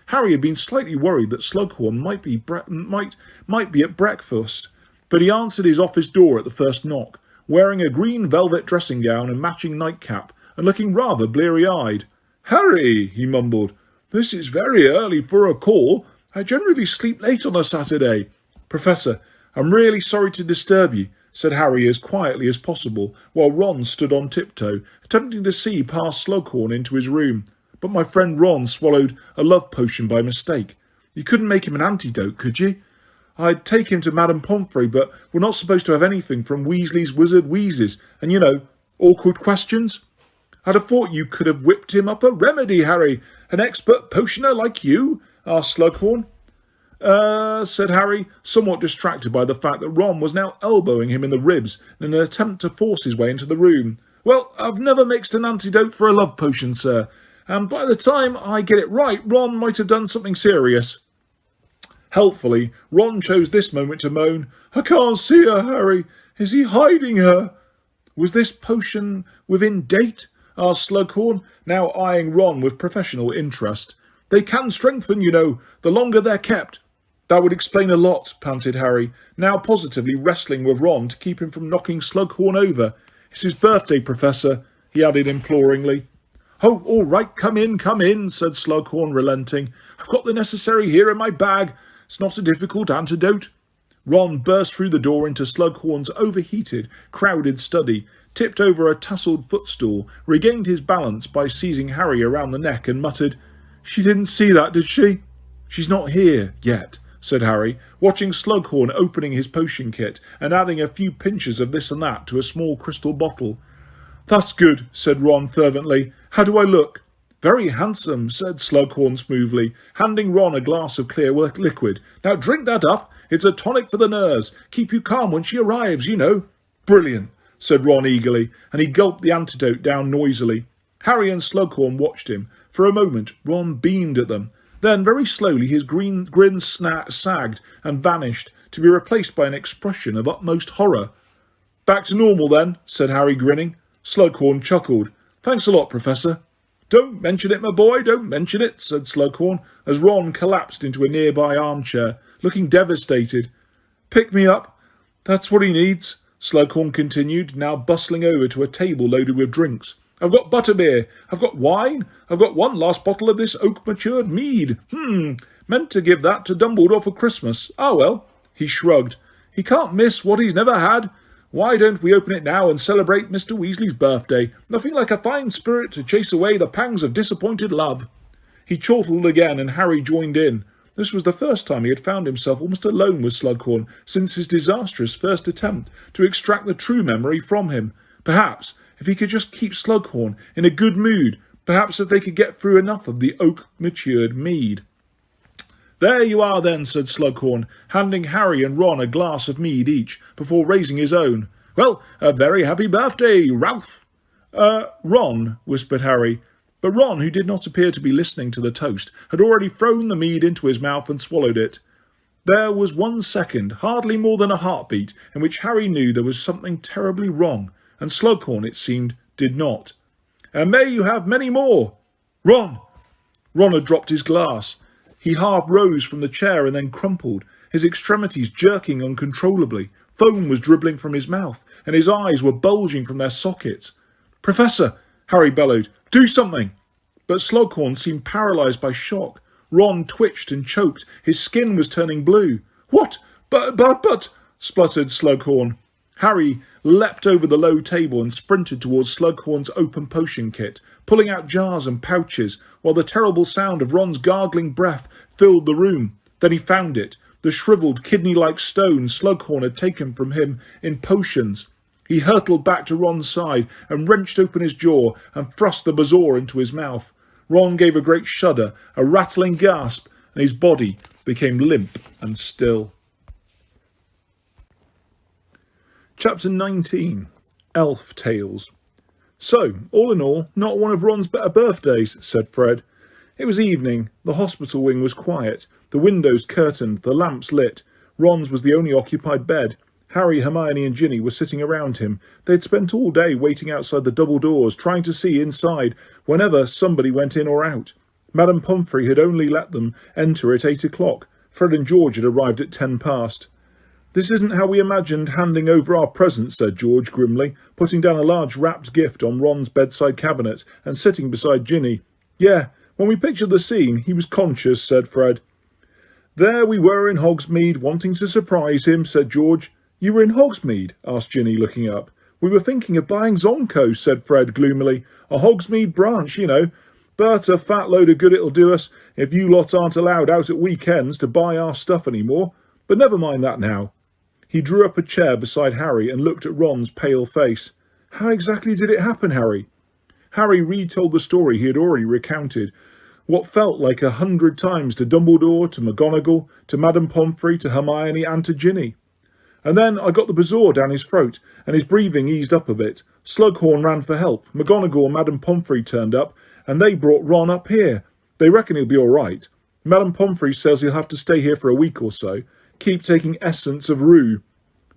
Harry had been slightly worried that Slughorn might be at breakfast, but he answered his office door at the first knock, wearing a green velvet dressing gown and matching nightcap, and looking rather bleary-eyed. "Harry," he mumbled, "this is very early for a call. I generally sleep late on a Saturday." "Professor, I'm really sorry to disturb you," said Harry as quietly as possible, while Ron stood on tiptoe, attempting to see past Slughorn into his room. "But my friend Ron swallowed a love potion by mistake. You couldn't make him an antidote, could you? I'd take him to Madame Pomfrey, but we're not supposed to have anything from Weasley's Wizard Wheezes, and, you know, awkward questions." "I'd have thought you could have whipped him up a remedy, Harry. An expert potioner like you?" asked Slughorn. Said Harry, somewhat distracted by the fact that Ron was now elbowing him in the ribs in an attempt to force his way into the room. "Well, I've never mixed an antidote for a love potion, sir, and by the time I get it right, Ron might have done something serious." Helpfully, Ron chose this moment to moan, "I can't see her, Harry. Is he hiding her?" Was this potion within date? Asked Slughorn, now eyeing Ron with professional interest. They can strengthen, you know, the longer they're kept. That would explain a lot, panted Harry, now positively wrestling with Ron to keep him from knocking Slughorn over. It's his birthday, Professor, he added imploringly. Oh, all right, come in, said Slughorn, relenting. I've got the necessary here in my bag. It's not a difficult antidote. Ron burst through the door into Slughorn's overheated, crowded study, tipped over a tasseled footstool, regained his balance by seizing Harry around the neck and muttered, She didn't see that, did she? She's not here yet, said Harry, watching Slughorn opening his potion kit and adding a few pinches of this and that to a small crystal bottle. That's good, said Ron fervently. How do I look? Very handsome, said Slughorn smoothly, handing Ron a glass of clear liquid. Now drink that up. It's a tonic for the nerves. Keep you calm when she arrives, you know. Brilliant, said Ron eagerly, and he gulped the antidote down noisily. Harry and Slughorn watched him. For a moment, Ron beamed at them. Then, very slowly, his grin sagged and vanished, to be replaced by an expression of utmost horror. Back to normal, then, said Harry, grinning. Slughorn chuckled. Thanks a lot, Professor. Don't mention it, my boy, don't mention it, said Slughorn, as Ron collapsed into a nearby armchair, looking devastated. Pick me up. That's what he needs, Slughorn continued, now bustling over to a table loaded with drinks. I've got butterbeer, I've got wine, I've got one last bottle of this oak-matured mead. Meant to give that to Dumbledore for Christmas. Ah, well, he shrugged. He can't miss what he's never had. Why don't we open it now and celebrate Mr. Weasley's birthday? Nothing like a fine spirit to chase away the pangs of disappointed love. He chortled again, and Harry joined in. This was the first time he had found himself almost alone with Slughorn since his disastrous first attempt to extract the true memory from him. Perhaps, if he could just keep Slughorn in a good mood, perhaps if they could get through enough of the oak-matured mead. There you are then, said Slughorn, handing Harry and Ron a glass of mead each, before raising his own. Well, a very happy birthday, Ralph. Ron, whispered Harry. But Ron, who did not appear to be listening to the toast, had already thrown the mead into his mouth and swallowed it. There was 1 second, hardly more than a heartbeat, in which Harry knew there was something terribly wrong, and Slughorn, it seemed, did not. And may you have many more. Ron! Ron had dropped his glass. He half rose from the chair and then crumpled, his extremities jerking uncontrollably. Foam was dribbling from his mouth, and his eyes were bulging from their sockets. Professor, Harry bellowed, do something! But Slughorn seemed paralysed by shock. Ron twitched and choked. His skin was turning blue. What? But, spluttered Slughorn. Harry leapt over the low table and sprinted towards Slughorn's open potion kit, pulling out jars and pouches, while the terrible sound of Ron's gargling breath filled the room. Then he found it, the shriveled, kidney-like stone Slughorn had taken from him in potions. He hurtled back to Ron's side and wrenched open his jaw and thrust the bezoar into his mouth. Ron gave a great shudder, a rattling gasp, and his body became limp and still. Chapter 19. Elf Tales. So, all in all, not one of Ron's better birthdays, said Fred. It was evening. The hospital wing was quiet, the windows curtained, the lamps lit. Ron's was the only occupied bed. Harry, Hermione and Ginny were sitting around him. They had spent all day waiting outside the double doors, trying to see inside whenever somebody went in or out. Madame Pomfrey had only let them enter at 8 o'clock. Fred and George had arrived at 10 past. This isn't how we imagined handing over our presents, said George grimly, putting down a large wrapped gift on Ron's bedside cabinet and sitting beside Ginny. Yeah, when we pictured the scene, he was conscious, said Fred. There we were in Hogsmeade, wanting to surprise him, said George. You were in Hogsmeade? Asked Ginny, looking up. We were thinking of buying Zonko, said Fred gloomily. A Hogsmeade branch, you know. But a fat load of good it'll do us if you lot aren't allowed out at weekends to buy our stuff any more. But never mind that now. He drew up a chair beside Harry and looked at Ron's pale face. How exactly did it happen, Harry? Harry retold the story he had already recounted, what felt like 100 times to Dumbledore, to McGonagall, to Madame Pomfrey, to Hermione and to Ginny. And then I got the bezoar down his throat, and his breathing eased up a bit. Slughorn ran for help. McGonagall and Madame Pomfrey turned up, and they brought Ron up here. They reckon he'll be all right. Madame Pomfrey says he'll have to stay here for a week or so. Keep taking essence of rue.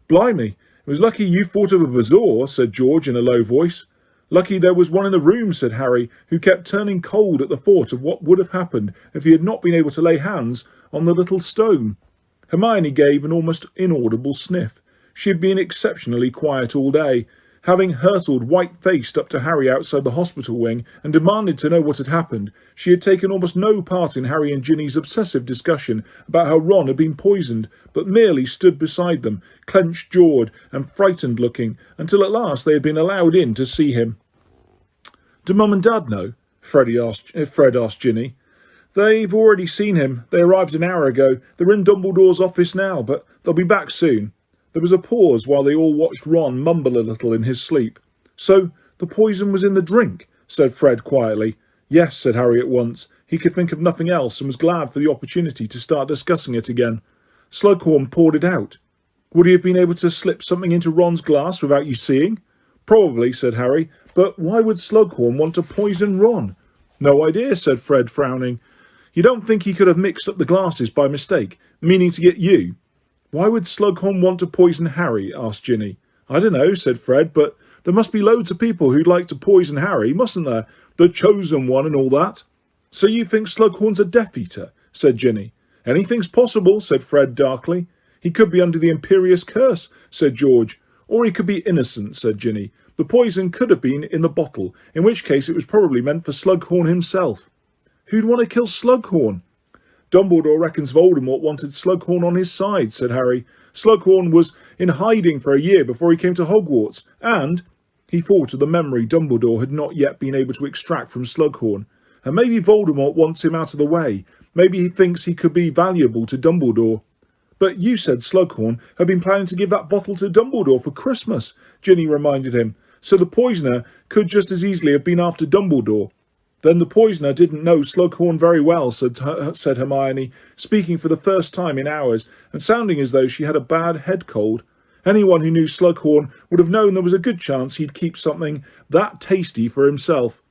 Blimey, was lucky you thought of a bazaar, said George in a low voice. Lucky there was one in the room, said Harry, who kept turning cold at the thought of what would have happened if he had not been able to lay hands on the little stone. Hermione gave an almost inaudible sniff. She had been exceptionally quiet all day, having hurtled white-faced up to Harry outside the hospital wing and demanded to know what had happened. She had taken almost no part in Harry and Ginny's obsessive discussion about how Ron had been poisoned, but merely stood beside them, clenched-jawed and frightened-looking, until at last they had been allowed in to see him. "Do Mum and Dad know?" Fred asked Ginny. "They've already seen him. They arrived an hour ago. They're in Dumbledore's office now, but they'll be back soon." There was a pause while they all watched Ron mumble a little in his sleep. "So the poison was in the drink?" said Fred quietly. "Yes," said Harry at once. He could think of nothing else and was glad for the opportunity to start discussing it again. Slughorn poured it out. "Would he have been able to slip something into Ron's glass without you seeing?" "Probably," said Harry. "But why would Slughorn want to poison Ron?" "No idea," said Fred, frowning. "You don't think he could have mixed up the glasses by mistake, meaning to get you?" "Why would Slughorn want to poison Harry?" asked Ginny. "I don't know," said Fred, "but there must be loads of people who'd like to poison Harry, mustn't there? The chosen one and all that." "So you think Slughorn's a Death Eater?" said Ginny. "Anything's possible," said Fred darkly. "He could be under the Imperious curse," said George. "Or he could be innocent," said Ginny. "The poison could have been in the bottle, in which case it was probably meant for Slughorn himself." "Who'd want to kill Slughorn?" "Dumbledore reckons Voldemort wanted Slughorn on his side," said Harry. "Slughorn was in hiding for a year before he came to Hogwarts, and—" He thought of the memory Dumbledore had not yet been able to extract from Slughorn. "And maybe Voldemort wants him out of the way. Maybe he thinks he could be valuable to Dumbledore." "But you said Slughorn had been planning to give that bottle to Dumbledore for Christmas," Ginny reminded him. "So the poisoner could just as easily have been after Dumbledore." "Then the poisoner didn't know Slughorn very well," said Hermione, speaking for the first time in hours, and sounding as though she had a bad head cold. "Anyone who knew Slughorn would have known there was a good chance he'd keep something that tasty for himself."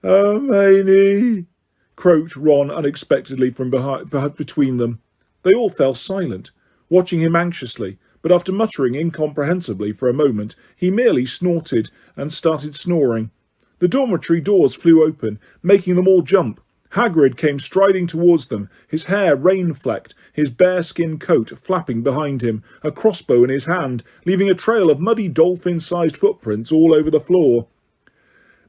"Hermione," croaked Ron unexpectedly from between them. They all fell silent, watching him anxiously, but after muttering incomprehensibly for a moment, he merely snorted and started snoring. The dormitory doors flew open, making them all jump. Hagrid came striding towards them, his hair rain-flecked, his bearskin coat flapping behind him, a crossbow in his hand, leaving a trail of muddy dolphin-sized footprints all over the floor.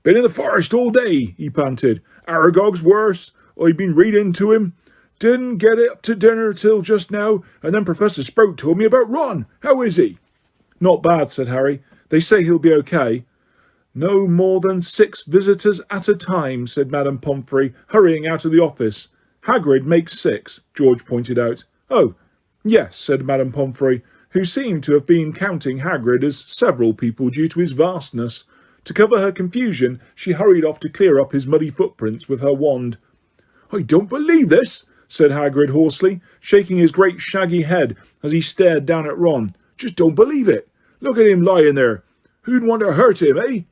"Been in the forest all day," he panted. "Aragog's worse. I've been reading to him. Didn't get up to dinner till just now, and then Professor Sprout told me about Ron. How is he?" "Not bad," said Harry. "They say he'll be okay." "No more than 6 visitors at a time," said Madame Pomfrey, hurrying out of the office. "Hagrid makes 6, George pointed out. "Oh, yes," said Madame Pomfrey, who seemed to have been counting Hagrid as several people due to his vastness. To cover her confusion, she hurried off to clear up his muddy footprints with her wand. "I don't believe this," said Hagrid hoarsely, shaking his great shaggy head as he stared down at Ron. "Just don't believe it. Look at him lying there. Who'd want to hurt him, eh?"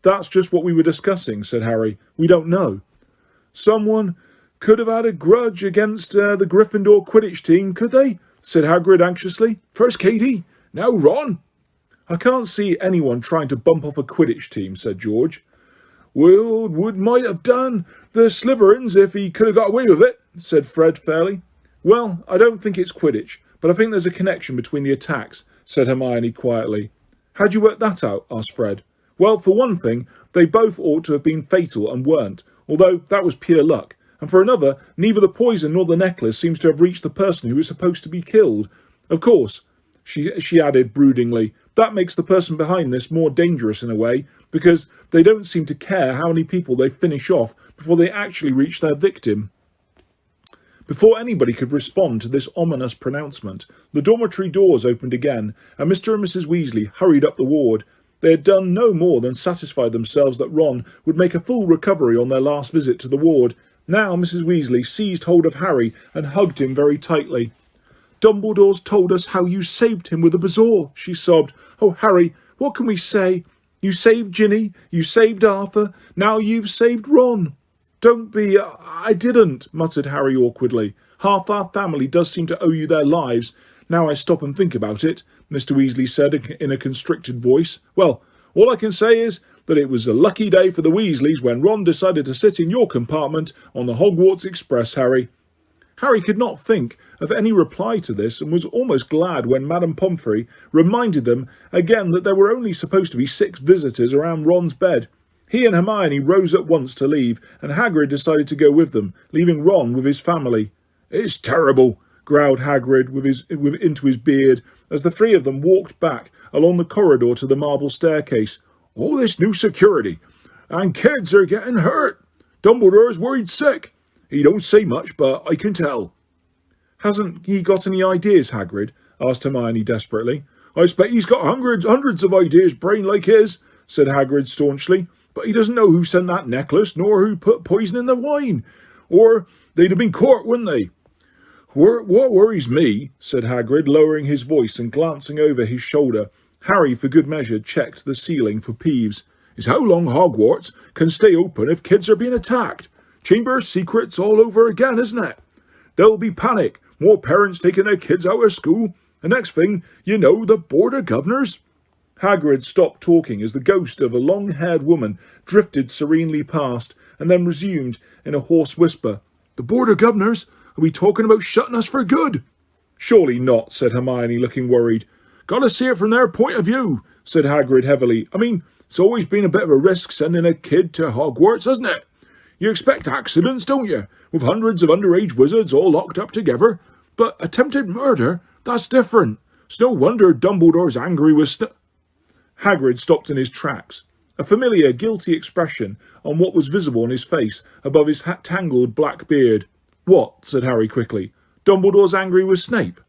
"That's just what we were discussing," said Harry. "We don't know." "Someone could have had a grudge against the Gryffindor Quidditch team, could they?" said Hagrid anxiously. "First Katie, now Ron." "I can't see anyone trying to bump off a Quidditch team," said George. "Well, might have done the Slytherins if he could have got away with it," said Fred fairly. "Well, I don't think it's Quidditch, but I think there's a connection between the attacks," said Hermione quietly. "How'd you work that out?" asked Fred. "Well, for one thing, they both ought to have been fatal and weren't, although that was pure luck. And for another, neither the poison nor the necklace seems to have reached the person who was supposed to be killed. Of course," she added broodingly, "that makes the person behind this more dangerous in a way, because they don't seem to care how many people they finish off before they actually reach their victim." Before anybody could respond to this ominous pronouncement, the dormitory doors opened again, and Mr. and Mrs. Weasley hurried up the ward. They had done no more than satisfy themselves that Ron would make a full recovery on their last visit to the ward. Now Mrs. Weasley seized hold of Harry and hugged him very tightly. "Dumbledore's told us how you saved him with a bazaar," she sobbed. "Oh, Harry, what can we say? You saved Ginny, you saved Arthur, now you've saved Ron." "Don't be... I didn't," muttered Harry awkwardly. "Half our family does seem to owe you their lives, now I stop and think about it. Mr. Weasley said in a constricted voice. Well, all I can say is that it was a lucky day for the Weasleys when Ron decided to sit in your compartment on the Hogwarts Express, Harry. Harry could not think of any reply to this and was almost glad when Madame Pomfrey reminded them again that there were only supposed to be 6 visitors around Ron's bed. He and Hermione rose at once to leave, and Hagrid decided to go with them, leaving Ron with his family. "It's terrible," growled Hagrid into his beard as the 3 of them walked back along the corridor to the marble staircase. "All this new security, and kids are getting hurt. Dumbledore's worried sick. He don't say much, but I can tell." "Hasn't he got any ideas, Hagrid?" asked Hermione desperately. "I expect he's got hundreds of ideas, brain like his," said Hagrid staunchly. "But he doesn't know who sent that necklace, nor who put poison in the wine. Or they'd have been caught, wouldn't they?" "What worries me," said Hagrid, lowering his voice and glancing over his shoulder. Harry, for good measure, checked the ceiling for Peeves, "is how long Hogwarts can stay open if kids are being attacked. Chamber of Secrets all over again, isn't it? There'll be panic, more parents taking their kids out of school, and next thing you know, the Board of Governors." Hagrid stopped talking as the ghost of a long-haired woman drifted serenely past and then resumed in a hoarse whisper. "The Board of Governors? Are we talking about shutting us for good?" "Surely not," said Hermione, looking worried. "Gotta see it from their point of view," said Hagrid heavily. "I mean, it's always been a bit of a risk sending a kid to Hogwarts, hasn't it? You expect accidents, don't you, with hundreds of underage wizards all locked up together? But attempted murder? That's different. It's no wonder Dumbledore's angry with Hagrid stopped in his tracks, a familiar, guilty expression on what was visible on his face above his tangled black beard. "What?" said Harry quickly. "Dumbledore's angry with Snape?"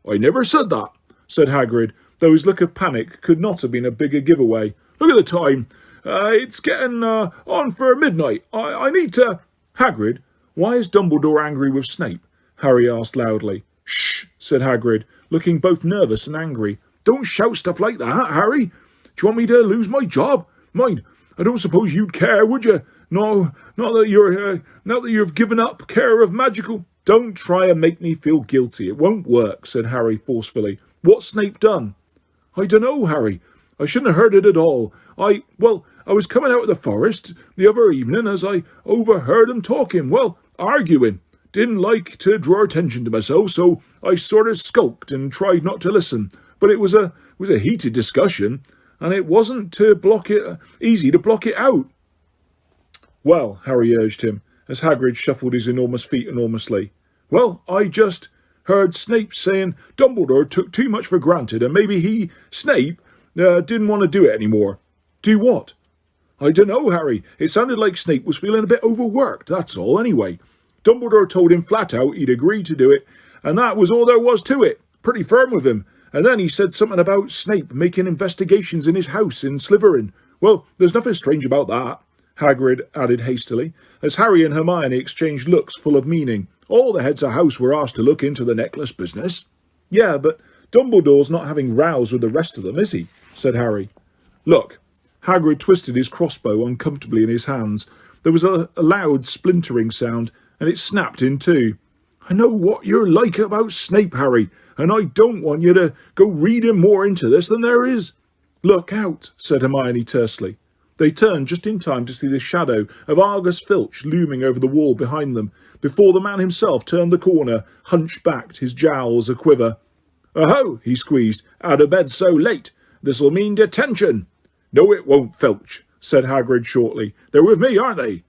"I never said that," said Hagrid, though his look of panic could not have been a bigger giveaway. "Look at the time. It's getting on for midnight. I need to—" "Hagrid, why is Dumbledore angry with Snape?" Harry asked loudly. "Shh," said Hagrid, looking both nervous and angry. "Don't shout stuff like that, Harry. Do you want me to lose my job? Mind, I don't suppose you'd care, would you? No, not that you've given up care of magical—" "Don't try and make me feel guilty. It won't work," said Harry forcefully. "What's Snape done?" "I dunno, Harry. I shouldn't have heard it at all. I was coming out of the forest the other evening as I overheard 'em talking, arguing. Didn't like to draw attention to myself, so I sort of skulked and tried not to listen. But it was a heated discussion, and it wasn't easy to block it out." "Well," Harry urged him, as Hagrid shuffled his enormous feet enormously. "Well, I just heard Snape saying Dumbledore took too much for granted, and maybe Snape, didn't want to do it anymore." "Do what?" "I dunno, Harry. It sounded like Snape was feeling a bit overworked, that's all, anyway. Dumbledore told him flat out he'd agreed to do it, and that was all there was to it. Pretty firm with him. And then he said something about Snape making investigations in his house in Slytherin. Well, there's nothing strange about that," Hagrid added hastily, as Harry and Hermione exchanged looks full of meaning. "All the heads of house were asked to look into the necklace business." "Yeah, but Dumbledore's not having rows with the rest of them, is he?" said Harry. "Look." Hagrid twisted his crossbow uncomfortably in his hands. There was a loud splintering sound, and it snapped in two. "I know what you're like about Snape, Harry, and I don't want you to go reading more into this than there is." "Look out," said Hermione tersely. They turned just in time to see the shadow of Argus Filch looming over the wall behind them, before the man himself turned the corner, hunchbacked, his jowls a-quiver. "Oh-ho," he squeezed, "out of bed so late. This'll mean detention." "No, it won't, Filch," said Hagrid shortly. "They're with me, aren't they?"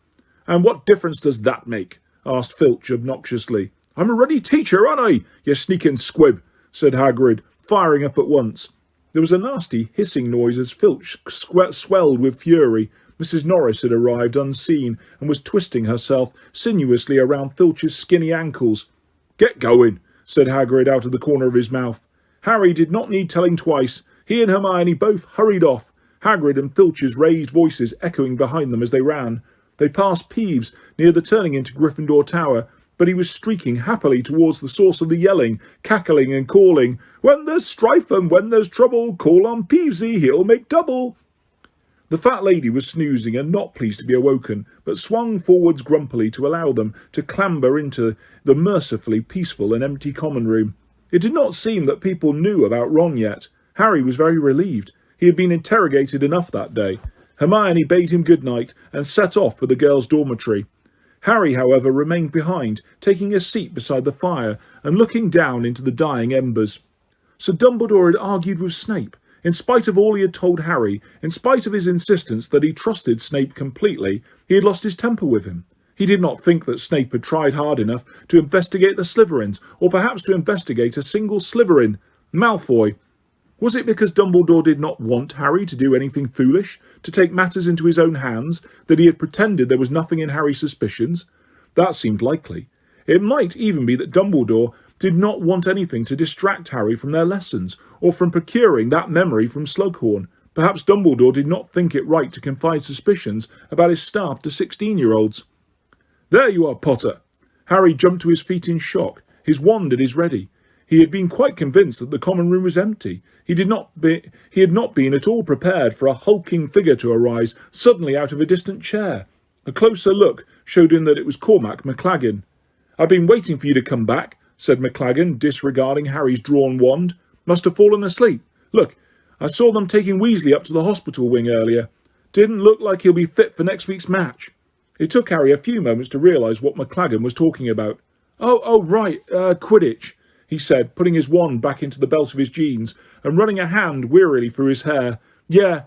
"And what difference does that make?" asked Filch obnoxiously. "I'm a ruddy teacher, aren't I, you sneaking squib?" said Hagrid, firing up at once. There was a nasty hissing noise as Filch swelled with fury. Mrs. Norris had arrived unseen and was twisting herself sinuously around Filch's skinny ankles. "Get going," said Hagrid out of the corner of his mouth. Harry did not need telling twice. He and Hermione both hurried off, Hagrid and Filch's raised voices echoing behind them as they ran. They passed Peeves near the turning into Gryffindor Tower, but he was streaking happily towards the source of the yelling, cackling and calling, "When there's strife and when there's trouble, call on Peevesy, he'll make double." The fat lady was snoozing and not pleased to be awoken, but swung forwards grumpily to allow them to clamber into the mercifully peaceful and empty common room. It did not seem that people knew about Ron yet. Harry was very relieved. He had been interrogated enough that day. Hermione bade him good night and set off for the girls' dormitory. Harry, however, remained behind, taking a seat beside the fire and looking down into the dying embers. So Dumbledore had argued with Snape. In spite of all he had told Harry, in spite of his insistence that he trusted Snape completely, he had lost his temper with him. He did not think that Snape had tried hard enough to investigate the Slytherins, or perhaps to investigate a single Slytherin. Malfoy. Was it because Dumbledore did not want Harry to do anything foolish, to take matters into his own hands, that he had pretended there was nothing in Harry's suspicions? That seemed likely. It might even be that Dumbledore did not want anything to distract Harry from their lessons, or from procuring that memory from Slughorn. Perhaps Dumbledore did not think it right to confide suspicions about his staff to 16-year-olds. "There you are, Potter." Harry jumped to his feet in shock, his wand at his ready. He had been quite convinced that the common room was empty. He had not been at all prepared for a hulking figure to arise suddenly out of a distant chair. A closer look showed him that it was Cormac McLaggen. "I've been waiting for you to come back," said McLaggen, disregarding Harry's drawn wand. "Must have fallen asleep. Look, I saw them taking Weasley up to the hospital wing earlier. Didn't look like he'll be fit for next week's match." It took Harry a few moments to realise what McLaggen was talking about. Oh, right, Quidditch," he said, putting his wand back into the belt of his jeans and running a hand wearily through his hair. "Yeah,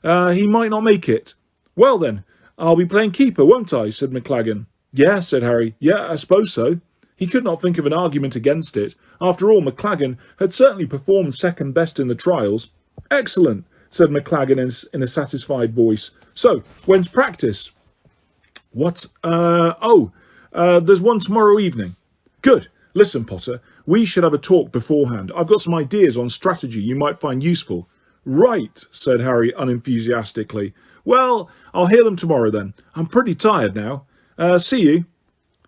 he might not make it." "Well then, I'll be playing keeper, won't I?" said McLaggen. "Yeah," said Harry. "Yeah, I suppose so." He could not think of an argument against it. After all, McLaggen had certainly performed second best in the trials. "Excellent," said McLaggen in a satisfied voice. "So, when's practice?" "What? There's one tomorrow evening." "Good. Listen, Potter, we should have a talk beforehand. I've got some ideas on strategy you might find useful." "Right," said Harry unenthusiastically. "Well, I'll hear them tomorrow then. I'm pretty tired now. See you."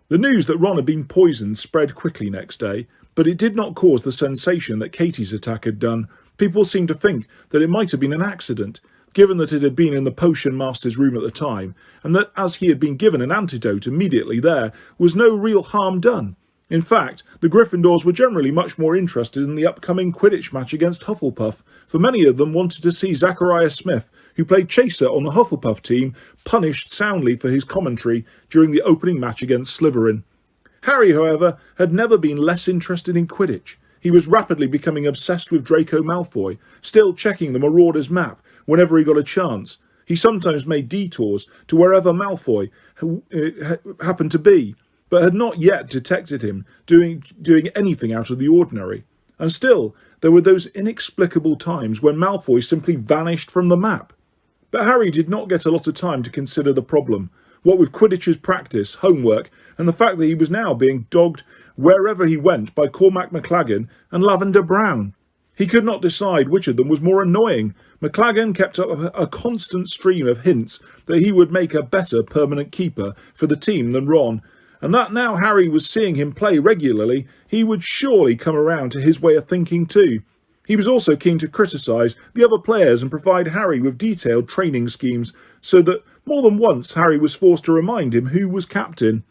The news that Ron had been poisoned spread quickly next day, but it did not cause the sensation that Katie's attack had done. People seemed to think that it might have been an accident, given that it had been in the potion master's room at the time, and that as he had been given an antidote immediately there, was no real harm done. In fact, the Gryffindors were generally much more interested in the upcoming Quidditch match against Hufflepuff, for many of them wanted to see Zachariah Smith, who played Chaser on the Hufflepuff team, punished soundly for his commentary during the opening match against Slytherin. Harry, however, had never been less interested in Quidditch. He was rapidly becoming obsessed with Draco Malfoy, still checking the Marauders map whenever he got a chance. He sometimes made detours to wherever Malfoy happened to be, but had not yet detected him doing anything out of the ordinary. And still, there were those inexplicable times when Malfoy simply vanished from the map. But Harry did not get a lot of time to consider the problem, what with Quidditch's practice, homework, and the fact that he was now being dogged wherever he went by Cormac McLaggen and Lavender Brown. He could not decide which of them was more annoying. McLaggen kept up a constant stream of hints that he would make a better permanent keeper for the team than Ron, and that now Harry was seeing him play regularly, he would surely come around to his way of thinking too. He was also keen to criticise the other players and provide Harry with detailed training schemes, so that more than once Harry was forced to remind him who was captain.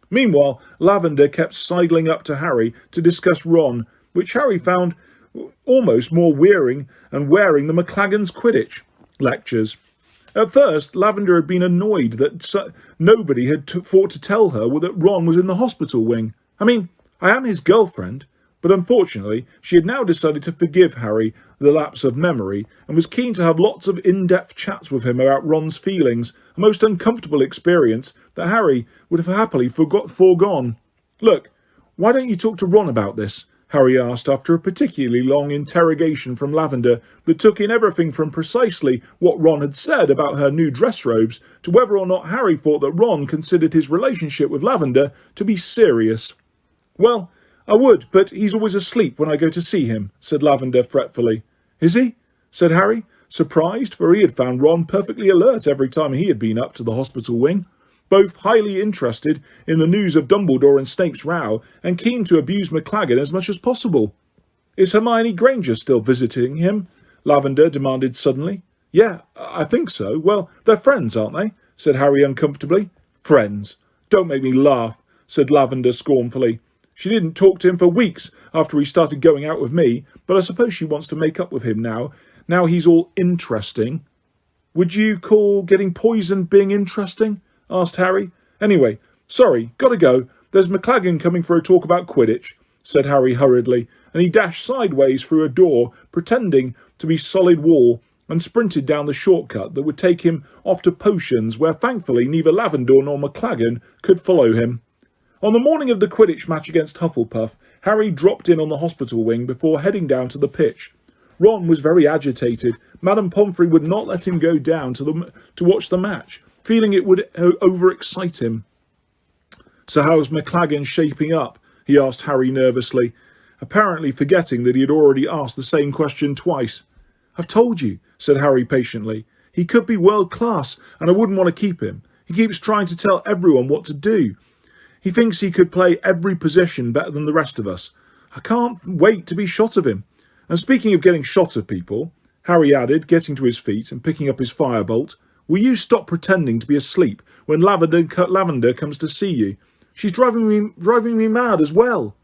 Meanwhile, Lavender kept sidling up to Harry to discuss Ron, which Harry found almost more wearing than the McLaggen's Quidditch lectures. At first, Lavender had been annoyed that nobody had thought to tell her that Ron was in the hospital wing. "I mean, I am his girlfriend." But unfortunately, she had now decided to forgive Harry the lapse of memory and was keen to have lots of in-depth chats with him about Ron's feelings, a most uncomfortable experience that Harry would have happily foregone. "Look, why don't you talk to Ron about this?" Harry asked after a particularly long interrogation from Lavender that took in everything from precisely what Ron had said about her new dress robes to whether or not Harry thought that Ron considered his relationship with Lavender to be serious. "Well, I would, but he's always asleep when I go to see him," said Lavender fretfully. "Is he?" said Harry, surprised, for he had found Ron perfectly alert every time he had been up to the hospital wing, both highly interested in the news of Dumbledore and Snape's row and keen to abuse McLaggen as much as possible. "Is Hermione Granger still visiting him?" Lavender demanded suddenly. "Yeah, I think so. Well, they're friends, aren't they?" said Harry uncomfortably. "Friends? Don't make me laugh," said Lavender scornfully. She didn't talk to him for weeks after he started going out with me, but I suppose she wants to make up with him now. Now he's all interesting. Would you call getting poisoned being interesting? Asked Harry. Anyway, sorry, gotta go. There's McLaggen coming for a talk about Quidditch, said Harry hurriedly, and he dashed sideways through a door, pretending to be solid wall, and sprinted down the shortcut that would take him off to potions, where thankfully neither Lavender nor McLaggen could follow him. On the morning of the Quidditch match against Hufflepuff, Harry dropped in on the hospital wing before heading down to the pitch. Ron was very agitated. Madame Pomfrey would not let him go down to watch the match, feeling it would overexcite him. So how's McLaggen shaping up? He asked Harry nervously, apparently forgetting that he had already asked the same question twice. I've told you, said Harry patiently. He could be world class, and I wouldn't want to keep him. He keeps trying to tell everyone what to do. He thinks he could play every position better than the rest of us. I can't wait to be shot of him. And speaking of getting shot of people, Harry added, getting to his feet and picking up his firebolt, will you stop pretending to be asleep when Lavender comes to see you? She's driving me mad as well.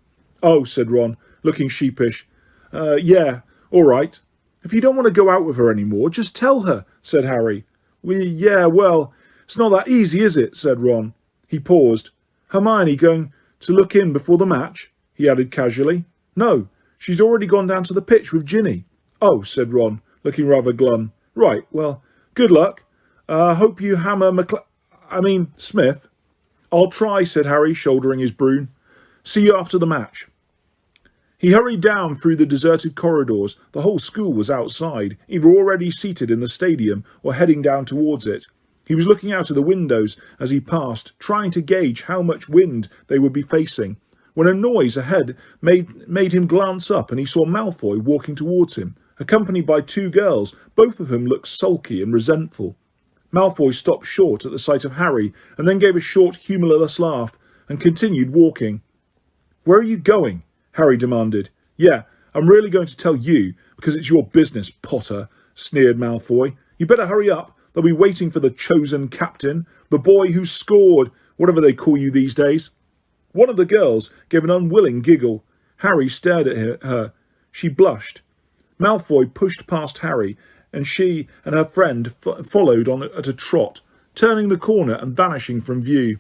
Oh, said Ron, looking sheepish. Yeah, all right. If you don't want to go out with her anymore, just tell her, said Harry. Well, it's not that easy, is it, said Ron. He paused. Hermione going to look in before the match? He added casually. No, she's already gone down to the pitch with Ginny. Oh, said Ron, looking rather glum. Right, well, good luck. Hope you hammer Smith. I'll try, said Harry, shouldering his broom. See you after the match. He hurried down through the deserted corridors. The whole school was outside, either already seated in the stadium or heading down towards it. He was looking out of the windows as he passed, trying to gauge how much wind they would be facing, when a noise ahead made him glance up, and he saw Malfoy walking towards him, accompanied by two girls, both of whom looked sulky and resentful. Malfoy stopped short at the sight of Harry, and then gave a short, humourless laugh, and continued walking. Where are you going? Harry demanded. Yeah, I'm really going to tell you, because it's your business, Potter, sneered Malfoy. You better hurry up. They'll be waiting for the chosen captain, the boy who scored, whatever they call you these days. One of the girls gave an unwilling giggle. Harry stared at her. She blushed. Malfoy pushed past Harry, and she and her friend followed on at a trot, turning the corner and vanishing from view.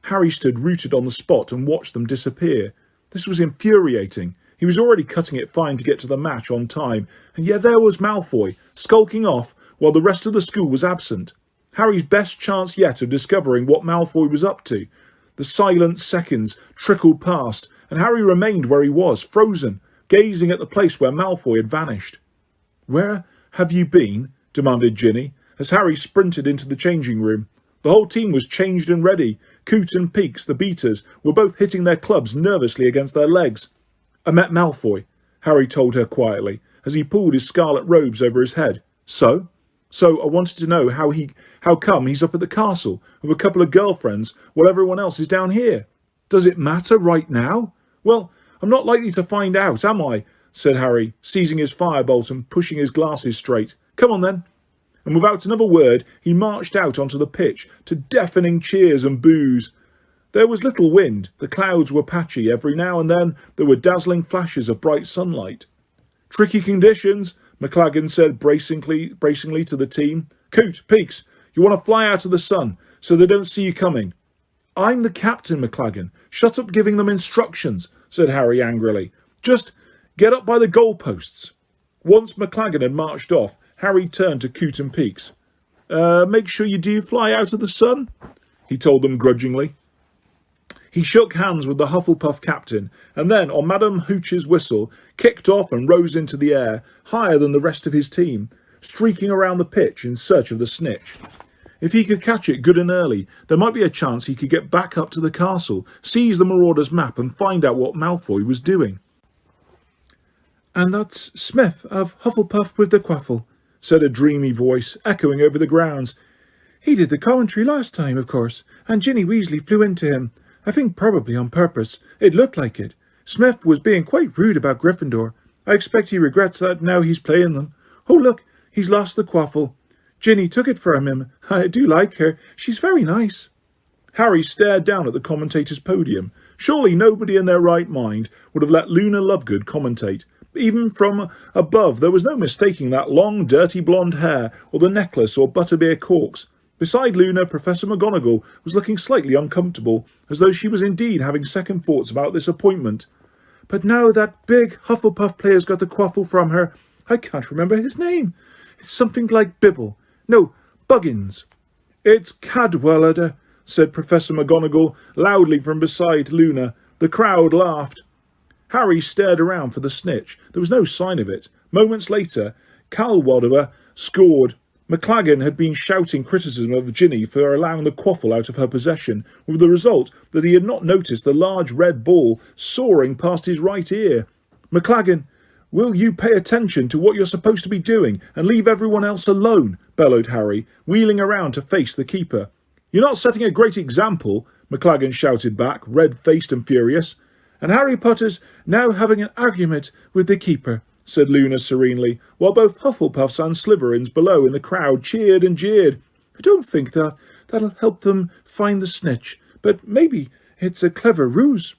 Harry stood rooted on the spot and watched them disappear. This was infuriating. He was already cutting it fine to get to the match on time, and yet there was Malfoy, skulking off while the rest of the school was absent. Harry's best chance yet of discovering what Malfoy was up to. The silent seconds trickled past, and Harry remained where he was, frozen, gazing at the place where Malfoy had vanished. Where have you been? Demanded Ginny, as Harry sprinted into the changing room. The whole team was changed and ready. Coot and Peaks, the beaters, were both hitting their clubs nervously against their legs. I met Malfoy, Harry told her quietly, as he pulled his scarlet robes over his head. So I wanted to know how come he's up at the castle with a couple of girlfriends while everyone else is down here. Does it matter right now? Well, I'm not likely to find out, am I? Said Harry, seizing his firebolt and pushing his glasses straight. Come on then. And without another word, he marched out onto the pitch to deafening cheers and boos. There was little wind. The clouds were patchy. Every now and then there were dazzling flashes of bright sunlight. Tricky conditions, McLaggen said bracingly to the team. Coot, Peaks, you want to fly out of the sun so they don't see you coming. I'm the captain, McLaggen. Shut up giving them instructions, said Harry angrily. Just get up by the goalposts. Once McLaggen had marched off, Harry turned to Coot and Peaks. Make sure you do fly out of the sun, he told them grudgingly. He shook hands with the Hufflepuff captain, and then, on Madame Hooch's whistle, kicked off and rose into the air, higher than the rest of his team, streaking around the pitch in search of the snitch. If he could catch it good and early, there might be a chance he could get back up to the castle, seize the Marauder's map, and find out what Malfoy was doing. And that's Smith of Hufflepuff with the Quaffle, said a dreamy voice, echoing over the grounds. He did the commentary last time, of course, and Ginny Weasley flew into him. I think probably on purpose. It looked like it. Smith was being quite rude about Gryffindor. I expect he regrets that now he's playing them. Oh, look, he's lost the Quaffle. Ginny took it from him. I do like her. She's very nice. Harry stared down at the commentator's podium, Surely nobody in their right mind would have let Luna Lovegood commentate. Even from above, there was no mistaking that long, dirty blonde hair, or the necklace or butterbeer corks. Beside Luna, Professor McGonagall was looking slightly uncomfortable, as though she was indeed having second thoughts about this appointment. But now that big Hufflepuff player's got the quaffle from her, I can't remember his name. It's something like Bibble. No, Buggins. It's Cadwallader, said Professor McGonagall loudly from beside Luna. The crowd laughed. Harry stared around for the snitch. There was no sign of it. Moments later, Cadwallader scored. McLaggen had been shouting criticism of Ginny for allowing the quaffle out of her possession, with the result that he had not noticed the large red ball soaring past his right ear. McLaggen, will you pay attention to what you're supposed to be doing and leave everyone else alone? Bellowed Harry, wheeling around to face the keeper. You're not setting a great example, McLaggen shouted back, red-faced and furious. And Harry Potter's now having an argument with the keeper, said Luna serenely, while both Hufflepuffs and Slytherins below in the crowd cheered and jeered. I don't think that'll help them find the snitch, but maybe it's a clever ruse.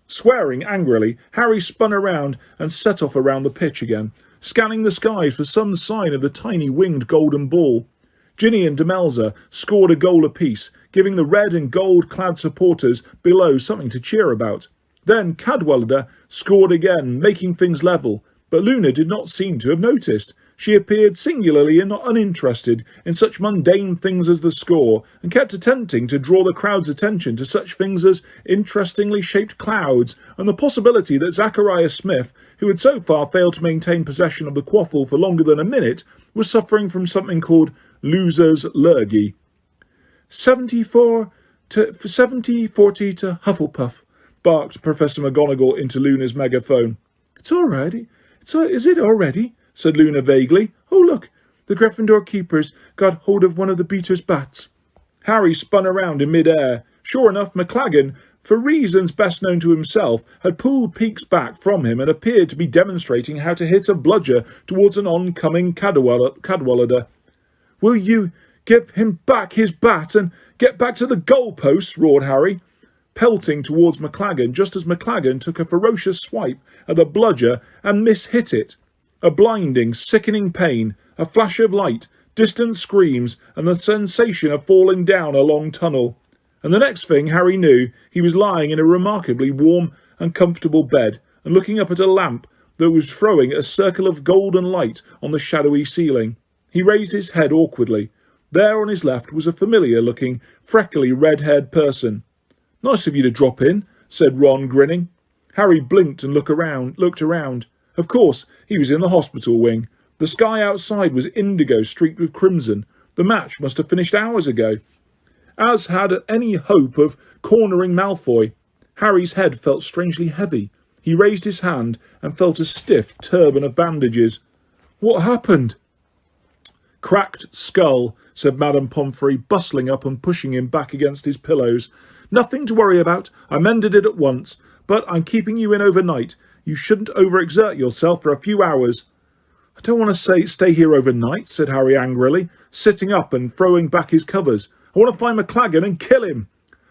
Swearing angrily, Harry spun around and set off around the pitch again, scanning the skies for some sign of the tiny winged golden ball. Ginny and Demelza scored a goal apiece, giving the red and gold-clad supporters below something to cheer about. Then Cadwallader scored again, making things level, but Luna did not seem to have noticed. She appeared singularly uninterested in such mundane things as the score, and kept attempting to draw the crowd's attention to such things as interestingly shaped clouds, and the possibility that Zachariah Smith, who had so far failed to maintain possession of the quaffle for longer than a minute, was suffering from something called loser's lurgy. 70-40 to Hufflepuff, barked Professor McGonagall into Luna's megaphone. It's all right. Is it already? Said Luna vaguely. Oh, look, the Gryffindor keeper's got hold of one of the beater's bats. Harry spun around in mid-air. Sure enough, McLaggen, for reasons best known to himself, had pulled Peake's bat from him and appeared to be demonstrating how to hit a bludger towards an oncoming Cadwallader. Will you give him back his bat and get back to the goalposts? Roared Harry, pelting towards McLaggen just as McLaggen took a ferocious swipe at the bludger and mishit it. A blinding, sickening pain, a flash of light, distant screams, and the sensation of falling down a long tunnel. And the next thing Harry knew, he was lying in a remarkably warm and comfortable bed, and looking up at a lamp that was throwing a circle of golden light on the shadowy ceiling. He raised his head awkwardly. There on his left was a familiar-looking, freckly, red-haired person. Nice of you to drop in, said Ron, grinning. Harry blinked and looked around. Of course, he was in the hospital wing. The sky outside was indigo streaked with crimson. The match must have finished hours ago. As had any hope of cornering Malfoy. Harry's head felt strangely heavy. He raised his hand and felt a stiff turban of bandages. What happened? Cracked skull, said Madame Pomfrey, bustling up and pushing him back against his pillows. Nothing to worry about. I mended it at once, but I'm keeping you in overnight. You shouldn't overexert yourself for a few hours. I don't want to stay here overnight, said Harry angrily, sitting up and throwing back his covers. I want to find McLaggen and kill him.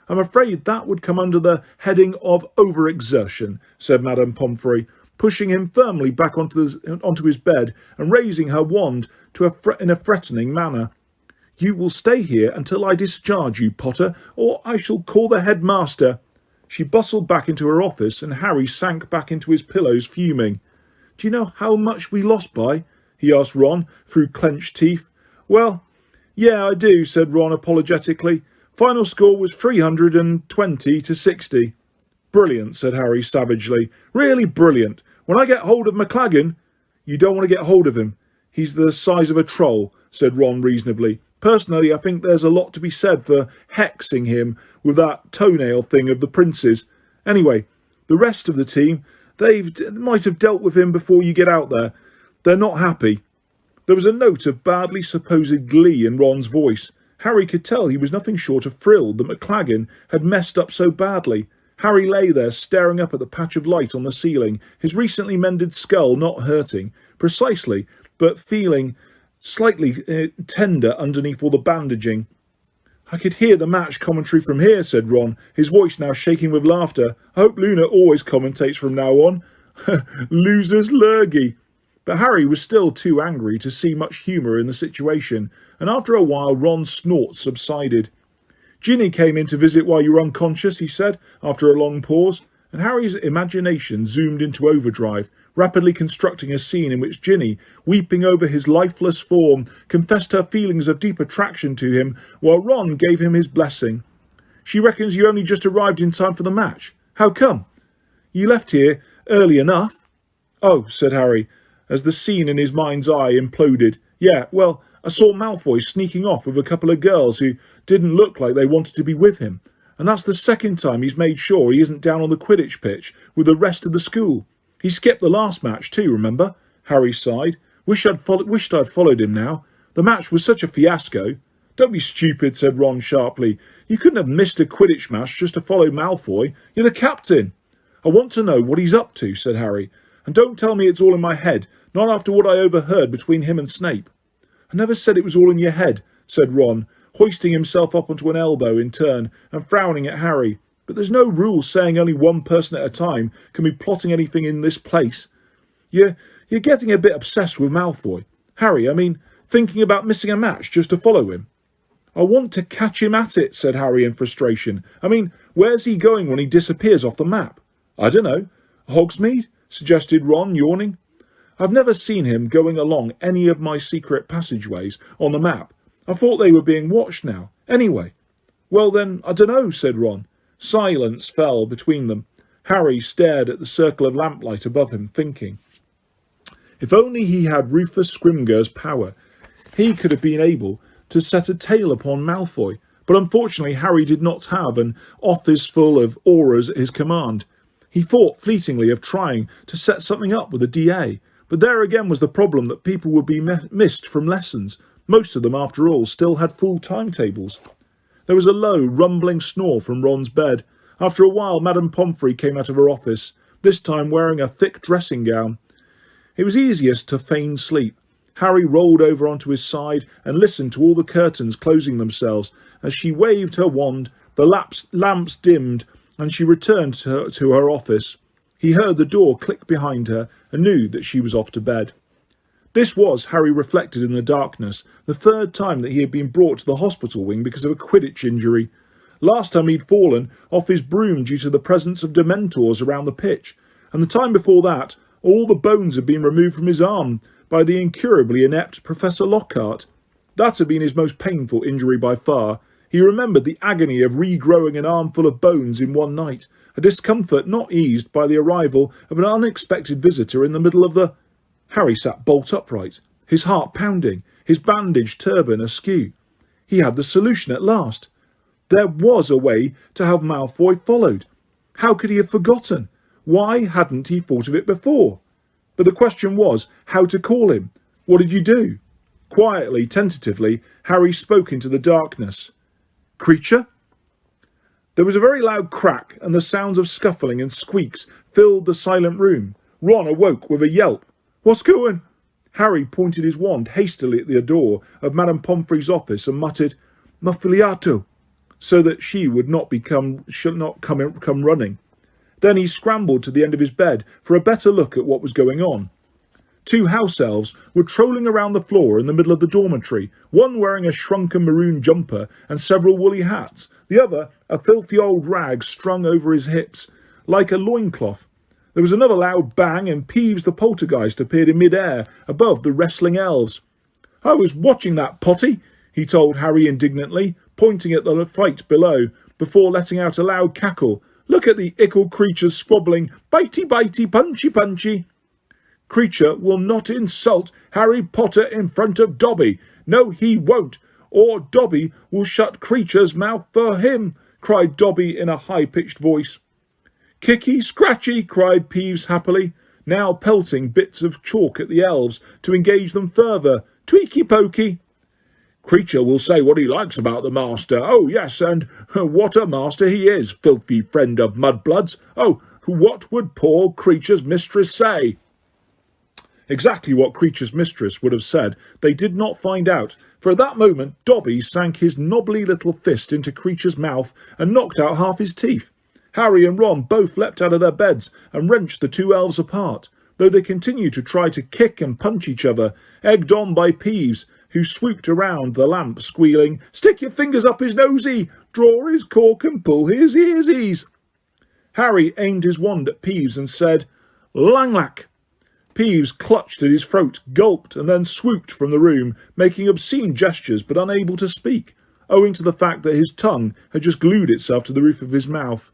I'm afraid that would come under the heading of overexertion, said Madame Pomfrey, pushing him firmly back onto his bed and raising her wand in a threatening manner. You will stay here until I discharge you, Potter, or I shall call the headmaster. She bustled back into her office, and Harry sank back into his pillows, fuming. Do you know how much we lost by? He asked Ron, through clenched teeth. Well, yeah, I do, said Ron apologetically. Final score was 320 to 60. Brilliant, said Harry savagely. Really brilliant. When I get hold of McLaggen... You don't want to get hold of him. He's the size of a troll, said Ron reasonably. Personally, I think there's a lot to be said for hexing him with that toenail thing of the prince's. Anyway, the rest of the team, they might have dealt with him before you get out there. They're not happy. There was a note of badly supposed glee in Ron's voice. Harry could tell he was nothing short of thrilled that McLaggen had messed up so badly. Harry lay there staring up at the patch of light on the ceiling, his recently mended skull not hurting, precisely, but feeling slightly tender underneath all the bandaging. I could hear the match commentary from here, said Ron, his voice now shaking with laughter. I hope Luna always commentates from now on. Losers lurgy. But Harry was still too angry to see much humour in the situation, and after a while Ron's snorts subsided. Ginny came in to visit while you were unconscious, he said, after a long pause, and Harry's imagination zoomed into overdrive, rapidly constructing a scene in which Ginny, weeping over his lifeless form, confessed her feelings of deep attraction to him, while Ron gave him his blessing. She reckons you only just arrived in time for the match. How come? You left here early enough. Oh, said Harry, as the scene in his mind's eye imploded. Yeah, well, I saw Malfoy sneaking off with a couple of girls who didn't look like they wanted to be with him, and that's the second time he's made sure he isn't down on the Quidditch pitch with the rest of the school. He skipped the last match too, remember? Harry sighed. Wished I'd followed him now. The match was such a fiasco. Don't be stupid, said Ron sharply. You couldn't have missed a Quidditch match just to follow Malfoy. You're the captain. I want to know what he's up to, said Harry. And don't tell me it's all in my head, not after what I overheard between him and Snape. I never said it was all in your head, said Ron, hoisting himself up onto an elbow in turn and frowning at Harry. But there's no rule saying only one person at a time can be plotting anything in this place. You're getting a bit obsessed with Malfoy. Harry, I mean, thinking about missing a match just to follow him. I want to catch him at it, said Harry in frustration. I mean, where's he going when he disappears off the map? I don't know. Hogsmeade? Suggested Ron, yawning. I've never seen him going along any of my secret passageways on the map. I thought they were being watched now. Anyway. Well then, I don't know, said Ron. Silence fell between them. Harry stared at the circle of lamplight above him, thinking. If only he had Rufus Scrimgeour's power, he could have been able to set a tail upon Malfoy. But unfortunately Harry did not have an office full of auras at his command. He thought fleetingly of trying to set something up with a DA, but there again was the problem that people would be missed from lessons. Most of them, after all, still had full timetables. There was a low, rumbling snore from Ron's bed. After a while, Madame Pomfrey came out of her office, this time wearing a thick dressing gown. It was easiest to feign sleep. Harry rolled over onto his side and listened to all the curtains closing themselves. As she waved her wand, the lamps dimmed, and she returned to her office. He heard the door click behind her and knew that she was off to bed. This was, Harry reflected in the darkness, the third time that he had been brought to the hospital wing because of a Quidditch injury. Last time he'd fallen off his broom due to the presence of Dementors around the pitch, and the time before that, all the bones had been removed from his arm by the incurably inept Professor Lockhart. That had been his most painful injury by far. He remembered the agony of regrowing an armful of bones in one night, a discomfort not eased by the arrival of an unexpected visitor in the middle of the... Harry sat bolt upright, his heart pounding, his bandaged turban askew. He had the solution at last. There was a way to have Malfoy followed. How could he have forgotten? Why hadn't he thought of it before? But the question was, how to call him? What did you do? Quietly, tentatively, Harry spoke into the darkness. Creature? There was a very loud crack, and the sounds of scuffling and squeaks filled the silent room. Ron awoke with a yelp. What's going? Harry pointed his wand hastily at the door of Madame Pomfrey's office and muttered, Muffiliato, so that she would not come running. Then he scrambled to the end of his bed for a better look at what was going on. Two house elves were trolling around the floor in the middle of the dormitory, one wearing a shrunken maroon jumper and several woolly hats, the other a filthy old rag strung over his hips, like a loincloth. There was another loud bang, and Peeves the poltergeist appeared in mid-air above the wrestling elves. I was watching that, Potty, he told Harry indignantly, pointing at the fight below, before letting out a loud cackle. Look at the ickle creatures squabbling, bitey, bitey, punchy, punchy. Creature will not insult Harry Potter in front of Dobby. No, he won't, or Dobby will shut Creature's mouth for him, cried Dobby in a high-pitched voice. Kicky, scratchy, cried Peeves happily, now pelting bits of chalk at the elves to engage them further. Tweaky pokey. Creature will say what he likes about the master. Oh, yes, and what a master he is, filthy friend of mudbloods. Oh, what would poor Creature's mistress say? Exactly what Creature's mistress would have said they did not find out, for at that moment Dobby sank his knobbly little fist into Creature's mouth and knocked out half his teeth. Harry and Ron both leapt out of their beds and wrenched the two elves apart, though they continued to try to kick and punch each other, egged on by Peeves, who swooped around the lamp, squealing, "Stick your fingers up his nosy! Draw his cork and pull his earsies!" Harry aimed his wand at Peeves and said, "Langlack!" Peeves clutched at his throat, gulped, and then swooped from the room, making obscene gestures but unable to speak, owing to the fact that his tongue had just glued itself to the roof of his mouth.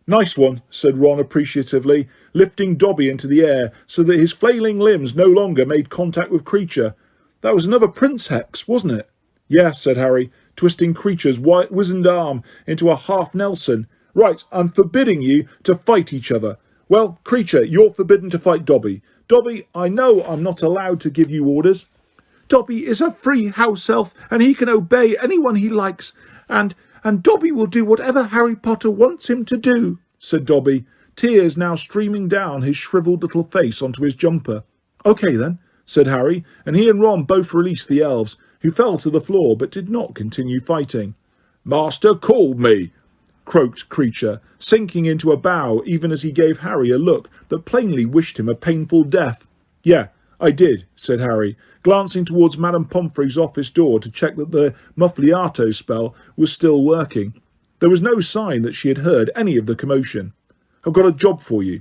"Nice one," said Ron appreciatively, lifting Dobby into the air so that his flailing limbs no longer made contact with Creature. "That was another Prince Hex, wasn't it?" "Yeah," said Harry, twisting Creature's white wizened arm into a half Nelson. "Right, I'm forbidding you to fight each other. Well, Creature, you're forbidden to fight Dobby. Dobby, I know I'm not allowed to give you orders." "Dobby is a free house elf, and he can obey anyone he likes, and Dobby will do whatever Harry Potter wants him to do," said Dobby, tears now streaming down his shriveled little face onto his jumper. "OK then," said Harry, and he and Ron both released the elves, who fell to the floor but did not continue fighting. "Master called me," croaked Creature, sinking into a bow even as he gave Harry a look that plainly wished him a painful death. "Yeah, I did," said Harry, glancing towards Madame Pomfrey's office door to check that the muffliato spell was still working. There was no sign that she had heard any of the commotion. "I've got a job for you."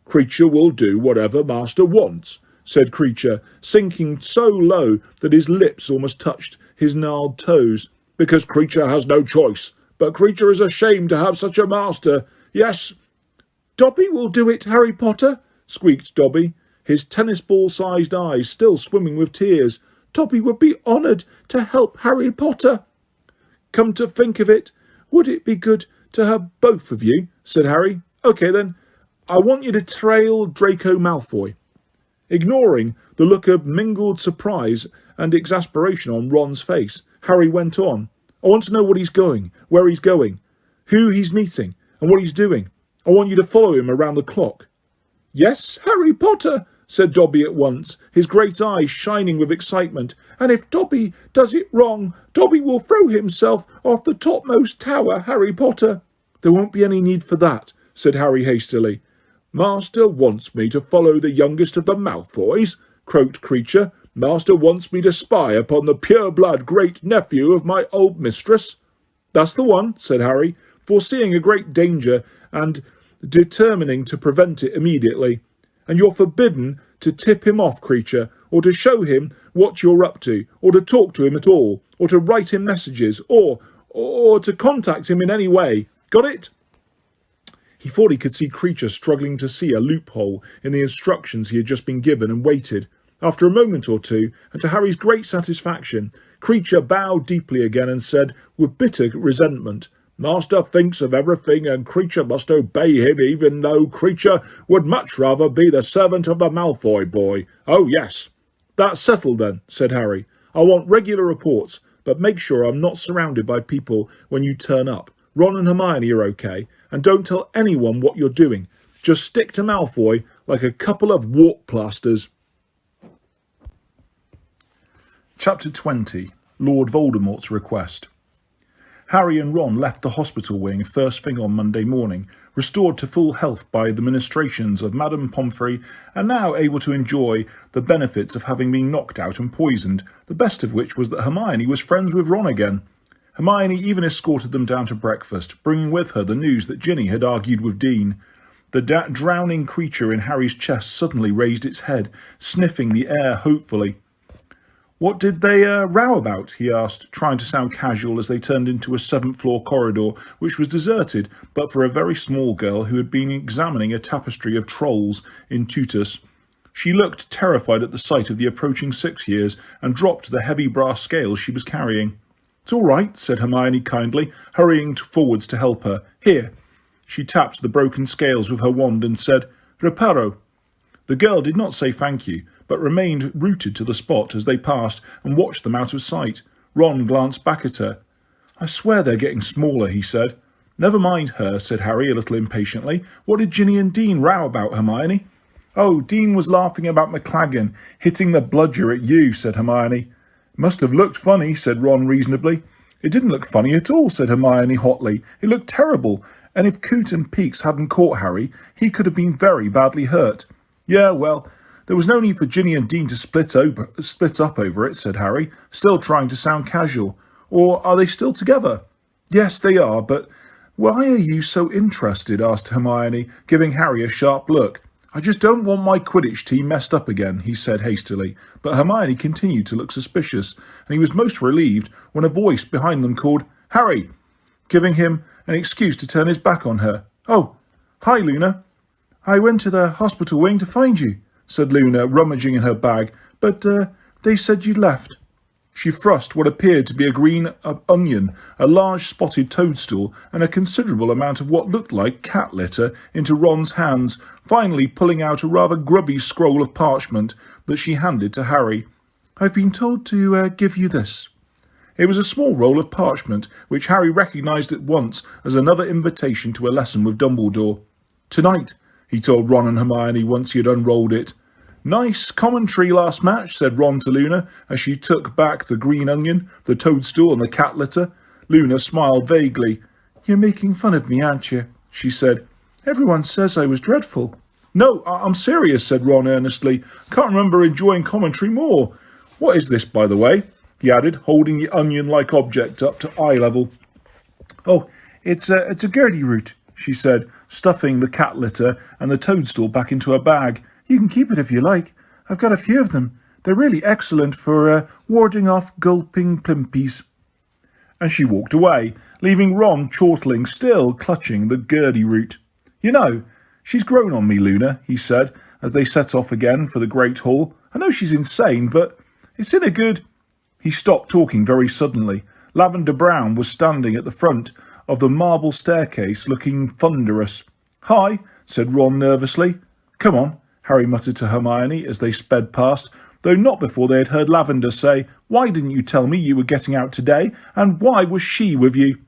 "Creature will do whatever Master wants," said Creature, sinking so low that his lips almost touched his gnarled toes. "Because Creature has no choice. But Creature is ashamed to have such a master. Yes." "Dobby will do it, Harry Potter," squeaked Dobby, his tennis ball-sized eyes still swimming with tears. "Dobby would be honoured to help Harry Potter." "Come to think of it, would it be good to have both of you?" said Harry. "OK then, I want you to trail Draco Malfoy." Ignoring the look of mingled surprise and exasperation on Ron's face, Harry went on. "I want to know what he's going, where he's going, who he's meeting, and what he's doing. I want you to follow him around the clock." "Yes, Harry Potter," said Dobby at once, his great eyes shining with excitement. "And if Dobby does it wrong, Dobby will throw himself off the topmost tower, Harry Potter." "There won't be any need for that," said Harry hastily. "Master wants me to follow the youngest of the Malfoys," croaked Creature. "Master wants me to spy upon the pure-blood great-nephew of my old mistress." "That's the one," said Harry, foreseeing a great danger and determining to prevent it immediately. "And you're forbidden to tip him off, Creature, or to show him what you're up to, or to talk to him at all, or to write him messages, or to contact him in any way. Got it?" He thought he could see Creature struggling to see a loophole in the instructions he had just been given, and waited. After a moment or two, and to Harry's great satisfaction, Creature bowed deeply again and said, with bitter resentment, "Master thinks of everything, and Creature must obey him, even though Creature would much rather be the servant of the Malfoy boy. Oh, yes." "That's settled then," said Harry. "I want regular reports, but make sure I'm not surrounded by people when you turn up. Ron and Hermione are OK, and don't tell anyone what you're doing. Just stick to Malfoy like a couple of wart plasters." Chapter 20. Lord Voldemort's Request. Harry and Ron left the hospital wing first thing on Monday morning, restored to full health by the ministrations of Madame Pomfrey, and now able to enjoy the benefits of having been knocked out and poisoned, the best of which was that Hermione was friends with Ron again. Hermione even escorted them down to breakfast, bringing with her the news that Ginny had argued with Dean. The drowning creature in Harry's chest suddenly raised its head, sniffing the air hopefully. "What did they row about?" he asked, trying to sound casual as they turned into a 7th-floor corridor, which was deserted but for a very small girl who had been examining a tapestry of trolls in tutus. She looked terrified at the sight of the approaching 6 years and dropped the heavy brass scales she was carrying. "It's all right," said Hermione kindly, hurrying forwards to help her. "Here." She tapped the broken scales with her wand and said, "Reparo." The girl did not say thank you, but remained rooted to the spot as they passed and watched them out of sight. Ron glanced back at her. "I swear they're getting smaller," he said. "Never mind her," said Harry a little impatiently. "What did Ginny and Dean row about, Hermione?" "Oh, Dean was laughing about McLaggen hitting the bludger at you," said Hermione. Must have looked funny, said Ron reasonably. It didn't look funny at all, said Hermione hotly. It looked terrible, and if Coot and Peakes hadn't caught Harry, he could have been very badly hurt. Yeah, well, there was no need for Ginny and Dean to split up over it, said Harry, still trying to sound casual. Or are they still together? Yes, they are, but why are you so interested? Asked Hermione, giving Harry a sharp look. I just don't want my Quidditch team messed up again, he said hastily, but Hermione continued to look suspicious, and he was most relieved when a voice behind them called, Harry, giving him an excuse to turn his back on her. Oh, hi, Luna. I went to the hospital wing to find you, said Luna, rummaging in her bag, but they said you'd left. She thrust what appeared to be a green onion, a large spotted toadstool, and a considerable amount of what looked like cat litter into Ron's hands, finally pulling out a rather grubby scroll of parchment that she handed to Harry. I've been told to give you this. It was a small roll of parchment, which Harry recognised at once as another invitation to a lesson with Dumbledore. Tonight, he told Ron and Hermione once he had unrolled it. Nice commentary last match, said Ron to Luna, as she took back the green onion, the toadstool and the cat litter. Luna smiled vaguely. You're making fun of me, aren't you? She said. Everyone says I was dreadful. No, I'm serious, said Ron earnestly. Can't remember enjoying commentary more. What is this, by the way? He added, holding the onion-like object up to eye level. Oh, it's a Gertie root, she said, stuffing the cat litter and the toadstool back into her bag. You can keep it if you like. I've got a few of them. They're really excellent for warding off gulping plimpies. And she walked away, leaving Ron chortling, still clutching the Gertie root. You know, she's grown on me, Luna, he said, as they set off again for the Great Hall. I know she's insane, but it's in a good... He stopped talking very suddenly. Lavender Brown was standing at the front of the marble staircase, looking thunderous. Hi, said Ron nervously. Come on, Harry muttered to Hermione as they sped past, though not before they had heard Lavender say, Why didn't you tell me you were getting out today, and why was she with you?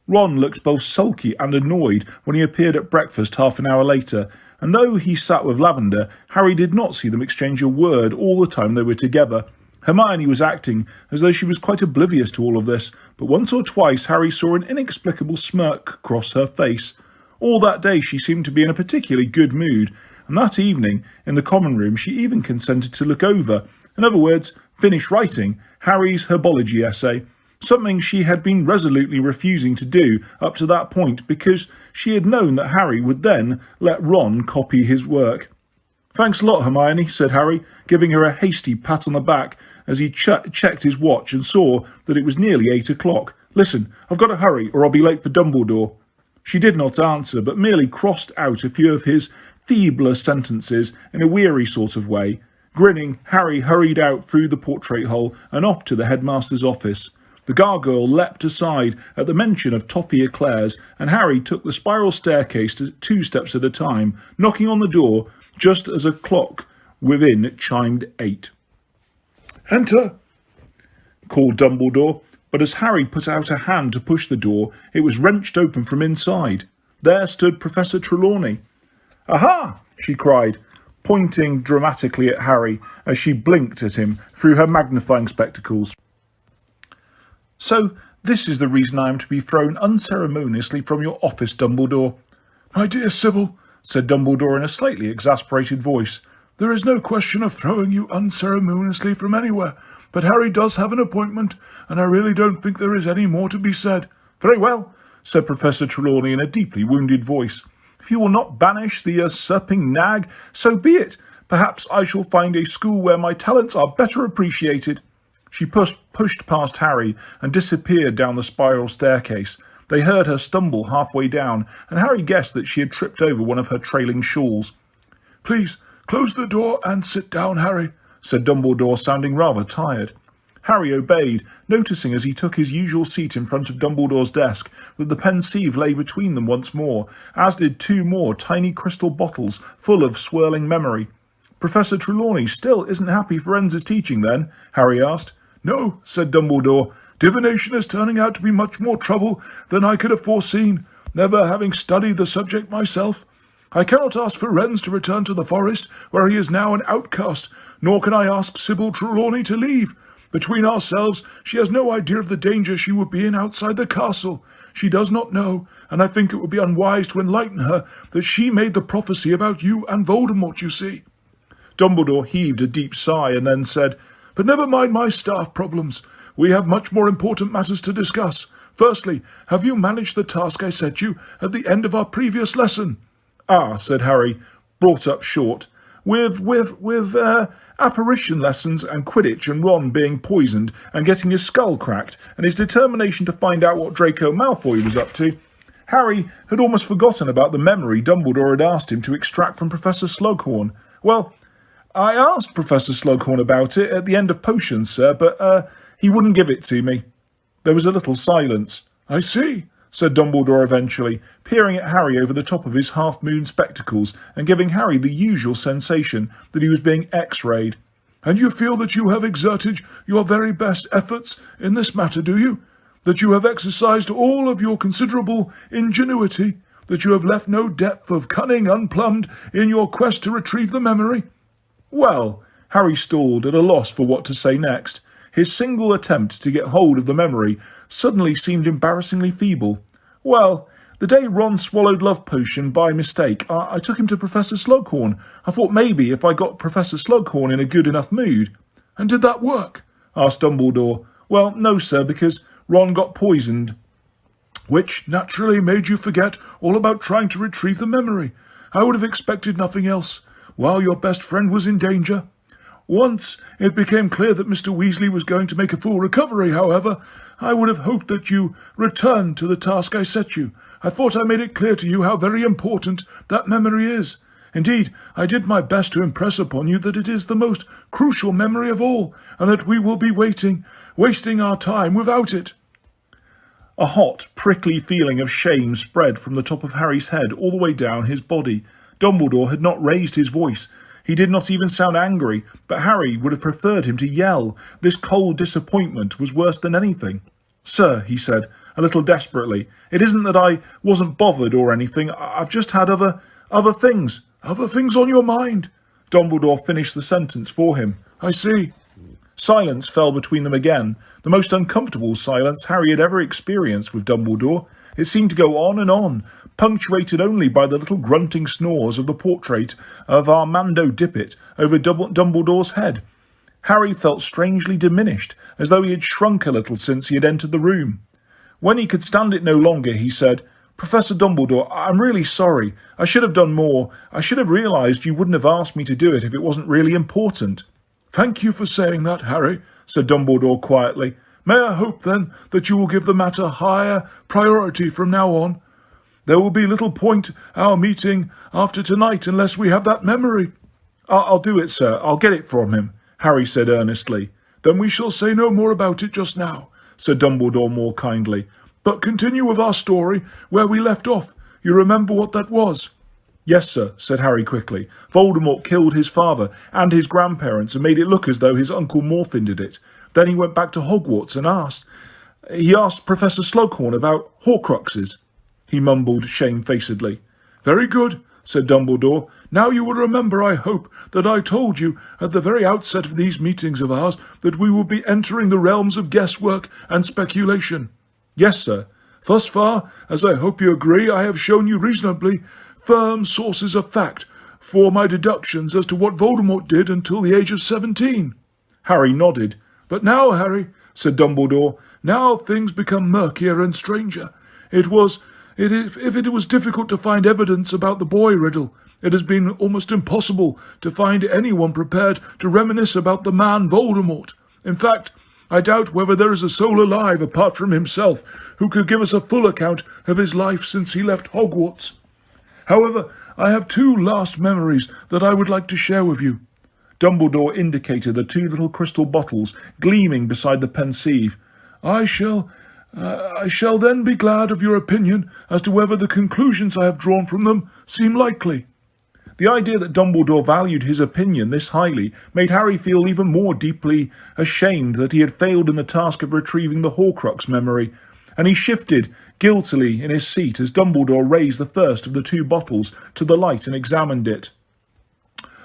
Ron looked both sulky and annoyed when he appeared at breakfast half an hour later, and though he sat with Lavender, Harry did not see them exchange a word all the time they were together. Hermione was acting as though she was quite oblivious to all of this, but once or twice Harry saw an inexplicable smirk cross her face. All that day she seemed to be in a particularly good mood, and that evening, in the common room, she even consented to look over, in other words, finish writing, Harry's herbology essay, something she had been resolutely refusing to do up to that point because she had known that Harry would then let Ron copy his work. Thanks a lot, Hermione, said Harry, giving her a hasty pat on the back as he checked his watch and saw that it was nearly 8 o'clock. Listen, I've got to hurry or I'll be late for Dumbledore. She did not answer, but merely crossed out a few of his feebler sentences in a weary sort of way. Grinning, Harry hurried out through the portrait hole and off to the headmaster's office. The gargoyle leapt aside at the mention of toffee eclairs, and Harry took the spiral staircase 2 steps at a time, knocking on the door just as a clock within chimed 8. Enter, called Dumbledore, but as Harry put out a hand to push the door, it was wrenched open from inside. There stood Professor Trelawney. Aha! She cried, pointing dramatically at Harry as she blinked at him through her magnifying spectacles. So, this is the reason I am to be thrown unceremoniously from your office, Dumbledore. My dear Sybil, said Dumbledore in a slightly exasperated voice, there is no question of throwing you unceremoniously from anywhere, but Harry does have an appointment, and I really don't think there is any more to be said. Very well, said Professor Trelawney in a deeply wounded voice. If you will not banish the usurping nag, so be it. Perhaps I shall find a school where my talents are better appreciated. She pushed past Harry and disappeared down the spiral staircase. They heard her stumble halfway down, and Harry guessed that she had tripped over one of her trailing shawls. Please, close the door and sit down, Harry, said Dumbledore, sounding rather tired. Harry obeyed, noticing as he took his usual seat in front of Dumbledore's desk that the pensieve lay between them once more, as did 2 more tiny crystal bottles full of swirling memory. Professor Trelawney still isn't happy for Enz's teaching, then? Harry asked. No, said Dumbledore. Divination is turning out to be much more trouble than I could have foreseen, never having studied the subject myself. I cannot ask for Renz to return to the forest, where he is now an outcast, nor can I ask Sybil Trelawney to leave. Between ourselves, she has no idea of the danger she would be in outside the castle. She does not know, and I think it would be unwise to enlighten her that she made the prophecy about you and Voldemort, you see." Dumbledore heaved a deep sigh and then said, "But never mind my staff problems. We have much more important matters to discuss. Firstly, have you managed the task I set you at the end of our previous lesson?" "Ah," said Harry, brought up short. With apparition lessons and Quidditch and Ron being poisoned and getting his skull cracked and his determination to find out what Draco Malfoy was up to, Harry had almost forgotten about the memory Dumbledore had asked him to extract from Professor Slughorn. "Well, I asked Professor Slughorn about it at the end of potions, sir, but he wouldn't give it to me." There was a little silence. "I see," said Dumbledore eventually, peering at Harry over the top of his half-moon spectacles and giving Harry the usual sensation that he was being X-rayed. "And you feel that you have exerted your very best efforts in this matter, do you? That you have exercised all of your considerable ingenuity? That you have left no depth of cunning unplumbed in your quest to retrieve the memory?" "Well," Harry stalled at a loss for what to say next. His single attempt to get hold of the memory suddenly seemed embarrassingly feeble. "Well, the day Ron swallowed love potion by mistake, I took him to Professor Slughorn. I thought maybe if I got Professor Slughorn in a good enough mood." "And did that work?" asked Dumbledore. "Well, no, sir, because Ron got poisoned." "Which naturally made you forget all about trying to retrieve the memory. I would have expected nothing else, while your best friend was in danger. Once it became clear that Mr. Weasley was going to make a full recovery, however, I would have hoped that you returned to the task I set you. I thought I made it clear to you how very important that memory is. Indeed, I did my best to impress upon you that it is the most crucial memory of all, and that we will be wasting our time without it." A hot, prickly feeling of shame spread from the top of Harry's head all the way down his body. Dumbledore had not raised his voice. He did not even sound angry, but Harry would have preferred him to yell. This cold disappointment was worse than anything. "Sir," he said, a little desperately, "it isn't that I wasn't bothered or anything. I've just had other things." "Other things on your mind?" Dumbledore finished the sentence for him. "I see." Silence fell between them again, the most uncomfortable silence Harry had ever experienced with Dumbledore. It seemed to go on, punctuated only by the little grunting snores of the portrait of Armando Dippet over Dumbledore's head. Harry felt strangely diminished, as though he had shrunk a little since he had entered the room. When he could stand it no longer, he said, "Professor Dumbledore, I'm really sorry. I should have done more. I should have realised you wouldn't have asked me to do it if it wasn't really important." "Thank you for saying that, Harry," said Dumbledore quietly. "May I hope, then, that you will give the matter higher priority from now on? There will be little point our meeting after tonight unless we have that memory." I'll do it, sir. I'll get it from him," Harry said earnestly. "Then we shall say no more about it just now," said Dumbledore more kindly. "But continue with our story where we left off. You remember what that was?" "Yes, sir," said Harry quickly. "Voldemort killed his father and his grandparents and made it look as though his Uncle Morfin did it. Then he went back to Hogwarts and asked Professor Slughorn about Horcruxes." He mumbled shamefacedly. "Very good," said Dumbledore. "Now you will remember, I hope, that I told you at the very outset of these meetings of ours that we would be entering the realms of guesswork and speculation." "Yes, sir." "Thus far, as I hope you agree, I have shown you reasonably firm sources of fact for my deductions as to what Voldemort did until the age of 17. Harry nodded. "But now, Harry," said Dumbledore, "now things become murkier and stranger. If it was difficult to find evidence about the boy Riddle, it has been almost impossible to find anyone prepared to reminisce about the man Voldemort. In fact, I doubt whether there is a soul alive apart from himself who could give us a full account of his life since he left Hogwarts. However, I have two last memories that I would like to share with you." Dumbledore indicated the two little crystal bottles gleaming beside the pensieve. I shall then be glad of your opinion as to whether the conclusions I have drawn from them seem likely." The idea that Dumbledore valued his opinion this highly made Harry feel even more deeply ashamed that he had failed in the task of retrieving the Horcrux memory, and he shifted guiltily in his seat as Dumbledore raised the first of the two bottles to the light and examined it.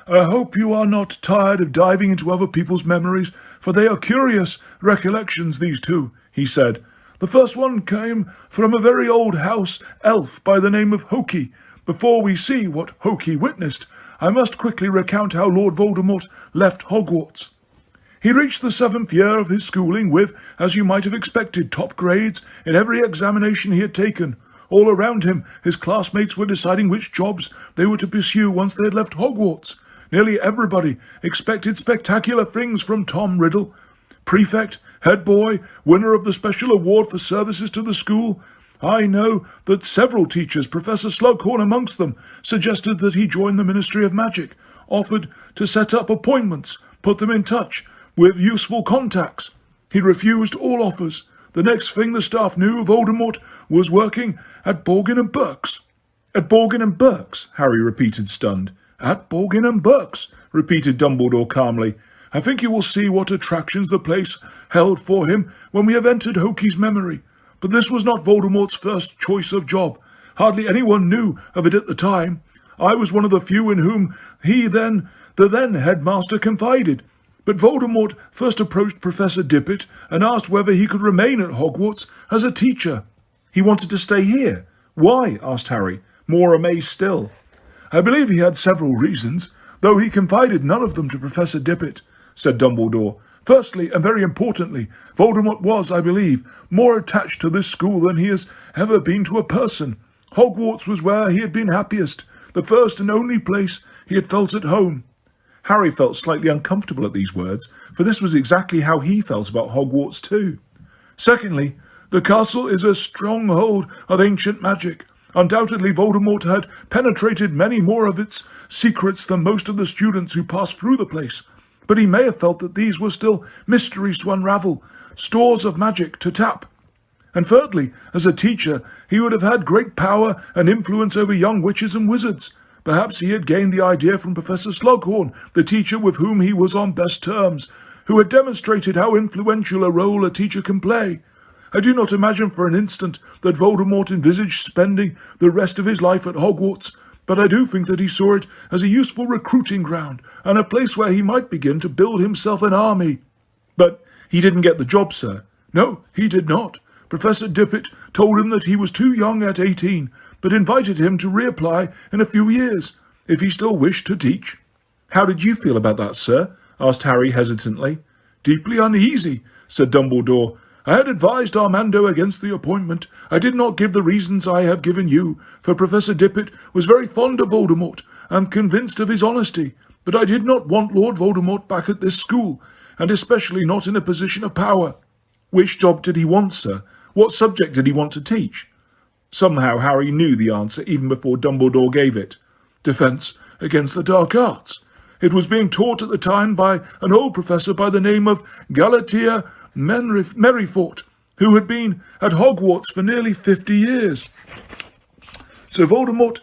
I hope you are not tired of diving into other people's memories, for they are curious recollections, these two, he said. The first one came from a very old house elf by the name of Hokey. Before we see what Hokey witnessed, I must quickly recount how Lord Voldemort left Hogwarts. He reached the 7th year of his schooling with, as you might have expected, top grades in every examination he had taken. All around him, his classmates were deciding which jobs they were to pursue once they had left Hogwarts. Nearly everybody expected spectacular things from Tom Riddle. Prefect, head boy, winner of the special award for services to the school. I know that several teachers, Professor Slughorn amongst them, suggested that he join the Ministry of Magic, offered to set up appointments, put them in touch with useful contacts. He refused all offers. The next thing the staff knew, Voldemort was working at Borgin and Burke's. At Borgin and Burke's, Harry repeated, stunned. At Borgin and Burke's, repeated Dumbledore calmly. I think you will see what attractions the place held for him when we have entered Hokey's memory. But this was not Voldemort's first choice of job. Hardly anyone knew of it at the time. I was one of the few in whom the then headmaster confided. But Voldemort first approached Professor Dippet and asked whether he could remain at Hogwarts as a teacher. He wanted to stay here. Why? Asked Harry, more amazed still. I believe he had several reasons, though he confided none of them to Professor Dippet, said Dumbledore. Firstly, and very importantly, Voldemort was, I believe, more attached to this school than he has ever been to a person. Hogwarts was where he had been happiest, the first and only place he had felt at home. Harry felt slightly uncomfortable at these words, for this was exactly how he felt about Hogwarts too. Secondly, the castle is a stronghold of ancient magic. Undoubtedly, Voldemort had penetrated many more of its secrets than most of the students who passed through the place. But he may have felt that these were still mysteries to unravel, stores of magic to tap. And thirdly, as a teacher, he would have had great power and influence over young witches and wizards. Perhaps he had gained the idea from Professor Slughorn, the teacher with whom he was on best terms, who had demonstrated how influential a role a teacher can play. I do not imagine for an instant that Voldemort envisaged spending the rest of his life at Hogwarts, but I do think that he saw it as a useful recruiting ground and a place where he might begin to build himself an army. But he didn't get the job, sir. No, he did not. Professor Dippet told him that he was too young at 18, but invited him to reapply in a few years, if he still wished to teach. How did you feel about that, sir? Asked Harry hesitantly. Deeply uneasy, said Dumbledore. I had advised Armando against the appointment. I did not give the reasons I have given you, for Professor Dippet was very fond of Voldemort, and convinced of his honesty. But I did not want Lord Voldemort back at this school, and especially not in a position of power. Which job did he want, sir? What subject did he want to teach? Somehow Harry knew the answer even before Dumbledore gave it. Defence against the dark arts. It was being taught at the time by an old professor by the name of Galatea Merryfort, who had been at Hogwarts for nearly 50 years. So Voldemort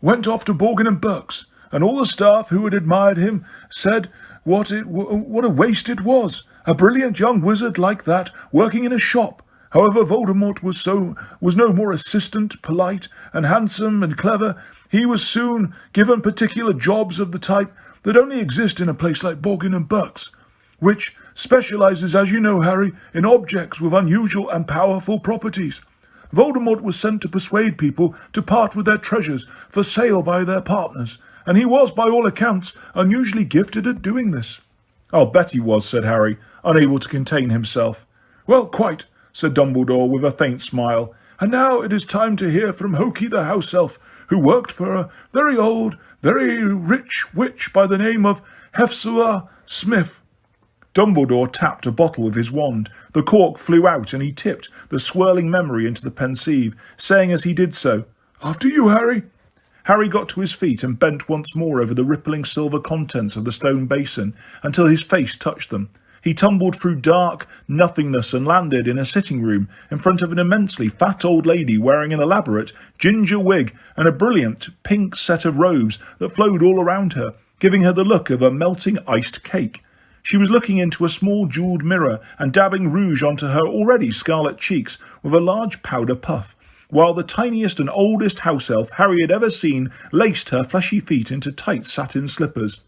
went off to Borgin and Burke's, and all the staff who had admired him said what a waste it was. A brilliant young wizard like that working in a shop. However, Voldemort was no more assistant, polite, and handsome and clever. He was soon given particular jobs of the type that only exist in a place like Borgin and Burke's, which specializes, as you know, Harry, in objects with unusual and powerful properties. Voldemort was sent to persuade people to part with their treasures for sale by their partners, and he was, by all accounts, unusually gifted at doing this. I'll bet he was, said Harry, unable to contain himself. Well, quite, said Dumbledore with a faint smile. And now it is time to hear from Hokey the house elf, who worked for a very old, very rich witch by the name of Hefzibah Smith. Dumbledore tapped a bottle with his wand. The cork flew out and he tipped the swirling memory into the pensieve, saying as he did so, After you, Harry. Harry got to his feet and bent once more over the rippling silver contents of the stone basin until his face touched them. He tumbled through dark nothingness and landed in a sitting room in front of an immensely fat old lady wearing an elaborate ginger wig and a brilliant pink set of robes that flowed all around her, giving her the look of a melting iced cake. She was looking into a small jewelled mirror and dabbing rouge onto her already scarlet cheeks with a large powder puff, while the tiniest and oldest house elf Harry had ever seen laced her fleshy feet into tight satin slippers.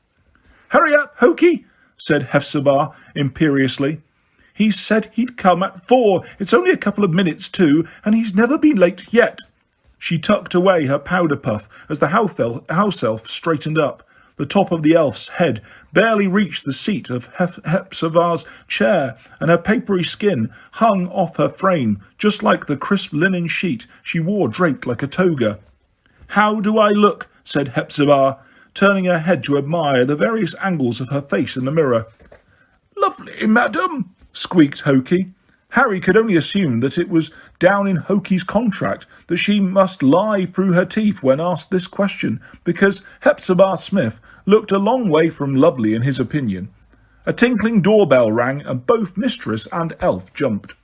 Hurry up, Hokey, said Hephzibah imperiously. He said he'd come at 4. It's only a couple of minutes too, and he's never been late yet. She tucked away her powder puff as the house elf straightened up. The top of the elf's head barely reached the seat of Hephzibah's chair, and her papery skin hung off her frame, just like the crisp linen sheet she wore draped like a toga. How do I look? Said Hephzibah, turning her head to admire the various angles of her face in the mirror. Lovely, madam, squeaked Hokey. Harry could only assume that it was down in Hokey's contract that she must lie through her teeth when asked this question, because Hephzibah Smith looked a long way from lovely in his opinion. A tinkling doorbell rang, and both mistress and elf jumped.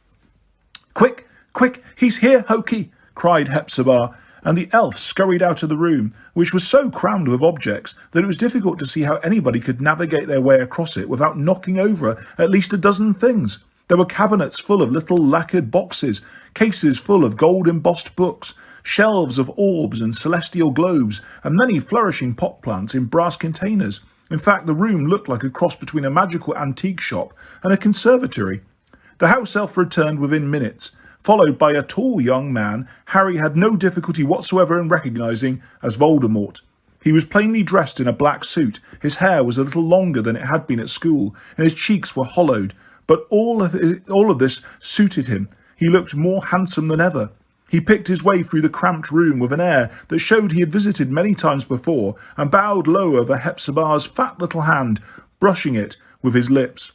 Quick, quick, he's here, Hokey, cried Hephzibah, and the elf scurried out of the room, which was so crammed with objects that it was difficult to see how anybody could navigate their way across it without knocking over at least a dozen things. There were cabinets full of little lacquered boxes, cases full of gold-embossed books, shelves of orbs and celestial globes, and many flourishing pot plants in brass containers. In fact, the room looked like a cross between a magical antique shop and a conservatory. The house elf returned within minutes, followed by a tall young man Harry had no difficulty whatsoever in recognising as Voldemort. He was plainly dressed in a black suit, his hair was a little longer than it had been at school, and his cheeks were hollowed, but all of this suited him. He looked more handsome than ever. He picked his way through the cramped room with an air that showed he had visited many times before, and bowed low over Hephzibah's fat little hand, brushing it with his lips.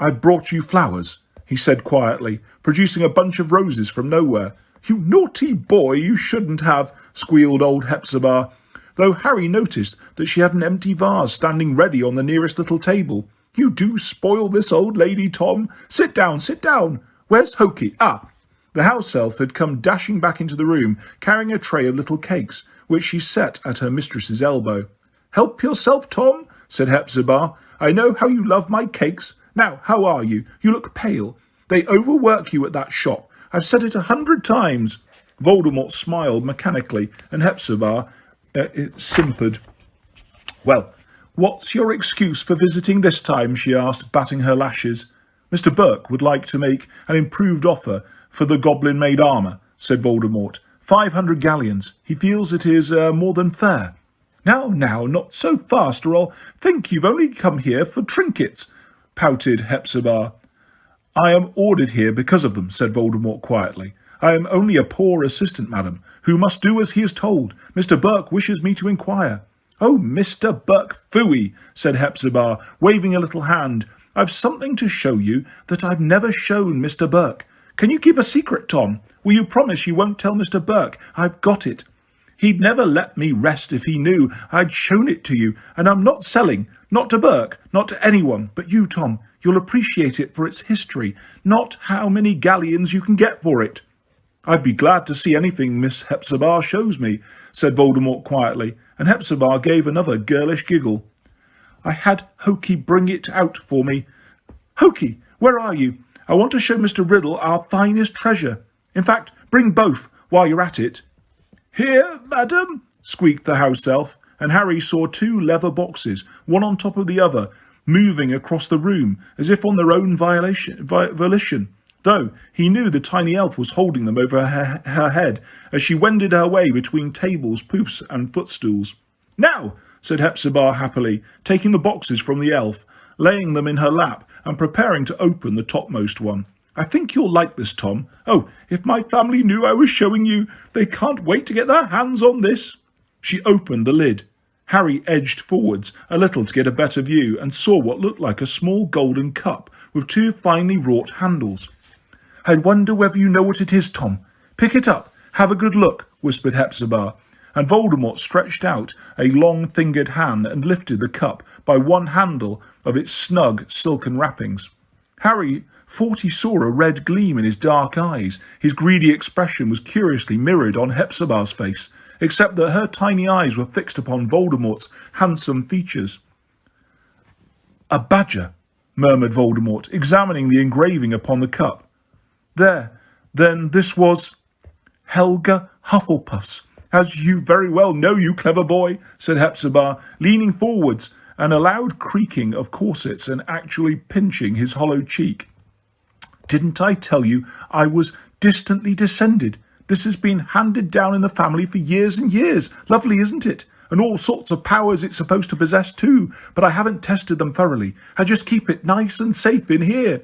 "I've brought you flowers," he said quietly, producing a bunch of roses from nowhere. "You naughty boy, you shouldn't have," squealed old Hephzibah, though Harry noticed that she had an empty vase standing ready on the nearest little table. "You do spoil this old lady, Tom. Sit down, sit down. Where's Hokey? Ah!" The house elf had come dashing back into the room, carrying a tray of little cakes, which she set at her mistress's elbow. "Help yourself, Tom," said Hephzibah. "I know how you love my cakes. Now, how are you? You look pale. They overwork you at that shop. I've said it 100 times. Voldemort smiled mechanically, and Hephzibah simpered. "Well, what's your excuse for visiting this time?" she asked, batting her lashes. "Mr. Burke would like to make an improved offer for the goblin-made armour," said Voldemort. 500 galleons. He feels it is more than fair." Now, not so fast, or I'll think you've only come here for trinkets," pouted Hephzibah. "I am ordered here because of them," said Voldemort quietly. "I am only a poor assistant, madam, who must do as he is told. Mr. Burke wishes me to inquire." "Oh, Mr. Burke, phooey," said Hephzibah, waving a little hand. "I've something to show you that I've never shown Mr. Burke. Can you keep a secret, Tom? Will you promise you won't tell Mr. Burke I've got it? He'd never let me rest if he knew I'd shown it to you, and I'm not selling, not to Burke, not to anyone, but you, Tom. You'll appreciate it for its history, not how many galleons you can get for it." "I'd be glad to see anything Miss Hephzibah shows me," said Voldemort quietly, and Hephzibah gave another girlish giggle. "I had Hokey bring it out for me. Hokey, where are you? I want to show Mr. Riddle our finest treasure. In fact, bring both while you're at it." "Here, madam," squeaked the house elf, and Harry saw 2 leather boxes, one on top of the other, moving across the room as if on their own volition, though he knew the tiny elf was holding them over her head as she wended her way between tables, poufs, and footstools. "Now," said Hephzibah happily, taking the boxes from the elf, laying them in her lap and preparing to open the topmost one. "I think you'll like this, Tom. Oh, if my family knew I was showing you, they can't wait to get their hands on this." She opened the lid. Harry edged forwards a little to get a better view and saw what looked like a small golden cup with 2 finely wrought handles. "I wonder whether you know what it is, Tom. Pick it up. Have a good look," whispered Hephzibah, and Voldemort stretched out a long-fingered hand and lifted the cup by one handle of its snug silken wrappings. Harry thought he saw a red gleam in his dark eyes. His greedy expression was curiously mirrored on Hephzibah's face, except that her tiny eyes were fixed upon Voldemort's handsome features. "A badger," murmured Voldemort, examining the engraving upon the cup. Then this was Helga Hufflepuff's. "As you very well know, you clever boy," said Hephzibah, leaning forwards and a loud creaking of corsets and actually pinching his hollow cheek. "Didn't I tell you I was distantly descended? This has been handed down in the family for years and years. Lovely, isn't it? And all sorts of powers it's supposed to possess too, but I haven't tested them thoroughly. I just keep it nice and safe in here."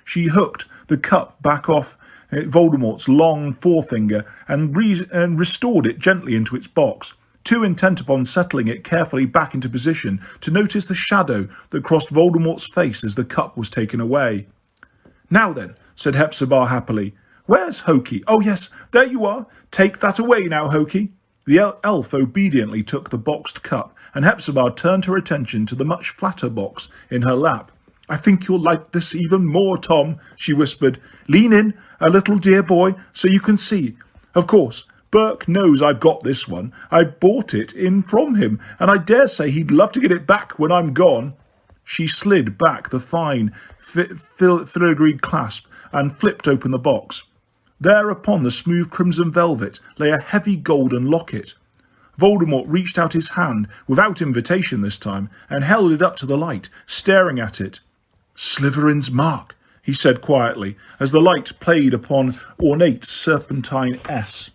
She hooked the cup back off Voldemort's long forefinger and restored it gently into its box, too intent upon settling it carefully back into position to notice the shadow that crossed Voldemort's face as the cup was taken away. "Now then," said Hepzibah happily, "where's Hokey? Oh yes, there you are. Take that away now, Hokey." The elf obediently took the boxed cup, and Hepzibah turned her attention to the much flatter box in her lap. "I think you'll like this even more, Tom," she whispered. "Lean in a little, dear boy, so you can see. Of course, Burke knows I've got this one. I bought it in from him, and I dare say he'd love to get it back when I'm gone." She slid back the fine, filigreed clasp and flipped open the box. There upon the smooth crimson velvet lay a heavy golden locket. Voldemort reached out his hand, without invitation this time, and held it up to the light, staring at it. "Slytherin's mark," he said quietly, as the light played upon ornate serpentine S.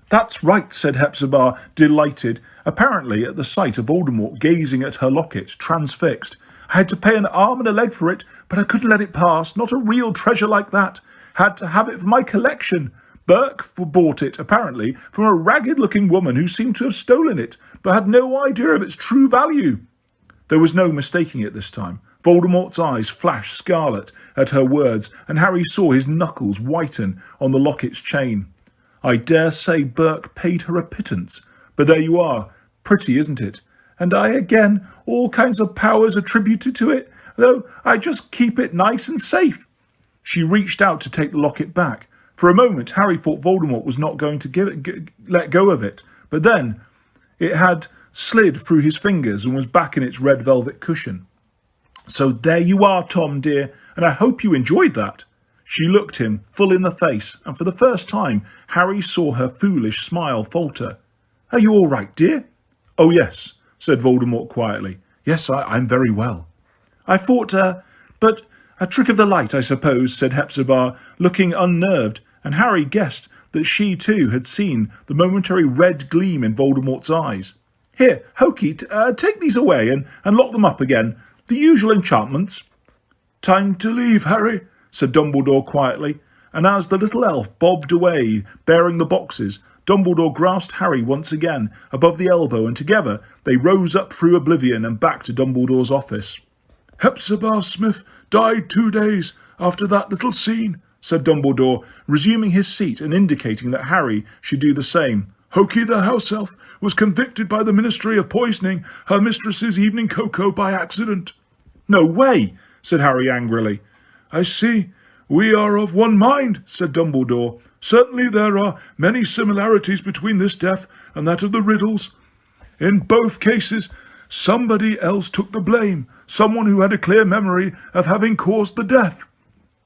"That's right," said Hepzibah, delighted, apparently at the sight of Voldemort gazing at her locket, transfixed. "I had to pay an arm and a leg for it, but I couldn't let it pass. Not a real treasure like that. Had to have it for my collection. Burke bought it, apparently, from a ragged-looking woman who seemed to have stolen it, but had no idea of its true value." There was no mistaking it this time. Voldemort's eyes flashed scarlet at her words, and Harry saw his knuckles whiten on the locket's chain. "I dare say Burke paid her a pittance, but there you are. Pretty, isn't it? And I again, all kinds of powers attributed to it, though I just keep it nice and safe." She reached out to take the locket back. For a moment, Harry thought Voldemort was not going to let go of it, but then it had slid through his fingers and was back in its red velvet cushion. "So there you are, Tom, dear, and I hope you enjoyed that." She looked him full in the face, and for the first time, Harry saw her foolish smile falter. "Are you all right, dear?" "Oh, yes," said Voldemort quietly. "Yes, I'm very well." "I thought, but a trick of the light, I suppose," said Hepzibah, looking unnerved, and Harry guessed that she too had seen the momentary red gleam in Voldemort's eyes. "Here, Hokey, take these away and lock them up again. The usual enchantments." "Time to leave, Harry," said Dumbledore quietly, and as the little elf bobbed away, bearing the boxes, Dumbledore grasped Harry once again above the elbow, and together they rose up through oblivion and back to Dumbledore's office. "Hepzibah Smith died 2 days after that little scene," said Dumbledore, resuming his seat and indicating that Harry should do the same. "Hokey the house elf was convicted by the Ministry of poisoning her mistress's evening cocoa by accident." "No way," said Harry angrily. "I see. We are of one mind," said Dumbledore. "Certainly there are many similarities between this death and that of the Riddles. In both cases, somebody else took the blame, someone who had a clear memory of having caused the death."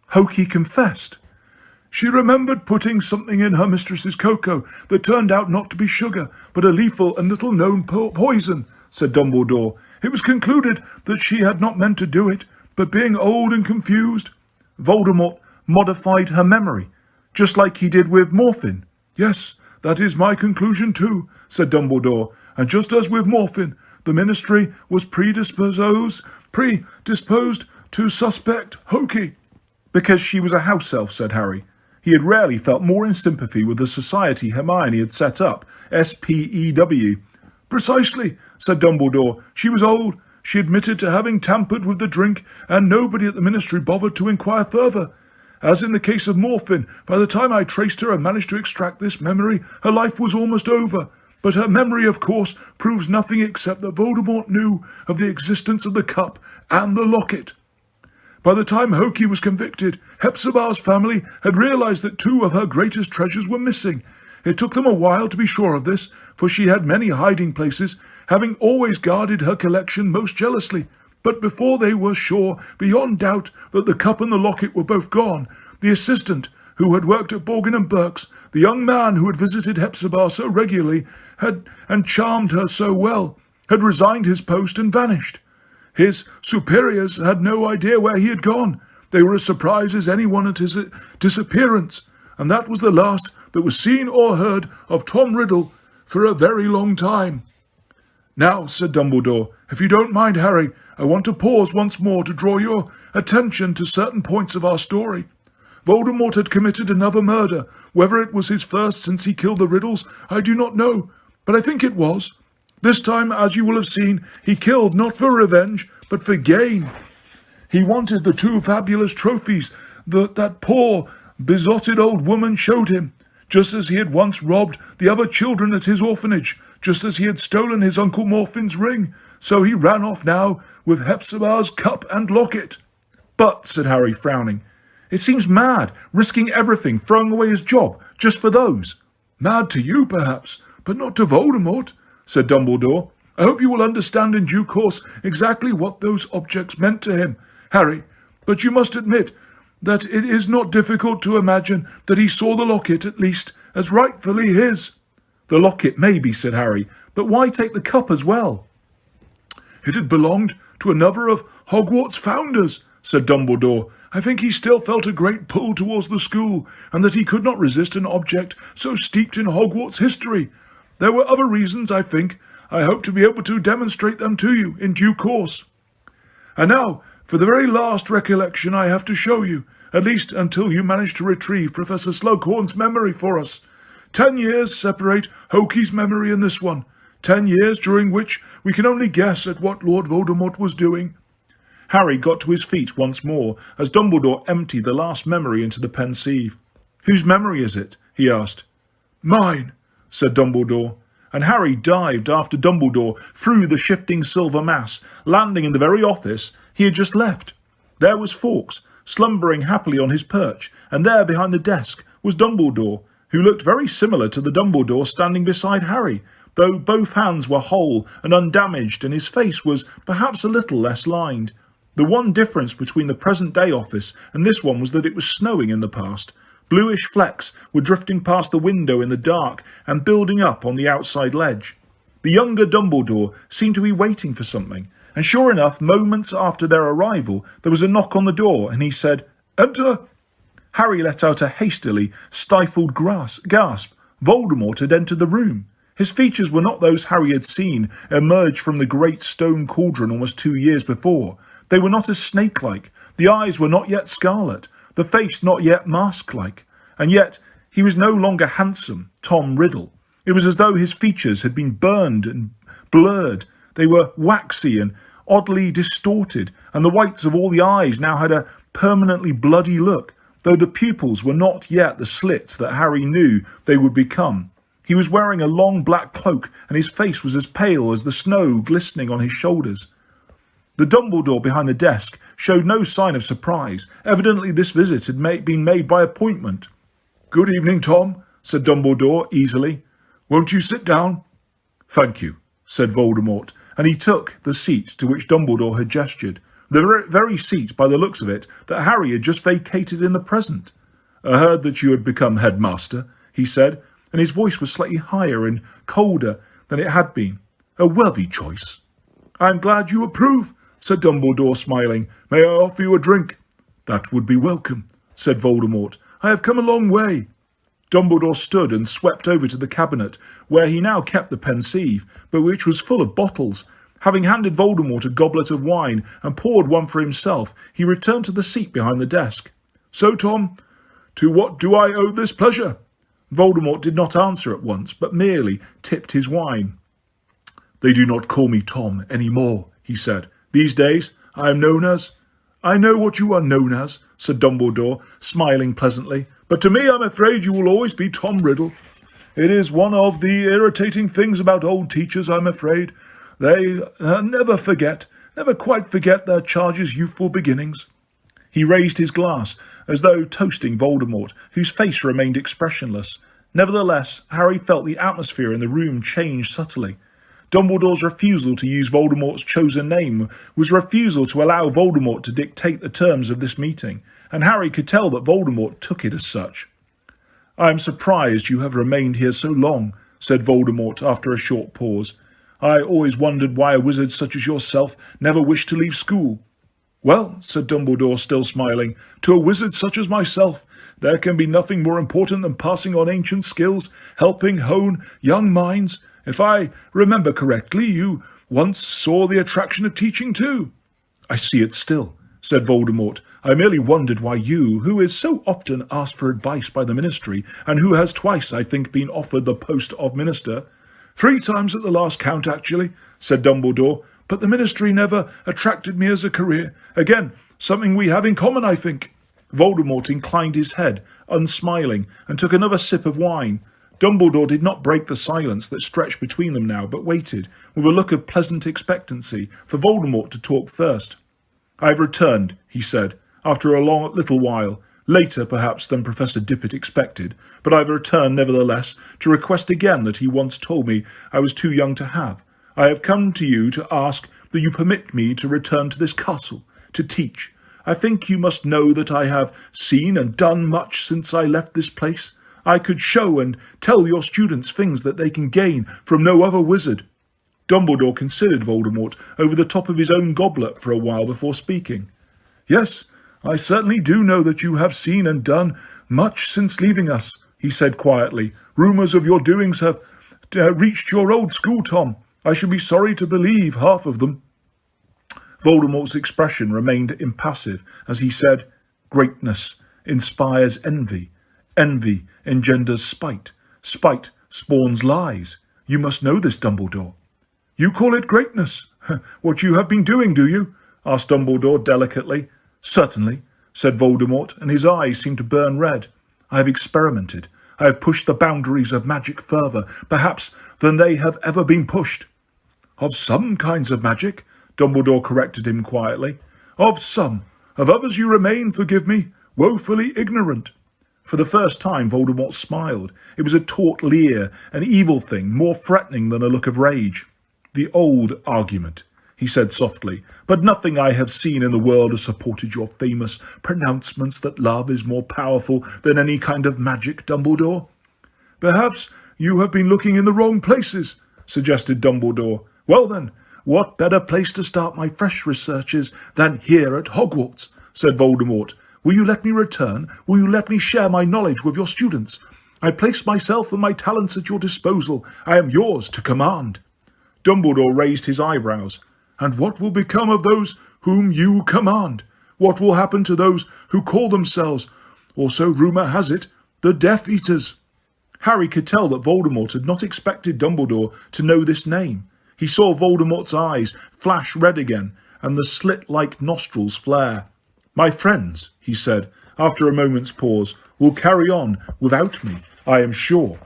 "Hokey confessed?" "She remembered putting something in her mistress's cocoa that turned out not to be sugar, but a lethal and little-known poison," said Dumbledore. "It was concluded that she had not meant to do it, but being old and confused—" "Voldemort modified her memory, just like he did with morphine." "Yes, that is my conclusion too," said Dumbledore. "And just as with morphine, the Ministry was predisposed to suspect Hokey." "Because she was a house elf," said Harry. He had rarely felt more in sympathy with the society Hermione had set up, SPEW. "Precisely," said Dumbledore. "She was old. She admitted to having tampered with the drink, and nobody at the Ministry bothered to inquire further. As in the case of morphine, by the time I traced her and managed to extract this memory, her life was almost over. But her memory, of course, proves nothing except that Voldemort knew of the existence of the cup and the locket. By the time Hokey was convicted, Hepzibah's family had realized that 2 of her greatest treasures were missing. It took them a while to be sure of this, for she had many hiding places, having always guarded her collection most jealously. But before they were sure, beyond doubt, that the cup and the locket were both gone, the assistant, who had worked at Borgin and Burke's, the young man who had visited Hepzibah so regularly and charmed her so well, had resigned his post and vanished. His superiors had no idea where he had gone. They were as surprised as anyone at his disappearance, and that was the last that was seen or heard of Tom Riddle for a very long time. Now, said Dumbledore, if you don't mind, Harry, I want to pause once more to draw your attention to certain points of our story. Voldemort had committed another murder. Whether it was his first since he killed the Riddles, I do not know, but I think it was. This time, as you will have seen, he killed not for revenge, but for gain. He wanted the 2 fabulous trophies that poor, besotted old woman showed him, just as he had once robbed the other children at his orphanage, just as he had stolen his Uncle Morfin's ring. So he ran off now with Hepzibah's cup and locket. But, said Harry, frowning, it seems mad, risking everything, throwing away his job, just for those. Mad to you, perhaps, but not to Voldemort, said Dumbledore. I hope you will understand in due course exactly what those objects meant to him, Harry, but you must admit that it is not difficult to imagine that he saw the locket, at least, as rightfully his. The locket, maybe, said Harry, but why take the cup as well? It had belonged to another of Hogwarts' founders, said Dumbledore. I think he still felt a great pull towards the school, and that he could not resist an object so steeped in Hogwarts history. There were other reasons, I think. I hope to be able to demonstrate them to you in due course. And now, for the very last recollection I have to show you, at least until you manage to retrieve Professor Slughorn's memory for us. 10 years separate Hokey's memory and this one. 10 years during which we can only guess at what Lord Voldemort was doing. Harry got to his feet once more as Dumbledore emptied the last memory into the pensieve. Whose memory is it? He asked. Mine, said Dumbledore, and Harry dived after Dumbledore through the shifting silver mass, landing in the very office he had just left. There was Fawkes, slumbering happily on his perch, and there behind the desk was Dumbledore, who looked very similar to the Dumbledore standing beside Harry, though both hands were whole and undamaged and his face was perhaps a little less lined. The one difference between the present-day office and this one was that it was snowing in the past. Bluish flecks were drifting past the window in the dark and building up on the outside ledge. The younger Dumbledore seemed to be waiting for something, and sure enough, moments after their arrival, there was a knock on the door, and he said, Enter! Harry let out a hastily stifled gasp. Voldemort had entered the room. His features were not those Harry had seen emerge from the great stone cauldron almost 2 years before. They were not as snake-like. The eyes were not yet scarlet. The face not yet mask-like. And yet he was no longer handsome, Tom Riddle. It was as though his features had been burned and blurred. They were waxy and oddly distorted, and the whites of all the eyes now had a permanently bloody look, though the pupils were not yet the slits that Harry knew they would become. He was wearing a long black cloak, and his face was as pale as the snow glistening on his shoulders. The Dumbledore behind the desk showed no sign of surprise. Evidently this visit had been made by appointment. Good evening, Tom, said Dumbledore easily. Won't you sit down? Thank you, said Voldemort, and he took the seat to which Dumbledore had gestured, the very seat, by the looks of it, that Harry had just vacated in the present. I heard that you had become headmaster, he said, and his voice was slightly higher and colder than it had been. A worthy choice. I am glad you approve, said Dumbledore, smiling. May I offer you a drink? That would be welcome, said Voldemort. I have come a long way. Dumbledore stood and swept over to the cabinet, where he now kept the pensieve, but which was full of bottles. Having handed Voldemort a goblet of wine and poured one for himself, he returned to the seat behind the desk. So, Tom, to what do I owe this pleasure? Voldemort did not answer at once, but merely tipped his wine. They do not call me Tom any more, he said. These days I am known as... I know what you are known as, said Dumbledore, smiling pleasantly, but to me I'm afraid you will always be Tom Riddle. It is one of the irritating things about old teachers, I'm afraid. They never quite forget their charge's youthful beginnings. He raised his glass, as though toasting Voldemort, whose face remained expressionless. Nevertheless, Harry felt the atmosphere in the room change subtly. Dumbledore's refusal to use Voldemort's chosen name was a refusal to allow Voldemort to dictate the terms of this meeting, and Harry could tell that Voldemort took it as such. I am surprised you have remained here so long, said Voldemort after a short pause. I always wondered why a wizard such as yourself never wished to leave school." "Well," said Dumbledore, still smiling, "to a wizard such as myself, there can be nothing more important than passing on ancient skills, helping hone young minds. If I remember correctly, you once saw the attraction of teaching too." "I see it still," said Voldemort. "I merely wondered why you, who is so often asked for advice by the ministry, and who has twice, I think, been offered the post of minister—" "3 times at the last count, actually," said Dumbledore, "but the ministry never attracted me as a career. Again, something we have in common, I think." Voldemort inclined his head, unsmiling, and took another sip of wine. Dumbledore did not break the silence that stretched between them now, but waited, with a look of pleasant expectancy, for Voldemort to talk first. "I have returned," he said, after a little while, later perhaps than Professor Dippet expected, "but I have returned nevertheless to request again that he once told me I was too young to have. I have come to you to ask that you permit me to return to this castle, to teach. I think you must know that I have seen and done much since I left this place. I could show and tell your students things that they can gain from no other wizard." Dumbledore considered Voldemort over the top of his own goblet for a while before speaking. "Yes, I certainly do know that you have seen and done much since leaving us," he said quietly. "Rumours of your doings have reached your old school, Tom. I should be sorry to believe half of them." Voldemort's expression remained impassive as he said, "Greatness inspires envy. Envy engenders spite. Spite spawns lies. You must know this, Dumbledore." "You call it greatness? What you have been doing, do you?" asked Dumbledore delicately. "Certainly," said Voldemort, and his eyes seemed to burn red. "I have experimented. I have pushed the boundaries of magic further, perhaps, than they have ever been pushed." "Of some kinds of magic," Dumbledore corrected him quietly. "Of some. Of others you remain, forgive me, woefully ignorant." For the first time Voldemort smiled. It was a taut leer, an evil thing, more threatening than a look of rage. "The old argument," he said softly, "but nothing I have seen in the world has supported your famous pronouncements that love is more powerful than any kind of magic, Dumbledore." "Perhaps you have been looking in the wrong places," suggested Dumbledore. "Well then, what better place to start my fresh researches than here at Hogwarts?" said Voldemort. "Will you let me return? Will you let me share my knowledge with your students? I place myself and my talents at your disposal. I am yours to command." Dumbledore raised his eyebrows. "And what will become of those whom you command? What will happen to those who call themselves, or so rumour has it, the Death Eaters?" Harry could tell that Voldemort had not expected Dumbledore to know this name. He saw Voldemort's eyes flash red again, and the slit-like nostrils flare. "My friends," he said, after a moment's pause, "will carry on without me, I am sure."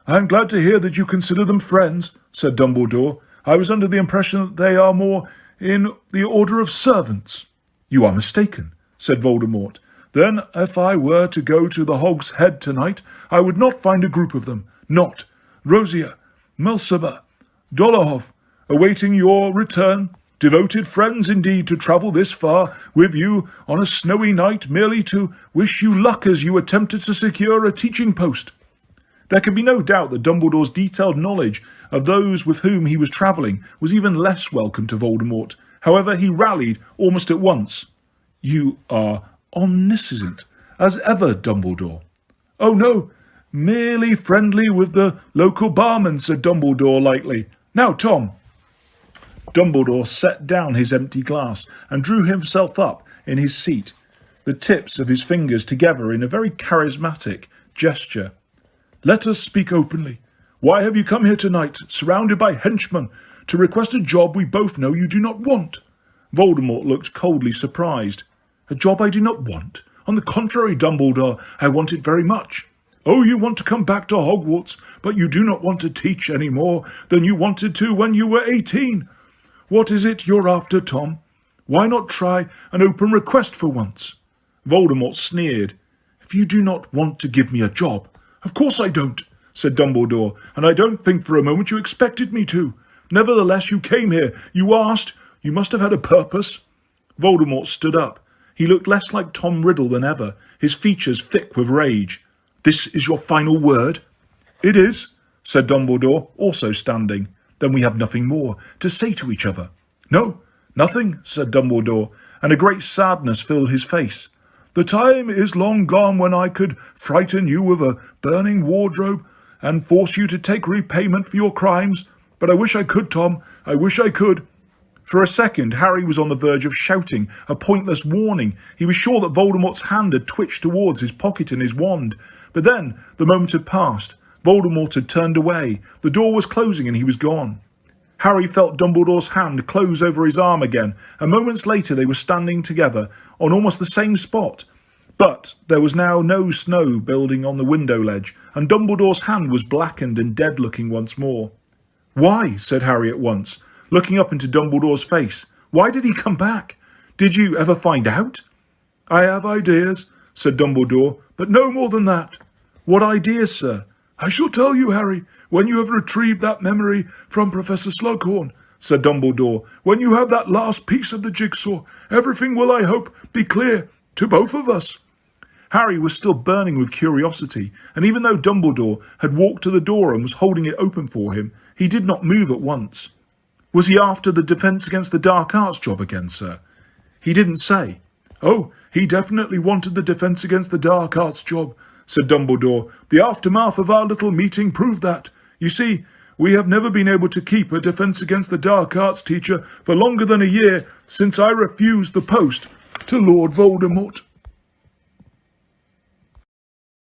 "I am glad to hear that you consider them friends," said Dumbledore. "I was under the impression that they are more in the order of servants." "You are mistaken," said Voldemort. "Then, if I were to go to the Hog's Head tonight, I would not find a group of them. Not Rosia, Mulciber, Dolohov, awaiting your return. Devoted friends indeed to travel this far with you on a snowy night merely to wish you luck as you attempted to secure a teaching post." There can be no doubt that Dumbledore's detailed knowledge of those with whom he was travelling was even less welcome to Voldemort. However, he rallied almost at once. "You are omniscient, as ever, Dumbledore." "Oh no, merely friendly with the local barman," said Dumbledore lightly. "Now, Tom." Dumbledore set down his empty glass and drew himself up in his seat, the tips of his fingers together in a very charismatic gesture. "Let us speak openly. Why have you come here tonight, surrounded by henchmen, to request a job we both know you do not want?" Voldemort looked coldly surprised. "A job I do not want? On the contrary, Dumbledore, I want it very much." "Oh, you want to come back to Hogwarts, but you do not want to teach any more than you wanted to when you were 18. What is it you're after, Tom? Why not try an open request for once?" Voldemort sneered. "If you do not want to give me a job—" "Of course I don't," said Dumbledore, "and I don't think for a moment you expected me to. Nevertheless, you came here, you asked, you must have had a purpose." Voldemort stood up. He looked less like Tom Riddle than ever, his features thick with rage. "This is your final word?" "It is," said Dumbledore, also standing. Then we have nothing more to say to each other. No, nothing, said Dumbledore, and a great sadness filled his face. The time is long gone when I could frighten you with a burning wardrobe and force you to take repayment for your crimes. But I wish I could, Tom. I wish I could. For a second, Harry was on the verge of shouting a pointless warning. He was sure that Voldemort's hand had twitched towards his pocket and his wand. But then the moment had passed. Voldemort had turned away. The door was closing and he was gone. Harry felt Dumbledore's hand close over his arm again, and moments later they were standing together on almost the same spot. But there was now no snow building on the window ledge, and Dumbledore's hand was blackened and dead-looking once more. "Why?" said Harry at once, looking up into Dumbledore's face. "Why did he come back? Did you ever find out?" "I have ideas," said Dumbledore, "but no more than that." "What ideas, sir?" "I shall tell you, Harry, when you have retrieved that memory from Professor Slughorn," said Dumbledore. "When you have that last piece of the jigsaw, everything will, I hope, be clear to both of us." Harry was still burning with curiosity, and even though Dumbledore had walked to the door and was holding it open for him, he did not move at once. "Was he after the Defence Against the Dark Arts job again, sir?" "He didn't say." "Oh, he definitely wanted the Defence Against the Dark Arts job," said Dumbledore. "The aftermath of our little meeting proved that. You see, we have never been able to keep a Defence Against the Dark Arts teacher for longer than a year since I refused the post to Lord Voldemort."